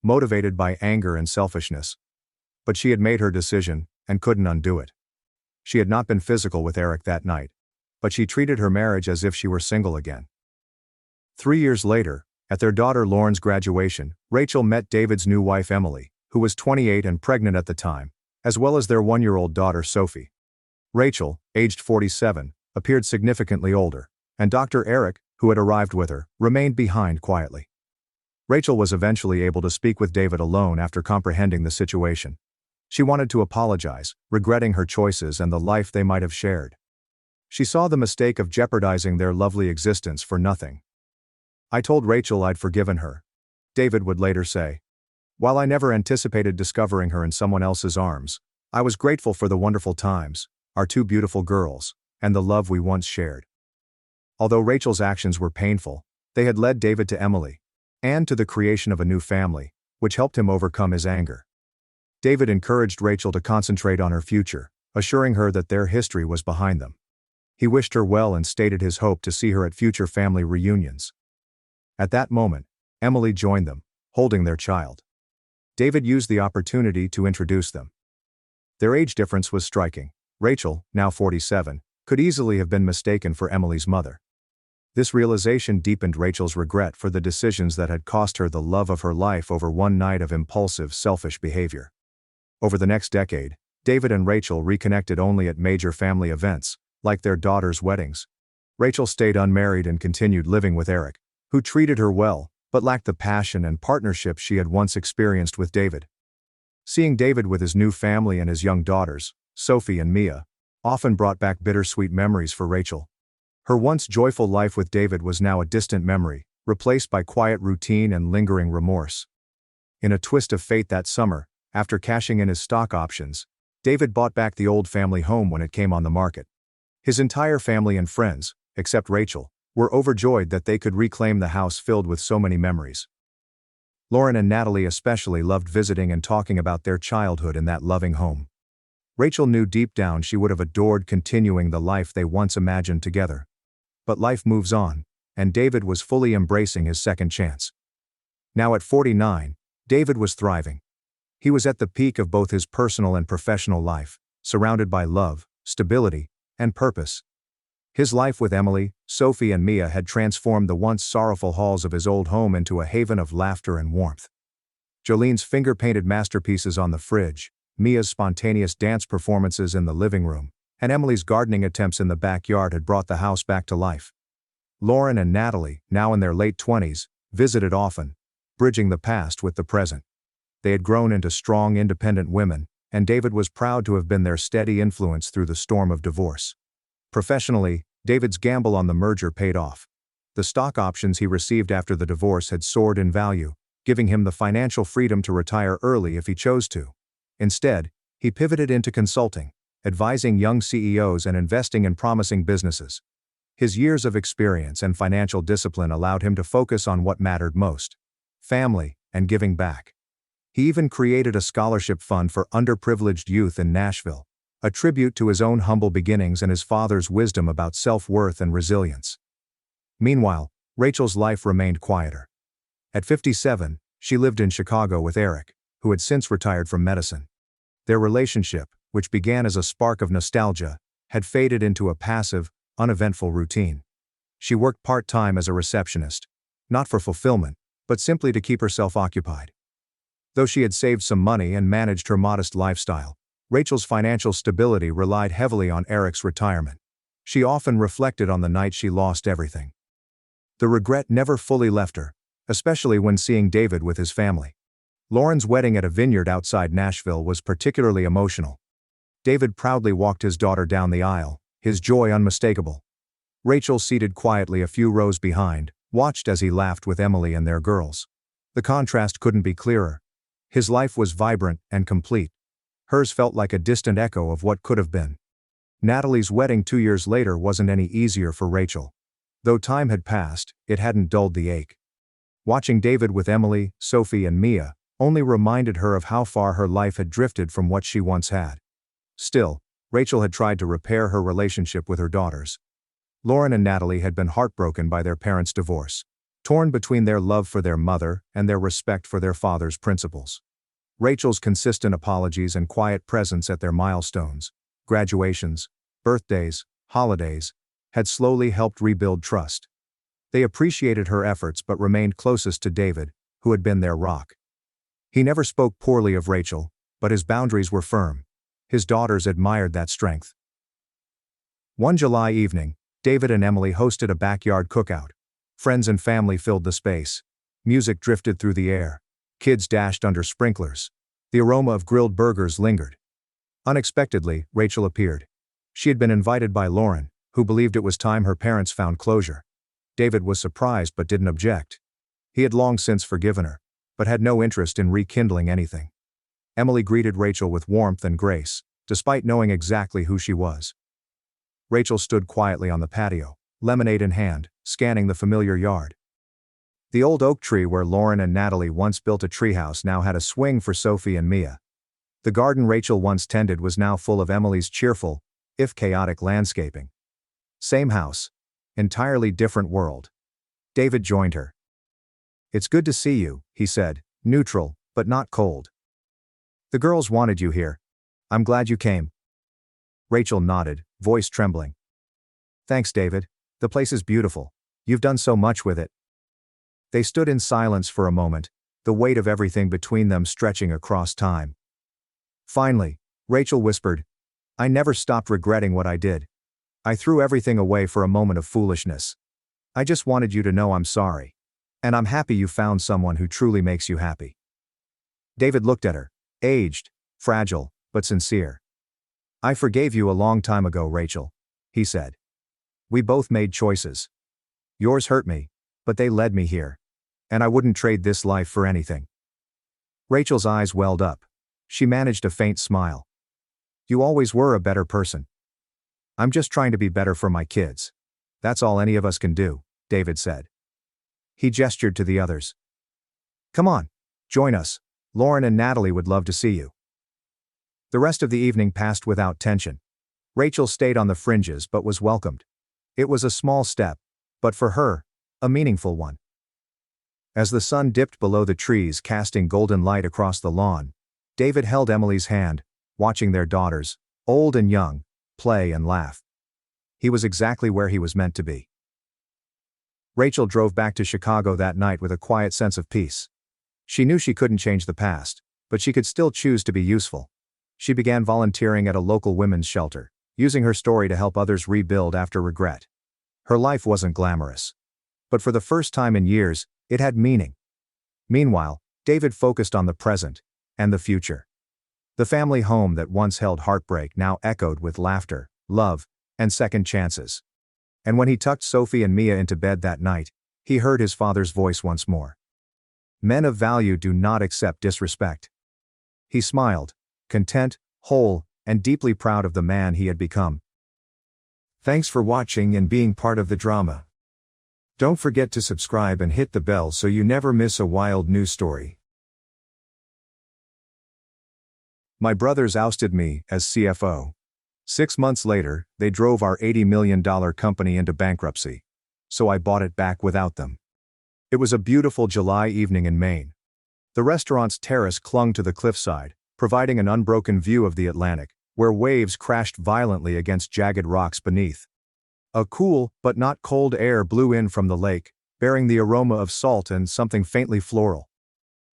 motivated by anger and selfishness. But she had made her decision, and couldn't undo it. She had not been physical with Eric that night, but she treated her marriage as if she were single again. 3 years later, at their daughter Lauren's graduation, Rachel met David's new wife Emily, who was 28 and pregnant at the time, as well as their 1-year-old daughter Sophie. Rachel, aged 47, appeared significantly older, and Dr. Eric, who had arrived with her, remained behind quietly. Rachel was eventually able to speak with David alone after comprehending the situation. She wanted to apologize, regretting her choices and the life they might have shared. She saw the mistake of jeopardizing their lovely existence for nothing. "I told Rachel I'd forgiven her," David would later say. "While I never anticipated discovering her in someone else's arms, I was grateful for the wonderful times, our 2 beautiful girls, and the love we once shared." Although Rachel's actions were painful, they had led David to Emily, and to the creation of a new family, which helped him overcome his anger. David encouraged Rachel to concentrate on her future, assuring her that their history was behind them. He wished her well and stated his hope to see her at future family reunions. At that moment, Emily joined them, holding their child. David used the opportunity to introduce them. Their age difference was striking. Rachel, now 47, could easily have been mistaken for Emily's mother. This realization deepened Rachel's regret for the decisions that had cost her the love of her life over one night of impulsive, selfish behavior. Over the next decade, David and Rachel reconnected only at major family events, like their daughters' weddings. Rachel stayed unmarried and continued living with Eric, who treated her well, but lacked the passion and partnership she had once experienced with David. Seeing David with his new family and his young daughters, Sophie and Mia, often brought back bittersweet memories for Rachel. Her once joyful life with David was now a distant memory, replaced by quiet routine and lingering remorse. In a twist of fate that summer, after cashing in his stock options, David bought back the old family home when it came on the market. His entire family and friends, except Rachel, were overjoyed that they could reclaim the house filled with so many memories. Lauren and Natalie especially loved visiting and talking about their childhood in that loving home. Rachel knew deep down she would have adored continuing the life they once imagined together. But life moves on, and David was fully embracing his second chance. Now at 49, David was thriving. He was at the peak of both his personal and professional life, surrounded by love, stability, and purpose. His life with Emily, Sophie and Mia had transformed the once sorrowful halls of his old home into a haven of laughter and warmth. Jolene's finger-painted masterpieces on the fridge, Mia's spontaneous dance performances in the living room, and Emily's gardening attempts in the backyard had brought the house back to life. Lauren and Natalie, now in their late 20s, visited often, bridging the past with the present. They had grown into strong, independent women, and David was proud to have been their steady influence through the storm of divorce. Professionally, David's gamble on the merger paid off. The stock options he received after the divorce had soared in value, giving him the financial freedom to retire early if he chose to. Instead, he pivoted into consulting, advising young CEOs and investing in promising businesses. His years of experience and financial discipline allowed him to focus on what mattered most: family and giving back. He even created a scholarship fund for underprivileged youth in Nashville, a tribute to his own humble beginnings and his father's wisdom about self-worth and resilience. Meanwhile, Rachel's life remained quieter. At 57, she lived in Chicago with Eric, who had since retired from medicine. Their relationship, which began as a spark of nostalgia, had faded into a passive, uneventful routine. She worked part-time as a receptionist, not for fulfillment, but simply to keep herself occupied. Though she had saved some money and managed her modest lifestyle, Rachel's financial stability relied heavily on Eric's retirement. She often reflected on the night she lost everything. The regret never fully left her, especially when seeing David with his family. Lauren's wedding at a vineyard outside Nashville was particularly emotional. David proudly walked his daughter down the aisle, his joy unmistakable. Rachel, seated quietly a few rows behind, watched as he laughed with Emily and their girls. The contrast couldn't be clearer. His life was vibrant and complete. Hers felt like a distant echo of what could have been. Natalie's wedding 2 years later wasn't any easier for Rachel. Though time had passed, it hadn't dulled the ache. Watching David with Emily, Sophie and Mia only reminded her of how far her life had drifted from what she once had. Still, Rachel had tried to repair her relationship with her daughters. Lauren and Natalie had been heartbroken by their parents' divorce, torn between their love for their mother and their respect for their father's principles. Rachel's consistent apologies and quiet presence at their milestones, graduations, birthdays, holidays, had slowly helped rebuild trust. They appreciated her efforts but remained closest to David, who had been their rock. He never spoke poorly of Rachel, but his boundaries were firm. His daughters admired that strength. One July evening, David and Emily hosted a backyard cookout. Friends and family filled the space. Music drifted through the air. Kids dashed under sprinklers. The aroma of grilled burgers lingered. Unexpectedly, Rachel appeared. She had been invited by Lauren, who believed it was time her parents found closure. David was surprised but didn't object. He had long since forgiven her, but had no interest in rekindling anything. Emily greeted Rachel with warmth and grace, despite knowing exactly who she was. Rachel stood quietly on the patio, lemonade in hand, scanning the familiar yard. The old oak tree where Lauren and Natalie once built a treehouse now had a swing for Sophie and Mia. The garden Rachel once tended was now full of Emily's cheerful, if chaotic, landscaping. Same house, entirely different world. David joined her. "It's good to see you," he said, neutral, but not cold. "The girls wanted you here. I'm glad you came." Rachel nodded, voice trembling. "Thanks, David. The place is beautiful. You've done so much with it. They stood in silence for a moment, the weight of everything between them stretching across time. Finally, Rachel whispered, I never stopped regretting what I did. I threw everything away for a moment of foolishness. I just wanted you to know I'm sorry. And I'm happy you found someone who truly makes you happy. David looked at her, aged, fragile, but sincere. I forgave you a long time ago, Rachel, he said. We both made choices. Yours hurt me, but they led me here. And I wouldn't trade this life for anything. Rachel's eyes welled up. She managed a faint smile. You always were a better person. I'm just trying to be better for my kids. That's all any of us can do, David said. He gestured to the others. Come on, join us. Lauren and Natalie would love to see you. The rest of the evening passed without tension. Rachel stayed on the fringes but was welcomed. It was a small step, but for her, a meaningful one. As the sun dipped below the trees casting golden light across the lawn, David held Emily's hand, watching their daughters, old and young, play and laugh. He was exactly where he was meant to be. Rachel drove back to Chicago that night with a quiet sense of peace. She knew she couldn't change the past, but she could still choose to be useful. She began volunteering at a local women's shelter, using her story to help others rebuild after regret. Her life wasn't glamorous. But for the first time in years, it had meaning. Meanwhile, David focused on the present and the future. The family home that once held heartbreak now echoed with laughter, love, and second chances. And when he tucked Sophie and Mia into bed that night, he heard his father's voice once more. Men of value do not accept disrespect. He smiled, content, whole, and deeply proud of the man he had become. Thanks for watching and being part of the drama. Don't forget to subscribe and hit the bell so you never miss a wild news story. My brothers ousted me as CFO. 6 months later, they drove our $80 million company into bankruptcy. So I bought it back without them. It was a beautiful July evening in Maine. The restaurant's terrace clung to the cliffside, providing an unbroken view of the Atlantic, where waves crashed violently against jagged rocks beneath. A cool, but not cold air blew in from the lake, bearing the aroma of salt and something faintly floral.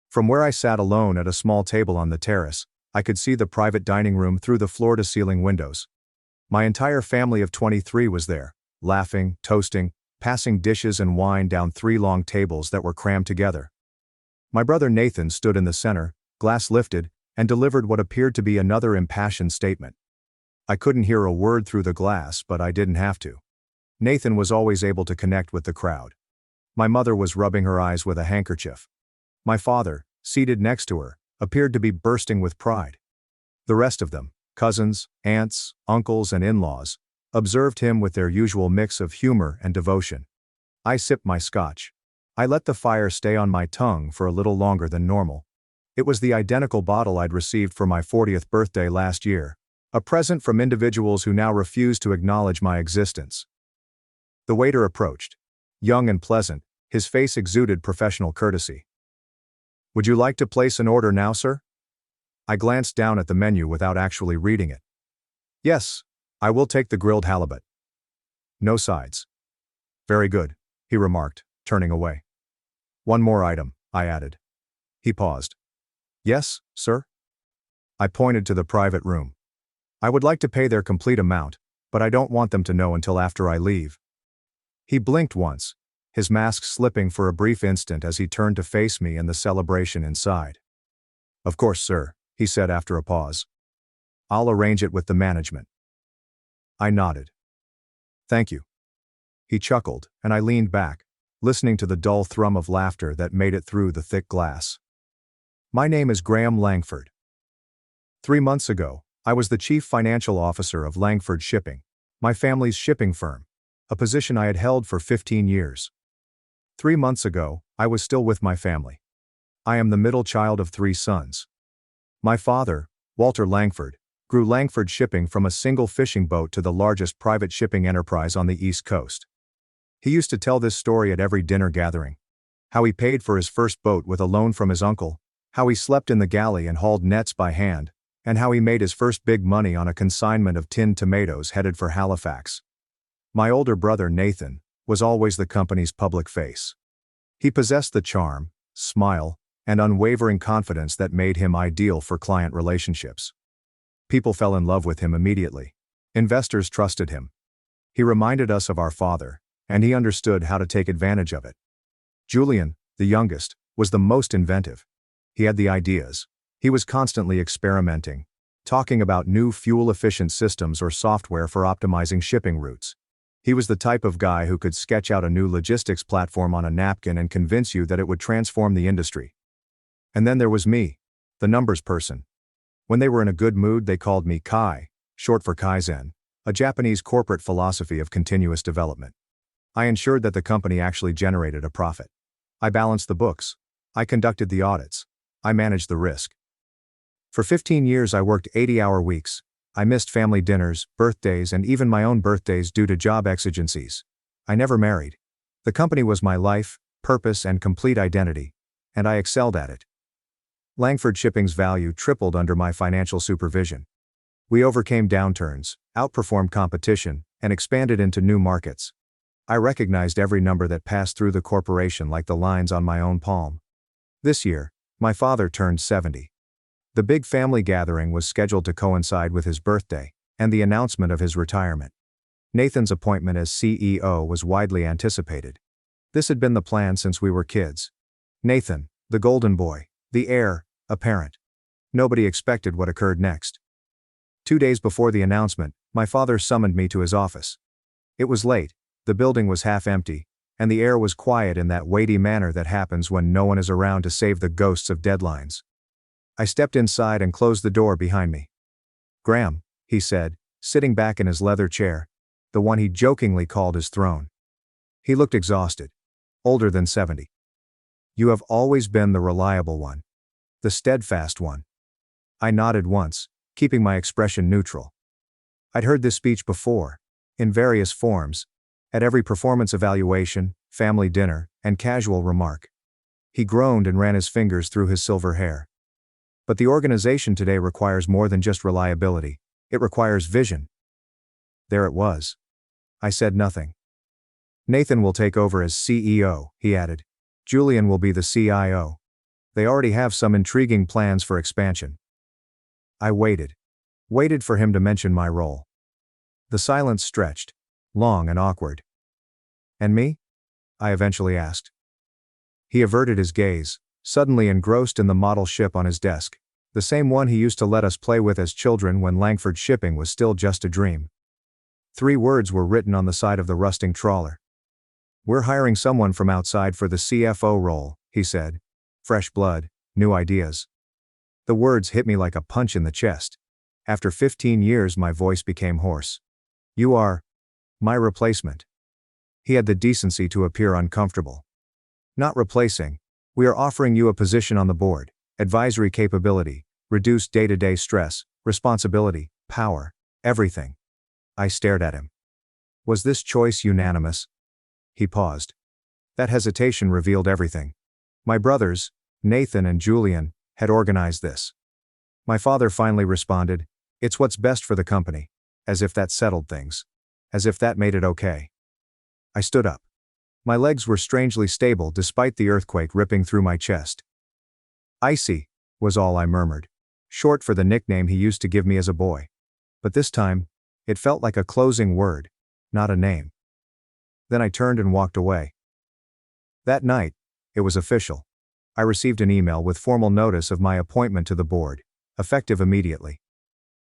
From where I sat alone at a small table on the terrace, I could see the private dining room through the floor-to-ceiling windows. My entire family of 23 was there, laughing, toasting, passing dishes and wine down 3 long tables that were crammed together. My brother Nathan stood in the center, glass lifted, and delivered what appeared to be another impassioned statement. I couldn't hear a word through the glass, but I didn't have to. Nathan was always able to connect with the crowd. My mother was rubbing her eyes with a handkerchief. My father, seated next to her, appeared to be bursting with pride. The rest of them, cousins, aunts, uncles and in-laws, observed him with their usual mix of humor and devotion. I sipped my scotch. I let the fire stay on my tongue for a little longer than normal. It was the identical bottle I'd received for my 40th birthday last year, a present from individuals who now refused to acknowledge my existence. The waiter approached. Young and pleasant, his face exuded professional courtesy. Would you like to place an order now, sir? I glanced down at the menu without actually reading it. Yes, I will take the grilled halibut. No sides. Very good, he remarked, turning away. One more item, I added. He paused. Yes, sir? I pointed to the private room. I would like to pay their complete amount, but I don't want them to know until after I leave. He blinked once, his mask slipping for a brief instant as he turned to face me and the celebration inside. Of course, sir, he said after a pause. I'll arrange it with the management. I nodded. Thank you. He chuckled, and I leaned back, listening to the dull thrum of laughter that made it through the thick glass. My name is Graham Langford. 3 months ago, I was the chief financial officer of Langford Shipping, my family's shipping firm, a position I had held for 15 years. 3 months ago, I was still with my family. I am the middle child of 3 sons. My father, Walter Langford, grew Langford Shipping from a single fishing boat to the largest private shipping enterprise on the East Coast. He used to tell this story at every dinner gathering. How he paid for his first boat with a loan from his uncle, how he slept in the galley and hauled nets by hand, and how he made his first big money on a consignment of tinned tomatoes headed for Halifax. My older brother Nathan, was always the company's public face. He possessed the charm, smile, and unwavering confidence that made him ideal for client relationships. People fell in love with him immediately. Investors trusted him. He reminded us of our father, and he understood how to take advantage of it. Julian, the youngest, was the most inventive. He had the ideas. He was constantly experimenting, talking about new fuel-efficient systems or software for optimizing shipping routes. He was the type of guy who could sketch out a new logistics platform on a napkin and convince you that it would transform the industry. And then there was me, the numbers person. When they were in a good mood, they called me Kai, short for Kaizen, a Japanese corporate philosophy of continuous development. I ensured that the company actually generated a profit. I balanced the books. I conducted the audits. I managed the risk. For 15 years I worked 80-hour weeks. I missed family dinners, birthdays, and even my own birthdays due to job exigencies. I never married. The company was my life, purpose, and complete identity, and I excelled at it. Langford Shipping's value tripled under my financial supervision. We overcame downturns, outperformed competition, and expanded into new markets. I recognized every number that passed through the corporation like the lines on my own palm. This year, my father turned 70. The big family gathering was scheduled to coincide with his birthday and the announcement of his retirement. Nathan's appointment as CEO was widely anticipated. This had been the plan since we were kids. Nathan, the golden boy, the heir apparent. Nobody expected what occurred next. 2 days before the announcement, my father summoned me to his office. It was late, the building was half empty, and the air was quiet in that weighty manner that happens when no one is around to save the ghosts of deadlines. I stepped inside and closed the door behind me. "Graham," he said, sitting back in his leather chair, the one he jokingly called his throne. He looked exhausted. Older than 70. "You have always been the reliable one. The steadfast one." I nodded once, keeping my expression neutral. I'd heard this speech before, in various forms, at every performance evaluation, family dinner, and casual remark. He groaned and ran his fingers through his silver hair. "But the organization today requires more than just reliability. It requires vision." There it was. I said nothing. "Nathan will take over as CEO," he added. "Julian will be the CIO. They already have some intriguing plans for expansion." I waited for him to mention my role. The silence stretched, long and awkward. "And me?" I eventually asked. He averted his gaze, suddenly engrossed in the model ship on his desk, the same one he used to let us play with as children when Langford Shipping was still just a dream. 3 words were written on the side of the rusting trawler. "We're hiring someone from outside for the CFO role," he said. "Fresh blood, new ideas." The words hit me like a punch in the chest. After 15 years my voice became hoarse. "You are my replacement." He had the decency to appear uncomfortable. "Not replacing. We are offering you a position on the board, advisory capability, reduced day-to-day stress, responsibility, power, everything." I stared at him. Was this choice unanimous? He paused. That hesitation revealed everything. My brothers, Nathan and Julian, had organized this. My father finally responded, "It's what's best for the company," as if that settled things. As if that made it okay. I stood up. My legs were strangely stable despite the earthquake ripping through my chest. "Icy," was all I murmured, short for the nickname he used to give me as a boy. But this time, it felt like a closing word, not a name. Then I turned and walked away. That night, it was official. I received an email with formal notice of my appointment to the board, effective immediately.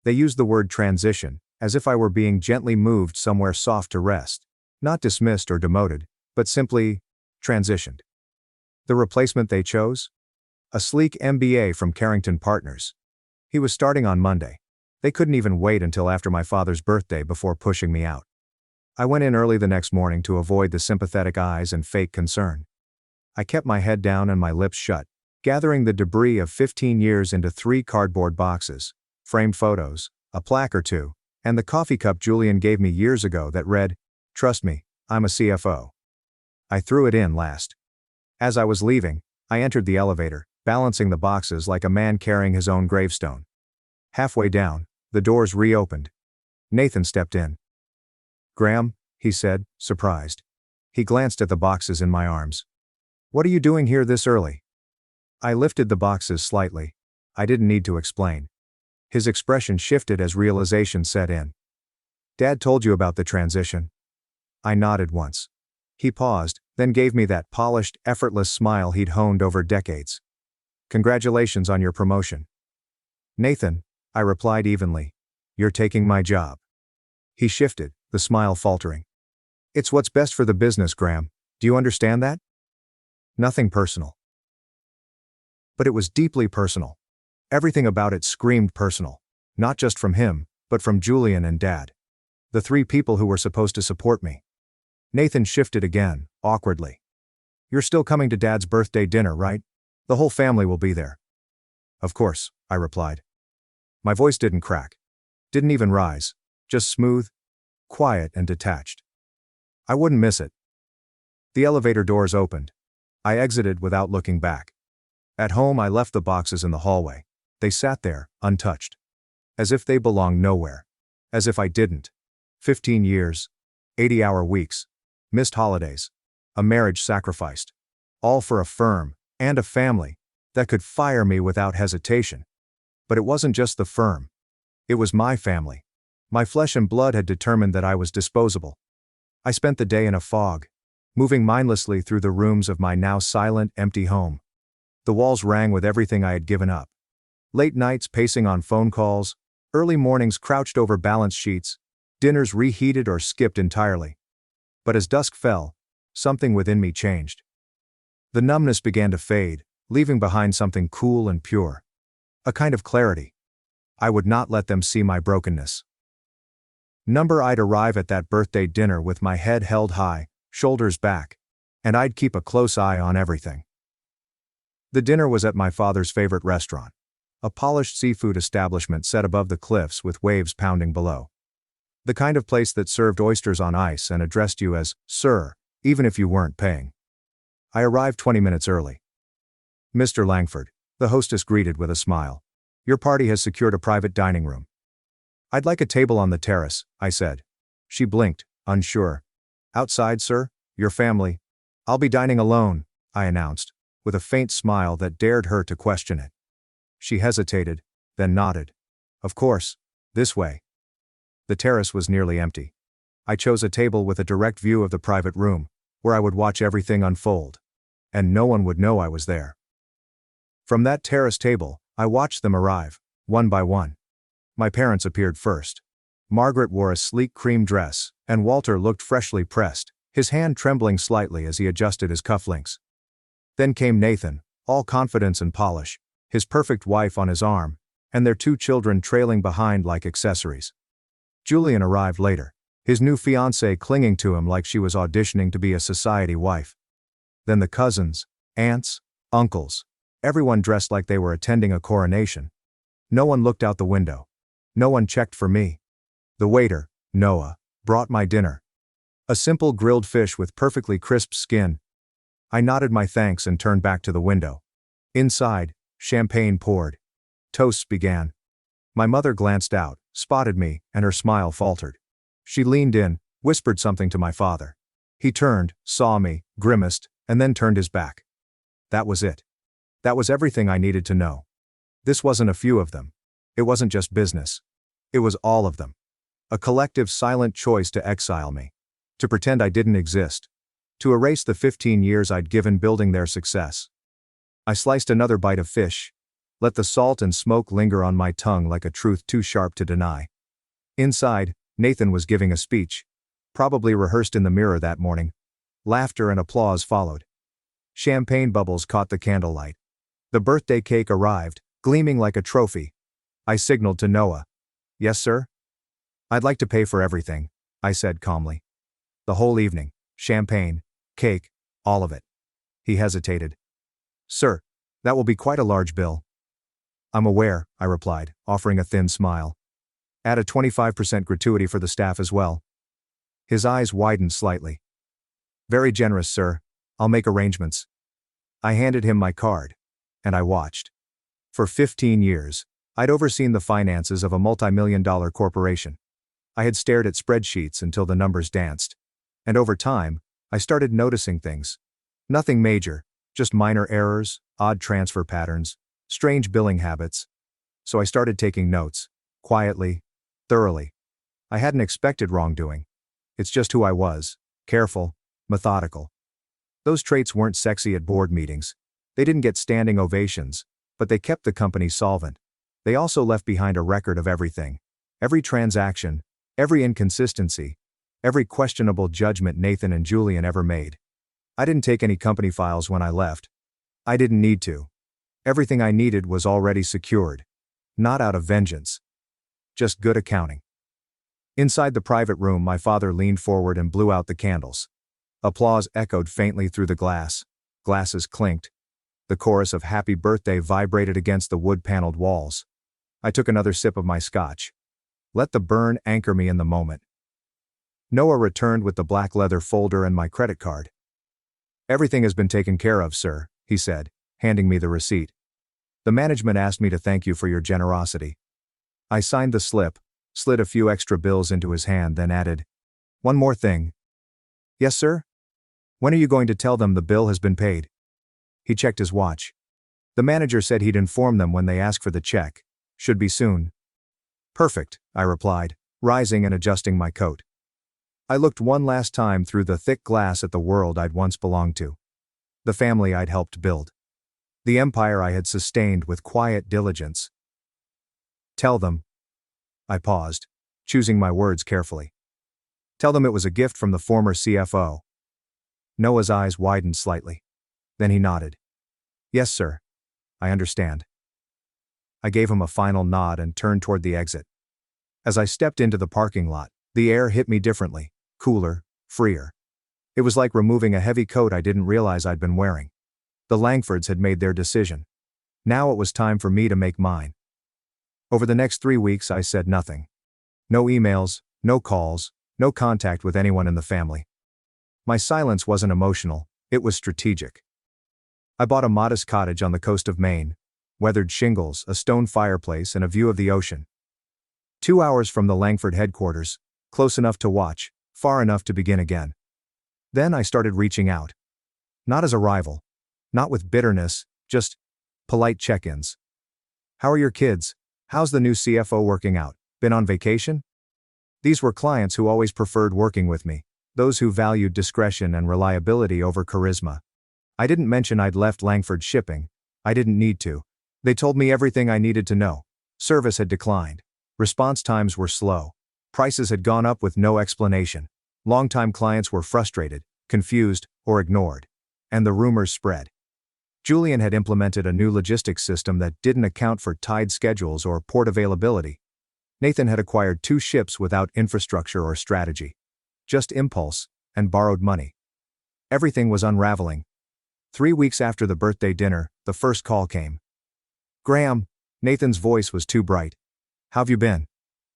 They used the word transition, as if I were being gently moved somewhere soft to rest, not dismissed or demoted, but simply transitioned. The replacement they chose? A sleek MBA from Carrington Partners. He was starting on Monday. They couldn't even wait until after my father's birthday before pushing me out. I went in early the next morning to avoid the sympathetic eyes and fake concern. I kept my head down and my lips shut, gathering the debris of 15 years into 3 cardboard boxes, framed photos, a plaque or two, and the coffee cup Julian gave me years ago that read, "Trust me, I'm a CFO." I threw it in last. As I was leaving, I entered the elevator, balancing the boxes like a man carrying his own gravestone. Halfway down, the doors reopened. Nathan stepped in. "Graham," he said, surprised. He glanced at the boxes in my arms. "What are you doing here this early?" I lifted the boxes slightly. I didn't need to explain. His expression shifted as realization set in. "Dad told you about the transition?" I nodded once. He paused, then gave me that polished, effortless smile he'd honed over decades. "Congratulations on your promotion." "Nathan," I replied evenly. "You're taking my job." He shifted, the smile faltering. "It's what's best for the business, Graham. Do you understand that?" Nothing personal. But it was deeply personal. Everything about it screamed personal. Not just from him, but from Julian and Dad. The three people who were supposed to support me. Nathan shifted again, awkwardly. "You're still coming to Dad's birthday dinner, right? The whole family will be there." "Of course," I replied. My voice didn't crack. Didn't even rise. Just smooth, quiet and detached. I wouldn't miss it. The elevator doors opened. I exited without looking back. At home I left the boxes in the hallway. They sat there, untouched. As if they belonged nowhere. As if I didn't. 15 years. 80-hour weeks. Missed holidays. A marriage sacrificed. All for a firm, and a family, that could fire me without hesitation. But it wasn't just the firm. It was my family. My flesh and blood had determined that I was disposable. I spent the day in a fog, moving mindlessly through the rooms of my now silent, empty home. The walls rang with everything I had given up. Late nights pacing on phone calls, early mornings crouched over balance sheets, dinners reheated or skipped entirely. But as dusk fell, something within me changed. The numbness began to fade, leaving behind something cool and pure. A kind of clarity. I would not let them see my brokenness. I'd arrive at that birthday dinner with my head held high, shoulders back, and I'd keep a close eye on everything. The dinner was at my father's favorite restaurant. A polished seafood establishment set above the cliffs with waves pounding below. The kind of place that served oysters on ice and addressed you as, "Sir," even if you weren't paying. I arrived 20 minutes early. "Mr. Langford," the hostess greeted with a smile. "Your party has secured a private dining room." "I'd like a table on the terrace," I said. She blinked, unsure. "Outside, sir? Your family?" "I'll be dining alone," I announced, with a faint smile that dared her to question it. She hesitated, then nodded. "Of course. This way." The terrace was nearly empty. I chose a table with a direct view of the private room, where I would watch everything unfold. And no one would know I was there. From that terrace table, I watched them arrive, one by one. My parents appeared first. Margaret wore a sleek cream dress, and Walter looked freshly pressed, his hand trembling slightly as he adjusted his cufflinks. Then came Nathan, all confidence and polish, his perfect wife on his arm, and their two children trailing behind like accessories. Julian arrived later, his new fiancée clinging to him like she was auditioning to be a society wife. Then the cousins, aunts, uncles, everyone dressed like they were attending a coronation. No one looked out the window. No one checked for me. The waiter, Noah, brought my dinner. A simple grilled fish with perfectly crisp skin. I nodded my thanks and turned back to the window. Inside, champagne poured. Toasts began. My mother glanced out, spotted me, and her smile faltered. She leaned in, whispered something to my father. He turned, saw me, grimaced, and then turned his back. That was it. That was everything I needed to know. This wasn't a few of them. It wasn't just business. It was all of them. A collective silent choice to exile me. To pretend I didn't exist. To erase the 15 years I'd given building their success. I sliced another bite of fish. Let the salt and smoke linger on my tongue like a truth too sharp to deny. Inside, Nathan was giving a speech. Probably rehearsed in the mirror that morning. Laughter and applause followed. Champagne bubbles caught the candlelight. The birthday cake arrived, gleaming like a trophy. I signaled to Noah. "Yes, sir?" "I'd like to pay for everything," I said calmly. "The whole evening, champagne, cake, all of it." He hesitated. "Sir, that will be quite a large bill." "I'm aware," I replied, offering a thin smile. "Add a 25% gratuity for the staff as well." His eyes widened slightly. "Very generous, sir. I'll make arrangements." I handed him my card. And I watched. For 15 years, I'd overseen the finances of a multi-million-dollar corporation. I had stared at spreadsheets until the numbers danced. And over time, I started noticing things. Nothing major, just minor errors, odd transfer patterns, strange billing habits. So I started taking notes. Quietly, thoroughly. I hadn't expected wrongdoing. It's just who I was. Careful, methodical. Those traits weren't sexy at board meetings. They didn't get standing ovations, but they kept the company solvent. They also left behind a record of everything. Every transaction, every inconsistency, every questionable judgment Nathan and Julian ever made. I didn't take any company files when I left. I didn't need to. Everything I needed was already secured. Not out of vengeance. Just good accounting. Inside the private room, my father leaned forward and blew out the candles. Applause echoed faintly through the glass. Glasses clinked. The chorus of Happy Birthday vibrated against the wood-paneled walls. I took another sip of my scotch. Let the burn anchor me in the moment. Noah returned with the black leather folder and my credit card. "Everything has been taken care of, sir," he said, handing me the receipt. "The management asked me to thank you for your generosity." I signed the slip, slid a few extra bills into his hand, then added, "One more thing." "Yes, sir? When are you going to tell them the bill has been paid?" He checked his watch. "The manager said he'd inform them when they ask for the check. Should be soon." "Perfect," I replied, rising and adjusting my coat. I looked one last time through the thick glass at the world I'd once belonged to. The family I'd helped build. The empire I had sustained with quiet diligence. "Tell them." I paused, choosing my words carefully. "Tell them it was a gift from the former CFO." Noah's eyes widened slightly. Then he nodded. "Yes, sir. I understand." I gave him a final nod and turned toward the exit. As I stepped into the parking lot, the air hit me differently, cooler, freer. It was like removing a heavy coat I didn't realize I'd been wearing. The Langfords had made their decision. Now it was time for me to make mine. Over the next 3 weeks I said nothing. No emails, no calls, no contact with anyone in the family. My silence wasn't emotional, it was strategic. I bought a modest cottage on the coast of Maine. Weathered shingles, a stone fireplace, and a view of the ocean. 2 hours from the Langford headquarters, close enough to watch, far enough to begin again. Then I started reaching out. Not as a rival. Not with bitterness, just polite check-ins. "How are your kids? How's the new CFO working out? Been on vacation?" These were clients who always preferred working with me, those who valued discretion and reliability over charisma. I didn't mention I'd left Langford Shipping. I didn't need to. They told me everything I needed to know. Service had declined. Response times were slow. Prices had gone up with no explanation. Longtime clients were frustrated, confused, or ignored. And the rumors spread. Julian had implemented a new logistics system that didn't account for tide schedules or port availability. Nathan had acquired 2 ships without infrastructure or strategy. Just impulse, and borrowed money. Everything was unraveling. 3 weeks after the birthday dinner, the first call came. "Graham." Nathan's voice was too bright. "How've you been?"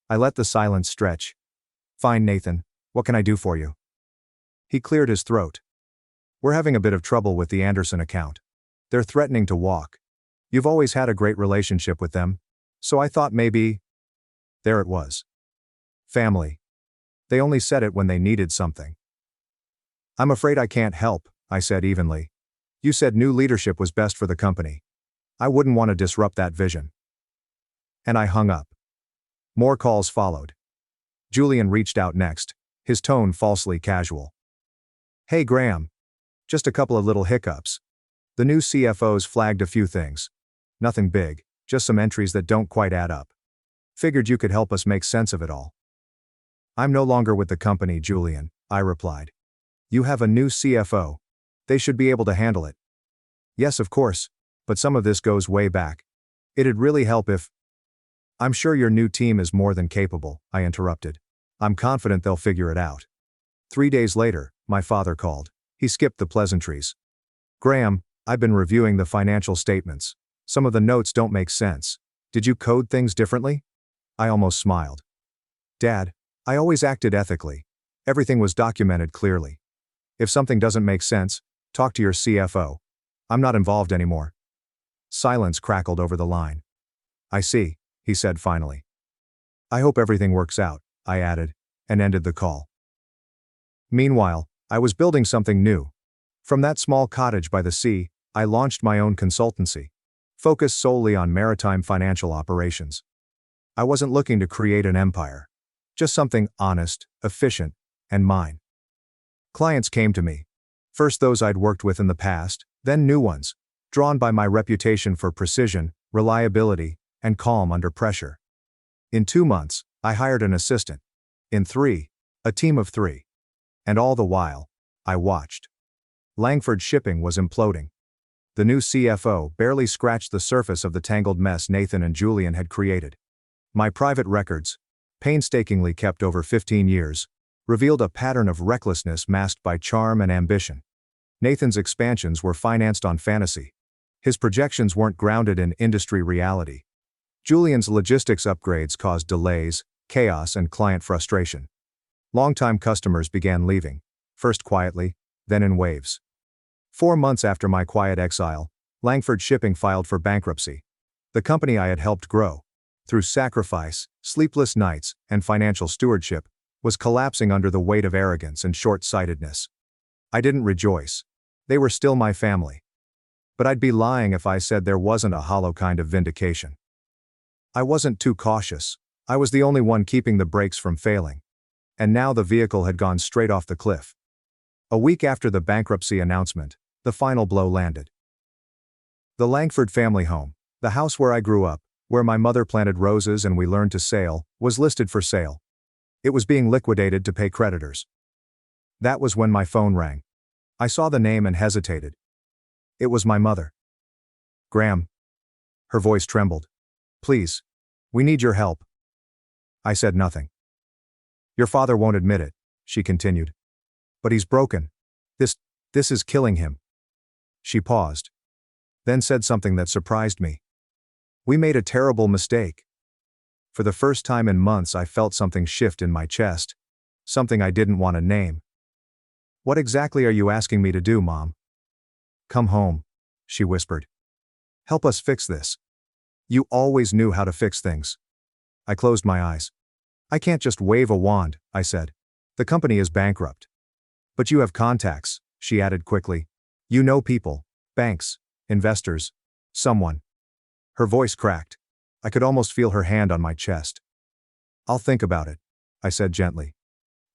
I let the silence stretch. "Fine, Nathan. What can I do for you?" He cleared his throat. "We're having a bit of trouble with the Anderson account. They're threatening to walk. You've always had a great relationship with them, so I thought maybe..." There it was. Family. They only said it when they needed something. "I'm afraid I can't help," I said evenly. "You said new leadership was best for the company. I wouldn't want to disrupt that vision." And I hung up. More calls followed. Julian reached out next, his tone falsely casual. "Hey Graham. Just a couple of little hiccups. The new CFO's flagged a few things. Nothing big, just some entries that don't quite add up. Figured you could help us make sense of it all." "I'm no longer with the company, Julian," I replied. "You have a new CFO. They should be able to handle it." "Yes, of course. But some of this goes way back. It'd really help if..." "I'm sure your new team is more than capable," I interrupted. "I'm confident they'll figure it out." 3 days later, my father called. He skipped the pleasantries. "Graham, I've been reviewing the financial statements. Some of the notes don't make sense. Did you code things differently?" I almost smiled. "Dad, I always acted ethically. Everything was documented clearly. If something doesn't make sense, talk to your CFO. I'm not involved anymore." Silence crackled over the line. "I see," he said finally. "I hope everything works out," I added, and ended the call. Meanwhile, I was building something new. From that small cottage by the sea, I launched my own consultancy, focused solely on maritime financial operations. I wasn't looking to create an empire. Just something honest, efficient, and mine. Clients came to me. First those I'd worked with in the past, then new ones, drawn by my reputation for precision, reliability, and calm under pressure. In 2 months, I hired an assistant. In 3, a team of 3. And all the while, I watched. Langford Shipping was imploding. The new CFO barely scratched the surface of the tangled mess Nathan and Julian had created. My private records, painstakingly kept over 15 years, revealed a pattern of recklessness masked by charm and ambition. Nathan's expansions were financed on fantasy. His projections weren't grounded in industry reality. Julian's logistics upgrades caused delays, chaos, and client frustration. Longtime customers began leaving, first quietly, then in waves. 4 months after my quiet exile, Langford Shipping filed for bankruptcy. The company I had helped grow, through sacrifice, sleepless nights, and financial stewardship, was collapsing under the weight of arrogance and short-sightedness. I didn't rejoice. They were still my family. But I'd be lying if I said there wasn't a hollow kind of vindication. I wasn't too cautious. I was the only one keeping the brakes from failing. And now the vehicle had gone straight off the cliff. A week after the bankruptcy announcement, the final blow landed. The Langford family home, the house where I grew up, where my mother planted roses and we learned to sail, was listed for sale. It was being liquidated to pay creditors. That was when my phone rang. I saw the name and hesitated. It was my mother. "Graham." Her voice trembled. "Please. We need your help." I said nothing. "Your father won't admit it," she continued. "But he's broken. This is killing him." She paused. Then said something that surprised me. "We made a terrible mistake." For the first time in months I felt something shift in my chest. Something I didn't want to name. "What exactly are you asking me to do, Mom?" "Come home," she whispered. "Help us fix this. You always knew how to fix things." I closed my eyes. "I can't just wave a wand," I said. "The company is bankrupt." "But you have contacts," she added quickly. "You know people, banks, investors, someone." Her voice cracked. I could almost feel her hand on my chest. "I'll think about it," I said gently.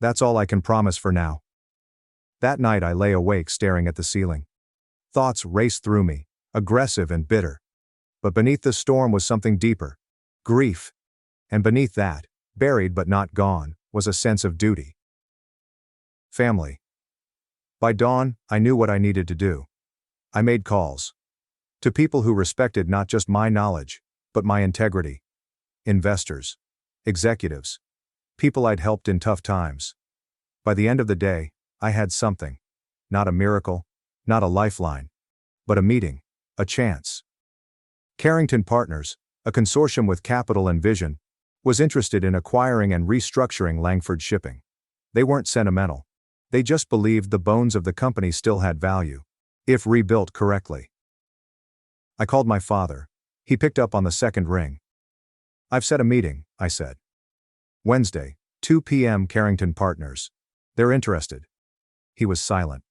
"That's all I can promise for now." That night I lay awake staring at the ceiling. Thoughts raced through me, aggressive and bitter. But beneath the storm was something deeper. Grief. And beneath that, buried but not gone, was a sense of duty. Family. By dawn, I knew what I needed to do. I made calls. To people who respected not just my knowledge, but my integrity. Investors. Executives. People I'd helped in tough times. By the end of the day, I had something. Not a miracle, not a lifeline. But a meeting. A chance. Carrington Partners, a consortium with capital and vision, was interested in acquiring and restructuring Langford Shipping. They weren't sentimental. They just believed the bones of the company still had value, if rebuilt correctly. I called my father. He picked up on the second ring. "I've set a meeting," I said. "Wednesday, 2 p.m. Carrington Partners. They're interested." He was silent.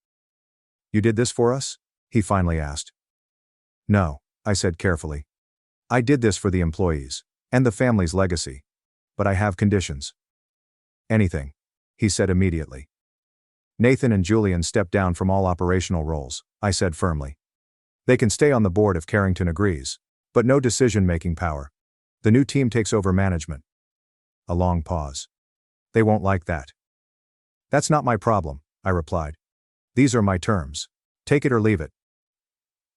"You did this for us?" he finally asked. "No," I said carefully. "I did this for the employees, and the family's legacy. But I have conditions." "Anything," he said immediately. "Nathan and Julian stepped down from all operational roles," I said firmly. "They can stay on the board if Carrington agrees, but no decision-making power. The new team takes over management." A long pause. "They won't like that." "That's not my problem," I replied. "These are my terms. Take it or leave it."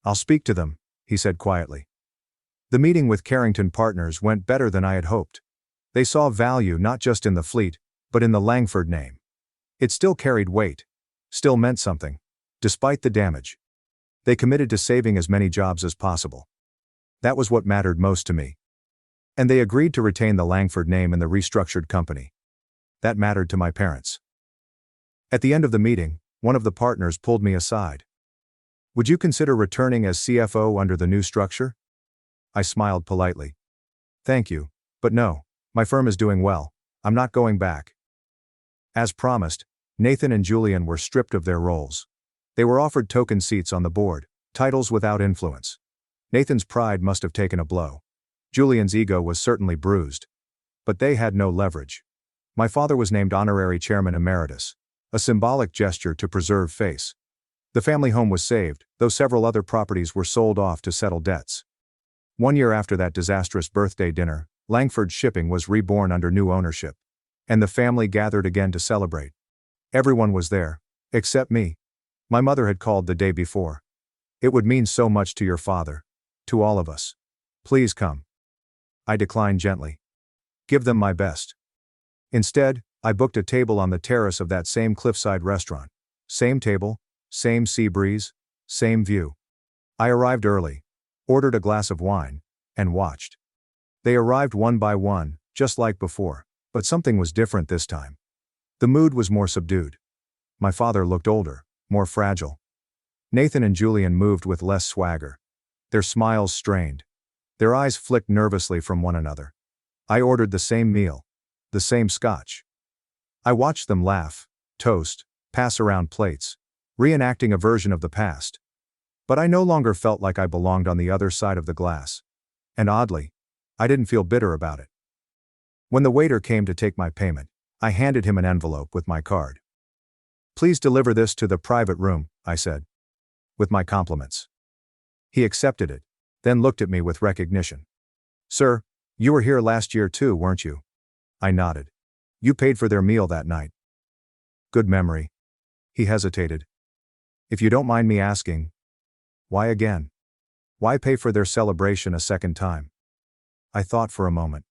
"I'll speak to them," he said quietly. The meeting with Carrington Partners went better than I had hoped. They saw value not just in the fleet, but in the Langford name. It still carried weight, still meant something, despite the damage. They committed to saving as many jobs as possible. That was what mattered most to me. And they agreed to retain the Langford name in the restructured company. That mattered to my parents. At the end of the meeting, one of the partners pulled me aside. "Would you consider returning as CFO under the new structure?" I smiled politely. "Thank you, but no, my firm is doing well. I'm not going back." As promised, Nathan and Julian were stripped of their roles. They were offered token seats on the board, titles without influence. Nathan's pride must have taken a blow. Julian's ego was certainly bruised. But they had no leverage. My father was named Honorary Chairman Emeritus, a symbolic gesture to preserve face. The family home was saved, though several other properties were sold off to settle debts. 1 year after that disastrous birthday dinner, Langford Shipping was reborn under new ownership. And the family gathered again to celebrate. Everyone was there, except me. My mother had called the day before. It would mean so much to your father. To all of us. Please come. I declined gently. Give them my best. Instead, I booked a table on the terrace of that same cliffside restaurant. Same table, same sea breeze, same view. I arrived early, ordered a glass of wine, and watched. They arrived one by one, just like before, but something was different this time. The mood was more subdued. My father looked older, more fragile. Nathan and Julian moved with less swagger. Their smiles strained. Their eyes flicked nervously from one another. I ordered the same meal, the same scotch. I watched them laugh, toast, pass around plates, reenacting a version of the past. But I no longer felt like I belonged on the other side of the glass. And oddly, I didn't feel bitter about it. When the waiter came to take my payment, I handed him an envelope with my card. Please deliver this to the private room, I said. With my compliments. He accepted it, then looked at me with recognition. Sir, you were here last year too, weren't you? I nodded. You paid for their meal that night. Good memory. He hesitated. If you don't mind me asking, why again? Why pay for their celebration a second time? I thought for a moment.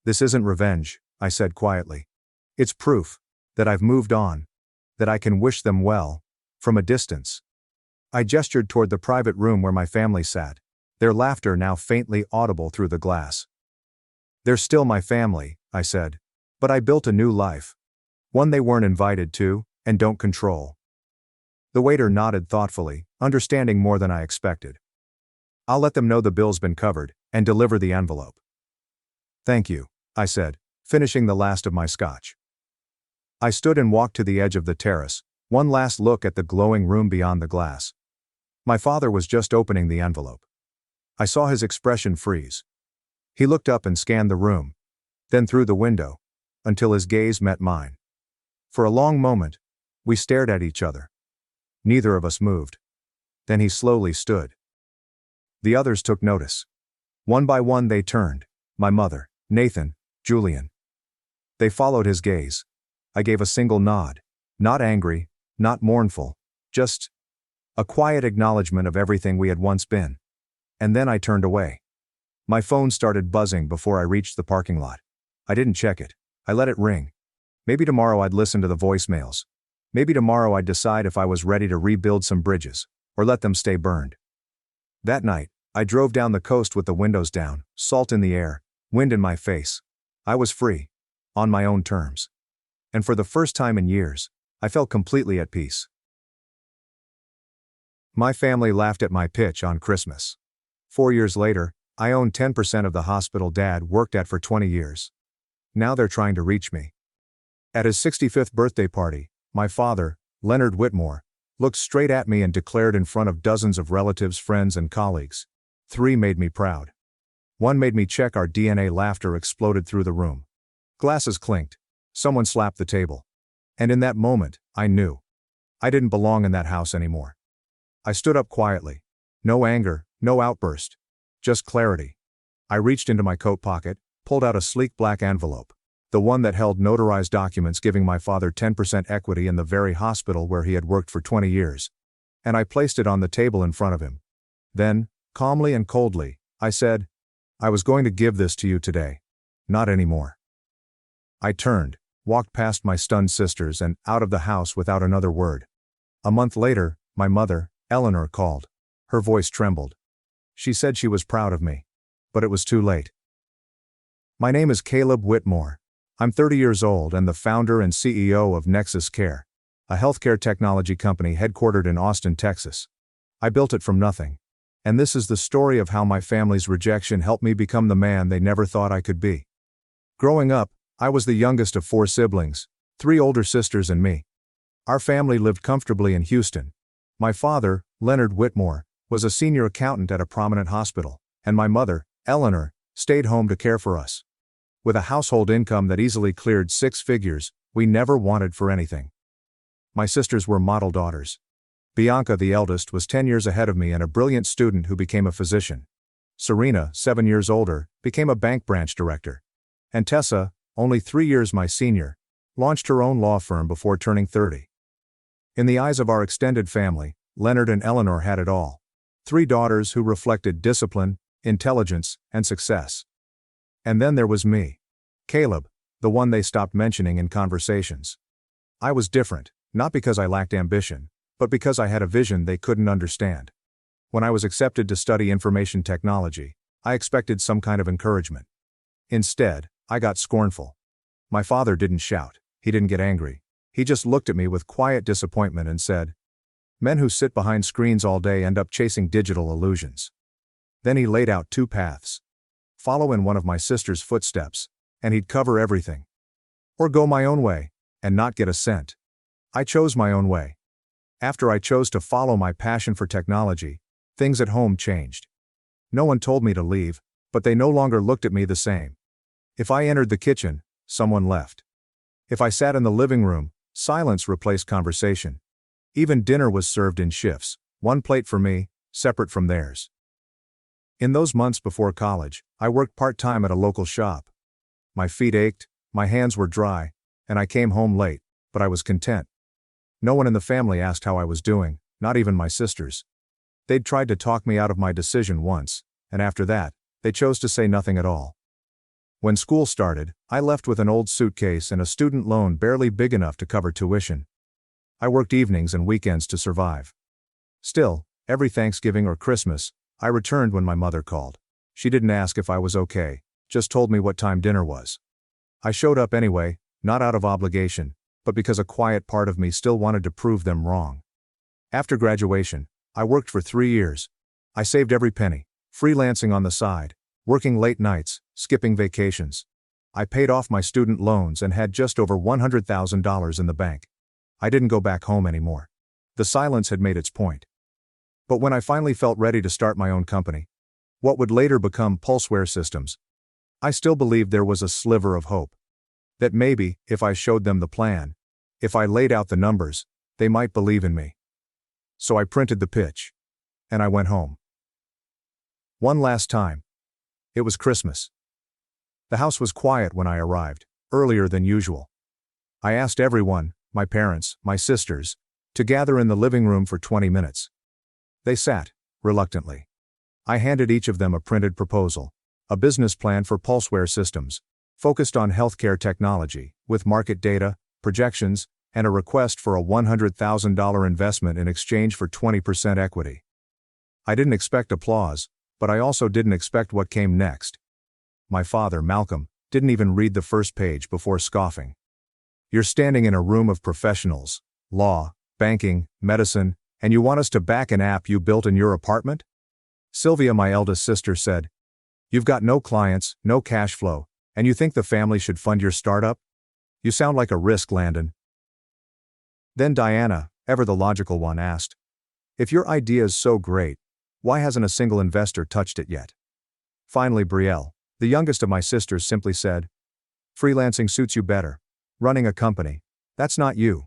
This isn't revenge, I said quietly. It's proof that I've moved on, that I can wish them well, from a distance. I gestured toward the private room where my family sat, their laughter now faintly audible through the glass. They're still my family, I said, but I built a new life. One they weren't invited to, and don't control. The waiter nodded thoughtfully, understanding more than I expected. I'll let them know the bill's been covered, and deliver the envelope. Thank you, I said, finishing the last of my scotch. I stood and walked to the edge of the terrace, one last look at the glowing room beyond the glass. My father was just opening the envelope. I saw his expression freeze. He looked up and scanned the room, then through the window, until his gaze met mine. For a long moment, we stared at each other. Neither of us moved. Then he slowly stood. The others took notice. One by one they turned, my mother, Nathan, Julian. They followed his gaze. I gave a single nod, not angry, not mournful, just a quiet acknowledgement of everything we had once been. And then I turned away. My phone started buzzing before I reached the parking lot. I didn't check it. I let it ring. Maybe tomorrow I'd listen to the voicemails. Maybe tomorrow I'd decide if I was ready to rebuild some bridges, or let them stay burned. That night, I drove down the coast with the windows down, salt in the air, wind in my face. I was free. On my own terms. And for the first time in years, I felt completely at peace. My family laughed at my pitch on Christmas. 4 years later, I owned 10% of the hospital Dad worked at for 20 years. Now they're trying to reach me. At his 65th birthday party, my father, Leonard Whitmore, looked straight at me and declared in front of dozens of relatives, friends, and colleagues. 3 made me proud. 1 made me check our DNA. Laughter exploded through the room. Glasses clinked. Someone slapped the table. And in that moment, I knew. I didn't belong in that house anymore. I stood up quietly. No anger, no outburst. Just clarity. I reached into my coat pocket, pulled out a sleek black envelope. The one that held notarized documents giving my father 10% equity in the very hospital where he had worked for 20 years. And I placed it on the table in front of him. Then, calmly and coldly, I said, I was going to give this to you today. Not anymore. I turned, walked past my stunned sisters and out of the house without another word. A month later, my mother, Eleanor, called. Her voice trembled. She said she was proud of me. But it was too late. My name is Caleb Whitmore. I'm 30 years old and the founder and CEO of Nexus Care, a healthcare technology company headquartered in Austin, Texas. I built it from nothing. And this is the story of how my family's rejection helped me become the man they never thought I could be. Growing up, I was the youngest of 4 siblings, 3 older sisters and me. Our family lived comfortably in Houston. My father, Leonard Whitmore, was a senior accountant at a prominent hospital, and my mother, Eleanor, stayed home to care for us. With a household income that easily cleared 6 figures, we never wanted for anything. My sisters were model daughters. Bianca, the eldest, was 10 years ahead of me and a brilliant student who became a physician. Serena, 7 years older, became a bank branch director. And Tessa, only 3 years my senior, launched her own law firm before turning 30. In the eyes of our extended family, Leonard and Eleanor had it all. 3 daughters who reflected discipline, intelligence, and success. And then there was me. Caleb, the one they stopped mentioning in conversations. I was different, not because I lacked ambition, but because I had a vision they couldn't understand. When I was accepted to study information technology, I expected some kind of encouragement. Instead, I got scornful. My father didn't shout, he didn't get angry. He just looked at me with quiet disappointment and said, "Men who sit behind screens all day end up chasing digital illusions." Then he laid out 2 paths. Follow in one of my sister's footsteps, and he'd cover everything. Or go my own way, and not get a cent. I chose my own way. After I chose to follow my passion for technology, things at home changed. No one told me to leave, but they no longer looked at me the same. If I entered the kitchen, someone left. If I sat in the living room, silence replaced conversation. Even dinner was served in shifts, one plate for me, separate from theirs. In those months before college, I worked part-time at a local shop. My feet ached, my hands were dry, and I came home late, but I was content. No one in the family asked how I was doing, not even my sisters. They'd tried to talk me out of my decision once, and after that, they chose to say nothing at all. When school started, I left with an old suitcase and a student loan barely big enough to cover tuition. I worked evenings and weekends to survive. Still, every Thanksgiving or Christmas, I returned when my mother called. She didn't ask if I was okay, just told me what time dinner was. I showed up anyway, not out of obligation, but because a quiet part of me still wanted to prove them wrong. After graduation, I worked for 3 years. I saved every penny, freelancing on the side, working late nights, skipping vacations. I paid off my student loans and had just over $100,000 in the bank. I didn't go back home anymore. The silence had made its point. But when I finally felt ready to start my own company, what would later become Pulseware Systems, I still believed there was a sliver of hope. That maybe, if I showed them the plan, if I laid out the numbers, they might believe in me. So I printed the pitch. And I went home. One last time. It was Christmas. The house was quiet when I arrived, earlier than usual. I asked everyone, my parents, my sisters, to gather in the living room for 20 minutes. They sat, reluctantly. I handed each of them a printed proposal, a business plan for Pulseware Systems, focused on healthcare technology, with market data, projections, and a request for a $100,000 investment in exchange for 20% equity. I didn't expect applause, but I also didn't expect what came next. My father, Malcolm, didn't even read the first page before scoffing. "You're standing in a room of professionals, law, banking, medicine, and you want us to back an app you built in your apartment?" Sylvia, my eldest sister, said, "You've got no clients, no cash flow, and you think the family should fund your startup? You sound like a risk, Landon." Then Diana, ever the logical one, asked, "If your idea is so great, why hasn't a single investor touched it yet?" Finally, Brielle, the youngest of my sisters, simply said, "Freelancing suits you better. Running a company, that's not you."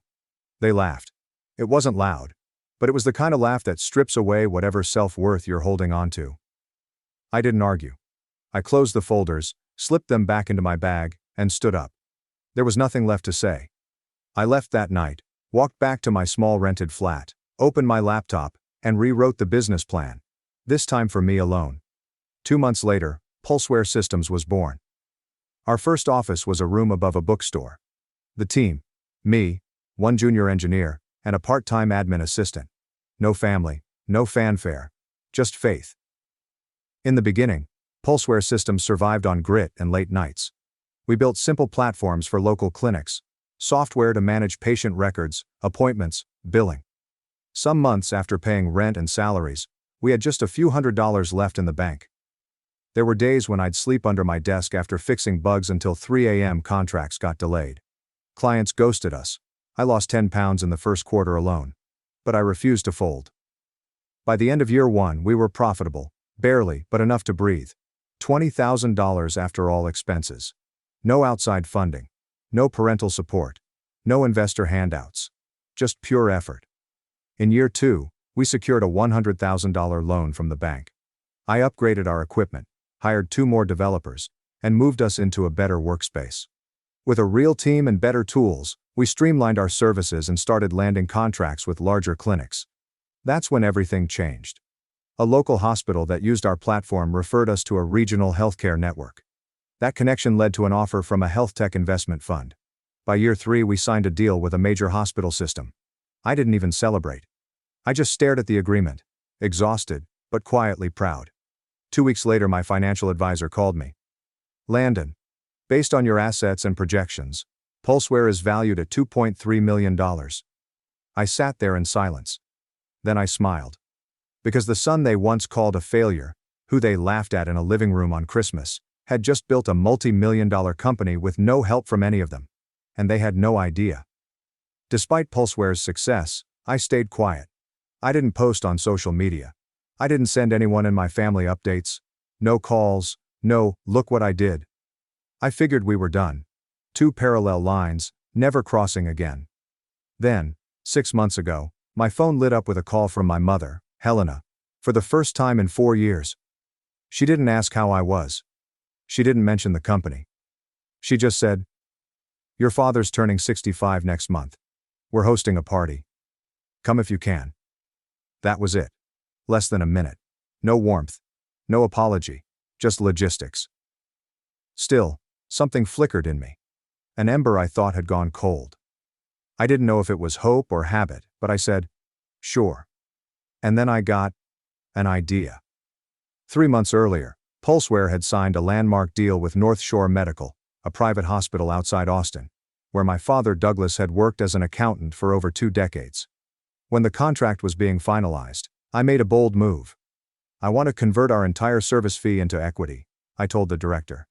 They laughed. It wasn't loud, but it was the kind of laugh that strips away whatever self-worth you're holding on to. I didn't argue. I closed the folders, slipped them back into my bag, and stood up. There was nothing left to say. I left that night, walked back to my small rented flat, opened my laptop, and rewrote the business plan. This time for me alone. 2 months later, Pulseware Systems was born. Our first office was a room above a bookstore. The team, me, one junior engineer, and a part-time admin assistant. No family, no fanfare, just faith. In the beginning, Pulseware Systems survived on grit and late nights. We built simple platforms for local clinics, software to manage patient records, appointments, billing. Some months after paying rent and salaries, we had just a few $100s left in the bank. There were days when I'd sleep under my desk after fixing bugs until 3 a.m. Contracts got delayed. Clients ghosted us. I lost 10 pounds in the first quarter alone. But I refused to fold. By the end of year 1, we were profitable, barely, but enough to breathe. $20,000 after all expenses. No outside funding. No parental support. No investor handouts. Just pure effort. In year 2, we secured a $100,000 loan from the bank. I upgraded our equipment, hired 2 more developers, and moved us into a better workspace. With a real team and better tools, we streamlined our services and started landing contracts with larger clinics. That's when everything changed. A local hospital that used our platform referred us to a regional healthcare network. That connection led to an offer from a health tech investment fund. By year 3, we signed a deal with a major hospital system. I didn't even celebrate. I just stared at the agreement, exhausted, but quietly proud. 2 weeks later, my financial advisor called me. Landon, based on your assets and projections, Pulseware is valued at $2.3 million. I sat there in silence. Then I smiled. Because the son they once called a failure, who they laughed at in a living room on Christmas, had just built a multi-million-dollar company with no help from any of them. And they had no idea. Despite Pulseware's success, I stayed quiet. I didn't post on social media. I didn't send anyone in my family updates. No calls, no, look what I did. I figured we were done. 2 parallel lines, never crossing again. Then, 6 months ago, my phone lit up with a call from my mother, Helena, for the first time in 4 years. She didn't ask how I was. She didn't mention the company. She just said, "Your father's turning 65 next month. We're hosting a party. Come if you can." That was it. Less than a minute. No warmth. No apology. Just logistics. Still, something flickered in me. An ember I thought had gone cold. I didn't know if it was hope or habit, but I said, "Sure." And then I got an idea. 3 months earlier, Pulseware had signed a landmark deal with North Shore Medical, a private hospital outside Austin, where my father Douglas had worked as an accountant for over 2 decades. When the contract was being finalized, I made a bold move. "I want to convert our entire service fee into equity," I told the director.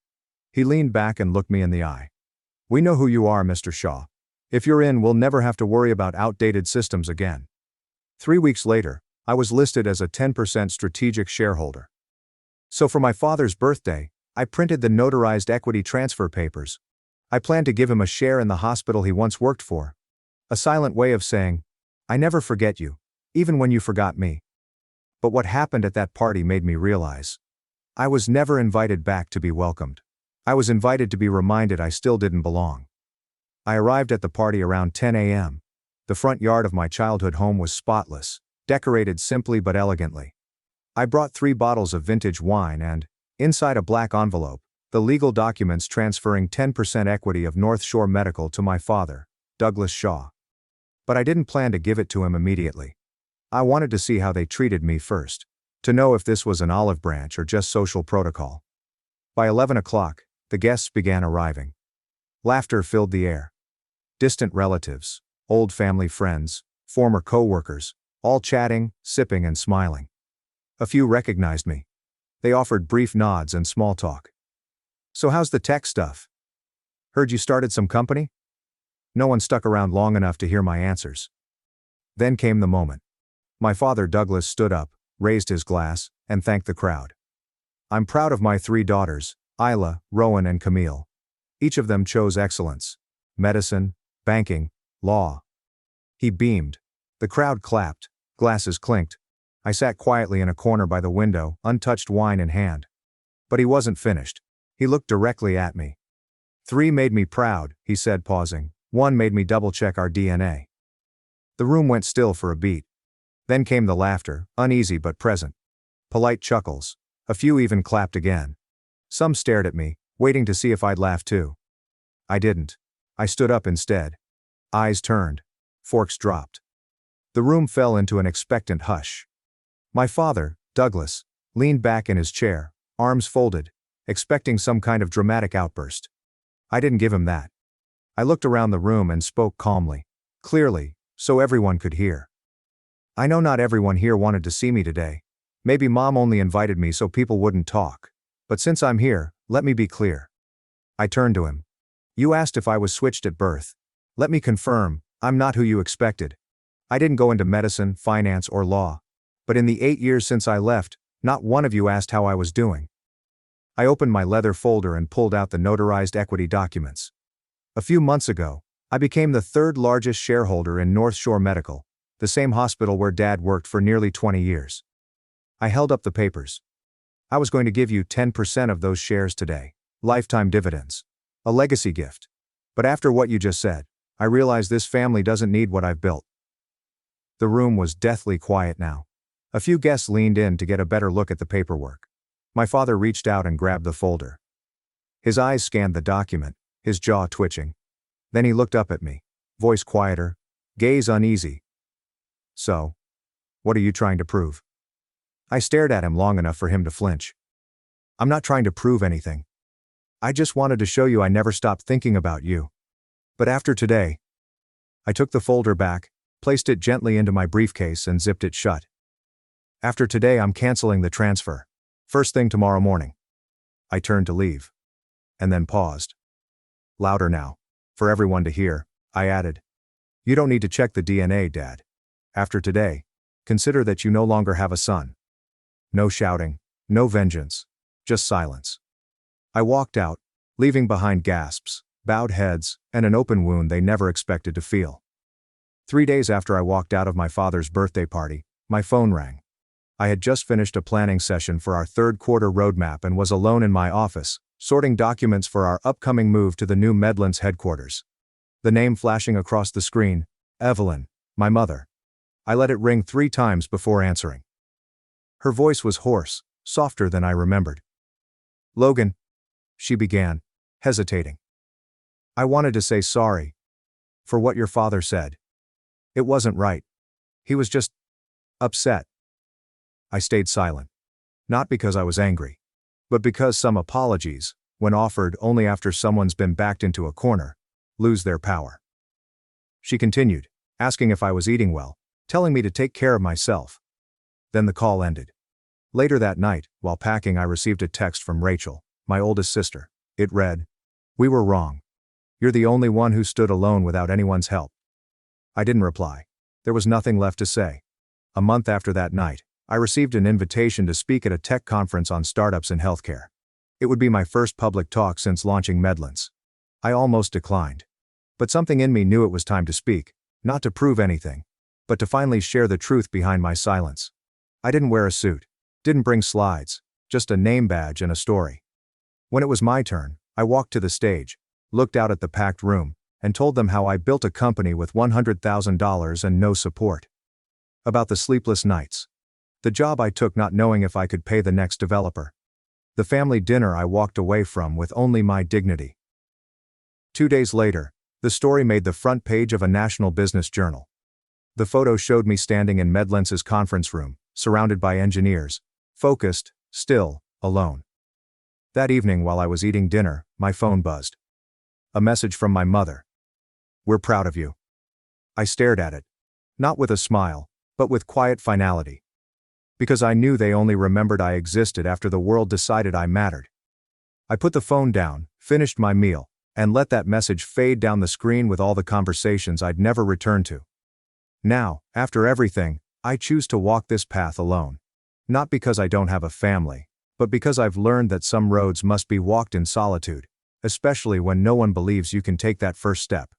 He leaned back and looked me in the eye. "We know who you are, Mr. Shaw. If you're in, we'll never have to worry about outdated systems again." 3 weeks later, I was listed as a 10% strategic shareholder. So for my father's birthday, I printed the notarized equity transfer papers. I planned to give him a share in the hospital he once worked for. A silent way of saying, "I never forget you, even when you forgot me." But what happened at that party made me realize. I was never invited back to be welcomed. I was invited to be reminded I still didn't belong. I arrived at the party around 10 a.m. The front yard of my childhood home was spotless, decorated simply but elegantly. I brought 3 bottles of vintage wine and, inside a black envelope, the legal documents transferring 10% equity of North Shore Medical to my father, Douglas Shaw. But I didn't plan to give it to him immediately. I wanted to see how they treated me first, to know if this was an olive branch or just social protocol. By 11 o'clock, the guests began arriving. Laughter filled the air. Distant relatives, old family friends, former co-workers, all chatting, sipping and smiling. A few recognized me. They offered brief nods and small talk. "So how's the tech stuff? Heard you started some company?" No one stuck around long enough to hear my answers. Then came the moment. My father Douglas stood up, raised his glass, and thanked the crowd. "I'm proud of my 3 daughters, Isla, Rowan and Camille. Each of them chose excellence. Medicine, banking, law." He beamed. The crowd clapped, glasses clinked. I sat quietly in a corner by the window, untouched wine in hand. But he wasn't finished. He looked directly at me. "3 made me proud," he said, pausing. "1 made me double-check our DNA." The room went still for a beat. Then came the laughter, uneasy but present. Polite chuckles. A few even clapped again. Some stared at me, waiting to see if I'd laugh too. I didn't. I stood up instead. Eyes turned. Forks dropped. The room fell into an expectant hush. My father, Douglas, leaned back in his chair, arms folded, expecting some kind of dramatic outburst. I didn't give him that. I looked around the room and spoke calmly, clearly, so everyone could hear. "I know not everyone here wanted to see me today. Maybe Mom only invited me so people wouldn't talk. But since I'm here, let me be clear." I turned to him. "You asked if I was switched at birth. Let me confirm, I'm not who you expected. I didn't go into medicine, finance, or law. But in the 8 years since I left, not one of you asked how I was doing. I opened my leather folder and pulled out the notarized equity documents. A few months ago, I became the third largest shareholder in North Shore Medical, the same hospital where Dad worked for nearly 20 years. I held up the papers. I was going to give you 10% of those shares today, lifetime dividends. A legacy gift. But after what you just said, I realize this family doesn't need what I've built. The room was deathly quiet now. A few guests leaned in to get a better look at the paperwork. My father reached out and grabbed the folder. His eyes scanned the document, his jaw twitching. Then he looked up at me, voice quieter, gaze uneasy. So, what are you trying to prove? I stared at him long enough for him to flinch. I'm not trying to prove anything. I just wanted to show you I never stopped thinking about you. But after today, I took the folder back, placed it gently into my briefcase and zipped it shut. After today I'm canceling the transfer. First thing tomorrow morning. I turned to leave. And then paused. Louder now. For everyone to hear, I added. You don't need to check the DNA, Dad. After today, consider that you no longer have a son. No shouting, no vengeance, just silence. I walked out, leaving behind gasps, bowed heads, and an open wound they never expected to feel. 3 days after I walked out of my father's birthday party, my phone rang. I had just finished a planning session for our third quarter roadmap and was alone in my office, sorting documents for our upcoming move to the new Medlands headquarters. The name flashing across the screen, Evelyn, my mother. I let it ring 3 times before answering. Her voice was hoarse, softer than I remembered. Logan, she began, hesitating. I wanted to say sorry. For what your father said. It wasn't right. He was just upset. I stayed silent. Not because I was angry. But because some apologies, when offered only after someone's been backed into a corner, lose their power. She continued, asking if I was eating well, telling me to take care of myself. Then the call ended. Later that night, while packing, I received a text from Rachel, my oldest sister. It read, "We were wrong. You're the only one who stood alone without anyone's help." I didn't reply. There was nothing left to say. A month after that night, I received an invitation to speak at a tech conference on startups in healthcare. It would be my first public talk since launching Medlands. I almost declined. But something in me knew it was time to speak, not to prove anything, but to finally share the truth behind my silence. I didn't wear a suit, didn't bring slides, just a name badge and a story. When it was my turn, I walked to the stage, looked out at the packed room, and told them how I built a company with $100,000 and no support. About the sleepless nights. The job I took not knowing if I could pay the next developer. The family dinner I walked away from with only my dignity. 2 days later, the story made the front page of a national business journal. The photo showed me standing in Medlands' conference room, surrounded by engineers, focused, still, alone. That evening while I was eating dinner, my phone buzzed. A message from my mother. "We're proud of you." I stared at it. Not with a smile, but with quiet finality. Because I knew they only remembered I existed after the world decided I mattered. I put the phone down, finished my meal, and let that message fade down the screen with all the conversations I'd never return to. Now, after everything, I choose to walk this path alone. Not because I don't have a family, but because I've learned that some roads must be walked in solitude, especially when no one believes you can take that first step.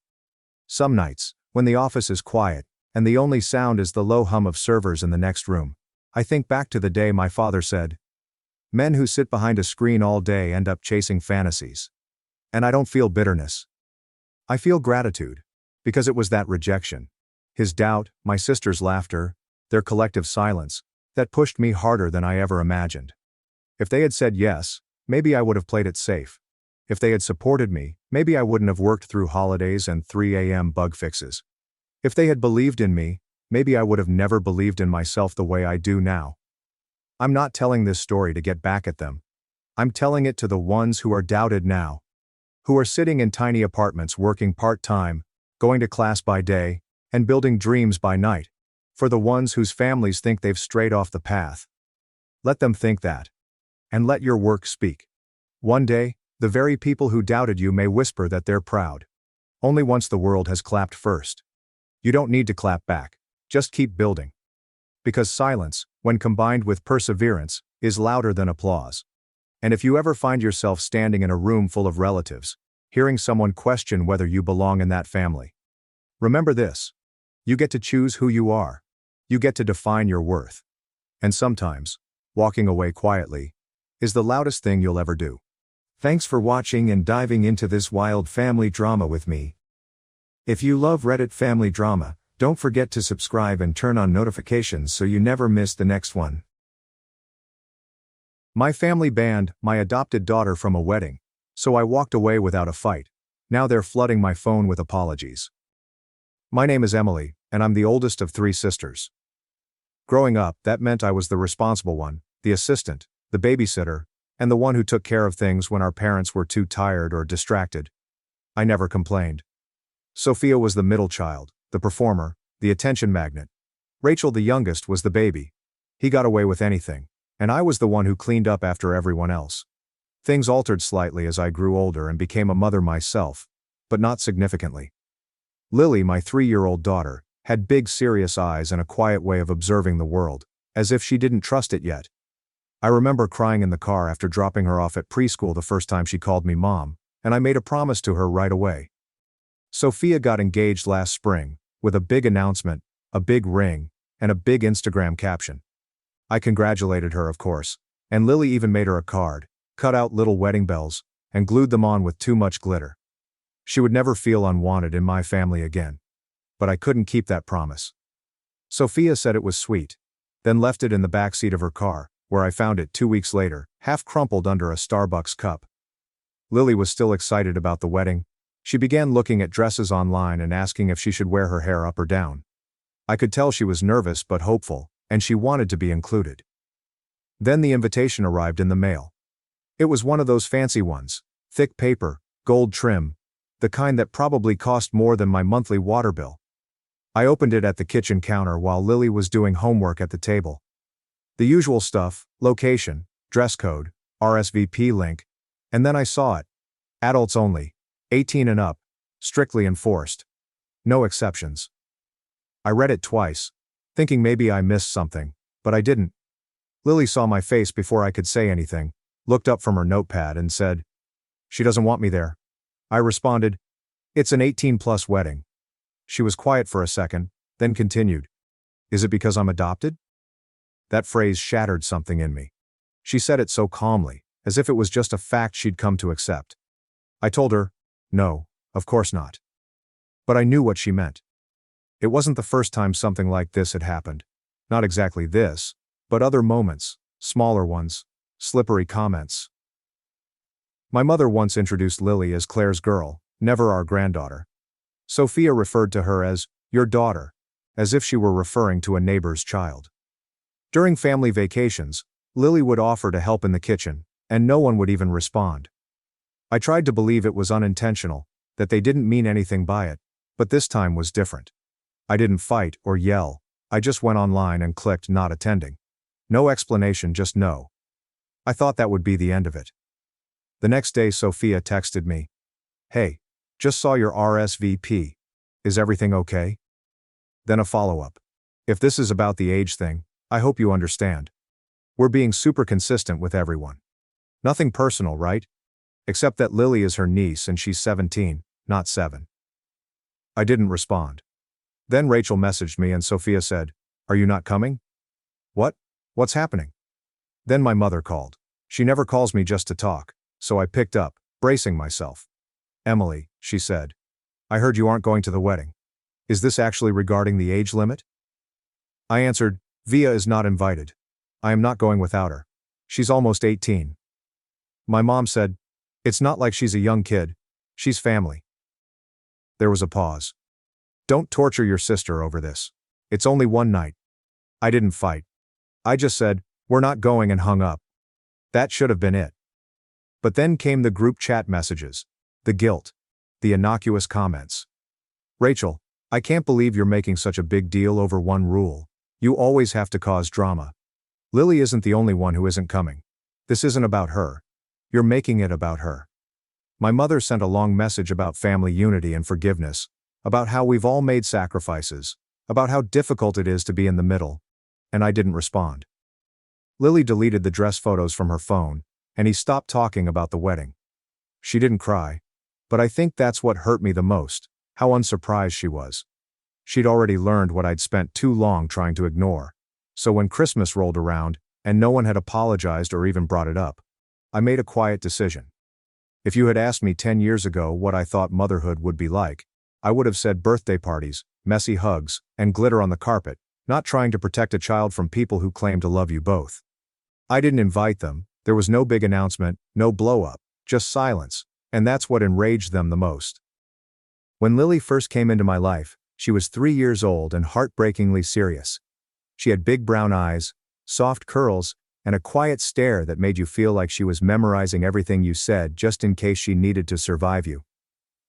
Some nights, when the office is quiet, and the only sound is the low hum of servers in the next room, I think back to the day my father said, "Men who sit behind a screen all day end up chasing fantasies." And I don't feel bitterness. I feel gratitude. Because it was that rejection, his doubt, my sister's laughter, their collective silence, that pushed me harder than I ever imagined. If they had said yes, maybe I would have played it safe. If they had supported me, maybe I wouldn't have worked through holidays and 3 a.m. bug fixes. If they had believed in me, maybe I would have never believed in myself the way I do now. I'm not telling this story to get back at them. I'm telling it to the ones who are doubted now. Who are sitting in tiny apartments working part-time, going to class by day, and building dreams by night. For the ones whose families think they've strayed off the path. Let them think that. And let your work speak. One day, the very people who doubted you may whisper that they're proud. Only once the world has clapped first. You don't need to clap back. Just keep building. Because silence, when combined with perseverance, is louder than applause. And if you ever find yourself standing in a room full of relatives, hearing someone question whether you belong in that family, remember this. You get to choose who you are. You get to define your worth. And sometimes, walking away quietly is the loudest thing you'll ever do. Thanks for watching and diving into this wild family drama with me. If you love Reddit family drama, don't forget to subscribe and turn on notifications so you never miss the next one. My family banned my adopted daughter from a wedding, so I walked away without a fight. Now they're flooding my phone with apologies. My name is Emily, and I'm the oldest of 3 sisters. Growing up, that meant I was the responsible one, the assistant, the babysitter, and the one who took care of things when our parents were too tired or distracted. I never complained. Sophia was the middle child, the performer, the attention magnet. Rachel, the youngest, was the baby. He got away with anything, and I was the one who cleaned up after everyone else. Things altered slightly as I grew older and became a mother myself, but not significantly. Lily, my 3-year-old daughter, had big serious eyes and a quiet way of observing the world, as if she didn't trust it yet. I remember crying in the car after dropping her off at preschool the first time she called me mom, and I made a promise to her right away. Sophia got engaged last spring, with a big announcement, a big ring, and a big Instagram caption. I congratulated her, of course, and Lily even made her a card, cut out little wedding bells, and glued them on with too much glitter. She would never feel unwanted in my family again. But I couldn't keep that promise. Sophia said it was sweet, then left it in the back seat of her car, where I found it 2 weeks later, half crumpled under a Starbucks cup. Lily was still excited about the wedding. She began looking at dresses online and asking if she should wear her hair up or down. I could tell she was nervous but hopeful, and she wanted to be included. Then the invitation arrived in the mail. It was one of those fancy ones, thick paper, gold trim, the kind that probably cost more than my monthly water bill. I opened it at the kitchen counter while Lily was doing homework at the table. The usual stuff, location, dress code, RSVP link, and then I saw it. Adults only, 18 and up, strictly enforced. No exceptions. I read it twice, thinking maybe I missed something, but I didn't. Lily saw my face before I could say anything, looked up from her notepad and said, "She doesn't want me there." I responded, "It's an 18-plus wedding." She was quiet for a second, then continued, "Is it because I'm adopted?" That phrase shattered something in me. She said it so calmly, as if it was just a fact she'd come to accept. I told her, "No, of course not." But I knew what she meant. It wasn't the first time something like this had happened. Not exactly this, but other moments, smaller ones, slippery comments. My mother once introduced Lily as Claire's girl, never our granddaughter. Sophia referred to her as your daughter, as if she were referring to a neighbor's child. During family vacations, Lily would offer to help in the kitchen, and no one would even respond. I tried to believe it was unintentional, that they didn't mean anything by it, but this time was different. I didn't fight or yell, I just went online and clicked not attending. No explanation, just no. I thought that would be the end of it. The next day Sophia texted me, "Hey, just saw your RSVP. Is everything okay?" Then a follow-up. "If this is about the age thing, I hope you understand. We're being super consistent with everyone. Nothing personal, right? Except that Lily is her niece and she's 17, not 7. I didn't respond. Then Rachel messaged me and Sophia said, "Are you not coming?" "What? What's happening?" Then my mother called. She never calls me just to talk, so I picked up, bracing myself. "Emily," she said, "I heard you aren't going to the wedding. Is this actually regarding the age limit?" I answered, "Via is not invited. I am not going without her. She's almost 18. My mom said, "It's not like she's a young kid. She's family." There was a pause. "Don't torture your sister over this. It's only one night." I didn't fight. I just said, "We're not going," and hung up. That should have been it. But then came the group chat messages. The guilt. The innocuous comments. "Rachel, I can't believe you're making such a big deal over one rule. You always have to cause drama. Lily isn't the only one who isn't coming. This isn't about her. You're making it about her." My mother sent a long message about family unity and forgiveness, about how we've all made sacrifices, about how difficult it is to be in the middle. And I didn't respond. Lily deleted the dress photos from her phone, and he stopped talking about the wedding. She didn't cry. But I think that's what hurt me the most, how unsurprised she was. She'd already learned what I'd spent too long trying to ignore. So when Christmas rolled around, and no one had apologized or even brought it up, I made a quiet decision. If you had asked me 10 years ago what I thought motherhood would be like, I would have said birthday parties, messy hugs, and glitter on the carpet, not trying to protect a child from people who claim to love you both. I didn't invite them, there was no big announcement, no blow-up, just silence, and that's what enraged them the most. When Lily first came into my life, she was 3 years old and heartbreakingly serious. She had big brown eyes, soft curls, and a quiet stare that made you feel like she was memorizing everything you said just in case she needed to survive you.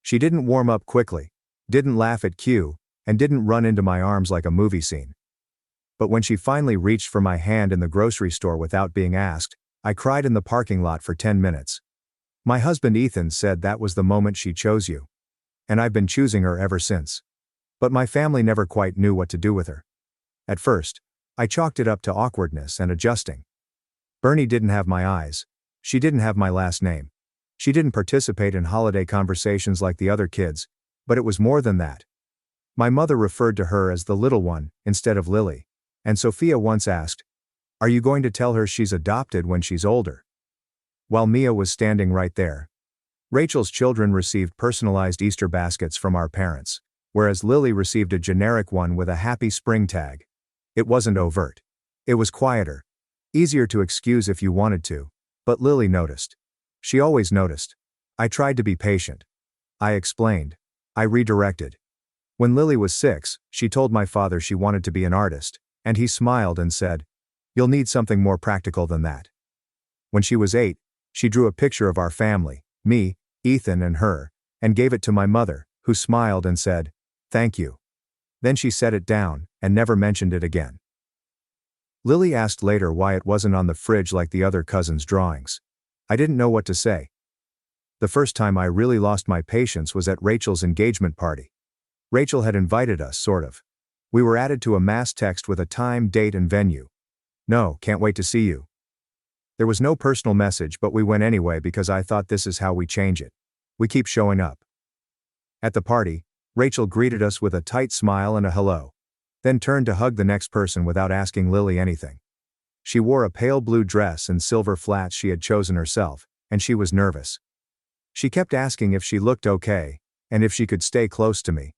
She didn't warm up quickly, didn't laugh at cue, and didn't run into my arms like a movie scene. But when she finally reached for my hand in the grocery store without being asked, I cried in the parking lot for 10 minutes. My husband Ethan said that was the moment she chose you. And I've been choosing her ever since. But my family never quite knew what to do with her. At first, I chalked it up to awkwardness and adjusting. Bernie didn't have my eyes. She didn't have my last name. She didn't participate in holiday conversations like the other kids, but it was more than that. My mother referred to her as the little one, instead of Lily. And Sophia once asked, "Are you going to tell her she's adopted when she's older?" While Mia was standing right there. Rachel's children received personalized Easter baskets from our parents, whereas Lily received a generic one with a happy spring tag. It wasn't overt. It was quieter. Easier to excuse if you wanted to, but Lily noticed. She always noticed. I tried to be patient. I explained. I redirected. When Lily was 6, she told my father she wanted to be an artist, and he smiled and said, "You'll need something more practical than that." When she was 8, she drew a picture of our family, me, Ethan and her, and gave it to my mother, who smiled and said, "Thank you." Then she set it down, and never mentioned it again. Lily asked later why it wasn't on the fridge like the other cousins' drawings. I didn't know what to say. The first time I really lost my patience was at Rachel's engagement party. Rachel had invited us, sort of. We were added to a mass text with a time, date, and venue. "No, can't wait to see you." There was no personal message, but we went anyway because I thought this is how we change it. We keep showing up. At the party, Rachel greeted us with a tight smile and a hello, then turned to hug the next person without asking Lily anything. She wore a pale blue dress and silver flats she had chosen herself, and she was nervous. She kept asking if she looked okay, and if she could stay close to me.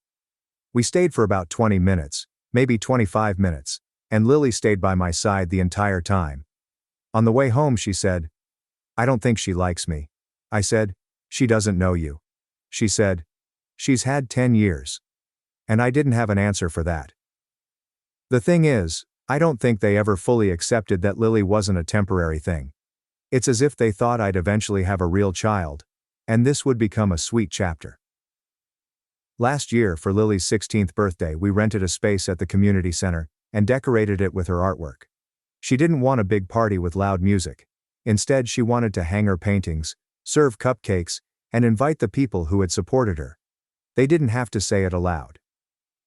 We stayed for about 20 minutes, maybe 25 minutes, and Lily stayed by my side the entire time. On the way home she said, "I don't think she likes me." I said, "She doesn't know you." She said, "She's had 10 years. And I didn't have an answer for that. The thing is, I don't think they ever fully accepted that Lily wasn't a temporary thing. It's as if they thought I'd eventually have a real child, and this would become a sweet chapter. Last year for Lily's 16th birthday we rented a space at the community center, and decorated it with her artwork. She didn't want a big party with loud music. Instead she wanted to hang her paintings, serve cupcakes, and invite the people who had supported her. They didn't have to say it aloud.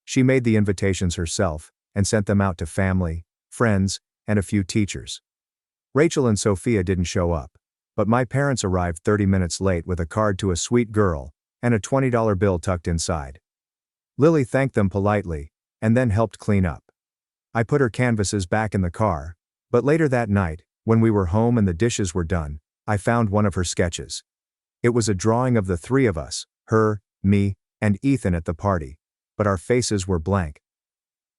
She made the invitations herself, and sent them out to family, friends, and a few teachers. Rachel and Sophia didn't show up, but my parents arrived 30 minutes late with a card to a sweet girl, and a $20 bill tucked inside. Lily thanked them politely, and then helped clean up. I put her canvases back in the car, but later that night, when we were home and the dishes were done, I found one of her sketches. It was a drawing of the three of us, her, me, and Ethan at the party, but our faces were blank.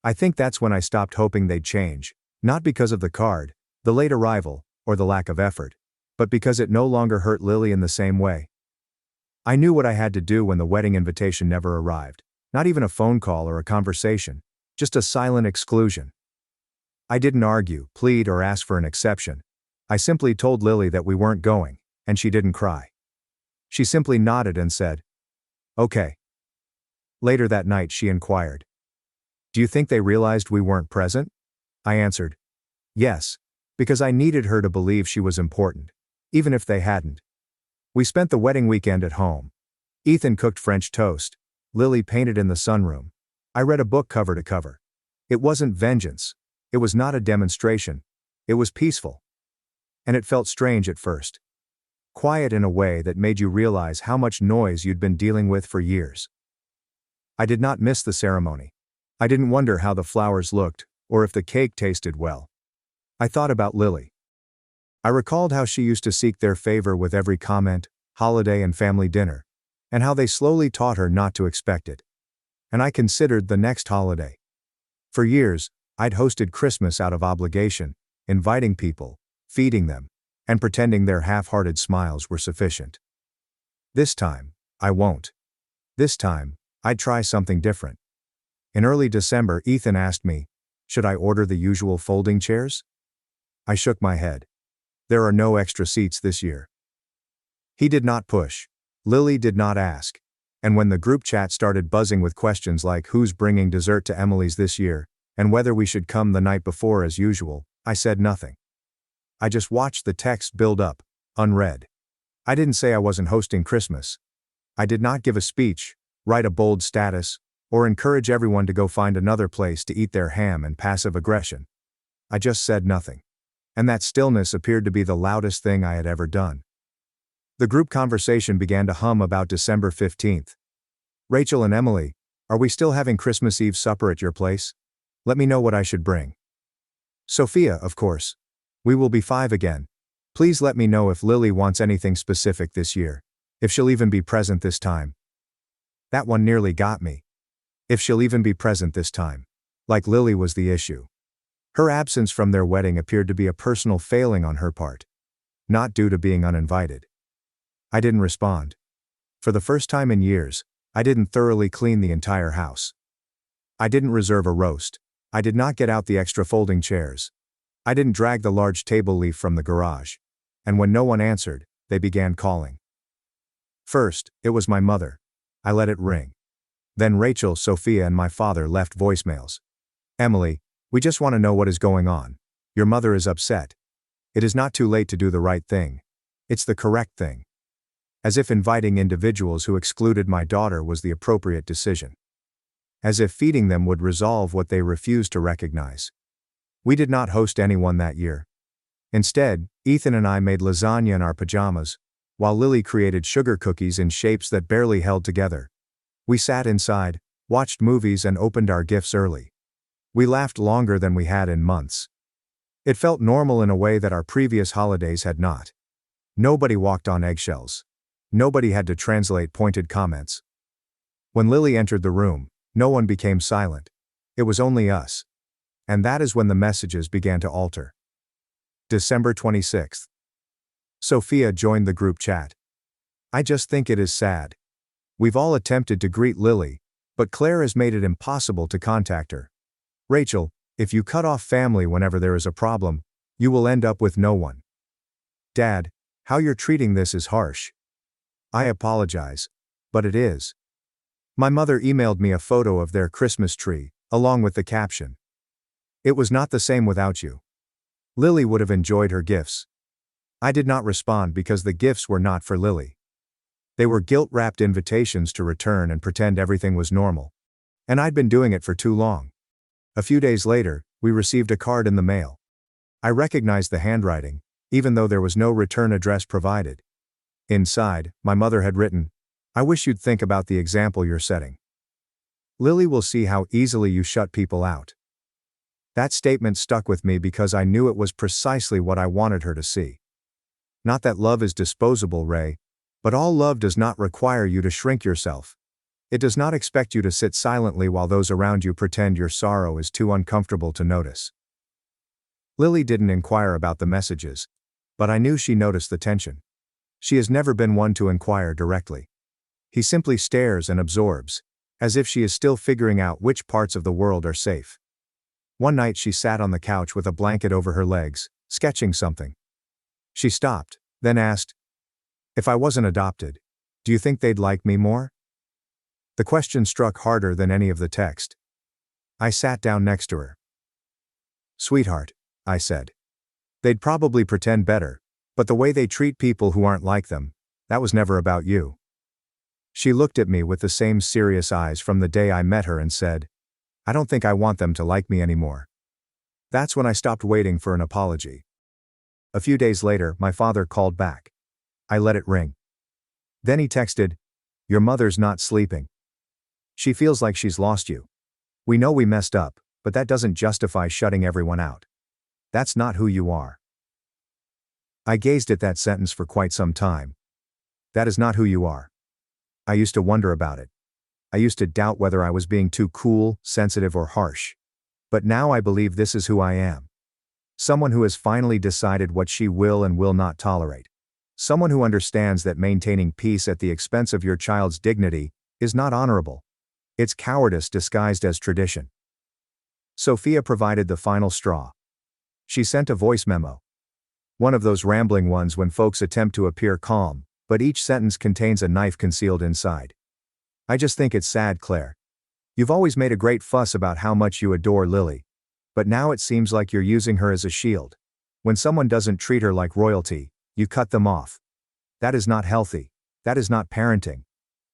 I think that's when I stopped hoping they'd change, not because of the card, the late arrival, or the lack of effort, but because it no longer hurt Lily in the same way. I knew what I had to do when the wedding invitation never arrived, not even a phone call or a conversation, just a silent exclusion. I didn't argue, plead, or ask for an exception. I simply told Lily that we weren't going, and she didn't cry. She simply nodded and said, "Okay." Later that night she inquired, "Do you think they realized we weren't present?" I answered, "Yes, because I needed her to believe she was important, even if they hadn't." We spent the wedding weekend at home. Ethan cooked French toast, Lily painted in the sunroom. I read a book cover to cover. It wasn't vengeance. It was not a demonstration. It was peaceful. And it felt strange at first. Quiet in a way that made you realize how much noise you'd been dealing with for years. I did not miss the ceremony. I didn't wonder how the flowers looked, or if the cake tasted well. I thought about Lily. I recalled how she used to seek their favor with every comment, holiday and family dinner, and how they slowly taught her not to expect it. And I considered the next holiday. For years, I'd hosted Christmas out of obligation, inviting people, feeding them, and pretending their half-hearted smiles were sufficient. This time, I won't. This time, I'd try something different. In early December, Ethan asked me, should I order the usual folding chairs? I shook my head. There are no extra seats this year. He did not push. Lily did not ask. And when the group chat started buzzing with questions like who's bringing dessert to Emily's this year, and whether we should come the night before as usual, I said nothing. I just watched the text build up, unread. I didn't say I wasn't hosting Christmas. I did not give a speech, write a bold status, or encourage everyone to go find another place to eat their ham and passive aggression. I just said nothing. And that stillness appeared to be the loudest thing I had ever done. The group conversation began to hum about December 15th. Rachel and Emily, are we still having Christmas Eve supper at your place? Let me know what I should bring. Sophia, of course. We will be 5 again. Please let me know if Lily wants anything specific this year. If she'll even be present this time. That one nearly got me. If she'll even be present this time. Like Lily was the issue. Her absence from their wedding appeared to be a personal failing on her part. Not due to being uninvited. I didn't respond. For the first time in years, I didn't thoroughly clean the entire house. I didn't reserve a roast. I did not get out the extra folding chairs. I didn't drag the large table leaf from the garage. And when no one answered, they began calling. First, it was my mother. I let it ring. Then Rachel, Sophia and my father left voicemails. Emily, we just want to know what is going on. Your mother is upset. It is not too late to do the right thing. It's the correct thing. As if inviting individuals who excluded my daughter was the appropriate decision. As if feeding them would resolve what they refused to recognize. We did not host anyone that year. Instead, Ethan and I made lasagna in our pajamas, while Lily created sugar cookies in shapes that barely held together. We sat inside, watched movies and opened our gifts early. We laughed longer than we had in months. It felt normal in a way that our previous holidays had not. Nobody walked on eggshells. Nobody had to translate pointed comments. When Lily entered the room, no one became silent. It was only us. And that is when the messages began to alter. December 26th. Sophia joined the group chat. I just think it is sad. We've all attempted to greet Lily, but Claire has made it impossible to contact her. Rachel, if you cut off family whenever there is a problem, you will end up with no one. Dad, how you're treating this is harsh. I apologize, but it is. My mother emailed me a photo of their Christmas tree, along with the caption. It was not the same without you. Lily would have enjoyed her gifts. I did not respond because the gifts were not for Lily. They were guilt-wrapped invitations to return and pretend everything was normal. And I'd been doing it for too long. A few days later, we received a card in the mail. I recognized the handwriting, even though there was no return address provided. Inside, my mother had written, I wish you'd think about the example you're setting. Lily will see how easily you shut people out. That statement stuck with me because I knew it was precisely what I wanted her to see. Not that love is disposable, Ray, but all love does not require you to shrink yourself. It does not expect you to sit silently while those around you pretend your sorrow is too uncomfortable to notice. Lily didn't inquire about the messages, but I knew she noticed the tension. She has never been one to inquire directly. He simply stares and absorbs, as if she is still figuring out which parts of the world are safe. One night she sat on the couch with a blanket over her legs, sketching something. She stopped, then asked, if I wasn't adopted, do you think they'd like me more? The question struck harder than any of the text. I sat down next to her. Sweetheart, I said. They'd probably pretend better, but the way they treat people who aren't like them, that was never about you. She looked at me with the same serious eyes from the day I met her and said, "I don't think I want them to like me anymore." That's when I stopped waiting for an apology. A few days later, my father called back. I let it ring. Then he texted, "Your mother's not sleeping. She feels like she's lost you. We know we messed up, but that doesn't justify shutting everyone out. That's not who you are." I gazed at that sentence for quite some time. That is not who you are. I used to wonder about it. I used to doubt whether I was being too cool, sensitive, or harsh. But now I believe this is who I am. Someone who has finally decided what she will and will not tolerate. Someone who understands that maintaining peace at the expense of your child's dignity is not honorable. It's cowardice disguised as tradition. Sophia provided the final straw. She sent a voice memo. One of those rambling ones when folks attempt to appear calm, but each sentence contains a knife concealed inside. "I just think it's sad, Claire. You've always made a great fuss about how much you adore Lily. But now it seems like you're using her as a shield. When someone doesn't treat her like royalty, you cut them off. That is not healthy. That is not parenting.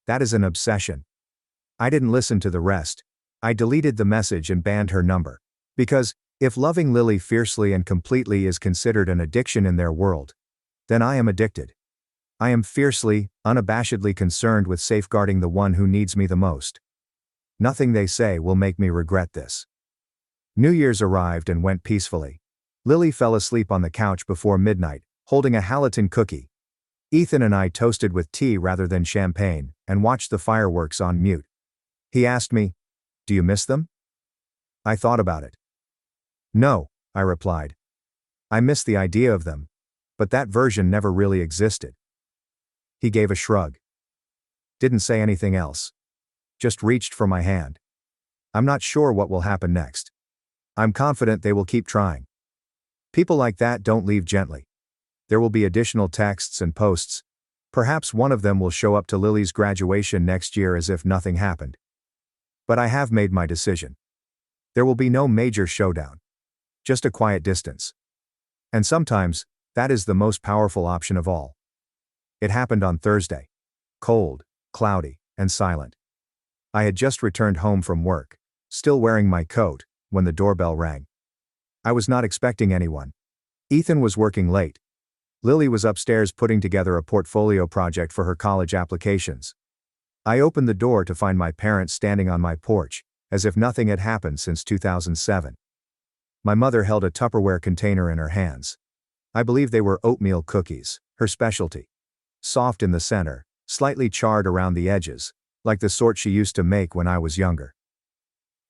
That is an obsession." I didn't listen to the rest. I deleted the message and banned her number. Because, if loving Lily fiercely and completely is considered an addiction in their world, then I am addicted. I am fiercely, unabashedly concerned with safeguarding the one who needs me the most. Nothing they say will make me regret this. New Year's arrived and went peacefully. Lily fell asleep on the couch before midnight, holding a Halaton cookie. Ethan and I toasted with tea rather than champagne, and watched the fireworks on mute. He asked me, "Do you miss them?" I thought about it. "No," I replied. "I miss the idea of them. But that version never really existed." He gave a shrug. Didn't say anything else. Just reached for my hand. "I'm not sure what will happen next. I'm confident they will keep trying. People like that don't leave gently. There will be additional texts and posts. Perhaps one of them will show up to Lily's graduation next year as if nothing happened. But I have made my decision. There will be no major showdown. Just a quiet distance. And sometimes, that is the most powerful option of all." It happened on Thursday. Cold, cloudy, and silent. I had just returned home from work, still wearing my coat, when the doorbell rang. I was not expecting anyone. Ethan was working late. Lily was upstairs putting together a portfolio project for her college applications. I opened the door to find my parents standing on my porch, as if nothing had happened since 2007. My mother held a Tupperware container in her hands. I believe they were oatmeal cookies, her specialty. Soft in the center, slightly charred around the edges, like the sort she used to make when I was younger.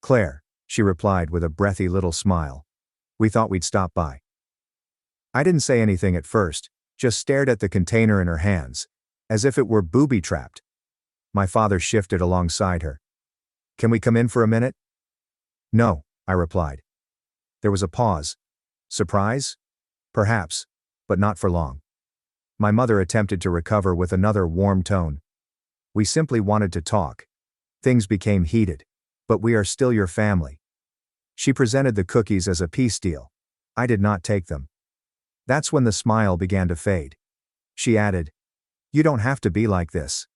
"Claire," she replied with a breathy little smile. "We thought we'd stop by." I didn't say anything at first, just stared at the container in her hands, as if it were booby-trapped. My father shifted alongside her. "Can we come in for a minute?" "No," I replied. There was a pause. Surprise? Perhaps, but not for long. My mother attempted to recover with another warm tone. "We simply wanted to talk. Things became heated. But we are still your family." She presented the cookies as a peace deal. I did not take them. That's when the smile began to fade. She added, "You don't have to be like this."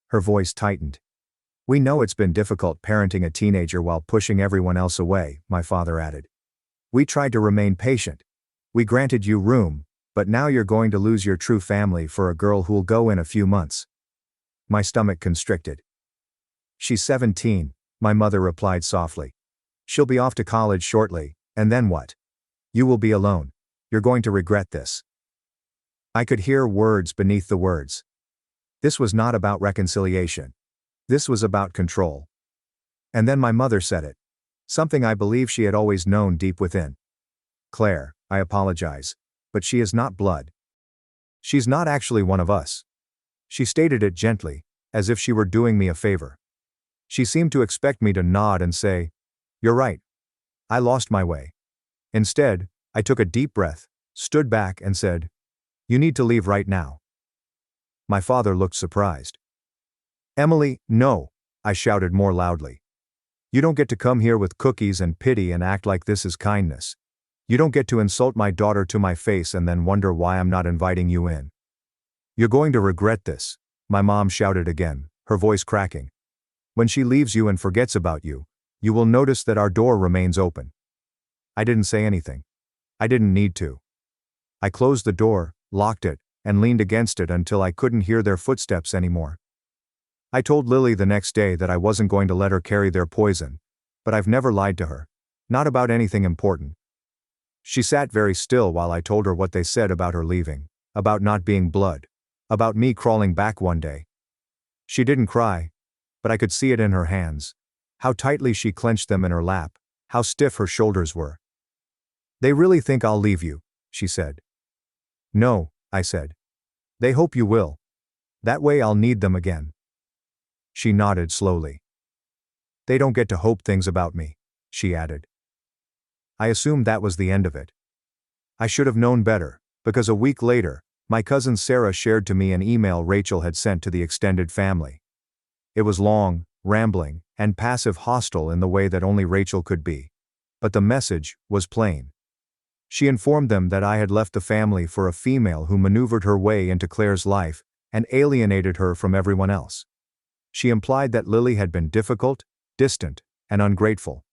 Her voice tightened. "We know it's been difficult parenting a teenager while pushing everyone else away," my father added. "We tried to remain patient. We granted you room, but now you're going to lose your true family for a girl who'll go in a few months." My stomach constricted. "She's 17, my mother replied softly. "She'll be off to college shortly, and then what? You will be alone. You're going to regret this." I could hear words beneath the words. This was not about reconciliation. This was about control. And then my mother said it. Something I believe she had always known deep within. "Claire, I apologize. But she is not blood. She's not actually one of us." She stated it gently, as if she were doing me a favor. She seemed to expect me to nod and say, "You're right. I lost my way." Instead, I took a deep breath, stood back and said, "You need to leave right now." My father looked surprised. "Emily, no," I shouted more loudly. "You don't get to come here with cookies and pity and act like this is kindness. You don't get to insult my daughter to my face and then wonder why I'm not inviting you in. You're going to regret this," my mom shouted again, her voice cracking. "When she leaves you and forgets about you, you will notice that our door remains open." I didn't say anything. I didn't need to. I closed the door, locked it, and leaned against it until I couldn't hear their footsteps anymore. I told Lily the next day that I wasn't going to let her carry their poison, but I've never lied to her. Not about anything important. She sat very still while I told her what they said about her leaving, about not being blood, about me crawling back one day. She didn't cry, but I could see it in her hands, how tightly she clenched them in her lap, how stiff her shoulders were. "They really think I'll leave you," she said. "No," I said. "They hope you will. That way I'll need them again." She nodded slowly. "They don't get to hope things about me," she added. I assumed that was the end of it. I should have known better, because a week later, my cousin Sarah shared to me an email Rachel had sent to the extended family. It was long, rambling, and passive-hostile in the way that only Rachel could be. But the message was plain. She informed them that I had left the family for a female who maneuvered her way into Claire's life and alienated her from everyone else. She implied that Lily had been difficult, distant, and ungrateful.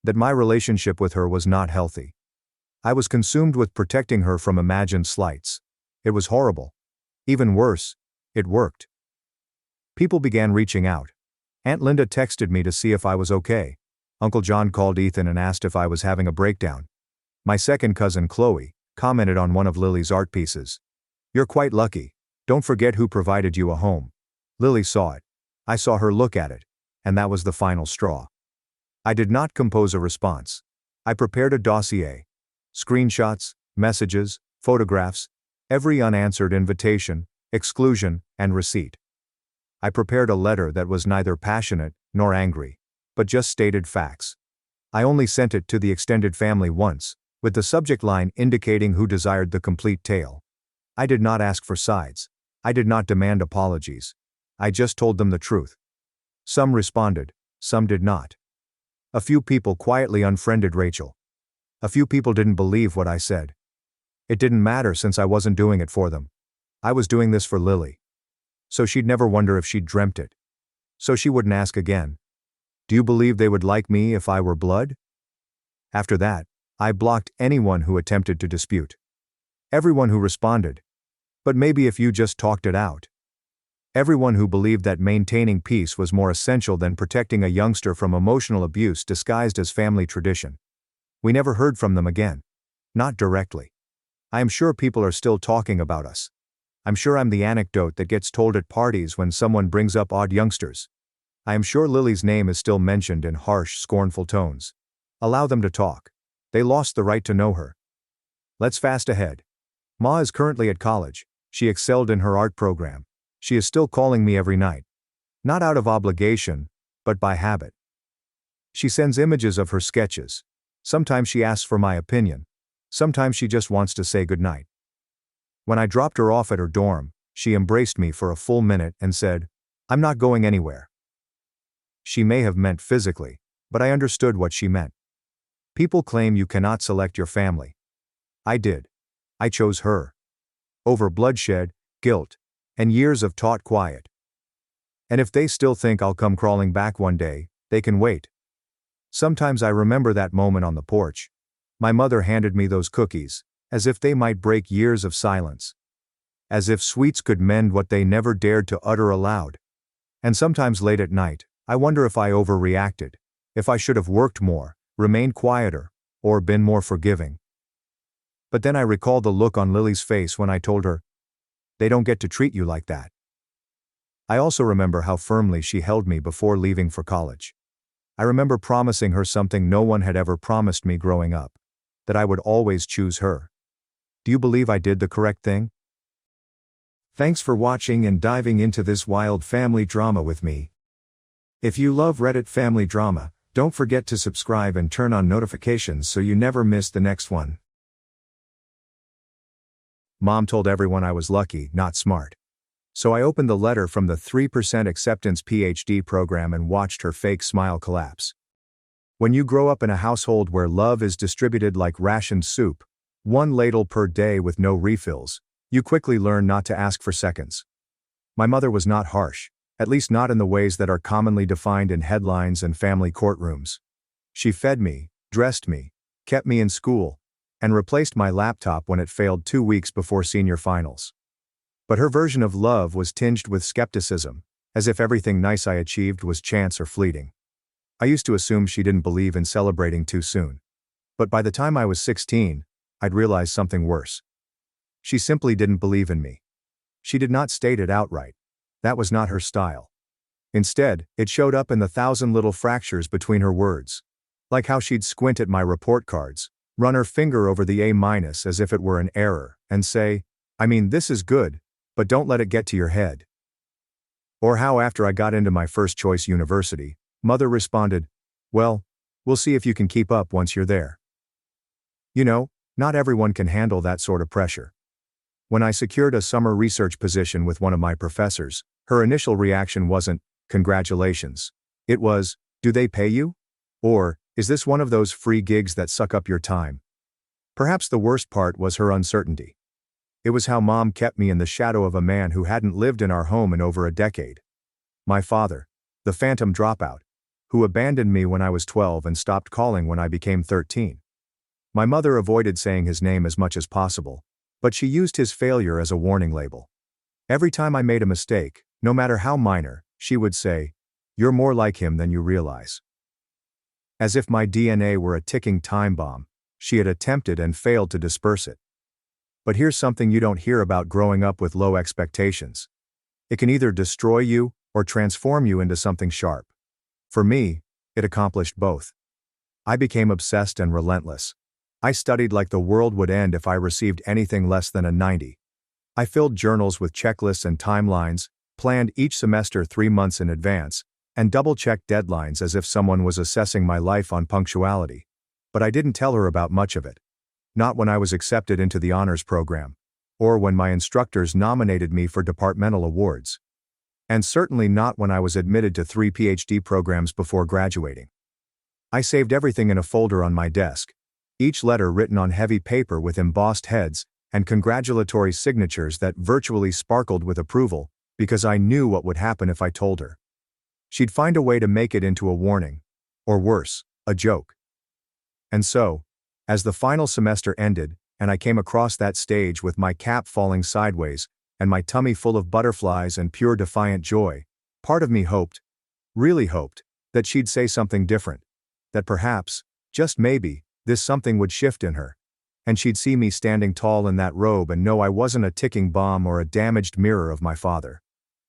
That my relationship with her was not healthy. I was consumed with protecting her from imagined slights. It was horrible. Even worse, it worked. People began reaching out. Aunt Linda texted me to see if I was okay. Uncle John called Ethan and asked if I was having a breakdown. My second cousin Chloe commented on one of Lily's art pieces. "You're quite lucky. Don't forget who provided you a home." Lily saw it. I saw her look at it. And that was the final straw. I did not compose a response. I prepared a dossier. Screenshots, messages, photographs, every unanswered invitation, exclusion, and receipt. I prepared a letter that was neither passionate nor angry, but just stated facts. I only sent it to the extended family once, with the subject line indicating who desired the complete tale. I did not ask for sides. I did not demand apologies. I just told them the truth. Some responded, some did not. A few people quietly unfriended Rachel. A few people didn't believe what I said. It didn't matter since I wasn't doing it for them. I was doing this for Lily. So she'd never wonder if she'd dreamt it. So she wouldn't ask again. "Do you believe they would like me if I were blood?" After that, I blocked anyone who attempted to dispute. Everyone who responded. "But maybe if you just talked it out." Everyone who believed that maintaining peace was more essential than protecting a youngster from emotional abuse disguised as family tradition. We never heard from them again. Not directly. I am sure people are still talking about us. I'm sure I'm the anecdote that gets told at parties when someone brings up odd youngsters. I am sure Lily's name is still mentioned in harsh, scornful tones. Allow them to talk. They lost the right to know her. Let's fast ahead. Ma is currently at college. She excelled in her art program. She is still calling me every night. Not out of obligation, but by habit. She sends images of her sketches. Sometimes she asks for my opinion. Sometimes she just wants to say goodnight. When I dropped her off at her dorm, she embraced me for a full minute and said, "I'm not going anywhere." She may have meant physically, but I understood what she meant. People claim you cannot select your family. I did. I chose her. Over bloodshed, guilt, and years of taught quiet. And if they still think I'll come crawling back one day, they can wait. Sometimes I remember that moment on the porch. My mother handed me those cookies, as if they might break years of silence. As if sweets could mend what they never dared to utter aloud. And sometimes late at night, I wonder if I overreacted, if I should have worked more, remained quieter, or been more forgiving. But then I recall the look on Lily's face when I told her, "They don't get to treat you like that." I also remember how firmly she held me before leaving for college. I remember promising her something no one had ever promised me growing up. That I would always choose her. Do you believe I did the correct thing? Thanks for watching and diving into this wild family drama with me. If you love Reddit family drama, don't forget to subscribe and turn on notifications so you never miss the next one. Mom told everyone I was lucky, not smart. So I opened the letter from the 3% acceptance PhD program and watched her fake smile collapse. When you grow up in a household where love is distributed like rationed soup, one ladle per day with no refills, you quickly learn not to ask for seconds. My mother was not harsh. at least not in the ways that are commonly defined in headlines and family courtrooms. She fed me, dressed me, kept me in school, and replaced my laptop when it failed 2 weeks before senior finals. But her version of love was tinged with skepticism, as if everything nice I achieved was chance or fleeting. I used to assume she didn't believe in celebrating too soon. But by the time I was 16, I'd realized something worse. She simply didn't believe in me. She did not state it outright. That was not her style. Instead, it showed up in the 1,000 little fractures between her words. Like how she'd squint at my report cards, run her finger over the A- as if it were an error, and say, "I mean, this is good, but don't let it get to your head." Or how after I got into my first choice university, Mother responded, "Well, we'll see if you can keep up once you're there." You know, not everyone can handle that sort of pressure. When I secured a summer research position with one of my professors, her initial reaction wasn't, "Congratulations." It was, "Do they pay you?" Or, "Is this one of those free gigs that suck up your time?" Perhaps the worst part was her uncertainty. It was how Mom kept me in the shadow of a man who hadn't lived in our home in over a decade. My father, the phantom dropout, who abandoned me when I was 12 and stopped calling when I became 13. My mother avoided saying his name as much as possible, but she used his failure as a warning label. Every time I made a mistake, no matter how minor, she would say, "You're more like him than you realize." As if my DNA were a ticking time bomb, she had attempted and failed to disperse it. But here's something you don't hear about growing up with low expectations. It can either destroy you or transform you into something sharp. For me, it accomplished both. I became obsessed and relentless. I studied like the world would end if I received anything less than a 90. I filled journals with checklists and timelines, planned each semester 3 months in advance, and double-checked deadlines as if someone was assessing my life on punctuality. But I didn't tell her about much of it. Not when I was accepted into the honors program, or when my instructors nominated me for departmental awards. And certainly not when I was admitted to 3 PhD programs before graduating. I saved everything in a folder on my desk, each letter written on heavy paper with embossed heads and congratulatory signatures that virtually sparkled with approval, because I knew what would happen if I told her. She'd find a way to make it into a warning, or worse, a joke. And so, as the final semester ended, and I came across that stage with my cap falling sideways, and my tummy full of butterflies and pure defiant joy, part of me hoped, really hoped, that she'd say something different. That perhaps, just maybe, this something would shift in her. And she'd see me standing tall in that robe and know I wasn't a ticking bomb or a damaged mirror of my father.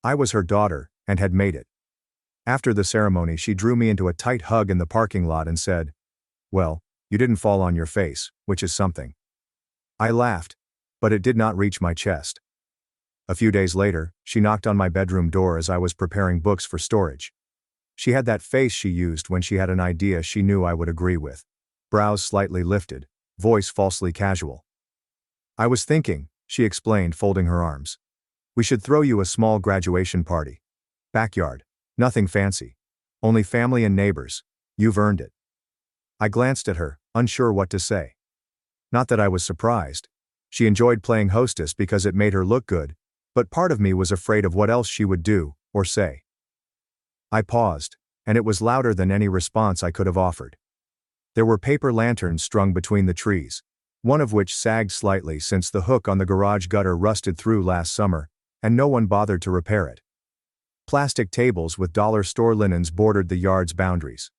I was her daughter, and had made it. After the ceremony, she drew me into a tight hug in the parking lot and said, "Well, you didn't fall on your face, which is something." I laughed, but it did not reach my chest. A few days later, she knocked on my bedroom door as I was preparing books for storage. She had that face she used when she had an idea she knew I would agree with. Brows slightly lifted, voice falsely casual. "I was thinking," she explained, folding her arms. "We should throw you a small graduation party. Backyard. Nothing fancy. Only family and neighbors. You've earned it." I glanced at her, unsure what to say. Not that I was surprised. She enjoyed playing hostess because it made her look good, but part of me was afraid of what else she would do, or say. I paused, and it was louder than any response I could have offered. There were paper lanterns strung between the trees, one of which sagged slightly since the hook on the garage gutter rusted through last summer, and no one bothered to repair it. Plastic tables with dollar store linens bordered the yard's boundaries.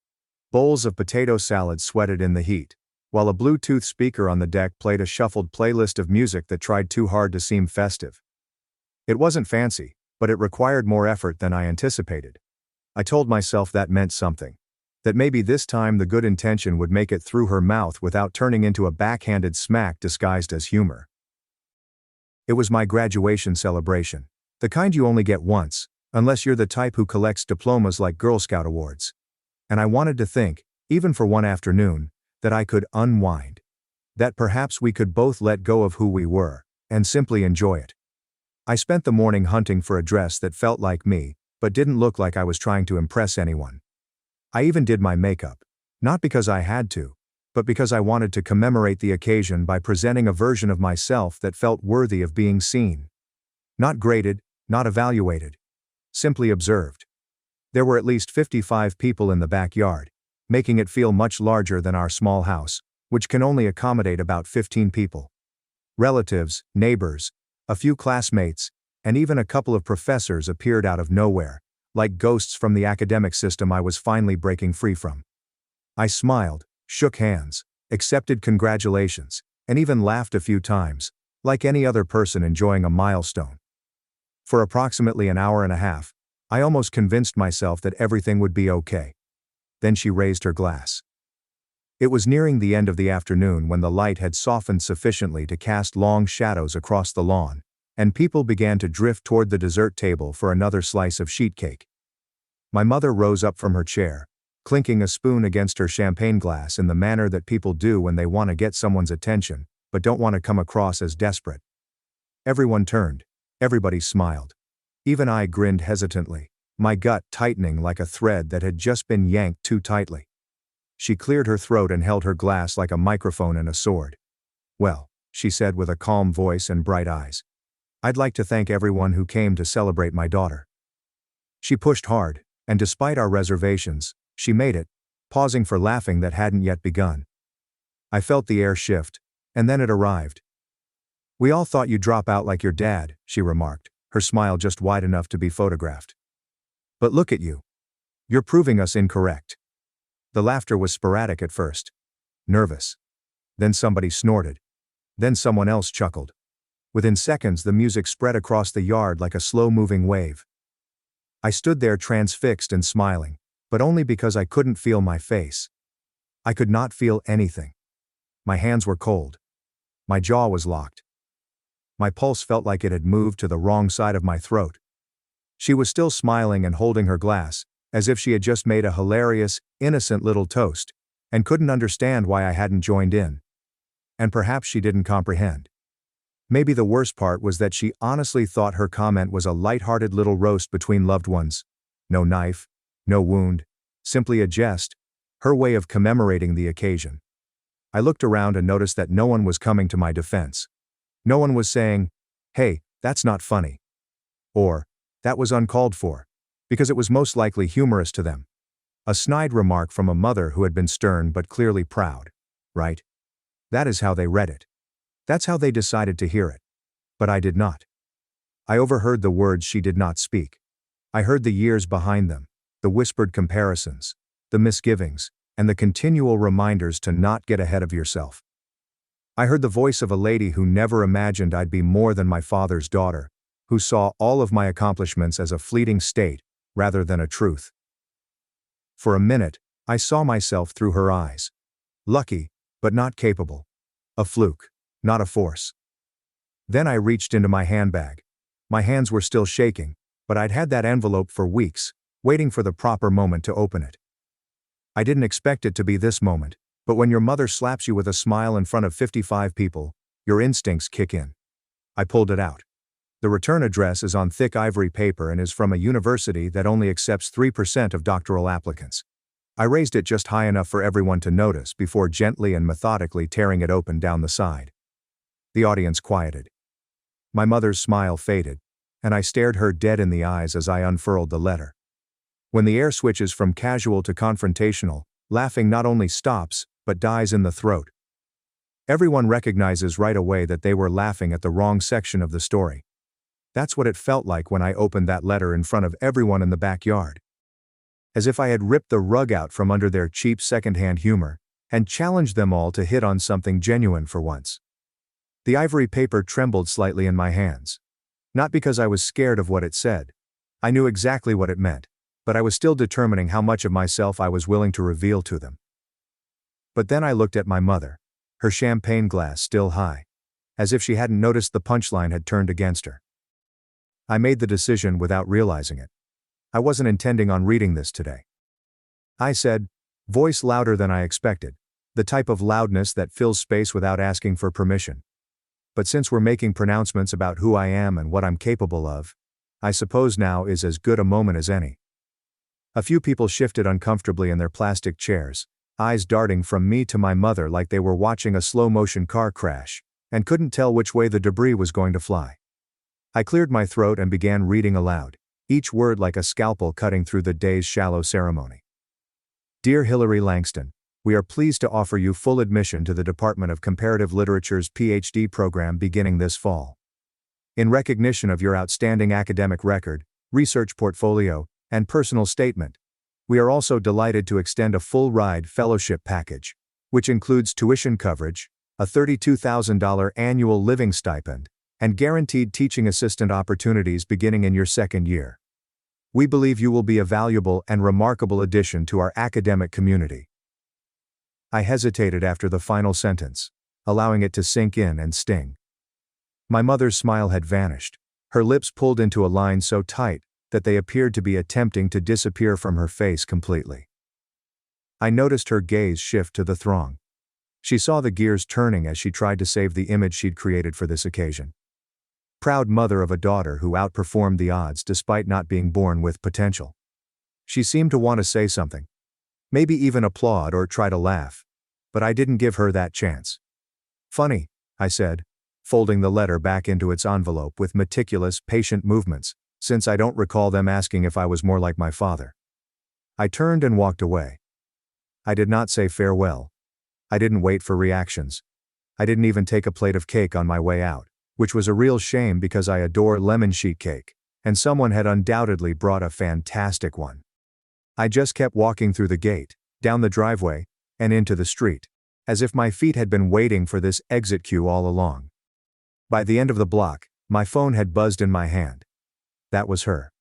Bowls of potato salad sweated in the heat, while a Bluetooth speaker on the deck played a shuffled playlist of music that tried too hard to seem festive. It wasn't fancy, but it required more effort than I anticipated. I told myself that meant something. That maybe this time the good intention would make it through her mouth without turning into a backhanded smack disguised as humor. It was my graduation celebration. The kind you only get once, unless you're the type who collects diplomas like Girl Scout awards. And I wanted to think, even for one afternoon, that I could unwind. That perhaps we could both let go of who we were, and simply enjoy it. I spent the morning hunting for a dress that felt like me, but didn't look like I was trying to impress anyone. I even did my makeup. Not because I had to, but because I wanted to commemorate the occasion by presenting a version of myself that felt worthy of being seen. Not graded, not evaluated. simply observed. There were at least 55 people in the backyard, making it feel much larger than our small house, which can only accommodate about 15 people. Relatives, neighbors, a few classmates, and even a couple of professors appeared out of nowhere, like ghosts from the academic system I was finally breaking free from. I smiled, shook hands, accepted congratulations, and even laughed a few times, like any other person enjoying a milestone. For approximately an hour and a half, I almost convinced myself that everything would be okay. Then she raised her glass. It was nearing the end of the afternoon when the light had softened sufficiently to cast long shadows across the lawn, and people began to drift toward the dessert table for another slice of sheet cake. My mother rose up from her chair, clinking a spoon against her champagne glass in the manner that people do when they want to get someone's attention, but don't want to come across as desperate. Everyone turned. Everybody smiled. Even I grinned hesitantly, my gut tightening like a thread that had just been yanked too tightly. She cleared her throat and held her glass like a microphone and a sword. "Well," she said with a calm voice and bright eyes, "I'd like to thank everyone who came to celebrate my daughter." She pushed hard, and despite our reservations, she made it, pausing for laughing that hadn't yet begun. I felt the air shift, and then it arrived. "We all thought you'd drop out like your dad," she remarked, her smile just wide enough to be photographed. "But look at you. You're proving us incorrect." The laughter was sporadic at first. Nervous. Then somebody snorted. Then someone else chuckled. Within seconds the music spread across the yard like a slow-moving wave. I stood there transfixed and smiling, but only because I couldn't feel my face. I could not feel anything. My hands were cold. My jaw was locked. My pulse felt like it had moved to the wrong side of my throat. She was still smiling and holding her glass, as if she had just made a hilarious, innocent little toast, and couldn't understand why I hadn't joined in. And perhaps she didn't comprehend. Maybe the worst part was that she honestly thought her comment was a light-hearted little roast between loved ones. No knife, no wound, simply a jest, her way of commemorating the occasion. I looked around and noticed that no one was coming to my defense. No one was saying, "Hey, that's not funny," or "That was uncalled for," because it was most likely humorous to them. A snide remark from a mother who had been stern but clearly proud. Right? That is how they read it. That's how they decided to hear it. But I did not. I overheard the words she did not speak. I heard the years behind them, the whispered comparisons, the misgivings, and the continual reminders to not get ahead of yourself. I heard the voice of a lady who never imagined I'd be more than my father's daughter, who saw all of my accomplishments as a fleeting state, rather than a truth. For a minute, I saw myself through her eyes. Lucky, but not capable. A fluke, not a force. Then I reached into my handbag. My hands were still shaking, but I'd had that envelope for weeks, waiting for the proper moment to open it. I didn't expect it to be this moment, but when your mother slaps you with a smile in front of 55 people, your instincts kick in. I pulled it out. The return address is on thick ivory paper and is from a university that only accepts 3% of doctoral applicants. I raised it just high enough for everyone to notice before gently and methodically tearing it open down the side. The audience quieted. My mother's smile faded, and I stared her dead in the eyes as I unfurled the letter. When the air switches from casual to confrontational, laughing not only stops, but dies in the throat. Everyone recognizes right away that they were laughing at the wrong section of the story. That's what it felt like when I opened that letter in front of everyone in the backyard. As if I had ripped the rug out from under their cheap second-hand humor, and challenged them all to hit on something genuine for once. The ivory paper trembled slightly in my hands. Not because I was scared of what it said. I knew exactly what it meant, but I was still determining how much of myself I was willing to reveal to them. But then I looked at my mother, her champagne glass still high, as if she hadn't noticed the punchline had turned against her. I made the decision without realizing it. I wasn't intending on reading this today. I said, voice louder than I expected, the type of loudness that fills space without asking for permission. But since we're making pronouncements about who I am and what I'm capable of, I suppose now is as good a moment as any. A few people shifted uncomfortably in their plastic chairs, eyes darting from me to my mother like they were watching a slow-motion car crash, and couldn't tell which way the debris was going to fly. I cleared my throat and began reading aloud. each word like a scalpel cutting through the day's shallow ceremony. Dear Hilary Langston, we are pleased to offer you full admission to the Department of Comparative Literature's PhD program beginning this fall. In recognition of your outstanding academic record, research portfolio, and personal statement, we are also delighted to extend a full-ride fellowship package, which includes tuition coverage, a $32,000 annual living stipend, and guaranteed teaching assistant opportunities beginning in your second year. We believe you will be a valuable and remarkable addition to our academic community. I hesitated after the final sentence, allowing it to sink in and sting. My mother's smile had vanished, her lips pulled into a line so tight that they appeared to be attempting to disappear from her face completely. I noticed her gaze shift to the throng. She saw the gears turning as she tried to save the image she'd created for this occasion. Proud mother of a daughter who outperformed the odds despite not being born with potential. She seemed to want to say something. Maybe even applaud or try to laugh. But I didn't give her that chance. Funny, I said, folding the letter back into its envelope with meticulous, patient movements, since I don't recall them asking if I was more like my father. I turned and walked away. I did not say farewell. I didn't wait for reactions. I didn't even take a plate of cake on my way out, which was a real shame because I adore lemon sheet cake, and someone had undoubtedly brought a fantastic one. I just kept walking through the gate, down the driveway, and into the street, as if my feet had been waiting for this exit cue all along. By the end of the block, my phone had buzzed in my hand. That was her.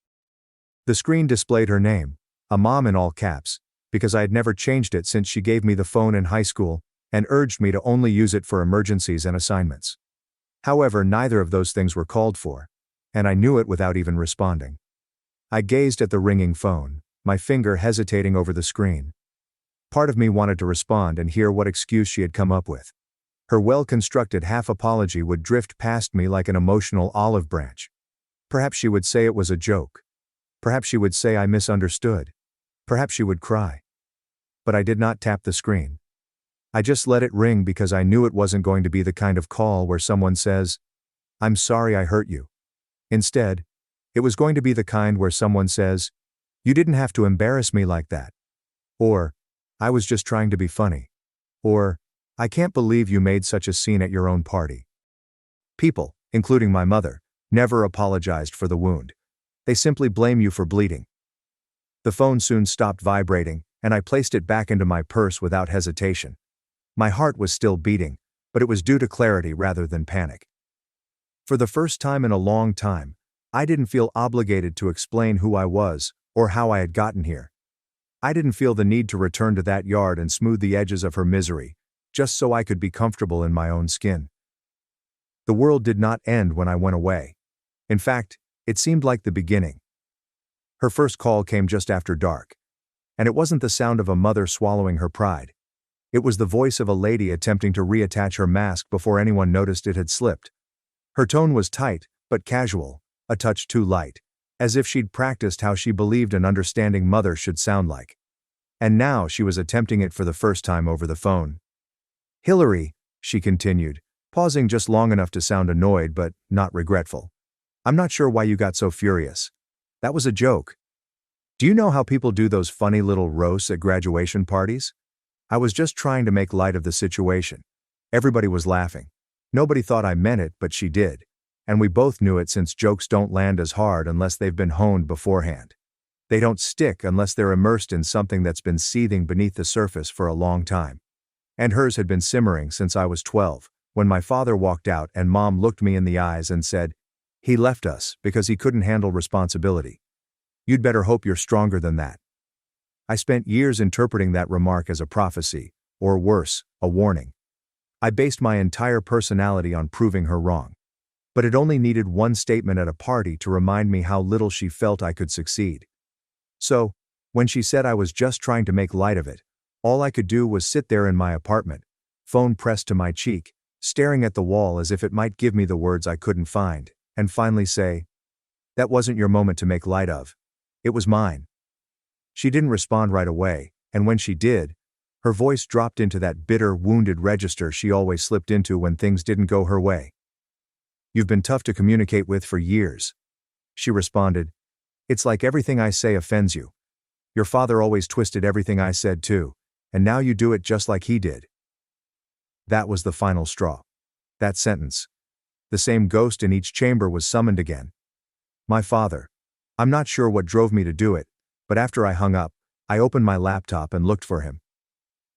The screen displayed her name, a mom in all caps, because I had never changed it since she gave me the phone in high school, and urged me to only use it for emergencies and assignments. However, neither of those things were called for, and I knew it without even responding. I gazed at the ringing phone, my finger hesitating over the screen. Part of me wanted to respond and hear what excuse she had come up with. Her well-constructed half-apology would drift past me like an emotional olive branch. Perhaps she would say it was a joke. Perhaps she would say I misunderstood. Perhaps she would cry. But I did not tap the screen. I just let it ring because I knew it wasn't going to be the kind of call where someone says, "I'm sorry I hurt you." Instead, it was going to be the kind where someone says, "You didn't have to embarrass me like that." Or, "I was just trying to be funny." Or, "I can't believe you made such a scene at your own party." People, including my mother, never apologized for the wound. They simply blame you for bleeding. The phone soon stopped vibrating, and I placed it back into my purse without hesitation. My heart was still beating, but it was due to clarity rather than panic. For the first time in a long time, I didn't feel obligated to explain who I was, or how I had gotten here. I didn't feel the need to return to that yard and smooth the edges of her misery, just so I could be comfortable in my own skin. The world did not end when I went away. In fact, it seemed like the beginning. Her first call came just after dark. And it wasn't the sound of a mother swallowing her pride. It was the voice of a lady attempting to reattach her mask before anyone noticed it had slipped. Her tone was tight, but casual, a touch too light, as if she'd practiced how she believed an understanding mother should sound like. And now she was attempting it for the first time over the phone. "Hilary," she continued, pausing just long enough to sound annoyed but not regretful. "I'm not sure why you got so furious. That was a joke. Do you know how people do those funny little roasts at graduation parties? I was just trying to make light of the situation. Everybody was laughing. Nobody thought I meant it, but she did. And we both knew it since jokes don't land as hard unless they've been honed beforehand. They don't stick unless they're immersed in something that's been seething beneath the surface for a long time. And hers had been simmering since I was 12, when my father walked out and Mom looked me in the eyes and said, "He left us because he couldn't handle responsibility. You'd better hope you're stronger than that." I spent years interpreting that remark as a prophecy, or worse, a warning. I based my entire personality on proving her wrong. But it only needed one statement at a party to remind me how little she felt I could succeed. So, when she said I was just trying to make light of it, all I could do was sit there in my apartment, phone pressed to my cheek, staring at the wall as if it might give me the words I couldn't find, and finally say, "That wasn't your moment to make light of. It was mine." She didn't respond right away, and when she did, her voice dropped into that bitter, wounded register she always slipped into when things didn't go her way. "You've been tough to communicate with for years," she responded. It's like everything I say offends you. Your father always twisted everything I said too, and now you do it just like he did." That was the final straw. That sentence. The same ghost in each chamber was summoned again. My father. I'm not sure what drove me to do it, but after I hung up, I opened my laptop and looked for him.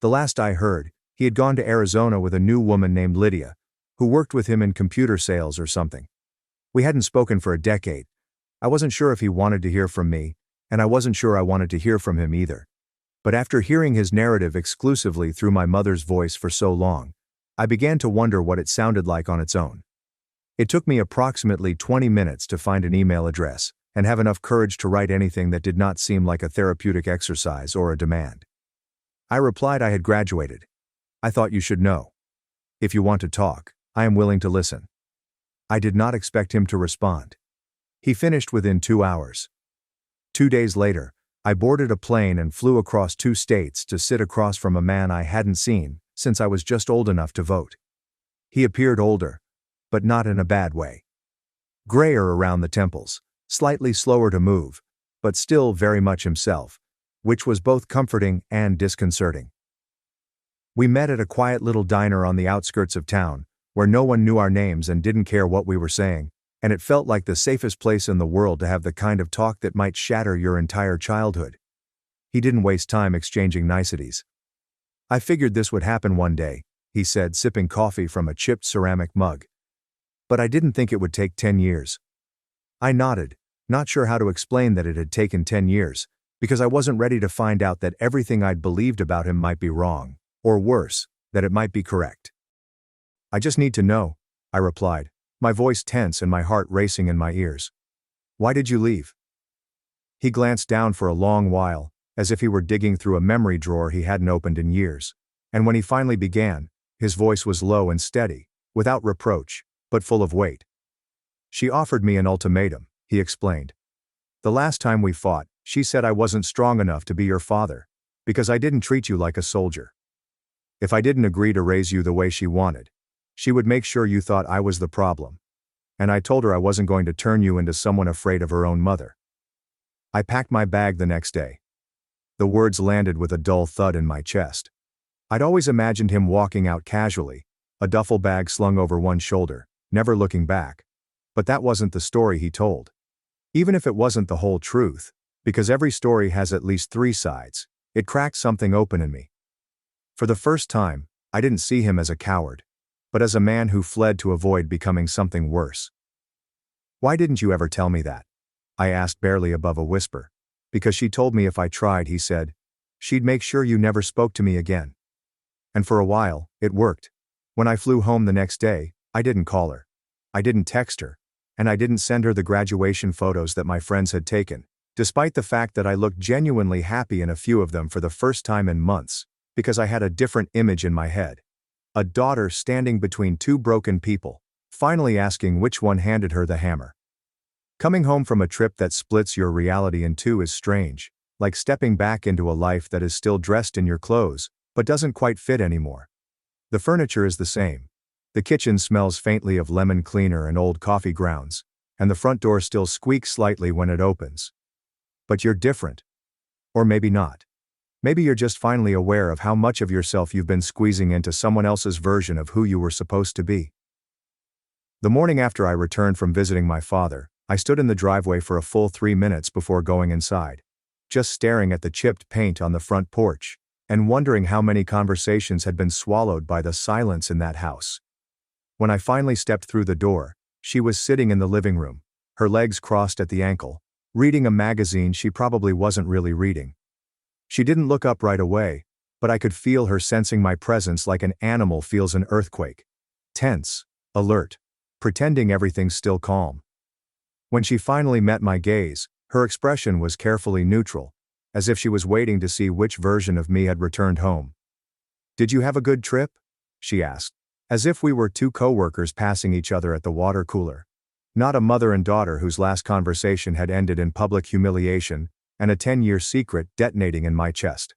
The last I heard, he had gone to Arizona with a new woman named Lydia, who worked with him in computer sales or something. We hadn't spoken for a decade. I wasn't sure if he wanted to hear from me, and I wasn't sure I wanted to hear from him either. But after hearing his narrative exclusively through my mother's voice for so long, I began to wonder what it sounded like on its own. It took me approximately 20 minutes to find an email address and have enough courage to write anything that did not seem like a therapeutic exercise or a demand. I replied I had graduated. I thought you should know. If you want to talk, I am willing to listen. I did not expect him to respond. He finished within 2 hours. 2 days later, I boarded a plane and flew across 2 states to sit across from a man I hadn't seen since I was just old enough to vote. He appeared older, but not in a bad way. Grayer around the temples, slightly slower to move, but still very much himself, which was both comforting and disconcerting. We met at a quiet little diner on the outskirts of town, where no one knew our names and didn't care what we were saying, and it felt like the safest place in the world to have the kind of talk that might shatter your entire childhood. He didn't waste time exchanging niceties. "I figured this would happen one day," he said, sipping coffee from a chipped ceramic mug. "But I didn't think it would take 10 years. I nodded, not sure how to explain that it had taken 10 years, because I wasn't ready to find out that everything I'd believed about him might be wrong, or worse, that it might be correct. "I just need to know," I replied, my voice tense and my heart racing in my ears. "Why did you leave?" He glanced down for a long while, as if he were digging through a memory drawer he hadn't opened in years, and when he finally began, his voice was low and steady, without reproach, but full of weight. "She offered me an ultimatum," he explained. "The last time we fought, she said I wasn't strong enough to be your father, because I didn't treat you like a soldier. If I didn't agree to raise you the way she wanted, she would make sure you thought I was the problem. And I told her I wasn't going to turn you into someone afraid of her own mother." I packed my bag the next day. The words landed with a dull thud in my chest. I'd always imagined him walking out casually, a duffel bag slung over one shoulder, never looking back. But that wasn't the story he told. Even if it wasn't the whole truth, because every story has at least 3 sides, it cracked something open in me. For the first time, I didn't see him as a coward, but as a man who fled to avoid becoming something worse. "Why didn't you ever tell me that?" I asked, barely above a whisper. "Because she told me if I tried," he said, "she'd make sure you never spoke to me again." And for a while, it worked. When I flew home the next day, I didn't call her. I didn't text her. And I didn't send her the graduation photos that my friends had taken, despite the fact that I looked genuinely happy in a few of them for the first time in months, because I had a different image in my head. A daughter standing between 2 broken people, finally asking which one handed her the hammer. Coming home from a trip that splits your reality in 2 is strange, like stepping back into a life that is still dressed in your clothes, but doesn't quite fit anymore. The furniture is the same. The kitchen smells faintly of lemon cleaner and old coffee grounds, and the front door still squeaks slightly when it opens. But you're different. Or maybe not. Maybe you're just finally aware of how much of yourself you've been squeezing into someone else's version of who you were supposed to be. The morning after I returned from visiting my father, I stood in the driveway for a full 3 minutes before going inside, just staring at the chipped paint on the front porch, and wondering how many conversations had been swallowed by the silence in that house. When I finally stepped through the door, she was sitting in the living room, her legs crossed at the ankle, reading a magazine she probably wasn't really reading. She didn't look up right away, but I could feel her sensing my presence like an animal feels an earthquake. Tense, alert, pretending everything's still calm. When she finally met my gaze, her expression was carefully neutral, as if she was waiting to see which version of me had returned home. "Did you have a good trip?" she asked, as if we were 2 coworkers passing each other at the water cooler. Not a mother and daughter whose last conversation had ended in public humiliation and a 10-year secret detonating in my chest.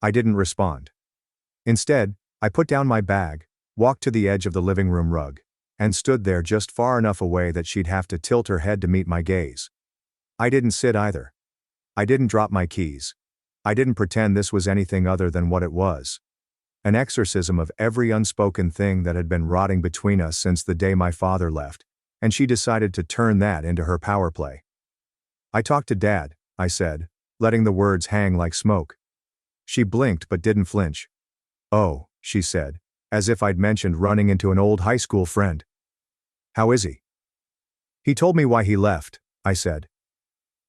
I didn't respond. Instead, I put down my bag, walked to the edge of the living room rug, and stood there just far enough away that she'd have to tilt her head to meet my gaze. I didn't sit either. I didn't drop my keys. I didn't pretend this was anything other than what it was. An exorcism of every unspoken thing that had been rotting between us since the day my father left, and she decided to turn that into her power play. I talked to Dad, I said, letting the words hang like smoke. She blinked but didn't flinch. Oh, she said, as if I'd mentioned running into an old high school friend. How is he? He told me why he left, I said.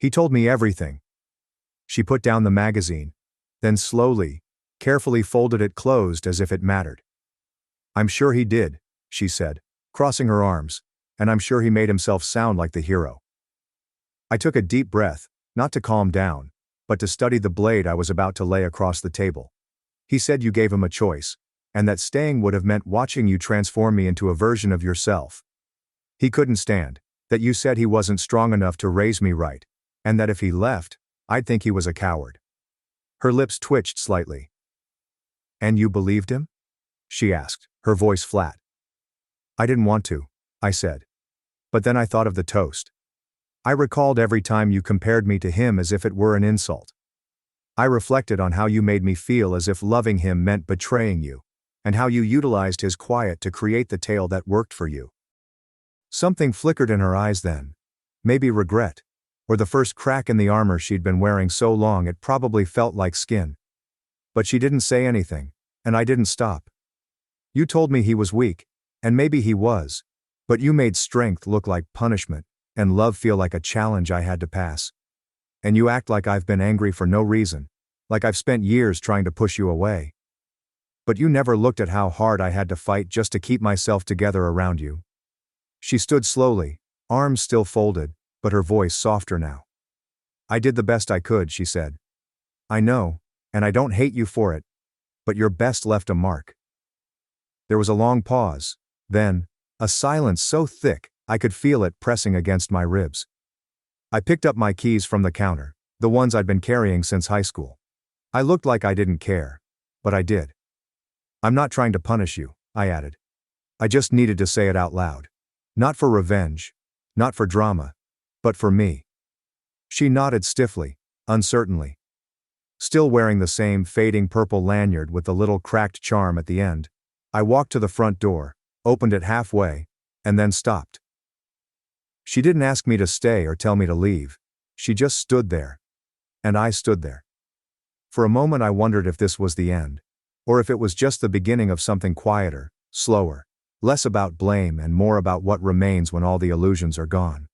He told me everything. She put down the magazine, then slowly, carefully folded it closed as if it mattered. I'm sure he did, she said, crossing her arms, and I'm sure he made himself sound like the hero. I took a deep breath, not to calm down, but to study the blade I was about to lay across the table. He said you gave him a choice, and that staying would have meant watching you transform me into a version of yourself. He couldn't stand that you said he wasn't strong enough to raise me right, and that if he left, I'd think he was a coward. Her lips twitched slightly. And you believed him? She asked, her voice flat. I didn't want to, I said. But then I thought of the toast. I recalled every time you compared me to him as if it were an insult. I reflected on how you made me feel as if loving him meant betraying you, and how you utilized his quiet to create the tale that worked for you. Something flickered in her eyes then. Maybe regret, or the first crack in the armor she'd been wearing so long it probably felt like skin. But she didn't say anything, and I didn't stop. You told me he was weak, and maybe he was, but you made strength look like punishment, and love feel like a challenge I had to pass. And you act like I've been angry for no reason, like I've spent years trying to push you away. But you never looked at how hard I had to fight just to keep myself together around you. She stood slowly, arms still folded, but her voice softer now. I did the best I could, she said. I know, and I don't hate you for it, but your best left a mark. There was a long pause, then, a silence so thick, I could feel it pressing against my ribs. I picked up my keys from the counter, the ones I'd been carrying since high school. I looked like I didn't care, but I did. I'm not trying to punish you, I added. I just needed to say it out loud. Not for revenge, not for drama, but for me. She nodded stiffly, uncertainly. Still wearing the same fading purple lanyard with the little cracked charm at the end, I walked to the front door, opened it halfway, and then stopped. She didn't ask me to stay or tell me to leave. She just stood there. And I stood there. For a moment I wondered if this was the end, or if it was just the beginning of something quieter, slower, less about blame and more about what remains when all the illusions are gone.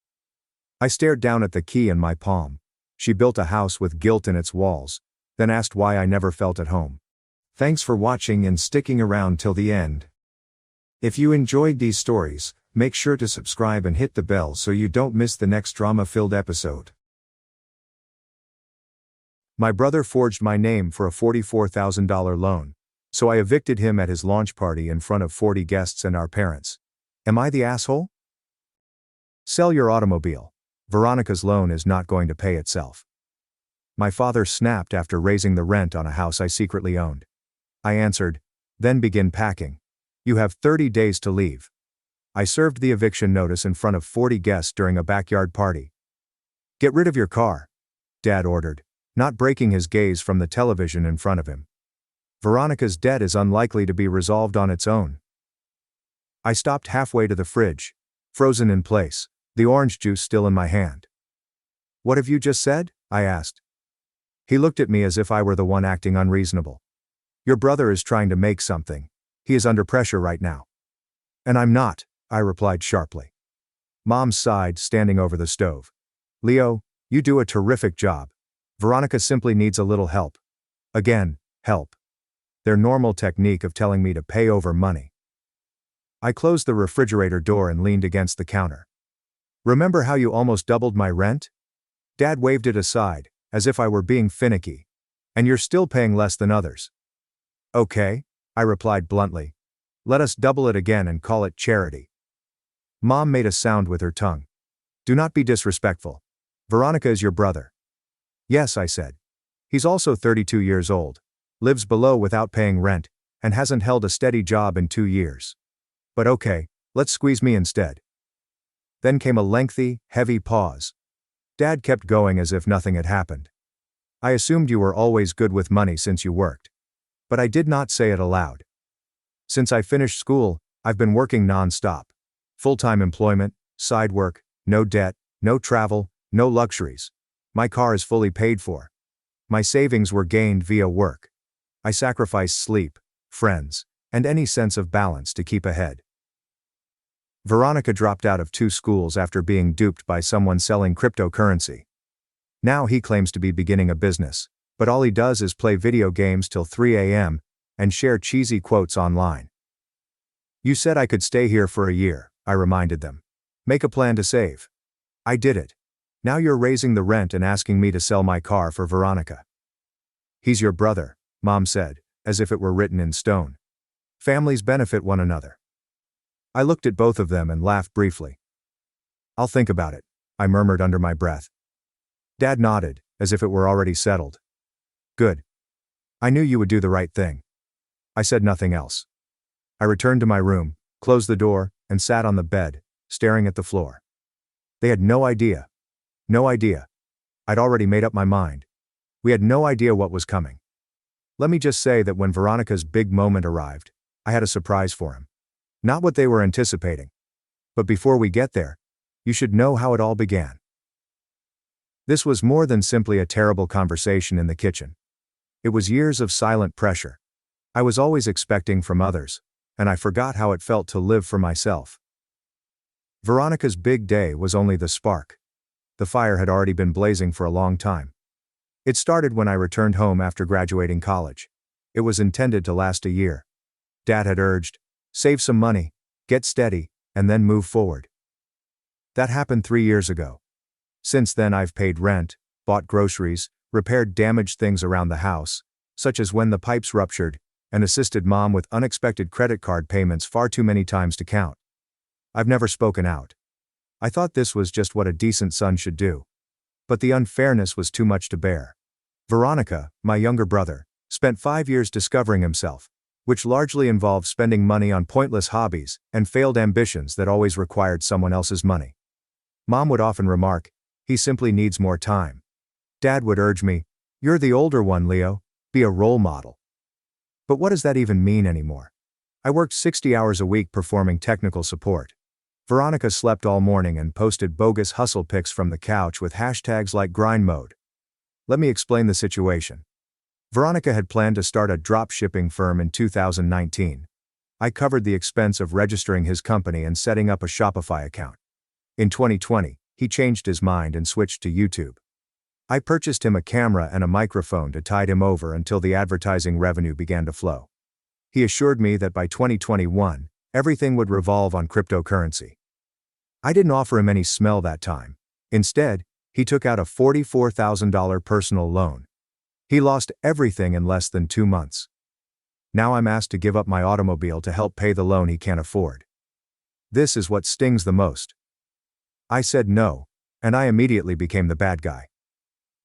I stared down at the key in my palm. She built a house with guilt in its walls, then asked why I never felt at home. Thanks for watching and sticking around till the end. If you enjoyed these stories, make sure to subscribe and hit the bell so you don't miss the next drama-filled episode. My brother forged my name for a $44,000 loan, so I evicted him at his launch party in front of 40 guests and our parents. Am I the asshole? Sell your automobile. Veronica's loan is not going to pay itself. My father snapped after raising the rent on a house I secretly owned. I answered, then begin packing. You have 30 days to leave. I served the eviction notice in front of 40 guests during a backyard party. Get rid of your car, Dad ordered, not breaking his gaze from the television in front of him. Veronica's debt is unlikely to be resolved on its own. I stopped halfway to the fridge, frozen in place, the orange juice still in my hand. What have you just said? I asked. He looked at me as if I were the one acting unreasonable. Your brother is trying to make something. He is under pressure right now. And I'm not, I replied sharply. Mom sighed, standing over the stove. Leo, you do a terrific job. Veronica simply needs a little help. Again, help. Their normal technique of telling me to pay over money. I closed the refrigerator door and leaned against the counter. Remember how you almost doubled my rent? Dad waved it aside, as if I were being finicky. And you're still paying less than others. Okay, I replied bluntly. Let us double it again and call it charity. Mom made a sound with her tongue. Do not be disrespectful. Veronica is your brother. Yes, I said. He's also 32 years old, lives below without paying rent, and hasn't held a steady job in 2 years. But okay, let's squeeze me instead. Then came a lengthy, heavy pause. Dad kept going as if nothing had happened. I assumed you were always good with money since you worked. But I did not say it aloud. Since I finished school, I've been working non-stop. Full-time employment, side work, no debt, no travel, no luxuries. My car is fully paid for. My savings were gained via work. I sacrificed sleep, friends, and any sense of balance to keep ahead. Veronica dropped out of 2 schools after being duped by someone selling cryptocurrency. Now he claims to be beginning a business, but all he does is play video games till 3 a.m. and share cheesy quotes online. You said I could stay here for a year, I reminded them. Make a plan to save. I did it. Now you're raising the rent and asking me to sell my car for Veronica. He's your brother, Mom said, as if it were written in stone. Families benefit one another. I looked at both of them and laughed briefly. I'll think about it, I murmured under my breath. Dad nodded, as if it were already settled. Good. I knew you would do the right thing. I said nothing else. I returned to my room, closed the door, and sat on the bed, staring at the floor. They had no idea. No idea. I'd already made up my mind. We had no idea what was coming. Let me just say that when Veronica's big moment arrived, I had a surprise for him. Not what they were anticipating. But before we get there, you should know how it all began. This was more than simply a terrible conversation in the kitchen. It was years of silent pressure. I was always expecting from others, and I forgot how it felt to live for myself. Veronica's big day was only the spark. The fire had already been blazing for a long time. It started when I returned home after graduating college. It was intended to last a year. Dad had urged, save some money, get steady, and then move forward. That happened 3 years ago. Since then I've paid rent, bought groceries, repaired damaged things around the house, such as when the pipes ruptured, and assisted Mom with unexpected credit card payments far too many times to count. I've never spoken out. I thought this was just what a decent son should do. But the unfairness was too much to bear. Veronica, my younger brother, spent 5 years discovering himself, which largely involved spending money on pointless hobbies and failed ambitions that always required someone else's money. Mom would often remark, he simply needs more time. Dad would urge me, you're the older one, Leo, be a role model. But what does that even mean anymore? I worked 60 hours a week performing technical support. Veronica slept all morning and posted bogus hustle pics from the couch with hashtags like grind mode. Let me explain the situation. Veronica had planned to start a drop shipping firm in 2019. I covered the expense of registering his company and setting up a Shopify account. In 2020, he changed his mind and switched to YouTube. I purchased him a camera and a microphone to tide him over until the advertising revenue began to flow. He assured me that by 2021, everything would revolve on cryptocurrency. I didn't offer him any smell that time. Instead, he took out a $44,000 personal loan. He lost everything in less than 2 months. Now I'm asked to give up my automobile to help pay the loan he can't afford. This is what stings the most. I said no, and I immediately became the bad guy.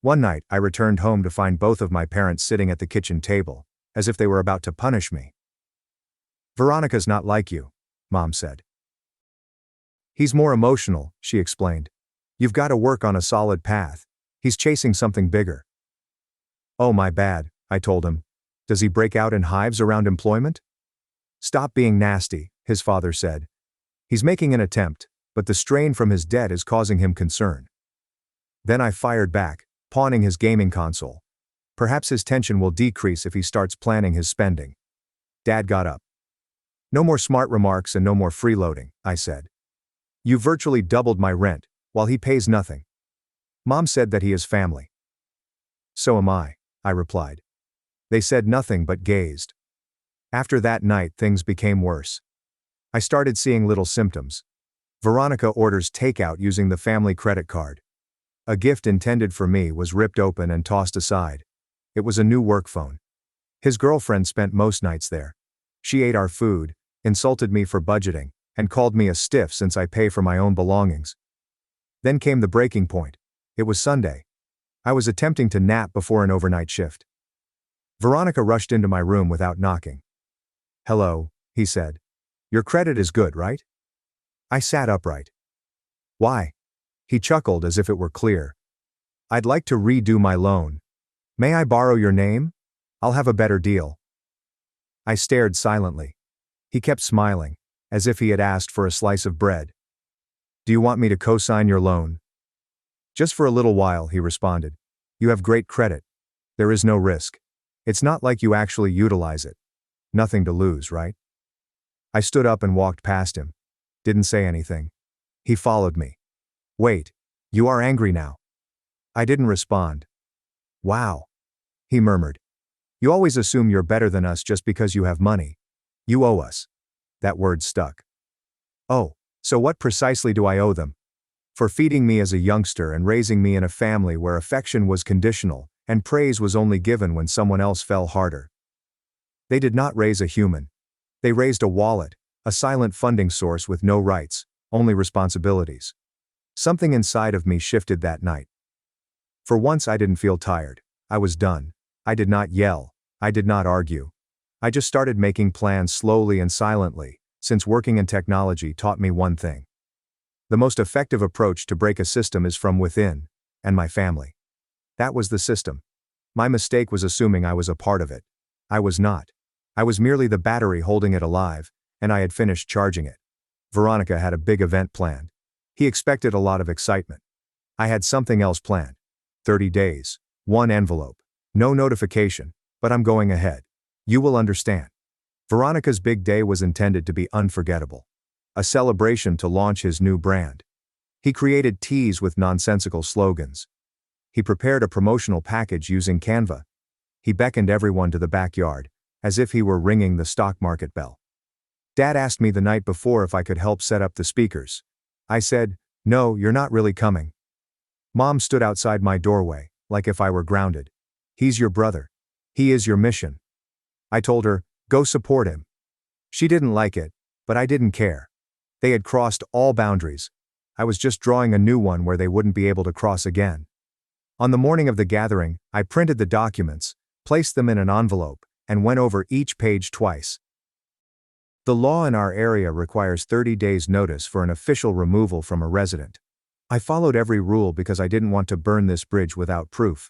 One night, I returned home to find both of my parents sitting at the kitchen table, as if they were about to punish me. Veronica's not like you, Mom said. He's more emotional, she explained. You've got to work on a solid path. He's chasing something bigger. Oh, my bad, I told him. Does he break out in hives around employment? Stop being nasty, his father said. He's making an attempt, but the strain from his debt is causing him concern. Then I fired back, pawning his gaming console. Perhaps his tension will decrease if he starts planning his spending. Dad got up. No more smart remarks and no more freeloading, I said. You virtually doubled my rent, while he pays nothing. Mom said that he is family. So am I replied. They said nothing but gazed. After that night, things became worse. I started seeing little symptoms. Veronica orders takeout using the family credit card. A gift intended for me was ripped open and tossed aside. It was a new work phone. His girlfriend spent most nights there. She ate our food, insulted me for budgeting, and called me a stiff since I pay for my own belongings. Then came the breaking point. It was Sunday. I was attempting to nap before an overnight shift. Veronica rushed into my room without knocking. Hello, he said. Your credit is good, right? I sat upright. Why? He chuckled as if it were clear. I'd like to redo my loan. May I borrow your name? I'll have a better deal. I stared silently. He kept smiling, as if he had asked for a slice of bread. Do you want me to co-sign your loan? Just for a little while, he responded. You have great credit. There is no risk. It's not like you actually utilize it. Nothing to lose, right? I stood up and walked past him. Didn't say anything. He followed me. Wait, you are angry now. I didn't respond. Wow. He murmured. You always assume you're better than us just because you have money. You owe us. That word stuck. Oh, so what precisely do I owe them? For feeding me as a youngster and raising me in a family where affection was conditional, and praise was only given when someone else fell harder. They did not raise a human. They raised a wallet, a silent funding source with no rights, only responsibilities. Something inside of me shifted that night. For once I didn't feel tired. I was done. I did not yell. I did not argue. I just started making plans slowly and silently, since working in technology taught me one thing. The most effective approach to break a system is from within, and my family. That was the system. My mistake was assuming I was a part of it. I was not. I was merely the battery holding it alive, and I had finished charging it. Veronica had a big event planned. He expected a lot of excitement. I had something else planned. 30 days, one envelope, no notification, but I'm going ahead. You will understand. Veronica's big day was intended to be unforgettable. A celebration to launch his new brand. He created teas with nonsensical slogans. He prepared a promotional package using Canva. He beckoned everyone to the backyard, as if he were ringing the stock market bell. Dad asked me the night before if I could help set up the speakers. I said, no, you're not really coming. Mom stood outside my doorway, like if I were grounded. He's your brother. He is your mission. I told her, go support him. She didn't like it, but I didn't care. They had crossed all boundaries. I was just drawing a new one where they wouldn't be able to cross again. On the morning of the gathering, I printed the documents, placed them in an envelope, and went over each page twice. The law in our area requires 30 days notice for an official removal from a resident. I followed every rule because I didn't want to burn this bridge without proof.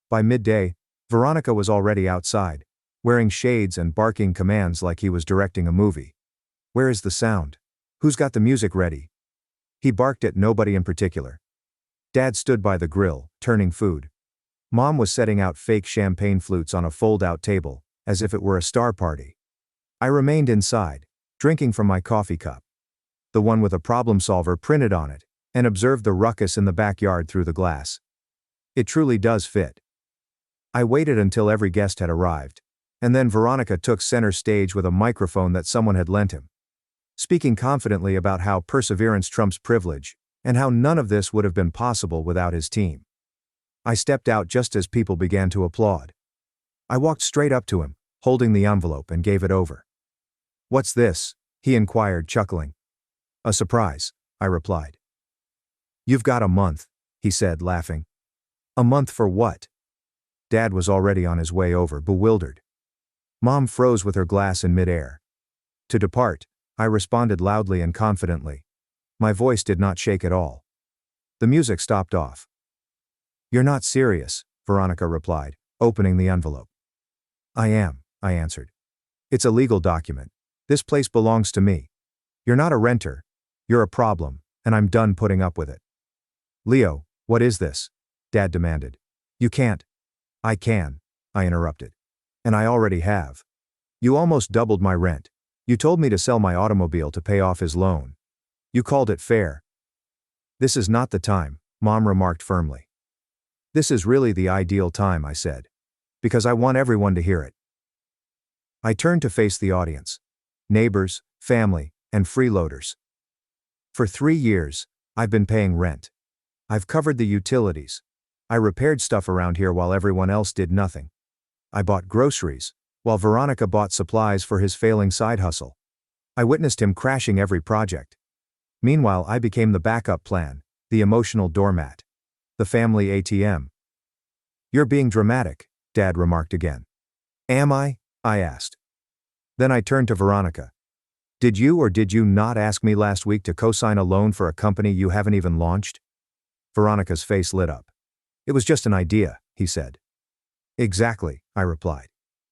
By midday, Veronica was already outside, wearing shades and barking commands like he was directing a movie. Where is the sound? Who's got the music ready? He barked at nobody in particular. Dad stood by the grill, turning food. Mom was setting out fake champagne flutes on a fold-out table, as if it were a star party. I remained inside, drinking from my coffee cup. The one with a problem solver printed on it, and observed the ruckus in the backyard through the glass. It truly does fit. I waited until every guest had arrived, and then Veronica took center stage with a microphone that someone had lent him. Speaking confidently about how perseverance trumps privilege, and how none of this would have been possible without his team. I stepped out just as people began to applaud. I walked straight up to him, holding the envelope, and gave it over. What's this? He inquired, chuckling. A surprise, I replied. You've got a month, he said, laughing. A month for what? Dad was already on his way over, bewildered. Mom froze with her glass in midair. To depart, I responded loudly and confidently. My voice did not shake at all. The music stopped off. You're not serious, Veronica replied, opening the envelope. I am, I answered. It's a legal document. This place belongs to me. You're not a renter. You're a problem, and I'm done putting up with it. Leo, what is this? Dad demanded. You can't. I can, I interrupted. And I already have. You almost doubled my rent. You told me to sell my automobile to pay off his loan. You called it fair. This is not the time, Mom remarked firmly. This is really the ideal time, I said. Because I want everyone to hear it. I turned to face the audience. Neighbors, family, and freeloaders. For 3 years, I've been paying rent. I've covered the utilities. I repaired stuff around here while everyone else did nothing. I bought groceries, while Veronica bought supplies for his failing side hustle. I witnessed him crashing every project. Meanwhile, I became the backup plan, the emotional doormat. The family ATM. You're being dramatic, Dad remarked again. Am I? I asked. Then I turned to Veronica. Did you or did you not ask me last week to co-sign a loan for a company you haven't even launched? Veronica's face lit up. It was just an idea, he said. Exactly, I replied.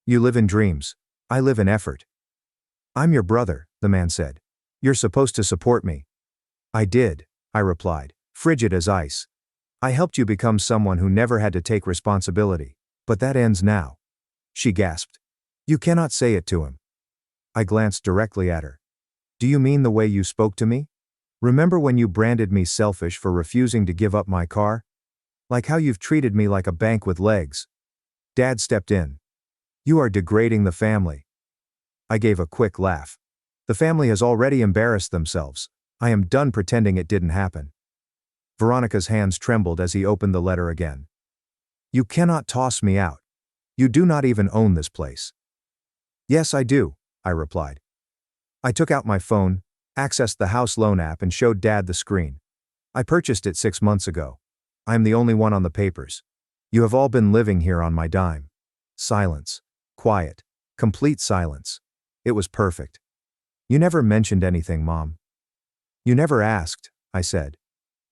You live in dreams. I live in effort. I'm your brother, the man said. You're supposed to support me. I did, I replied, frigid as ice. I helped you become someone who never had to take responsibility, but that ends now. She gasped. You cannot say it to him. I glanced directly at her. Do you mean the way you spoke to me? Remember when you branded me selfish for refusing to give up my car? Like how you've treated me like a bank with legs. Dad stepped in. You are degrading the family. I gave a quick laugh. The family has already embarrassed themselves. I am done pretending it didn't happen. Veronica's hands trembled as he opened the letter again. You cannot toss me out. You do not even own this place. Yes, I do, I replied. I took out my phone, accessed the house loan app and showed Dad the screen. I purchased it 6 months ago. I am the only one on the papers. You have all been living here on my dime. Silence. Quiet. Complete silence. It was perfect. You never mentioned anything, Mom. You never asked, I said.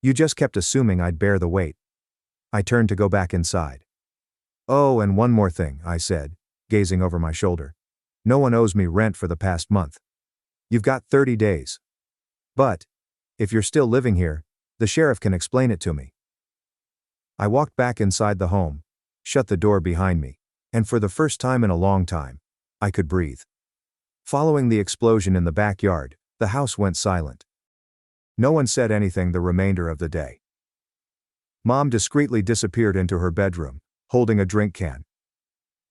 You just kept assuming I'd bear the weight. I turned to go back inside. Oh, and one more thing, I said, gazing over my shoulder. No one owes me rent for the past month. You've got 30 days. But, if you're still living here, the sheriff can explain it to me. I walked back inside the home, shut the door behind me, and for the first time in a long time, I could breathe. Following the explosion in the backyard, the house went silent. No one said anything the remainder of the day. Mom discreetly disappeared into her bedroom, holding a drink can.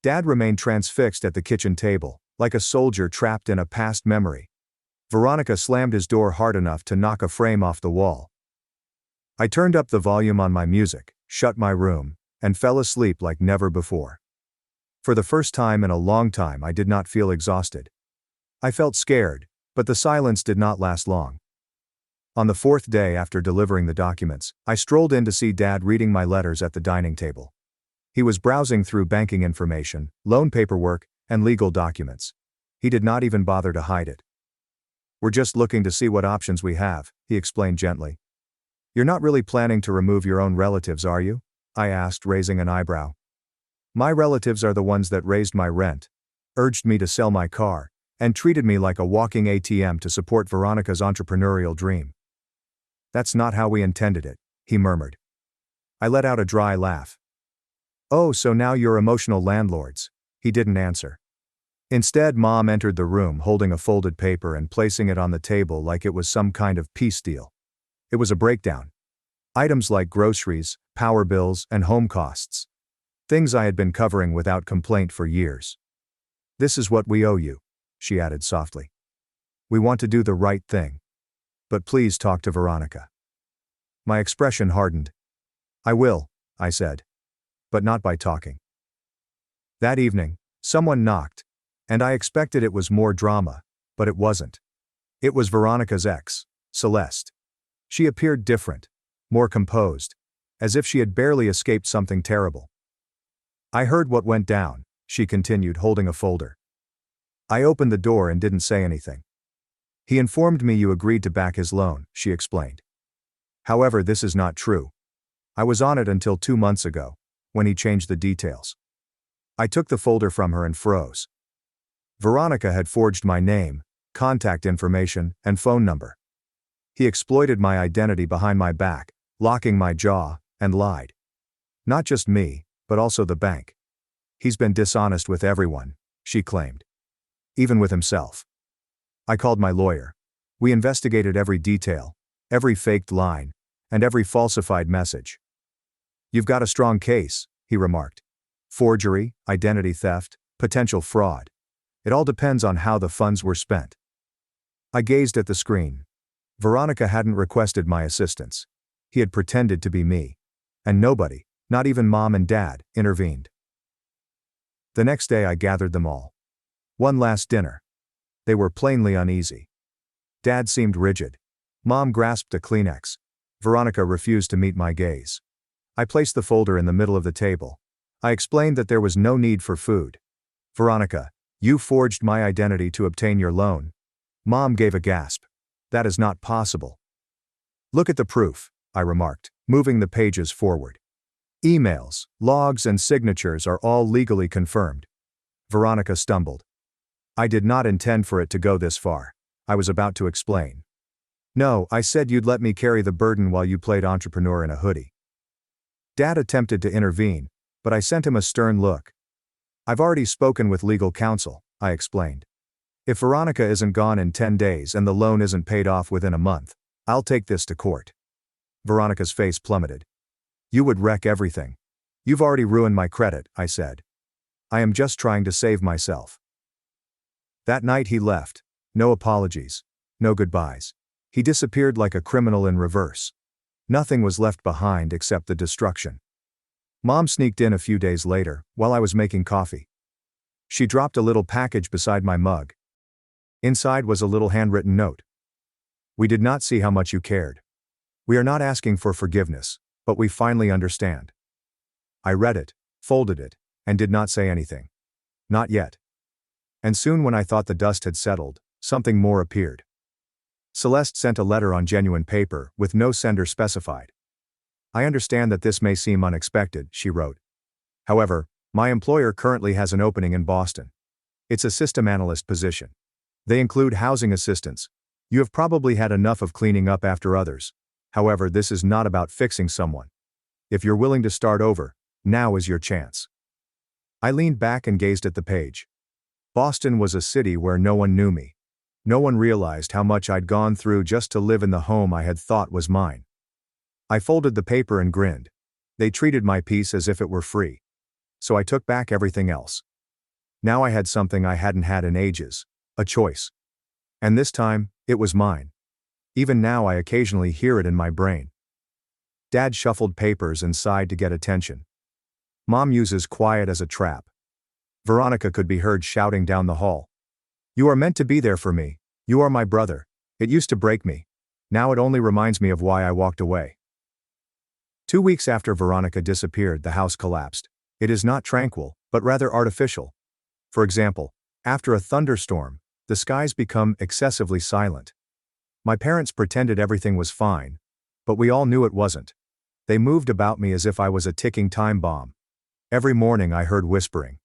Dad remained transfixed at the kitchen table, like a soldier trapped in a past memory. Veronica slammed his door hard enough to knock a frame off the wall. I turned up the volume on my music, shut my room, and fell asleep like never before. For the first time in a long time I did not feel exhausted. I felt scared, but the silence did not last long. On the 4th day after delivering the documents, I strolled in to see Dad reading my letters at the dining table. He was browsing through banking information, loan paperwork, and legal documents. He did not even bother to hide it. We're just looking to see what options we have, he explained gently. You're not really planning to remove your own relatives, are you? I asked, raising an eyebrow. My relatives are the ones that raised my rent, urged me to sell my car, and treated me like a walking ATM to support Veronica's entrepreneurial dream. That's not how we intended it, he murmured. I let out a dry laugh. Oh, so now you're emotional landlords, he didn't answer. Instead, Mom entered the room holding a folded paper and placing it on the table like it was some kind of peace deal. It was a breakdown. Items like groceries, power bills, and home costs. Things I had been covering without complaint for years. This is what we owe you, she added softly. We want to do the right thing. But please talk to Veronica. My expression hardened. I will, I said. But not by talking. That evening, someone knocked, and I expected it was more drama, but it wasn't. It was Veronica's ex, Celeste. She appeared different, more composed, as if she had barely escaped something terrible. I heard what went down, she continued, holding a folder. I opened the door and didn't say anything. He informed me you agreed to back his loan, she explained. However, this is not true. I was on it until 2 months ago, when he changed the details. I took the folder from her and froze. Veronica had forged my name, contact information, and phone number. He exploited my identity behind my back, locking my jaw, and lied. Not just me, but also the bank. He's been dishonest with everyone, she claimed. Even with himself. I called my lawyer. We investigated every detail, every faked line, and every falsified message. You've got a strong case, he remarked. Forgery, identity theft, potential fraud. It all depends on how the funds were spent. I gazed at the screen. Veronica hadn't requested my assistance. He had pretended to be me. And nobody, not even Mom and Dad, intervened. The next day I gathered them all. One last dinner. They were plainly uneasy. Dad seemed rigid. Mom grasped a Kleenex. Veronica refused to meet my gaze. I placed the folder in the middle of the table. I explained that there was no need for food. Veronica, you forged my identity to obtain your loan. Mom gave a gasp. That is not possible. Look at the proof, I remarked, moving the pages forward. Emails, logs, and signatures are all legally confirmed. Veronica stumbled. I did not intend for it to go this far. I was about to explain. No, I said you'd let me carry the burden while you played entrepreneur in a hoodie. Dad attempted to intervene, but I sent him a stern look. I've already spoken with legal counsel, I explained. If Veronica isn't gone in 10 days and the loan isn't paid off within a month, I'll take this to court. Veronica's face plummeted. You would wreck everything. You've already ruined my credit, I said. I am just trying to save myself. That night he left. No apologies. No goodbyes. He disappeared like a criminal in reverse. Nothing was left behind except the destruction. Mom sneaked in a few days later, while I was making coffee. She dropped a little package beside my mug. Inside was a little handwritten note. We did not see how much you cared. We are not asking for forgiveness, but we finally understand. I read it, folded it, and did not say anything. Not yet. And soon when I thought the dust had settled, something more appeared. Celeste sent a letter on genuine paper, with no sender specified. I understand that this may seem unexpected, she wrote. However, my employer currently has an opening in Boston. It's a system analyst position. They include housing assistance. You have probably had enough of cleaning up after others. However, this is not about fixing someone. If you're willing to start over, now is your chance. I leaned back and gazed at the page. Boston was a city where no one knew me. No one realized how much I'd gone through just to live in the home I had thought was mine. I folded the paper and grinned. They treated my piece as if it were free. So I took back everything else. Now I had something I hadn't had in ages. A choice. And this time, it was mine. Even now I occasionally hear it in my brain. Dad shuffled papers and sighed to get attention. Mom uses quiet as a trap. Veronica could be heard shouting down the hall. You are meant to be there for me. You are my brother. It used to break me. Now it only reminds me of why I walked away. 2 weeks after Veronica disappeared, the house collapsed. It is not tranquil, but rather artificial. For example, after a thunderstorm, the skies become excessively silent. My parents pretended everything was fine, but we all knew it wasn't. They moved about me as if I was a ticking time bomb. Every morning I heard whispering.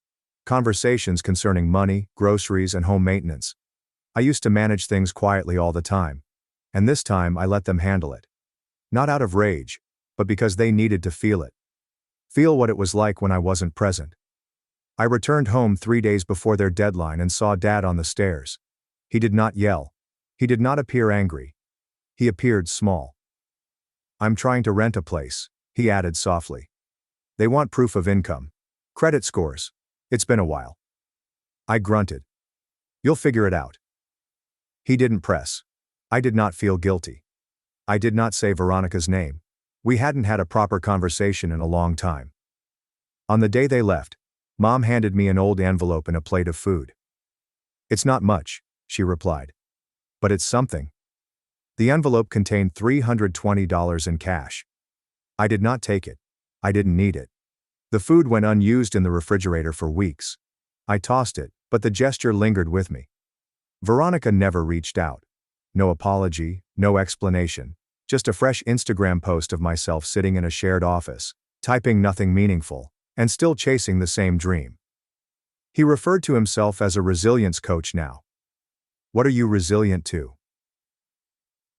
Conversations concerning money, groceries, and home maintenance. I used to manage things quietly all the time. And this time I let them handle it. Not out of rage, but because they needed to feel it. Feel what it was like when I wasn't present. I returned home 3 days before their deadline and saw Dad on the stairs. He did not yell. He did not appear angry. He appeared small. I'm trying to rent a place, he added softly. They want proof of income. Credit scores. It's been a while. I grunted. You'll figure it out. He didn't press. I did not feel guilty. I did not say Veronica's name. We hadn't had a proper conversation in a long time. On the day they left, Mom handed me an old envelope and a plate of food. It's not much, she replied. But it's something. The envelope contained $320 in cash. I did not take it. I didn't need it. The food went unused in the refrigerator for weeks. I tossed it, but the gesture lingered with me. Veronica never reached out. No apology, no explanation, just a fresh Instagram post of myself sitting in a shared office, typing nothing meaningful, and still chasing the same dream. He referred to himself as a resilience coach now. What are you resilient to?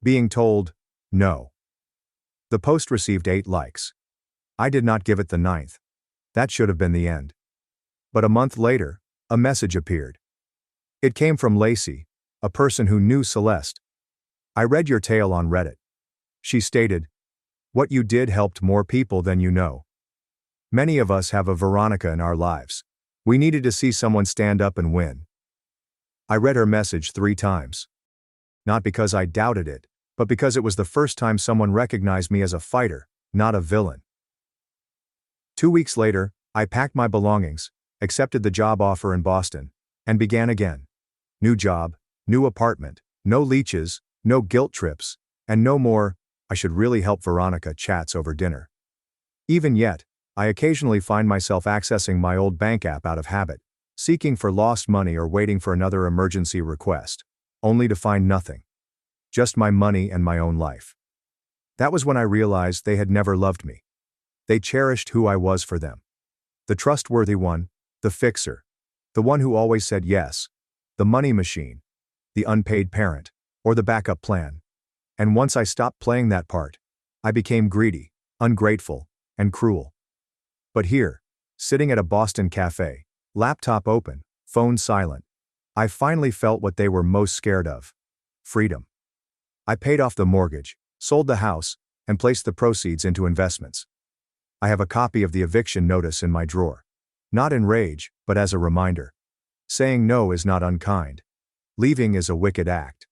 Being told, no. The post received 8 likes. I did not give it the 9th. That should have been the end. But a month later, a message appeared. It came from Lacey, a person who knew Celeste. I read your tale on Reddit. She stated, what you did helped more people than you know. Many of us have a Veronica in our lives. We needed to see someone stand up and win. I read her message 3 times. Not because I doubted it, but because it was the first time someone recognized me as a fighter, not a villain. 2 weeks later, I packed my belongings, accepted the job offer in Boston, and began again. New job, new apartment, no leeches, no guilt trips, and no more, I should really help Veronica chats over dinner. Even yet, I occasionally find myself accessing my old bank app out of habit, seeking for lost money or waiting for another emergency request, only to find nothing. Just my money and my own life. That was when I realized they had never loved me. They cherished who I was for them. The trustworthy one, the fixer, the one who always said yes, the money machine, the unpaid parent, or the backup plan. And once I stopped playing that part, I became greedy, ungrateful, and cruel. But here, sitting at a Boston cafe, laptop open, phone silent, I finally felt what they were most scared of: freedom. I paid off the mortgage, sold the house, and placed the proceeds into investments. I have a copy of the eviction notice in my drawer. Not in rage, but as a reminder. Saying no is not unkind. Leaving is a wicked act.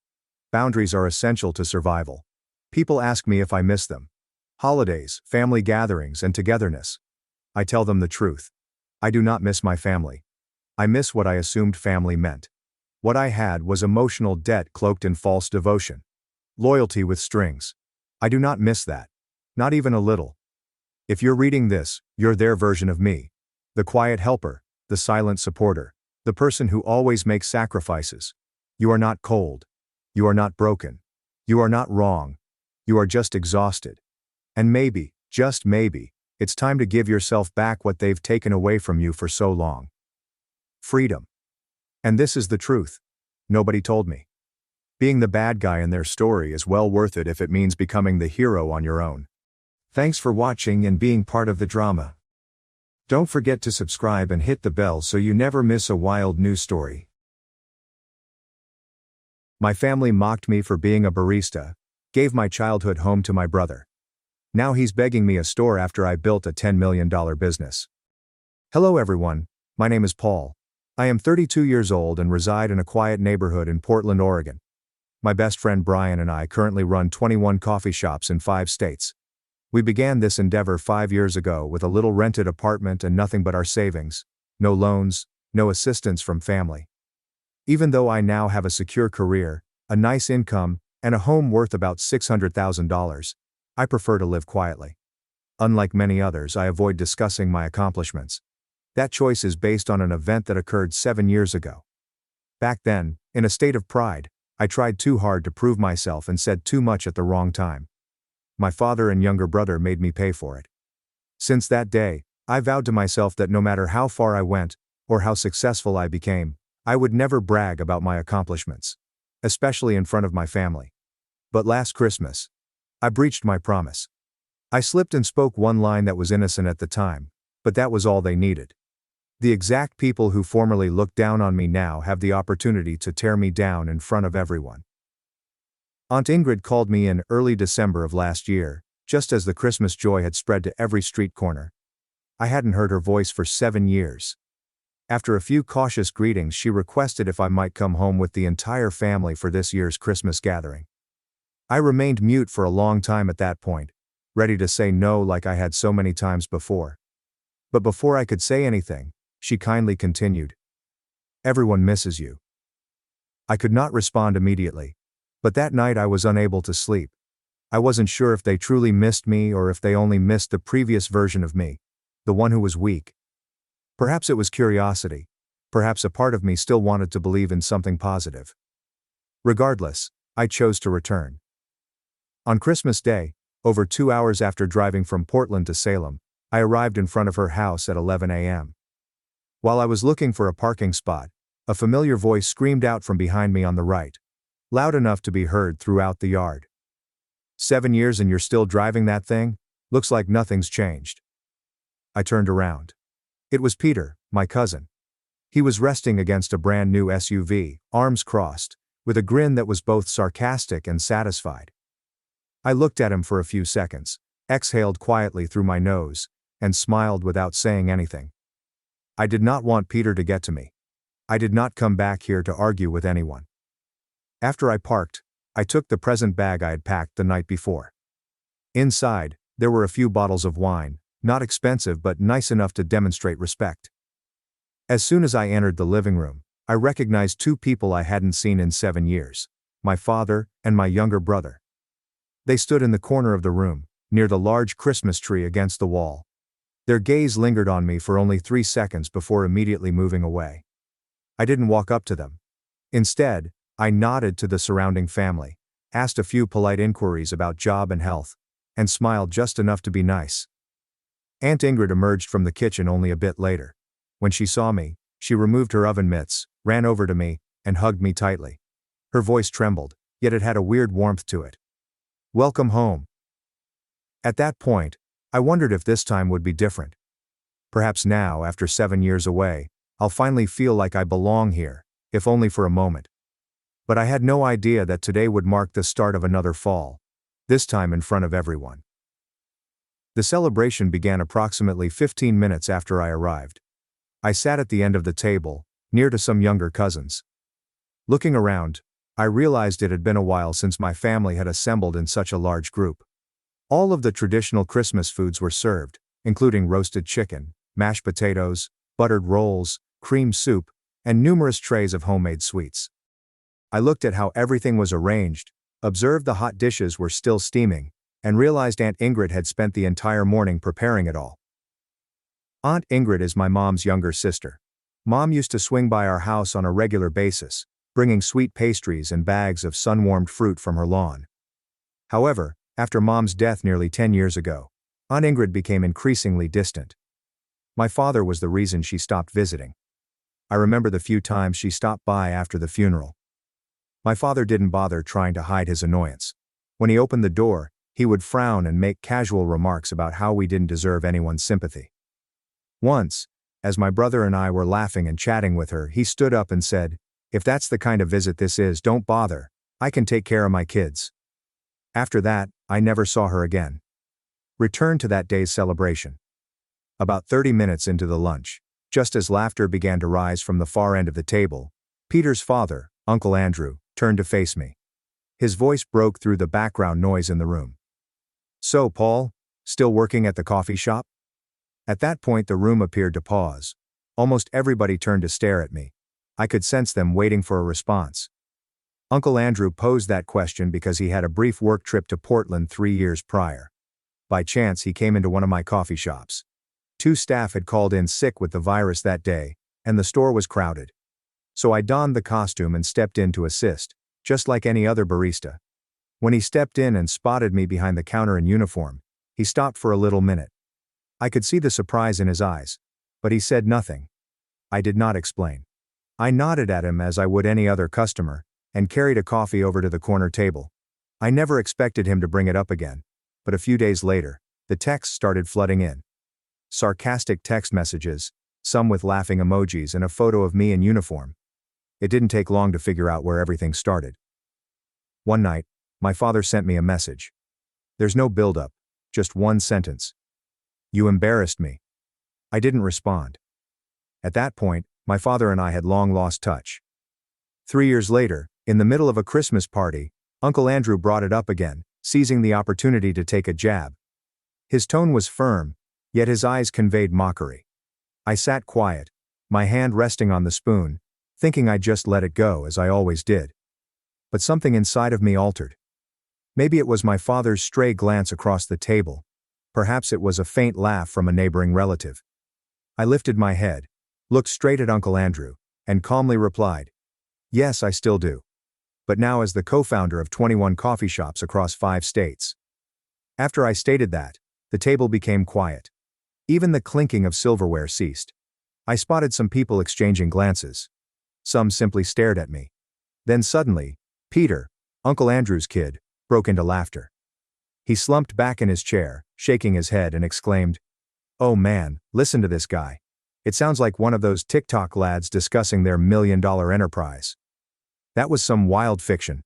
Boundaries are essential to survival. People ask me if I miss them. Holidays, family gatherings, and togetherness. I tell them the truth. I do not miss my family. I miss what I assumed family meant. What I had was emotional debt cloaked in false devotion. Loyalty with strings. I do not miss that. Not even a little. If you're reading this, you're their version of me. The quiet helper, the silent supporter, the person who always makes sacrifices. You are not cold. You are not broken. You are not wrong. You are just exhausted. And maybe, just maybe, it's time to give yourself back what they've taken away from you for so long. Freedom. And this is the truth. Nobody told me. Being the bad guy in their story is well worth it if it means becoming the hero on your own. Thanks for watching and being part of the drama. Don't forget to subscribe and hit the bell so you never miss a wild news story. My family mocked me for being a barista, gave my childhood home to my brother. Now he's begging me a store after I built a $10 million business. Hello everyone, my name is Paul. I am 32 years old and reside in a quiet neighborhood in Portland, Oregon. My best friend Brian and I currently run 21 coffee shops in 5 states. We began this endeavor 5 years ago with a little rented apartment and nothing but our savings, no loans, no assistance from family. Even though I now have a secure career, a nice income, and a home worth about $600,000, I prefer to live quietly. Unlike many others, I avoid discussing my accomplishments. That choice is based on an event that occurred 7 years ago. Back then, in a state of pride, I tried too hard to prove myself and said too much at the wrong time. My father and younger brother made me pay for it. Since that day, I vowed to myself that no matter how far I went, or how successful I became, I would never brag about my accomplishments, especially in front of my family. But last Christmas, I breached my promise. I slipped and spoke one line that was innocent at the time, but that was all they needed. The exact people who formerly looked down on me now have the opportunity to tear me down in front of everyone. Aunt Ingrid called me in early December of last year, just as the Christmas joy had spread to every street corner. I hadn't heard her voice for 7 years. After a few cautious greetings, she requested if I might come home with the entire family for this year's Christmas gathering. I remained mute for a long time at that point, ready to say no like I had so many times before. But before I could say anything, she kindly continued, "Everyone misses you." I could not respond immediately, but that night I was unable to sleep. I wasn't sure if they truly missed me or if they only missed the previous version of me, the one who was weak. Perhaps it was curiosity. Perhaps a part of me still wanted to believe in something positive. Regardless, I chose to return. On Christmas Day, over 2 hours after driving from Portland to Salem, I arrived in front of her house at 11 a.m. While I was looking for a parking spot, a familiar voice screamed out from behind me on the right, loud enough to be heard throughout the yard. 7 years and you're still driving that thing? Looks like nothing's changed. I turned around. It was Peter, my cousin. He was resting against a brand new SUV, arms crossed, with a grin that was both sarcastic and satisfied. I looked at him for a few seconds, exhaled quietly through my nose, and smiled without saying anything. I did not want Peter to get to me. I did not come back here to argue with anyone. After I parked, I took the present bag I had packed the night before. Inside, there were a few bottles of wine, not expensive but nice enough to demonstrate respect. As soon as I entered the living room, I recognized 2 people I hadn't seen in 7 years, my father and my younger brother. They stood in the corner of the room, near the large Christmas tree against the wall. Their gaze lingered on me for only 3 seconds before immediately moving away. I didn't walk up to them. Instead, I nodded to the surrounding family, asked a few polite inquiries about job and health, and smiled just enough to be nice. Aunt Ingrid emerged from the kitchen only a bit later. When she saw me, she removed her oven mitts, ran over to me, and hugged me tightly. Her voice trembled, yet it had a weird warmth to it. "Welcome home." At that point, I wondered if this time would be different. Perhaps now, after 7 years away, I'll finally feel like I belong here, if only for a moment. But I had no idea that today would mark the start of another fall, this time in front of everyone. The celebration began approximately 15 minutes after I arrived. I sat at the end of the table, near to some younger cousins. Looking around, I realized it had been a while since my family had assembled in such a large group. All of the traditional Christmas foods were served, including roasted chicken, mashed potatoes, buttered rolls, cream soup, and numerous trays of homemade sweets. I looked at how everything was arranged, observed the hot dishes were still steaming, and realized Aunt Ingrid had spent the entire morning preparing it all. Aunt Ingrid is my mom's younger sister. Mom used to swing by our house on a regular basis, bringing sweet pastries and bags of sun-warmed fruit from her lawn. However, after Mom's death nearly 10 years ago, Aunt Ingrid became increasingly distant. My father was the reason she stopped visiting. I remember the few times she stopped by after the funeral. My father didn't bother trying to hide his annoyance. When he opened the door, he would frown and make casual remarks about how we didn't deserve anyone's sympathy. Once, as my brother and I were laughing and chatting with her, he stood up and said, "If that's the kind of visit this is, don't bother, I can take care of my kids." After that, I never saw her again. Return to that day's celebration. About 30 minutes into the lunch, just as laughter began to rise from the far end of the table, Peter's father, Uncle Andrew, turned to face me. His voice broke through the background noise in the room. "So, Paul, still working at the coffee shop?" At that point the room appeared to pause. Almost everybody turned to stare at me. I could sense them waiting for a response. Uncle Andrew posed that question because he had a brief work trip to Portland 3 years prior. By chance he came into one of my coffee shops. 2 staff had called in sick with the virus that day, and the store was crowded. So I donned the costume and stepped in to assist, just like any other barista. When he stepped in and spotted me behind the counter in uniform, he stopped for a little minute. I could see the surprise in his eyes, but he said nothing. I did not explain. I nodded at him as I would any other customer, and carried a coffee over to the corner table. I never expected him to bring it up again, but a few days later, the texts started flooding in. Sarcastic text messages, some with laughing emojis and a photo of me in uniform. It didn't take long to figure out where everything started. One night, my father sent me a message. There's no build-up, just one sentence. "You embarrassed me." I didn't respond. At that point, my father and I had long lost touch. 3 years later, in the middle of a Christmas party, Uncle Andrew brought it up again, seizing the opportunity to take a jab. His tone was firm, yet his eyes conveyed mockery. I sat quiet, my hand resting on the spoon, thinking I'd just let it go as I always did. But something inside of me altered. Maybe it was my father's stray glance across the table. Perhaps it was a faint laugh from a neighboring relative. I lifted my head, looked straight at Uncle Andrew, and calmly replied, "Yes, I still do. But now as the co-founder of 21 coffee shops across 5 states. After I stated that, the table became quiet. Even the clinking of silverware ceased. I spotted some people exchanging glances. Some simply stared at me. Then suddenly, Peter, Uncle Andrew's kid, broke into laughter. He slumped back in his chair, shaking his head, and exclaimed, "Oh man, listen to this guy. It sounds like one of those TikTok lads discussing their $1 million enterprise." That was some wild fiction.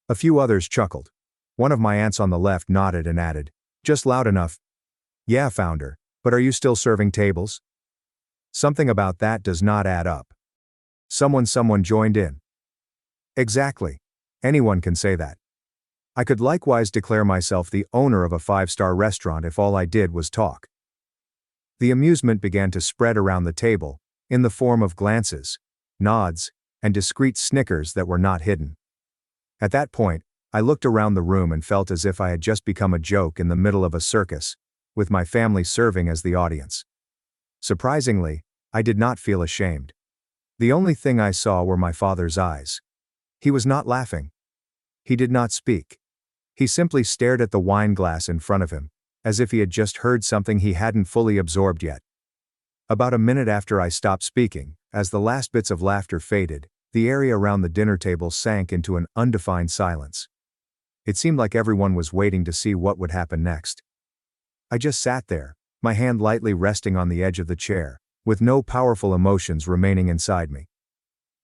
A few others chuckled. One of my aunts on the left nodded and added, just loud enough, "Yeah, founder, but are you still serving tables?" Something about that does not add up. Someone joined in. Exactly. Anyone can say that. I could likewise declare myself the owner of a 5-star restaurant if all I did was talk. The amusement began to spread around the table, in the form of glances, nods, and discreet snickers that were not hidden. At that point, I looked around the room and felt as if I had just become a joke in the middle of a circus, with my family serving as the audience. Surprisingly, I did not feel ashamed. The only thing I saw were my father's eyes. He was not laughing. He did not speak. He simply stared at the wine glass in front of him, as if he had just heard something he hadn't fully absorbed yet. About a minute after I stopped speaking, as the last bits of laughter faded, the area around the dinner table sank into an undefined silence. It seemed like everyone was waiting to see what would happen next. I just sat there, my hand lightly resting on the edge of the chair, with no powerful emotions remaining inside me.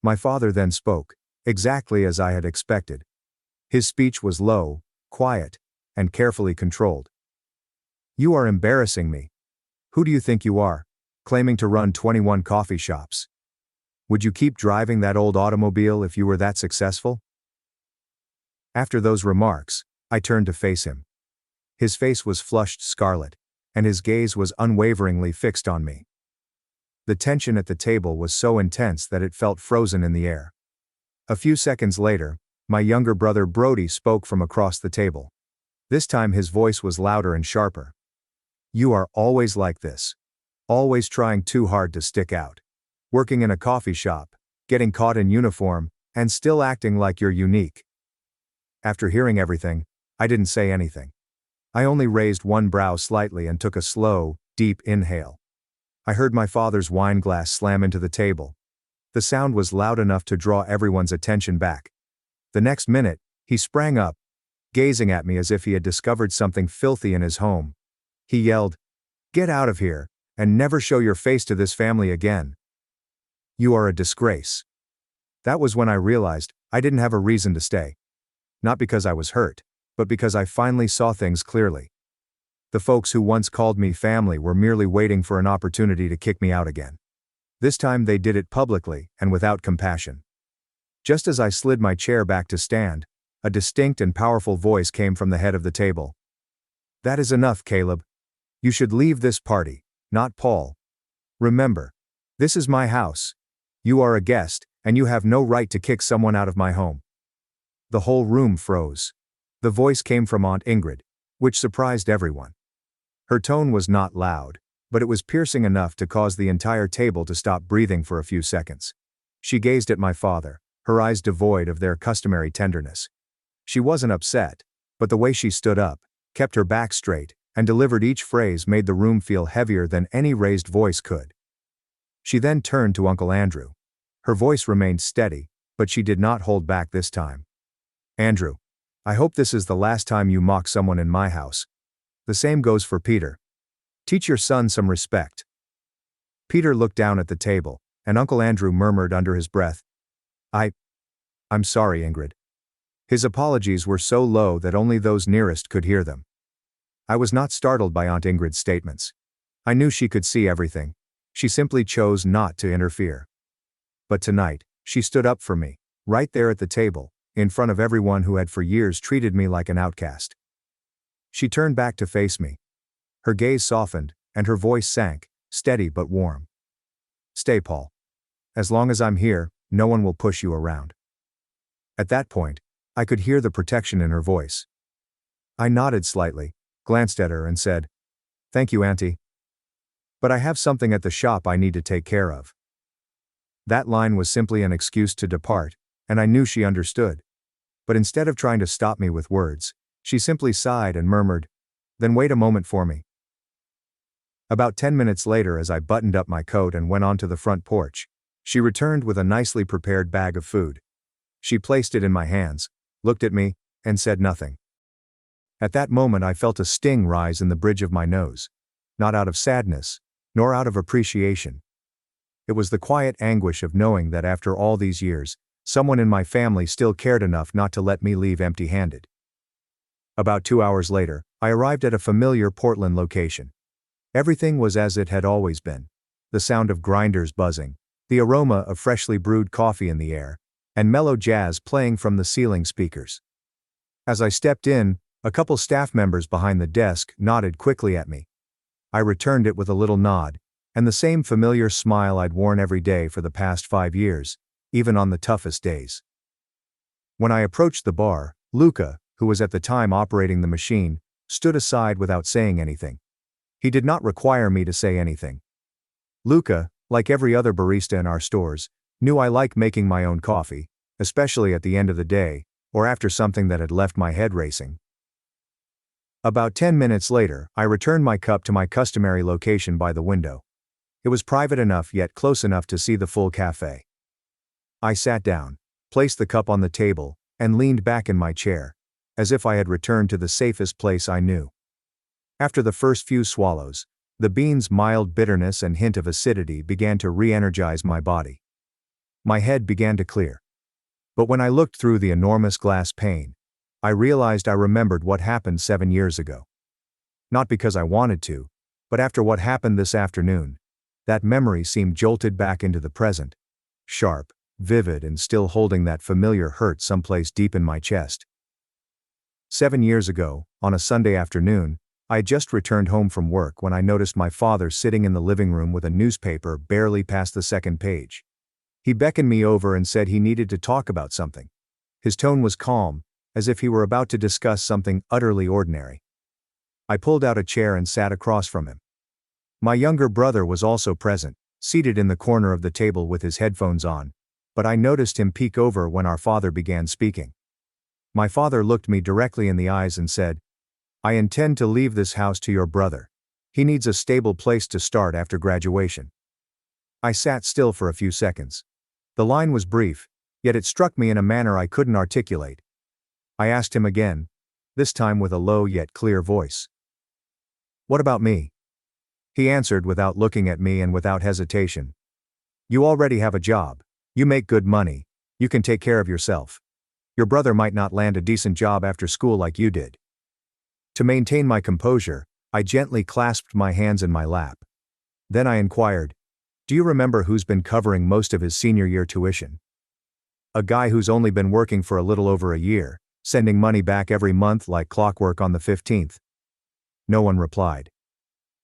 My father then spoke, exactly as I had expected. His speech was low, quiet, and carefully controlled. "You are embarrassing me. Who do you think you are, claiming to run 21 coffee shops? Would you keep driving that old automobile if you were that successful?" After those remarks, I turned to face him. His face was flushed scarlet, and his gaze was unwaveringly fixed on me. The tension at the table was so intense that it felt frozen in the air. A few seconds later, my younger brother Brody spoke from across the table. This time his voice was louder and sharper. "You are always like this. Always trying too hard to stick out. Working in a coffee shop, getting caught in uniform, and still acting like you're unique." After hearing everything, I didn't say anything. I only raised one brow slightly and took a slow, deep inhale. I heard my father's wine glass slam into the table. The sound was loud enough to draw everyone's attention back. The next minute, he sprang up, gazing at me as if he had discovered something filthy in his home. He yelled, "Get out of here, and never show your face to this family again. You are a disgrace." That was when I realized I didn't have a reason to stay. Not because I was hurt, but because I finally saw things clearly. The folks who once called me family were merely waiting for an opportunity to kick me out again. This time they did it publicly and without compassion. Just as I slid my chair back to stand, a distinct and powerful voice came from the head of the table. "That is enough, Caleb. You should leave this party, not Paul. Remember, this is my house. You are a guest, and you have no right to kick someone out of my home." The whole room froze. The voice came from Aunt Ingrid, which surprised everyone. Her tone was not loud, but it was piercing enough to cause the entire table to stop breathing for a few seconds. She gazed at my father, her eyes devoid of their customary tenderness. She wasn't upset, but the way she stood up, kept her back straight, and delivered each phrase made the room feel heavier than any raised voice could. She then turned to Uncle Andrew. Her voice remained steady, but she did not hold back this time. "Andrew, I hope this is the last time you mock someone in my house. The same goes for Peter. Teach your son some respect." Peter looked down at the table, and Uncle Andrew murmured under his breath, I'm sorry, Ingrid." His apologies were so low that only those nearest could hear them. I was not startled by Aunt Ingrid's statements. I knew she could see everything. She simply chose not to interfere. But tonight, she stood up for me, right there at the table, in front of everyone who had for years treated me like an outcast. She turned back to face me. Her gaze softened, and her voice sank, steady but warm. "Stay, Paul. As long as I'm here, no one will push you around." At that point, I could hear the protection in her voice. I nodded slightly, glanced at her and said, "Thank you, Auntie. But I have something at the shop I need to take care of." That line was simply an excuse to depart, and I knew she understood. But instead of trying to stop me with words, she simply sighed and murmured, "Then wait a moment for me." About 10 minutes later, as I buttoned up my coat and went onto the front porch, she returned with a nicely prepared bag of food. She placed it in my hands, looked at me, and said nothing. At that moment I felt a sting rise in the bridge of my nose. Not out of sadness, nor out of appreciation. It was the quiet anguish of knowing that after all these years, someone in my family still cared enough not to let me leave empty-handed. About 2 hours later, I arrived at a familiar Portland location. Everything was as it had always been. The sound of grinders buzzing, the aroma of freshly brewed coffee in the air, and mellow jazz playing from the ceiling speakers. As I stepped in, a couple staff members behind the desk nodded quickly at me. I returned it with a little nod, and the same familiar smile I'd worn every day for the past 5 years, even on the toughest days. When I approached the bar, Luca, who was at the time operating the machine, stood aside without saying anything. He did not require me to say anything. Luca, like every other barista in our stores, knew I like making my own coffee, especially at the end of the day, or after something that had left my head racing. About 10 minutes later, I returned my cup to my customary location by the window. It was private enough yet close enough to see the full cafe. I sat down, placed the cup on the table, and leaned back in my chair, as if I had returned to the safest place I knew. After the first few swallows, the bean's mild bitterness and hint of acidity began to re-energize my body. My head began to clear. But when I looked through the enormous glass pane, I realized I remembered what happened 7 years ago. Not because I wanted to, but after what happened this afternoon, that memory seemed jolted back into the present, sharp, vivid, and still holding that familiar hurt someplace deep in my chest. 7 years ago, on a Sunday afternoon, I had just returned home from work when I noticed my father sitting in the living room with a newspaper barely past the second page. He beckoned me over and said he needed to talk about something. His tone was calm, as if he were about to discuss something utterly ordinary. I pulled out a chair and sat across from him. My younger brother was also present, seated in the corner of the table with his headphones on, but I noticed him peek over when our father began speaking. My father looked me directly in the eyes and said, "I intend to leave this house to your brother. He needs a stable place to start after graduation." I sat still for a few seconds. The line was brief, yet it struck me in a manner I couldn't articulate. I asked him again, this time with a low yet clear voice. "What about me?" He answered without looking at me and without hesitation. "You already have a job. You make good money. You can take care of yourself. Your brother might not land a decent job after school like you did." To maintain my composure, I gently clasped my hands in my lap. Then I inquired, "Do you remember who's been covering most of his senior year tuition?" "A guy who's only been working for a little over a year, sending money back every month like clockwork on the 15th. No one replied.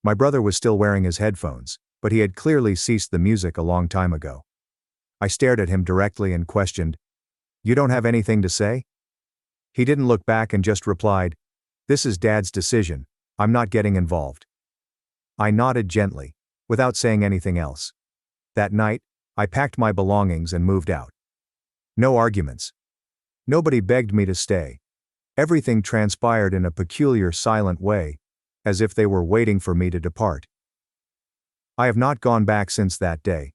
My brother was still wearing his headphones, but he had clearly ceased the music a long time ago. I stared at him directly and questioned, "You don't have anything to say?" He didn't look back and just replied, "This is Dad's decision, I'm not getting involved." I nodded gently, without saying anything else. That night, I packed my belongings and moved out. No arguments. Nobody begged me to stay. Everything transpired in a peculiar silent way, as if they were waiting for me to depart. I have not gone back since that day.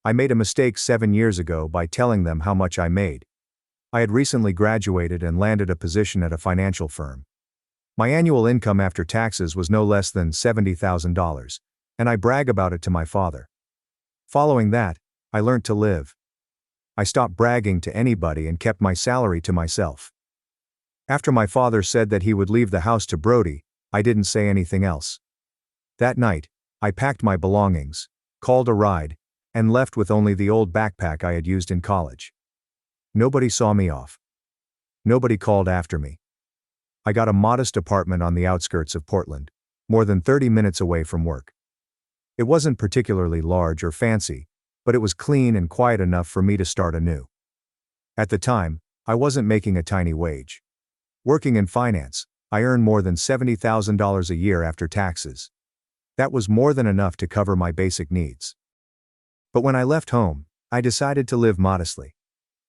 I made a mistake 7 years ago by telling them how much I made. I had recently graduated and landed a position at a financial firm. My annual income after taxes was no less than $70,000, and I brag about it to my father. Following that, I learned to live. I stopped bragging to anybody and kept my salary to myself. After my father said that he would leave the house to Brody, I didn't say anything else. That night, I packed my belongings, called a ride, and left with only the old backpack I had used in college. Nobody saw me off. Nobody called after me. I got a modest apartment on the outskirts of Portland, more than 30 minutes away from work. It wasn't particularly large or fancy, but it was clean and quiet enough for me to start anew. At the time, I wasn't making a tiny wage. Working in finance, I earned more than $70,000 a year after taxes. That was more than enough to cover my basic needs. But when I left home, I decided to live modestly.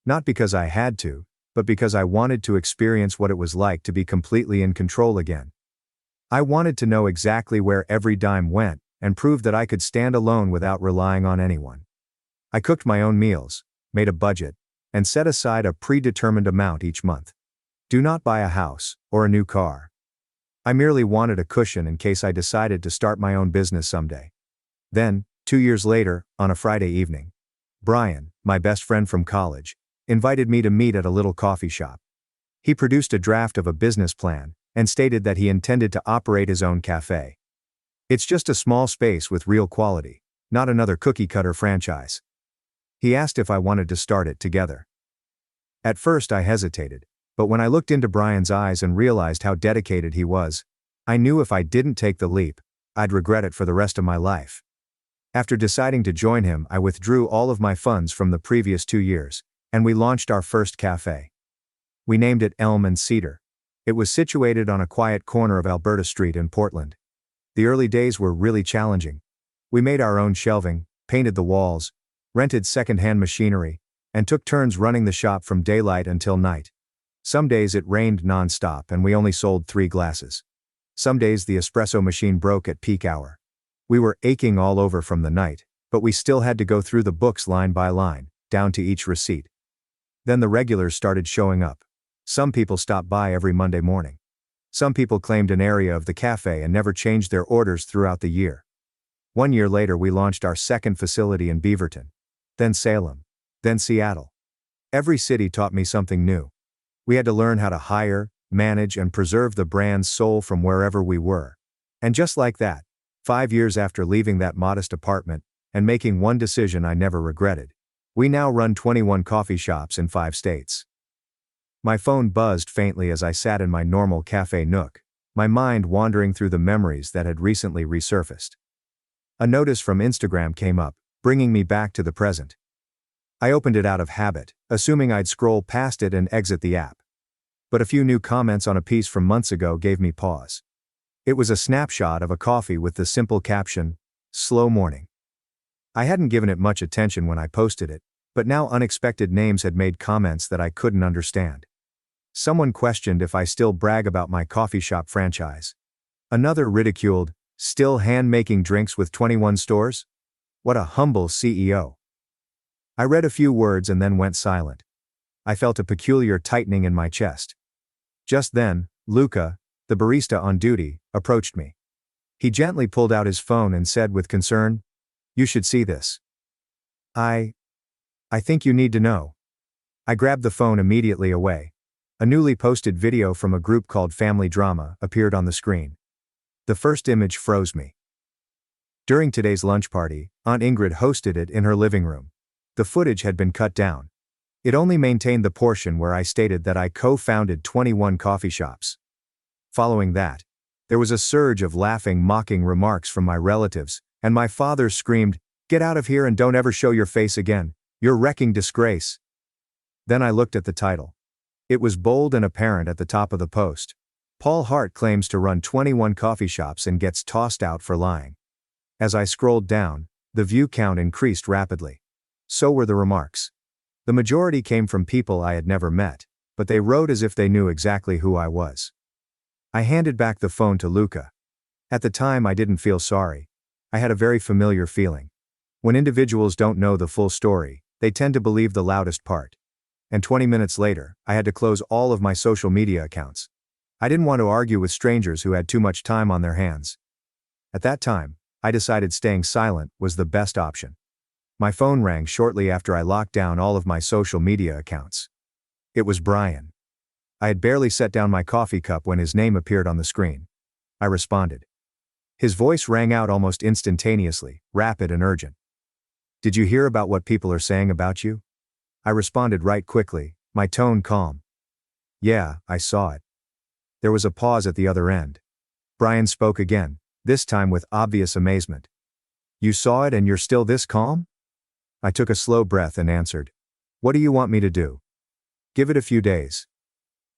Not because I had to, but because I wanted to experience what it was like to be completely in control again. I wanted to know exactly where every dime went, and prove that I could stand alone without relying on anyone. I cooked my own meals, made a budget, and set aside a predetermined amount each month. Do not buy a house or a new car. I merely wanted a cushion in case I decided to start my own business someday. Then, 2 years later, on a Friday evening, Brian, my best friend from college, invited me to meet at a little coffee shop. He produced a draft of a business plan and stated that he intended to operate his own cafe. It's just a small space with real quality, not another cookie-cutter franchise. He asked if I wanted to start it together. At first I hesitated, but when I looked into Brian's eyes and realized how dedicated he was, I knew if I didn't take the leap, I'd regret it for the rest of my life. After deciding to join him, I withdrew all of my funds from the previous 2 years, and we launched our first cafe. We named it Elm and Cedar. It was situated on a quiet corner of Alberta Street in Portland. The early days were really challenging. We made our own shelving, painted the walls, rented second-hand machinery, and took turns running the shop from daylight until night. Some days it rained non-stop and we only sold 3 glasses. Some days the espresso machine broke at peak hour. We were aching all over from the night, but we still had to go through the books line by line, down to each receipt. Then the regulars started showing up. Some people stopped by every Monday morning. Some people claimed an area of the cafe and never changed their orders throughout the year. 1 year later we launched our second facility in Beaverton. Then Salem. Then Seattle. Every city taught me something new. We had to learn how to hire, manage and preserve the brand's soul from wherever we were. And just like that, 5 years after leaving that modest apartment, and making one decision I never regretted, we now run 21 coffee shops in 5 states. My phone buzzed faintly as I sat in my normal cafe nook, my mind wandering through the memories that had recently resurfaced. A notice from Instagram came up, bringing me back to the present. I opened it out of habit, assuming I'd scroll past it and exit the app. But a few new comments on a piece from months ago gave me pause. It was a snapshot of a coffee with the simple caption, "Slow morning." I hadn't given it much attention when I posted it, but now unexpected names had made comments that I couldn't understand. Someone questioned if I still brag about my coffee shop franchise. Another ridiculed, "Still hand-making drinks with 21 stores? What a humble CEO." I read a few words and then went silent. I felt a peculiar tightening in my chest. Just then, Luca, the barista on duty, approached me. He gently pulled out his phone and said with concern, "You should see this." I think you need to know." I grabbed the phone immediately away. A newly posted video from a group called Family Drama appeared on the screen. The first image froze me. During today's lunch party, Aunt Ingrid hosted it in her living room. The footage had been cut down. It only maintained the portion where I stated that I co-founded 21 coffee shops. Following that, there was a surge of laughing, mocking remarks from my relatives, and my father screamed, "Get out of here and don't ever show your face again. You're wrecking disgrace." Then I looked at the title. It was bold and apparent at the top of the post. Paul Hart claims to run 21 coffee shops and gets tossed out for lying. As I scrolled down, the view count increased rapidly. So were the remarks. The majority came from people I had never met, but they wrote as if they knew exactly who I was. I handed back the phone to Luca. At the time I didn't feel sorry. I had a very familiar feeling. When individuals don't know the full story, they tend to believe the loudest part. And 20 minutes later, I had to close all of my social media accounts. I didn't want to argue with strangers who had too much time on their hands. At that time, I decided staying silent was the best option. My phone rang shortly after I locked down all of my social media accounts. It was Brian. I had barely set down my coffee cup when his name appeared on the screen. I responded. His voice rang out almost instantaneously, rapid and urgent. "Did you hear about what people are saying about you?" I responded right quickly, my tone calm. "Yeah, I saw it." There was a pause at the other end. Brian spoke again, this time with obvious amazement. "You saw it and you're still this calm?" I took a slow breath and answered. "What do you want me to do? Give it a few days.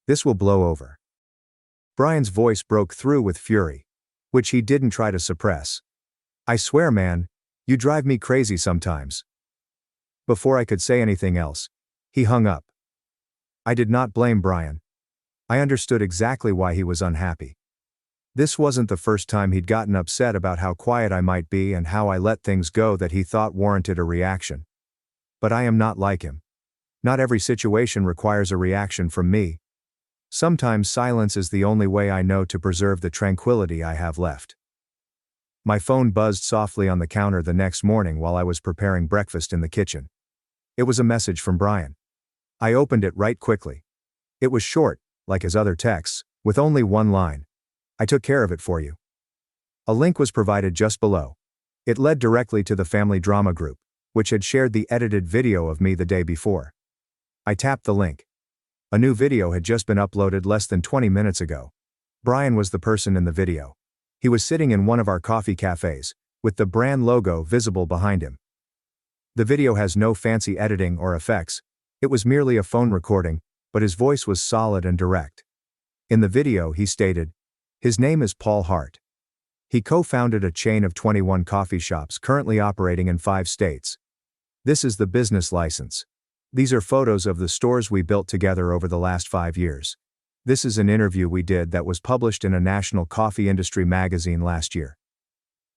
This will blow over." Brian's voice broke through with fury, which he didn't try to suppress. "I swear, man, you drive me crazy sometimes." Before I could say anything else, he hung up. I did not blame Brian. I understood exactly why he was unhappy. This wasn't the first time he'd gotten upset about how quiet I might be and how I let things go that he thought warranted a reaction. But I am not like him. Not every situation requires a reaction from me. Sometimes silence is the only way I know to preserve the tranquility I have left. My phone buzzed softly on the counter the next morning while I was preparing breakfast in the kitchen. It was a message from Brian. I opened it right quickly. It was short, like his other texts, with only one line. "I took care of it for you." A link was provided just below. It led directly to the Family Drama group, which had shared the edited video of me the day before. I tapped the link. A new video had just been uploaded less than 20 minutes ago. Brian was the person in the video. He was sitting in one of our coffee cafes, with the brand logo visible behind him. The video has no fancy editing or effects. It was merely a phone recording, but his voice was solid and direct. In the video he stated, his name is Paul Hart. He co-founded a chain of 21 coffee shops currently operating in 5 states. This is the business license. These are photos of the stores we built together over the last 5 years. This is an interview we did that was published in a national coffee industry magazine last year.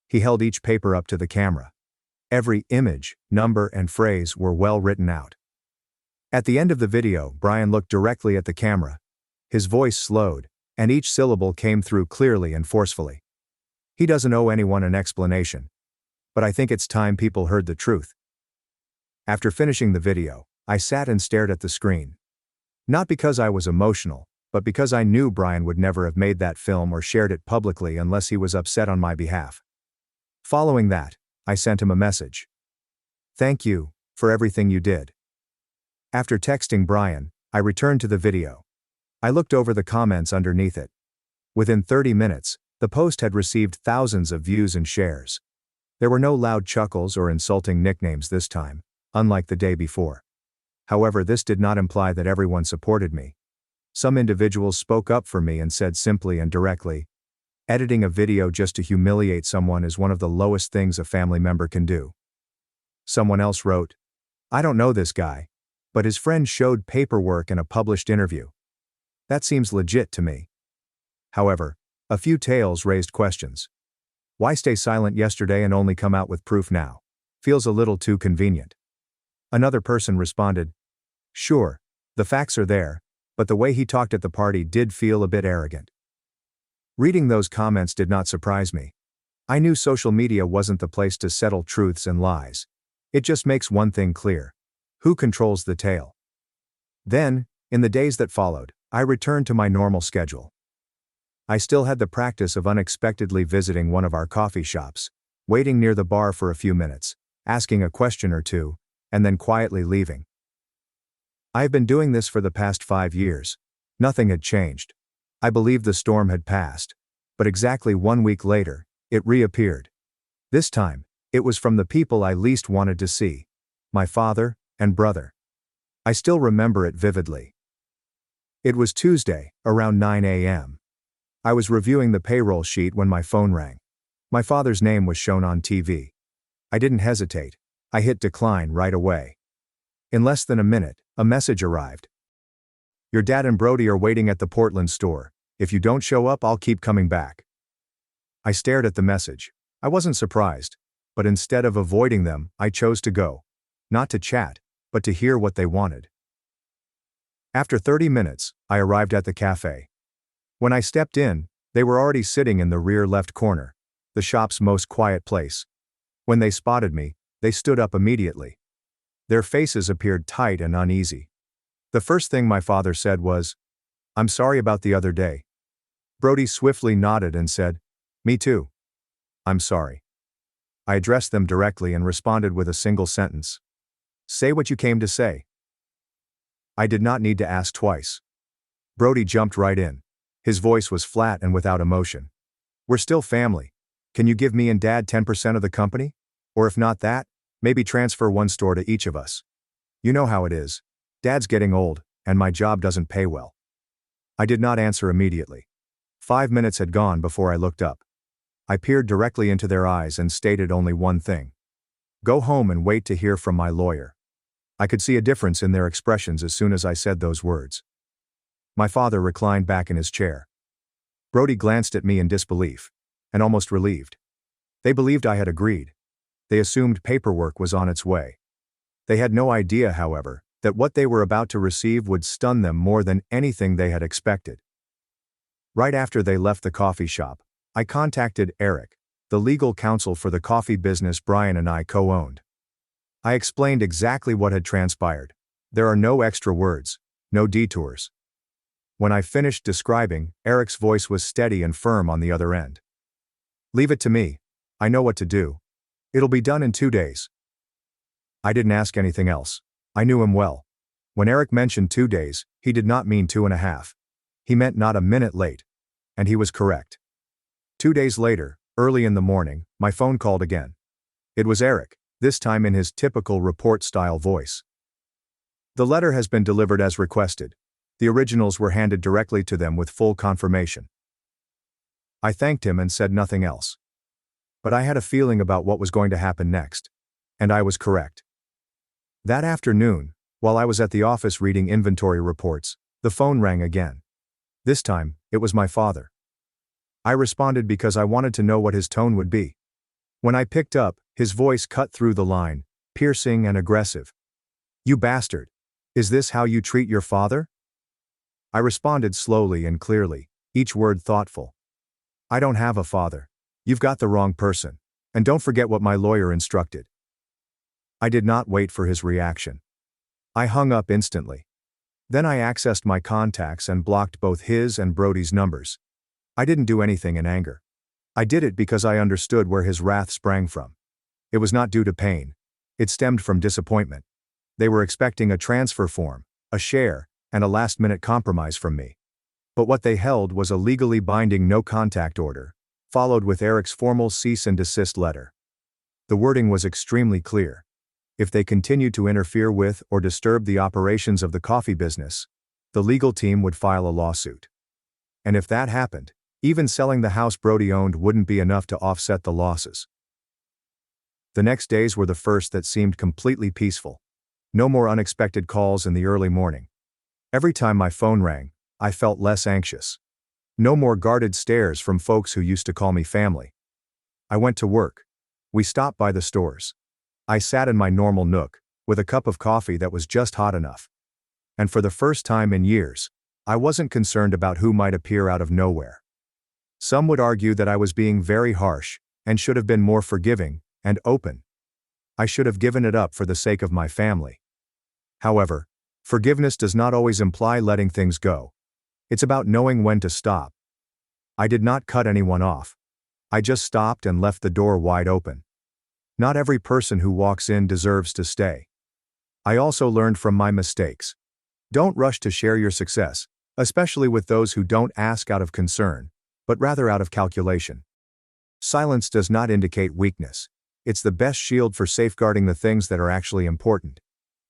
He held each paper up to the camera. Every image, number, and phrase were well written out. At the end of the video, Brian looked directly at the camera. His voice slowed, and each syllable came through clearly and forcefully. He doesn't owe anyone an explanation. But I think it's time people heard the truth. After finishing the video, I sat and stared at the screen. Not because I was emotional, but because I knew Brian would never have made that film or shared it publicly unless he was upset on my behalf. Following that, I sent him a message. Thank you for everything you did. After texting Brian, I returned to the video. I looked over the comments underneath it. Within 30 minutes, the post had received thousands of views and shares. There were no loud chuckles or insulting nicknames this time, unlike the day before. However, this did not imply that everyone supported me. Some individuals spoke up for me and said simply and directly, editing a video just to humiliate someone is one of the lowest things a family member can do. Someone else wrote, I don't know this guy, but his friend showed paperwork in a published interview. That seems legit to me. However, a few tales raised questions. Why stay silent yesterday and only come out with proof now? Feels a little too convenient. Another person responded, sure, the facts are there, but the way he talked at the party did feel a bit arrogant. Reading those comments did not surprise me. I knew social media wasn't the place to settle truths and lies. It just makes one thing clear. Who controls the tale? Then, in the days that followed, I returned to my normal schedule. I still had the practice of unexpectedly visiting one of our coffee shops, waiting near the bar for a few minutes, asking a question or two, and then quietly leaving. I have been doing this for the past 5 years. Nothing had changed. I believed the storm had passed. But exactly 1 week later, it reappeared. This time, it was from the people I least wanted to see. My father and brother. I still remember it vividly. It was Tuesday, around 9 a.m. I was reviewing the payroll sheet when my phone rang. My father's name was shown on TV. I didn't hesitate. I hit decline right away. In less than a minute, a message arrived. Your dad and Brody are waiting at the Portland store. If you don't show up, I'll keep coming back. I stared at the message. I wasn't surprised, but instead of avoiding them, I chose to go. Not to chat, but to hear what they wanted. After 30 minutes, I arrived at the cafe. When I stepped in, they were already sitting in the rear left corner, the shop's most quiet place. When they spotted me, they stood up immediately. Their faces appeared tight and uneasy. The first thing my father said was, I'm sorry about the other day. Brody swiftly nodded and said, me too. I'm sorry. I addressed them directly and responded with a single sentence. Say what you came to say. I did not need to ask twice. Brody jumped right in. His voice was flat and without emotion. We're still family. Can you give me and Dad 10% of the company? Or if not that, maybe transfer one store to each of us. You know how it is. Dad's getting old, and my job doesn't pay well. I did not answer immediately. 5 minutes had gone before I looked up. I peered directly into their eyes and stated only one thing. Go home and wait to hear from my lawyer. I could see a difference in their expressions as soon as I said those words. My father reclined back in his chair. Brody glanced at me in disbelief, and almost relieved. They believed I had agreed. They assumed paperwork was on its way. They had no idea, however, that what they were about to receive would stun them more than anything they had expected. Right after they left the coffee shop, I contacted Eric, the legal counsel for the coffee business Brian and I co-owned. I explained exactly what had transpired. There are no extra words, no detours. When I finished describing, Eric's voice was steady and firm on the other end. Leave it to me. I know what to do. It'll be done in 2 days. I didn't ask anything else. I knew him well. When Eric mentioned 2 days, he did not mean 2.5. He meant not a minute late. And he was correct. 2 days later, early in the morning, my phone called again. It was Eric, this time in his typical report-style voice. The letter has been delivered as requested. The originals were handed directly to them with full confirmation. I thanked him and said nothing else. But I had a feeling about what was going to happen next. And I was correct. That afternoon, while I was at the office reading inventory reports, the phone rang again. This time, it was my father. I responded because I wanted to know what his tone would be. When I picked up, his voice cut through the line, piercing and aggressive. "You bastard. Is this how you treat your father?" I responded slowly and clearly, each word thoughtful. "I don't have a father. You've got the wrong person. And don't forget what my lawyer instructed." I did not wait for his reaction. I hung up instantly. Then I accessed my contacts and blocked both his and Brody's numbers. I didn't do anything in anger. I did it because I understood where his wrath sprang from. It was not due to pain. It stemmed from disappointment. They were expecting a transfer form, a share, and a last-minute compromise from me. But what they held was a legally binding no-contact order, followed with Eric's formal cease and desist letter. The wording was extremely clear. If they continued to interfere with or disturb the operations of the coffee business, the legal team would file a lawsuit. And if that happened, even selling the house Brody owned wouldn't be enough to offset the losses. The next days were the first that seemed completely peaceful. No more unexpected calls in the early morning. Every time my phone rang, I felt less anxious. No more guarded stares from folks who used to call me family. I went to work. We stopped by the stores. I sat in my normal nook, with a cup of coffee that was just hot enough. And for the first time in years, I wasn't concerned about who might appear out of nowhere. Some would argue that I was being very harsh, and should have been more forgiving and open. I should have given it up for the sake of my family. However, forgiveness does not always imply letting things go. It's about knowing when to stop. I did not cut anyone off. I just stopped and left the door wide open. Not every person who walks in deserves to stay. I also learned from my mistakes. Don't rush to share your success, especially with those who don't ask out of concern, but rather out of calculation. Silence does not indicate weakness. It's the best shield for safeguarding the things that are actually important.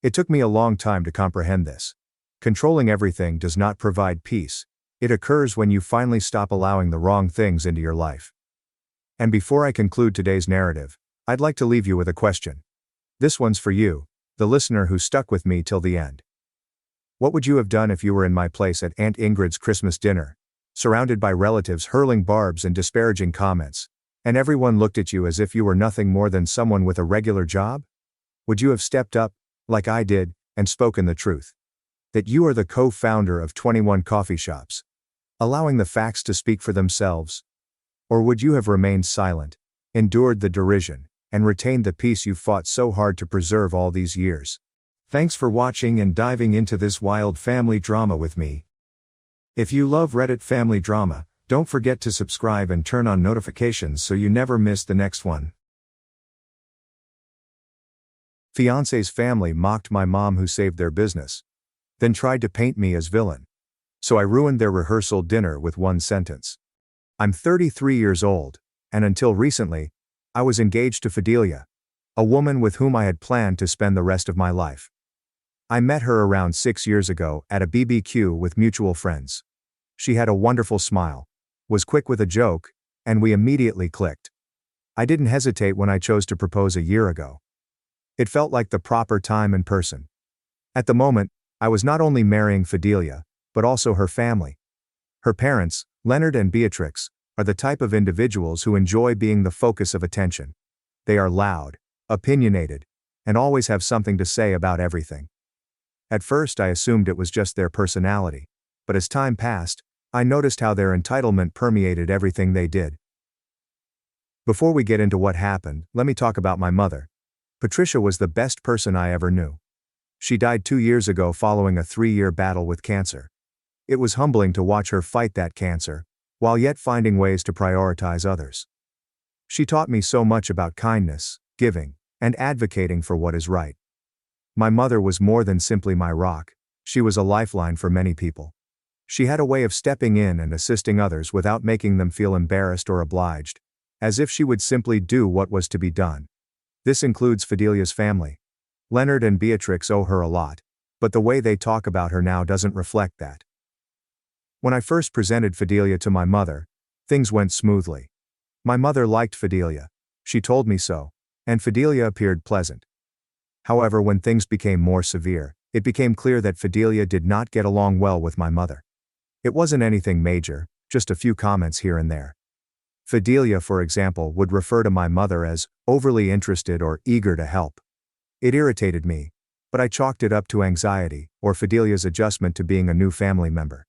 It took me a long time to comprehend this. Controlling everything does not provide peace. It occurs when you finally stop allowing the wrong things into your life. And before I conclude today's narrative, I'd like to leave you with a question. This one's for you, the listener who stuck with me till the end. What would you have done if you were in my place at Aunt Ingrid's Christmas dinner, surrounded by relatives hurling barbs and disparaging comments, and everyone looked at you as if you were nothing more than someone with a regular job? Would you have stepped up, like I did, and spoken the truth? That you are the co-founder of 21 coffee shops, allowing the facts to speak for themselves? Or would you have remained silent, endured the derision, and retained the peace you've fought so hard to preserve all these years? Thanks for watching and diving into this wild family drama with me. If you love Reddit family drama, don't forget to subscribe and turn on notifications so you never miss the next one. Fiance's family mocked my mom who saved their business, then tried to paint me as villain. So I ruined their rehearsal dinner with one sentence. I'm 33 years old, and until recently, I was engaged to Fidelia, a woman with whom I had planned to spend the rest of my life. I met her around 6 years ago at a BBQ with mutual friends. She had a wonderful smile, was quick with a joke, and we immediately clicked. I didn't hesitate when I chose to propose a year ago. It felt like the proper time and person. At the moment, I was not only marrying Fidelia, but also her family. Her parents, Leonard and Beatrix, are the type of individuals who enjoy being the focus of attention. They are loud, opinionated, and always have something to say about everything. At first I assumed it was just their personality, but as time passed, I noticed how their entitlement permeated everything they did. Before we get into what happened, let me talk about my mother. Patricia was the best person I ever knew. She died 2 years ago following a 3-year battle with cancer. It was humbling to watch her fight that cancer, while yet finding ways to prioritize others. She taught me so much about kindness, giving, and advocating for what is right. My mother was more than simply my rock, she was a lifeline for many people. She had a way of stepping in and assisting others without making them feel embarrassed or obliged, as if she would simply do what was to be done. This includes Fidelia's family. Leonard and Beatrix owe her a lot, but the way they talk about her now doesn't reflect that. When I first presented Fidelia to my mother, things went smoothly. My mother liked Fidelia. She told me so, and Fidelia appeared pleasant. However, when things became more severe, it became clear that Fidelia did not get along well with my mother. It wasn't anything major, just a few comments here and there. Fidelia, for example, would refer to my mother as overly interested or eager to help. It irritated me, but I chalked it up to anxiety, or Fidelia's adjustment to being a new family member.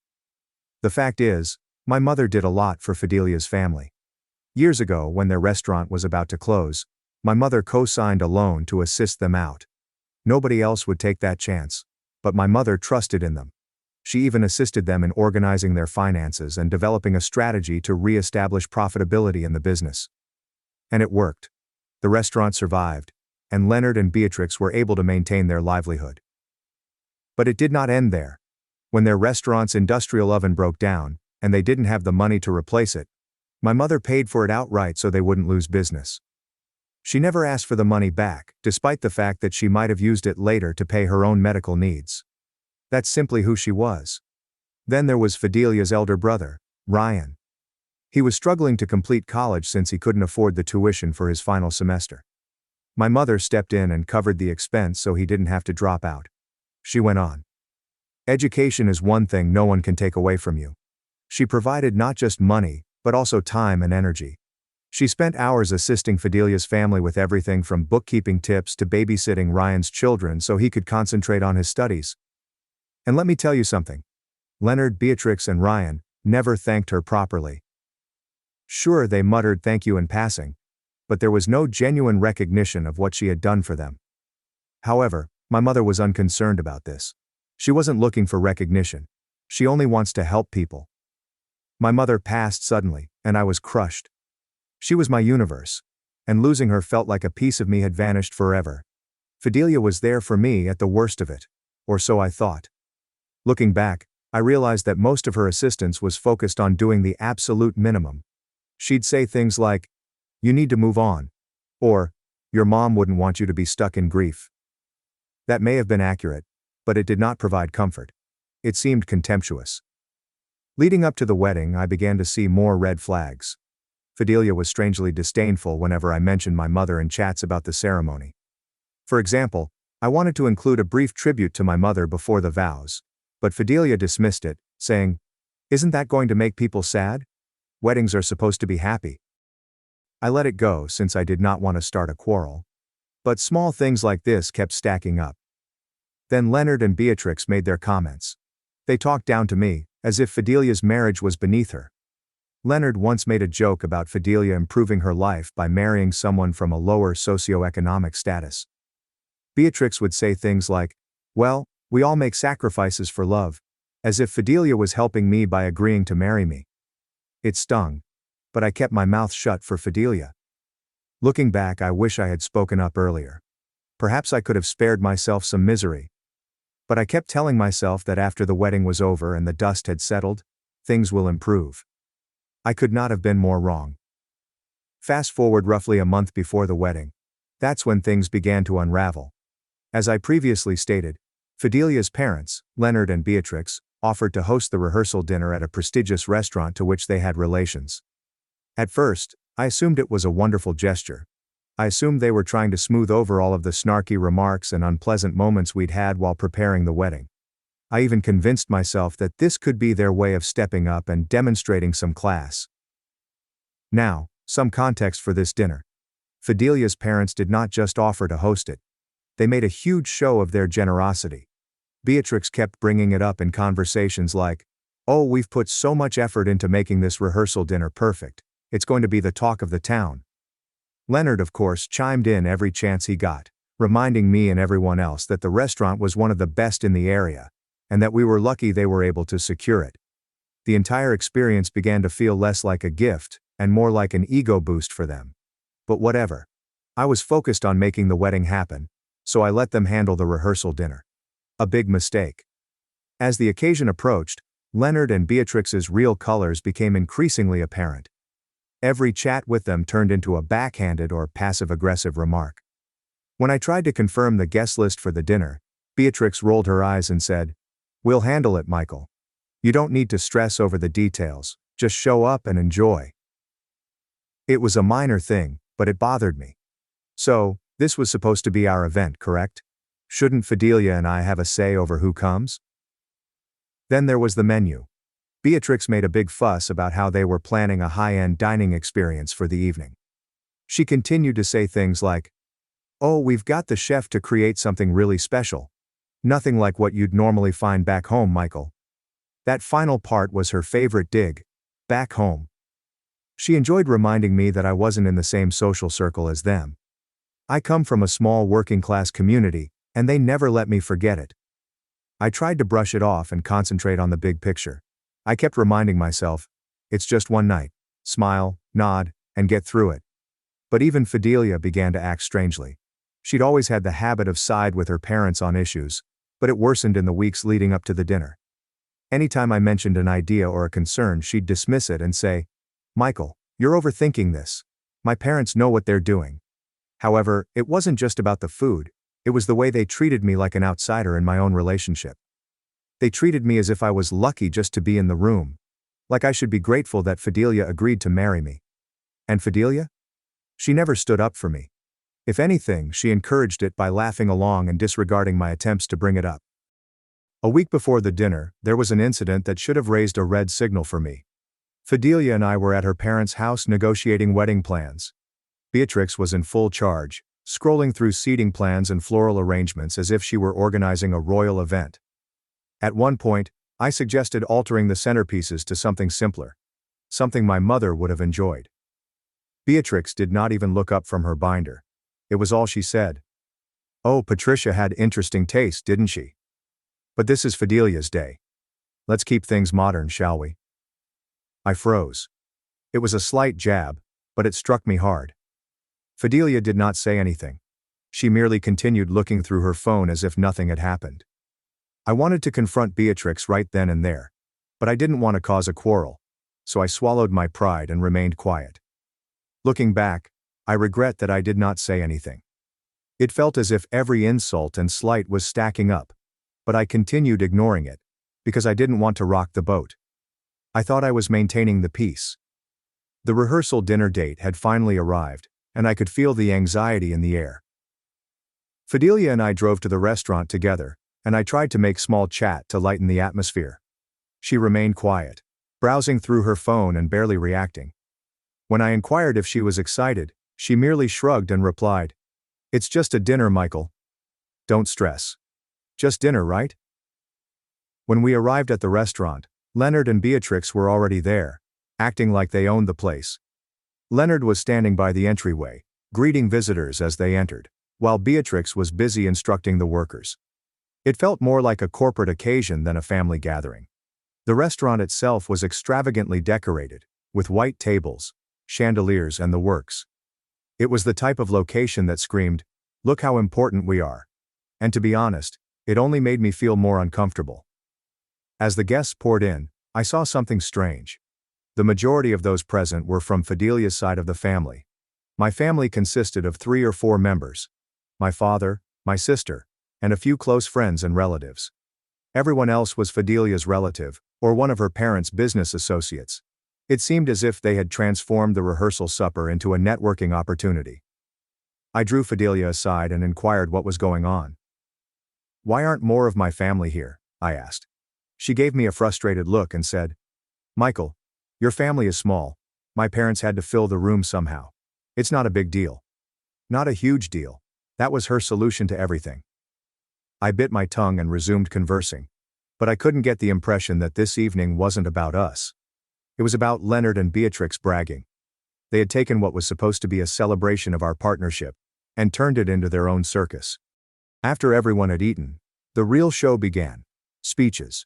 The fact is, my mother did a lot for Fidelia's family. Years ago, when their restaurant was about to close, my mother co-signed a loan to assist them out. Nobody else would take that chance, but my mother trusted in them. She even assisted them in organizing their finances and developing a strategy to re-establish profitability in the business. And it worked. The restaurant survived, and Leonard and Beatrix were able to maintain their livelihood. But it did not end there. When their restaurant's industrial oven broke down, and they didn't have the money to replace it, my mother paid for it outright so they wouldn't lose business. She never asked for the money back, despite the fact that she might have used it later to pay her own medical needs. That's simply who she was. Then there was Fidelia's elder brother, Ryan. He was struggling to complete college since he couldn't afford the tuition for his final semester. My mother stepped in and covered the expense so he didn't have to drop out. She went on. Education is one thing no one can take away from you. She provided not just money, but also time and energy. She spent hours assisting Fidelia's family with everything from bookkeeping tips to babysitting Ryan's children so he could concentrate on his studies. And let me tell you something. Leonard, Beatrix, and Ryan never thanked her properly. Sure, they muttered thank you in passing, but there was no genuine recognition of what she had done for them. However, my mother was unconcerned about this. She wasn't looking for recognition. She only wants to help people. My mother passed suddenly, and I was crushed. She was my universe, and losing her felt like a piece of me had vanished forever. Fidelia was there for me at the worst of it, or so I thought. Looking back, I realized that most of her assistance was focused on doing the absolute minimum. She'd say things like, "You need to move on," or, "Your mom wouldn't want you to be stuck in grief." That may have been accurate, but it did not provide comfort. It seemed contemptuous. Leading up to the wedding, I began to see more red flags. Fidelia was strangely disdainful whenever I mentioned my mother in chats about the ceremony. For example, I wanted to include a brief tribute to my mother before the vows, but Fidelia dismissed it, saying, "Isn't that going to make people sad? Weddings are supposed to be happy." I let it go since I did not want to start a quarrel. But small things like this kept stacking up. Then Leonard and Beatrix made their comments. They talked down to me, as if Fidelia's marriage was beneath her. Leonard once made a joke about Fidelia improving her life by marrying someone from a lower socioeconomic status. Beatrix would say things like, "Well, we all make sacrifices for love," as if Fidelia was helping me by agreeing to marry me. It stung, but I kept my mouth shut for Fidelia. Looking back, I wish I had spoken up earlier. Perhaps I could have spared myself some misery. But I kept telling myself that after the wedding was over and the dust had settled, things will improve. I could not have been more wrong. Fast forward roughly a month before the wedding. That's when things began to unravel. As I previously stated, Fidelia's parents, Leonard and Beatrix, offered to host the rehearsal dinner at a prestigious restaurant to which they had relations. At first, I assumed it was a wonderful gesture. I assumed they were trying to smooth over all of the snarky remarks and unpleasant moments we'd had while preparing the wedding. I even convinced myself that this could be their way of stepping up and demonstrating some class. Now, some context for this dinner. Fidelia's parents did not just offer to host it. They made a huge show of their generosity. Beatrix kept bringing it up in conversations like, "Oh, we've put so much effort into making this rehearsal dinner perfect. It's going to be the talk of the town." Leonard, of course, chimed in every chance he got, reminding me and everyone else that the restaurant was one of the best in the area, and that we were lucky they were able to secure it. The entire experience began to feel less like a gift, and more like an ego boost for them. But whatever. I was focused on making the wedding happen, so I let them handle the rehearsal dinner. A big mistake. As the occasion approached, Leonard and Beatrix's real colors became increasingly apparent. Every chat with them turned into a backhanded or passive-aggressive remark. When I tried to confirm the guest list for the dinner, Beatrix rolled her eyes and said, "We'll handle it, Michael. You don't need to stress over the details, just show up and enjoy." It was a minor thing, but it bothered me. So, this was supposed to be our event, correct? Shouldn't Fidelia and I have a say over who comes? Then there was the menu. Beatrix made a big fuss about how they were planning a high-end dining experience for the evening. She continued to say things like, "Oh, we've got the chef to create something really special. Nothing like what you'd normally find back home, Michael." That final part was her favorite dig. Back home. She enjoyed reminding me that I wasn't in the same social circle as them. I come from a small working-class community, and they never let me forget it. I tried to brush it off and concentrate on the big picture. I kept reminding myself, it's just one night. Smile, nod, and get through it. But even Fidelia began to act strangely. She'd always had the habit of side with her parents on issues, but it worsened in the weeks leading up to the dinner. Anytime I mentioned an idea or a concern, she'd dismiss it and say, "Michael, you're overthinking this. My parents know what they're doing." However, it wasn't just about the food, it was the way they treated me like an outsider in my own relationship. They treated me as if I was lucky just to be in the room. Like I should be grateful that Fidelia agreed to marry me. And Fidelia? She never stood up for me. If anything, she encouraged it by laughing along and disregarding my attempts to bring it up. A week before the dinner, there was an incident that should have raised a red signal for me. Fidelia and I were at her parents' house negotiating wedding plans. Beatrix was in full charge, scrolling through seating plans and floral arrangements as if she were organizing a royal event. At one point, I suggested altering the centerpieces to something simpler. Something my mother would have enjoyed. Beatrix did not even look up from her binder. It was all she said. "Oh, Patricia had interesting taste, didn't she? But this is Fidelia's day. Let's keep things modern, shall we?" I froze. It was a slight jab, but it struck me hard. Fidelia did not say anything. She merely continued looking through her phone as if nothing had happened. I wanted to confront Beatrix right then and there, but I didn't want to cause a quarrel, so I swallowed my pride and remained quiet. Looking back, I regret that I did not say anything. It felt as if every insult and slight was stacking up, but I continued ignoring it, because I didn't want to rock the boat. I thought I was maintaining the peace. The rehearsal dinner date had finally arrived, and I could feel the anxiety in the air. Fidelia and I drove to the restaurant together, and I tried to make small chat to lighten the atmosphere. She remained quiet, browsing through her phone and barely reacting. When I inquired if she was excited, she merely shrugged and replied, "It's just a dinner, Michael. Don't stress. Just dinner, right?" When we arrived at the restaurant, Leonard and Beatrix were already there, acting like they owned the place. Leonard was standing by the entryway, greeting visitors as they entered, while Beatrix was busy instructing the workers. It felt more like a corporate occasion than a family gathering. The restaurant itself was extravagantly decorated, with white tables, chandeliers and the works. It was the type of location that screamed, "Look how important we are." And to be honest, it only made me feel more uncomfortable. As the guests poured in, I saw something strange. The majority of those present were from Fidelia's side of the family. My family consisted of 3 or 4 members. My father, my sister, and a few close friends and relatives. Everyone else was Fidelia's relative, or one of her parents' business associates. It seemed as if they had transformed the rehearsal supper into a networking opportunity. I drew Fidelia aside and inquired what was going on. "Why aren't more of my family here?" I asked. She gave me a frustrated look and said, "Michael, your family is small. My parents had to fill the room somehow. It's not a big deal." Not a huge deal. That was her solution to everything. I bit my tongue and resumed conversing. But I couldn't get the impression that this evening wasn't about us. It was about Leonard and Beatrix bragging. They had taken what was supposed to be a celebration of our partnership and turned it into their own circus. After everyone had eaten, the real show began. Speeches.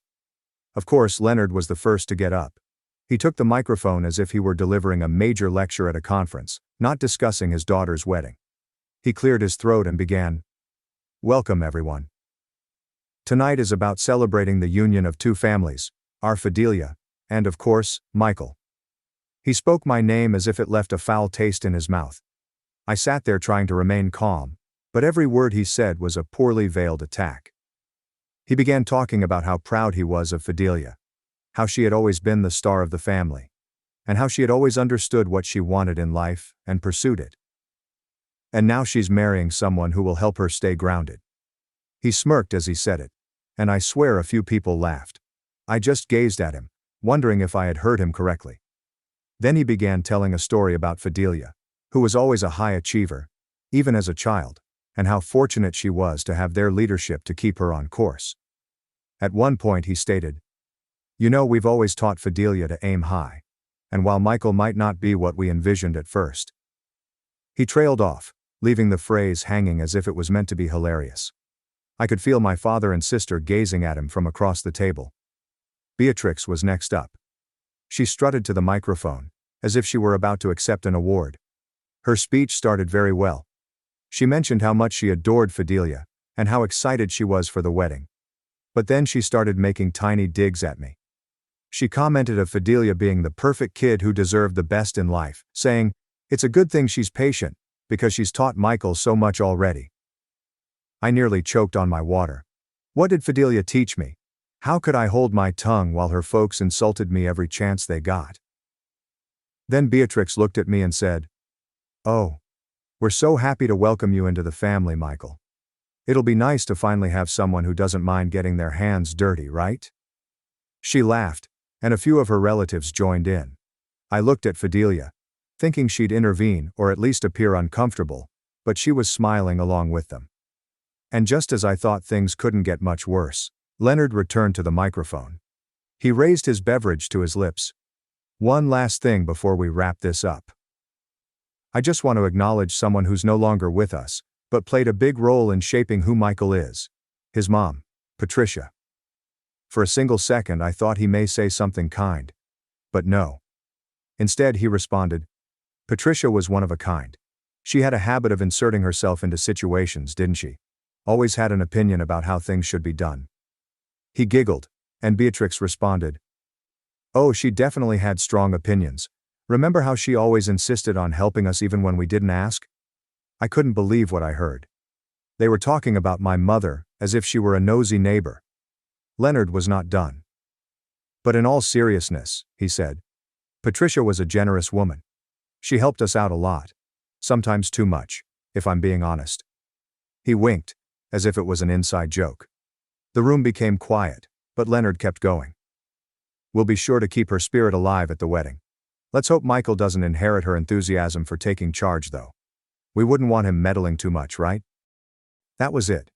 Of course, Leonard was the first to get up. He took the microphone as if he were delivering a major lecture at a conference, not discussing his daughter's wedding. He cleared his throat and began, "Welcome, everyone. Tonight is about celebrating the union of 2 families, our Fidelia, and of course, Michael." He spoke my name as if it left a foul taste in his mouth. I sat there trying to remain calm, but every word he said was a poorly veiled attack. He began talking about how proud he was of Fidelia, how she had always been the star of the family, and how she had always understood what she wanted in life and pursued it. And now she's marrying someone who will help her stay grounded. He smirked as he said it, and I swear a few people laughed. I just gazed at him, wondering if I had heard him correctly. Then he began telling a story about Fidelia, who was always a high achiever, even as a child, and how fortunate she was to have their leadership to keep her on course. At one point he stated, "You know, we've always taught Fidelia to aim high. And while Michael might not be what we envisioned at first." He trailed off, leaving the phrase hanging as if it was meant to be hilarious. I could feel my father and sister gazing at him from across the table. Beatrix was next up. She strutted to the microphone, as if she were about to accept an award. Her speech started very well. She mentioned how much she adored Fidelia, and how excited she was for the wedding. But then she started making tiny digs at me. She commented of Fidelia being the perfect kid who deserved the best in life, saying, "It's a good thing she's patient, because she's taught Michael so much already." I nearly choked on my water. What did Fidelia teach me? How could I hold my tongue while her folks insulted me every chance they got? Then Beatrix looked at me and said, "Oh, we're so happy to welcome you into the family, Michael. It'll be nice to finally have someone who doesn't mind getting their hands dirty, right?" She laughed, and a few of her relatives joined in. I looked at Fidelia, thinking she'd intervene or at least appear uncomfortable, but she was smiling along with them. And just as I thought things couldn't get much worse, Leonard returned to the microphone. He raised his beverage to his lips. "One last thing before we wrap this up. I just want to acknowledge someone who's no longer with us, but played a big role in shaping who Michael is. His mom, Patricia." For a single second I thought he may say something kind. But no. Instead he responded, "Patricia was one of a kind. She had a habit of inserting herself into situations, didn't she? Always had an opinion about how things should be done." He giggled, and Beatrix responded, "Oh, she definitely had strong opinions. Remember how she always insisted on helping us even when we didn't ask?" I couldn't believe what I heard. They were talking about my mother, as if she were a nosy neighbor. Leonard was not done. "But in all seriousness," he said, "Patricia was a generous woman. She helped us out a lot. Sometimes too much, if I'm being honest." He winked, as if it was an inside joke. The room became quiet, but Leonard kept going. "We'll be sure to keep her spirit alive at the wedding. Let's hope Michael doesn't inherit her enthusiasm for taking charge, though. We wouldn't want him meddling too much, right?" That was it.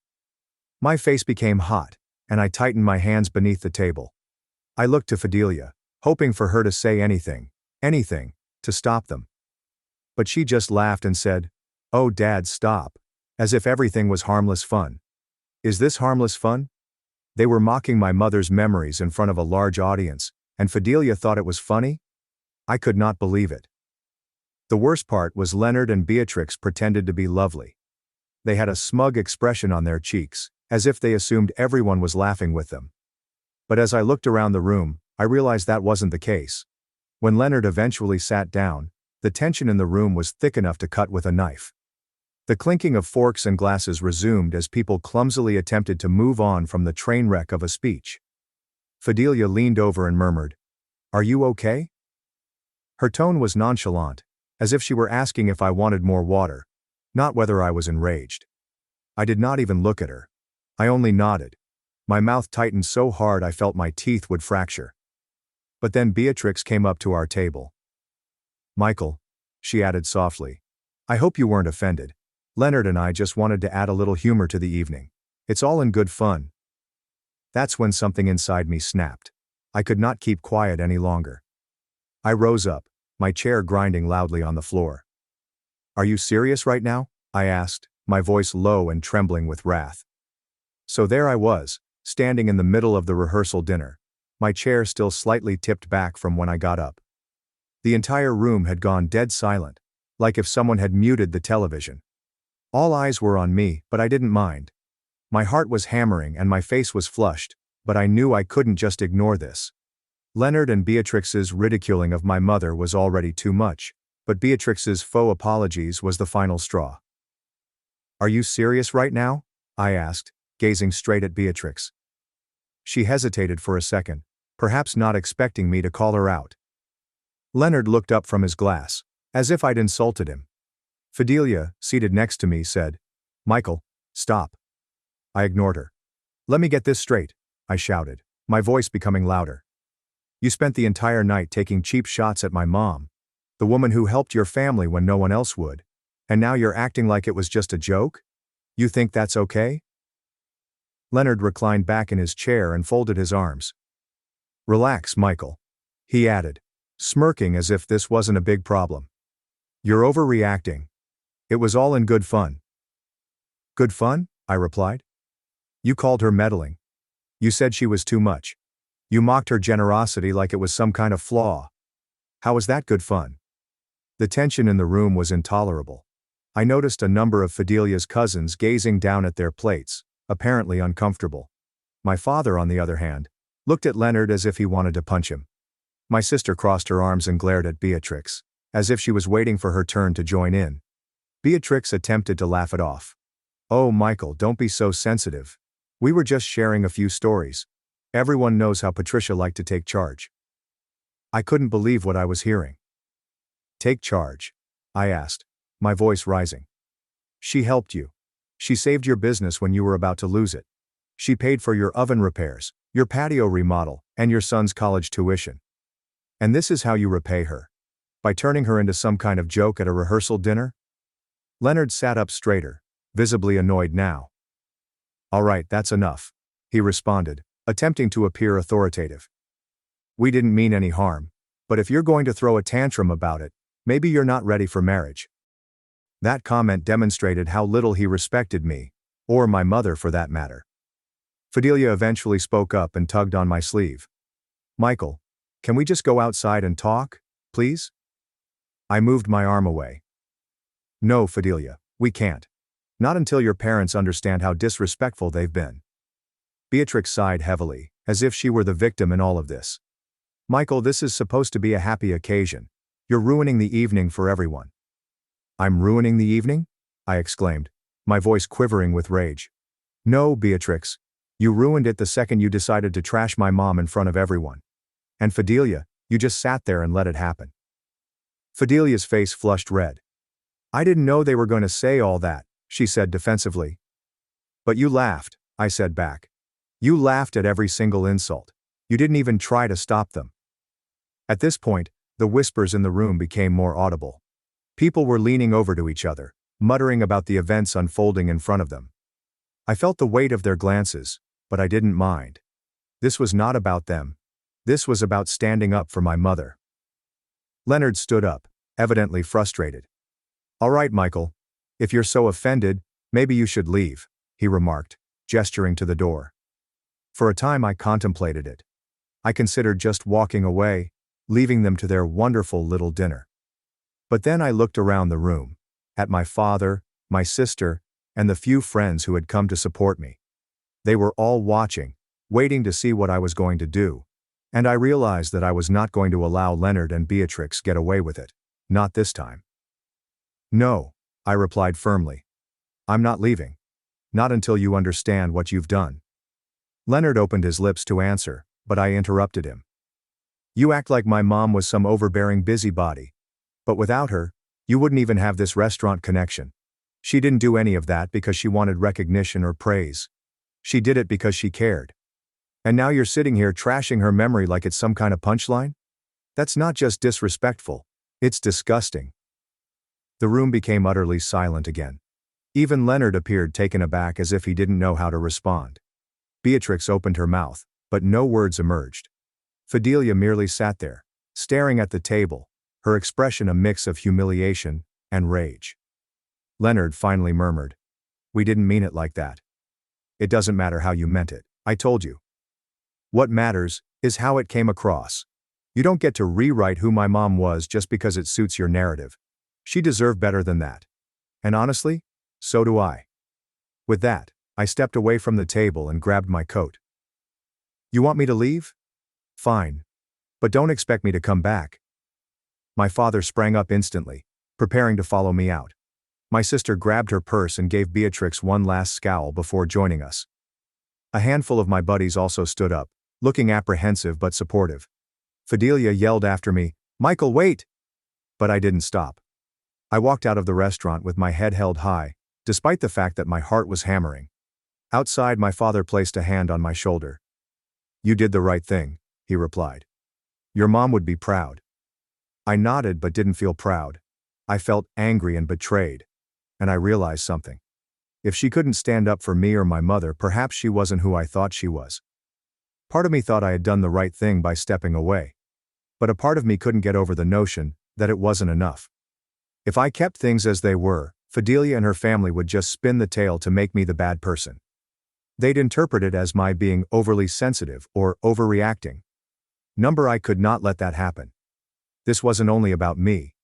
My face became hot, and I tightened my hands beneath the table. I looked to Fidelia, hoping for her to say anything, to stop them. But she just laughed and said, "Oh, Dad, stop," as if everything was harmless fun. Is this harmless fun? They were mocking my mother's memories in front of a large audience, and Fidelia thought it was funny? I could not believe it. The worst part was Leonard and Beatrix pretended to be lovely. They had a smug expression on their cheeks, as if they assumed everyone was laughing with them. But as I looked around the room, I realized that wasn't the case. When Leonard eventually sat down, the tension in the room was thick enough to cut with a knife. The clinking of forks and glasses resumed as people clumsily attempted to move on from the train wreck of a speech. Fidelia leaned over and murmured, "Are you okay?" Her tone was nonchalant, as if she were asking if I wanted more water, not whether I was enraged. I did not even look at her. I only nodded. My mouth tightened so hard I felt my teeth would fracture. But then Beatrix came up to our table. "Michael," she added softly, "I hope you weren't offended. Leonard and I just wanted to add a little humor to the evening. It's all in good fun." That's when something inside me snapped. I could not keep quiet any longer. I rose up, my chair grinding loudly on the floor. "Are you serious right now?" I asked, my voice low and trembling with wrath. So there I was, standing in the middle of the rehearsal dinner, my chair still slightly tipped back from when I got up. The entire room had gone dead silent, like if someone had muted the television. All eyes were on me, but I didn't mind. My heart was hammering and my face was flushed, but I knew I couldn't just ignore this. Leonard and Beatrix's ridiculing of my mother was already too much, but Beatrix's faux apologies was the final straw. "Are you serious right now?" I asked, gazing straight at Beatrix. She hesitated for a second, perhaps not expecting me to call her out. Leonard looked up from his glass, as if I'd insulted him. Fidelia, seated next to me, said, "Michael, stop." I ignored her. "Let me get this straight," I shouted, my voice becoming louder. You spent the entire night taking cheap shots at my mom, the woman who helped your family when no one else would, and now you're acting like it was just a joke? You think that's okay?" Leonard reclined back in his chair and folded his arms. "Relax, Michael," he added, smirking as if this wasn't a big problem. "You're overreacting. It was all in good fun." "Good fun?" I replied. "You called her meddling. You said she was too much. You mocked her generosity like it was some kind of flaw. How was that good fun?" The tension in the room was intolerable. I noticed a number of Fidelia's cousins gazing down at their plates, apparently uncomfortable. My father, on the other hand, looked at Leonard as if he wanted to punch him. My sister crossed her arms and glared at Beatrix, as if she was waiting for her turn to join in. Beatrix attempted to laugh it off. "Oh, Michael, don't be so sensitive. We were just sharing a few stories. Everyone knows how Patricia liked to take charge." I couldn't believe what I was hearing. "Take charge?" I asked, my voice rising. "She helped you. She saved your business when you were about to lose it. She paid for your oven repairs, your patio remodel, and your son's college tuition. And this is how you repay her? By turning her into some kind of joke at a rehearsal dinner?" Leonard sat up straighter, visibly annoyed now. "All right, that's enough," he responded, attempting to appear authoritative. "We didn't mean any harm, but if you're going to throw a tantrum about it, maybe you're not ready for marriage." That comment demonstrated how little he respected me, or my mother for that matter. Fidelia eventually spoke up and tugged on my sleeve. "Michael, can we just go outside and talk, please?" I moved my arm away. "No, Fidelia, we can't. Not until your parents understand how disrespectful they've been." Beatrix sighed heavily, as if she were the victim in all of this. "Michael, this is supposed to be a happy occasion. You're ruining the evening for everyone." "I'm ruining the evening?" I exclaimed, my voice quivering with rage. "No, Beatrix. You ruined it the second you decided to trash my mom in front of everyone. And Fidelia, you just sat there and let it happen." Fidelia's face flushed red. "I didn't know they were going to say all that," she said defensively. "But you laughed," I said back. "You laughed at every single insult. You didn't even try to stop them." At this point, the whispers in the room became more audible. People were leaning over to each other, muttering about the events unfolding in front of them. I felt the weight of their glances, but I didn't mind. This was not about them. This was about standing up for my mother. Leonard stood up, evidently frustrated. "All right, Michael. If you're so offended, maybe you should leave," he remarked, gesturing to the door. For a time I contemplated it. I considered just walking away, leaving them to their wonderful little dinner. But then I looked around the room, at my father, my sister, and the few friends who had come to support me. They were all watching, waiting to see what I was going to do, and I realized that I was not going to allow Leonard and Beatrix get away with it, not this time. "No," I replied firmly. "I'm not leaving. Not until you understand what you've done." Leonard opened his lips to answer, but I interrupted him. "You act like my mom was some overbearing busybody. But without her, you wouldn't even have this restaurant connection. She didn't do any of that because she wanted recognition or praise. She did it because she cared. And now you're sitting here trashing her memory like it's some kind of punchline? That's not just disrespectful, it's disgusting." The room became utterly silent again. Even Leonard appeared taken aback as if he didn't know how to respond. Beatrix opened her mouth, but no words emerged. Fidelia merely sat there, staring at the table, her expression a mix of humiliation and rage. Leonard finally murmured, "We didn't mean it like that." "It doesn't matter how you meant it, I told you. What matters is how it came across. You don't get to rewrite who my mom was just because it suits your narrative. She deserved better than that. And honestly, so do I." With that, I stepped away from the table and grabbed my coat. "You want me to leave? Fine. But don't expect me to come back." My father sprang up instantly, preparing to follow me out. My sister grabbed her purse and gave Beatrix one last scowl before joining us. A handful of my buddies also stood up, looking apprehensive but supportive. Fidelia yelled after me, "Michael, wait!" But I didn't stop. I walked out of the restaurant with my head held high, despite the fact that my heart was hammering. Outside, my father placed a hand on my shoulder. "You did the right thing," he replied. Your mom would be proud. I nodded but didn't feel proud. I felt angry and betrayed. And I realized something. If she couldn't stand up for me or my mother, perhaps she wasn't who I thought she was. Part of me thought I had done the right thing by stepping away. But a part of me couldn't get over the notion that it wasn't enough. If I kept things as they were, Fidelia and her family would just spin the tale to make me the bad person. They'd interpret it as my being overly sensitive or overreacting. I could not let that happen. This wasn't only about me.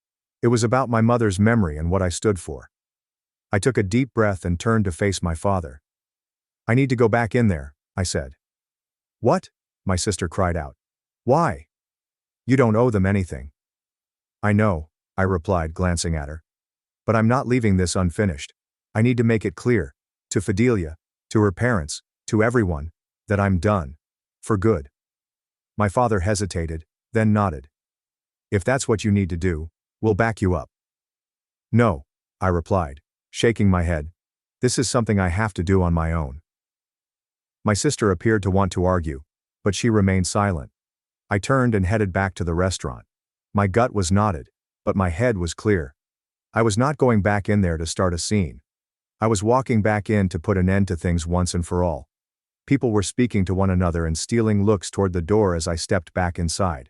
It was about my mother's memory and what I stood for. I took a deep breath and turned to face my father. I need to go back in there, I said. What? My sister cried out. Why? You don't owe them anything. I know, I replied, glancing at her. But I'm not leaving this unfinished. I need to make it clear, to Fidelia, to her parents, to everyone, that I'm done. For good. My father hesitated, then nodded. If that's what you need to do, we'll back you up. No, I replied, shaking my head. This is something I have to do on my own. My sister appeared to want to argue, but she remained silent. I turned and headed back to the restaurant. My gut was knotted, but my head was clear. I was not going back in there to start a scene. I was walking back in to put an end to things once and for all. People were speaking to one another and stealing looks toward the door as I stepped back inside.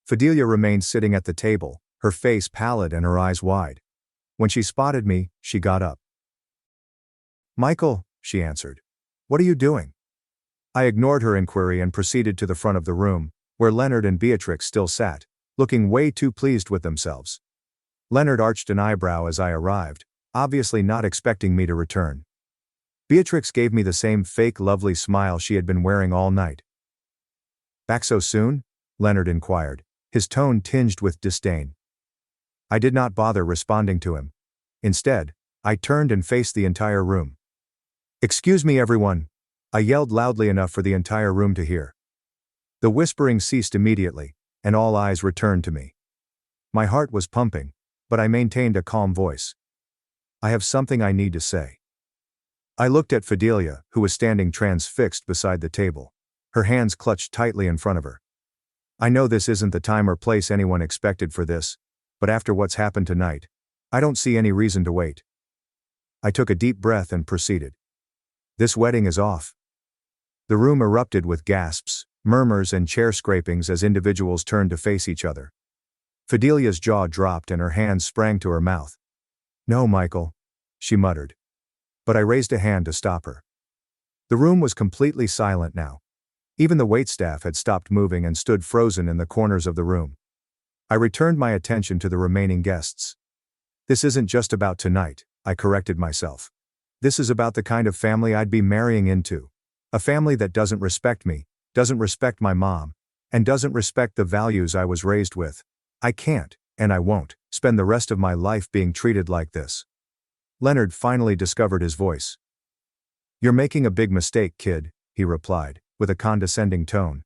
Fidelia remained sitting at the table, her face pallid and her eyes wide. When she spotted me, she got up. Michael, she answered. What are you doing? I ignored her inquiry and proceeded to the front of the room, where Leonard and Beatrix still sat, looking way too pleased with themselves. Leonard arched an eyebrow as I arrived, obviously not expecting me to return. Beatrix gave me the same fake lovely smile she had been wearing all night. Back so soon? Leonard inquired, his tone tinged with disdain. I did not bother responding to him. Instead, I turned and faced the entire room. Excuse me, everyone, I yelled loudly enough for the entire room to hear. The whispering ceased immediately, and all eyes returned to me. My heart was pumping, but I maintained a calm voice. I have something I need to say. I looked at Fidelia, who was standing transfixed beside the table, her hands clutched tightly in front of her. I know this isn't the time or place anyone expected for this, but after what's happened tonight, I don't see any reason to wait. I took a deep breath and proceeded. This wedding is off. The room erupted with gasps, murmurs and chair scrapings as individuals turned to face each other. Fidelia's jaw dropped and her hands sprang to her mouth. No, Michael, she muttered. But I raised a hand to stop her. The room was completely silent now. Even the waitstaff had stopped moving and stood frozen in the corners of the room. I returned my attention to the remaining guests. This isn't just about tonight, I corrected myself. This is about the kind of family I'd be marrying into. A family that doesn't respect me, doesn't respect my mom, and doesn't respect the values I was raised with. I can't, and I won't, spend the rest of my life being treated like this. Leonard finally discovered his voice. You're making a big mistake, kid, he replied, with a condescending tone.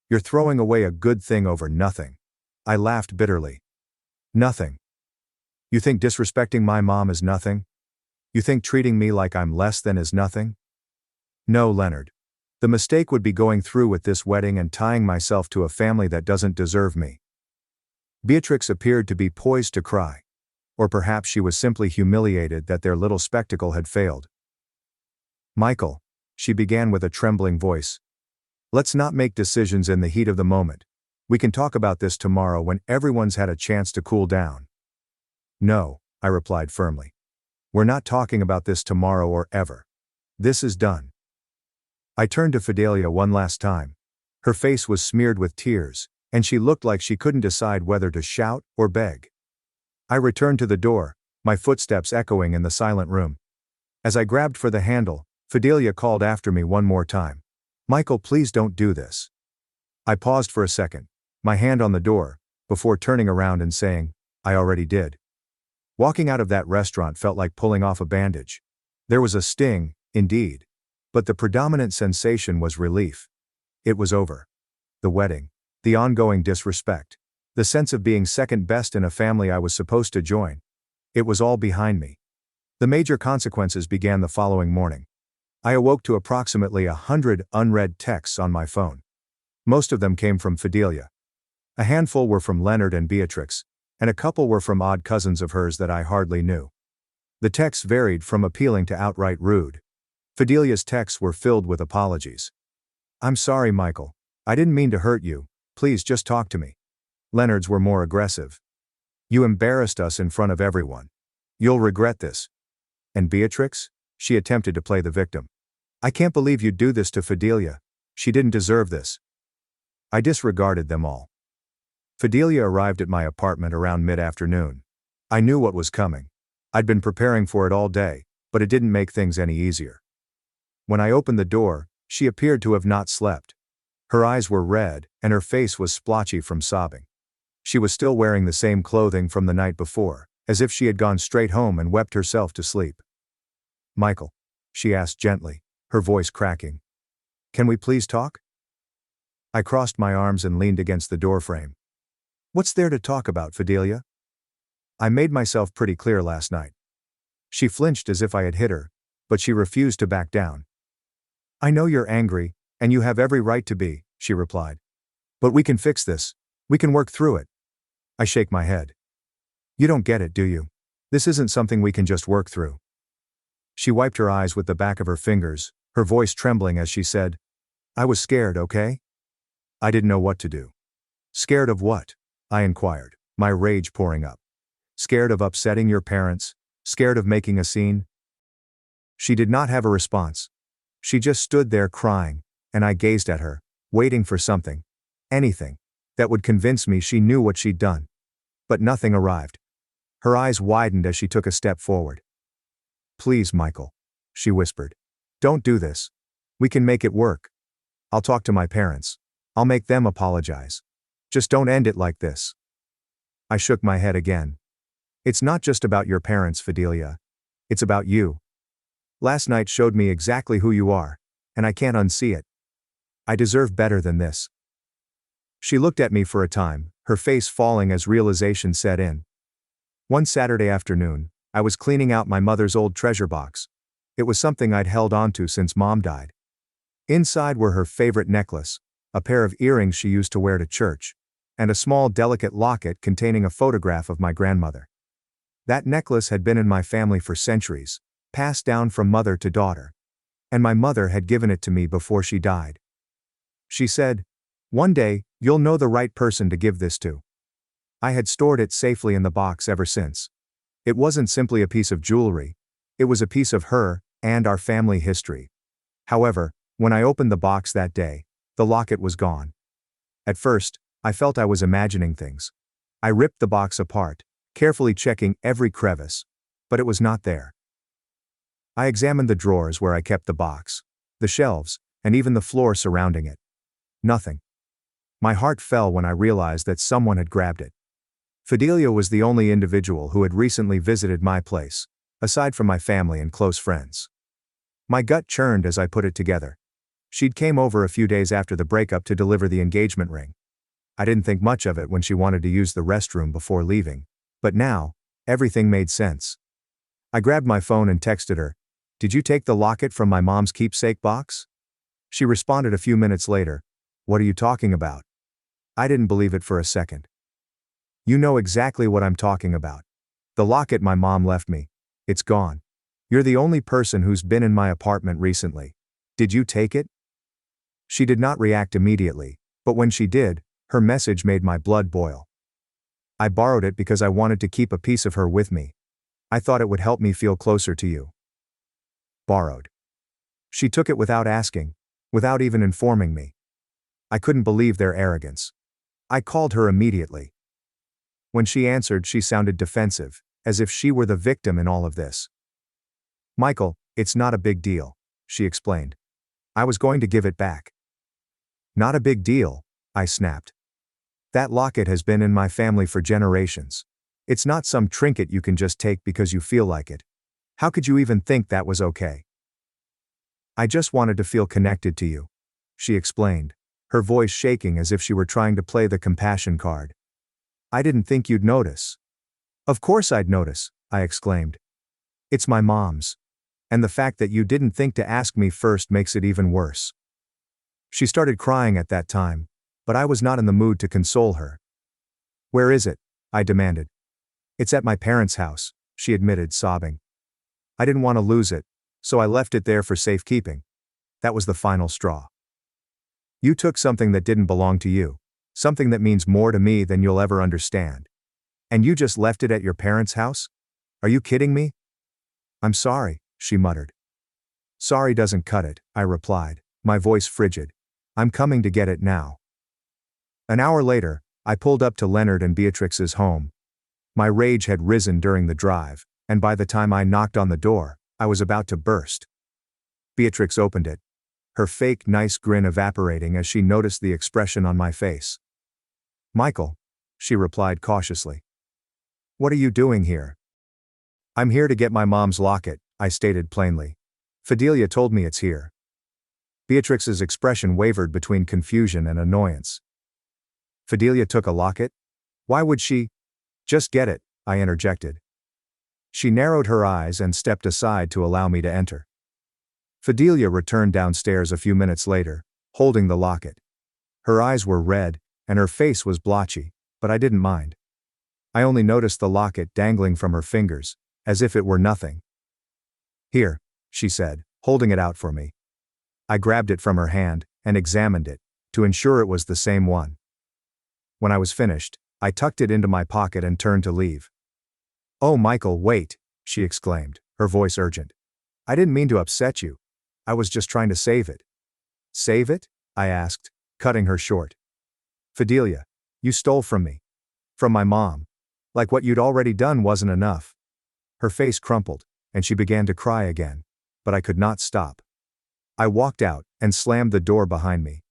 You're throwing away a good thing over nothing. I laughed bitterly. Nothing. You think disrespecting my mom is nothing? You think treating me like I'm less than is nothing? No, Leonard. The mistake would be going through with this wedding and tying myself to a family that doesn't deserve me. Beatrix appeared to be poised to cry. Or perhaps she was simply humiliated that their little spectacle had failed. Michael, she began with a trembling voice. Let's not make decisions in the heat of the moment. We can talk about this tomorrow when everyone's had a chance to cool down. No, I replied firmly. We're not talking about this tomorrow or ever. This is done. I turned to Fidelia one last time. Her face was smeared with tears, and she looked like she couldn't decide whether to shout or beg. I returned to the door, my footsteps echoing in the silent room. As I grabbed for the handle, Fidelia called after me one more time. Michael, please don't do this. I paused for a second, my hand on the door, before turning around and saying, I already did. Walking out of that restaurant felt like pulling off a bandage. There was a sting, indeed. But the predominant sensation was relief. It was over. The wedding, the ongoing disrespect, the sense of being second best in a family I was supposed to join. It was all behind me. The major consequences began the following morning. I awoke to approximately 100 unread texts on my phone. Most of them came from Fidelia. A handful were from Leonard and Beatrix, and a couple were from odd cousins of hers that I hardly knew. The texts varied from appealing to outright rude. Fidelia's texts were filled with apologies. "I'm sorry, Michael. I didn't mean to hurt you. Please just talk to me." Leonard's were more aggressive. "You embarrassed us in front of everyone. You'll regret this." And Beatrix? She attempted to play the victim. "I can't believe you'd do this to Fidelia. She didn't deserve this." I disregarded them all. Fidelia arrived at my apartment around mid-afternoon. I knew what was coming. I'd been preparing for it all day, but it didn't make things any easier. When I opened the door, she appeared to have not slept. Her eyes were red, and her face was splotchy from sobbing. She was still wearing the same clothing from the night before, as if she had gone straight home and wept herself to sleep. "Michael," she asked gently, her voice cracking. "Can we please talk?" I crossed my arms and leaned against the doorframe. "What's there to talk about, Fidelia?" "I made myself pretty clear last night." She flinched as if I had hit her, but she refused to back down. "I know you're angry, and you have every right to be," she replied. "But we can fix this. We can work through it." I shake my head. "You don't get it, do you? This isn't something we can just work through." She wiped her eyes with the back of her fingers, her voice trembling as she said, "I was scared, okay?" I didn't know what to do. "Scared of what?" I inquired, my rage pouring up. "Scared of upsetting your parents? Scared of making a scene?" She did not have a response. She just stood there crying, and I gazed at her, waiting for something, anything, that would convince me she knew what she'd done. But nothing arrived. Her eyes widened as she took a step forward. "Please, Michael," she whispered. "Don't do this. We can make it work. I'll talk to my parents. I'll make them apologize. Just don't end it like this." I shook my head again. "It's not just about your parents, Fidelia. It's about you. Last night showed me exactly who you are, and I can't unsee it. I deserve better than this." She looked at me for a time, her face falling as realization set in. One Saturday afternoon, I was cleaning out my mother's old treasure box. It was something I'd held onto since Mom died. Inside were her favorite necklace, a pair of earrings she used to wear to church, and a small delicate locket containing a photograph of my grandmother. That necklace had been in my family for centuries, passed down from mother to daughter. And my mother had given it to me before she died. She said, "One day, you'll know the right person to give this to." I had stored it safely in the box ever since. It wasn't simply a piece of jewelry. It was a piece of her, and our family history. However, when I opened the box that day, the locket was gone. At first, I felt I was imagining things. I ripped the box apart, carefully checking every crevice, but it was not there. I examined the drawers where I kept the box, the shelves, and even the floor surrounding it. Nothing. My heart fell when I realized that someone had grabbed it. Fidelia was the only individual who had recently visited my place, aside from my family and close friends. My gut churned as I put it together. She'd came over a few days after the breakup to deliver the engagement ring. I didn't think much of it when she wanted to use the restroom before leaving, but now, everything made sense. I grabbed my phone and texted her, "Did you take the locket from my mom's keepsake box?" She responded a few minutes later, "What are you talking about?" I didn't believe it for a second. "You know exactly what I'm talking about. The locket my mom left me. It's gone. You're the only person who's been in my apartment recently. Did you take it?" She did not react immediately, but when she did, her message made my blood boil. "I borrowed it because I wanted to keep a piece of her with me. I thought it would help me feel closer to you." Borrowed. She took it without asking, without even informing me. I couldn't believe their arrogance. I called her immediately. When she answered, she sounded defensive, as if she were the victim in all of this. "Michael, it's not a big deal," she explained. "I was going to give it back." "Not a big deal," I snapped. "That locket has been in my family for generations. It's not some trinket you can just take because you feel like it. How could you even think that was okay?" "I just wanted to feel connected to you," she explained, her voice shaking as if she were trying to play the compassion card. "I didn't think you'd notice." "Of course I'd notice," I exclaimed. "It's my mom's. And the fact that you didn't think to ask me first makes it even worse." She started crying at that time, But I was not in the mood to console her. "Where is it?" I demanded. "It's at my parents' house," she admitted, sobbing. I didn't want to lose it, so I left it there for safekeeping. That was the final straw. "You took something that didn't belong to you. Something that means more to me than you'll ever understand. And you just left it at your parents' house? Are you kidding me?" "I'm sorry," she muttered. "Sorry doesn't cut it," I replied, my voice frigid. "I'm coming to get it now." An hour later, I pulled up to Leonard and Beatrix's home. My rage had risen during the drive, and by the time I knocked on the door, I was about to burst. Beatrix opened it, her fake nice grin evaporating as she noticed the expression on my face. "Michael," she replied cautiously. "What are you doing here?" "I'm here to get my mom's locket," I stated plainly. "Fidelia told me it's here." Beatrix's expression wavered between confusion and annoyance. "Fidelia took a locket? Why would she?" "Just get it," I interjected. She narrowed her eyes and stepped aside to allow me to enter. Fidelia returned downstairs a few minutes later, holding the locket. Her eyes were red, and her face was blotchy, but I didn't mind. I only noticed the locket dangling from her fingers, as if it were nothing. "Here," she said, holding it out for me. I grabbed it from her hand, and examined it, to ensure it was the same one. When I was finished, I tucked it into my pocket and turned to leave. "Oh, Michael, wait," she exclaimed, her voice urgent. "I didn't mean to upset you. I was just trying to save it." "Save it?" I asked, cutting her short. "Fidelia, you stole from me. From my mom. Like what you'd already done wasn't enough." Her face crumpled, and she began to cry again, but I could not stop. I walked out and slammed the door behind me.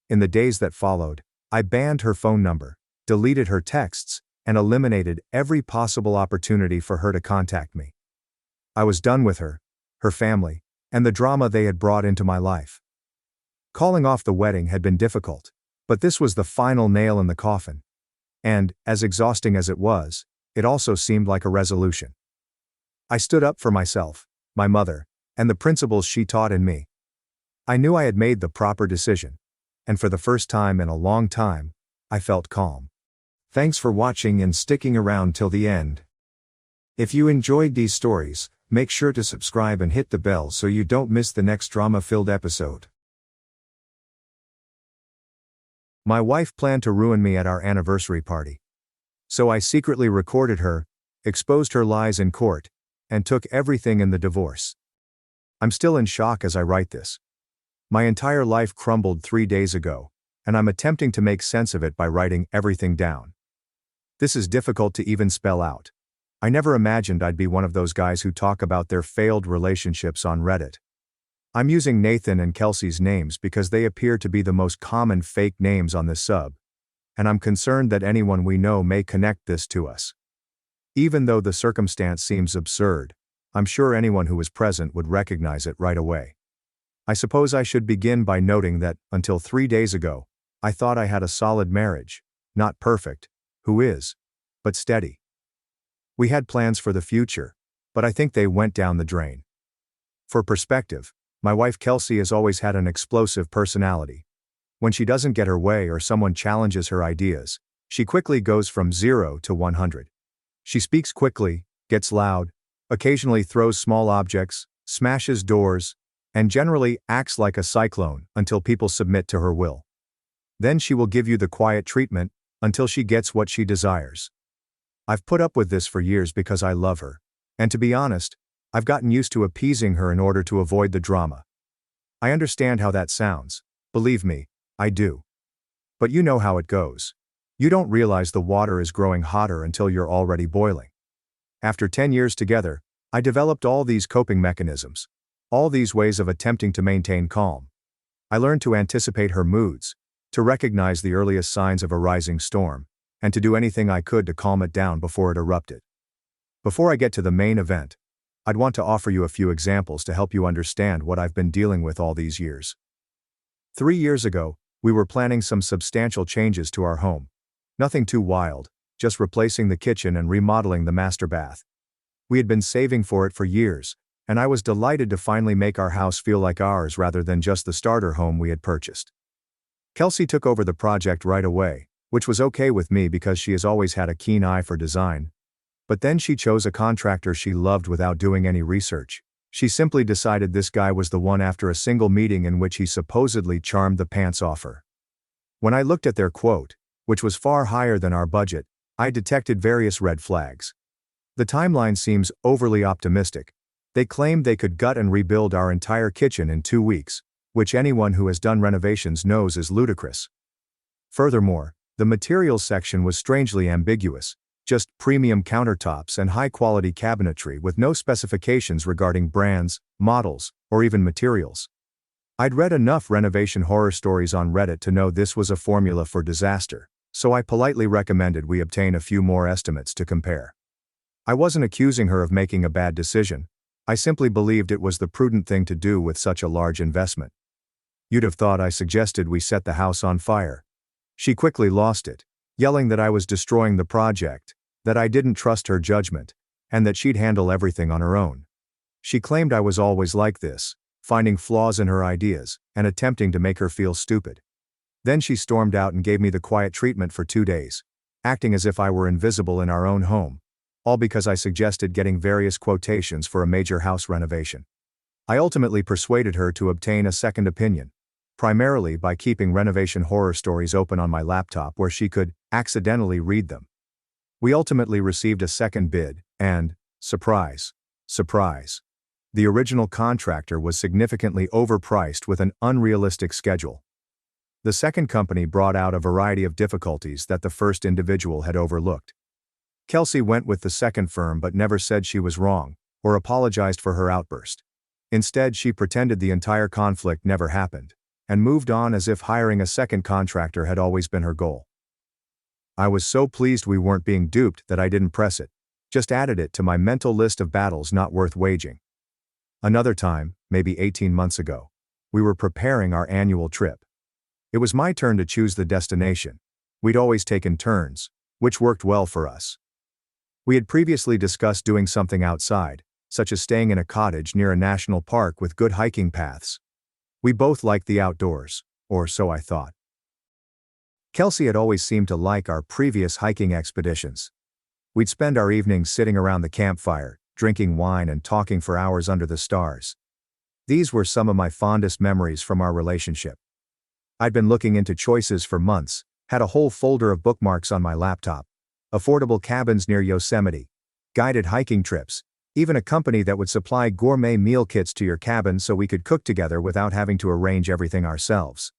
In the days that followed, I banned her phone number, deleted her texts, and eliminated every possible opportunity for her to contact me. I was done with her, her family, and the drama they had brought into my life. Calling off the wedding had been difficult, but this was the final nail in the coffin. And, as exhausting as it was, it also seemed like a resolution. I stood up for myself, my mother, and the principles she taught in me. I knew I had made the proper decision, and for the first time in a long time, I felt calm. Thanks for watching and sticking around till the end. If you enjoyed these stories, make sure to subscribe and hit the bell so you don't miss the next drama-filled episode. My wife planned to ruin me at our anniversary party. So I secretly recorded her, exposed her lies in court, and took everything in the divorce. I'm still in shock as I write this. My entire life crumbled 3 days ago, and I'm attempting to make sense of it by writing everything down. This is difficult to even spell out. I never imagined I'd be one of those guys who talk about their failed relationships on Reddit. I'm using Nathan and Kelsey's names because they appear to be the most common fake names on this sub, and I'm concerned that anyone we know may connect this to us. Even though the circumstance seems absurd, I'm sure anyone who was present would recognize it right away. I suppose I should begin by noting that, until 3 days ago, I thought I had a solid marriage, not perfect, who is, but steady. We had plans for the future, but I think they went down the drain. For perspective, my wife Kelsey has always had an explosive personality. When she doesn't get her way or someone challenges her ideas, she quickly goes from 0 to 100. She speaks quickly, gets loud, occasionally throws small objects, smashes doors, and generally acts like a cyclone until people submit to her will. Then she will give you the quiet treatment, until she gets what she desires. I've put up with this for years because I love her, and to be honest, I've gotten used to appeasing her in order to avoid the drama. I understand how that sounds, believe me, I do. But you know how it goes. You don't realize the water is growing hotter until you're already boiling. After 10 years together, I developed all these coping mechanisms, all these ways of attempting to maintain calm. I learned to anticipate her moods, to recognize the earliest signs of a rising storm, and to do anything I could to calm it down before it erupted. Before I get to the main event, I'd want to offer you a few examples to help you understand what I've been dealing with all these years. 3 years ago, we were planning some substantial changes to our home. Nothing too wild, just replacing the kitchen and remodeling the master bath. We had been saving for it for years, and I was delighted to finally make our house feel like ours rather than just the starter home we had purchased. Kelsey took over the project right away, which was okay with me because she has always had a keen eye for design. But then she chose a contractor she loved without doing any research. She simply decided this guy was the one after a single meeting in which he supposedly charmed the pants off her. When I looked at their quote, which was far higher than our budget, I detected various red flags. The timeline seems overly optimistic. They claimed they could gut and rebuild our entire kitchen in 2 weeks, which anyone who has done renovations knows is ludicrous. Furthermore, the materials section was strangely ambiguous, just premium countertops and high-quality cabinetry with no specifications regarding brands, models, or even materials. I'd read enough renovation horror stories on Reddit to know this was a formula for disaster, so I politely recommended we obtain a few more estimates to compare. I wasn't accusing her of making a bad decision. I simply believed it was the prudent thing to do with such a large investment. You'd have thought I suggested we set the house on fire. She quickly lost it, yelling that I was destroying the project, that I didn't trust her judgment, and that she'd handle everything on her own. She claimed I was always like this, finding flaws in her ideas, and attempting to make her feel stupid. Then she stormed out and gave me the quiet treatment for 2 days, acting as if I were invisible in our own home, all because I suggested getting various quotations for a major house renovation. I ultimately persuaded her to obtain a second opinion, primarily by keeping renovation horror stories open on my laptop where she could accidentally read them. We ultimately received a second bid, and, surprise, surprise, the original contractor was significantly overpriced with an unrealistic schedule. The second company brought out a variety of difficulties that the first individual had overlooked. Kelsey went with the second firm but never said she was wrong, or apologized for her outburst. Instead, she pretended the entire conflict never happened, and moved on as if hiring a second contractor had always been her goal. I was so pleased we weren't being duped that I didn't press it, just added it to my mental list of battles not worth waging. Another time, maybe 18 months ago, we were preparing our annual trip. It was my turn to choose the destination. We'd always taken turns, which worked well for us. We had previously discussed doing something outside, such as staying in a cottage near a national park with good hiking paths. We both liked the outdoors, or so I thought. Kelsey had always seemed to like our previous hiking expeditions. We'd spend our evenings sitting around the campfire, drinking wine and talking for hours under the stars. These were some of my fondest memories from our relationship. I'd been looking into choices for months, had a whole folder of bookmarks on my laptop, affordable cabins near Yosemite, guided hiking trips, even a company that would supply gourmet meal kits to your cabin so we could cook together without having to arrange everything ourselves.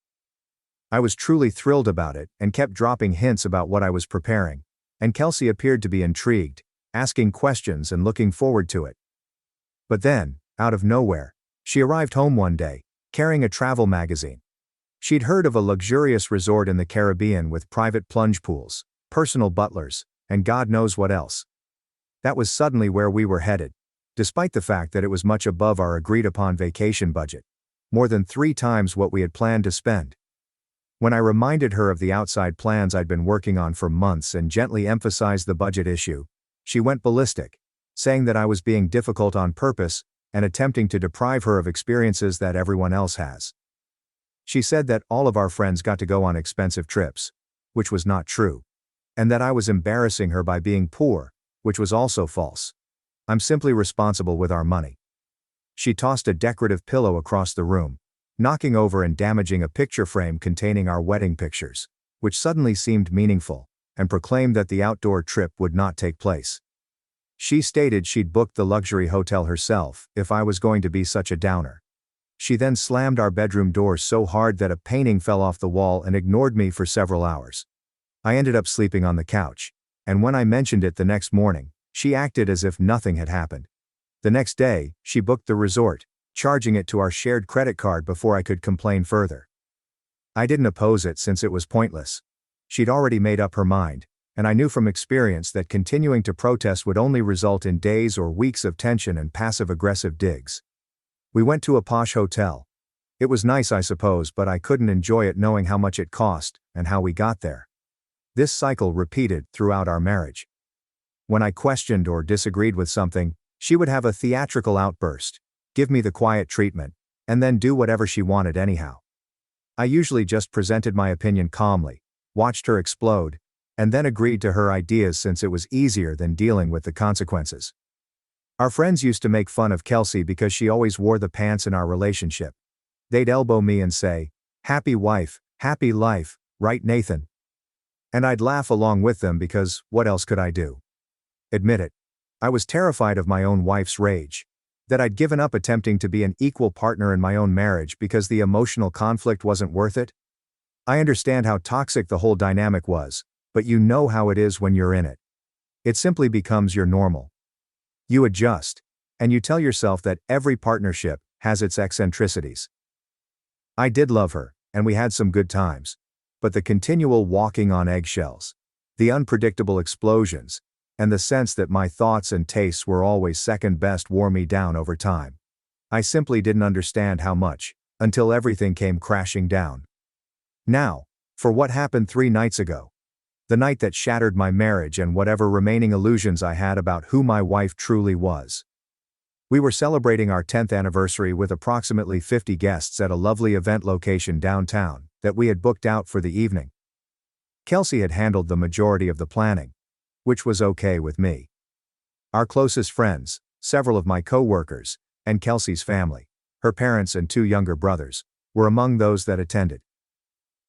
I was truly thrilled about it and kept dropping hints about what I was preparing, and Kelsey appeared to be intrigued, asking questions and looking forward to it. But then, out of nowhere, she arrived home one day, carrying a travel magazine. She'd heard of a luxurious resort in the Caribbean with private plunge pools, personal butlers, and God knows what else. That was suddenly where we were headed, despite the fact that it was much above our agreed-upon vacation budget, more than 3 times what we had planned to spend. When I reminded her of the outside plans I'd been working on for months and gently emphasized the budget issue, she went ballistic, saying that I was being difficult on purpose and attempting to deprive her of experiences that everyone else has. She said that all of our friends got to go on expensive trips, which was not true, and that I was embarrassing her by being poor, which was also false. I'm simply responsible with our money. She tossed a decorative pillow across the room, knocking over and damaging a picture frame containing our wedding pictures, which suddenly seemed meaningful, and proclaimed that the outdoor trip would not take place. She stated she'd booked the luxury hotel herself if I was going to be such a downer. She then slammed our bedroom doors so hard that a painting fell off the wall and ignored me for several hours. I ended up sleeping on the couch, and when I mentioned it the next morning, she acted as if nothing had happened. The next day, she booked the resort, charging it to our shared credit card before I could complain further. I didn't oppose it since it was pointless. She'd already made up her mind, and I knew from experience that continuing to protest would only result in days or weeks of tension and passive-aggressive digs. We went to a posh hotel. It was nice, I suppose, but I couldn't enjoy it knowing how much it cost and how we got there. This cycle repeated throughout our marriage. When I questioned or disagreed with something, she would have a theatrical outburst, give me the quiet treatment, and then do whatever she wanted anyhow. I usually just presented my opinion calmly, watched her explode, and then agreed to her ideas since it was easier than dealing with the consequences. Our friends used to make fun of Kelsey because she always wore the pants in our relationship. They'd elbow me and say, "Happy wife, happy life, right Nathan?" And I'd laugh along with them because what else could I do? Admit it. I was terrified of my own wife's rage. That I'd given up attempting to be an equal partner in my own marriage because the emotional conflict wasn't worth it. I understand how toxic the whole dynamic was, but you know how it is when you're in it. It simply becomes your normal. You adjust, and you tell yourself that every partnership has its eccentricities. I did love her, and we had some good times. But the continual walking on eggshells, the unpredictable explosions, and the sense that my thoughts and tastes were always second best wore me down over time. I simply didn't understand how much, until everything came crashing down. Now, for what happened 3 nights ago. The night that shattered my marriage and whatever remaining illusions I had about who my wife truly was. We were celebrating our 10th anniversary with approximately 50 guests at a lovely event location downtown that we had booked out for the evening. Kelsey had handled the majority of the planning, which was okay with me. Our closest friends, several of my co-workers, and Kelsey's family, her parents and 2 younger brothers, were among those that attended.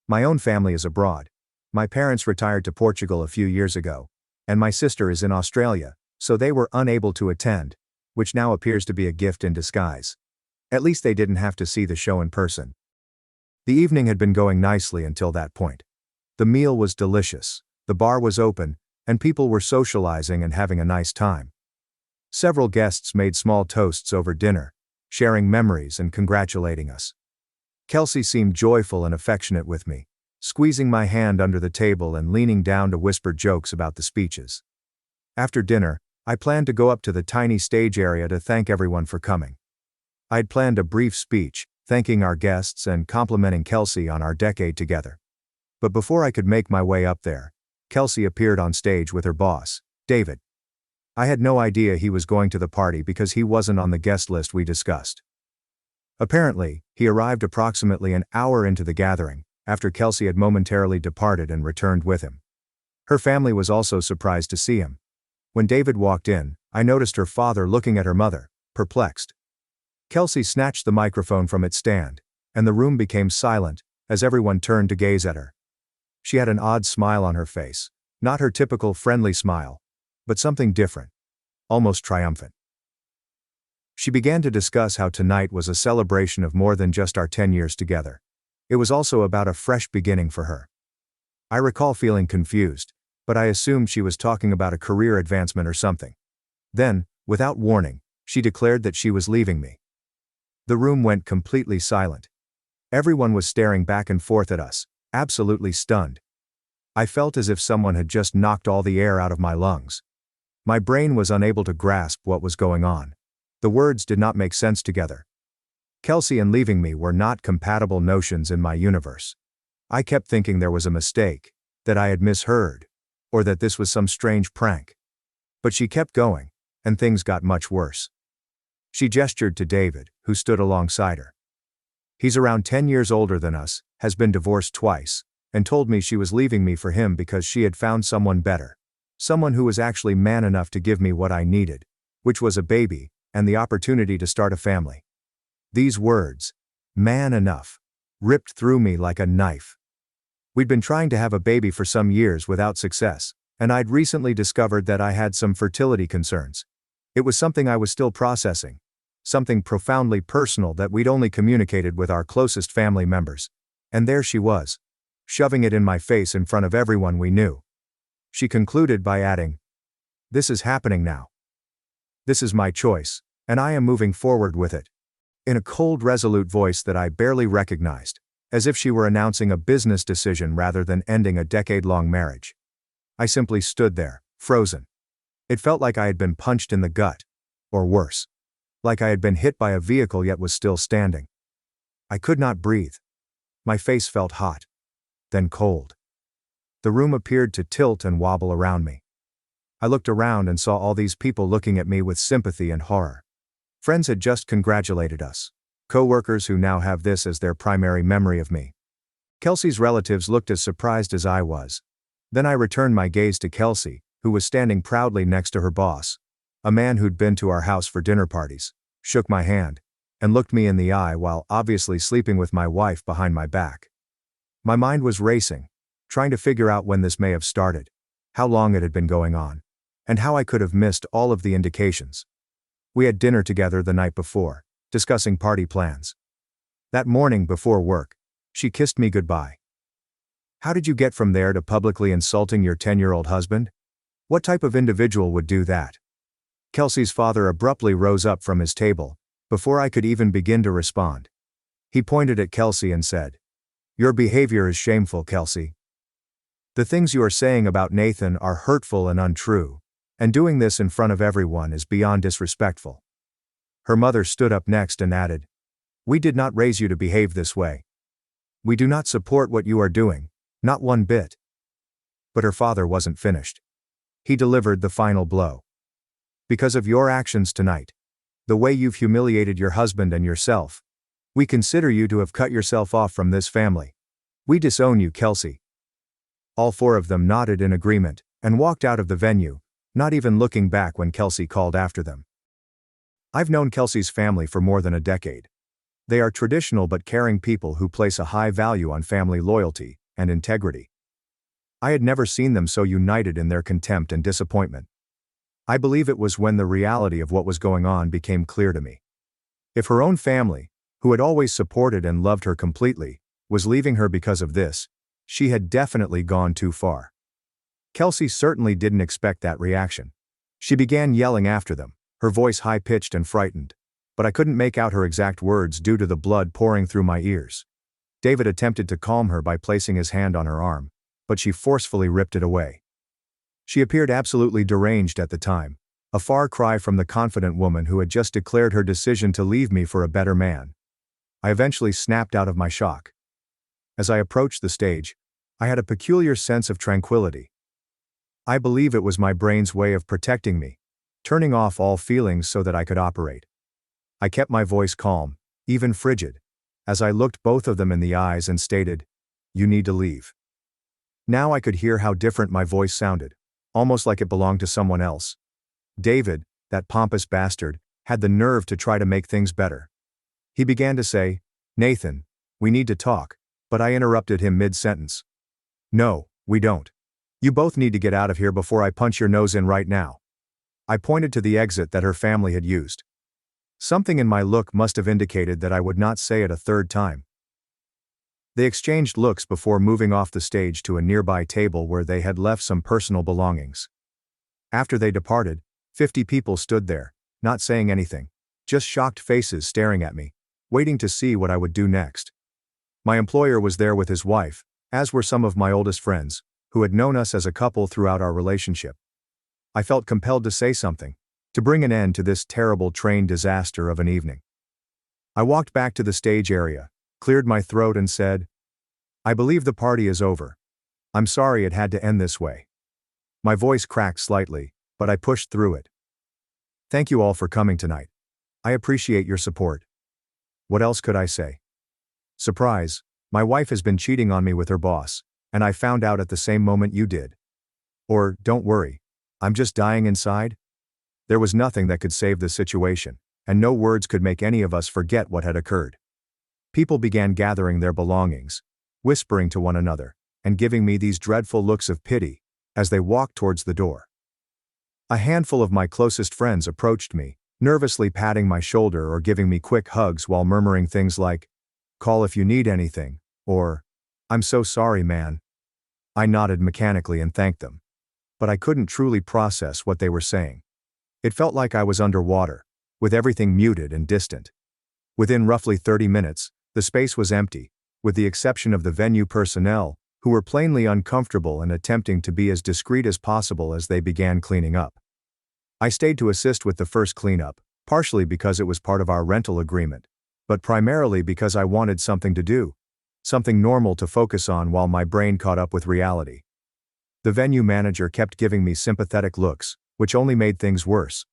My own family is abroad. My parents retired to Portugal a few years ago, and my sister is in Australia, so they were unable to attend, which now appears to be a gift in disguise. At least they didn't have to see the show in person. The evening had been going nicely until that point. The meal was delicious, the bar was open, and people were socializing and having a nice time. Several guests made small toasts over dinner, sharing memories and congratulating us. Kelsey seemed joyful and affectionate with me, squeezing my hand under the table and leaning down to whisper jokes about the speeches. After dinner, I planned to go up to the tiny stage area to thank everyone for coming. I'd planned a brief speech, thanking our guests and complimenting Kelsey on our decade together. But before I could make my way up there, Kelsey appeared on stage with her boss, David. I had no idea he was going to the party because he wasn't on the guest list we discussed. Apparently, he arrived approximately an hour into the gathering, after Kelsey had momentarily departed and returned with him. Her family was also surprised to see him. When David walked in, I noticed her father looking at her mother, perplexed. Kelsey snatched the microphone from its stand, and the room became silent, as everyone turned to gaze at her. She had an odd smile on her face, not her typical friendly smile, but something different, almost triumphant. She began to discuss how tonight was a celebration of more than just our 10 years together. It was also about a fresh beginning for her. I recall feeling confused, but I assumed she was talking about a career advancement or something. Then, without warning, she declared that she was leaving me. The room went completely silent. Everyone was staring back and forth at us, absolutely stunned. I felt as if someone had just knocked all the air out of my lungs. My brain was unable to grasp what was going on. The words did not make sense together. Kelsey and leaving me were not compatible notions in my universe. I kept thinking there was a mistake, that I had misheard, or that this was some strange prank. But she kept going, and things got much worse. She gestured to David, who stood alongside her. He's around 10 years older than us, has been divorced twice, and told me she was leaving me for him because she had found someone better. Someone who was actually man enough to give me what I needed, which was a baby, and the opportunity to start a family. These words, man enough, ripped through me like a knife. We'd been trying to have a baby for some years without success, and I'd recently discovered that I had some fertility concerns. It was something I was still processing, something profoundly personal that we'd only communicated with our closest family members. And there she was, shoving it in my face in front of everyone we knew. She concluded by adding, "This is happening now. This is my choice, and I am moving forward with it," in a cold, resolute voice that I barely recognized, as if she were announcing a business decision rather than ending a decade-long marriage. I simply stood there, frozen. It felt like I had been punched in the gut, or worse, like I had been hit by a vehicle yet was still standing. I could not breathe. My face felt hot, then cold. The room appeared to tilt and wobble around me. I looked around and saw all these people looking at me with sympathy and horror. Friends had just congratulated us. Co-workers who now have this as their primary memory of me. Kelsey's relatives looked as surprised as I was. Then I returned my gaze to Kelsey, who was standing proudly next to her boss, a man who'd been to our house for dinner parties, shook my hand, and looked me in the eye while obviously sleeping with my wife behind my back. My mind was racing, trying to figure out when this may have started, how long it had been going on, and how I could have missed all of the indications. We had dinner together the night before, discussing party plans. That morning before work, she kissed me goodbye. How did you get from there to publicly insulting your 10-year-old husband? What type of individual would do that? Kelsey's father abruptly rose up from his table, before I could even begin to respond. He pointed at Kelsey and said, "Your behavior is shameful, Kelsey. The things you are saying about Nathan are hurtful and untrue, and doing this in front of everyone is beyond disrespectful." Her mother stood up next and added, "We did not raise you to behave this way. We do not support what you are doing, not one bit." But her father wasn't finished. He delivered the final blow. "Because of your actions tonight, the way you've humiliated your husband and yourself, we consider you to have cut yourself off from this family. We disown you, Kelsey." All four of them nodded in agreement and walked out of the venue, not even looking back when Kelsey called after them. I've known Kelsey's family for more than a decade. They are traditional but caring people who place a high value on family loyalty and integrity. I had never seen them so united in their contempt and disappointment. I believe it was when the reality of what was going on became clear to me. If her own family, who had always supported and loved her completely, was leaving her because of this, she had definitely gone too far. Kelsey certainly didn't expect that reaction. She began yelling after them, her voice high-pitched and frightened, but I couldn't make out her exact words due to the blood pouring through my ears. David attempted to calm her by placing his hand on her arm, but she forcefully ripped it away. She appeared absolutely deranged at the time, a far cry from the confident woman who had just declared her decision to leave me for a better man. I eventually snapped out of my shock. As I approached the stage, I had a peculiar sense of tranquility. I believe it was my brain's way of protecting me, turning off all feelings so that I could operate. I kept my voice calm, even frigid, as I looked both of them in the eyes and stated, "You need to leave." Now I could hear how different my voice sounded, almost like it belonged to someone else. David, that pompous bastard, had the nerve to try to make things better. He began to say, "Nathan, we need to talk," but I interrupted him mid-sentence. "No, we don't. You both need to get out of here before I punch your nose in right now." I pointed to the exit that her family had used. Something in my look must have indicated that I would not say it a third time. They exchanged looks before moving off the stage to a nearby table where they had left some personal belongings. After they departed, 50 people stood there, not saying anything, just shocked faces staring at me, waiting to see what I would do next. My employer was there with his wife, as were some of my oldest friends, who had known us as a couple throughout our relationship. I felt compelled to say something, to bring an end to this terrible train disaster of an evening. I walked back to the stage area, cleared my throat and said, "I believe the party is over. I'm sorry it had to end this way." My voice cracked slightly, but I pushed through it. "Thank you all for coming tonight. I appreciate your support." What else could I say? Surprise, my wife has been cheating on me with her boss, and I found out at the same moment you did. Or, don't worry, I'm just dying inside. There was nothing that could save the situation, and no words could make any of us forget what had occurred. People began gathering their belongings, whispering to one another, and giving me these dreadful looks of pity, as they walked towards the door. A handful of my closest friends approached me, nervously patting my shoulder or giving me quick hugs while murmuring things like, "Call if you need anything," or, "I'm so sorry, man." I nodded mechanically and thanked them. But I couldn't truly process what they were saying. It felt like I was underwater, with everything muted and distant. Within roughly 30 minutes, the space was empty, with the exception of the venue personnel, who were plainly uncomfortable and attempting to be as discreet as possible as they began cleaning up. I stayed to assist with the first cleanup, partially because it was part of our rental agreement, but primarily because I wanted something to do, something normal to focus on while my brain caught up with reality. The venue manager kept giving me sympathetic looks, which only made things worse.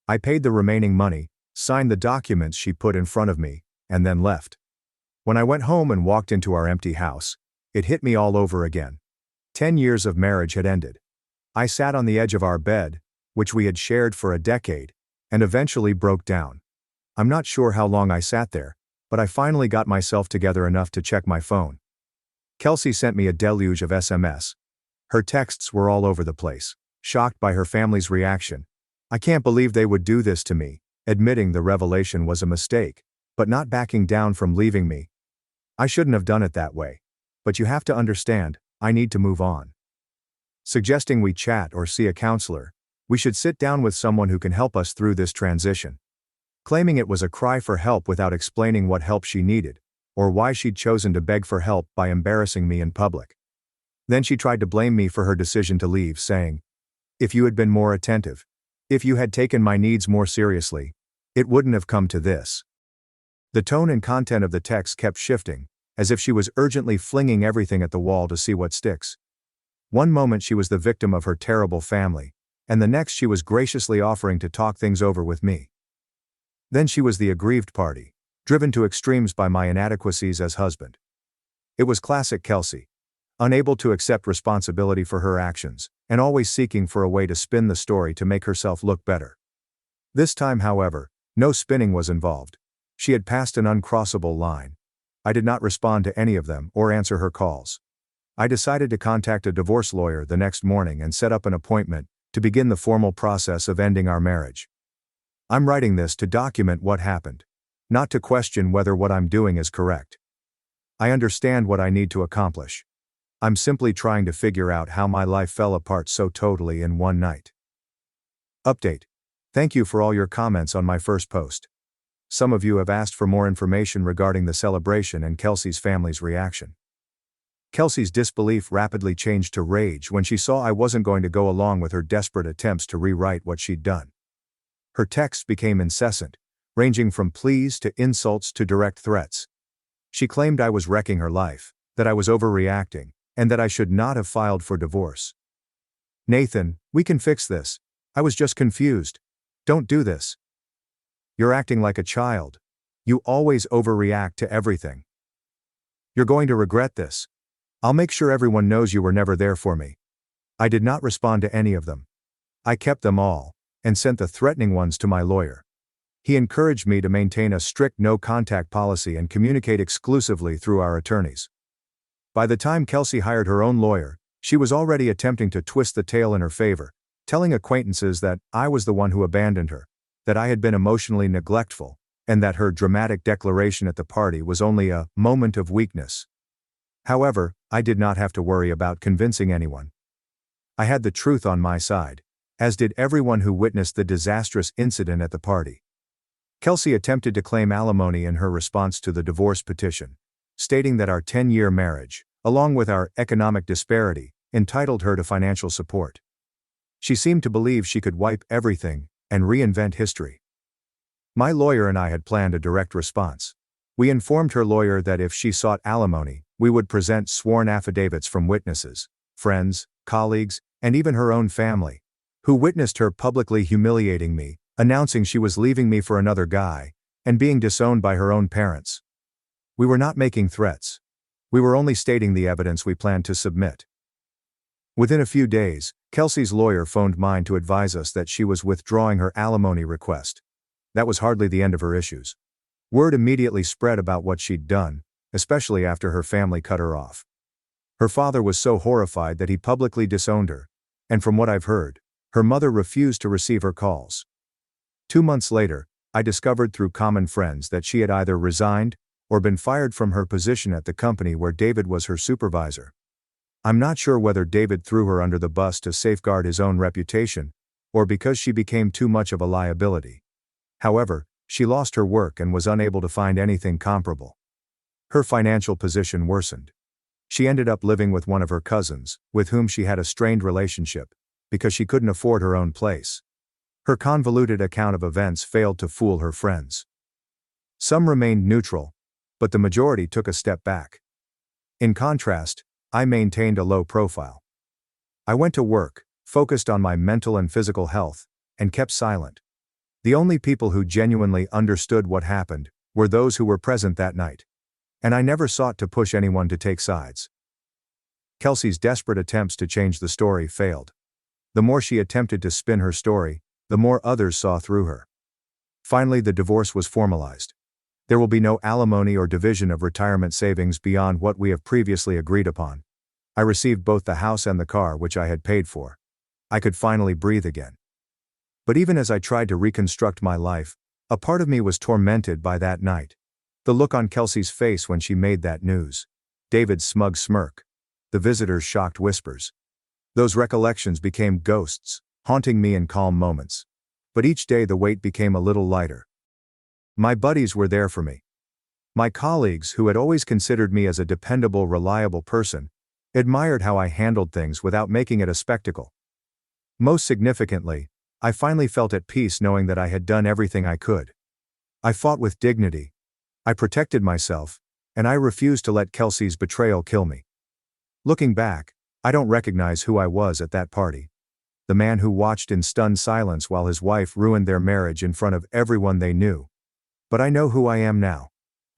I paid the remaining money, signed the documents she put in front of me, and then left. When I went home and walked into our empty house, It hit me all over again. 10 years of marriage had ended. I sat on the edge of our bed, which we had shared for a decade, and eventually broke down. I'm not sure how long I sat there, but I finally got myself together enough to check my phone. Kelsey sent me a deluge of SMS. Her texts were all over the place, shocked by her family's reaction. I can't believe they would do this to me, admitting the revelation was a mistake, but not backing down from leaving me. I shouldn't have done it that way. But you have to understand, I need to move on. Suggesting we chat or see a counselor. We should sit down with someone who can help us through this transition. Claiming it was a cry for help without explaining what help she needed, or why she'd chosen to beg for help by embarrassing me in public. Then she tried to blame me for her decision to leave, saying, "If you had been more attentive, if you had taken my needs more seriously, it wouldn't have come to this." The tone and content of the text kept shifting, as if she was urgently flinging everything at the wall to see what sticks. One moment she was the victim of her terrible family, and the next she was graciously offering to talk things over with me. Then she was the aggrieved party, driven to extremes by my inadequacies as husband. It was classic Kelsey. Unable to accept responsibility for her actions, and always seeking for a way to spin the story to make herself look better. This time, however, no spinning was involved. She had passed an uncrossable line. I did not respond to any of them or answer her calls. I decided to contact a divorce lawyer the next morning and set up an appointment to begin the formal process of ending our marriage. I'm writing this to document what happened, not to question whether what I'm doing is correct. I understand what I need to accomplish. I'm simply trying to figure out how my life fell apart so totally in one night. Update. Thank you for all your comments on my first post. Some of you have asked for more information regarding the celebration and Kelsey's family's reaction. Kelsey's disbelief rapidly changed to rage when she saw I wasn't going to go along with her desperate attempts to rewrite what she'd done. Her texts became incessant, ranging from pleas to insults to direct threats. She claimed I was wrecking her life, that I was overreacting, and that I should not have filed for divorce. "Nathan, we can fix this. I was just confused. Don't do this. You're acting like a child. You always overreact to everything. You're going to regret this. I'll make sure everyone knows you were never there for me." I did not respond to any of them. I kept them all, and sent the threatening ones to my lawyer. He encouraged me to maintain a strict no-contact policy and communicate exclusively through our attorneys. By the time Kelsey hired her own lawyer, she was already attempting to twist the tale in her favor, telling acquaintances that I was the one who abandoned her, that I had been emotionally neglectful, and that her dramatic declaration at the party was only a moment of weakness. However, I did not have to worry about convincing anyone. I had the truth on my side, as did everyone who witnessed the disastrous incident at the party. Kelsey attempted to claim alimony in her response to the divorce petition, stating that our 10-year marriage, along with our economic disparity, entitled her to financial support. She seemed to believe she could wipe everything and reinvent history. My lawyer and I had planned a direct response. We informed her lawyer that if she sought alimony, we would present sworn affidavits from witnesses, friends, colleagues, and even her own family, who witnessed her publicly humiliating me, announcing she was leaving me for another guy, and being disowned by her own parents. We were not making threats. We were only stating the evidence we planned to submit. Within a few days, Kelsey's lawyer phoned mine to advise us that she was withdrawing her alimony request. That was hardly the end of her issues. Word immediately spread about what she'd done, especially after her family cut her off. Her father was so horrified that he publicly disowned her, and from what I've heard, her mother refused to receive her calls. 2 months later, I discovered through common friends that she had either resigned or been fired from her position at the company where David was her supervisor. I'm not sure whether David threw her under the bus to safeguard his own reputation, or because she became too much of a liability. However, she lost her work and was unable to find anything comparable. Her financial position worsened. She ended up living with one of her cousins, with whom she had a strained relationship, because she couldn't afford her own place. Her convoluted account of events failed to fool her friends. Some remained neutral, but the majority took a step back. In contrast, I maintained a low profile. I went to work, focused on my mental and physical health, and kept silent. The only people who genuinely understood what happened were those who were present that night. And I never sought to push anyone to take sides. Kelsey's desperate attempts to change the story failed. The more she attempted to spin her story, the more others saw through her. Finally, the divorce was formalized. There will be no alimony or division of retirement savings beyond what we have previously agreed upon. I received both the house and the car which I had paid for. I could finally breathe again. But even as I tried to reconstruct my life, a part of me was tormented by that night. The look on Kelsey's face when she made that news. David's smug smirk. The visitor's shocked whispers. Those recollections became ghosts, haunting me in calm moments. But each day the weight became a little lighter. My buddies were there for me. My colleagues, who had always considered me as a dependable, reliable person, admired how I handled things without making it a spectacle. Most significantly, I finally felt at peace knowing that I had done everything I could. I fought with dignity. I protected myself, and I refused to let Kelsey's betrayal kill me. Looking back, I don't recognize who I was at that party. The man who watched in stunned silence while his wife ruined their marriage in front of everyone they knew. But I know who I am now.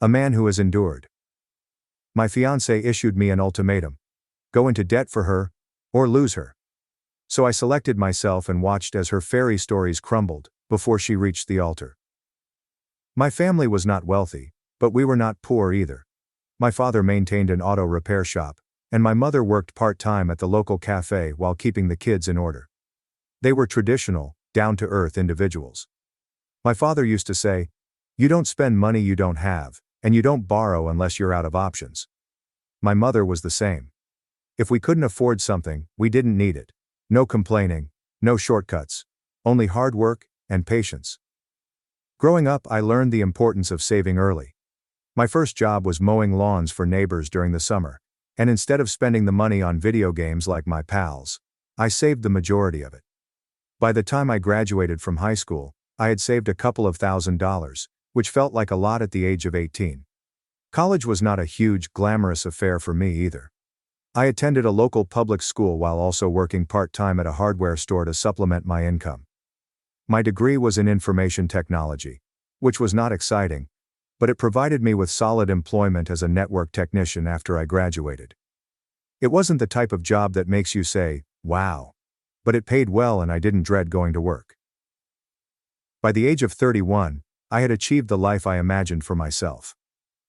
A man who has endured. My fiancée issued me an ultimatum. Go into debt for her, or lose her. So I selected myself and watched as her fairy stories crumbled, before she reached the altar. My family was not wealthy, but we were not poor either. My father maintained an auto repair shop, and my mother worked part-time at the local cafe while keeping the kids in order. They were traditional, down-to-earth individuals. My father used to say, "You don't spend money you don't have, and you don't borrow unless you're out of options." My mother was the same. If we couldn't afford something, we didn't need it. No complaining, no shortcuts, only hard work and patience. Growing up, I learned the importance of saving early. My first job was mowing lawns for neighbors during the summer, and instead of spending the money on video games like my pals, I saved the majority of it. By the time I graduated from high school, I had saved a couple of $1,000s, which felt like a lot at the age of 18. College was not a huge, glamorous affair for me either. I attended a local public school while also working part-time at a hardware store to supplement my income. My degree was in information technology, which was not exciting, but it provided me with solid employment as a network technician after I graduated. It wasn't the type of job that makes you say, "Wow," but it paid well and I didn't dread going to work. By the age of 31, I had achieved the life I imagined for myself.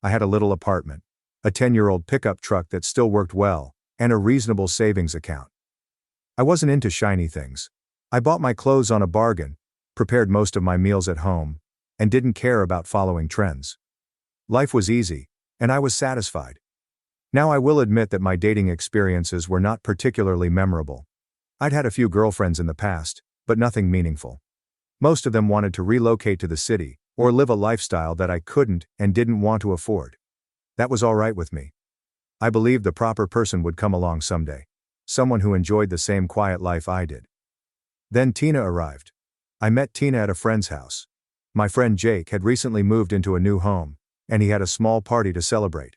I had a little apartment, a 10-year-old pickup truck that still worked well, and a reasonable savings account. I wasn't into shiny things. I bought my clothes on a bargain, prepared most of my meals at home, and didn't care about following trends. Life was easy, and I was satisfied. Now I will admit that my dating experiences were not particularly memorable. I'd had a few girlfriends in the past, but nothing meaningful. Most of them wanted to relocate to the city, or live a lifestyle that I couldn't and didn't want to afford. That was all right with me. I believed the proper person would come along someday. Someone who enjoyed the same quiet life I did. Then Tina arrived. I met Tina at a friend's house. My friend Jake had recently moved into a new home, and he had a small party to celebrate.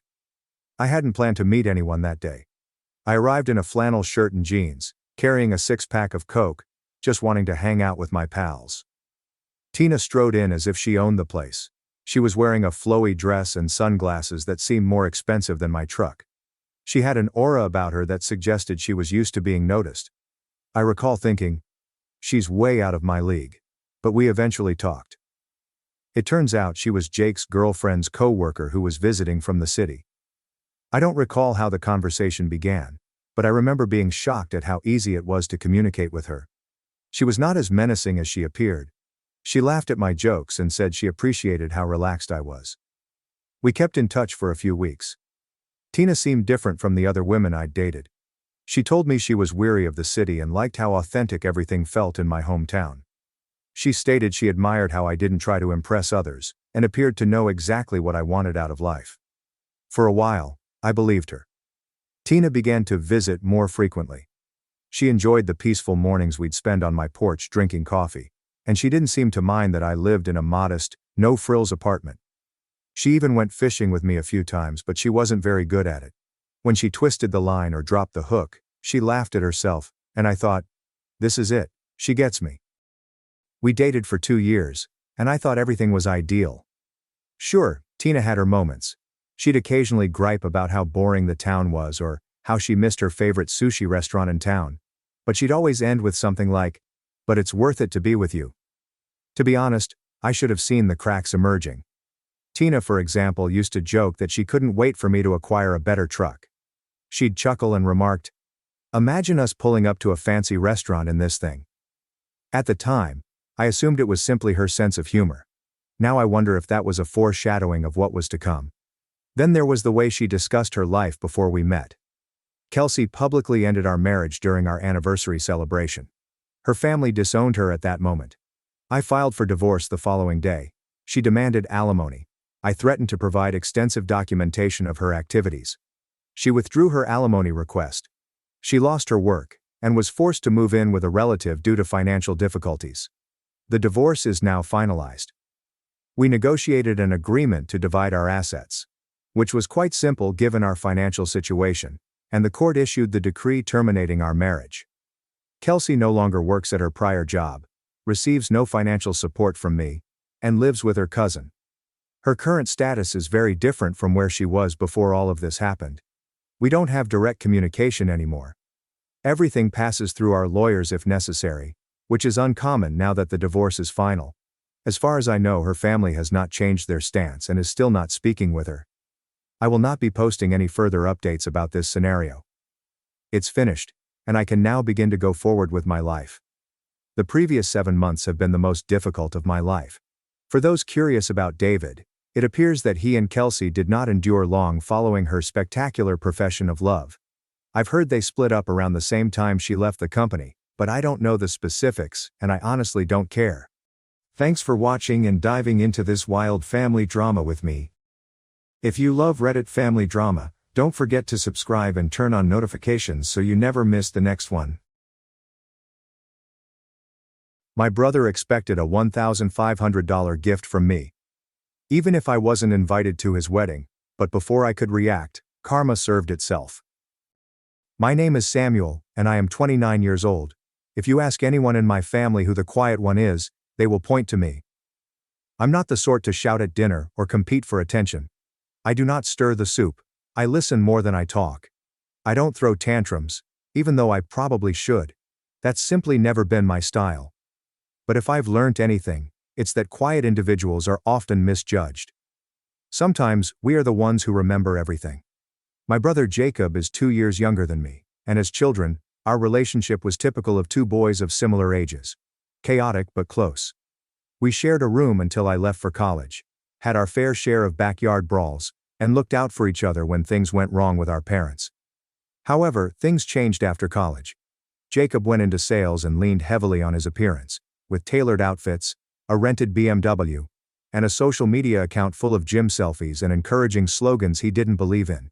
I hadn't planned to meet anyone that day. I arrived in a flannel shirt and jeans, carrying a 6-pack of Coke, just wanting to hang out with my pals. Tina strode in as if she owned the place. She was wearing a flowy dress and sunglasses that seemed more expensive than my truck. She had an aura about her that suggested she was used to being noticed. I recall thinking, she's way out of my league. But we eventually talked. It turns out she was Jake's girlfriend's co-worker who was visiting from the city. I don't recall how the conversation began, but I remember being shocked at how easy it was to communicate with her. She was not as menacing as she appeared. She laughed at my jokes and said she appreciated how relaxed I was. We kept in touch for a few weeks. Tina seemed different from the other women I'd dated. She told me she was weary of the city and liked how authentic everything felt in my hometown. She stated she admired how I didn't try to impress others, and appeared to know exactly what I wanted out of life. For a while, I believed her. Tina began to visit more frequently. She enjoyed the peaceful mornings we'd spend on my porch drinking coffee, and she didn't seem to mind that I lived in a modest, no-frills apartment. She even went fishing with me a few times, but she wasn't very good at it. When she twisted the line or dropped the hook, she laughed at herself, and I thought, this is it, she gets me. We dated for 2 years, and I thought everything was ideal. Sure, Tina had her moments. She'd occasionally gripe about how boring the town was or how she missed her favorite sushi restaurant in town. But she'd always end with something like, "But it's worth it to be with you." To be honest, I should have seen the cracks emerging. Tina, for example, used to joke that she couldn't wait for me to acquire a better truck. She'd chuckle and remarked, "Imagine us pulling up to a fancy restaurant in this thing." At the time, I assumed it was simply her sense of humor. Now I wonder if that was a foreshadowing of what was to come. Then there was the way she discussed her life before we met. Kelsey publicly ended our marriage during our anniversary celebration. Her family disowned her at that moment. I filed for divorce the following day. She demanded alimony. I threatened to provide extensive documentation of her activities. She withdrew her alimony request. She lost her work and was forced to move in with a relative due to financial difficulties. The divorce is now finalized. We negotiated an agreement to divide our assets, which was quite simple given our financial situation, and the court issued the decree terminating our marriage. Kelsey no longer works at her prior job, receives no financial support from me, and lives with her cousin. Her current status is very different from where she was before all of this happened. We don't have direct communication anymore. Everything passes through our lawyers if necessary, which is uncommon now that the divorce is final. As far as I know, her family has not changed their stance and is still not speaking with her. I will not be posting any further updates about this scenario. It's finished, and I can now begin to go forward with my life. The previous 7 months have been the most difficult of my life. For those curious about David, it appears that he and Kelsey did not endure long following her spectacular profession of love. I've heard they split up around the same time she left the company, but I don't know the specifics, and I honestly don't care. Thanks for watching and diving into this wild family drama with me. If you love Reddit family drama, don't forget to subscribe and turn on notifications so you never miss the next one. My brother expected a $1,500 gift from me. Even if I wasn't invited to his wedding, but before I could react, karma served itself. My name is Samuel, and I am 29 years old. If you ask anyone in my family who the quiet one is, they will point to me. I'm not the sort to shout at dinner or compete for attention. I do not stir the soup. I listen more than I talk. I don't throw tantrums, even though I probably should. That's simply never been my style. But if I've learnt anything, it's that quiet individuals are often misjudged. Sometimes, we are the ones who remember everything. My brother Jacob is 2 years younger than me, and as children, our relationship was typical of two boys of similar ages. Chaotic but close. We shared a room until I left for college, had our fair share of backyard brawls, and looked out for each other when things went wrong with our parents. However, things changed after college. Jacob went into sales and leaned heavily on his appearance, with tailored outfits, a rented BMW, and a social media account full of gym selfies and encouraging slogans he didn't believe in.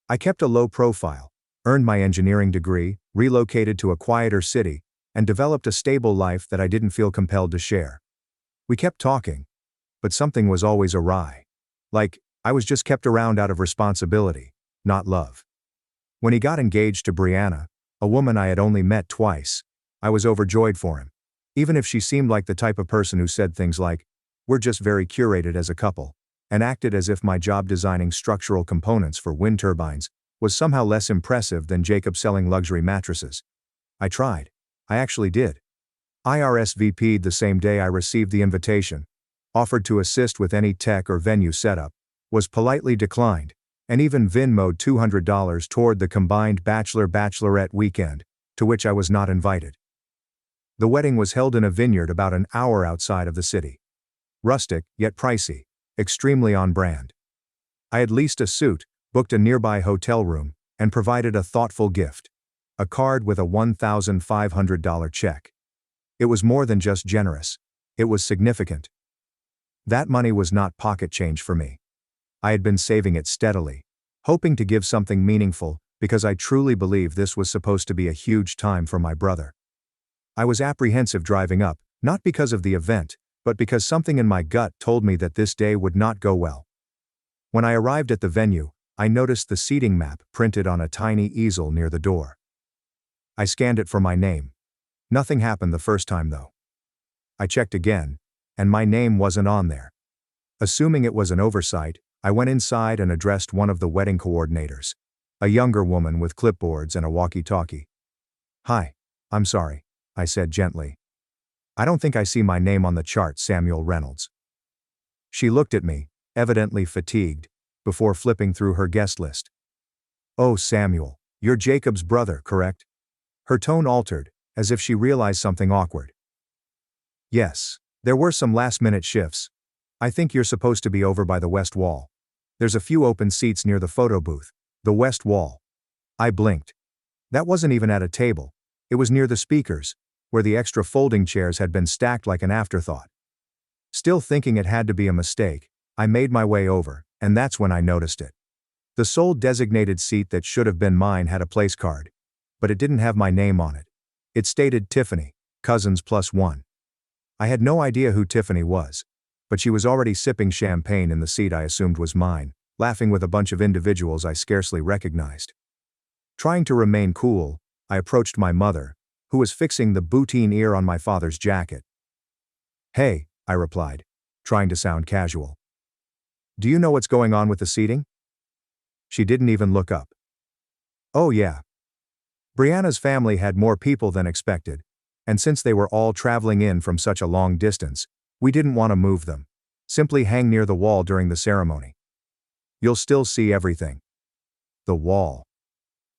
I kept a low profile, earned my engineering degree, relocated to a quieter city, and developed a stable life that I didn't feel compelled to share. We kept talking, but something was always awry. Like, I was just kept around out of responsibility, not love. When he got engaged to Brianna, a woman I had only met twice, I was overjoyed for him. Even if she seemed like the type of person who said things like, "We're just very curated as a couple," and acted as if my job designing structural components for wind turbines was somehow less impressive than Jacob selling luxury mattresses. I tried. I actually did. I RSVP'd the same day I received the invitation, offered to assist with any tech or venue setup, was politely declined, and even Venmo'd $200 toward the combined bachelor-bachelorette weekend, to which I was not invited. The wedding was held in a vineyard about an hour outside of the city. Rustic, yet pricey, extremely on brand. I had leased a suite, booked a nearby hotel room, and provided a thoughtful gift. A card with a $1,500 check. It was more than just generous. It was significant. That money was not pocket change for me. I had been saving it steadily, hoping to give something meaningful, because I truly believe this was supposed to be a huge time for my brother. I was apprehensive driving up, not because of the event, but because something in my gut told me that this day would not go well. When I arrived at the venue, I noticed the seating map printed on a tiny easel near the door. I scanned it for my name. Nothing happened the first time though. I checked again, and my name wasn't on there. Assuming it was an oversight, I went inside and addressed one of the wedding coordinators. a younger woman with clipboards and a walkie-talkie. "Hi, I'm sorry," I said gently. "I don't think I see my name on the chart, Samuel Reynolds." She looked at me, evidently fatigued, before flipping through her guest list. "Oh, Samuel, you're Jacob's brother, correct?" Her tone altered, as if she realized something awkward. "Yes, there were some last-minute shifts. I think you're supposed to be over by the west wall. There's a few open seats near the photo booth." The west wall. I blinked. That wasn't even at a table. It was near the speakers, where the extra folding chairs had been stacked like an afterthought. Still thinking it had to be a mistake, I made my way over, and that's when I noticed it. The sole designated seat that should have been mine had a place card, but it didn't have my name on it. It stated Tiffany, cousins +1. I had no idea who Tiffany was, but she was already sipping champagne in the seat I assumed was mine, laughing with a bunch of individuals I scarcely recognized. Trying to remain cool, I approached my mother, who was fixing the bootine ear on my father's jacket. "Hey," I replied, trying to sound casual. "Do you know what's going on with the seating?" She didn't even look up. "Oh yeah. Brianna's family had more people than expected, and since they were all traveling in from such a long distance, we didn't want to move them. Simply hang near the wall during the ceremony. You'll still see everything." The wall.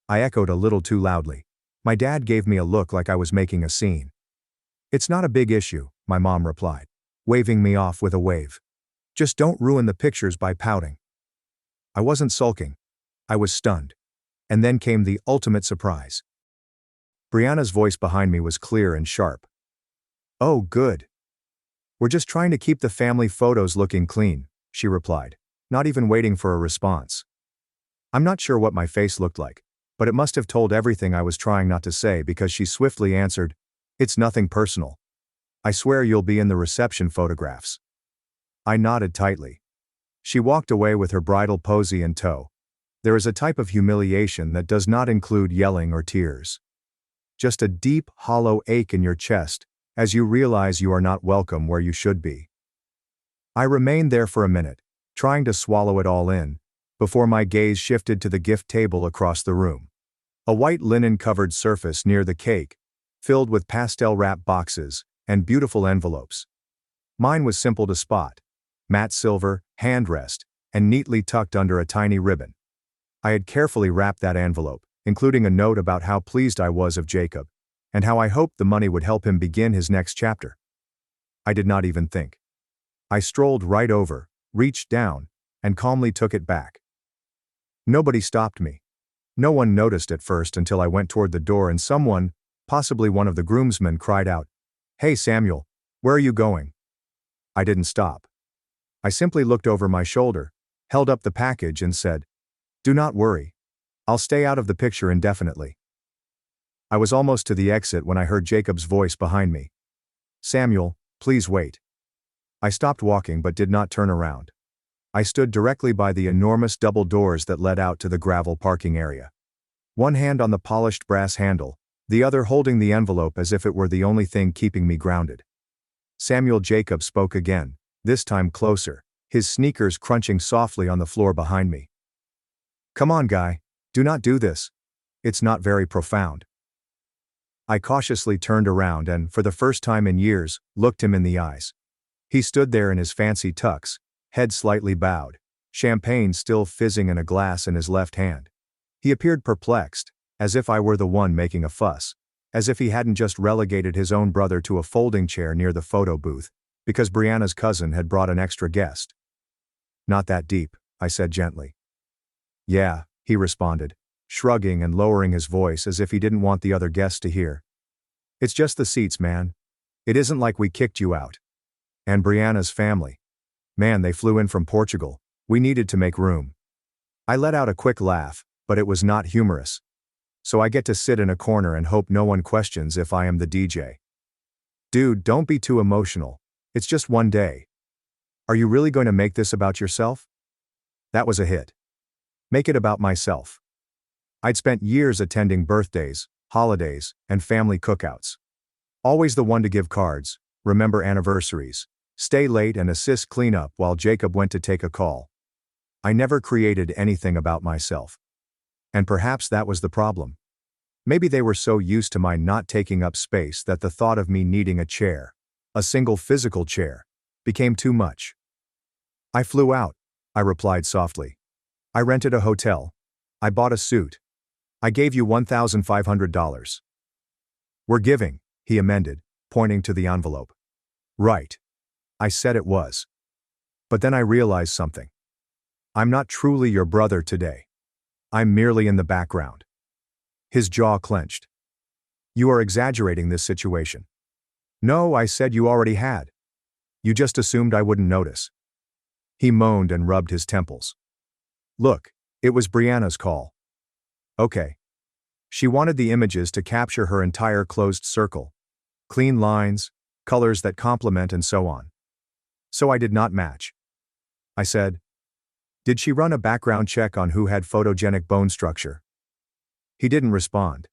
I echoed a little too loudly. My dad gave me a look like I was making a scene. "It's not a big issue," my mom replied, waving me off with a wave. "Just don't ruin the pictures by pouting." I wasn't sulking. I was stunned. And then came the ultimate surprise. Brianna's voice behind me was clear and sharp. "Oh, good. We're just trying to keep the family photos looking clean," she replied, not even waiting for a response. I'm not sure what my face looked like, but it must have told everything I was trying not to say because she swiftly answered, "It's nothing personal. I swear you'll be in the reception photographs." I nodded tightly. She walked away with her bridal posy in tow. There is a type of humiliation that does not include yelling or tears. Just a deep, hollow ache in your chest as you realize you are not welcome where you should be. I remained there for a minute, trying to swallow it all in, before my gaze shifted to the gift table across the room. A white linen-covered surface near the cake, filled with pastel-wrapped boxes and beautiful envelopes. Mine was simple to spot: matte silver, handrest, and neatly tucked under a tiny ribbon. I had carefully wrapped that envelope, including a note about how pleased I was of Jacob, and how I hoped the money would help him begin his next chapter. I did not even think. I strolled right over, reached down, and calmly took it back. Nobody stopped me. No one noticed at first until I went toward the door and someone, possibly one of the groomsmen, cried out, "Hey Samuel, where are you going?" I didn't stop. I simply looked over my shoulder, held up the package and said, "Do not worry. I'll stay out of the picture indefinitely." I was almost to the exit when I heard Jacob's voice behind me. "Samuel, please wait." I stopped walking but did not turn around. I stood directly by the enormous double doors that led out to the gravel parking area. One hand on the polished brass handle, the other holding the envelope as if it were the only thing keeping me grounded. Samuel Jacob spoke again, this time closer, his sneakers crunching softly on the floor behind me. "Come on, guy, do not do this. It's not very profound." I cautiously turned around and, for the first time in years, looked him in the eyes. He stood there in his fancy tux, head slightly bowed, champagne still fizzing in a glass in his left hand. He appeared perplexed, as if I were the one making a fuss, as if he hadn't just relegated his own brother to a folding chair near the photo booth, because Brianna's cousin had brought an extra guest. "Not that deep," I said gently. "Yeah," he responded, shrugging and lowering his voice as if he didn't want the other guests to hear. "It's just the seats, man. It isn't like we kicked you out. And Brianna's family. Man, they flew in from Portugal. We needed to make room." I let out a quick laugh, but it was not humorous. "So I get to sit in a corner and hope no one questions if I am the DJ. Dude, don't be too emotional. It's just one day. Are you really going to make this about yourself?" That was a hit. Make it about myself. I'd spent years attending birthdays, holidays, and family cookouts. Always the one to give cards, remember anniversaries, stay late and assist cleanup while Jacob went to take a call. I never created anything about myself. And perhaps that was the problem. Maybe they were so used to my not taking up space that the thought of me needing a chair, a single physical chair, became too much. I flew out, I replied softly. I rented a hotel. I bought a suit. I gave you $1,500. We're giving, he amended, pointing to the envelope. Right. I said it was. But then I realized something. I'm not truly your brother today. I'm merely in the background. His jaw clenched. You are exaggerating this situation. No, I said you already had. You just assumed I wouldn't notice. He moaned and rubbed his temples. Look, it was Brianna's call. Okay. She wanted the images to capture her entire closed circle. Clean lines, colors that complement and so on. So I did not match. I said, did she run a background check on who had photogenic bone structure? He didn't respond.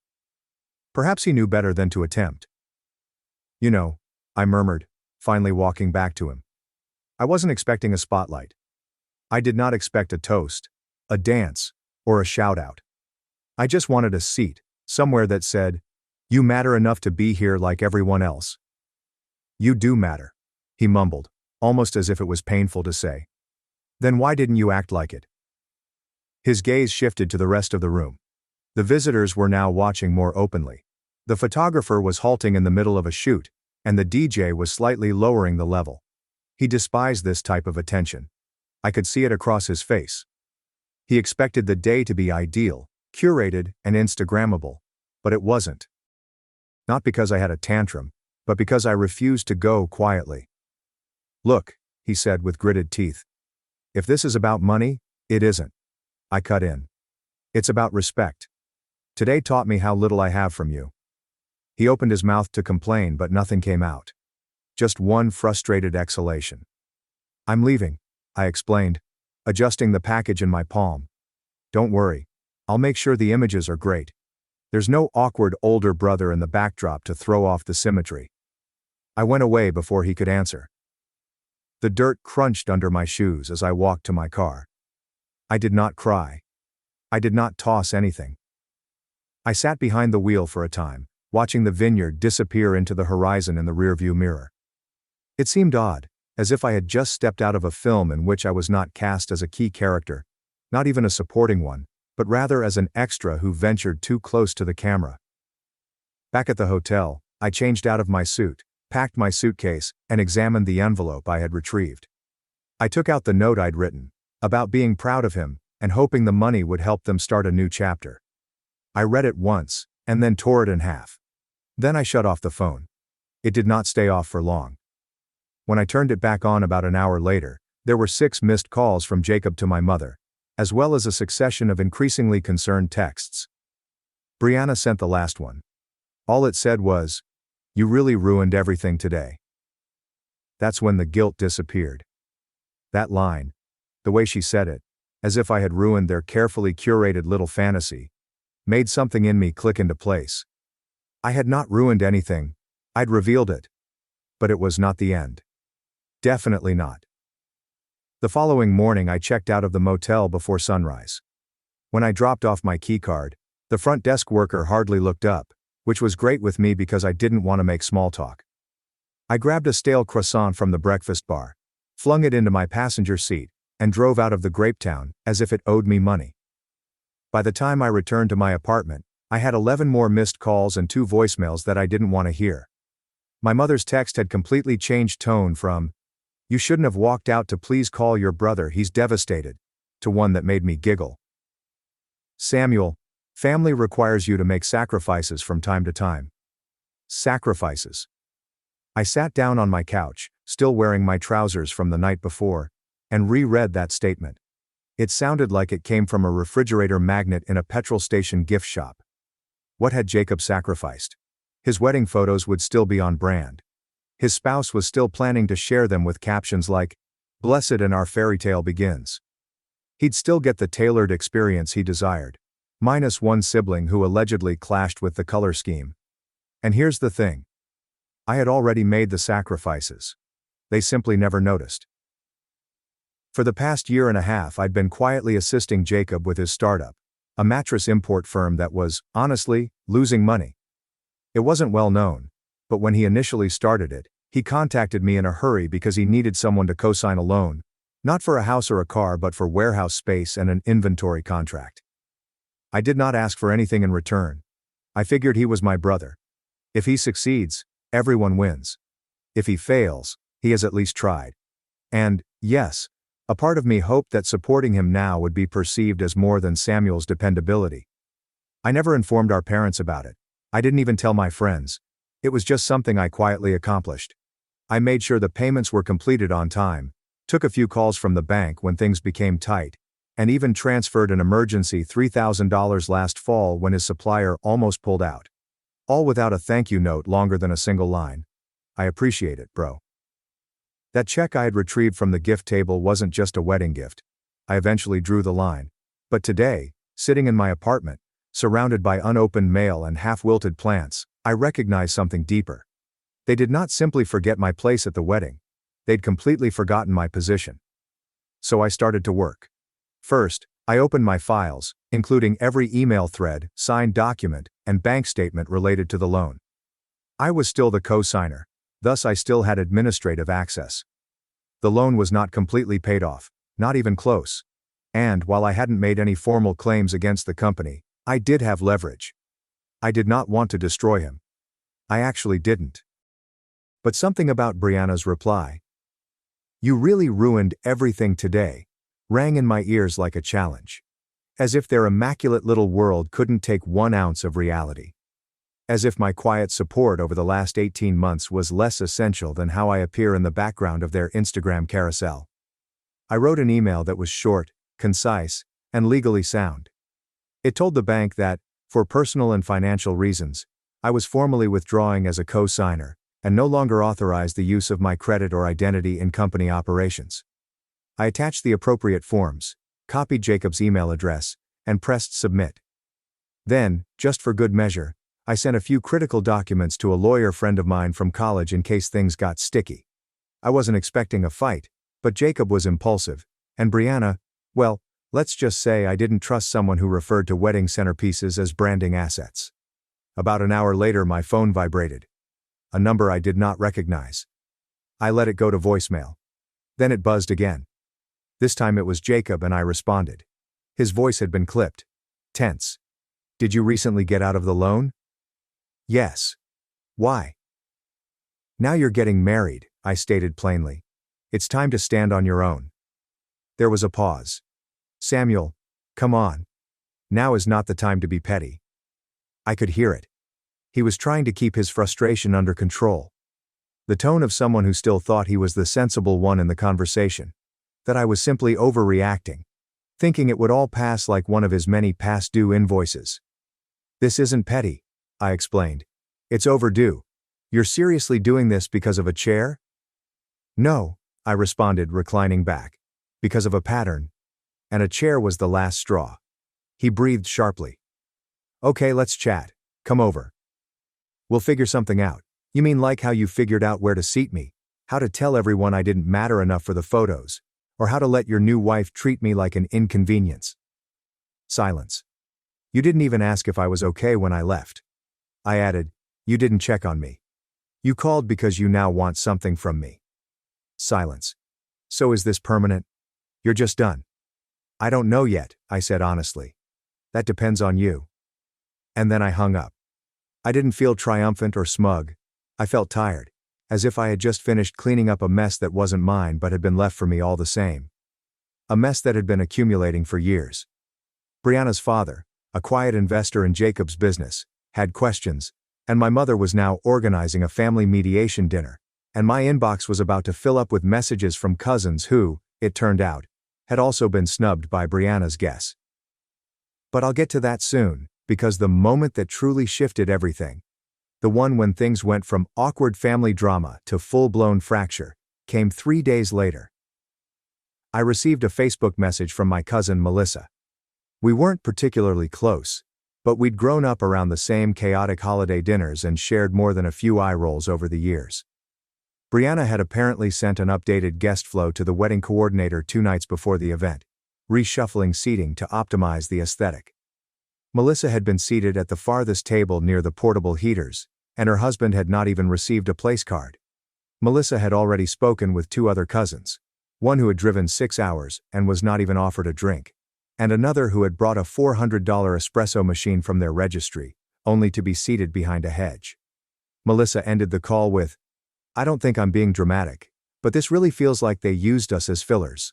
Perhaps he knew better than to attempt. You know, I murmured, finally walking back to him. I wasn't expecting a spotlight. I did not expect a toast, a dance, or a shout-out. I just wanted a seat, somewhere that said, you matter enough to be here like everyone else. You do matter, he mumbled, almost as if it was painful to say. Then why didn't you act like it? His gaze shifted to the rest of the room. The visitors were now watching more openly. The photographer was halting in the middle of a shoot, and the DJ was slightly lowering the level. He despised this type of attention. I could see it across his face. He expected the day to be ideal, curated, and Instagrammable, but it wasn't. Not because I had a tantrum, but because I refused to go quietly. Look, he said with gritted teeth. If this is about money, it isn't. I cut in. It's about respect. Today taught me how little I have from you. He opened his mouth to complain, but nothing came out. Just one frustrated exhalation. I'm leaving, I explained, adjusting the package in my palm. Don't worry. I'll make sure the images are great. There's no awkward older brother in the backdrop to throw off the symmetry. I went away before he could answer. The dirt crunched under my shoes as I walked to my car. I did not cry. I did not toss anything. I sat behind the wheel for a time, watching the vineyard disappear into the horizon in the rearview mirror. It seemed odd, as if I had just stepped out of a film in which I was not cast as a key character, not even a supporting one, but rather as an extra who ventured too close to the camera. Back at the hotel, I changed out of my suit, packed my suitcase, and examined the envelope I had retrieved. I took out the note I'd written, about being proud of him, and hoping the money would help them start a new chapter. I read it once, and then tore it in half. Then I shut off the phone. It did not stay off for long. When I turned it back on about an hour later, there were 6 missed calls from Jacob to my mother, as well as a succession of increasingly concerned texts. Brianna sent the last one. All it said was, "You really ruined everything today." That's when the guilt disappeared. That line, the way she said it, as if I had ruined their carefully curated little fantasy, made something in me click into place. I had not ruined anything, I'd revealed it. But it was not the end. Definitely not. The following morning I checked out of the motel before sunrise. When I dropped off my keycard, the front desk worker hardly looked up, which was great with me because I didn't want to make small talk. I grabbed a stale croissant from the breakfast bar, flung it into my passenger seat, and drove out of the Grapetown, as if it owed me money. By the time I returned to my apartment, I had 11 more missed calls and 2 voicemails that I didn't want to hear. My mother's text had completely changed tone from, "You shouldn't have walked out to please call your brother, he's devastated," to one that made me giggle. "Samuel, family requires you to make sacrifices from time to time." Sacrifices. I sat down on my couch, still wearing my trousers from the night before, and reread that statement. It sounded like it came from a refrigerator magnet in a petrol station gift shop. What had Jacob sacrificed? His wedding photos would still be on brand. His spouse was still planning to share them with captions like, "Blessed and our fairy tale begins." He'd still get the tailored experience he desired, minus one sibling who allegedly clashed with the color scheme. And here's the thing. I had already made the sacrifices. They simply never noticed. For the past year and a half I'd been quietly assisting Jacob with his startup, a mattress import firm that was, honestly, losing money. It wasn't well known, but when he initially started it, he contacted me in a hurry because he needed someone to co-sign a loan, not for a house or a car but for warehouse space and an inventory contract. I did not ask for anything in return. I figured he was my brother. If he succeeds, everyone wins. If he fails, he has at least tried. And, yes, a part of me hoped that supporting him now would be perceived as more than Samuel's dependability. I never informed our parents about it. I didn't even tell my friends. It was just something I quietly accomplished. I made sure the payments were completed on time, took a few calls from the bank when things became tight, and even transferred an emergency $3,000 last fall when his supplier almost pulled out. All without a thank you note longer than a single line. I appreciate it, bro. That check I had retrieved from the gift table wasn't just a wedding gift. I eventually drew the line. But today, sitting in my apartment, surrounded by unopened mail and half-wilted plants, I recognized something deeper. They did not simply forget my place at the wedding. They'd completely forgotten my position. So I started to work. First, I opened my files, including every email thread, signed document, and bank statement related to the loan. I was still the co-signer, thus I still had administrative access. The loan was not completely paid off, not even close. And while I hadn't made any formal claims against the company, I did have leverage. I did not want to destroy him. I actually didn't. But something about Brianna's reply, "You really ruined everything today," rang in my ears like a challenge. As if their immaculate little world couldn't take 1 ounce of reality. As if my quiet support over the last 18 months was less essential than how I appear in the background of their Instagram carousel. I wrote an email that was short, concise, and legally sound. It told the bank that, for personal and financial reasons, I was formally withdrawing as a co-signer, and no longer authorized the use of my credit or identity in company operations. I attached the appropriate forms, copied Jacob's email address, and pressed submit. Then, just for good measure, I sent a few critical documents to a lawyer friend of mine from college in case things got sticky. I wasn't expecting a fight, but Jacob was impulsive, and Brianna, well, let's just say I didn't trust someone who referred to wedding centerpieces as branding assets. About an hour later my phone vibrated. A number I did not recognize. I let it go to voicemail. Then it buzzed again. This time it was Jacob and I responded. His voice had been clipped. Tense. "Did you recently get out of the loan?" "Yes." "Why?" "Now you're getting married," I stated plainly. "It's time to stand on your own." There was a pause. "Samuel, come on. Now is not the time to be petty." I could hear it. He was trying to keep his frustration under control. The tone of someone who still thought he was the sensible one in the conversation. That I was simply overreacting. Thinking it would all pass like one of his many past due invoices. "This isn't petty," I explained. "It's overdue. You're seriously doing this because of a chair?" "No," I responded, reclining back. "Because of a pattern." And a chair was the last straw. He breathed sharply. "Okay, let's chat. Come over. We'll figure something out." "You mean like how you figured out where to seat me, how to tell everyone I didn't matter enough for the photos, or how to let your new wife treat me like an inconvenience?" Silence. "You didn't even ask if I was okay when I left." I added, "You didn't check on me. You called because you now want something from me." Silence. "So is this permanent? You're just done?" "I don't know yet," I said honestly. "That depends on you." And then I hung up. I didn't feel triumphant or smug. I felt tired, as if I had just finished cleaning up a mess that wasn't mine but had been left for me all the same. A mess that had been accumulating for years. Brianna's father, a quiet investor in Jacob's business, had questions, and my mother was now organizing a family mediation dinner, and my inbox was about to fill up with messages from cousins who, it turned out, had also been snubbed by Brianna's guess. But I'll get to that soon, because the moment that truly shifted everything, the one when things went from awkward family drama to full-blown fracture, came 3 days later. I received a Facebook message from my cousin Melissa. We weren't particularly close, but we'd grown up around the same chaotic holiday dinners and shared more than a few eye rolls over the years. Brianna had apparently sent an updated guest flow to the wedding coordinator 2 nights before the event, reshuffling seating to optimize the aesthetic. Melissa had been seated at the farthest table near the portable heaters, and her husband had not even received a place card. Melissa had already spoken with 2 other cousins, one who had driven 6 hours and was not even offered a drink, and another who had brought a $400 espresso machine from their registry, only to be seated behind a hedge. Melissa ended the call with, "I don't think I'm being dramatic, but this really feels like they used us as fillers."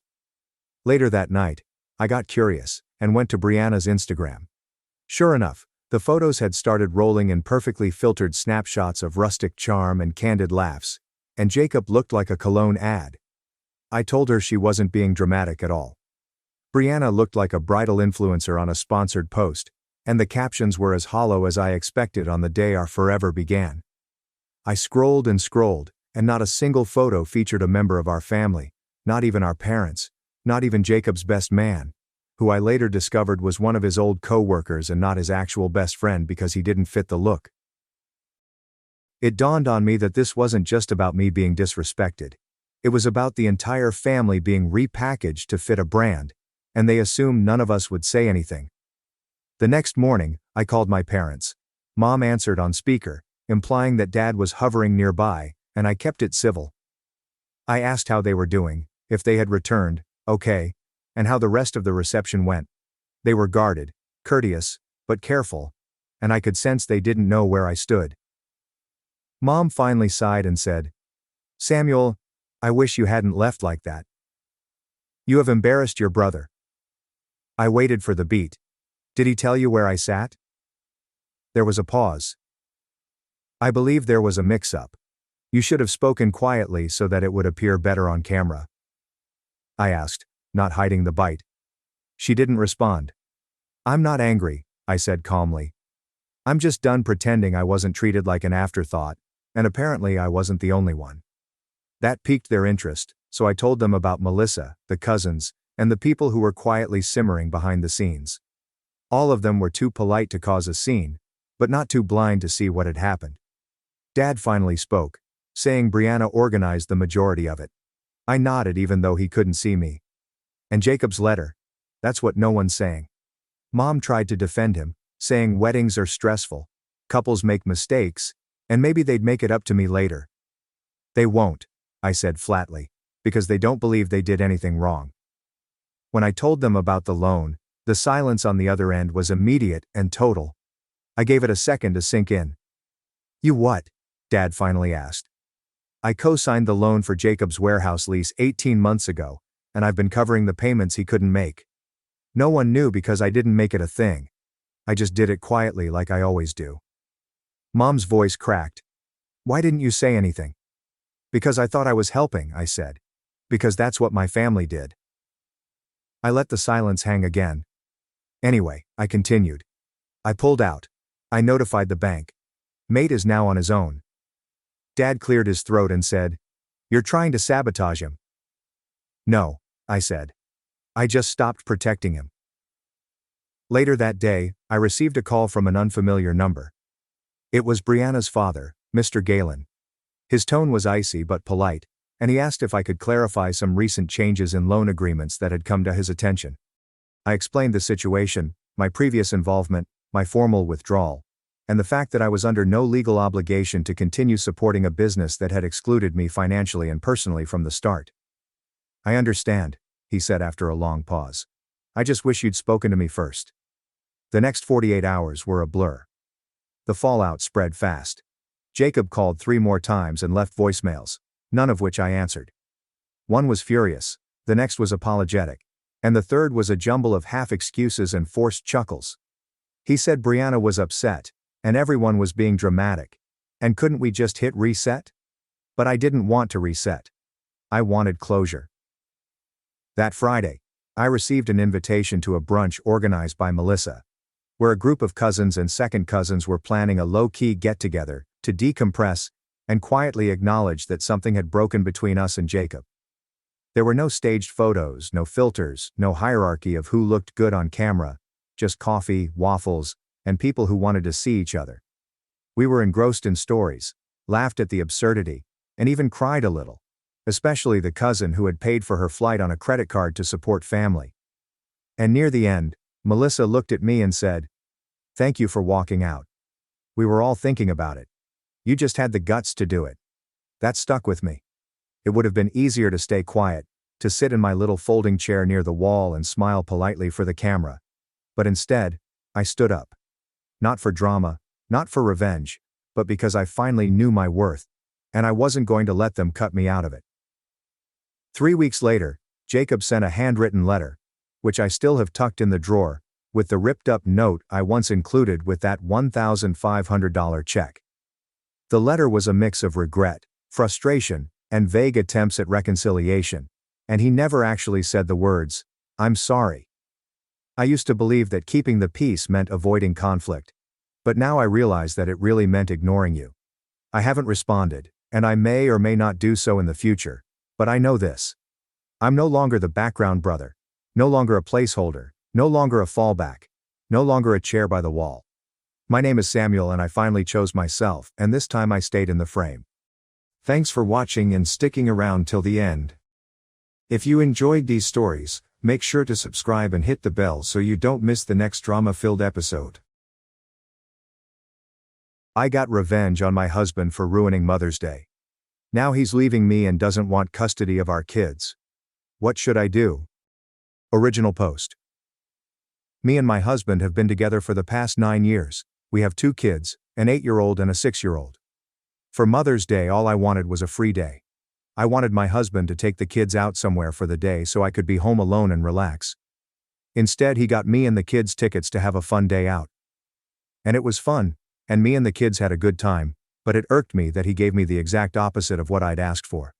Later that night, I got curious and went to Brianna's Instagram. Sure enough, the photos had started rolling in perfectly filtered snapshots of rustic charm and candid laughs, and Jacob looked like a cologne ad. I told her she wasn't being dramatic at all. Brianna looked like a bridal influencer on a sponsored post, and the captions were as hollow as I expected on the day our forever began. I scrolled and scrolled, and not a single photo featured a member of our family, not even our parents, not even Jacob's best man, who I later discovered was one of his old co-workers and not his actual best friend because he didn't fit the look. It dawned on me that this wasn't just about me being disrespected. It was about the entire family being repackaged to fit a brand, and they assumed none of us would say anything. The next morning, I called my parents. Mom answered on speaker, implying that Dad was hovering nearby, and I kept it civil. I asked how they were doing, if they had returned, okay, and how the rest of the reception went. They were guarded, courteous, but careful, and I could sense they didn't know where I stood. Mom finally sighed and said, "Samuel, I wish you hadn't left like that. You have embarrassed your brother." I waited for the beat. "Did he tell you where I sat?" There was a pause. "I believe there was a mix-up. You should have spoken quietly so that it would appear better on camera." I asked, not hiding the bite. She didn't respond. "I'm not angry," I said calmly. "I'm just done pretending I wasn't treated like an afterthought, and apparently I wasn't the only one." That piqued their interest, so I told them about Melissa, the cousins, and the people who were quietly simmering behind the scenes. All of them were too polite to cause a scene, but not too blind to see what had happened. Dad finally spoke, saying Brianna organized the majority of it. I nodded even though he couldn't see me. "And Jacob's letter? That's what no one's saying." Mom tried to defend him, saying weddings are stressful, couples make mistakes, and maybe they'd make it up to me later. "They won't," I said flatly, "because they don't believe they did anything wrong." When I told them about the loan, the silence on the other end was immediate and total. I gave it a second to sink in. "You what?" Dad finally asked. "I co-signed the loan for Jacob's warehouse lease 18 months ago, and I've been covering the payments he couldn't make. No one knew because I didn't make it a thing. I just did it quietly like I always do." Mom's voice cracked. "Why didn't you say anything?" "Because I thought I was helping," I said. "Because that's what my family did." I let the silence hang again. "Anyway," I continued. "I pulled out. I notified the bank. Mate is now on his own." Dad cleared his throat and said, "You're trying to sabotage him." "No," I said. "I just stopped protecting him." Later that day, I received a call from an unfamiliar number. It was Brianna's father, Mr. Galen. His tone was icy but polite, and he asked if I could clarify some recent changes in loan agreements that had come to his attention. I explained the situation, my previous involvement, my formal withdrawal, and the fact that I was under no legal obligation to continue supporting a business that had excluded me financially and personally from the start. "I understand," he said after a long pause. "I just wish you'd spoken to me first." The next 48 hours were a blur. The fallout spread fast. Jacob called 3 more times and left voicemails, none of which I answered. One was furious, the next was apologetic, and the third was a jumble of half-excuses and forced chuckles. He said Brianna was upset, and everyone was being dramatic, and couldn't we just hit reset? But I didn't want to reset. I wanted closure. That Friday, I received an invitation to a brunch organized by Melissa, where a group of cousins and second cousins were planning a low-key get-together to decompress and quietly acknowledge that something had broken between us and Jacob. There were no staged photos, no filters, no hierarchy of who looked good on camera, just coffee, waffles, and people who wanted to see each other. We were engrossed in stories, laughed at the absurdity, and even cried a little, especially the cousin who had paid for her flight on a credit card to support family. And near the end, Melissa looked at me and said, Thank you for walking out. We were all thinking about it. You just had the guts to do it. That stuck with me. It would have been easier to stay quiet, to sit in my little folding chair near the wall and smile politely for the camera. But instead, I stood up. Not for drama, not for revenge, but because I finally knew my worth, and I wasn't going to let them cut me out of it. 3 weeks later, Jacob sent a handwritten letter, which I still have tucked in the drawer, with the ripped-up note I once included with that $1,500 check. The letter was a mix of regret, frustration, and vague attempts at reconciliation, and he never actually said the words, "I'm sorry." I used to believe that keeping the peace meant avoiding conflict, but now I realize that it really meant ignoring you. I haven't responded, and I may or may not do so in the future, but I know this. I'm no longer the background brother, no longer a placeholder, no longer a fallback, no longer a chair by the wall. My name is Samuel and I finally chose myself, and this time I stayed in the frame. Thanks for watching and sticking around till the end. If you enjoyed these stories, make sure to subscribe and hit the bell so you don't miss the next drama-filled episode. I got revenge on my husband for ruining Mother's Day. Now he's leaving me and doesn't want custody of our kids. What should I do? Original post. Me and my husband have been together for the past 9 years. We have 2 kids, an 8-year-old and a 6-year-old. For Mother's Day, all I wanted was a free day. I wanted my husband to take the kids out somewhere for the day so I could be home alone and relax. Instead, he got me and the kids tickets to have a fun day out. And it was fun, and me and the kids had a good time, but it irked me that he gave me the exact opposite of what I'd asked for.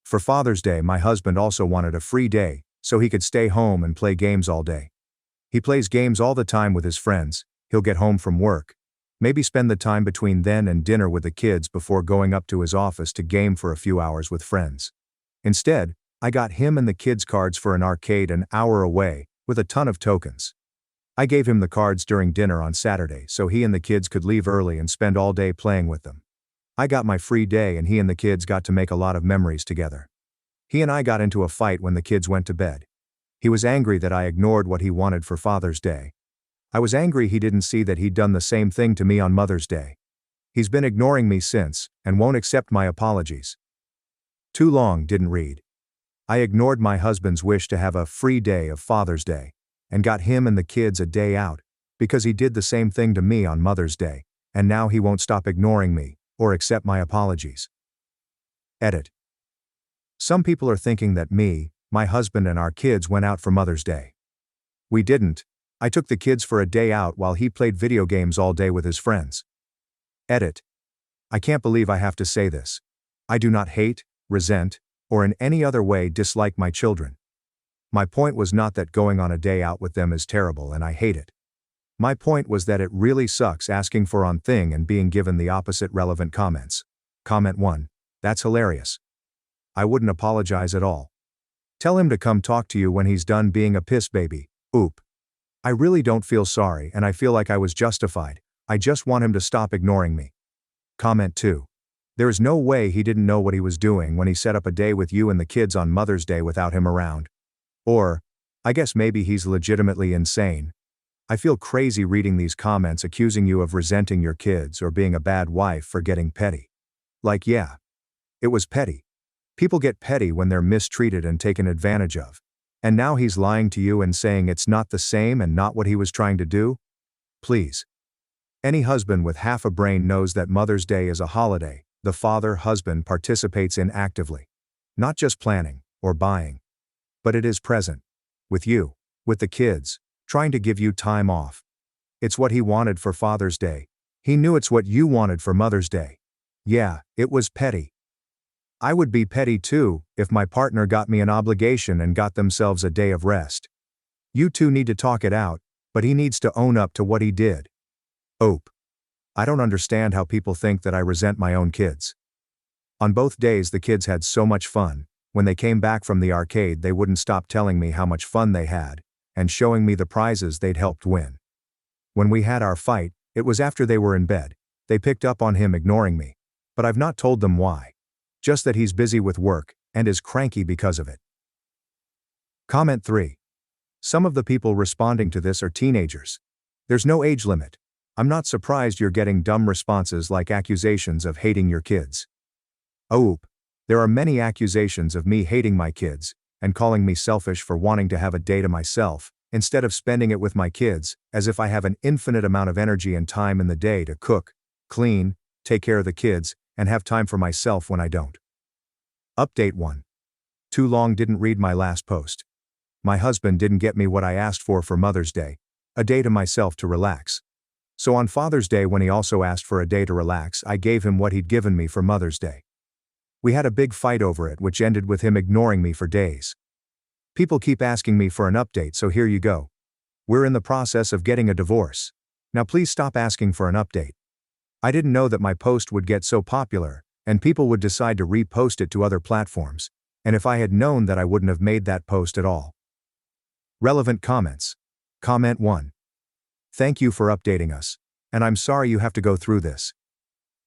For Father's Day, my husband also wanted a free day, so he could stay home and play games all day. He plays games all the time with his friends. He'll get home from work, maybe spend the time between then and dinner with the kids before going up to his office to game for a few hours with friends. Instead, I got him and the kids cards for an arcade an hour away, with a ton of tokens. I gave him the cards during dinner on Saturday so he and the kids could leave early and spend all day playing with them. I got my free day and he and the kids got to make a lot of memories together. He and I got into a fight when the kids went to bed. He was angry that I ignored what he wanted for Father's Day. I was angry he didn't see that he'd done the same thing to me on Mother's Day. He's been ignoring me since, and won't accept my apologies. Too long, didn't read. I ignored my husband's wish to have a free day of Father's Day, and got him and the kids a day out, because he did the same thing to me on Mother's Day, and now he won't stop ignoring me, or accept my apologies. Edit. Some people are thinking that me, my husband and our kids went out for Mother's Day. We didn't. I took the kids for a day out while he played video games all day with his friends. Edit. I can't believe I have to say this. I do not hate, resent, or in any other way dislike my children. My point was not that going on a day out with them is terrible and I hate it. My point was that it really sucks asking for on thing and being given the opposite relevant comments. Comment 1. That's hilarious. I wouldn't apologize at all. Tell him to come talk to you when he's done being a piss baby. Oop. I really don't feel sorry and I feel like I was justified. I just want him to stop ignoring me. Comment 2. There is no way he didn't know what he was doing when he set up a day with you and the kids on Mother's Day without him around. Or, I guess maybe he's legitimately insane. I feel crazy reading these comments accusing you of resenting your kids or being a bad wife for getting petty. Like, yeah. It was petty. People get petty when they're mistreated and taken advantage of. And now he's lying to you and saying it's not the same and not what he was trying to do? Please. Any husband with half a brain knows that Mother's Day is a holiday the father-husband participates in actively. Not just planning or buying. But it is present. With you. With the kids. Trying to give you time off. It's what he wanted for Father's Day. He knew it's what you wanted for Mother's Day. Yeah, it was petty. I would be petty too, if my partner got me an obligation and got themselves a day of rest. You two need to talk it out, but he needs to own up to what he did. Ope. I don't understand how people think that I resent my own kids. On both days the kids had so much fun. When they came back from the arcade they wouldn't stop telling me how much fun they had, and showing me the prizes they'd helped win. When we had our fight, it was after they were in bed. They picked up on him ignoring me. But I've not told them why. Just that he's busy with work, and is cranky because of it. Comment 3. Some of the people responding to this are teenagers. There's no age limit. I'm not surprised you're getting dumb responses like accusations of hating your kids. Oop. There are many accusations of me hating my kids, and calling me selfish for wanting to have a day to myself, instead of spending it with my kids, as if I have an infinite amount of energy and time in the day to cook, clean, take care of the kids, and have time for myself when I don't. Update 1. Too long didn't read my last post. My husband didn't get me what I asked for Mother's Day, a day to myself to relax. So on Father's Day, when he also asked for a day to relax, I gave him what he'd given me for Mother's Day. We had a big fight over it, which ended with him ignoring me for days. People keep asking me for an update, so here you go. We're in the process of getting a divorce. Now please stop asking for an update. I didn't know that my post would get so popular, and people would decide to repost it to other platforms, and if I had known that, I wouldn't have made that post at all. Relevant comments. Comment 1. Thank you for updating us, and I'm sorry you have to go through this.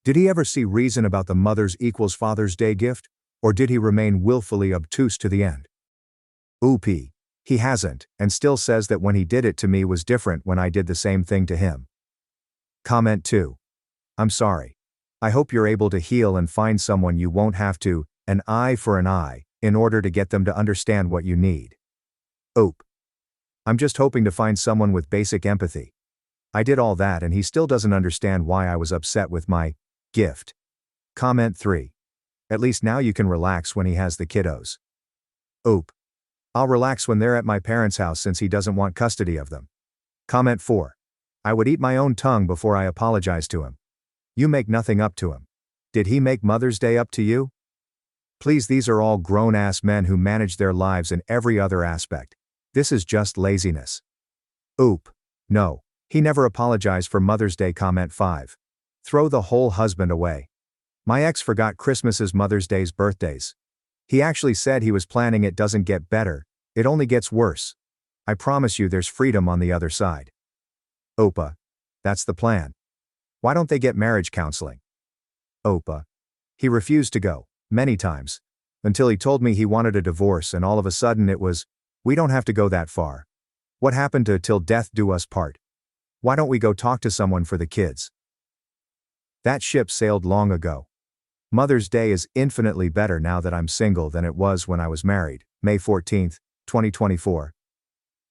Did he ever see reason about the Mother's equals Father's Day gift, or did he remain willfully obtuse to the end? Oopie. He hasn't, and still says that when he did it to me was different when I did the same thing to him. Comment 2. I'm sorry. I hope you're able to heal and find someone you won't have to, an eye for an eye, in order to get them to understand what you need. Oop. I'm just hoping to find someone with basic empathy. I did all that and he still doesn't understand why I was upset with my gift. Comment 3. At least now you can relax when he has the kiddos. Oop. I'll relax when they're at my parents' house since he doesn't want custody of them. Comment 4. I would eat my own tongue before I apologize to him. You make nothing up to him. Did he make Mother's Day up to you? Please, these are all grown-ass men who manage their lives in every other aspect. This is just laziness. Oop. No. He never apologized for Mother's Day. Comment 5. Throw the whole husband away. My ex forgot Christmases, Mother's Days, birthdays. He actually said he was planning. It doesn't get better, it only gets worse. I promise you there's freedom on the other side. Opa. That's the plan. Why don't they get marriage counseling? Opa. He refused to go, many times, until he told me he wanted a divorce, and all of a sudden it was, we don't have to go that far. What happened to till death do us part? Why don't we go talk to someone for the kids? That ship sailed long ago. Mother's Day is infinitely better now that I'm single than it was when I was married. May 14, 2024.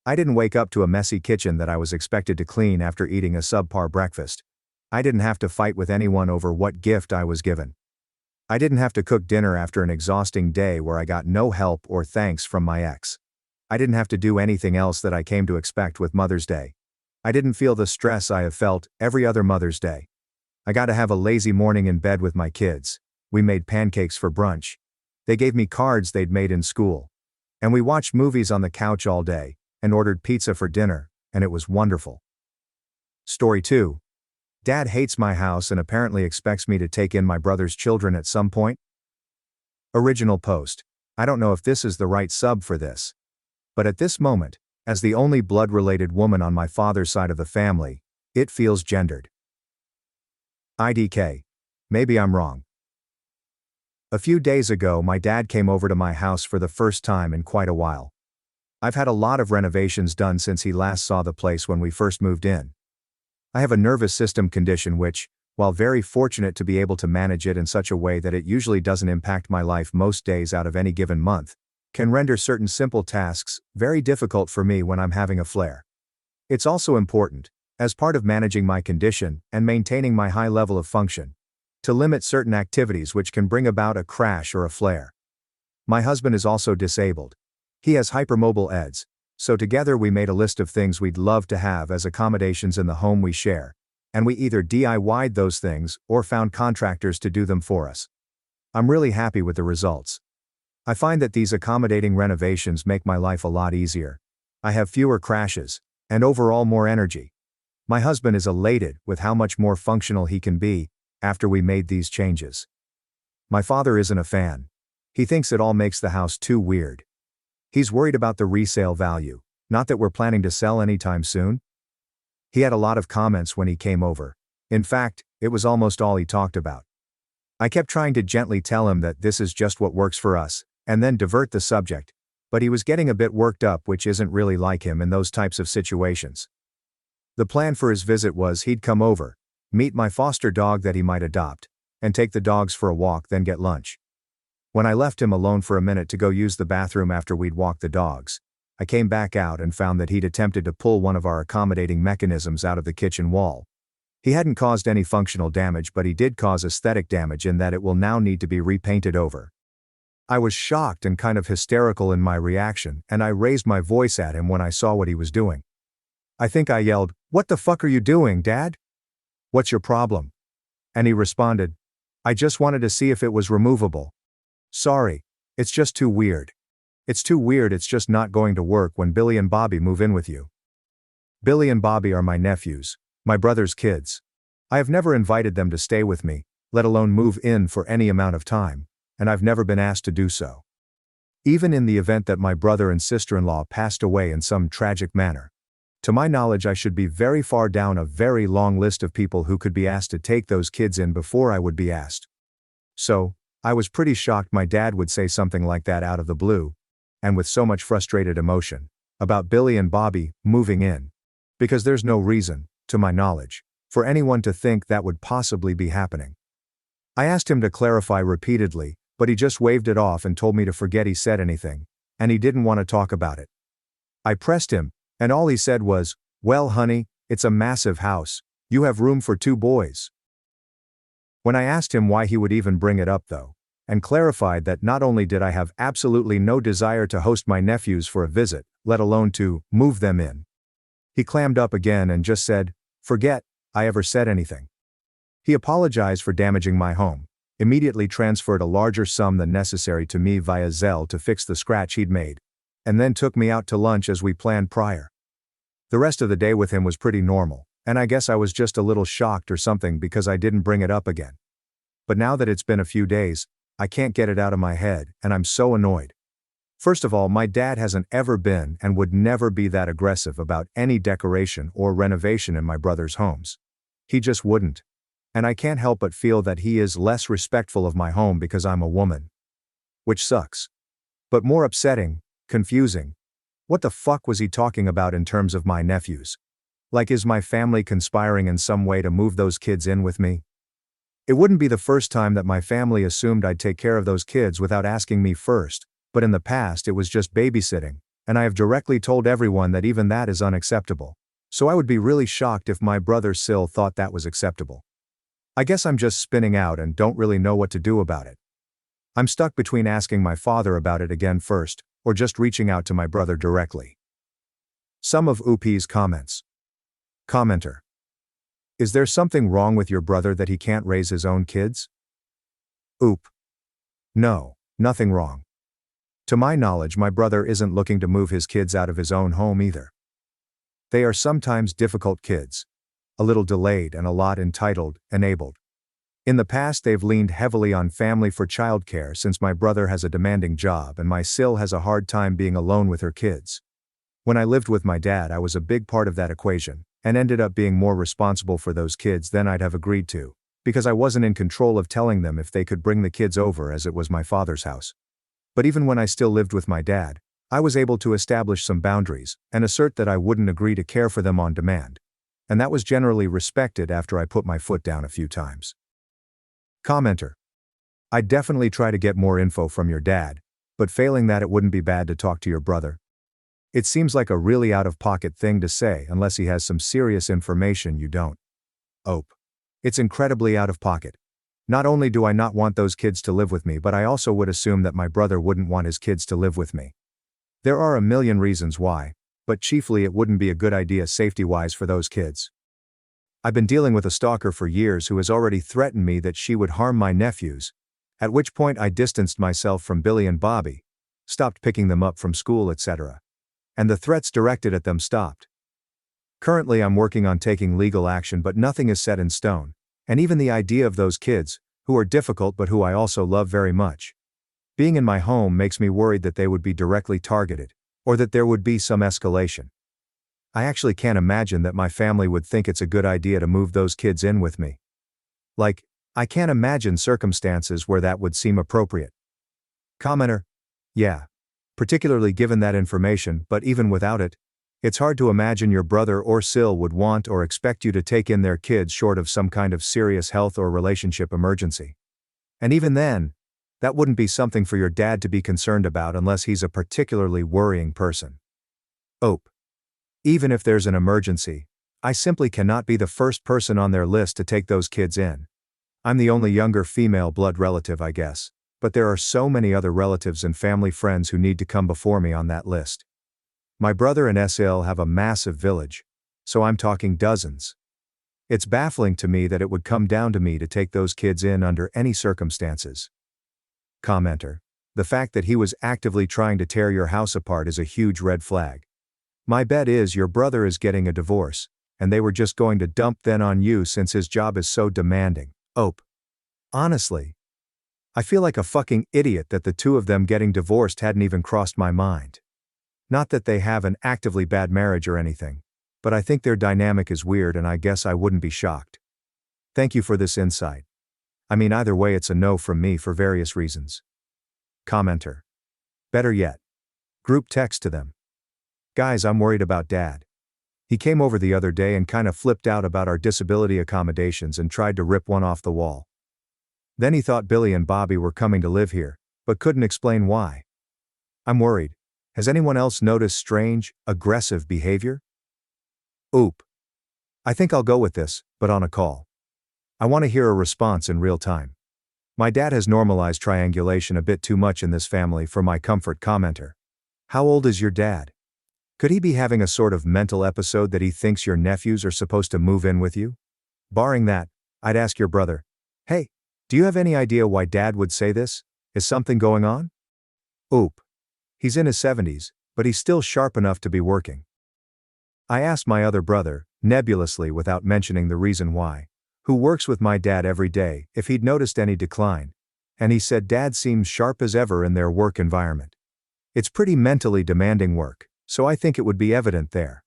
I didn't wake up to a messy kitchen that I was expected to clean after eating a subpar breakfast. I didn't have to fight with anyone over what gift I was given. I didn't have to cook dinner after an exhausting day where I got no help or thanks from my ex. I didn't have to do anything else that I came to expect with Mother's Day. I didn't feel the stress I have felt every other Mother's Day. I got to have a lazy morning in bed with my kids. We made pancakes for brunch. They gave me cards they'd made in school. And we watched movies on the couch all day, and ordered pizza for dinner, and it was wonderful. Story 2. Dad hates my house and apparently expects me to take in my brother's children at some point. Original post. I don't know if this is the right sub for this. But at this moment, as the only blood-related woman on my father's side of the family, it feels gendered. IDK. Maybe I'm wrong. A few days ago, my dad came over to my house for the first time in quite a while. I've had a lot of renovations done since he last saw the place when we first moved in. I have a nervous system condition which, while very fortunate to be able to manage it in such a way that it usually doesn't impact my life most days out of any given month, can render certain simple tasks very difficult for me when I'm having a flare. It's also important, as part of managing my condition and maintaining my high level of function, to limit certain activities which can bring about a crash or a flare. My husband is also disabled. He has hypermobile EDS, so together we made a list of things we'd love to have as accommodations in the home we share, and we either DIY'd those things or found contractors to do them for us. I'm really happy with the results. I find that these accommodating renovations make my life a lot easier. I have fewer crashes, and overall more energy. My husband is elated with how much more functional he can be after we made these changes. My father isn't a fan. He thinks it all makes the house too weird. He's worried about the resale value, not that we're planning to sell anytime soon. He had a lot of comments when he came over. In fact, it was almost all he talked about. I kept trying to gently tell him that this is just what works for us, and then divert the subject, but he was getting a bit worked up, which isn't really like him in those types of situations. The plan for his visit was he'd come over, meet my foster dog that he might adopt, and take the dogs for a walk, then get lunch. When I left him alone for a minute to go use the bathroom after we'd walked the dogs, I came back out and found that he'd attempted to pull one of our accommodating mechanisms out of the kitchen wall. He hadn't caused any functional damage, but he did cause aesthetic damage in that it will now need to be repainted over. I was shocked and kind of hysterical in my reaction, and I raised my voice at him when I saw what he was doing. I think I yelled, "What the fuck are you doing, Dad? What's your problem?" And he responded, "I just wanted to see if it was removable. Sorry, it's just too weird. It's too weird, it's just not going to work when Billy and Bobby move in with you." Billy and Bobby are my nephews, my brother's kids. I have never invited them to stay with me, let alone move in for any amount of time, and I've never been asked to do so. Even in the event that my brother and sister-in-law passed away in some tragic manner. To my knowledge, I should be very far down a very long list of people who could be asked to take those kids in before I would be asked. So, I was pretty shocked my dad would say something like that out of the blue, and with so much frustrated emotion, about Billy and Bobby moving in. Because there's no reason, to my knowledge, for anyone to think that would possibly be happening. I asked him to clarify repeatedly, but he just waved it off and told me to forget he said anything, and he didn't want to talk about it. I pressed him, and all he said was, "Well, honey, it's a massive house. You have room for 2 boys. When I asked him why he would even bring it up though, and clarified that not only did I have absolutely no desire to host my nephews for a visit, let alone to move them in, he clammed up again and just said, "Forget I ever said anything." He apologized for damaging my home, immediately transferred a larger sum than necessary to me via Zelle to fix the scratch he'd made, and then took me out to lunch as we planned prior. The rest of the day with him was pretty normal, and I guess I was just a little shocked or something because I didn't bring it up again. But now that it's been a few days, I can't get it out of my head, and I'm so annoyed. First of all, my dad hasn't ever been and would never be that aggressive about any decoration or renovation in my brother's homes. He just wouldn't. And I can't help but feel that he is less respectful of my home because I'm a woman. Which sucks. But more upsetting, confusing. What the fuck was he talking about in terms of my nephews? Like, is my family conspiring in some way to move those kids in with me? It wouldn't be the first time that my family assumed I'd take care of those kids without asking me first, but in the past it was just babysitting, and I have directly told everyone that even that is unacceptable. So I would be really shocked if my brother still thought that was acceptable. I guess I'm just spinning out and don't really know what to do about it. I'm stuck between asking my father about it again first, or just reaching out to my brother directly. Some of UP's comments. Commenter. Is there something wrong with your brother that he can't raise his own kids? Oop. No, nothing wrong. To my knowledge, my brother isn't looking to move his kids out of his own home either. They are sometimes difficult kids. A little delayed and a lot entitled, enabled. In the past they've leaned heavily on family for childcare since my brother has a demanding job and my sil has a hard time being alone with her kids. When I lived with my dad, I was a big part of that equation, and ended up being more responsible for those kids than I'd have agreed to, because I wasn't in control of telling them if they could bring the kids over as it was my father's house. But even when I still lived with my dad, I was able to establish some boundaries, and assert that I wouldn't agree to care for them on demand. And that was generally respected after I put my foot down a few times. Commenter. I'd definitely try to get more info from your dad, but failing that it wouldn't be bad to talk to your brother. It seems like a really out-of-pocket thing to say unless he has some serious information you don't. Ope. It's incredibly out of pocket. Not only do I not want those kids to live with me, but I also would assume that my brother wouldn't want his kids to live with me. There are a million reasons why, but chiefly it wouldn't be a good idea safety-wise for those kids. I've been dealing with a stalker for years who has already threatened me that she would harm my nephews, at which point I distanced myself from Billy and Bobby, stopped picking them up from school, etc. And the threats directed at them stopped. Currently I'm working on taking legal action, but nothing is set in stone, and even the idea of those kids, who are difficult but who I also love very much, being in my home makes me worried that they would be directly targeted, or that there would be some escalation. I actually can't imagine that my family would think it's a good idea to move those kids in with me. Like, I can't imagine circumstances where that would seem appropriate. Commenter. Yeah. Particularly given that information, but even without it, It's hard to imagine your brother or Sil would want or expect you to take in their kids short of some kind of serious health or relationship emergency. And even then, that wouldn't be something for your dad to be concerned about unless he's a particularly worrying person. Ope. Even if there's an emergency, I simply cannot be the first person on their list to take those kids in. I'm the only younger female blood relative, I guess, but there are so many other relatives and family friends who need to come before me on that list. My brother and Sil have a massive village, so I'm talking dozens. It's baffling to me that it would come down to me to take those kids in under any circumstances. Commenter. The fact that he was actively trying to tear your house apart is a huge red flag. My bet is your brother is getting a divorce, and they were just going to dump then on you since his job is so demanding. Ope. Honestly, I feel like a fucking idiot that the two of them getting divorced hadn't even crossed my mind. Not that they have an actively bad marriage or anything, but I think their dynamic is weird and I guess I wouldn't be shocked. Thank you for this insight. I mean, either way it's a no from me for various reasons. Commenter. Better yet. Group text to them. Guys, I'm worried about Dad. He came over the other day and kind of flipped out about our disability accommodations and tried to rip one off the wall. Then he thought Billy and Bobby were coming to live here, but couldn't explain why. I'm worried. Has anyone else noticed strange, aggressive behavior? Oop. I think I'll go with this, but on a call. I want to hear a response in real time. My dad has normalized triangulation a bit too much in this family for my comfort. Commenter. How old is your dad? Could he be having a sort of mental episode that he thinks your nephews are supposed to move in with you? Barring that, I'd ask your brother, hey, do you have any idea why Dad would say this? Is something going on? Oop. He's in his 70s, but he's still sharp enough to be working. I asked my other brother, nebulously without mentioning the reason why, who works with my dad every day, if he'd noticed any decline, and he said Dad seems sharp as ever in their work environment. It's pretty mentally demanding work, so I think it would be evident there.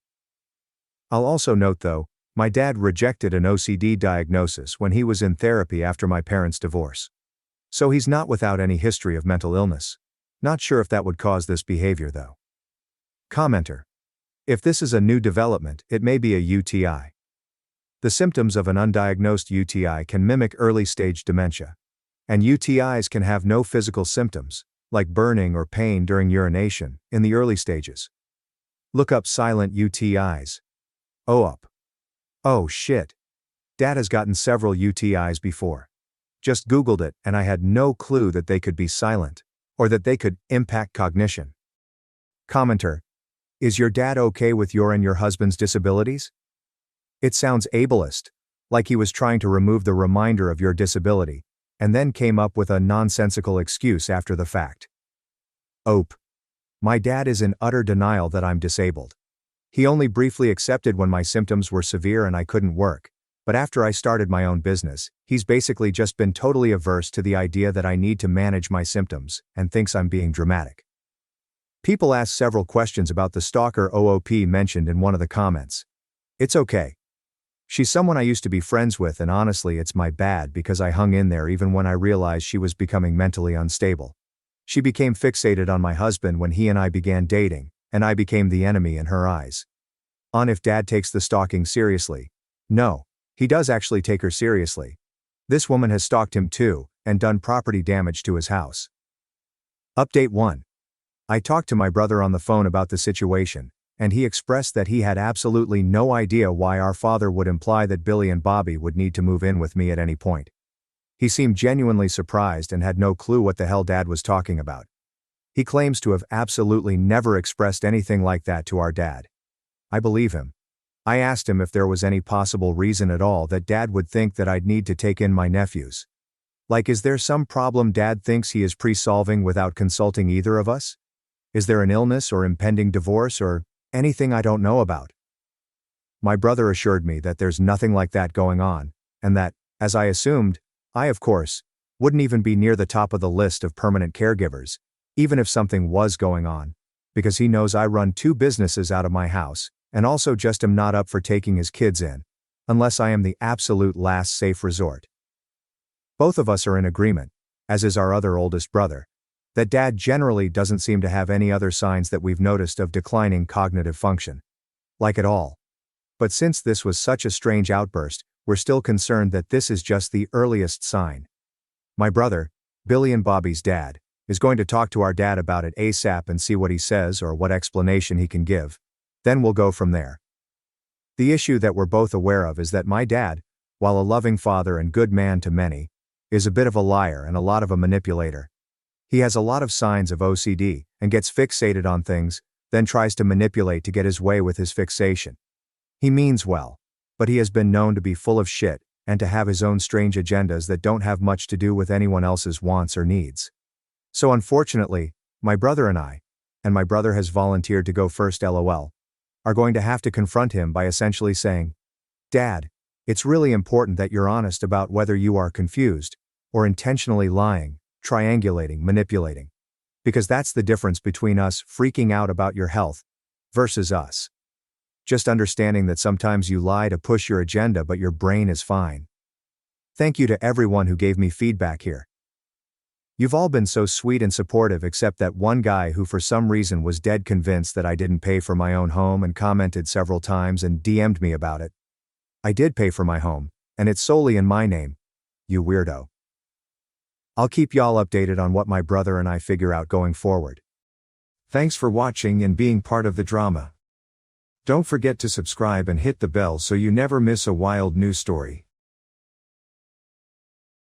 I'll also note though, my dad rejected an OCD diagnosis when he was in therapy after my parents' divorce. So he's not without any history of mental illness. Not sure if that would cause this behavior though. Commenter. If this is a new development, it may be a UTI. The symptoms of an undiagnosed UTI can mimic early-stage dementia. And UTIs can have no physical symptoms, like burning or pain during urination, in the early stages. Look up silent UTIs. Oh shit. Dad has gotten several UTIs before. Just Googled it and I had no clue that they could be silent, or that they could impact cognition. Commenter. Is your dad okay with your and your husband's disabilities? It sounds ableist, like he was trying to remove the reminder of your disability, and then came up with a nonsensical excuse after the fact. Ope. My dad is in utter denial that I'm disabled. He only briefly accepted when my symptoms were severe and I couldn't work, but after I started my own business, he's basically just been totally averse to the idea that I need to manage my symptoms, and thinks I'm being dramatic. People ask several questions about the stalker OOP mentioned in one of the comments. It's okay. She's someone I used to be friends with, and honestly it's my bad because I hung in there even when I realized she was becoming mentally unstable. She became fixated on my husband when he and I began dating, and I became the enemy in her eyes. On if Dad takes the stalking seriously. No, he does actually take her seriously. This woman has stalked him too, and done property damage to his house. Update 1. I talked to my brother on the phone about the situation, and he expressed that he had absolutely no idea why our father would imply that Billy and Bobby would need to move in with me at any point. He seemed genuinely surprised and had no clue what the hell Dad was talking about. He claims to have absolutely never expressed anything like that to our dad. I believe him. I asked him if there was any possible reason at all that Dad would think that I'd need to take in my nephews. Like, is there some problem Dad thinks he is pre-solving without consulting either of us? Is there an illness or impending divorce or anything I don't know about? My brother assured me that there's nothing like that going on, and that, as I assumed, I, of course, wouldn't even be near the top of the list of permanent caregivers, even if something was going on, because he knows I run 2 businesses out of my house, and also just am not up for taking his kids in, unless I am the absolute last safe resort. Both of us are in agreement, as is our other oldest brother, that Dad generally doesn't seem to have any other signs that we've noticed of declining cognitive function, Like at all. But since this was such a strange outburst, we're still concerned that this is just the earliest sign. My brother, Billy and Bobby's dad, is going to talk to our dad about it ASAP and see what he says or what explanation he can give. Then we'll go from there. The issue that we're both aware of is that my dad, while a loving father and good man to many, is a bit of a liar and a lot of a manipulator. He has a lot of signs of OCD and gets fixated on things, then tries to manipulate to get his way with his fixation. He means well, but he has been known to be full of shit and to have his own strange agendas that don't have much to do with anyone else's wants or needs. So unfortunately, my brother and my brother has volunteered to go first LOL, are going to have to confront him by essentially saying, "Dad, it's really important that you're honest about whether you are confused, or intentionally lying, triangulating, manipulating. Because that's the difference between us freaking out about your health versus us just understanding that sometimes you lie to push your agenda but your brain is fine." Thank you to everyone who gave me feedback here. You've all been so sweet and supportive except that one guy who for some reason was dead convinced that I didn't pay for my own home and commented several times and DM'd me about it. I did pay for my home, and it's solely in my name. You weirdo. I'll keep y'all updated on what my brother and I figure out going forward. Thanks for watching and being part of the drama. Don't forget to subscribe and hit the bell so you never miss a wild news story.